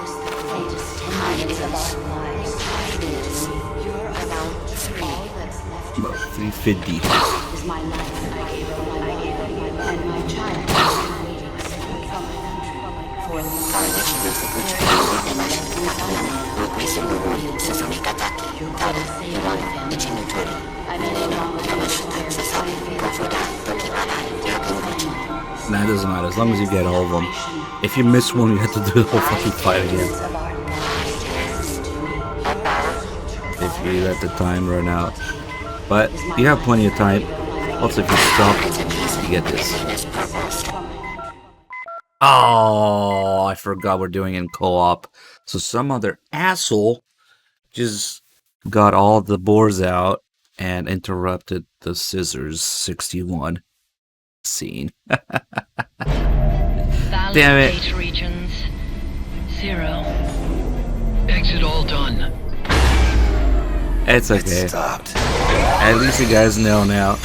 O: This the latest 10 minutes of our lives. It is. You're about 3. All that's left
A: About 350.
O: is my life. And my child. For our listeners of which
A: Nah, it doesn't matter, as long as you get all of them. If you miss one, you have to do the whole fucking fight again. If you let the time run out. But you have plenty of time. Also, if you stop, you get this. Oh, I forgot we're doing it in co-op. So some other asshole just got all the boards out and interrupted the Scissors 61 scene. Damn it.
K: Base regions 0. Exit all done.
A: It's okay.
D: It stopped.
A: At least you guys know now.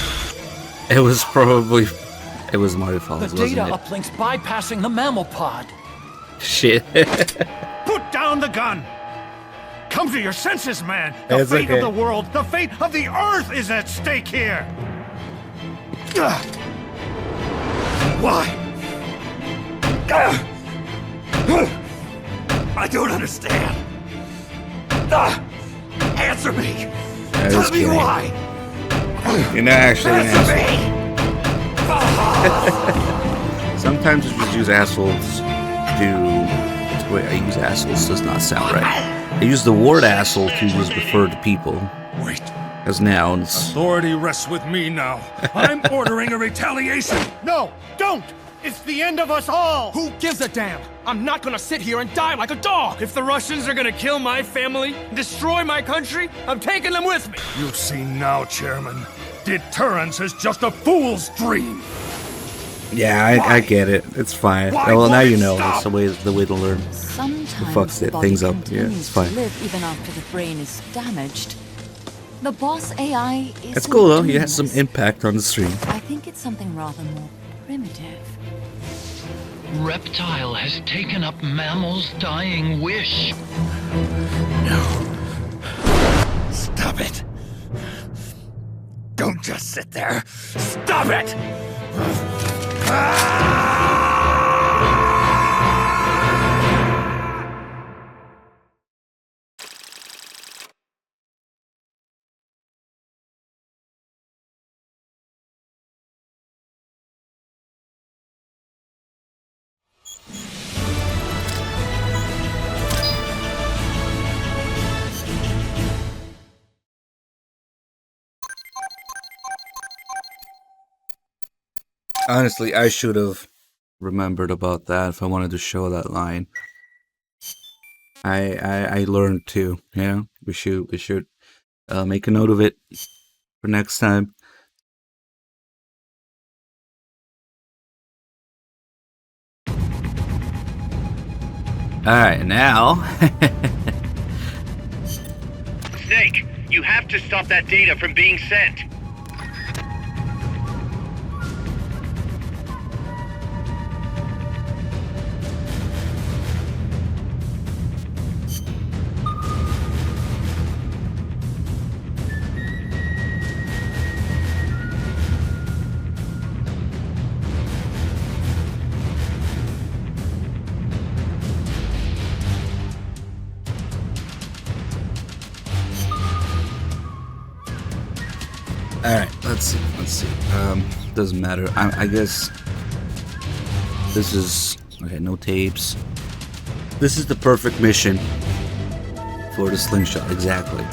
A: It was Marty Falls,
L: The
A: wasn't
L: data
A: it?
L: uplink's bypassing the mammal pod.
A: Shit.
W: Put down the gun! Come to your senses, man! The
A: It's
W: fate
A: okay.
W: of the world, the fate of the Earth is at stake here!
D: Why? I don't understand. Answer me.
A: I
D: Tell
A: was
D: me
A: kidding.
D: why.
A: You're not actually an
D: Answer
A: asshole. Sometimes you just use assholes to... Wait, I use assholes does not sound right. I use the word asshole to just refer to people.
W: Wait.
A: As nouns.
W: Authority rests with me now. I'm ordering a retaliation! No, don't! It's the end of us all!
S: Who gives a damn? I'm not gonna sit here and die like a dog! If the Russians are gonna kill my family, destroy my country, I'm taking them with me!
W: You've seen now, Chairman. Deterrence is just a fool's dream!
A: Yeah, I get it. It's fine.
W: Why
A: Well, now
W: won't
A: you
W: it
A: know.
W: stop?
A: That's the way to learn.
T: Sometimes
A: Who fucks
T: the
A: it,
T: body
A: things up. Yeah,
T: continues
A: it's
T: to
A: fine.
T: live even after the brain is damaged. The boss AI is.
A: It's cool though. You had some impact on the stream.
T: I think it's something rather more primitive.
K: Reptile has taken up Mammal's dying wish.
D: Stop it. Don't just sit there. Stop it!
A: Honestly, I should have remembered about that if I wanted to show that line. I learned too. You know, we should make a note of it for next time. All right, now.
G: Snake, you have to stop that data from being sent.
A: Alright, let's see. Doesn't matter. I guess this is... Okay, no tapes. This is the perfect mission for the slingshot, exactly.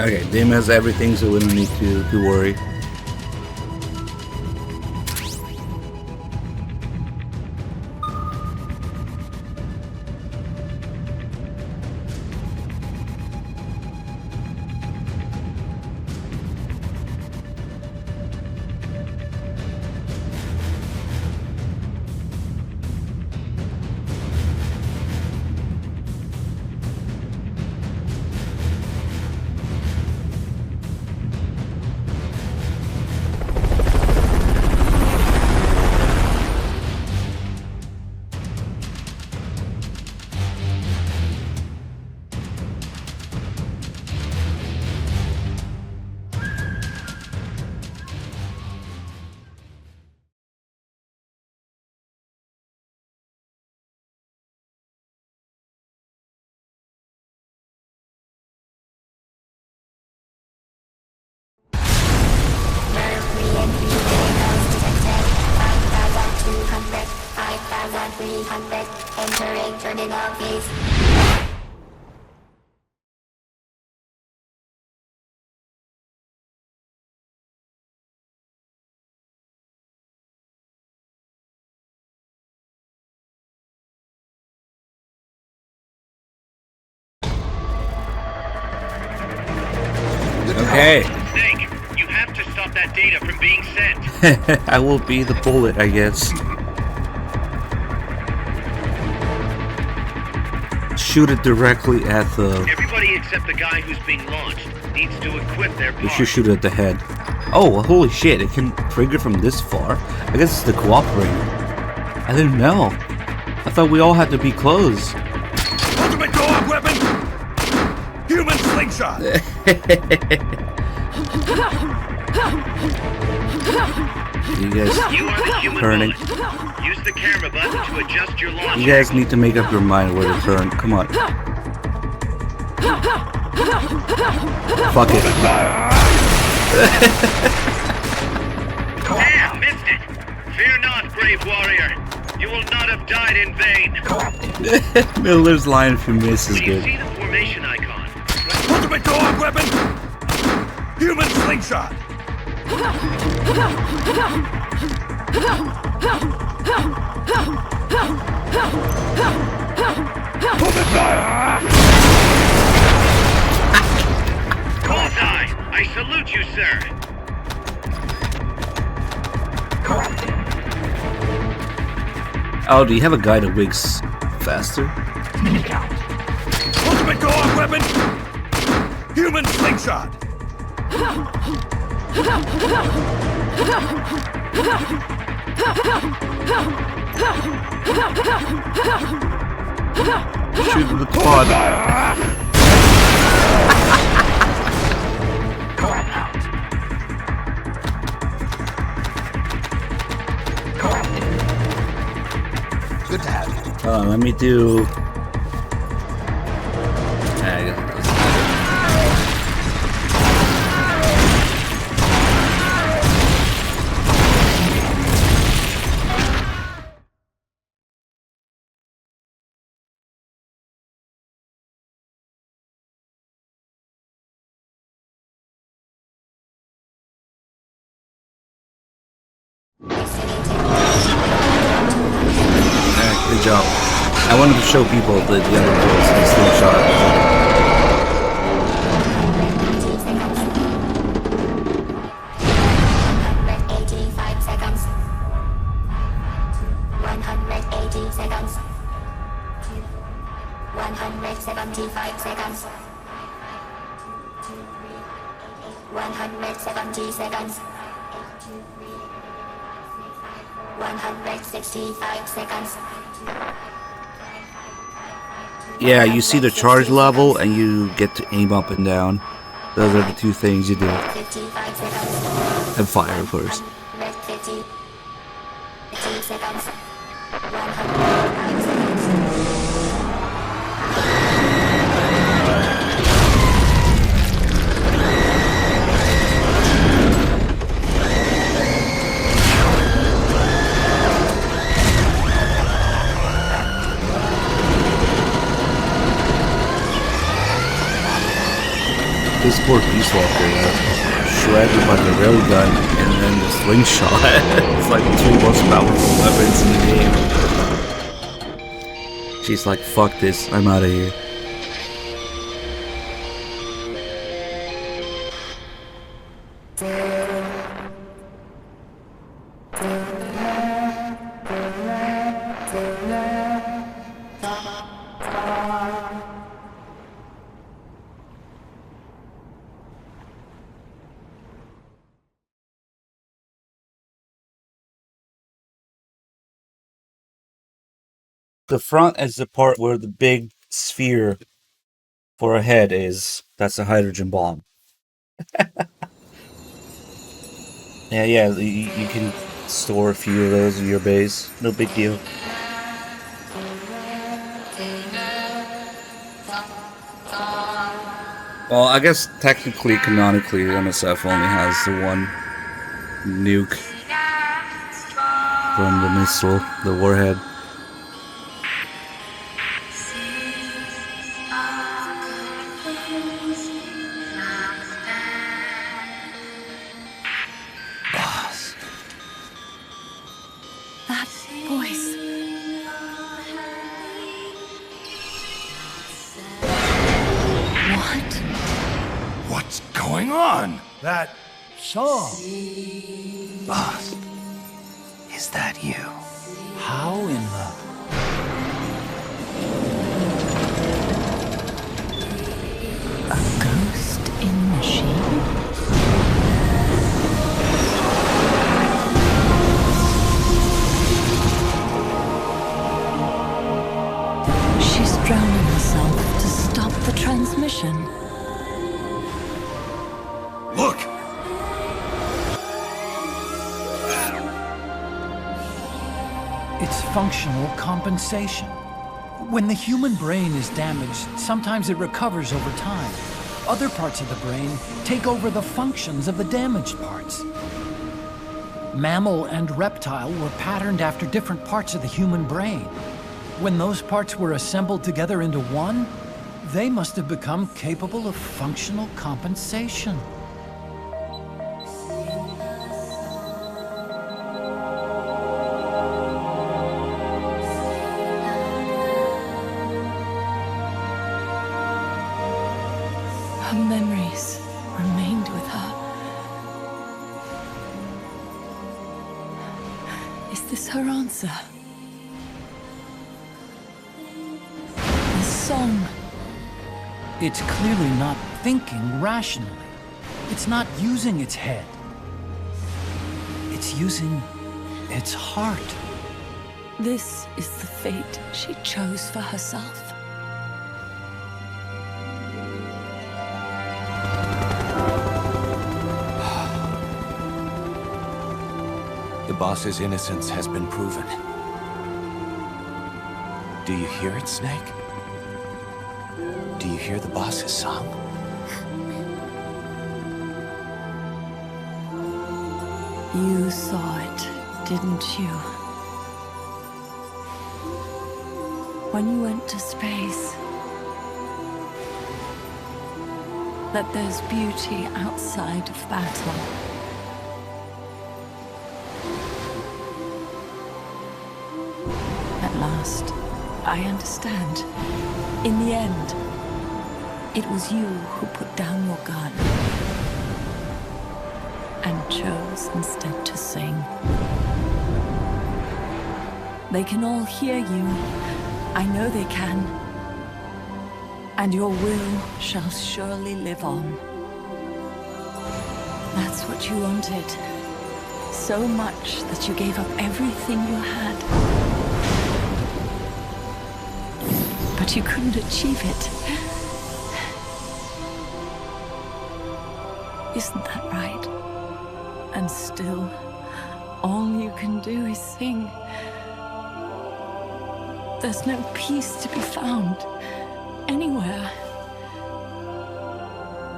A: Okay, Dim has everything, so we don't need to worry.
O: Entering terminal phase.
A: Okay.
G: Snake, you have to stop that data from being sent.
A: I will be the bullet, I guess. Shoot it directly at the...
G: Everybody except the guy who's being launched needs to equip their
A: We
G: parts.
A: should shoot it at the head. Oh, holy shit, it can trigger from this far? I guess it's the cooperator. I didn't know. I thought we all had to be close.
C: Ultimate co-op weapon! Human slingshot!
A: You guys
G: You are the human
A: turning.
G: bullet. Use the camera button to adjust your launch.
A: You guys need to make up your mind where to turn. Come on. Fuck it.
G: Damn, missed it! Fear not, brave warrior. You will not have died in vain.
A: Miller's line if you miss is
G: Do you
A: good.
G: see the formation icon?
C: Ultimate co-op weapon! Human slingshot!
G: Bullseye! I salute you, sir.
A: Oh, do you have a guy that wigs faster?
C: Ultimate co-op weapon! Human slingshot!
A: Shoot the quad.
D: Good to have you.
A: Let me do... Good job. I wanted to show people the other bullets in the slingshot.
O: 185 seconds. 180 seconds. 175 seconds. 170 seconds. 165 seconds.
A: Yeah, you see the charge level and you get to aim up and down. Those are the two things you do.
O: 55 seconds.
A: And fire, of course.
O: 50 seconds.
A: 100. This poor Peace Walker got shredded by the railgun and then the slingshot. It's like the two most powerful weapons in the game. She's like, fuck this, I'm out of here. The front is the part where the big sphere for a head is. That's a hydrogen bomb. Yeah, you can store a few of those in your base. No big deal. Well, I guess technically, canonically, MSF only has the one nuke from the missile, the warhead.
W: That song.
D: Boss, is that you?
L: How in the...
T: A ghost in machine? She's drowning herself to stop the transmission.
W: Look!
L: It's functional compensation. When the human brain is damaged, sometimes it recovers over time. Other parts of the brain take over the functions of the damaged parts. Mammal and reptile were patterned after different parts of the human brain. When those parts were assembled together into one, they must have become capable of functional compensation.
T: Her memories remained with her. Is this her answer? The song.
L: It's clearly not thinking rationally. It's not using its head. It's using its heart.
T: This is the fate she chose for herself.
D: The boss's innocence has been proven. Do you hear it, Snake? Do you hear the boss's song?
T: You saw it, didn't you? When you went to space, that there's beauty outside of battle. At last, I understand. In the end, it was you who put down your gun and chose instead to sing. They can all hear you. I know they can. And your will shall surely live on. That's what you wanted. So much that you gave up everything you had. But you couldn't achieve it. Isn't that right? And still, all you can do is sing. There's no peace to be found anywhere.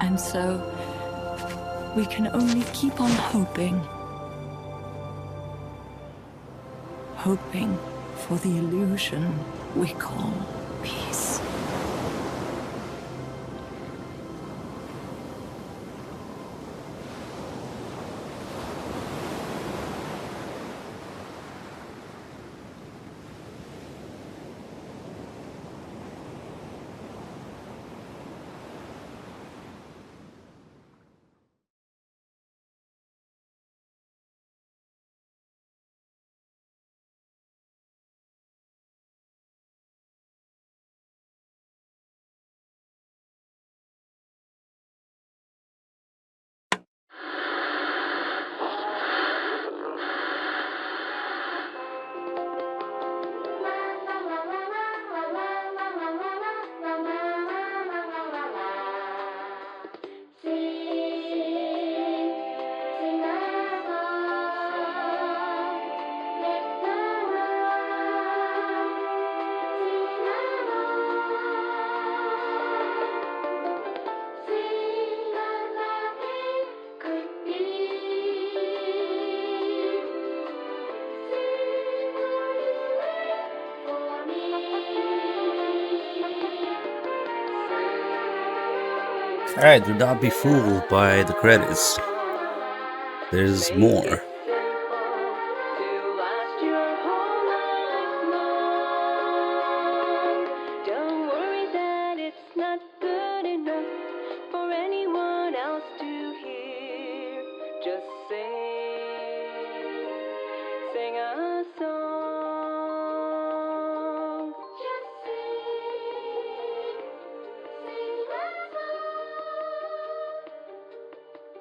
T: And so, we can only keep on hoping. Hoping for the illusion we call peace.
A: Alright, do not be fooled by the credits. There's more.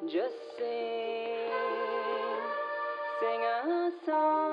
N: Just sing a song.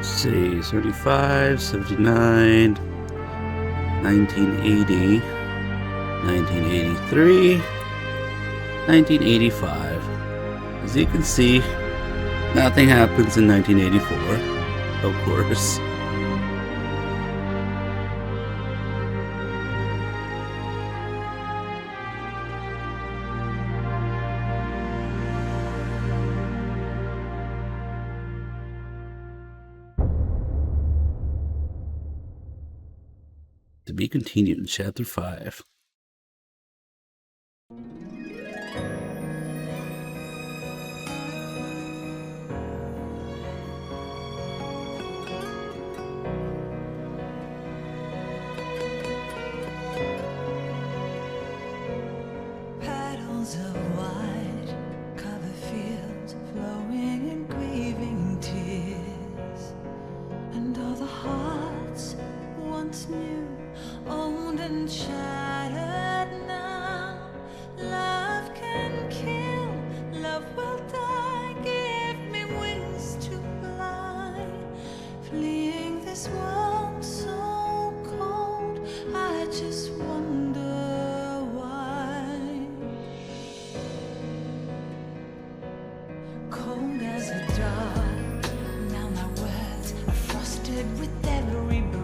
A: See, 75, 79, 1980, 1983, 1985. As you can see, nothing happens in 1984, of course. To be continued in Chapter 5.
R: Petals of white cover fields flowing in grieving tears, and all the hearts once new, owned and shattered now. Love can kill, love will die. Give me wings to fly, fleeing this world so cold. I just wonder why. Cold as a dog, now my words are frosted with every breath.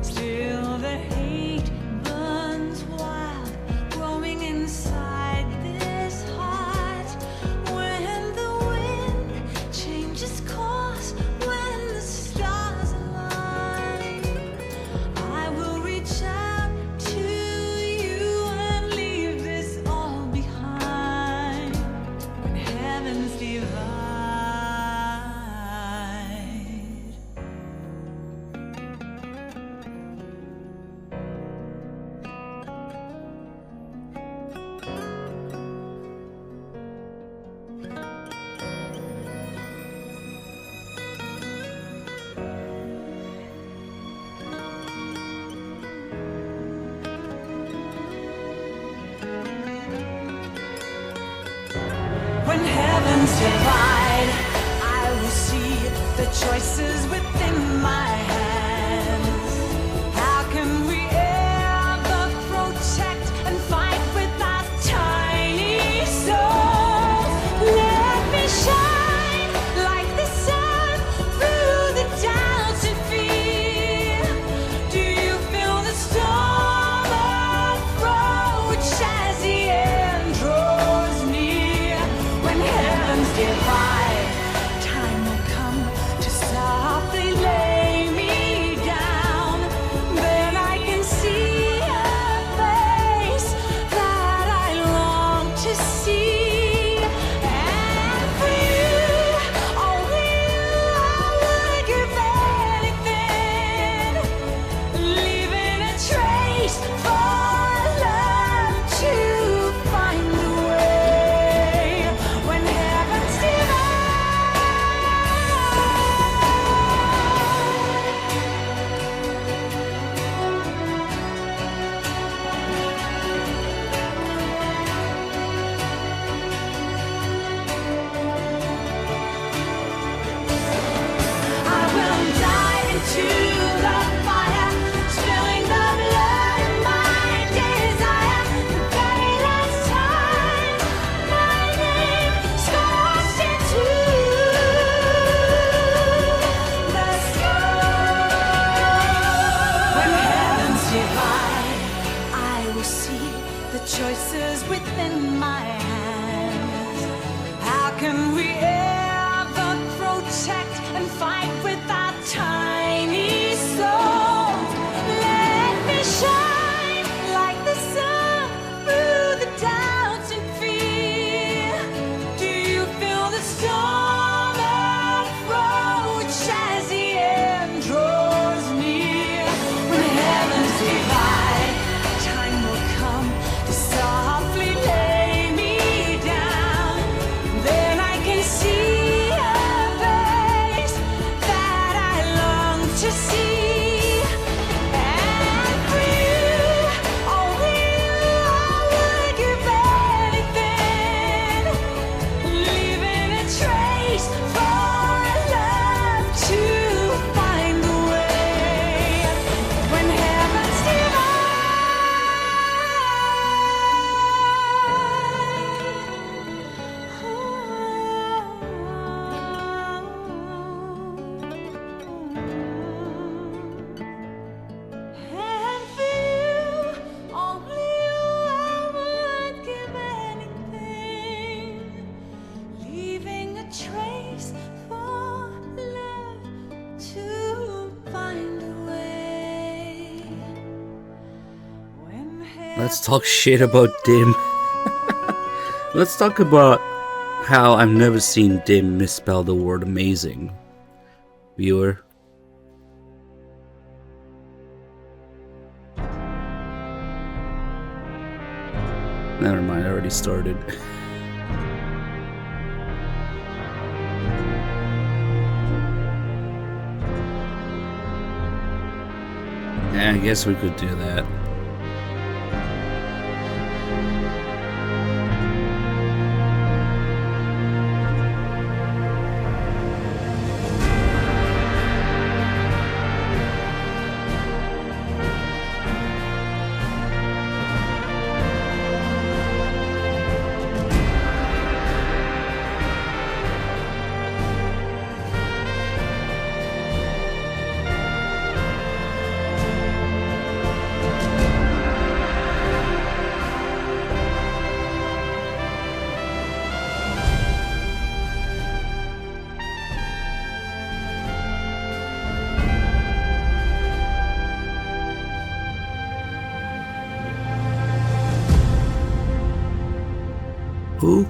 R: Still the hate burns wild, growing inside this heart. When the wind changes course, when the stars align, I will reach out to you and leave this all behind. When heavens divide. When heavens divide, I will see the choices within my hands. How can we ever protect and fight with our tiny souls? Let me shine like the sun through the doubts and fear. Do you feel the storm approach as the end draws near? When heavens divide, time will come to stop the
A: Let's talk shit about Dim. Let's talk about how I've never seen Dim misspell the word amazing. Viewer. Never mind, I already started. Yeah, I guess we could do that. Who?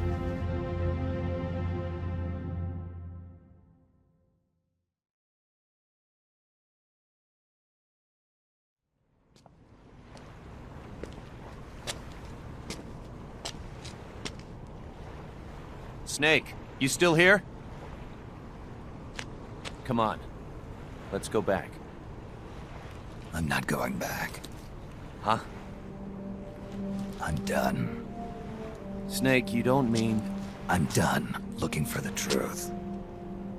I: Snake, you still here? Come on. Let's go back.
D: I'm not going back.
I: Huh?
D: I'm done.
I: Snake, you don't mean...
D: I'm done looking for the truth.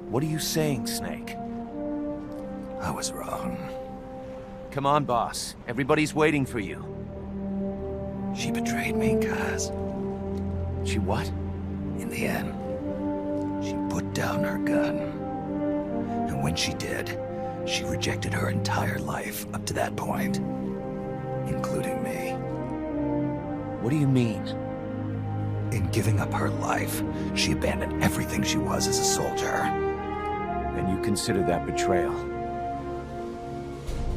I: What are you saying, Snake?
D: I was wrong.
I: Come on, boss. Everybody's waiting for you.
D: She betrayed me, Kaz.
I: She what?
D: In the end, she put down her gun. And when she did, she rejected her entire life up to that point, including me.
I: What do you mean?
D: In giving up her life, she abandoned everything she was as a soldier.
I: And you consider that betrayal?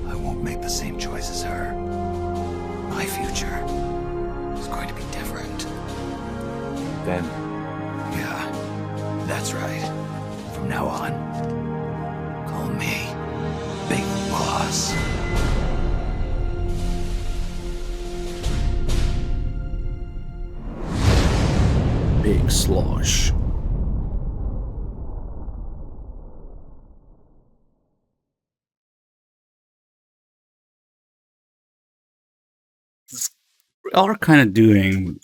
D: I won't make the same choice as her. My future is going to be different.
I: Then?
D: Yeah, that's right. From now on, call me Big Boss.
A: Big slosh. We are kind of doing,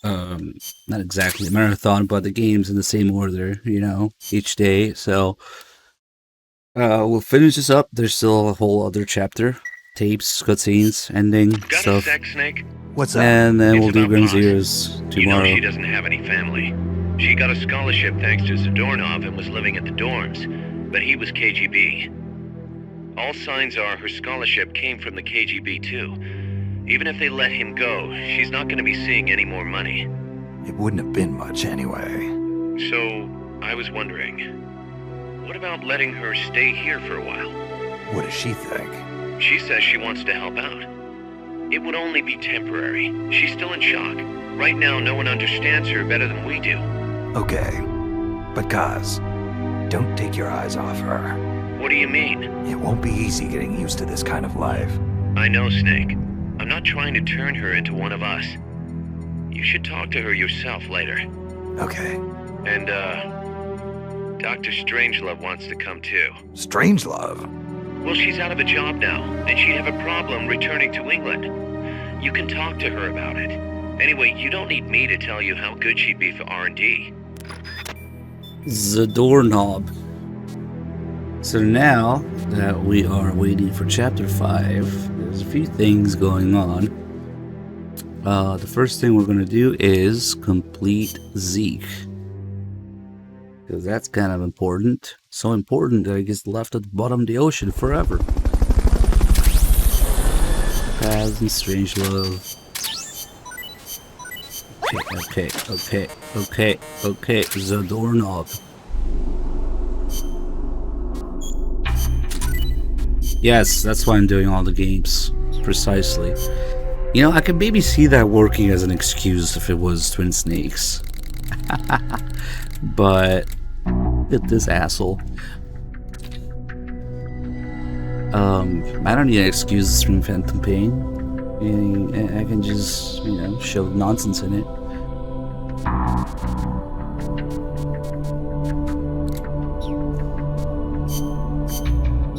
A: not exactly a marathon, but the games in the same order, you know, each day. So we'll finish this up. There's still a whole other chapter, tapes, cutscenes, ending
G: Got
A: stuff.
G: a sec, Snake?
D: What's up?
A: And then
G: It's
A: we'll do
G: about
A: Grim
G: Boss.
A: Zeroes tomorrow.
G: You know she doesn't have any family. She got a scholarship thanks to Zadornov and was living at the dorms, but he was KGB. All signs are her scholarship came from the KGB too. Even if they let him go, she's not going to be seeing any more money.
D: It wouldn't have been much anyway.
G: So, I was wondering, what about letting her stay here for a while?
D: What does she think?
G: She says she wants to help out. It would only be temporary. She's still in shock. Right now, no one understands her better than we do.
D: Okay, but Kaz, don't take your eyes off her.
G: What do you mean?
D: It won't be easy getting used to this kind of life.
G: I know, Snake. I'm not trying to turn her into one of us. You should talk to her yourself later.
D: Okay.
G: And, Dr. Strangelove wants to come too.
D: Strangelove?
G: Well, she's out of a job now, and she'd have a problem returning to England. You can talk to her about it. Anyway, you don't need me to tell you how good she'd be for R&D.
A: Zadornov. So now that we are waiting for chapter 5, there's a few things going on. The first thing we're going to do is complete Zeke. Because that's kind of important. So important that it gets left at the bottom of the ocean forever. Kaz and Strangelove. Okay. Zadornov. Yes, that's why I'm doing all the games. Precisely. You know, I could maybe see that working as an excuse if it was Twin Snakes. But look at this asshole. I don't need an excuse from Phantom Pain. I can just, you know, show nonsense in it.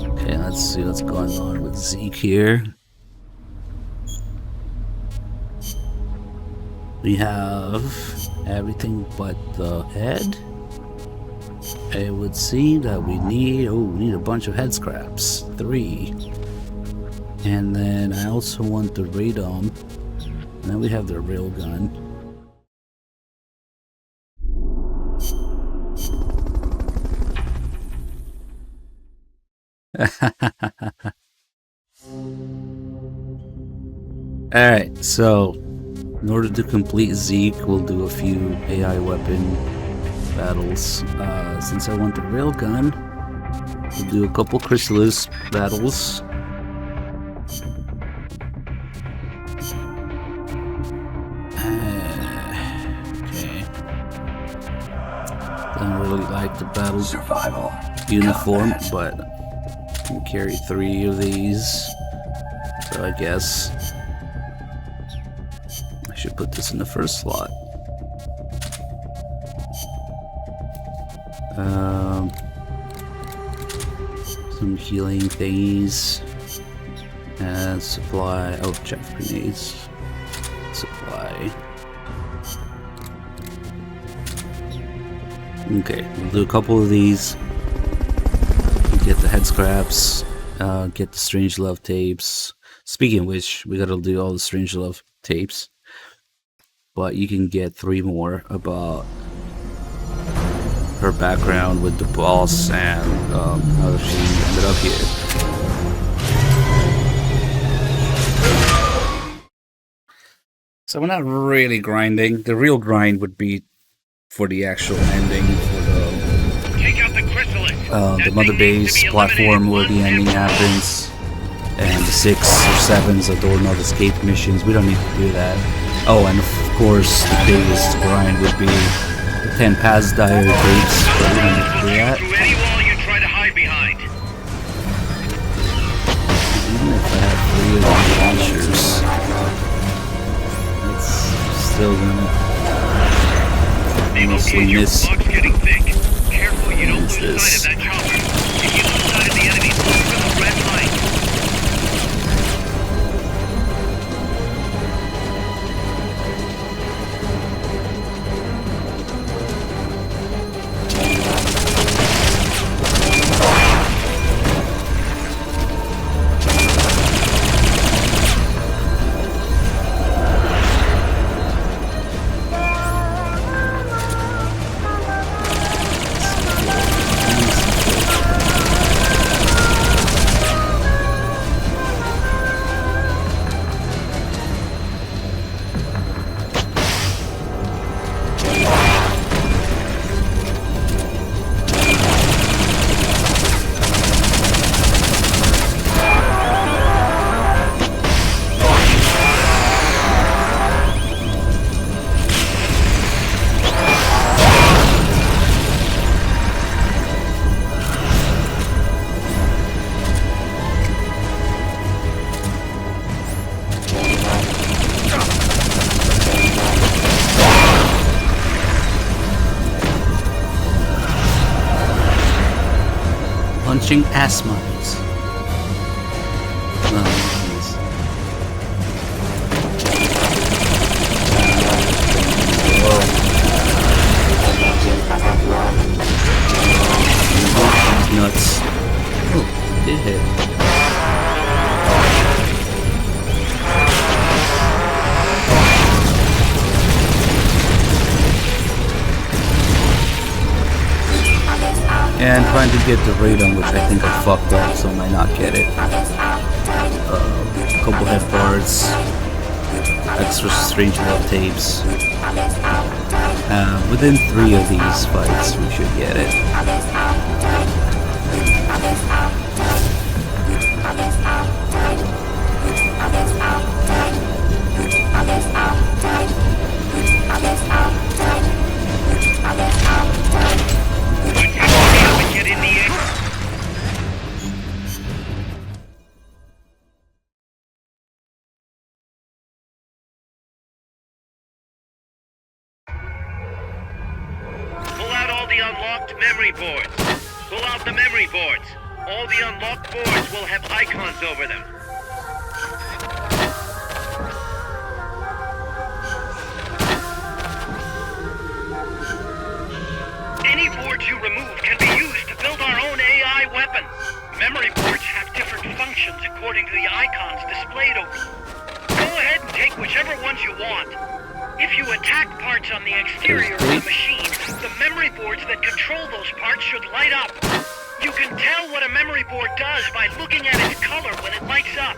A: Okay, let's see what's going on with Zeke here. We have everything but the head. It would seem that we need a bunch of head scraps. 3. And then I also want the radome. And then we have the railgun. Alright, so in order to complete Zeke, we'll do a few AI weapon battles. Since I want the railgun, we'll do a couple Chrysalis battles. Okay. Don't really like the battle survival uniform, but I can carry 3 of these. So I guess I should put this in the first slot. Some healing thingies and supply. Oh, chaff grenades. Supply. Okay, we'll do a couple of these. Get the head scraps. Get the Strangelove tapes. Speaking of which, we gotta do all the Strangelove tapes. But you can get 3 more about her background with the boss and how she ended up here. So we're not really grinding. The real grind would be for the actual ending, for the Mother Base platform where the ending happens, and the 6 or 7s of Door Not Escape missions. We don't need to do that. Oh, and of course the biggest grind would be 10 Paz Diary tapes, but we don't need to do that. Even if I have 3 of these launchers, it's still gonna mostly miss. What is this? Punching ass mines. Nuts. Oh, it hit. And trying to get the radome, which I think I fucked up, so I might not get it. A couple head parts, extra Strangelove tapes. Within 3 of these fights, we should get it.
G: unlocked memory boards. Pull out the memory boards. All the unlocked boards will have icons over them. Any boards you remove can be used to build our own AI weapons. Memory boards have different functions according to the icons displayed over them. Go ahead and take whichever ones you want. If you attack parts on the exterior of the machine, the memory boards that control those parts should light up. You can tell what a memory board does by looking at its color when it lights up.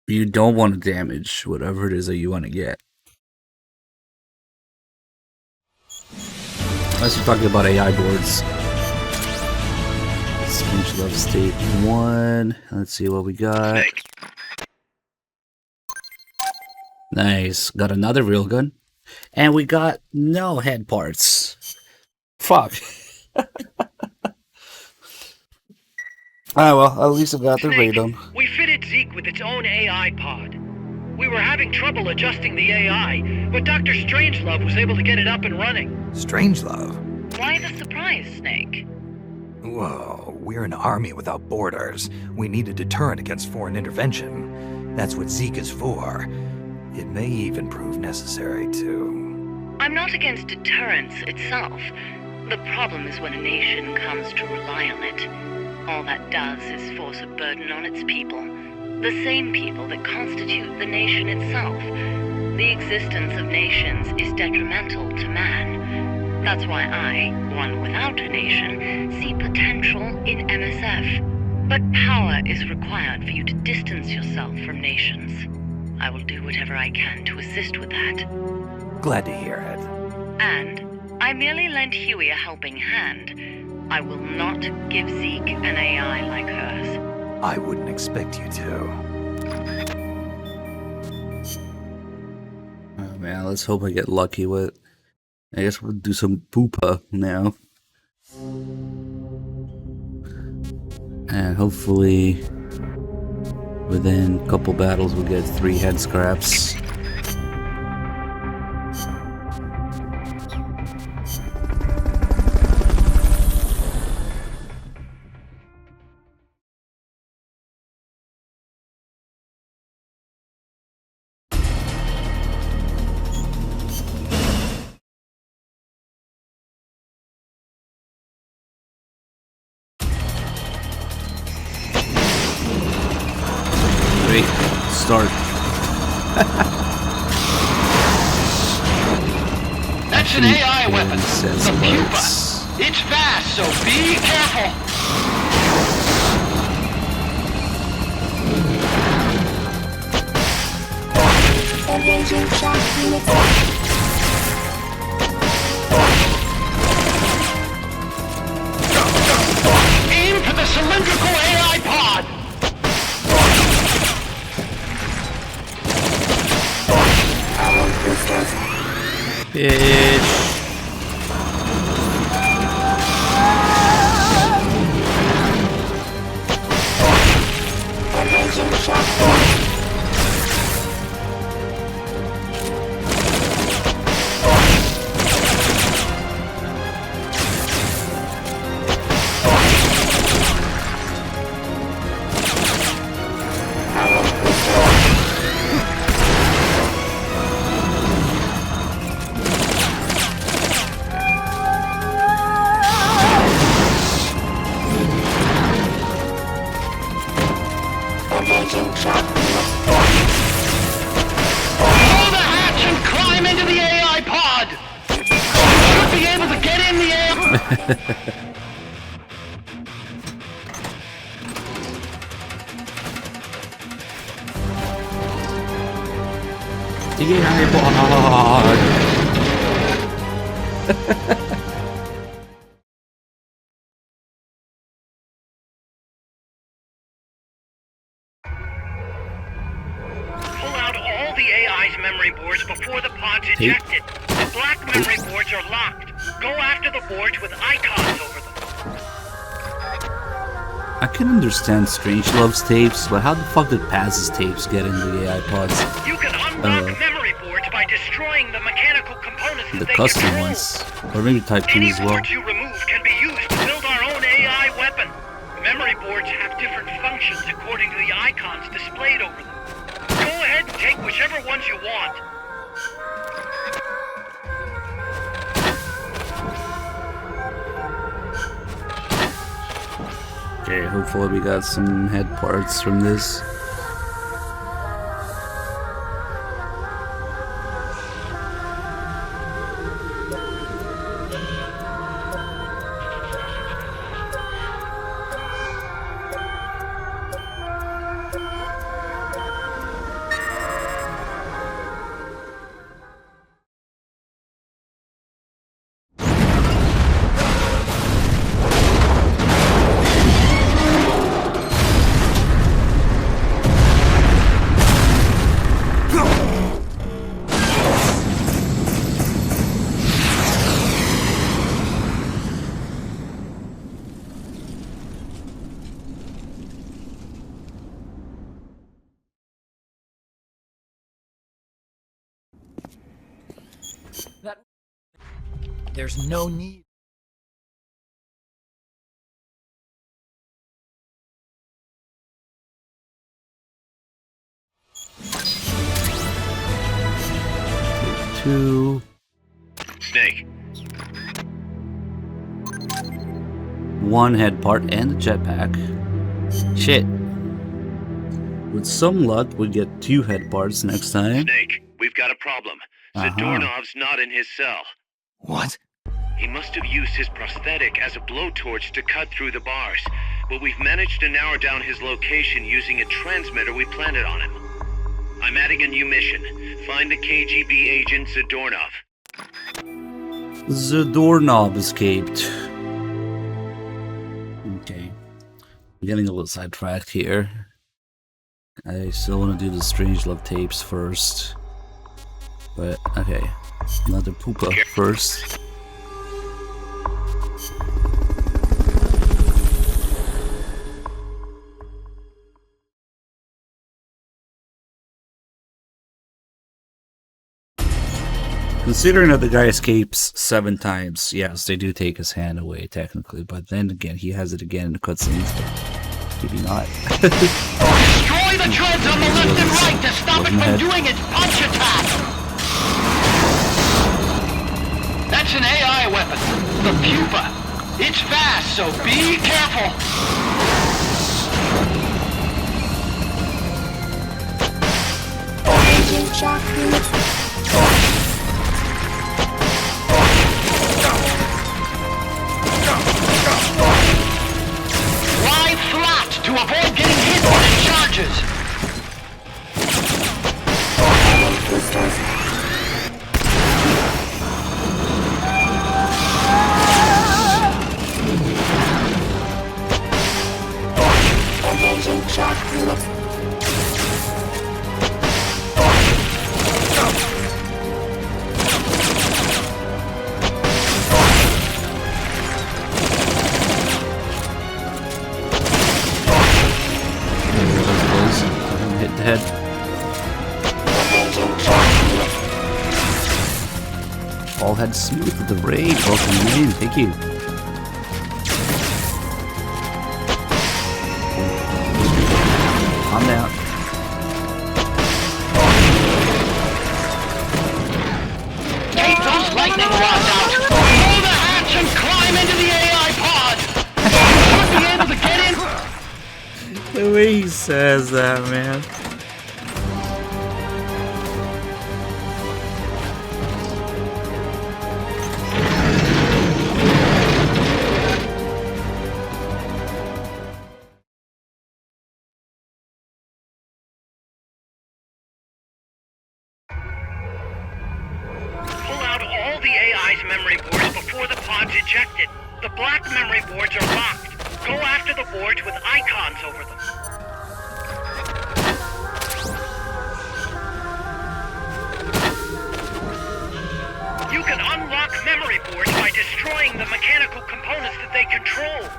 A: You don't want to damage whatever it is that you want to get. Unless you're talking about AI boards. Strangelove State 1. Let's see what we got. Nice. Got another railgun. And we got no head parts. Fuck. Well, at least I got the radome.
G: We fitted Zeke with its own AI pod. We were having trouble adjusting the AI, but Dr. Strangelove was able to get it up and running.
D: Strangelove?
O: Why the surprise, Snake?
D: Whoa, we're an army without borders. We need a deterrent against foreign intervention. That's what Zeke is for. It may even prove necessary to...
O: I'm not against deterrence itself. The problem is when a nation comes to rely on it. All that does is force a burden on its people. The same people that constitute the nation itself. The existence of nations is detrimental to man. That's why I, one without a nation, see potential in MSF. But power is required for you to distance yourself from nations. I will do whatever I can to assist with that.
D: Glad to hear it.
O: And I merely lent Huey a helping hand. I will not give Zeke an AI like hers.
D: I wouldn't expect you to.
A: Oh man, let's hope I get lucky with... I guess we'll do some poopa now. And hopefully within a couple battles we'll get 3 head scraps. Start.
K: That's an AI weapon. The Pupa. It's fast, so be careful.
R: Engaging shock units.
K: Aim for the cylindrical AI pod.
A: Bitch.
G: Pull out all the AI's memory boards before the pod's ejected. The black memory boards are locked. Go after the boards with icons over them.
A: I can understand Strangelove's tapes, but how the fuck did Paz's tapes get into the AI pods?
G: You can unlock memory boards by destroying the mechanical components
A: The
G: that they
A: custom
G: control.
A: ones. Or maybe Type 2
G: Any
A: as well.
G: boards you remove can be used to build our own AI weapon. Memory boards have different functions according to the icons displayed over them. Go ahead and take whichever ones you want.
A: Okay, hopefully we got some head parts from this.
L: There's no need.
A: Two.
G: Snake.
A: One head part and a jetpack. Shit. With some luck, we get 2 head parts next time.
G: Snake, we've got a problem. Zadornov's not in his cell.
D: What?
G: He must have used his prosthetic as a blowtorch to cut through the bars, but we've managed to narrow down his location using a transmitter we planted on him. I'm adding a new mission. Find the KGB agent Zadornov.
A: Zadornov escaped. Okay. I'm getting a little sidetracked here. I still want to do the Strangelove tapes first. But, okay. Another poopa first. Considering that the guy escapes 7 times, yes, they do take his hand away, technically. But then again, he has it again in the cutscenes. Maybe not.
K: Destroy the treads on the left and right to stop it from doing its punch attack! That's an AI weapon, the Pupa. It's fast, so be careful!
R: Agent Shock.
K: Lie flat to avoid getting hit when it charges!
R: Engaging shock unit.
A: Hit the head. All head smooth with the raid. Welcome in. Thank you. Calm down.
K: Take those lightning rods out! Pull the hatch and climb into the AI pod! You should be able to get in!
A: The way he says that, man.
K: memory boards before the pod's ejected. The black memory boards are locked. Go after the boards with icons over them. You can unlock memory boards by destroying the mechanical components that they control.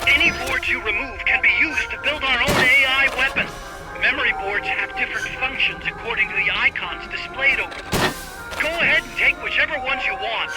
K: Any boards you remove can be used to build our own AI weapon. Memory boards have different functions according to the icons displayed over them. Go ahead and take whichever ones you want.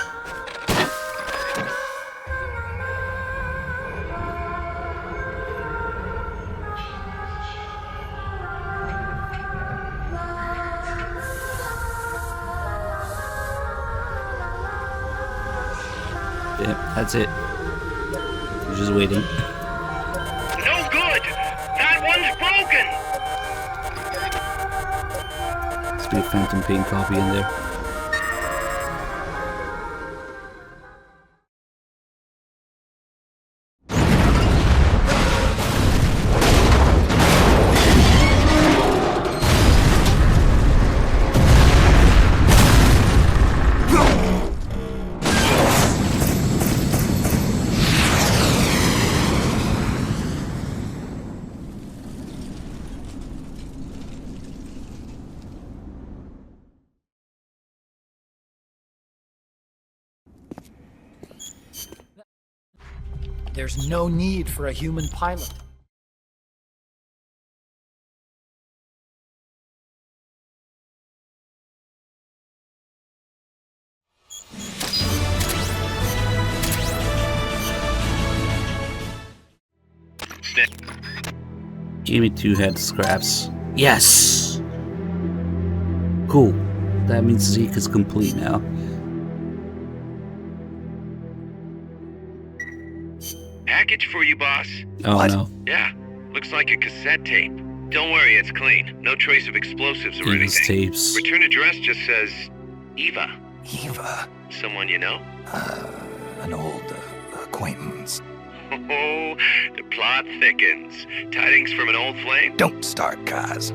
A: Yeah, that's it. We're just waiting.
K: No good! That one's broken!
A: Must be a Phantom Pain copy in there.
L: There's no need for a human pilot.
A: Give me 2 head scraps. Yes! Cool. That means Zeke is complete now.
G: Package for you, boss.
A: Oh no.
G: Yeah, looks like a cassette tape. Don't worry, it's clean. No trace of explosives or
A: These
G: anything.
A: tapes.
G: Return address just says Eva.
D: Eva?
G: Someone you know?
D: An old acquaintance.
G: Oh, the plot thickens. Tidings from an old flame?
D: Don't start, Kaz.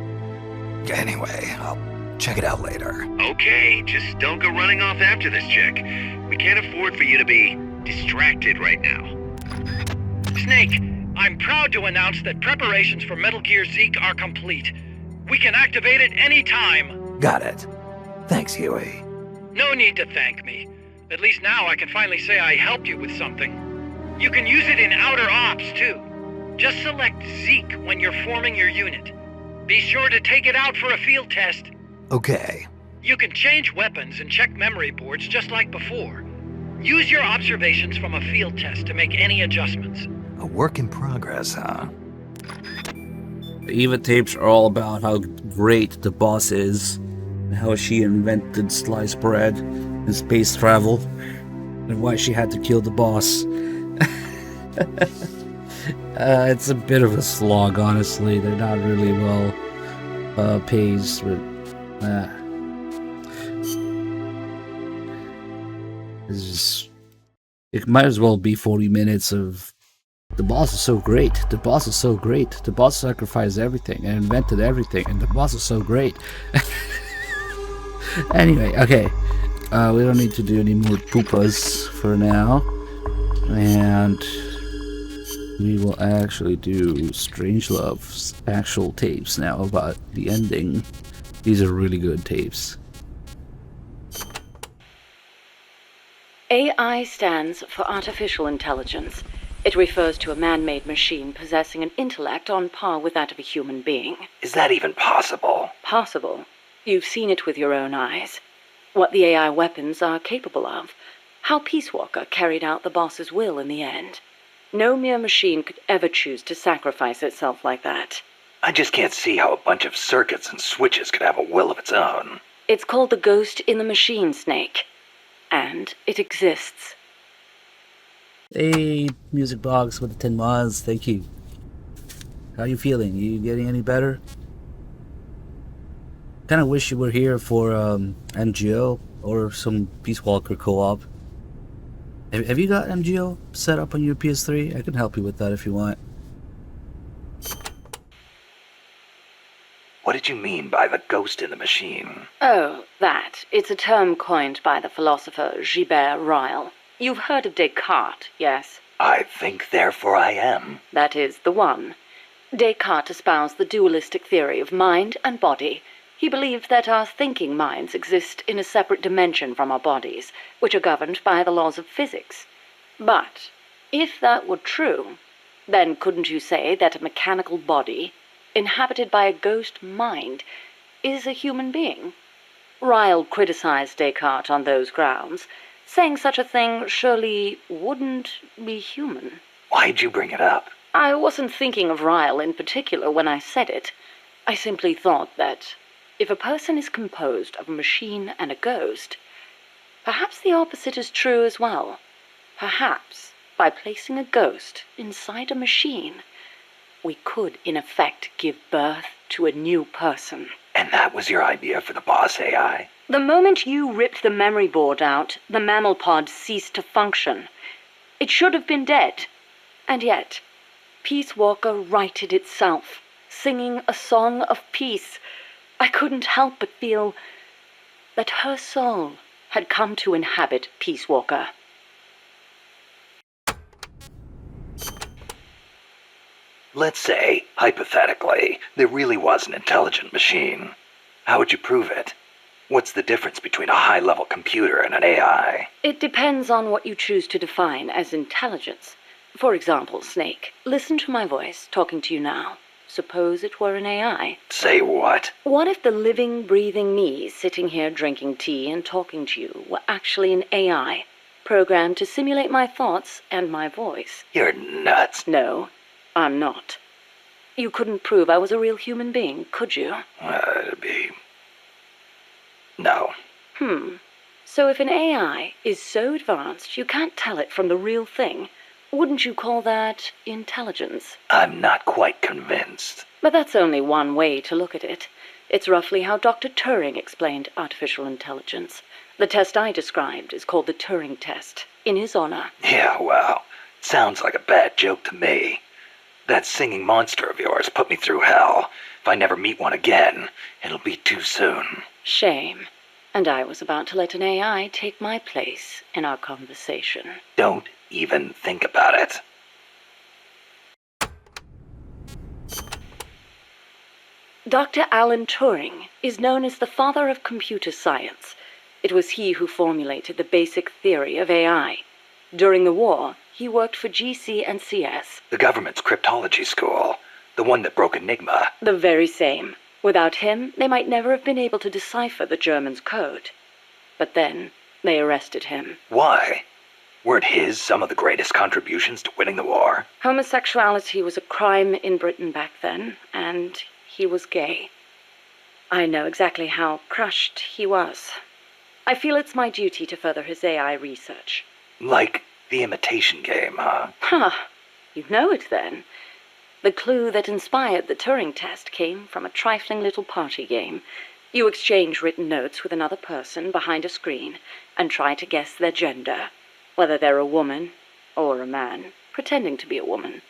D: Anyway, I'll check it out later.
G: Okay, just don't go running off after this chick. We can't afford for you to be distracted right now.
K: Snake, I'm proud to announce that preparations for Metal Gear Zeke are complete. We can activate it any time.
D: Got it. Thanks, Huey.
K: No need to thank me. At least now I can finally say I helped you with something. You can use it in Outer Ops, too. Just select Zeke when you're forming your unit. Be sure to take it out for a field test.
D: Okay.
K: You can change weapons and check memory boards just like before. Use your observations from a field test to make any adjustments.
D: A work in progress, huh?
A: The Eva tapes are all about how great the boss is, and how she invented sliced bread and space travel, and why she had to kill the boss. It's a bit of a slog, honestly. They're not really well paced, but it might as well be 40 minutes of the boss is so great. The boss is so great. The boss sacrificed everything and invented everything, and the boss is so great. Anyway, okay. We don't need to do any more poopas for now. And we will actually do Strangelove's actual tapes now about the ending. These are really good tapes.
T: AI stands for Artificial Intelligence. It refers to a man-made machine possessing an intellect on par with that of a human being.
H: Is that even possible?
T: Possible. You've seen it with your own eyes. What the AI weapons are capable of. How Peace Walker carried out the boss's will in the end. No mere machine could ever choose to sacrifice itself like that.
H: I just can't see how a bunch of circuits and switches could have a will of its own.
T: It's called the ghost in the machine, Snake. And it exists.
A: Hey, Music Box with the 10 mods, thank you. How you feeling? You getting any better? Kind of wish you were here for MGO or some Peace Walker co-op. Have you got MGO set up on your PS3? I can help you with that if you want.
H: What did you mean by the ghost in the machine?
T: Oh, that. It's a term coined by the philosopher Gilbert Ryle. You've heard of Descartes, yes?
H: I think, therefore I am.
T: That is the one. Descartes espoused the dualistic theory of mind and body. He believed that our thinking minds exist in a separate dimension from our bodies, which are governed by the laws of physics. But if that were true, then couldn't you say that a mechanical body, inhabited by a ghost mind, is a human being? Ryle criticized Descartes on those grounds, saying such a thing surely wouldn't be human.
H: Why'd you bring it up?
T: I wasn't thinking of Ryle in particular when I said it. I simply thought that if a person is composed of a machine and a ghost, perhaps the opposite is true as well. Perhaps, by placing a ghost inside a machine, we could, in effect, give birth to a new person.
H: And that was your idea for the boss AI?
T: The moment you ripped the memory board out, the mammal pod ceased to function. It should have been dead. And yet, Peace Walker righted itself, singing a song of peace. I couldn't help but feel that her soul had come to inhabit Peace Walker.
H: Let's say, hypothetically, there really was an intelligent machine. How would you prove it? What's the difference between a high-level computer and an AI?
T: It depends on what you choose to define as intelligence. For example, Snake, listen to my voice talking to you now. Suppose it were an AI.
H: Say what?
T: What if the living, breathing me sitting here drinking tea and talking to you were actually an AI, programmed to simulate my thoughts and my voice?
H: You're nuts.
T: No, I'm not. You couldn't prove I was a real human being, could you?
H: It'd be... No.
T: So if an AI is so advanced you can't tell it from the real thing, wouldn't you call that intelligence?
H: I'm not quite convinced.
T: But that's only one way to look at it. It's roughly how Dr. Turing explained artificial intelligence. The test I described is called the Turing test, in his honor.
H: Yeah, well, sounds like a bad joke to me. That singing monster of yours put me through hell. If I never meet one again, it'll be too soon.
T: Shame. And I was about to let an AI take my place in our conversation.
H: Don't even think about it.
T: Dr. Alan Turing is known as the father of computer science. It was he who formulated the basic theory of AI. During the war, he worked for GC and CS.
H: The government's cryptology school. The one that broke Enigma.
T: The very same. Without him, they might never have been able to decipher the Germans' code. But then, they arrested him.
H: Why? Weren't his some of the greatest contributions to winning the war?
T: Homosexuality was a crime in Britain back then, and he was gay. I know exactly how crushed he was. I feel it's my duty to further his AI research.
H: Like the Imitation Game, huh?
T: Huh. You know it then. The clue that inspired the Turing test came from a trifling little party game. You exchange written notes with another person behind a screen and try to guess their gender, whether they're a woman or a man, pretending to be a woman.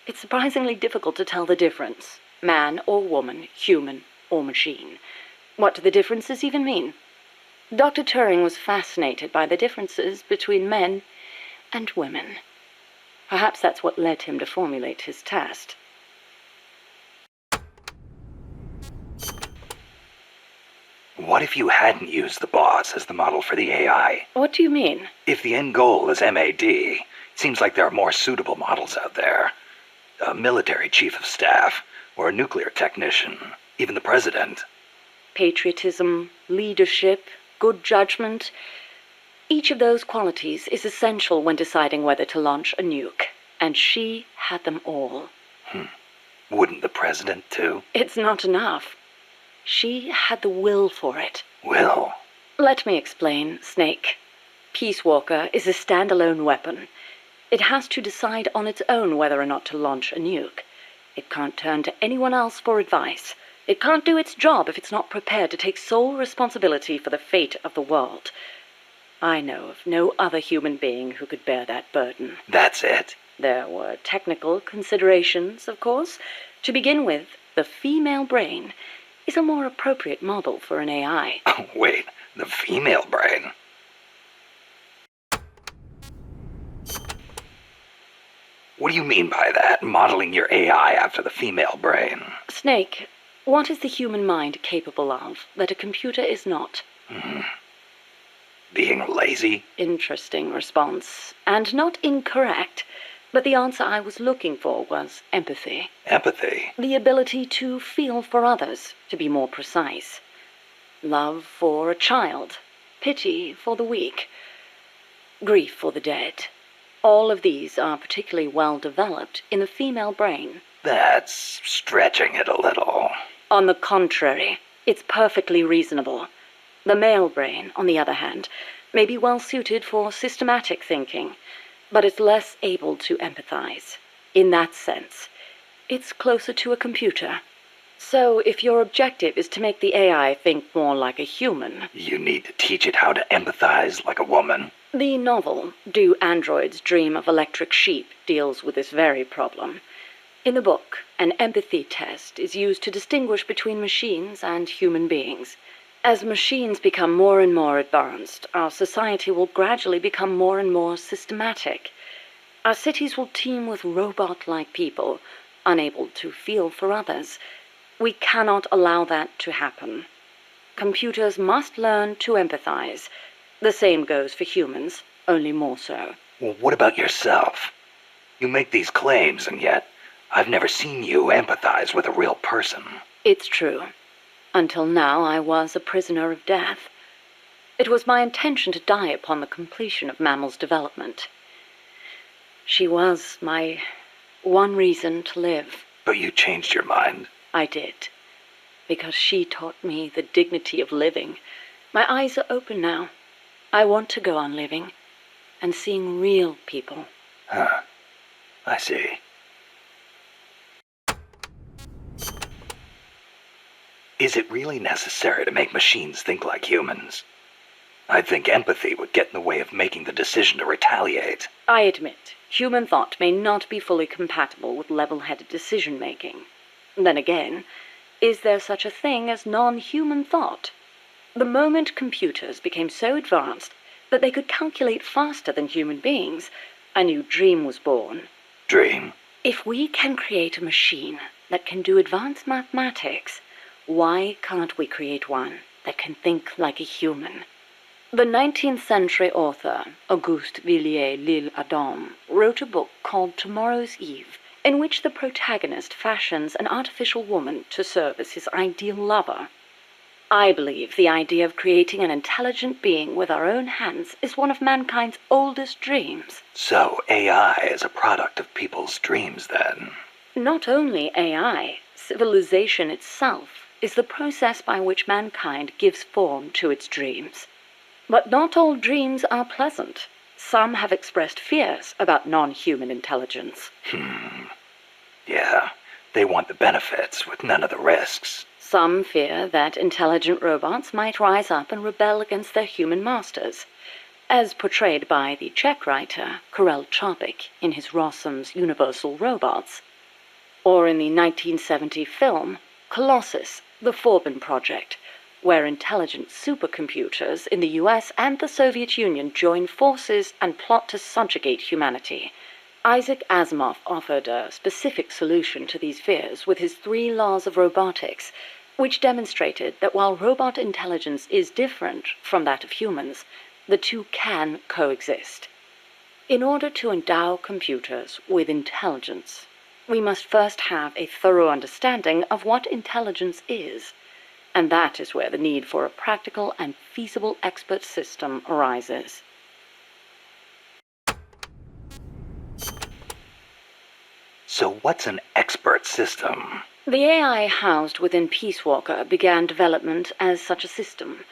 T: It's surprisingly difficult to tell the difference. Man or woman, human or machine. What do the differences even mean? Dr. Turing was fascinated by the differences between men and women. Perhaps that's what led him to formulate his test.
H: What if you hadn't used the boss as the model for the AI?
T: What do you mean?
H: If the end goal is MAD, it seems like there are more suitable models out there. A military chief of staff, or a nuclear technician, even the president.
T: Patriotism, leadership, good judgment. Each of those qualities is essential when deciding whether to launch a nuke, and she had them all.
H: Wouldn't the president, too?
T: It's not enough. She had the will for it.
H: Will?
T: Let me explain, Snake. Peace Walker is a standalone weapon. It has to decide on its own whether or not to launch a nuke. It can't turn to anyone else for advice. It can't do its job if it's not prepared to take sole responsibility for the fate of the world. I know of no other human being who could bear that burden.
H: That's it?
T: There were technical considerations, of course. To begin with, the female brain.
P: is a more appropriate model for an AI.
H: Oh, wait, the female brain? What do you mean by that, modeling your AI after the female brain?
P: Snake, what is the human mind capable of that a computer is not?
H: Being lazy?
P: Interesting response. And not incorrect. But the answer I was looking for was empathy.
H: Empathy?
P: The ability to feel for others, to be more precise. Love for a child. Pity for the weak. Grief for the dead. All of these are particularly well developed in the female brain.
H: That's stretching it a little.
P: On the contrary, it's perfectly reasonable. The male brain, on the other hand, may be well suited for systematic thinking, but it's less able to empathize. In that sense, it's closer to a computer. So if your objective is to make the AI think more like a human...
H: You need to teach it how to empathize like a woman.
P: The novel, Do Androids Dream of Electric Sheep, deals with this very problem. In the book, an empathy test is used to distinguish between machines and human beings. As machines become more and more advanced, our society will gradually become more and more systematic. Our cities will teem with robot-like people, unable to feel for others. We cannot allow that to happen. Computers must learn to empathize. The same goes for humans, only more so.
H: Well, what about yourself? You make these claims, and yet I've never seen you empathize with a real person.
P: It's true. Until now, I was a prisoner of death. It was my intention to die upon the completion of Mammal's development. She was my one reason to live.
H: But you changed your mind.
P: I did. Because she taught me the dignity of living. My eyes are open now. I want to go on living and seeing real people.
H: Huh. I see. Is it really necessary to make machines think like humans? I think empathy would get in the way of making the decision to retaliate.
P: I admit, human thought may not be fully compatible with level-headed decision-making. Then again, is there such a thing as non-human thought? The moment computers became so advanced that they could calculate faster than human beings, a new dream was born.
H: Dream?
P: If we can create a machine that can do advanced mathematics, why can't we create one that can think like a human? The 19th century author, Auguste Villiers-L'Isle-Adam, wrote a book called Tomorrow's Eve, in which the protagonist fashions an artificial woman to serve as his ideal lover. I believe the idea of creating an intelligent being with our own hands is one of mankind's oldest dreams.
H: So AI is a product of people's dreams, then?
P: Not only AI, civilization itself is the process by which mankind gives form to its dreams. But not all dreams are pleasant. Some have expressed fears about non-human intelligence.
H: Yeah, they want the benefits with none of the risks.
P: Some fear that intelligent robots might rise up and rebel against their human masters, as portrayed by the Czech writer Karel Čapek in his Rossum's Universal Robots, or in the 1970 film Colossus, the Forbin Project, where intelligent supercomputers in the US and the Soviet Union join forces and plot to subjugate humanity. Isaac Asimov offered a specific solution to these fears with his 3 laws of robotics, which demonstrated that while robot intelligence is different from that of humans, the two can coexist. In order to endow computers with intelligence, we must first have a thorough understanding of what intelligence is, and that is where the need for a practical and feasible expert system arises.
H: So what's an expert system?
P: The AI housed within Peace Walker began development as such a system.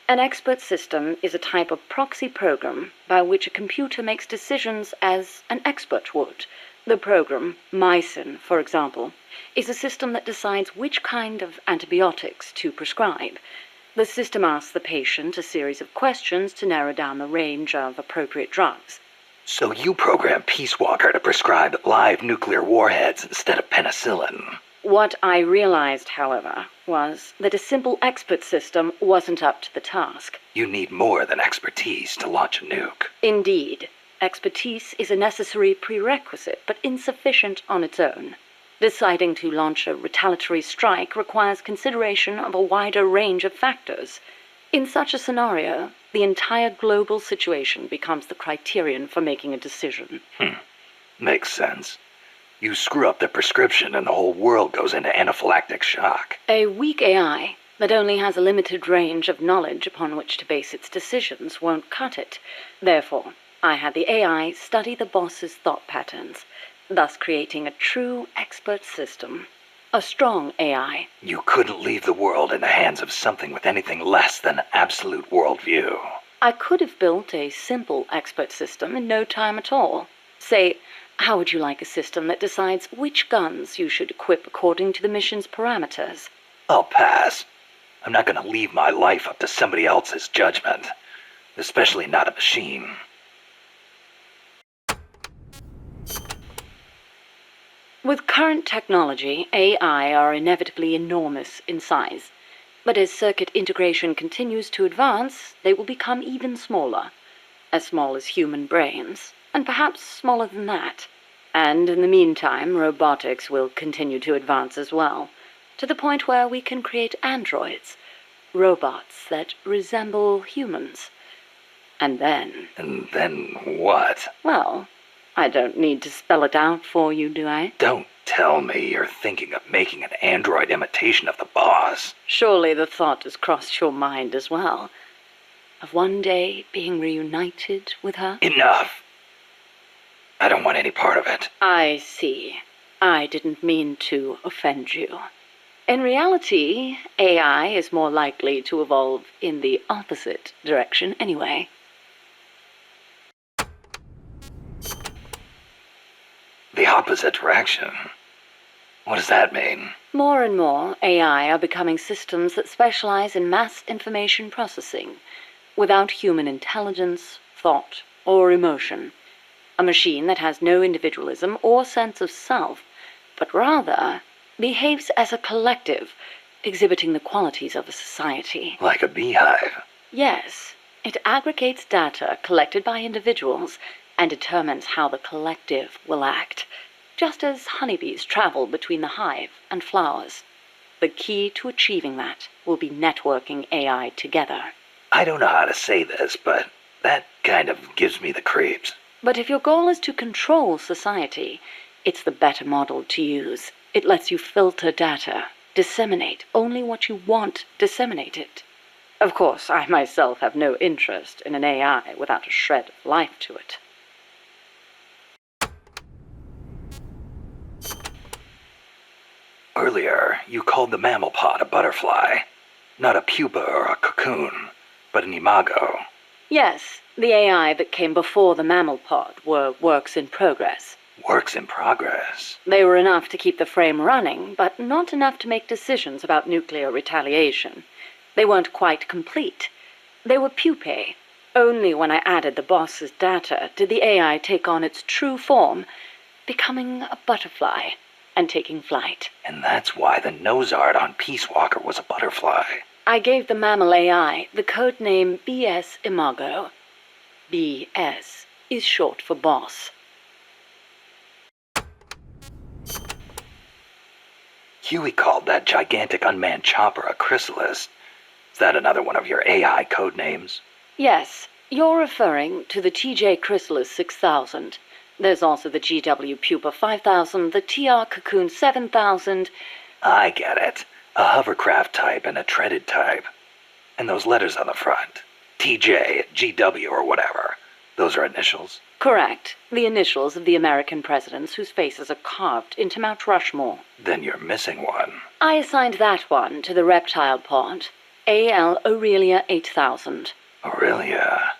P: An expert system is a type of proxy program by which a computer makes decisions as an expert would. The program, Mycin, for example, is a system that decides which kind of antibiotics to prescribe. The system asks the patient a series of questions to narrow down the range of appropriate drugs.
H: So you program Peace Walker to prescribe live nuclear warheads instead of penicillin?
P: What I realized, however, was that a simple expert system wasn't up to the task.
H: You need more than expertise to launch a nuke.
P: Indeed, expertise is a necessary prerequisite, but insufficient on its own. Deciding to launch a retaliatory strike requires consideration of a wider range of factors. In such a scenario, the entire global situation becomes the criterion for making a decision.
H: Makes sense. You screw up the prescription and the whole world goes into anaphylactic shock.
P: A weak AI that only has a limited range of knowledge upon which to base its decisions won't cut it. Therefore, I had the AI study the boss's thought patterns, thus creating a true expert system. A strong AI.
H: You couldn't leave the world in the hands of something with anything less than absolute worldview.
P: I could have built a simple expert system in no time at all. Say, how would you like a system that decides which guns you should equip according to the mission's parameters?
H: I'll pass. I'm not going to leave my life up to somebody else's judgment. Especially not a machine.
P: With current technology, AI are inevitably enormous in size. But as circuit integration continues to advance, they will become even smaller. As small as human brains, and perhaps smaller than that. And in the meantime, robotics will continue to advance as well, to the point where we can create androids, robots that resemble humans. And then...
H: And then what?
P: Well, I don't need to spell it out for you, do I?
H: Don't tell me you're thinking of making an android imitation of the boss.
P: Surely the thought has crossed your mind as well. Of one day being reunited with her?
H: Enough! I don't want any part of it.
P: I see. I didn't mean to offend you. In reality, AI is more likely to evolve in the opposite direction anyway.
H: The opposite direction? What does that mean?
P: More and more, AI are becoming systems that specialize in mass information processing, without human intelligence, thought, or emotion. A machine that has no individualism or sense of self, but rather behaves as a collective, exhibiting the qualities of a society.
H: Like a beehive?
P: Yes, it aggregates data collected by individuals and determines how the collective will act, just as honeybees travel between the hive and flowers. The key to achieving that will be networking AI together.
H: I don't know how to say this, but that kind of gives me the creeps.
P: But if your goal is to control society, it's the better model to use. It lets you filter data, disseminate only what you want disseminated. Of course, I myself have no interest in an AI without a shred of life to it.
H: Earlier, you called the mammal pod a butterfly. Not a pupa or a cocoon, but an imago.
P: Yes, the AI that came before the mammal pod were works in progress.
H: Works in progress?
P: They were enough to keep the frame running, but not enough to make decisions about nuclear retaliation. They weren't quite complete. They were pupae. Only when I added the boss's data did the AI take on its true form, becoming a butterfly and taking flight.
H: And that's why the nose art on Peace Walker was a butterfly.
P: I gave the mammal AI the code name BS Imago. BS is short for boss.
H: Huey called that gigantic unmanned chopper a chrysalis. Is that another one of your AI code names?
P: Yes, you're referring to the TJ Chrysalis 6000. There's also the GW Pupa 5000, the TR Cocoon 7000.
H: I get it. A hovercraft type and a treaded type. And those letters on the front. TJ, GW, or whatever. Those are initials?
P: Correct. The initials of the American presidents whose faces are carved into Mount Rushmore.
H: Then you're missing one.
P: I assigned that one to the reptile pod. AL Aurelia 8000.
H: Aurelia.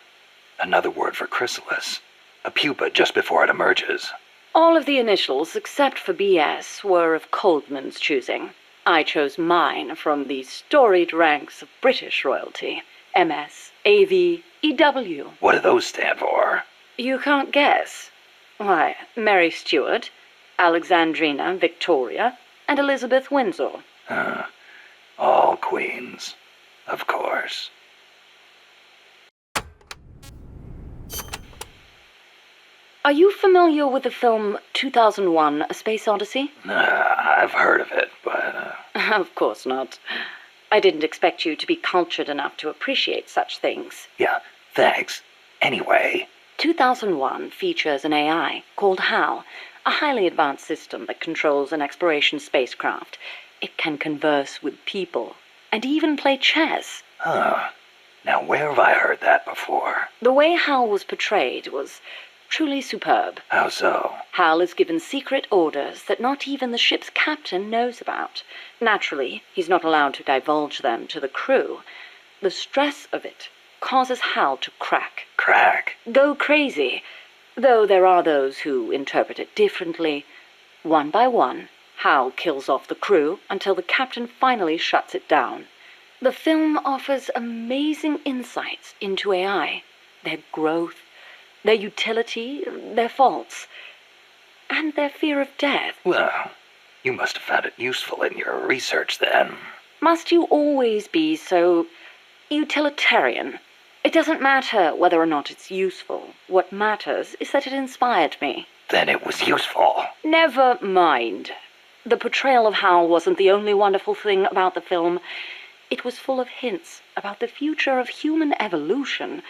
H: Another word for chrysalis. A pupa just before it emerges.
P: All of the initials, except for BS, were of Coldman's choosing. I chose mine from the storied ranks of British royalty. MS, AV, EW.
H: What do those stand for?
P: You can't guess. Why, Mary Stuart, Alexandrina Victoria, and Elizabeth Windsor.
H: All queens, of course.
P: Are you familiar with the film 2001: A Space Odyssey?
H: I've heard of it, but...
P: Of course not. I didn't expect you to be cultured enough to appreciate such things.
H: Yeah, thanks. Anyway...
P: 2001 features an AI called HAL, a highly advanced system that controls an exploration spacecraft. It can converse with people, and even play chess.
H: Huh. Now where have I heard that before?
P: The way HAL was portrayed was truly superb.
H: How so?
P: HAL is given secret orders that not even the ship's captain knows about. Naturally, he's not allowed to divulge them to the crew. The stress of it causes HAL to crack.
H: Crack?
P: Go crazy. Though there are those who interpret it differently. One by one, HAL kills off the crew until the captain finally shuts it down. The film offers amazing insights into AI, their growth, their utility, their faults, and their fear of death.
H: Well, you must have found it useful in your research then.
P: Must you always be so utilitarian? It doesn't matter whether or not it's useful. What matters is that it inspired me.
H: Then it was useful.
P: Never mind. The portrayal of Hal wasn't the only wonderful thing about the film. It was full of hints about the future of human evolution.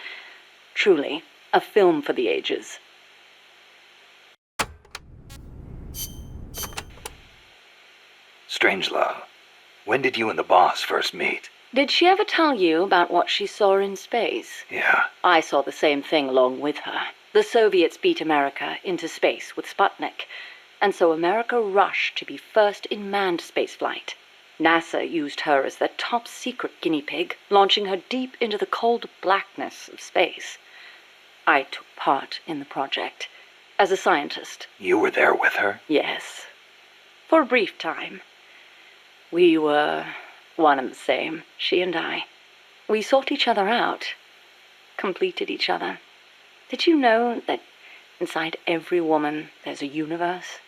P: Truly, a film for the ages.
H: Strangelove, when did you and the boss first meet?
P: Did she ever tell you about what she saw in space?
H: Yeah.
P: I saw the same thing along with her. The Soviets beat America into space with Sputnik, and so America rushed to be first in manned spaceflight. NASA used her as their top secret guinea pig, launching her deep into the cold blackness of space. I took part in the project as a scientist.
H: You were there with her?
P: Yes. For a brief time. We were one and the same, she and I. We sought each other out, completed each other. Did you know that inside every woman there's a universe?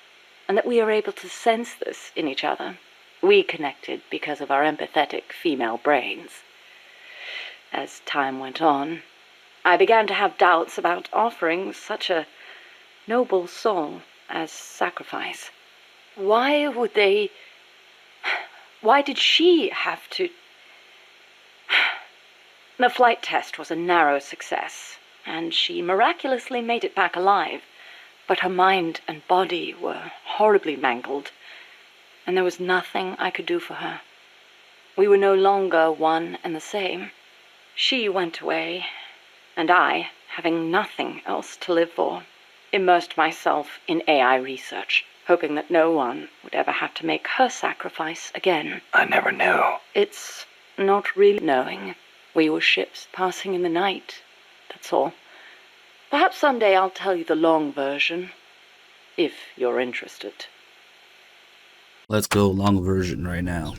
P: And that we are able to sense this in each other? We connected because of our empathetic female brains. As time went on, I began to have doubts about offering such a noble soul as sacrifice. Why did she have to... The flight test was a narrow success, and she miraculously made it back alive. But her mind and body were horribly mangled, and there was nothing I could do for her. We were no longer one and the same. She went away, and I, having nothing else to live for, immersed myself in AI research, hoping that no one would ever have to make her sacrifice again.
H: I never knew.
P: It's not really knowing. We were ships passing in the night, that's all. Perhaps someday I'll tell you the long version, if you're interested.
A: Let's go long version right now.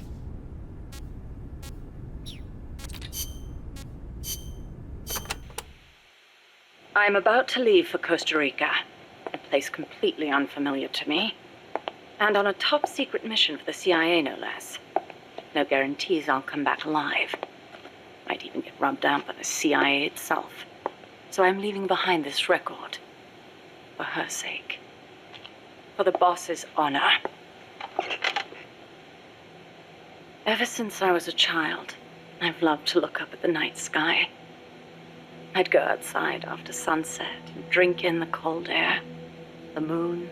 P: I'm about to leave for Costa Rica, a place completely unfamiliar to me, and on a top-secret mission for the CIA, no less. No guarantees I'll come back alive. Might even get rubbed out by the CIA itself. So I'm leaving behind this record, for her sake. For the boss's honor. Ever since I was a child, I've loved to look up at the night sky. I'd go outside after sunset and drink in the cold air, the moon,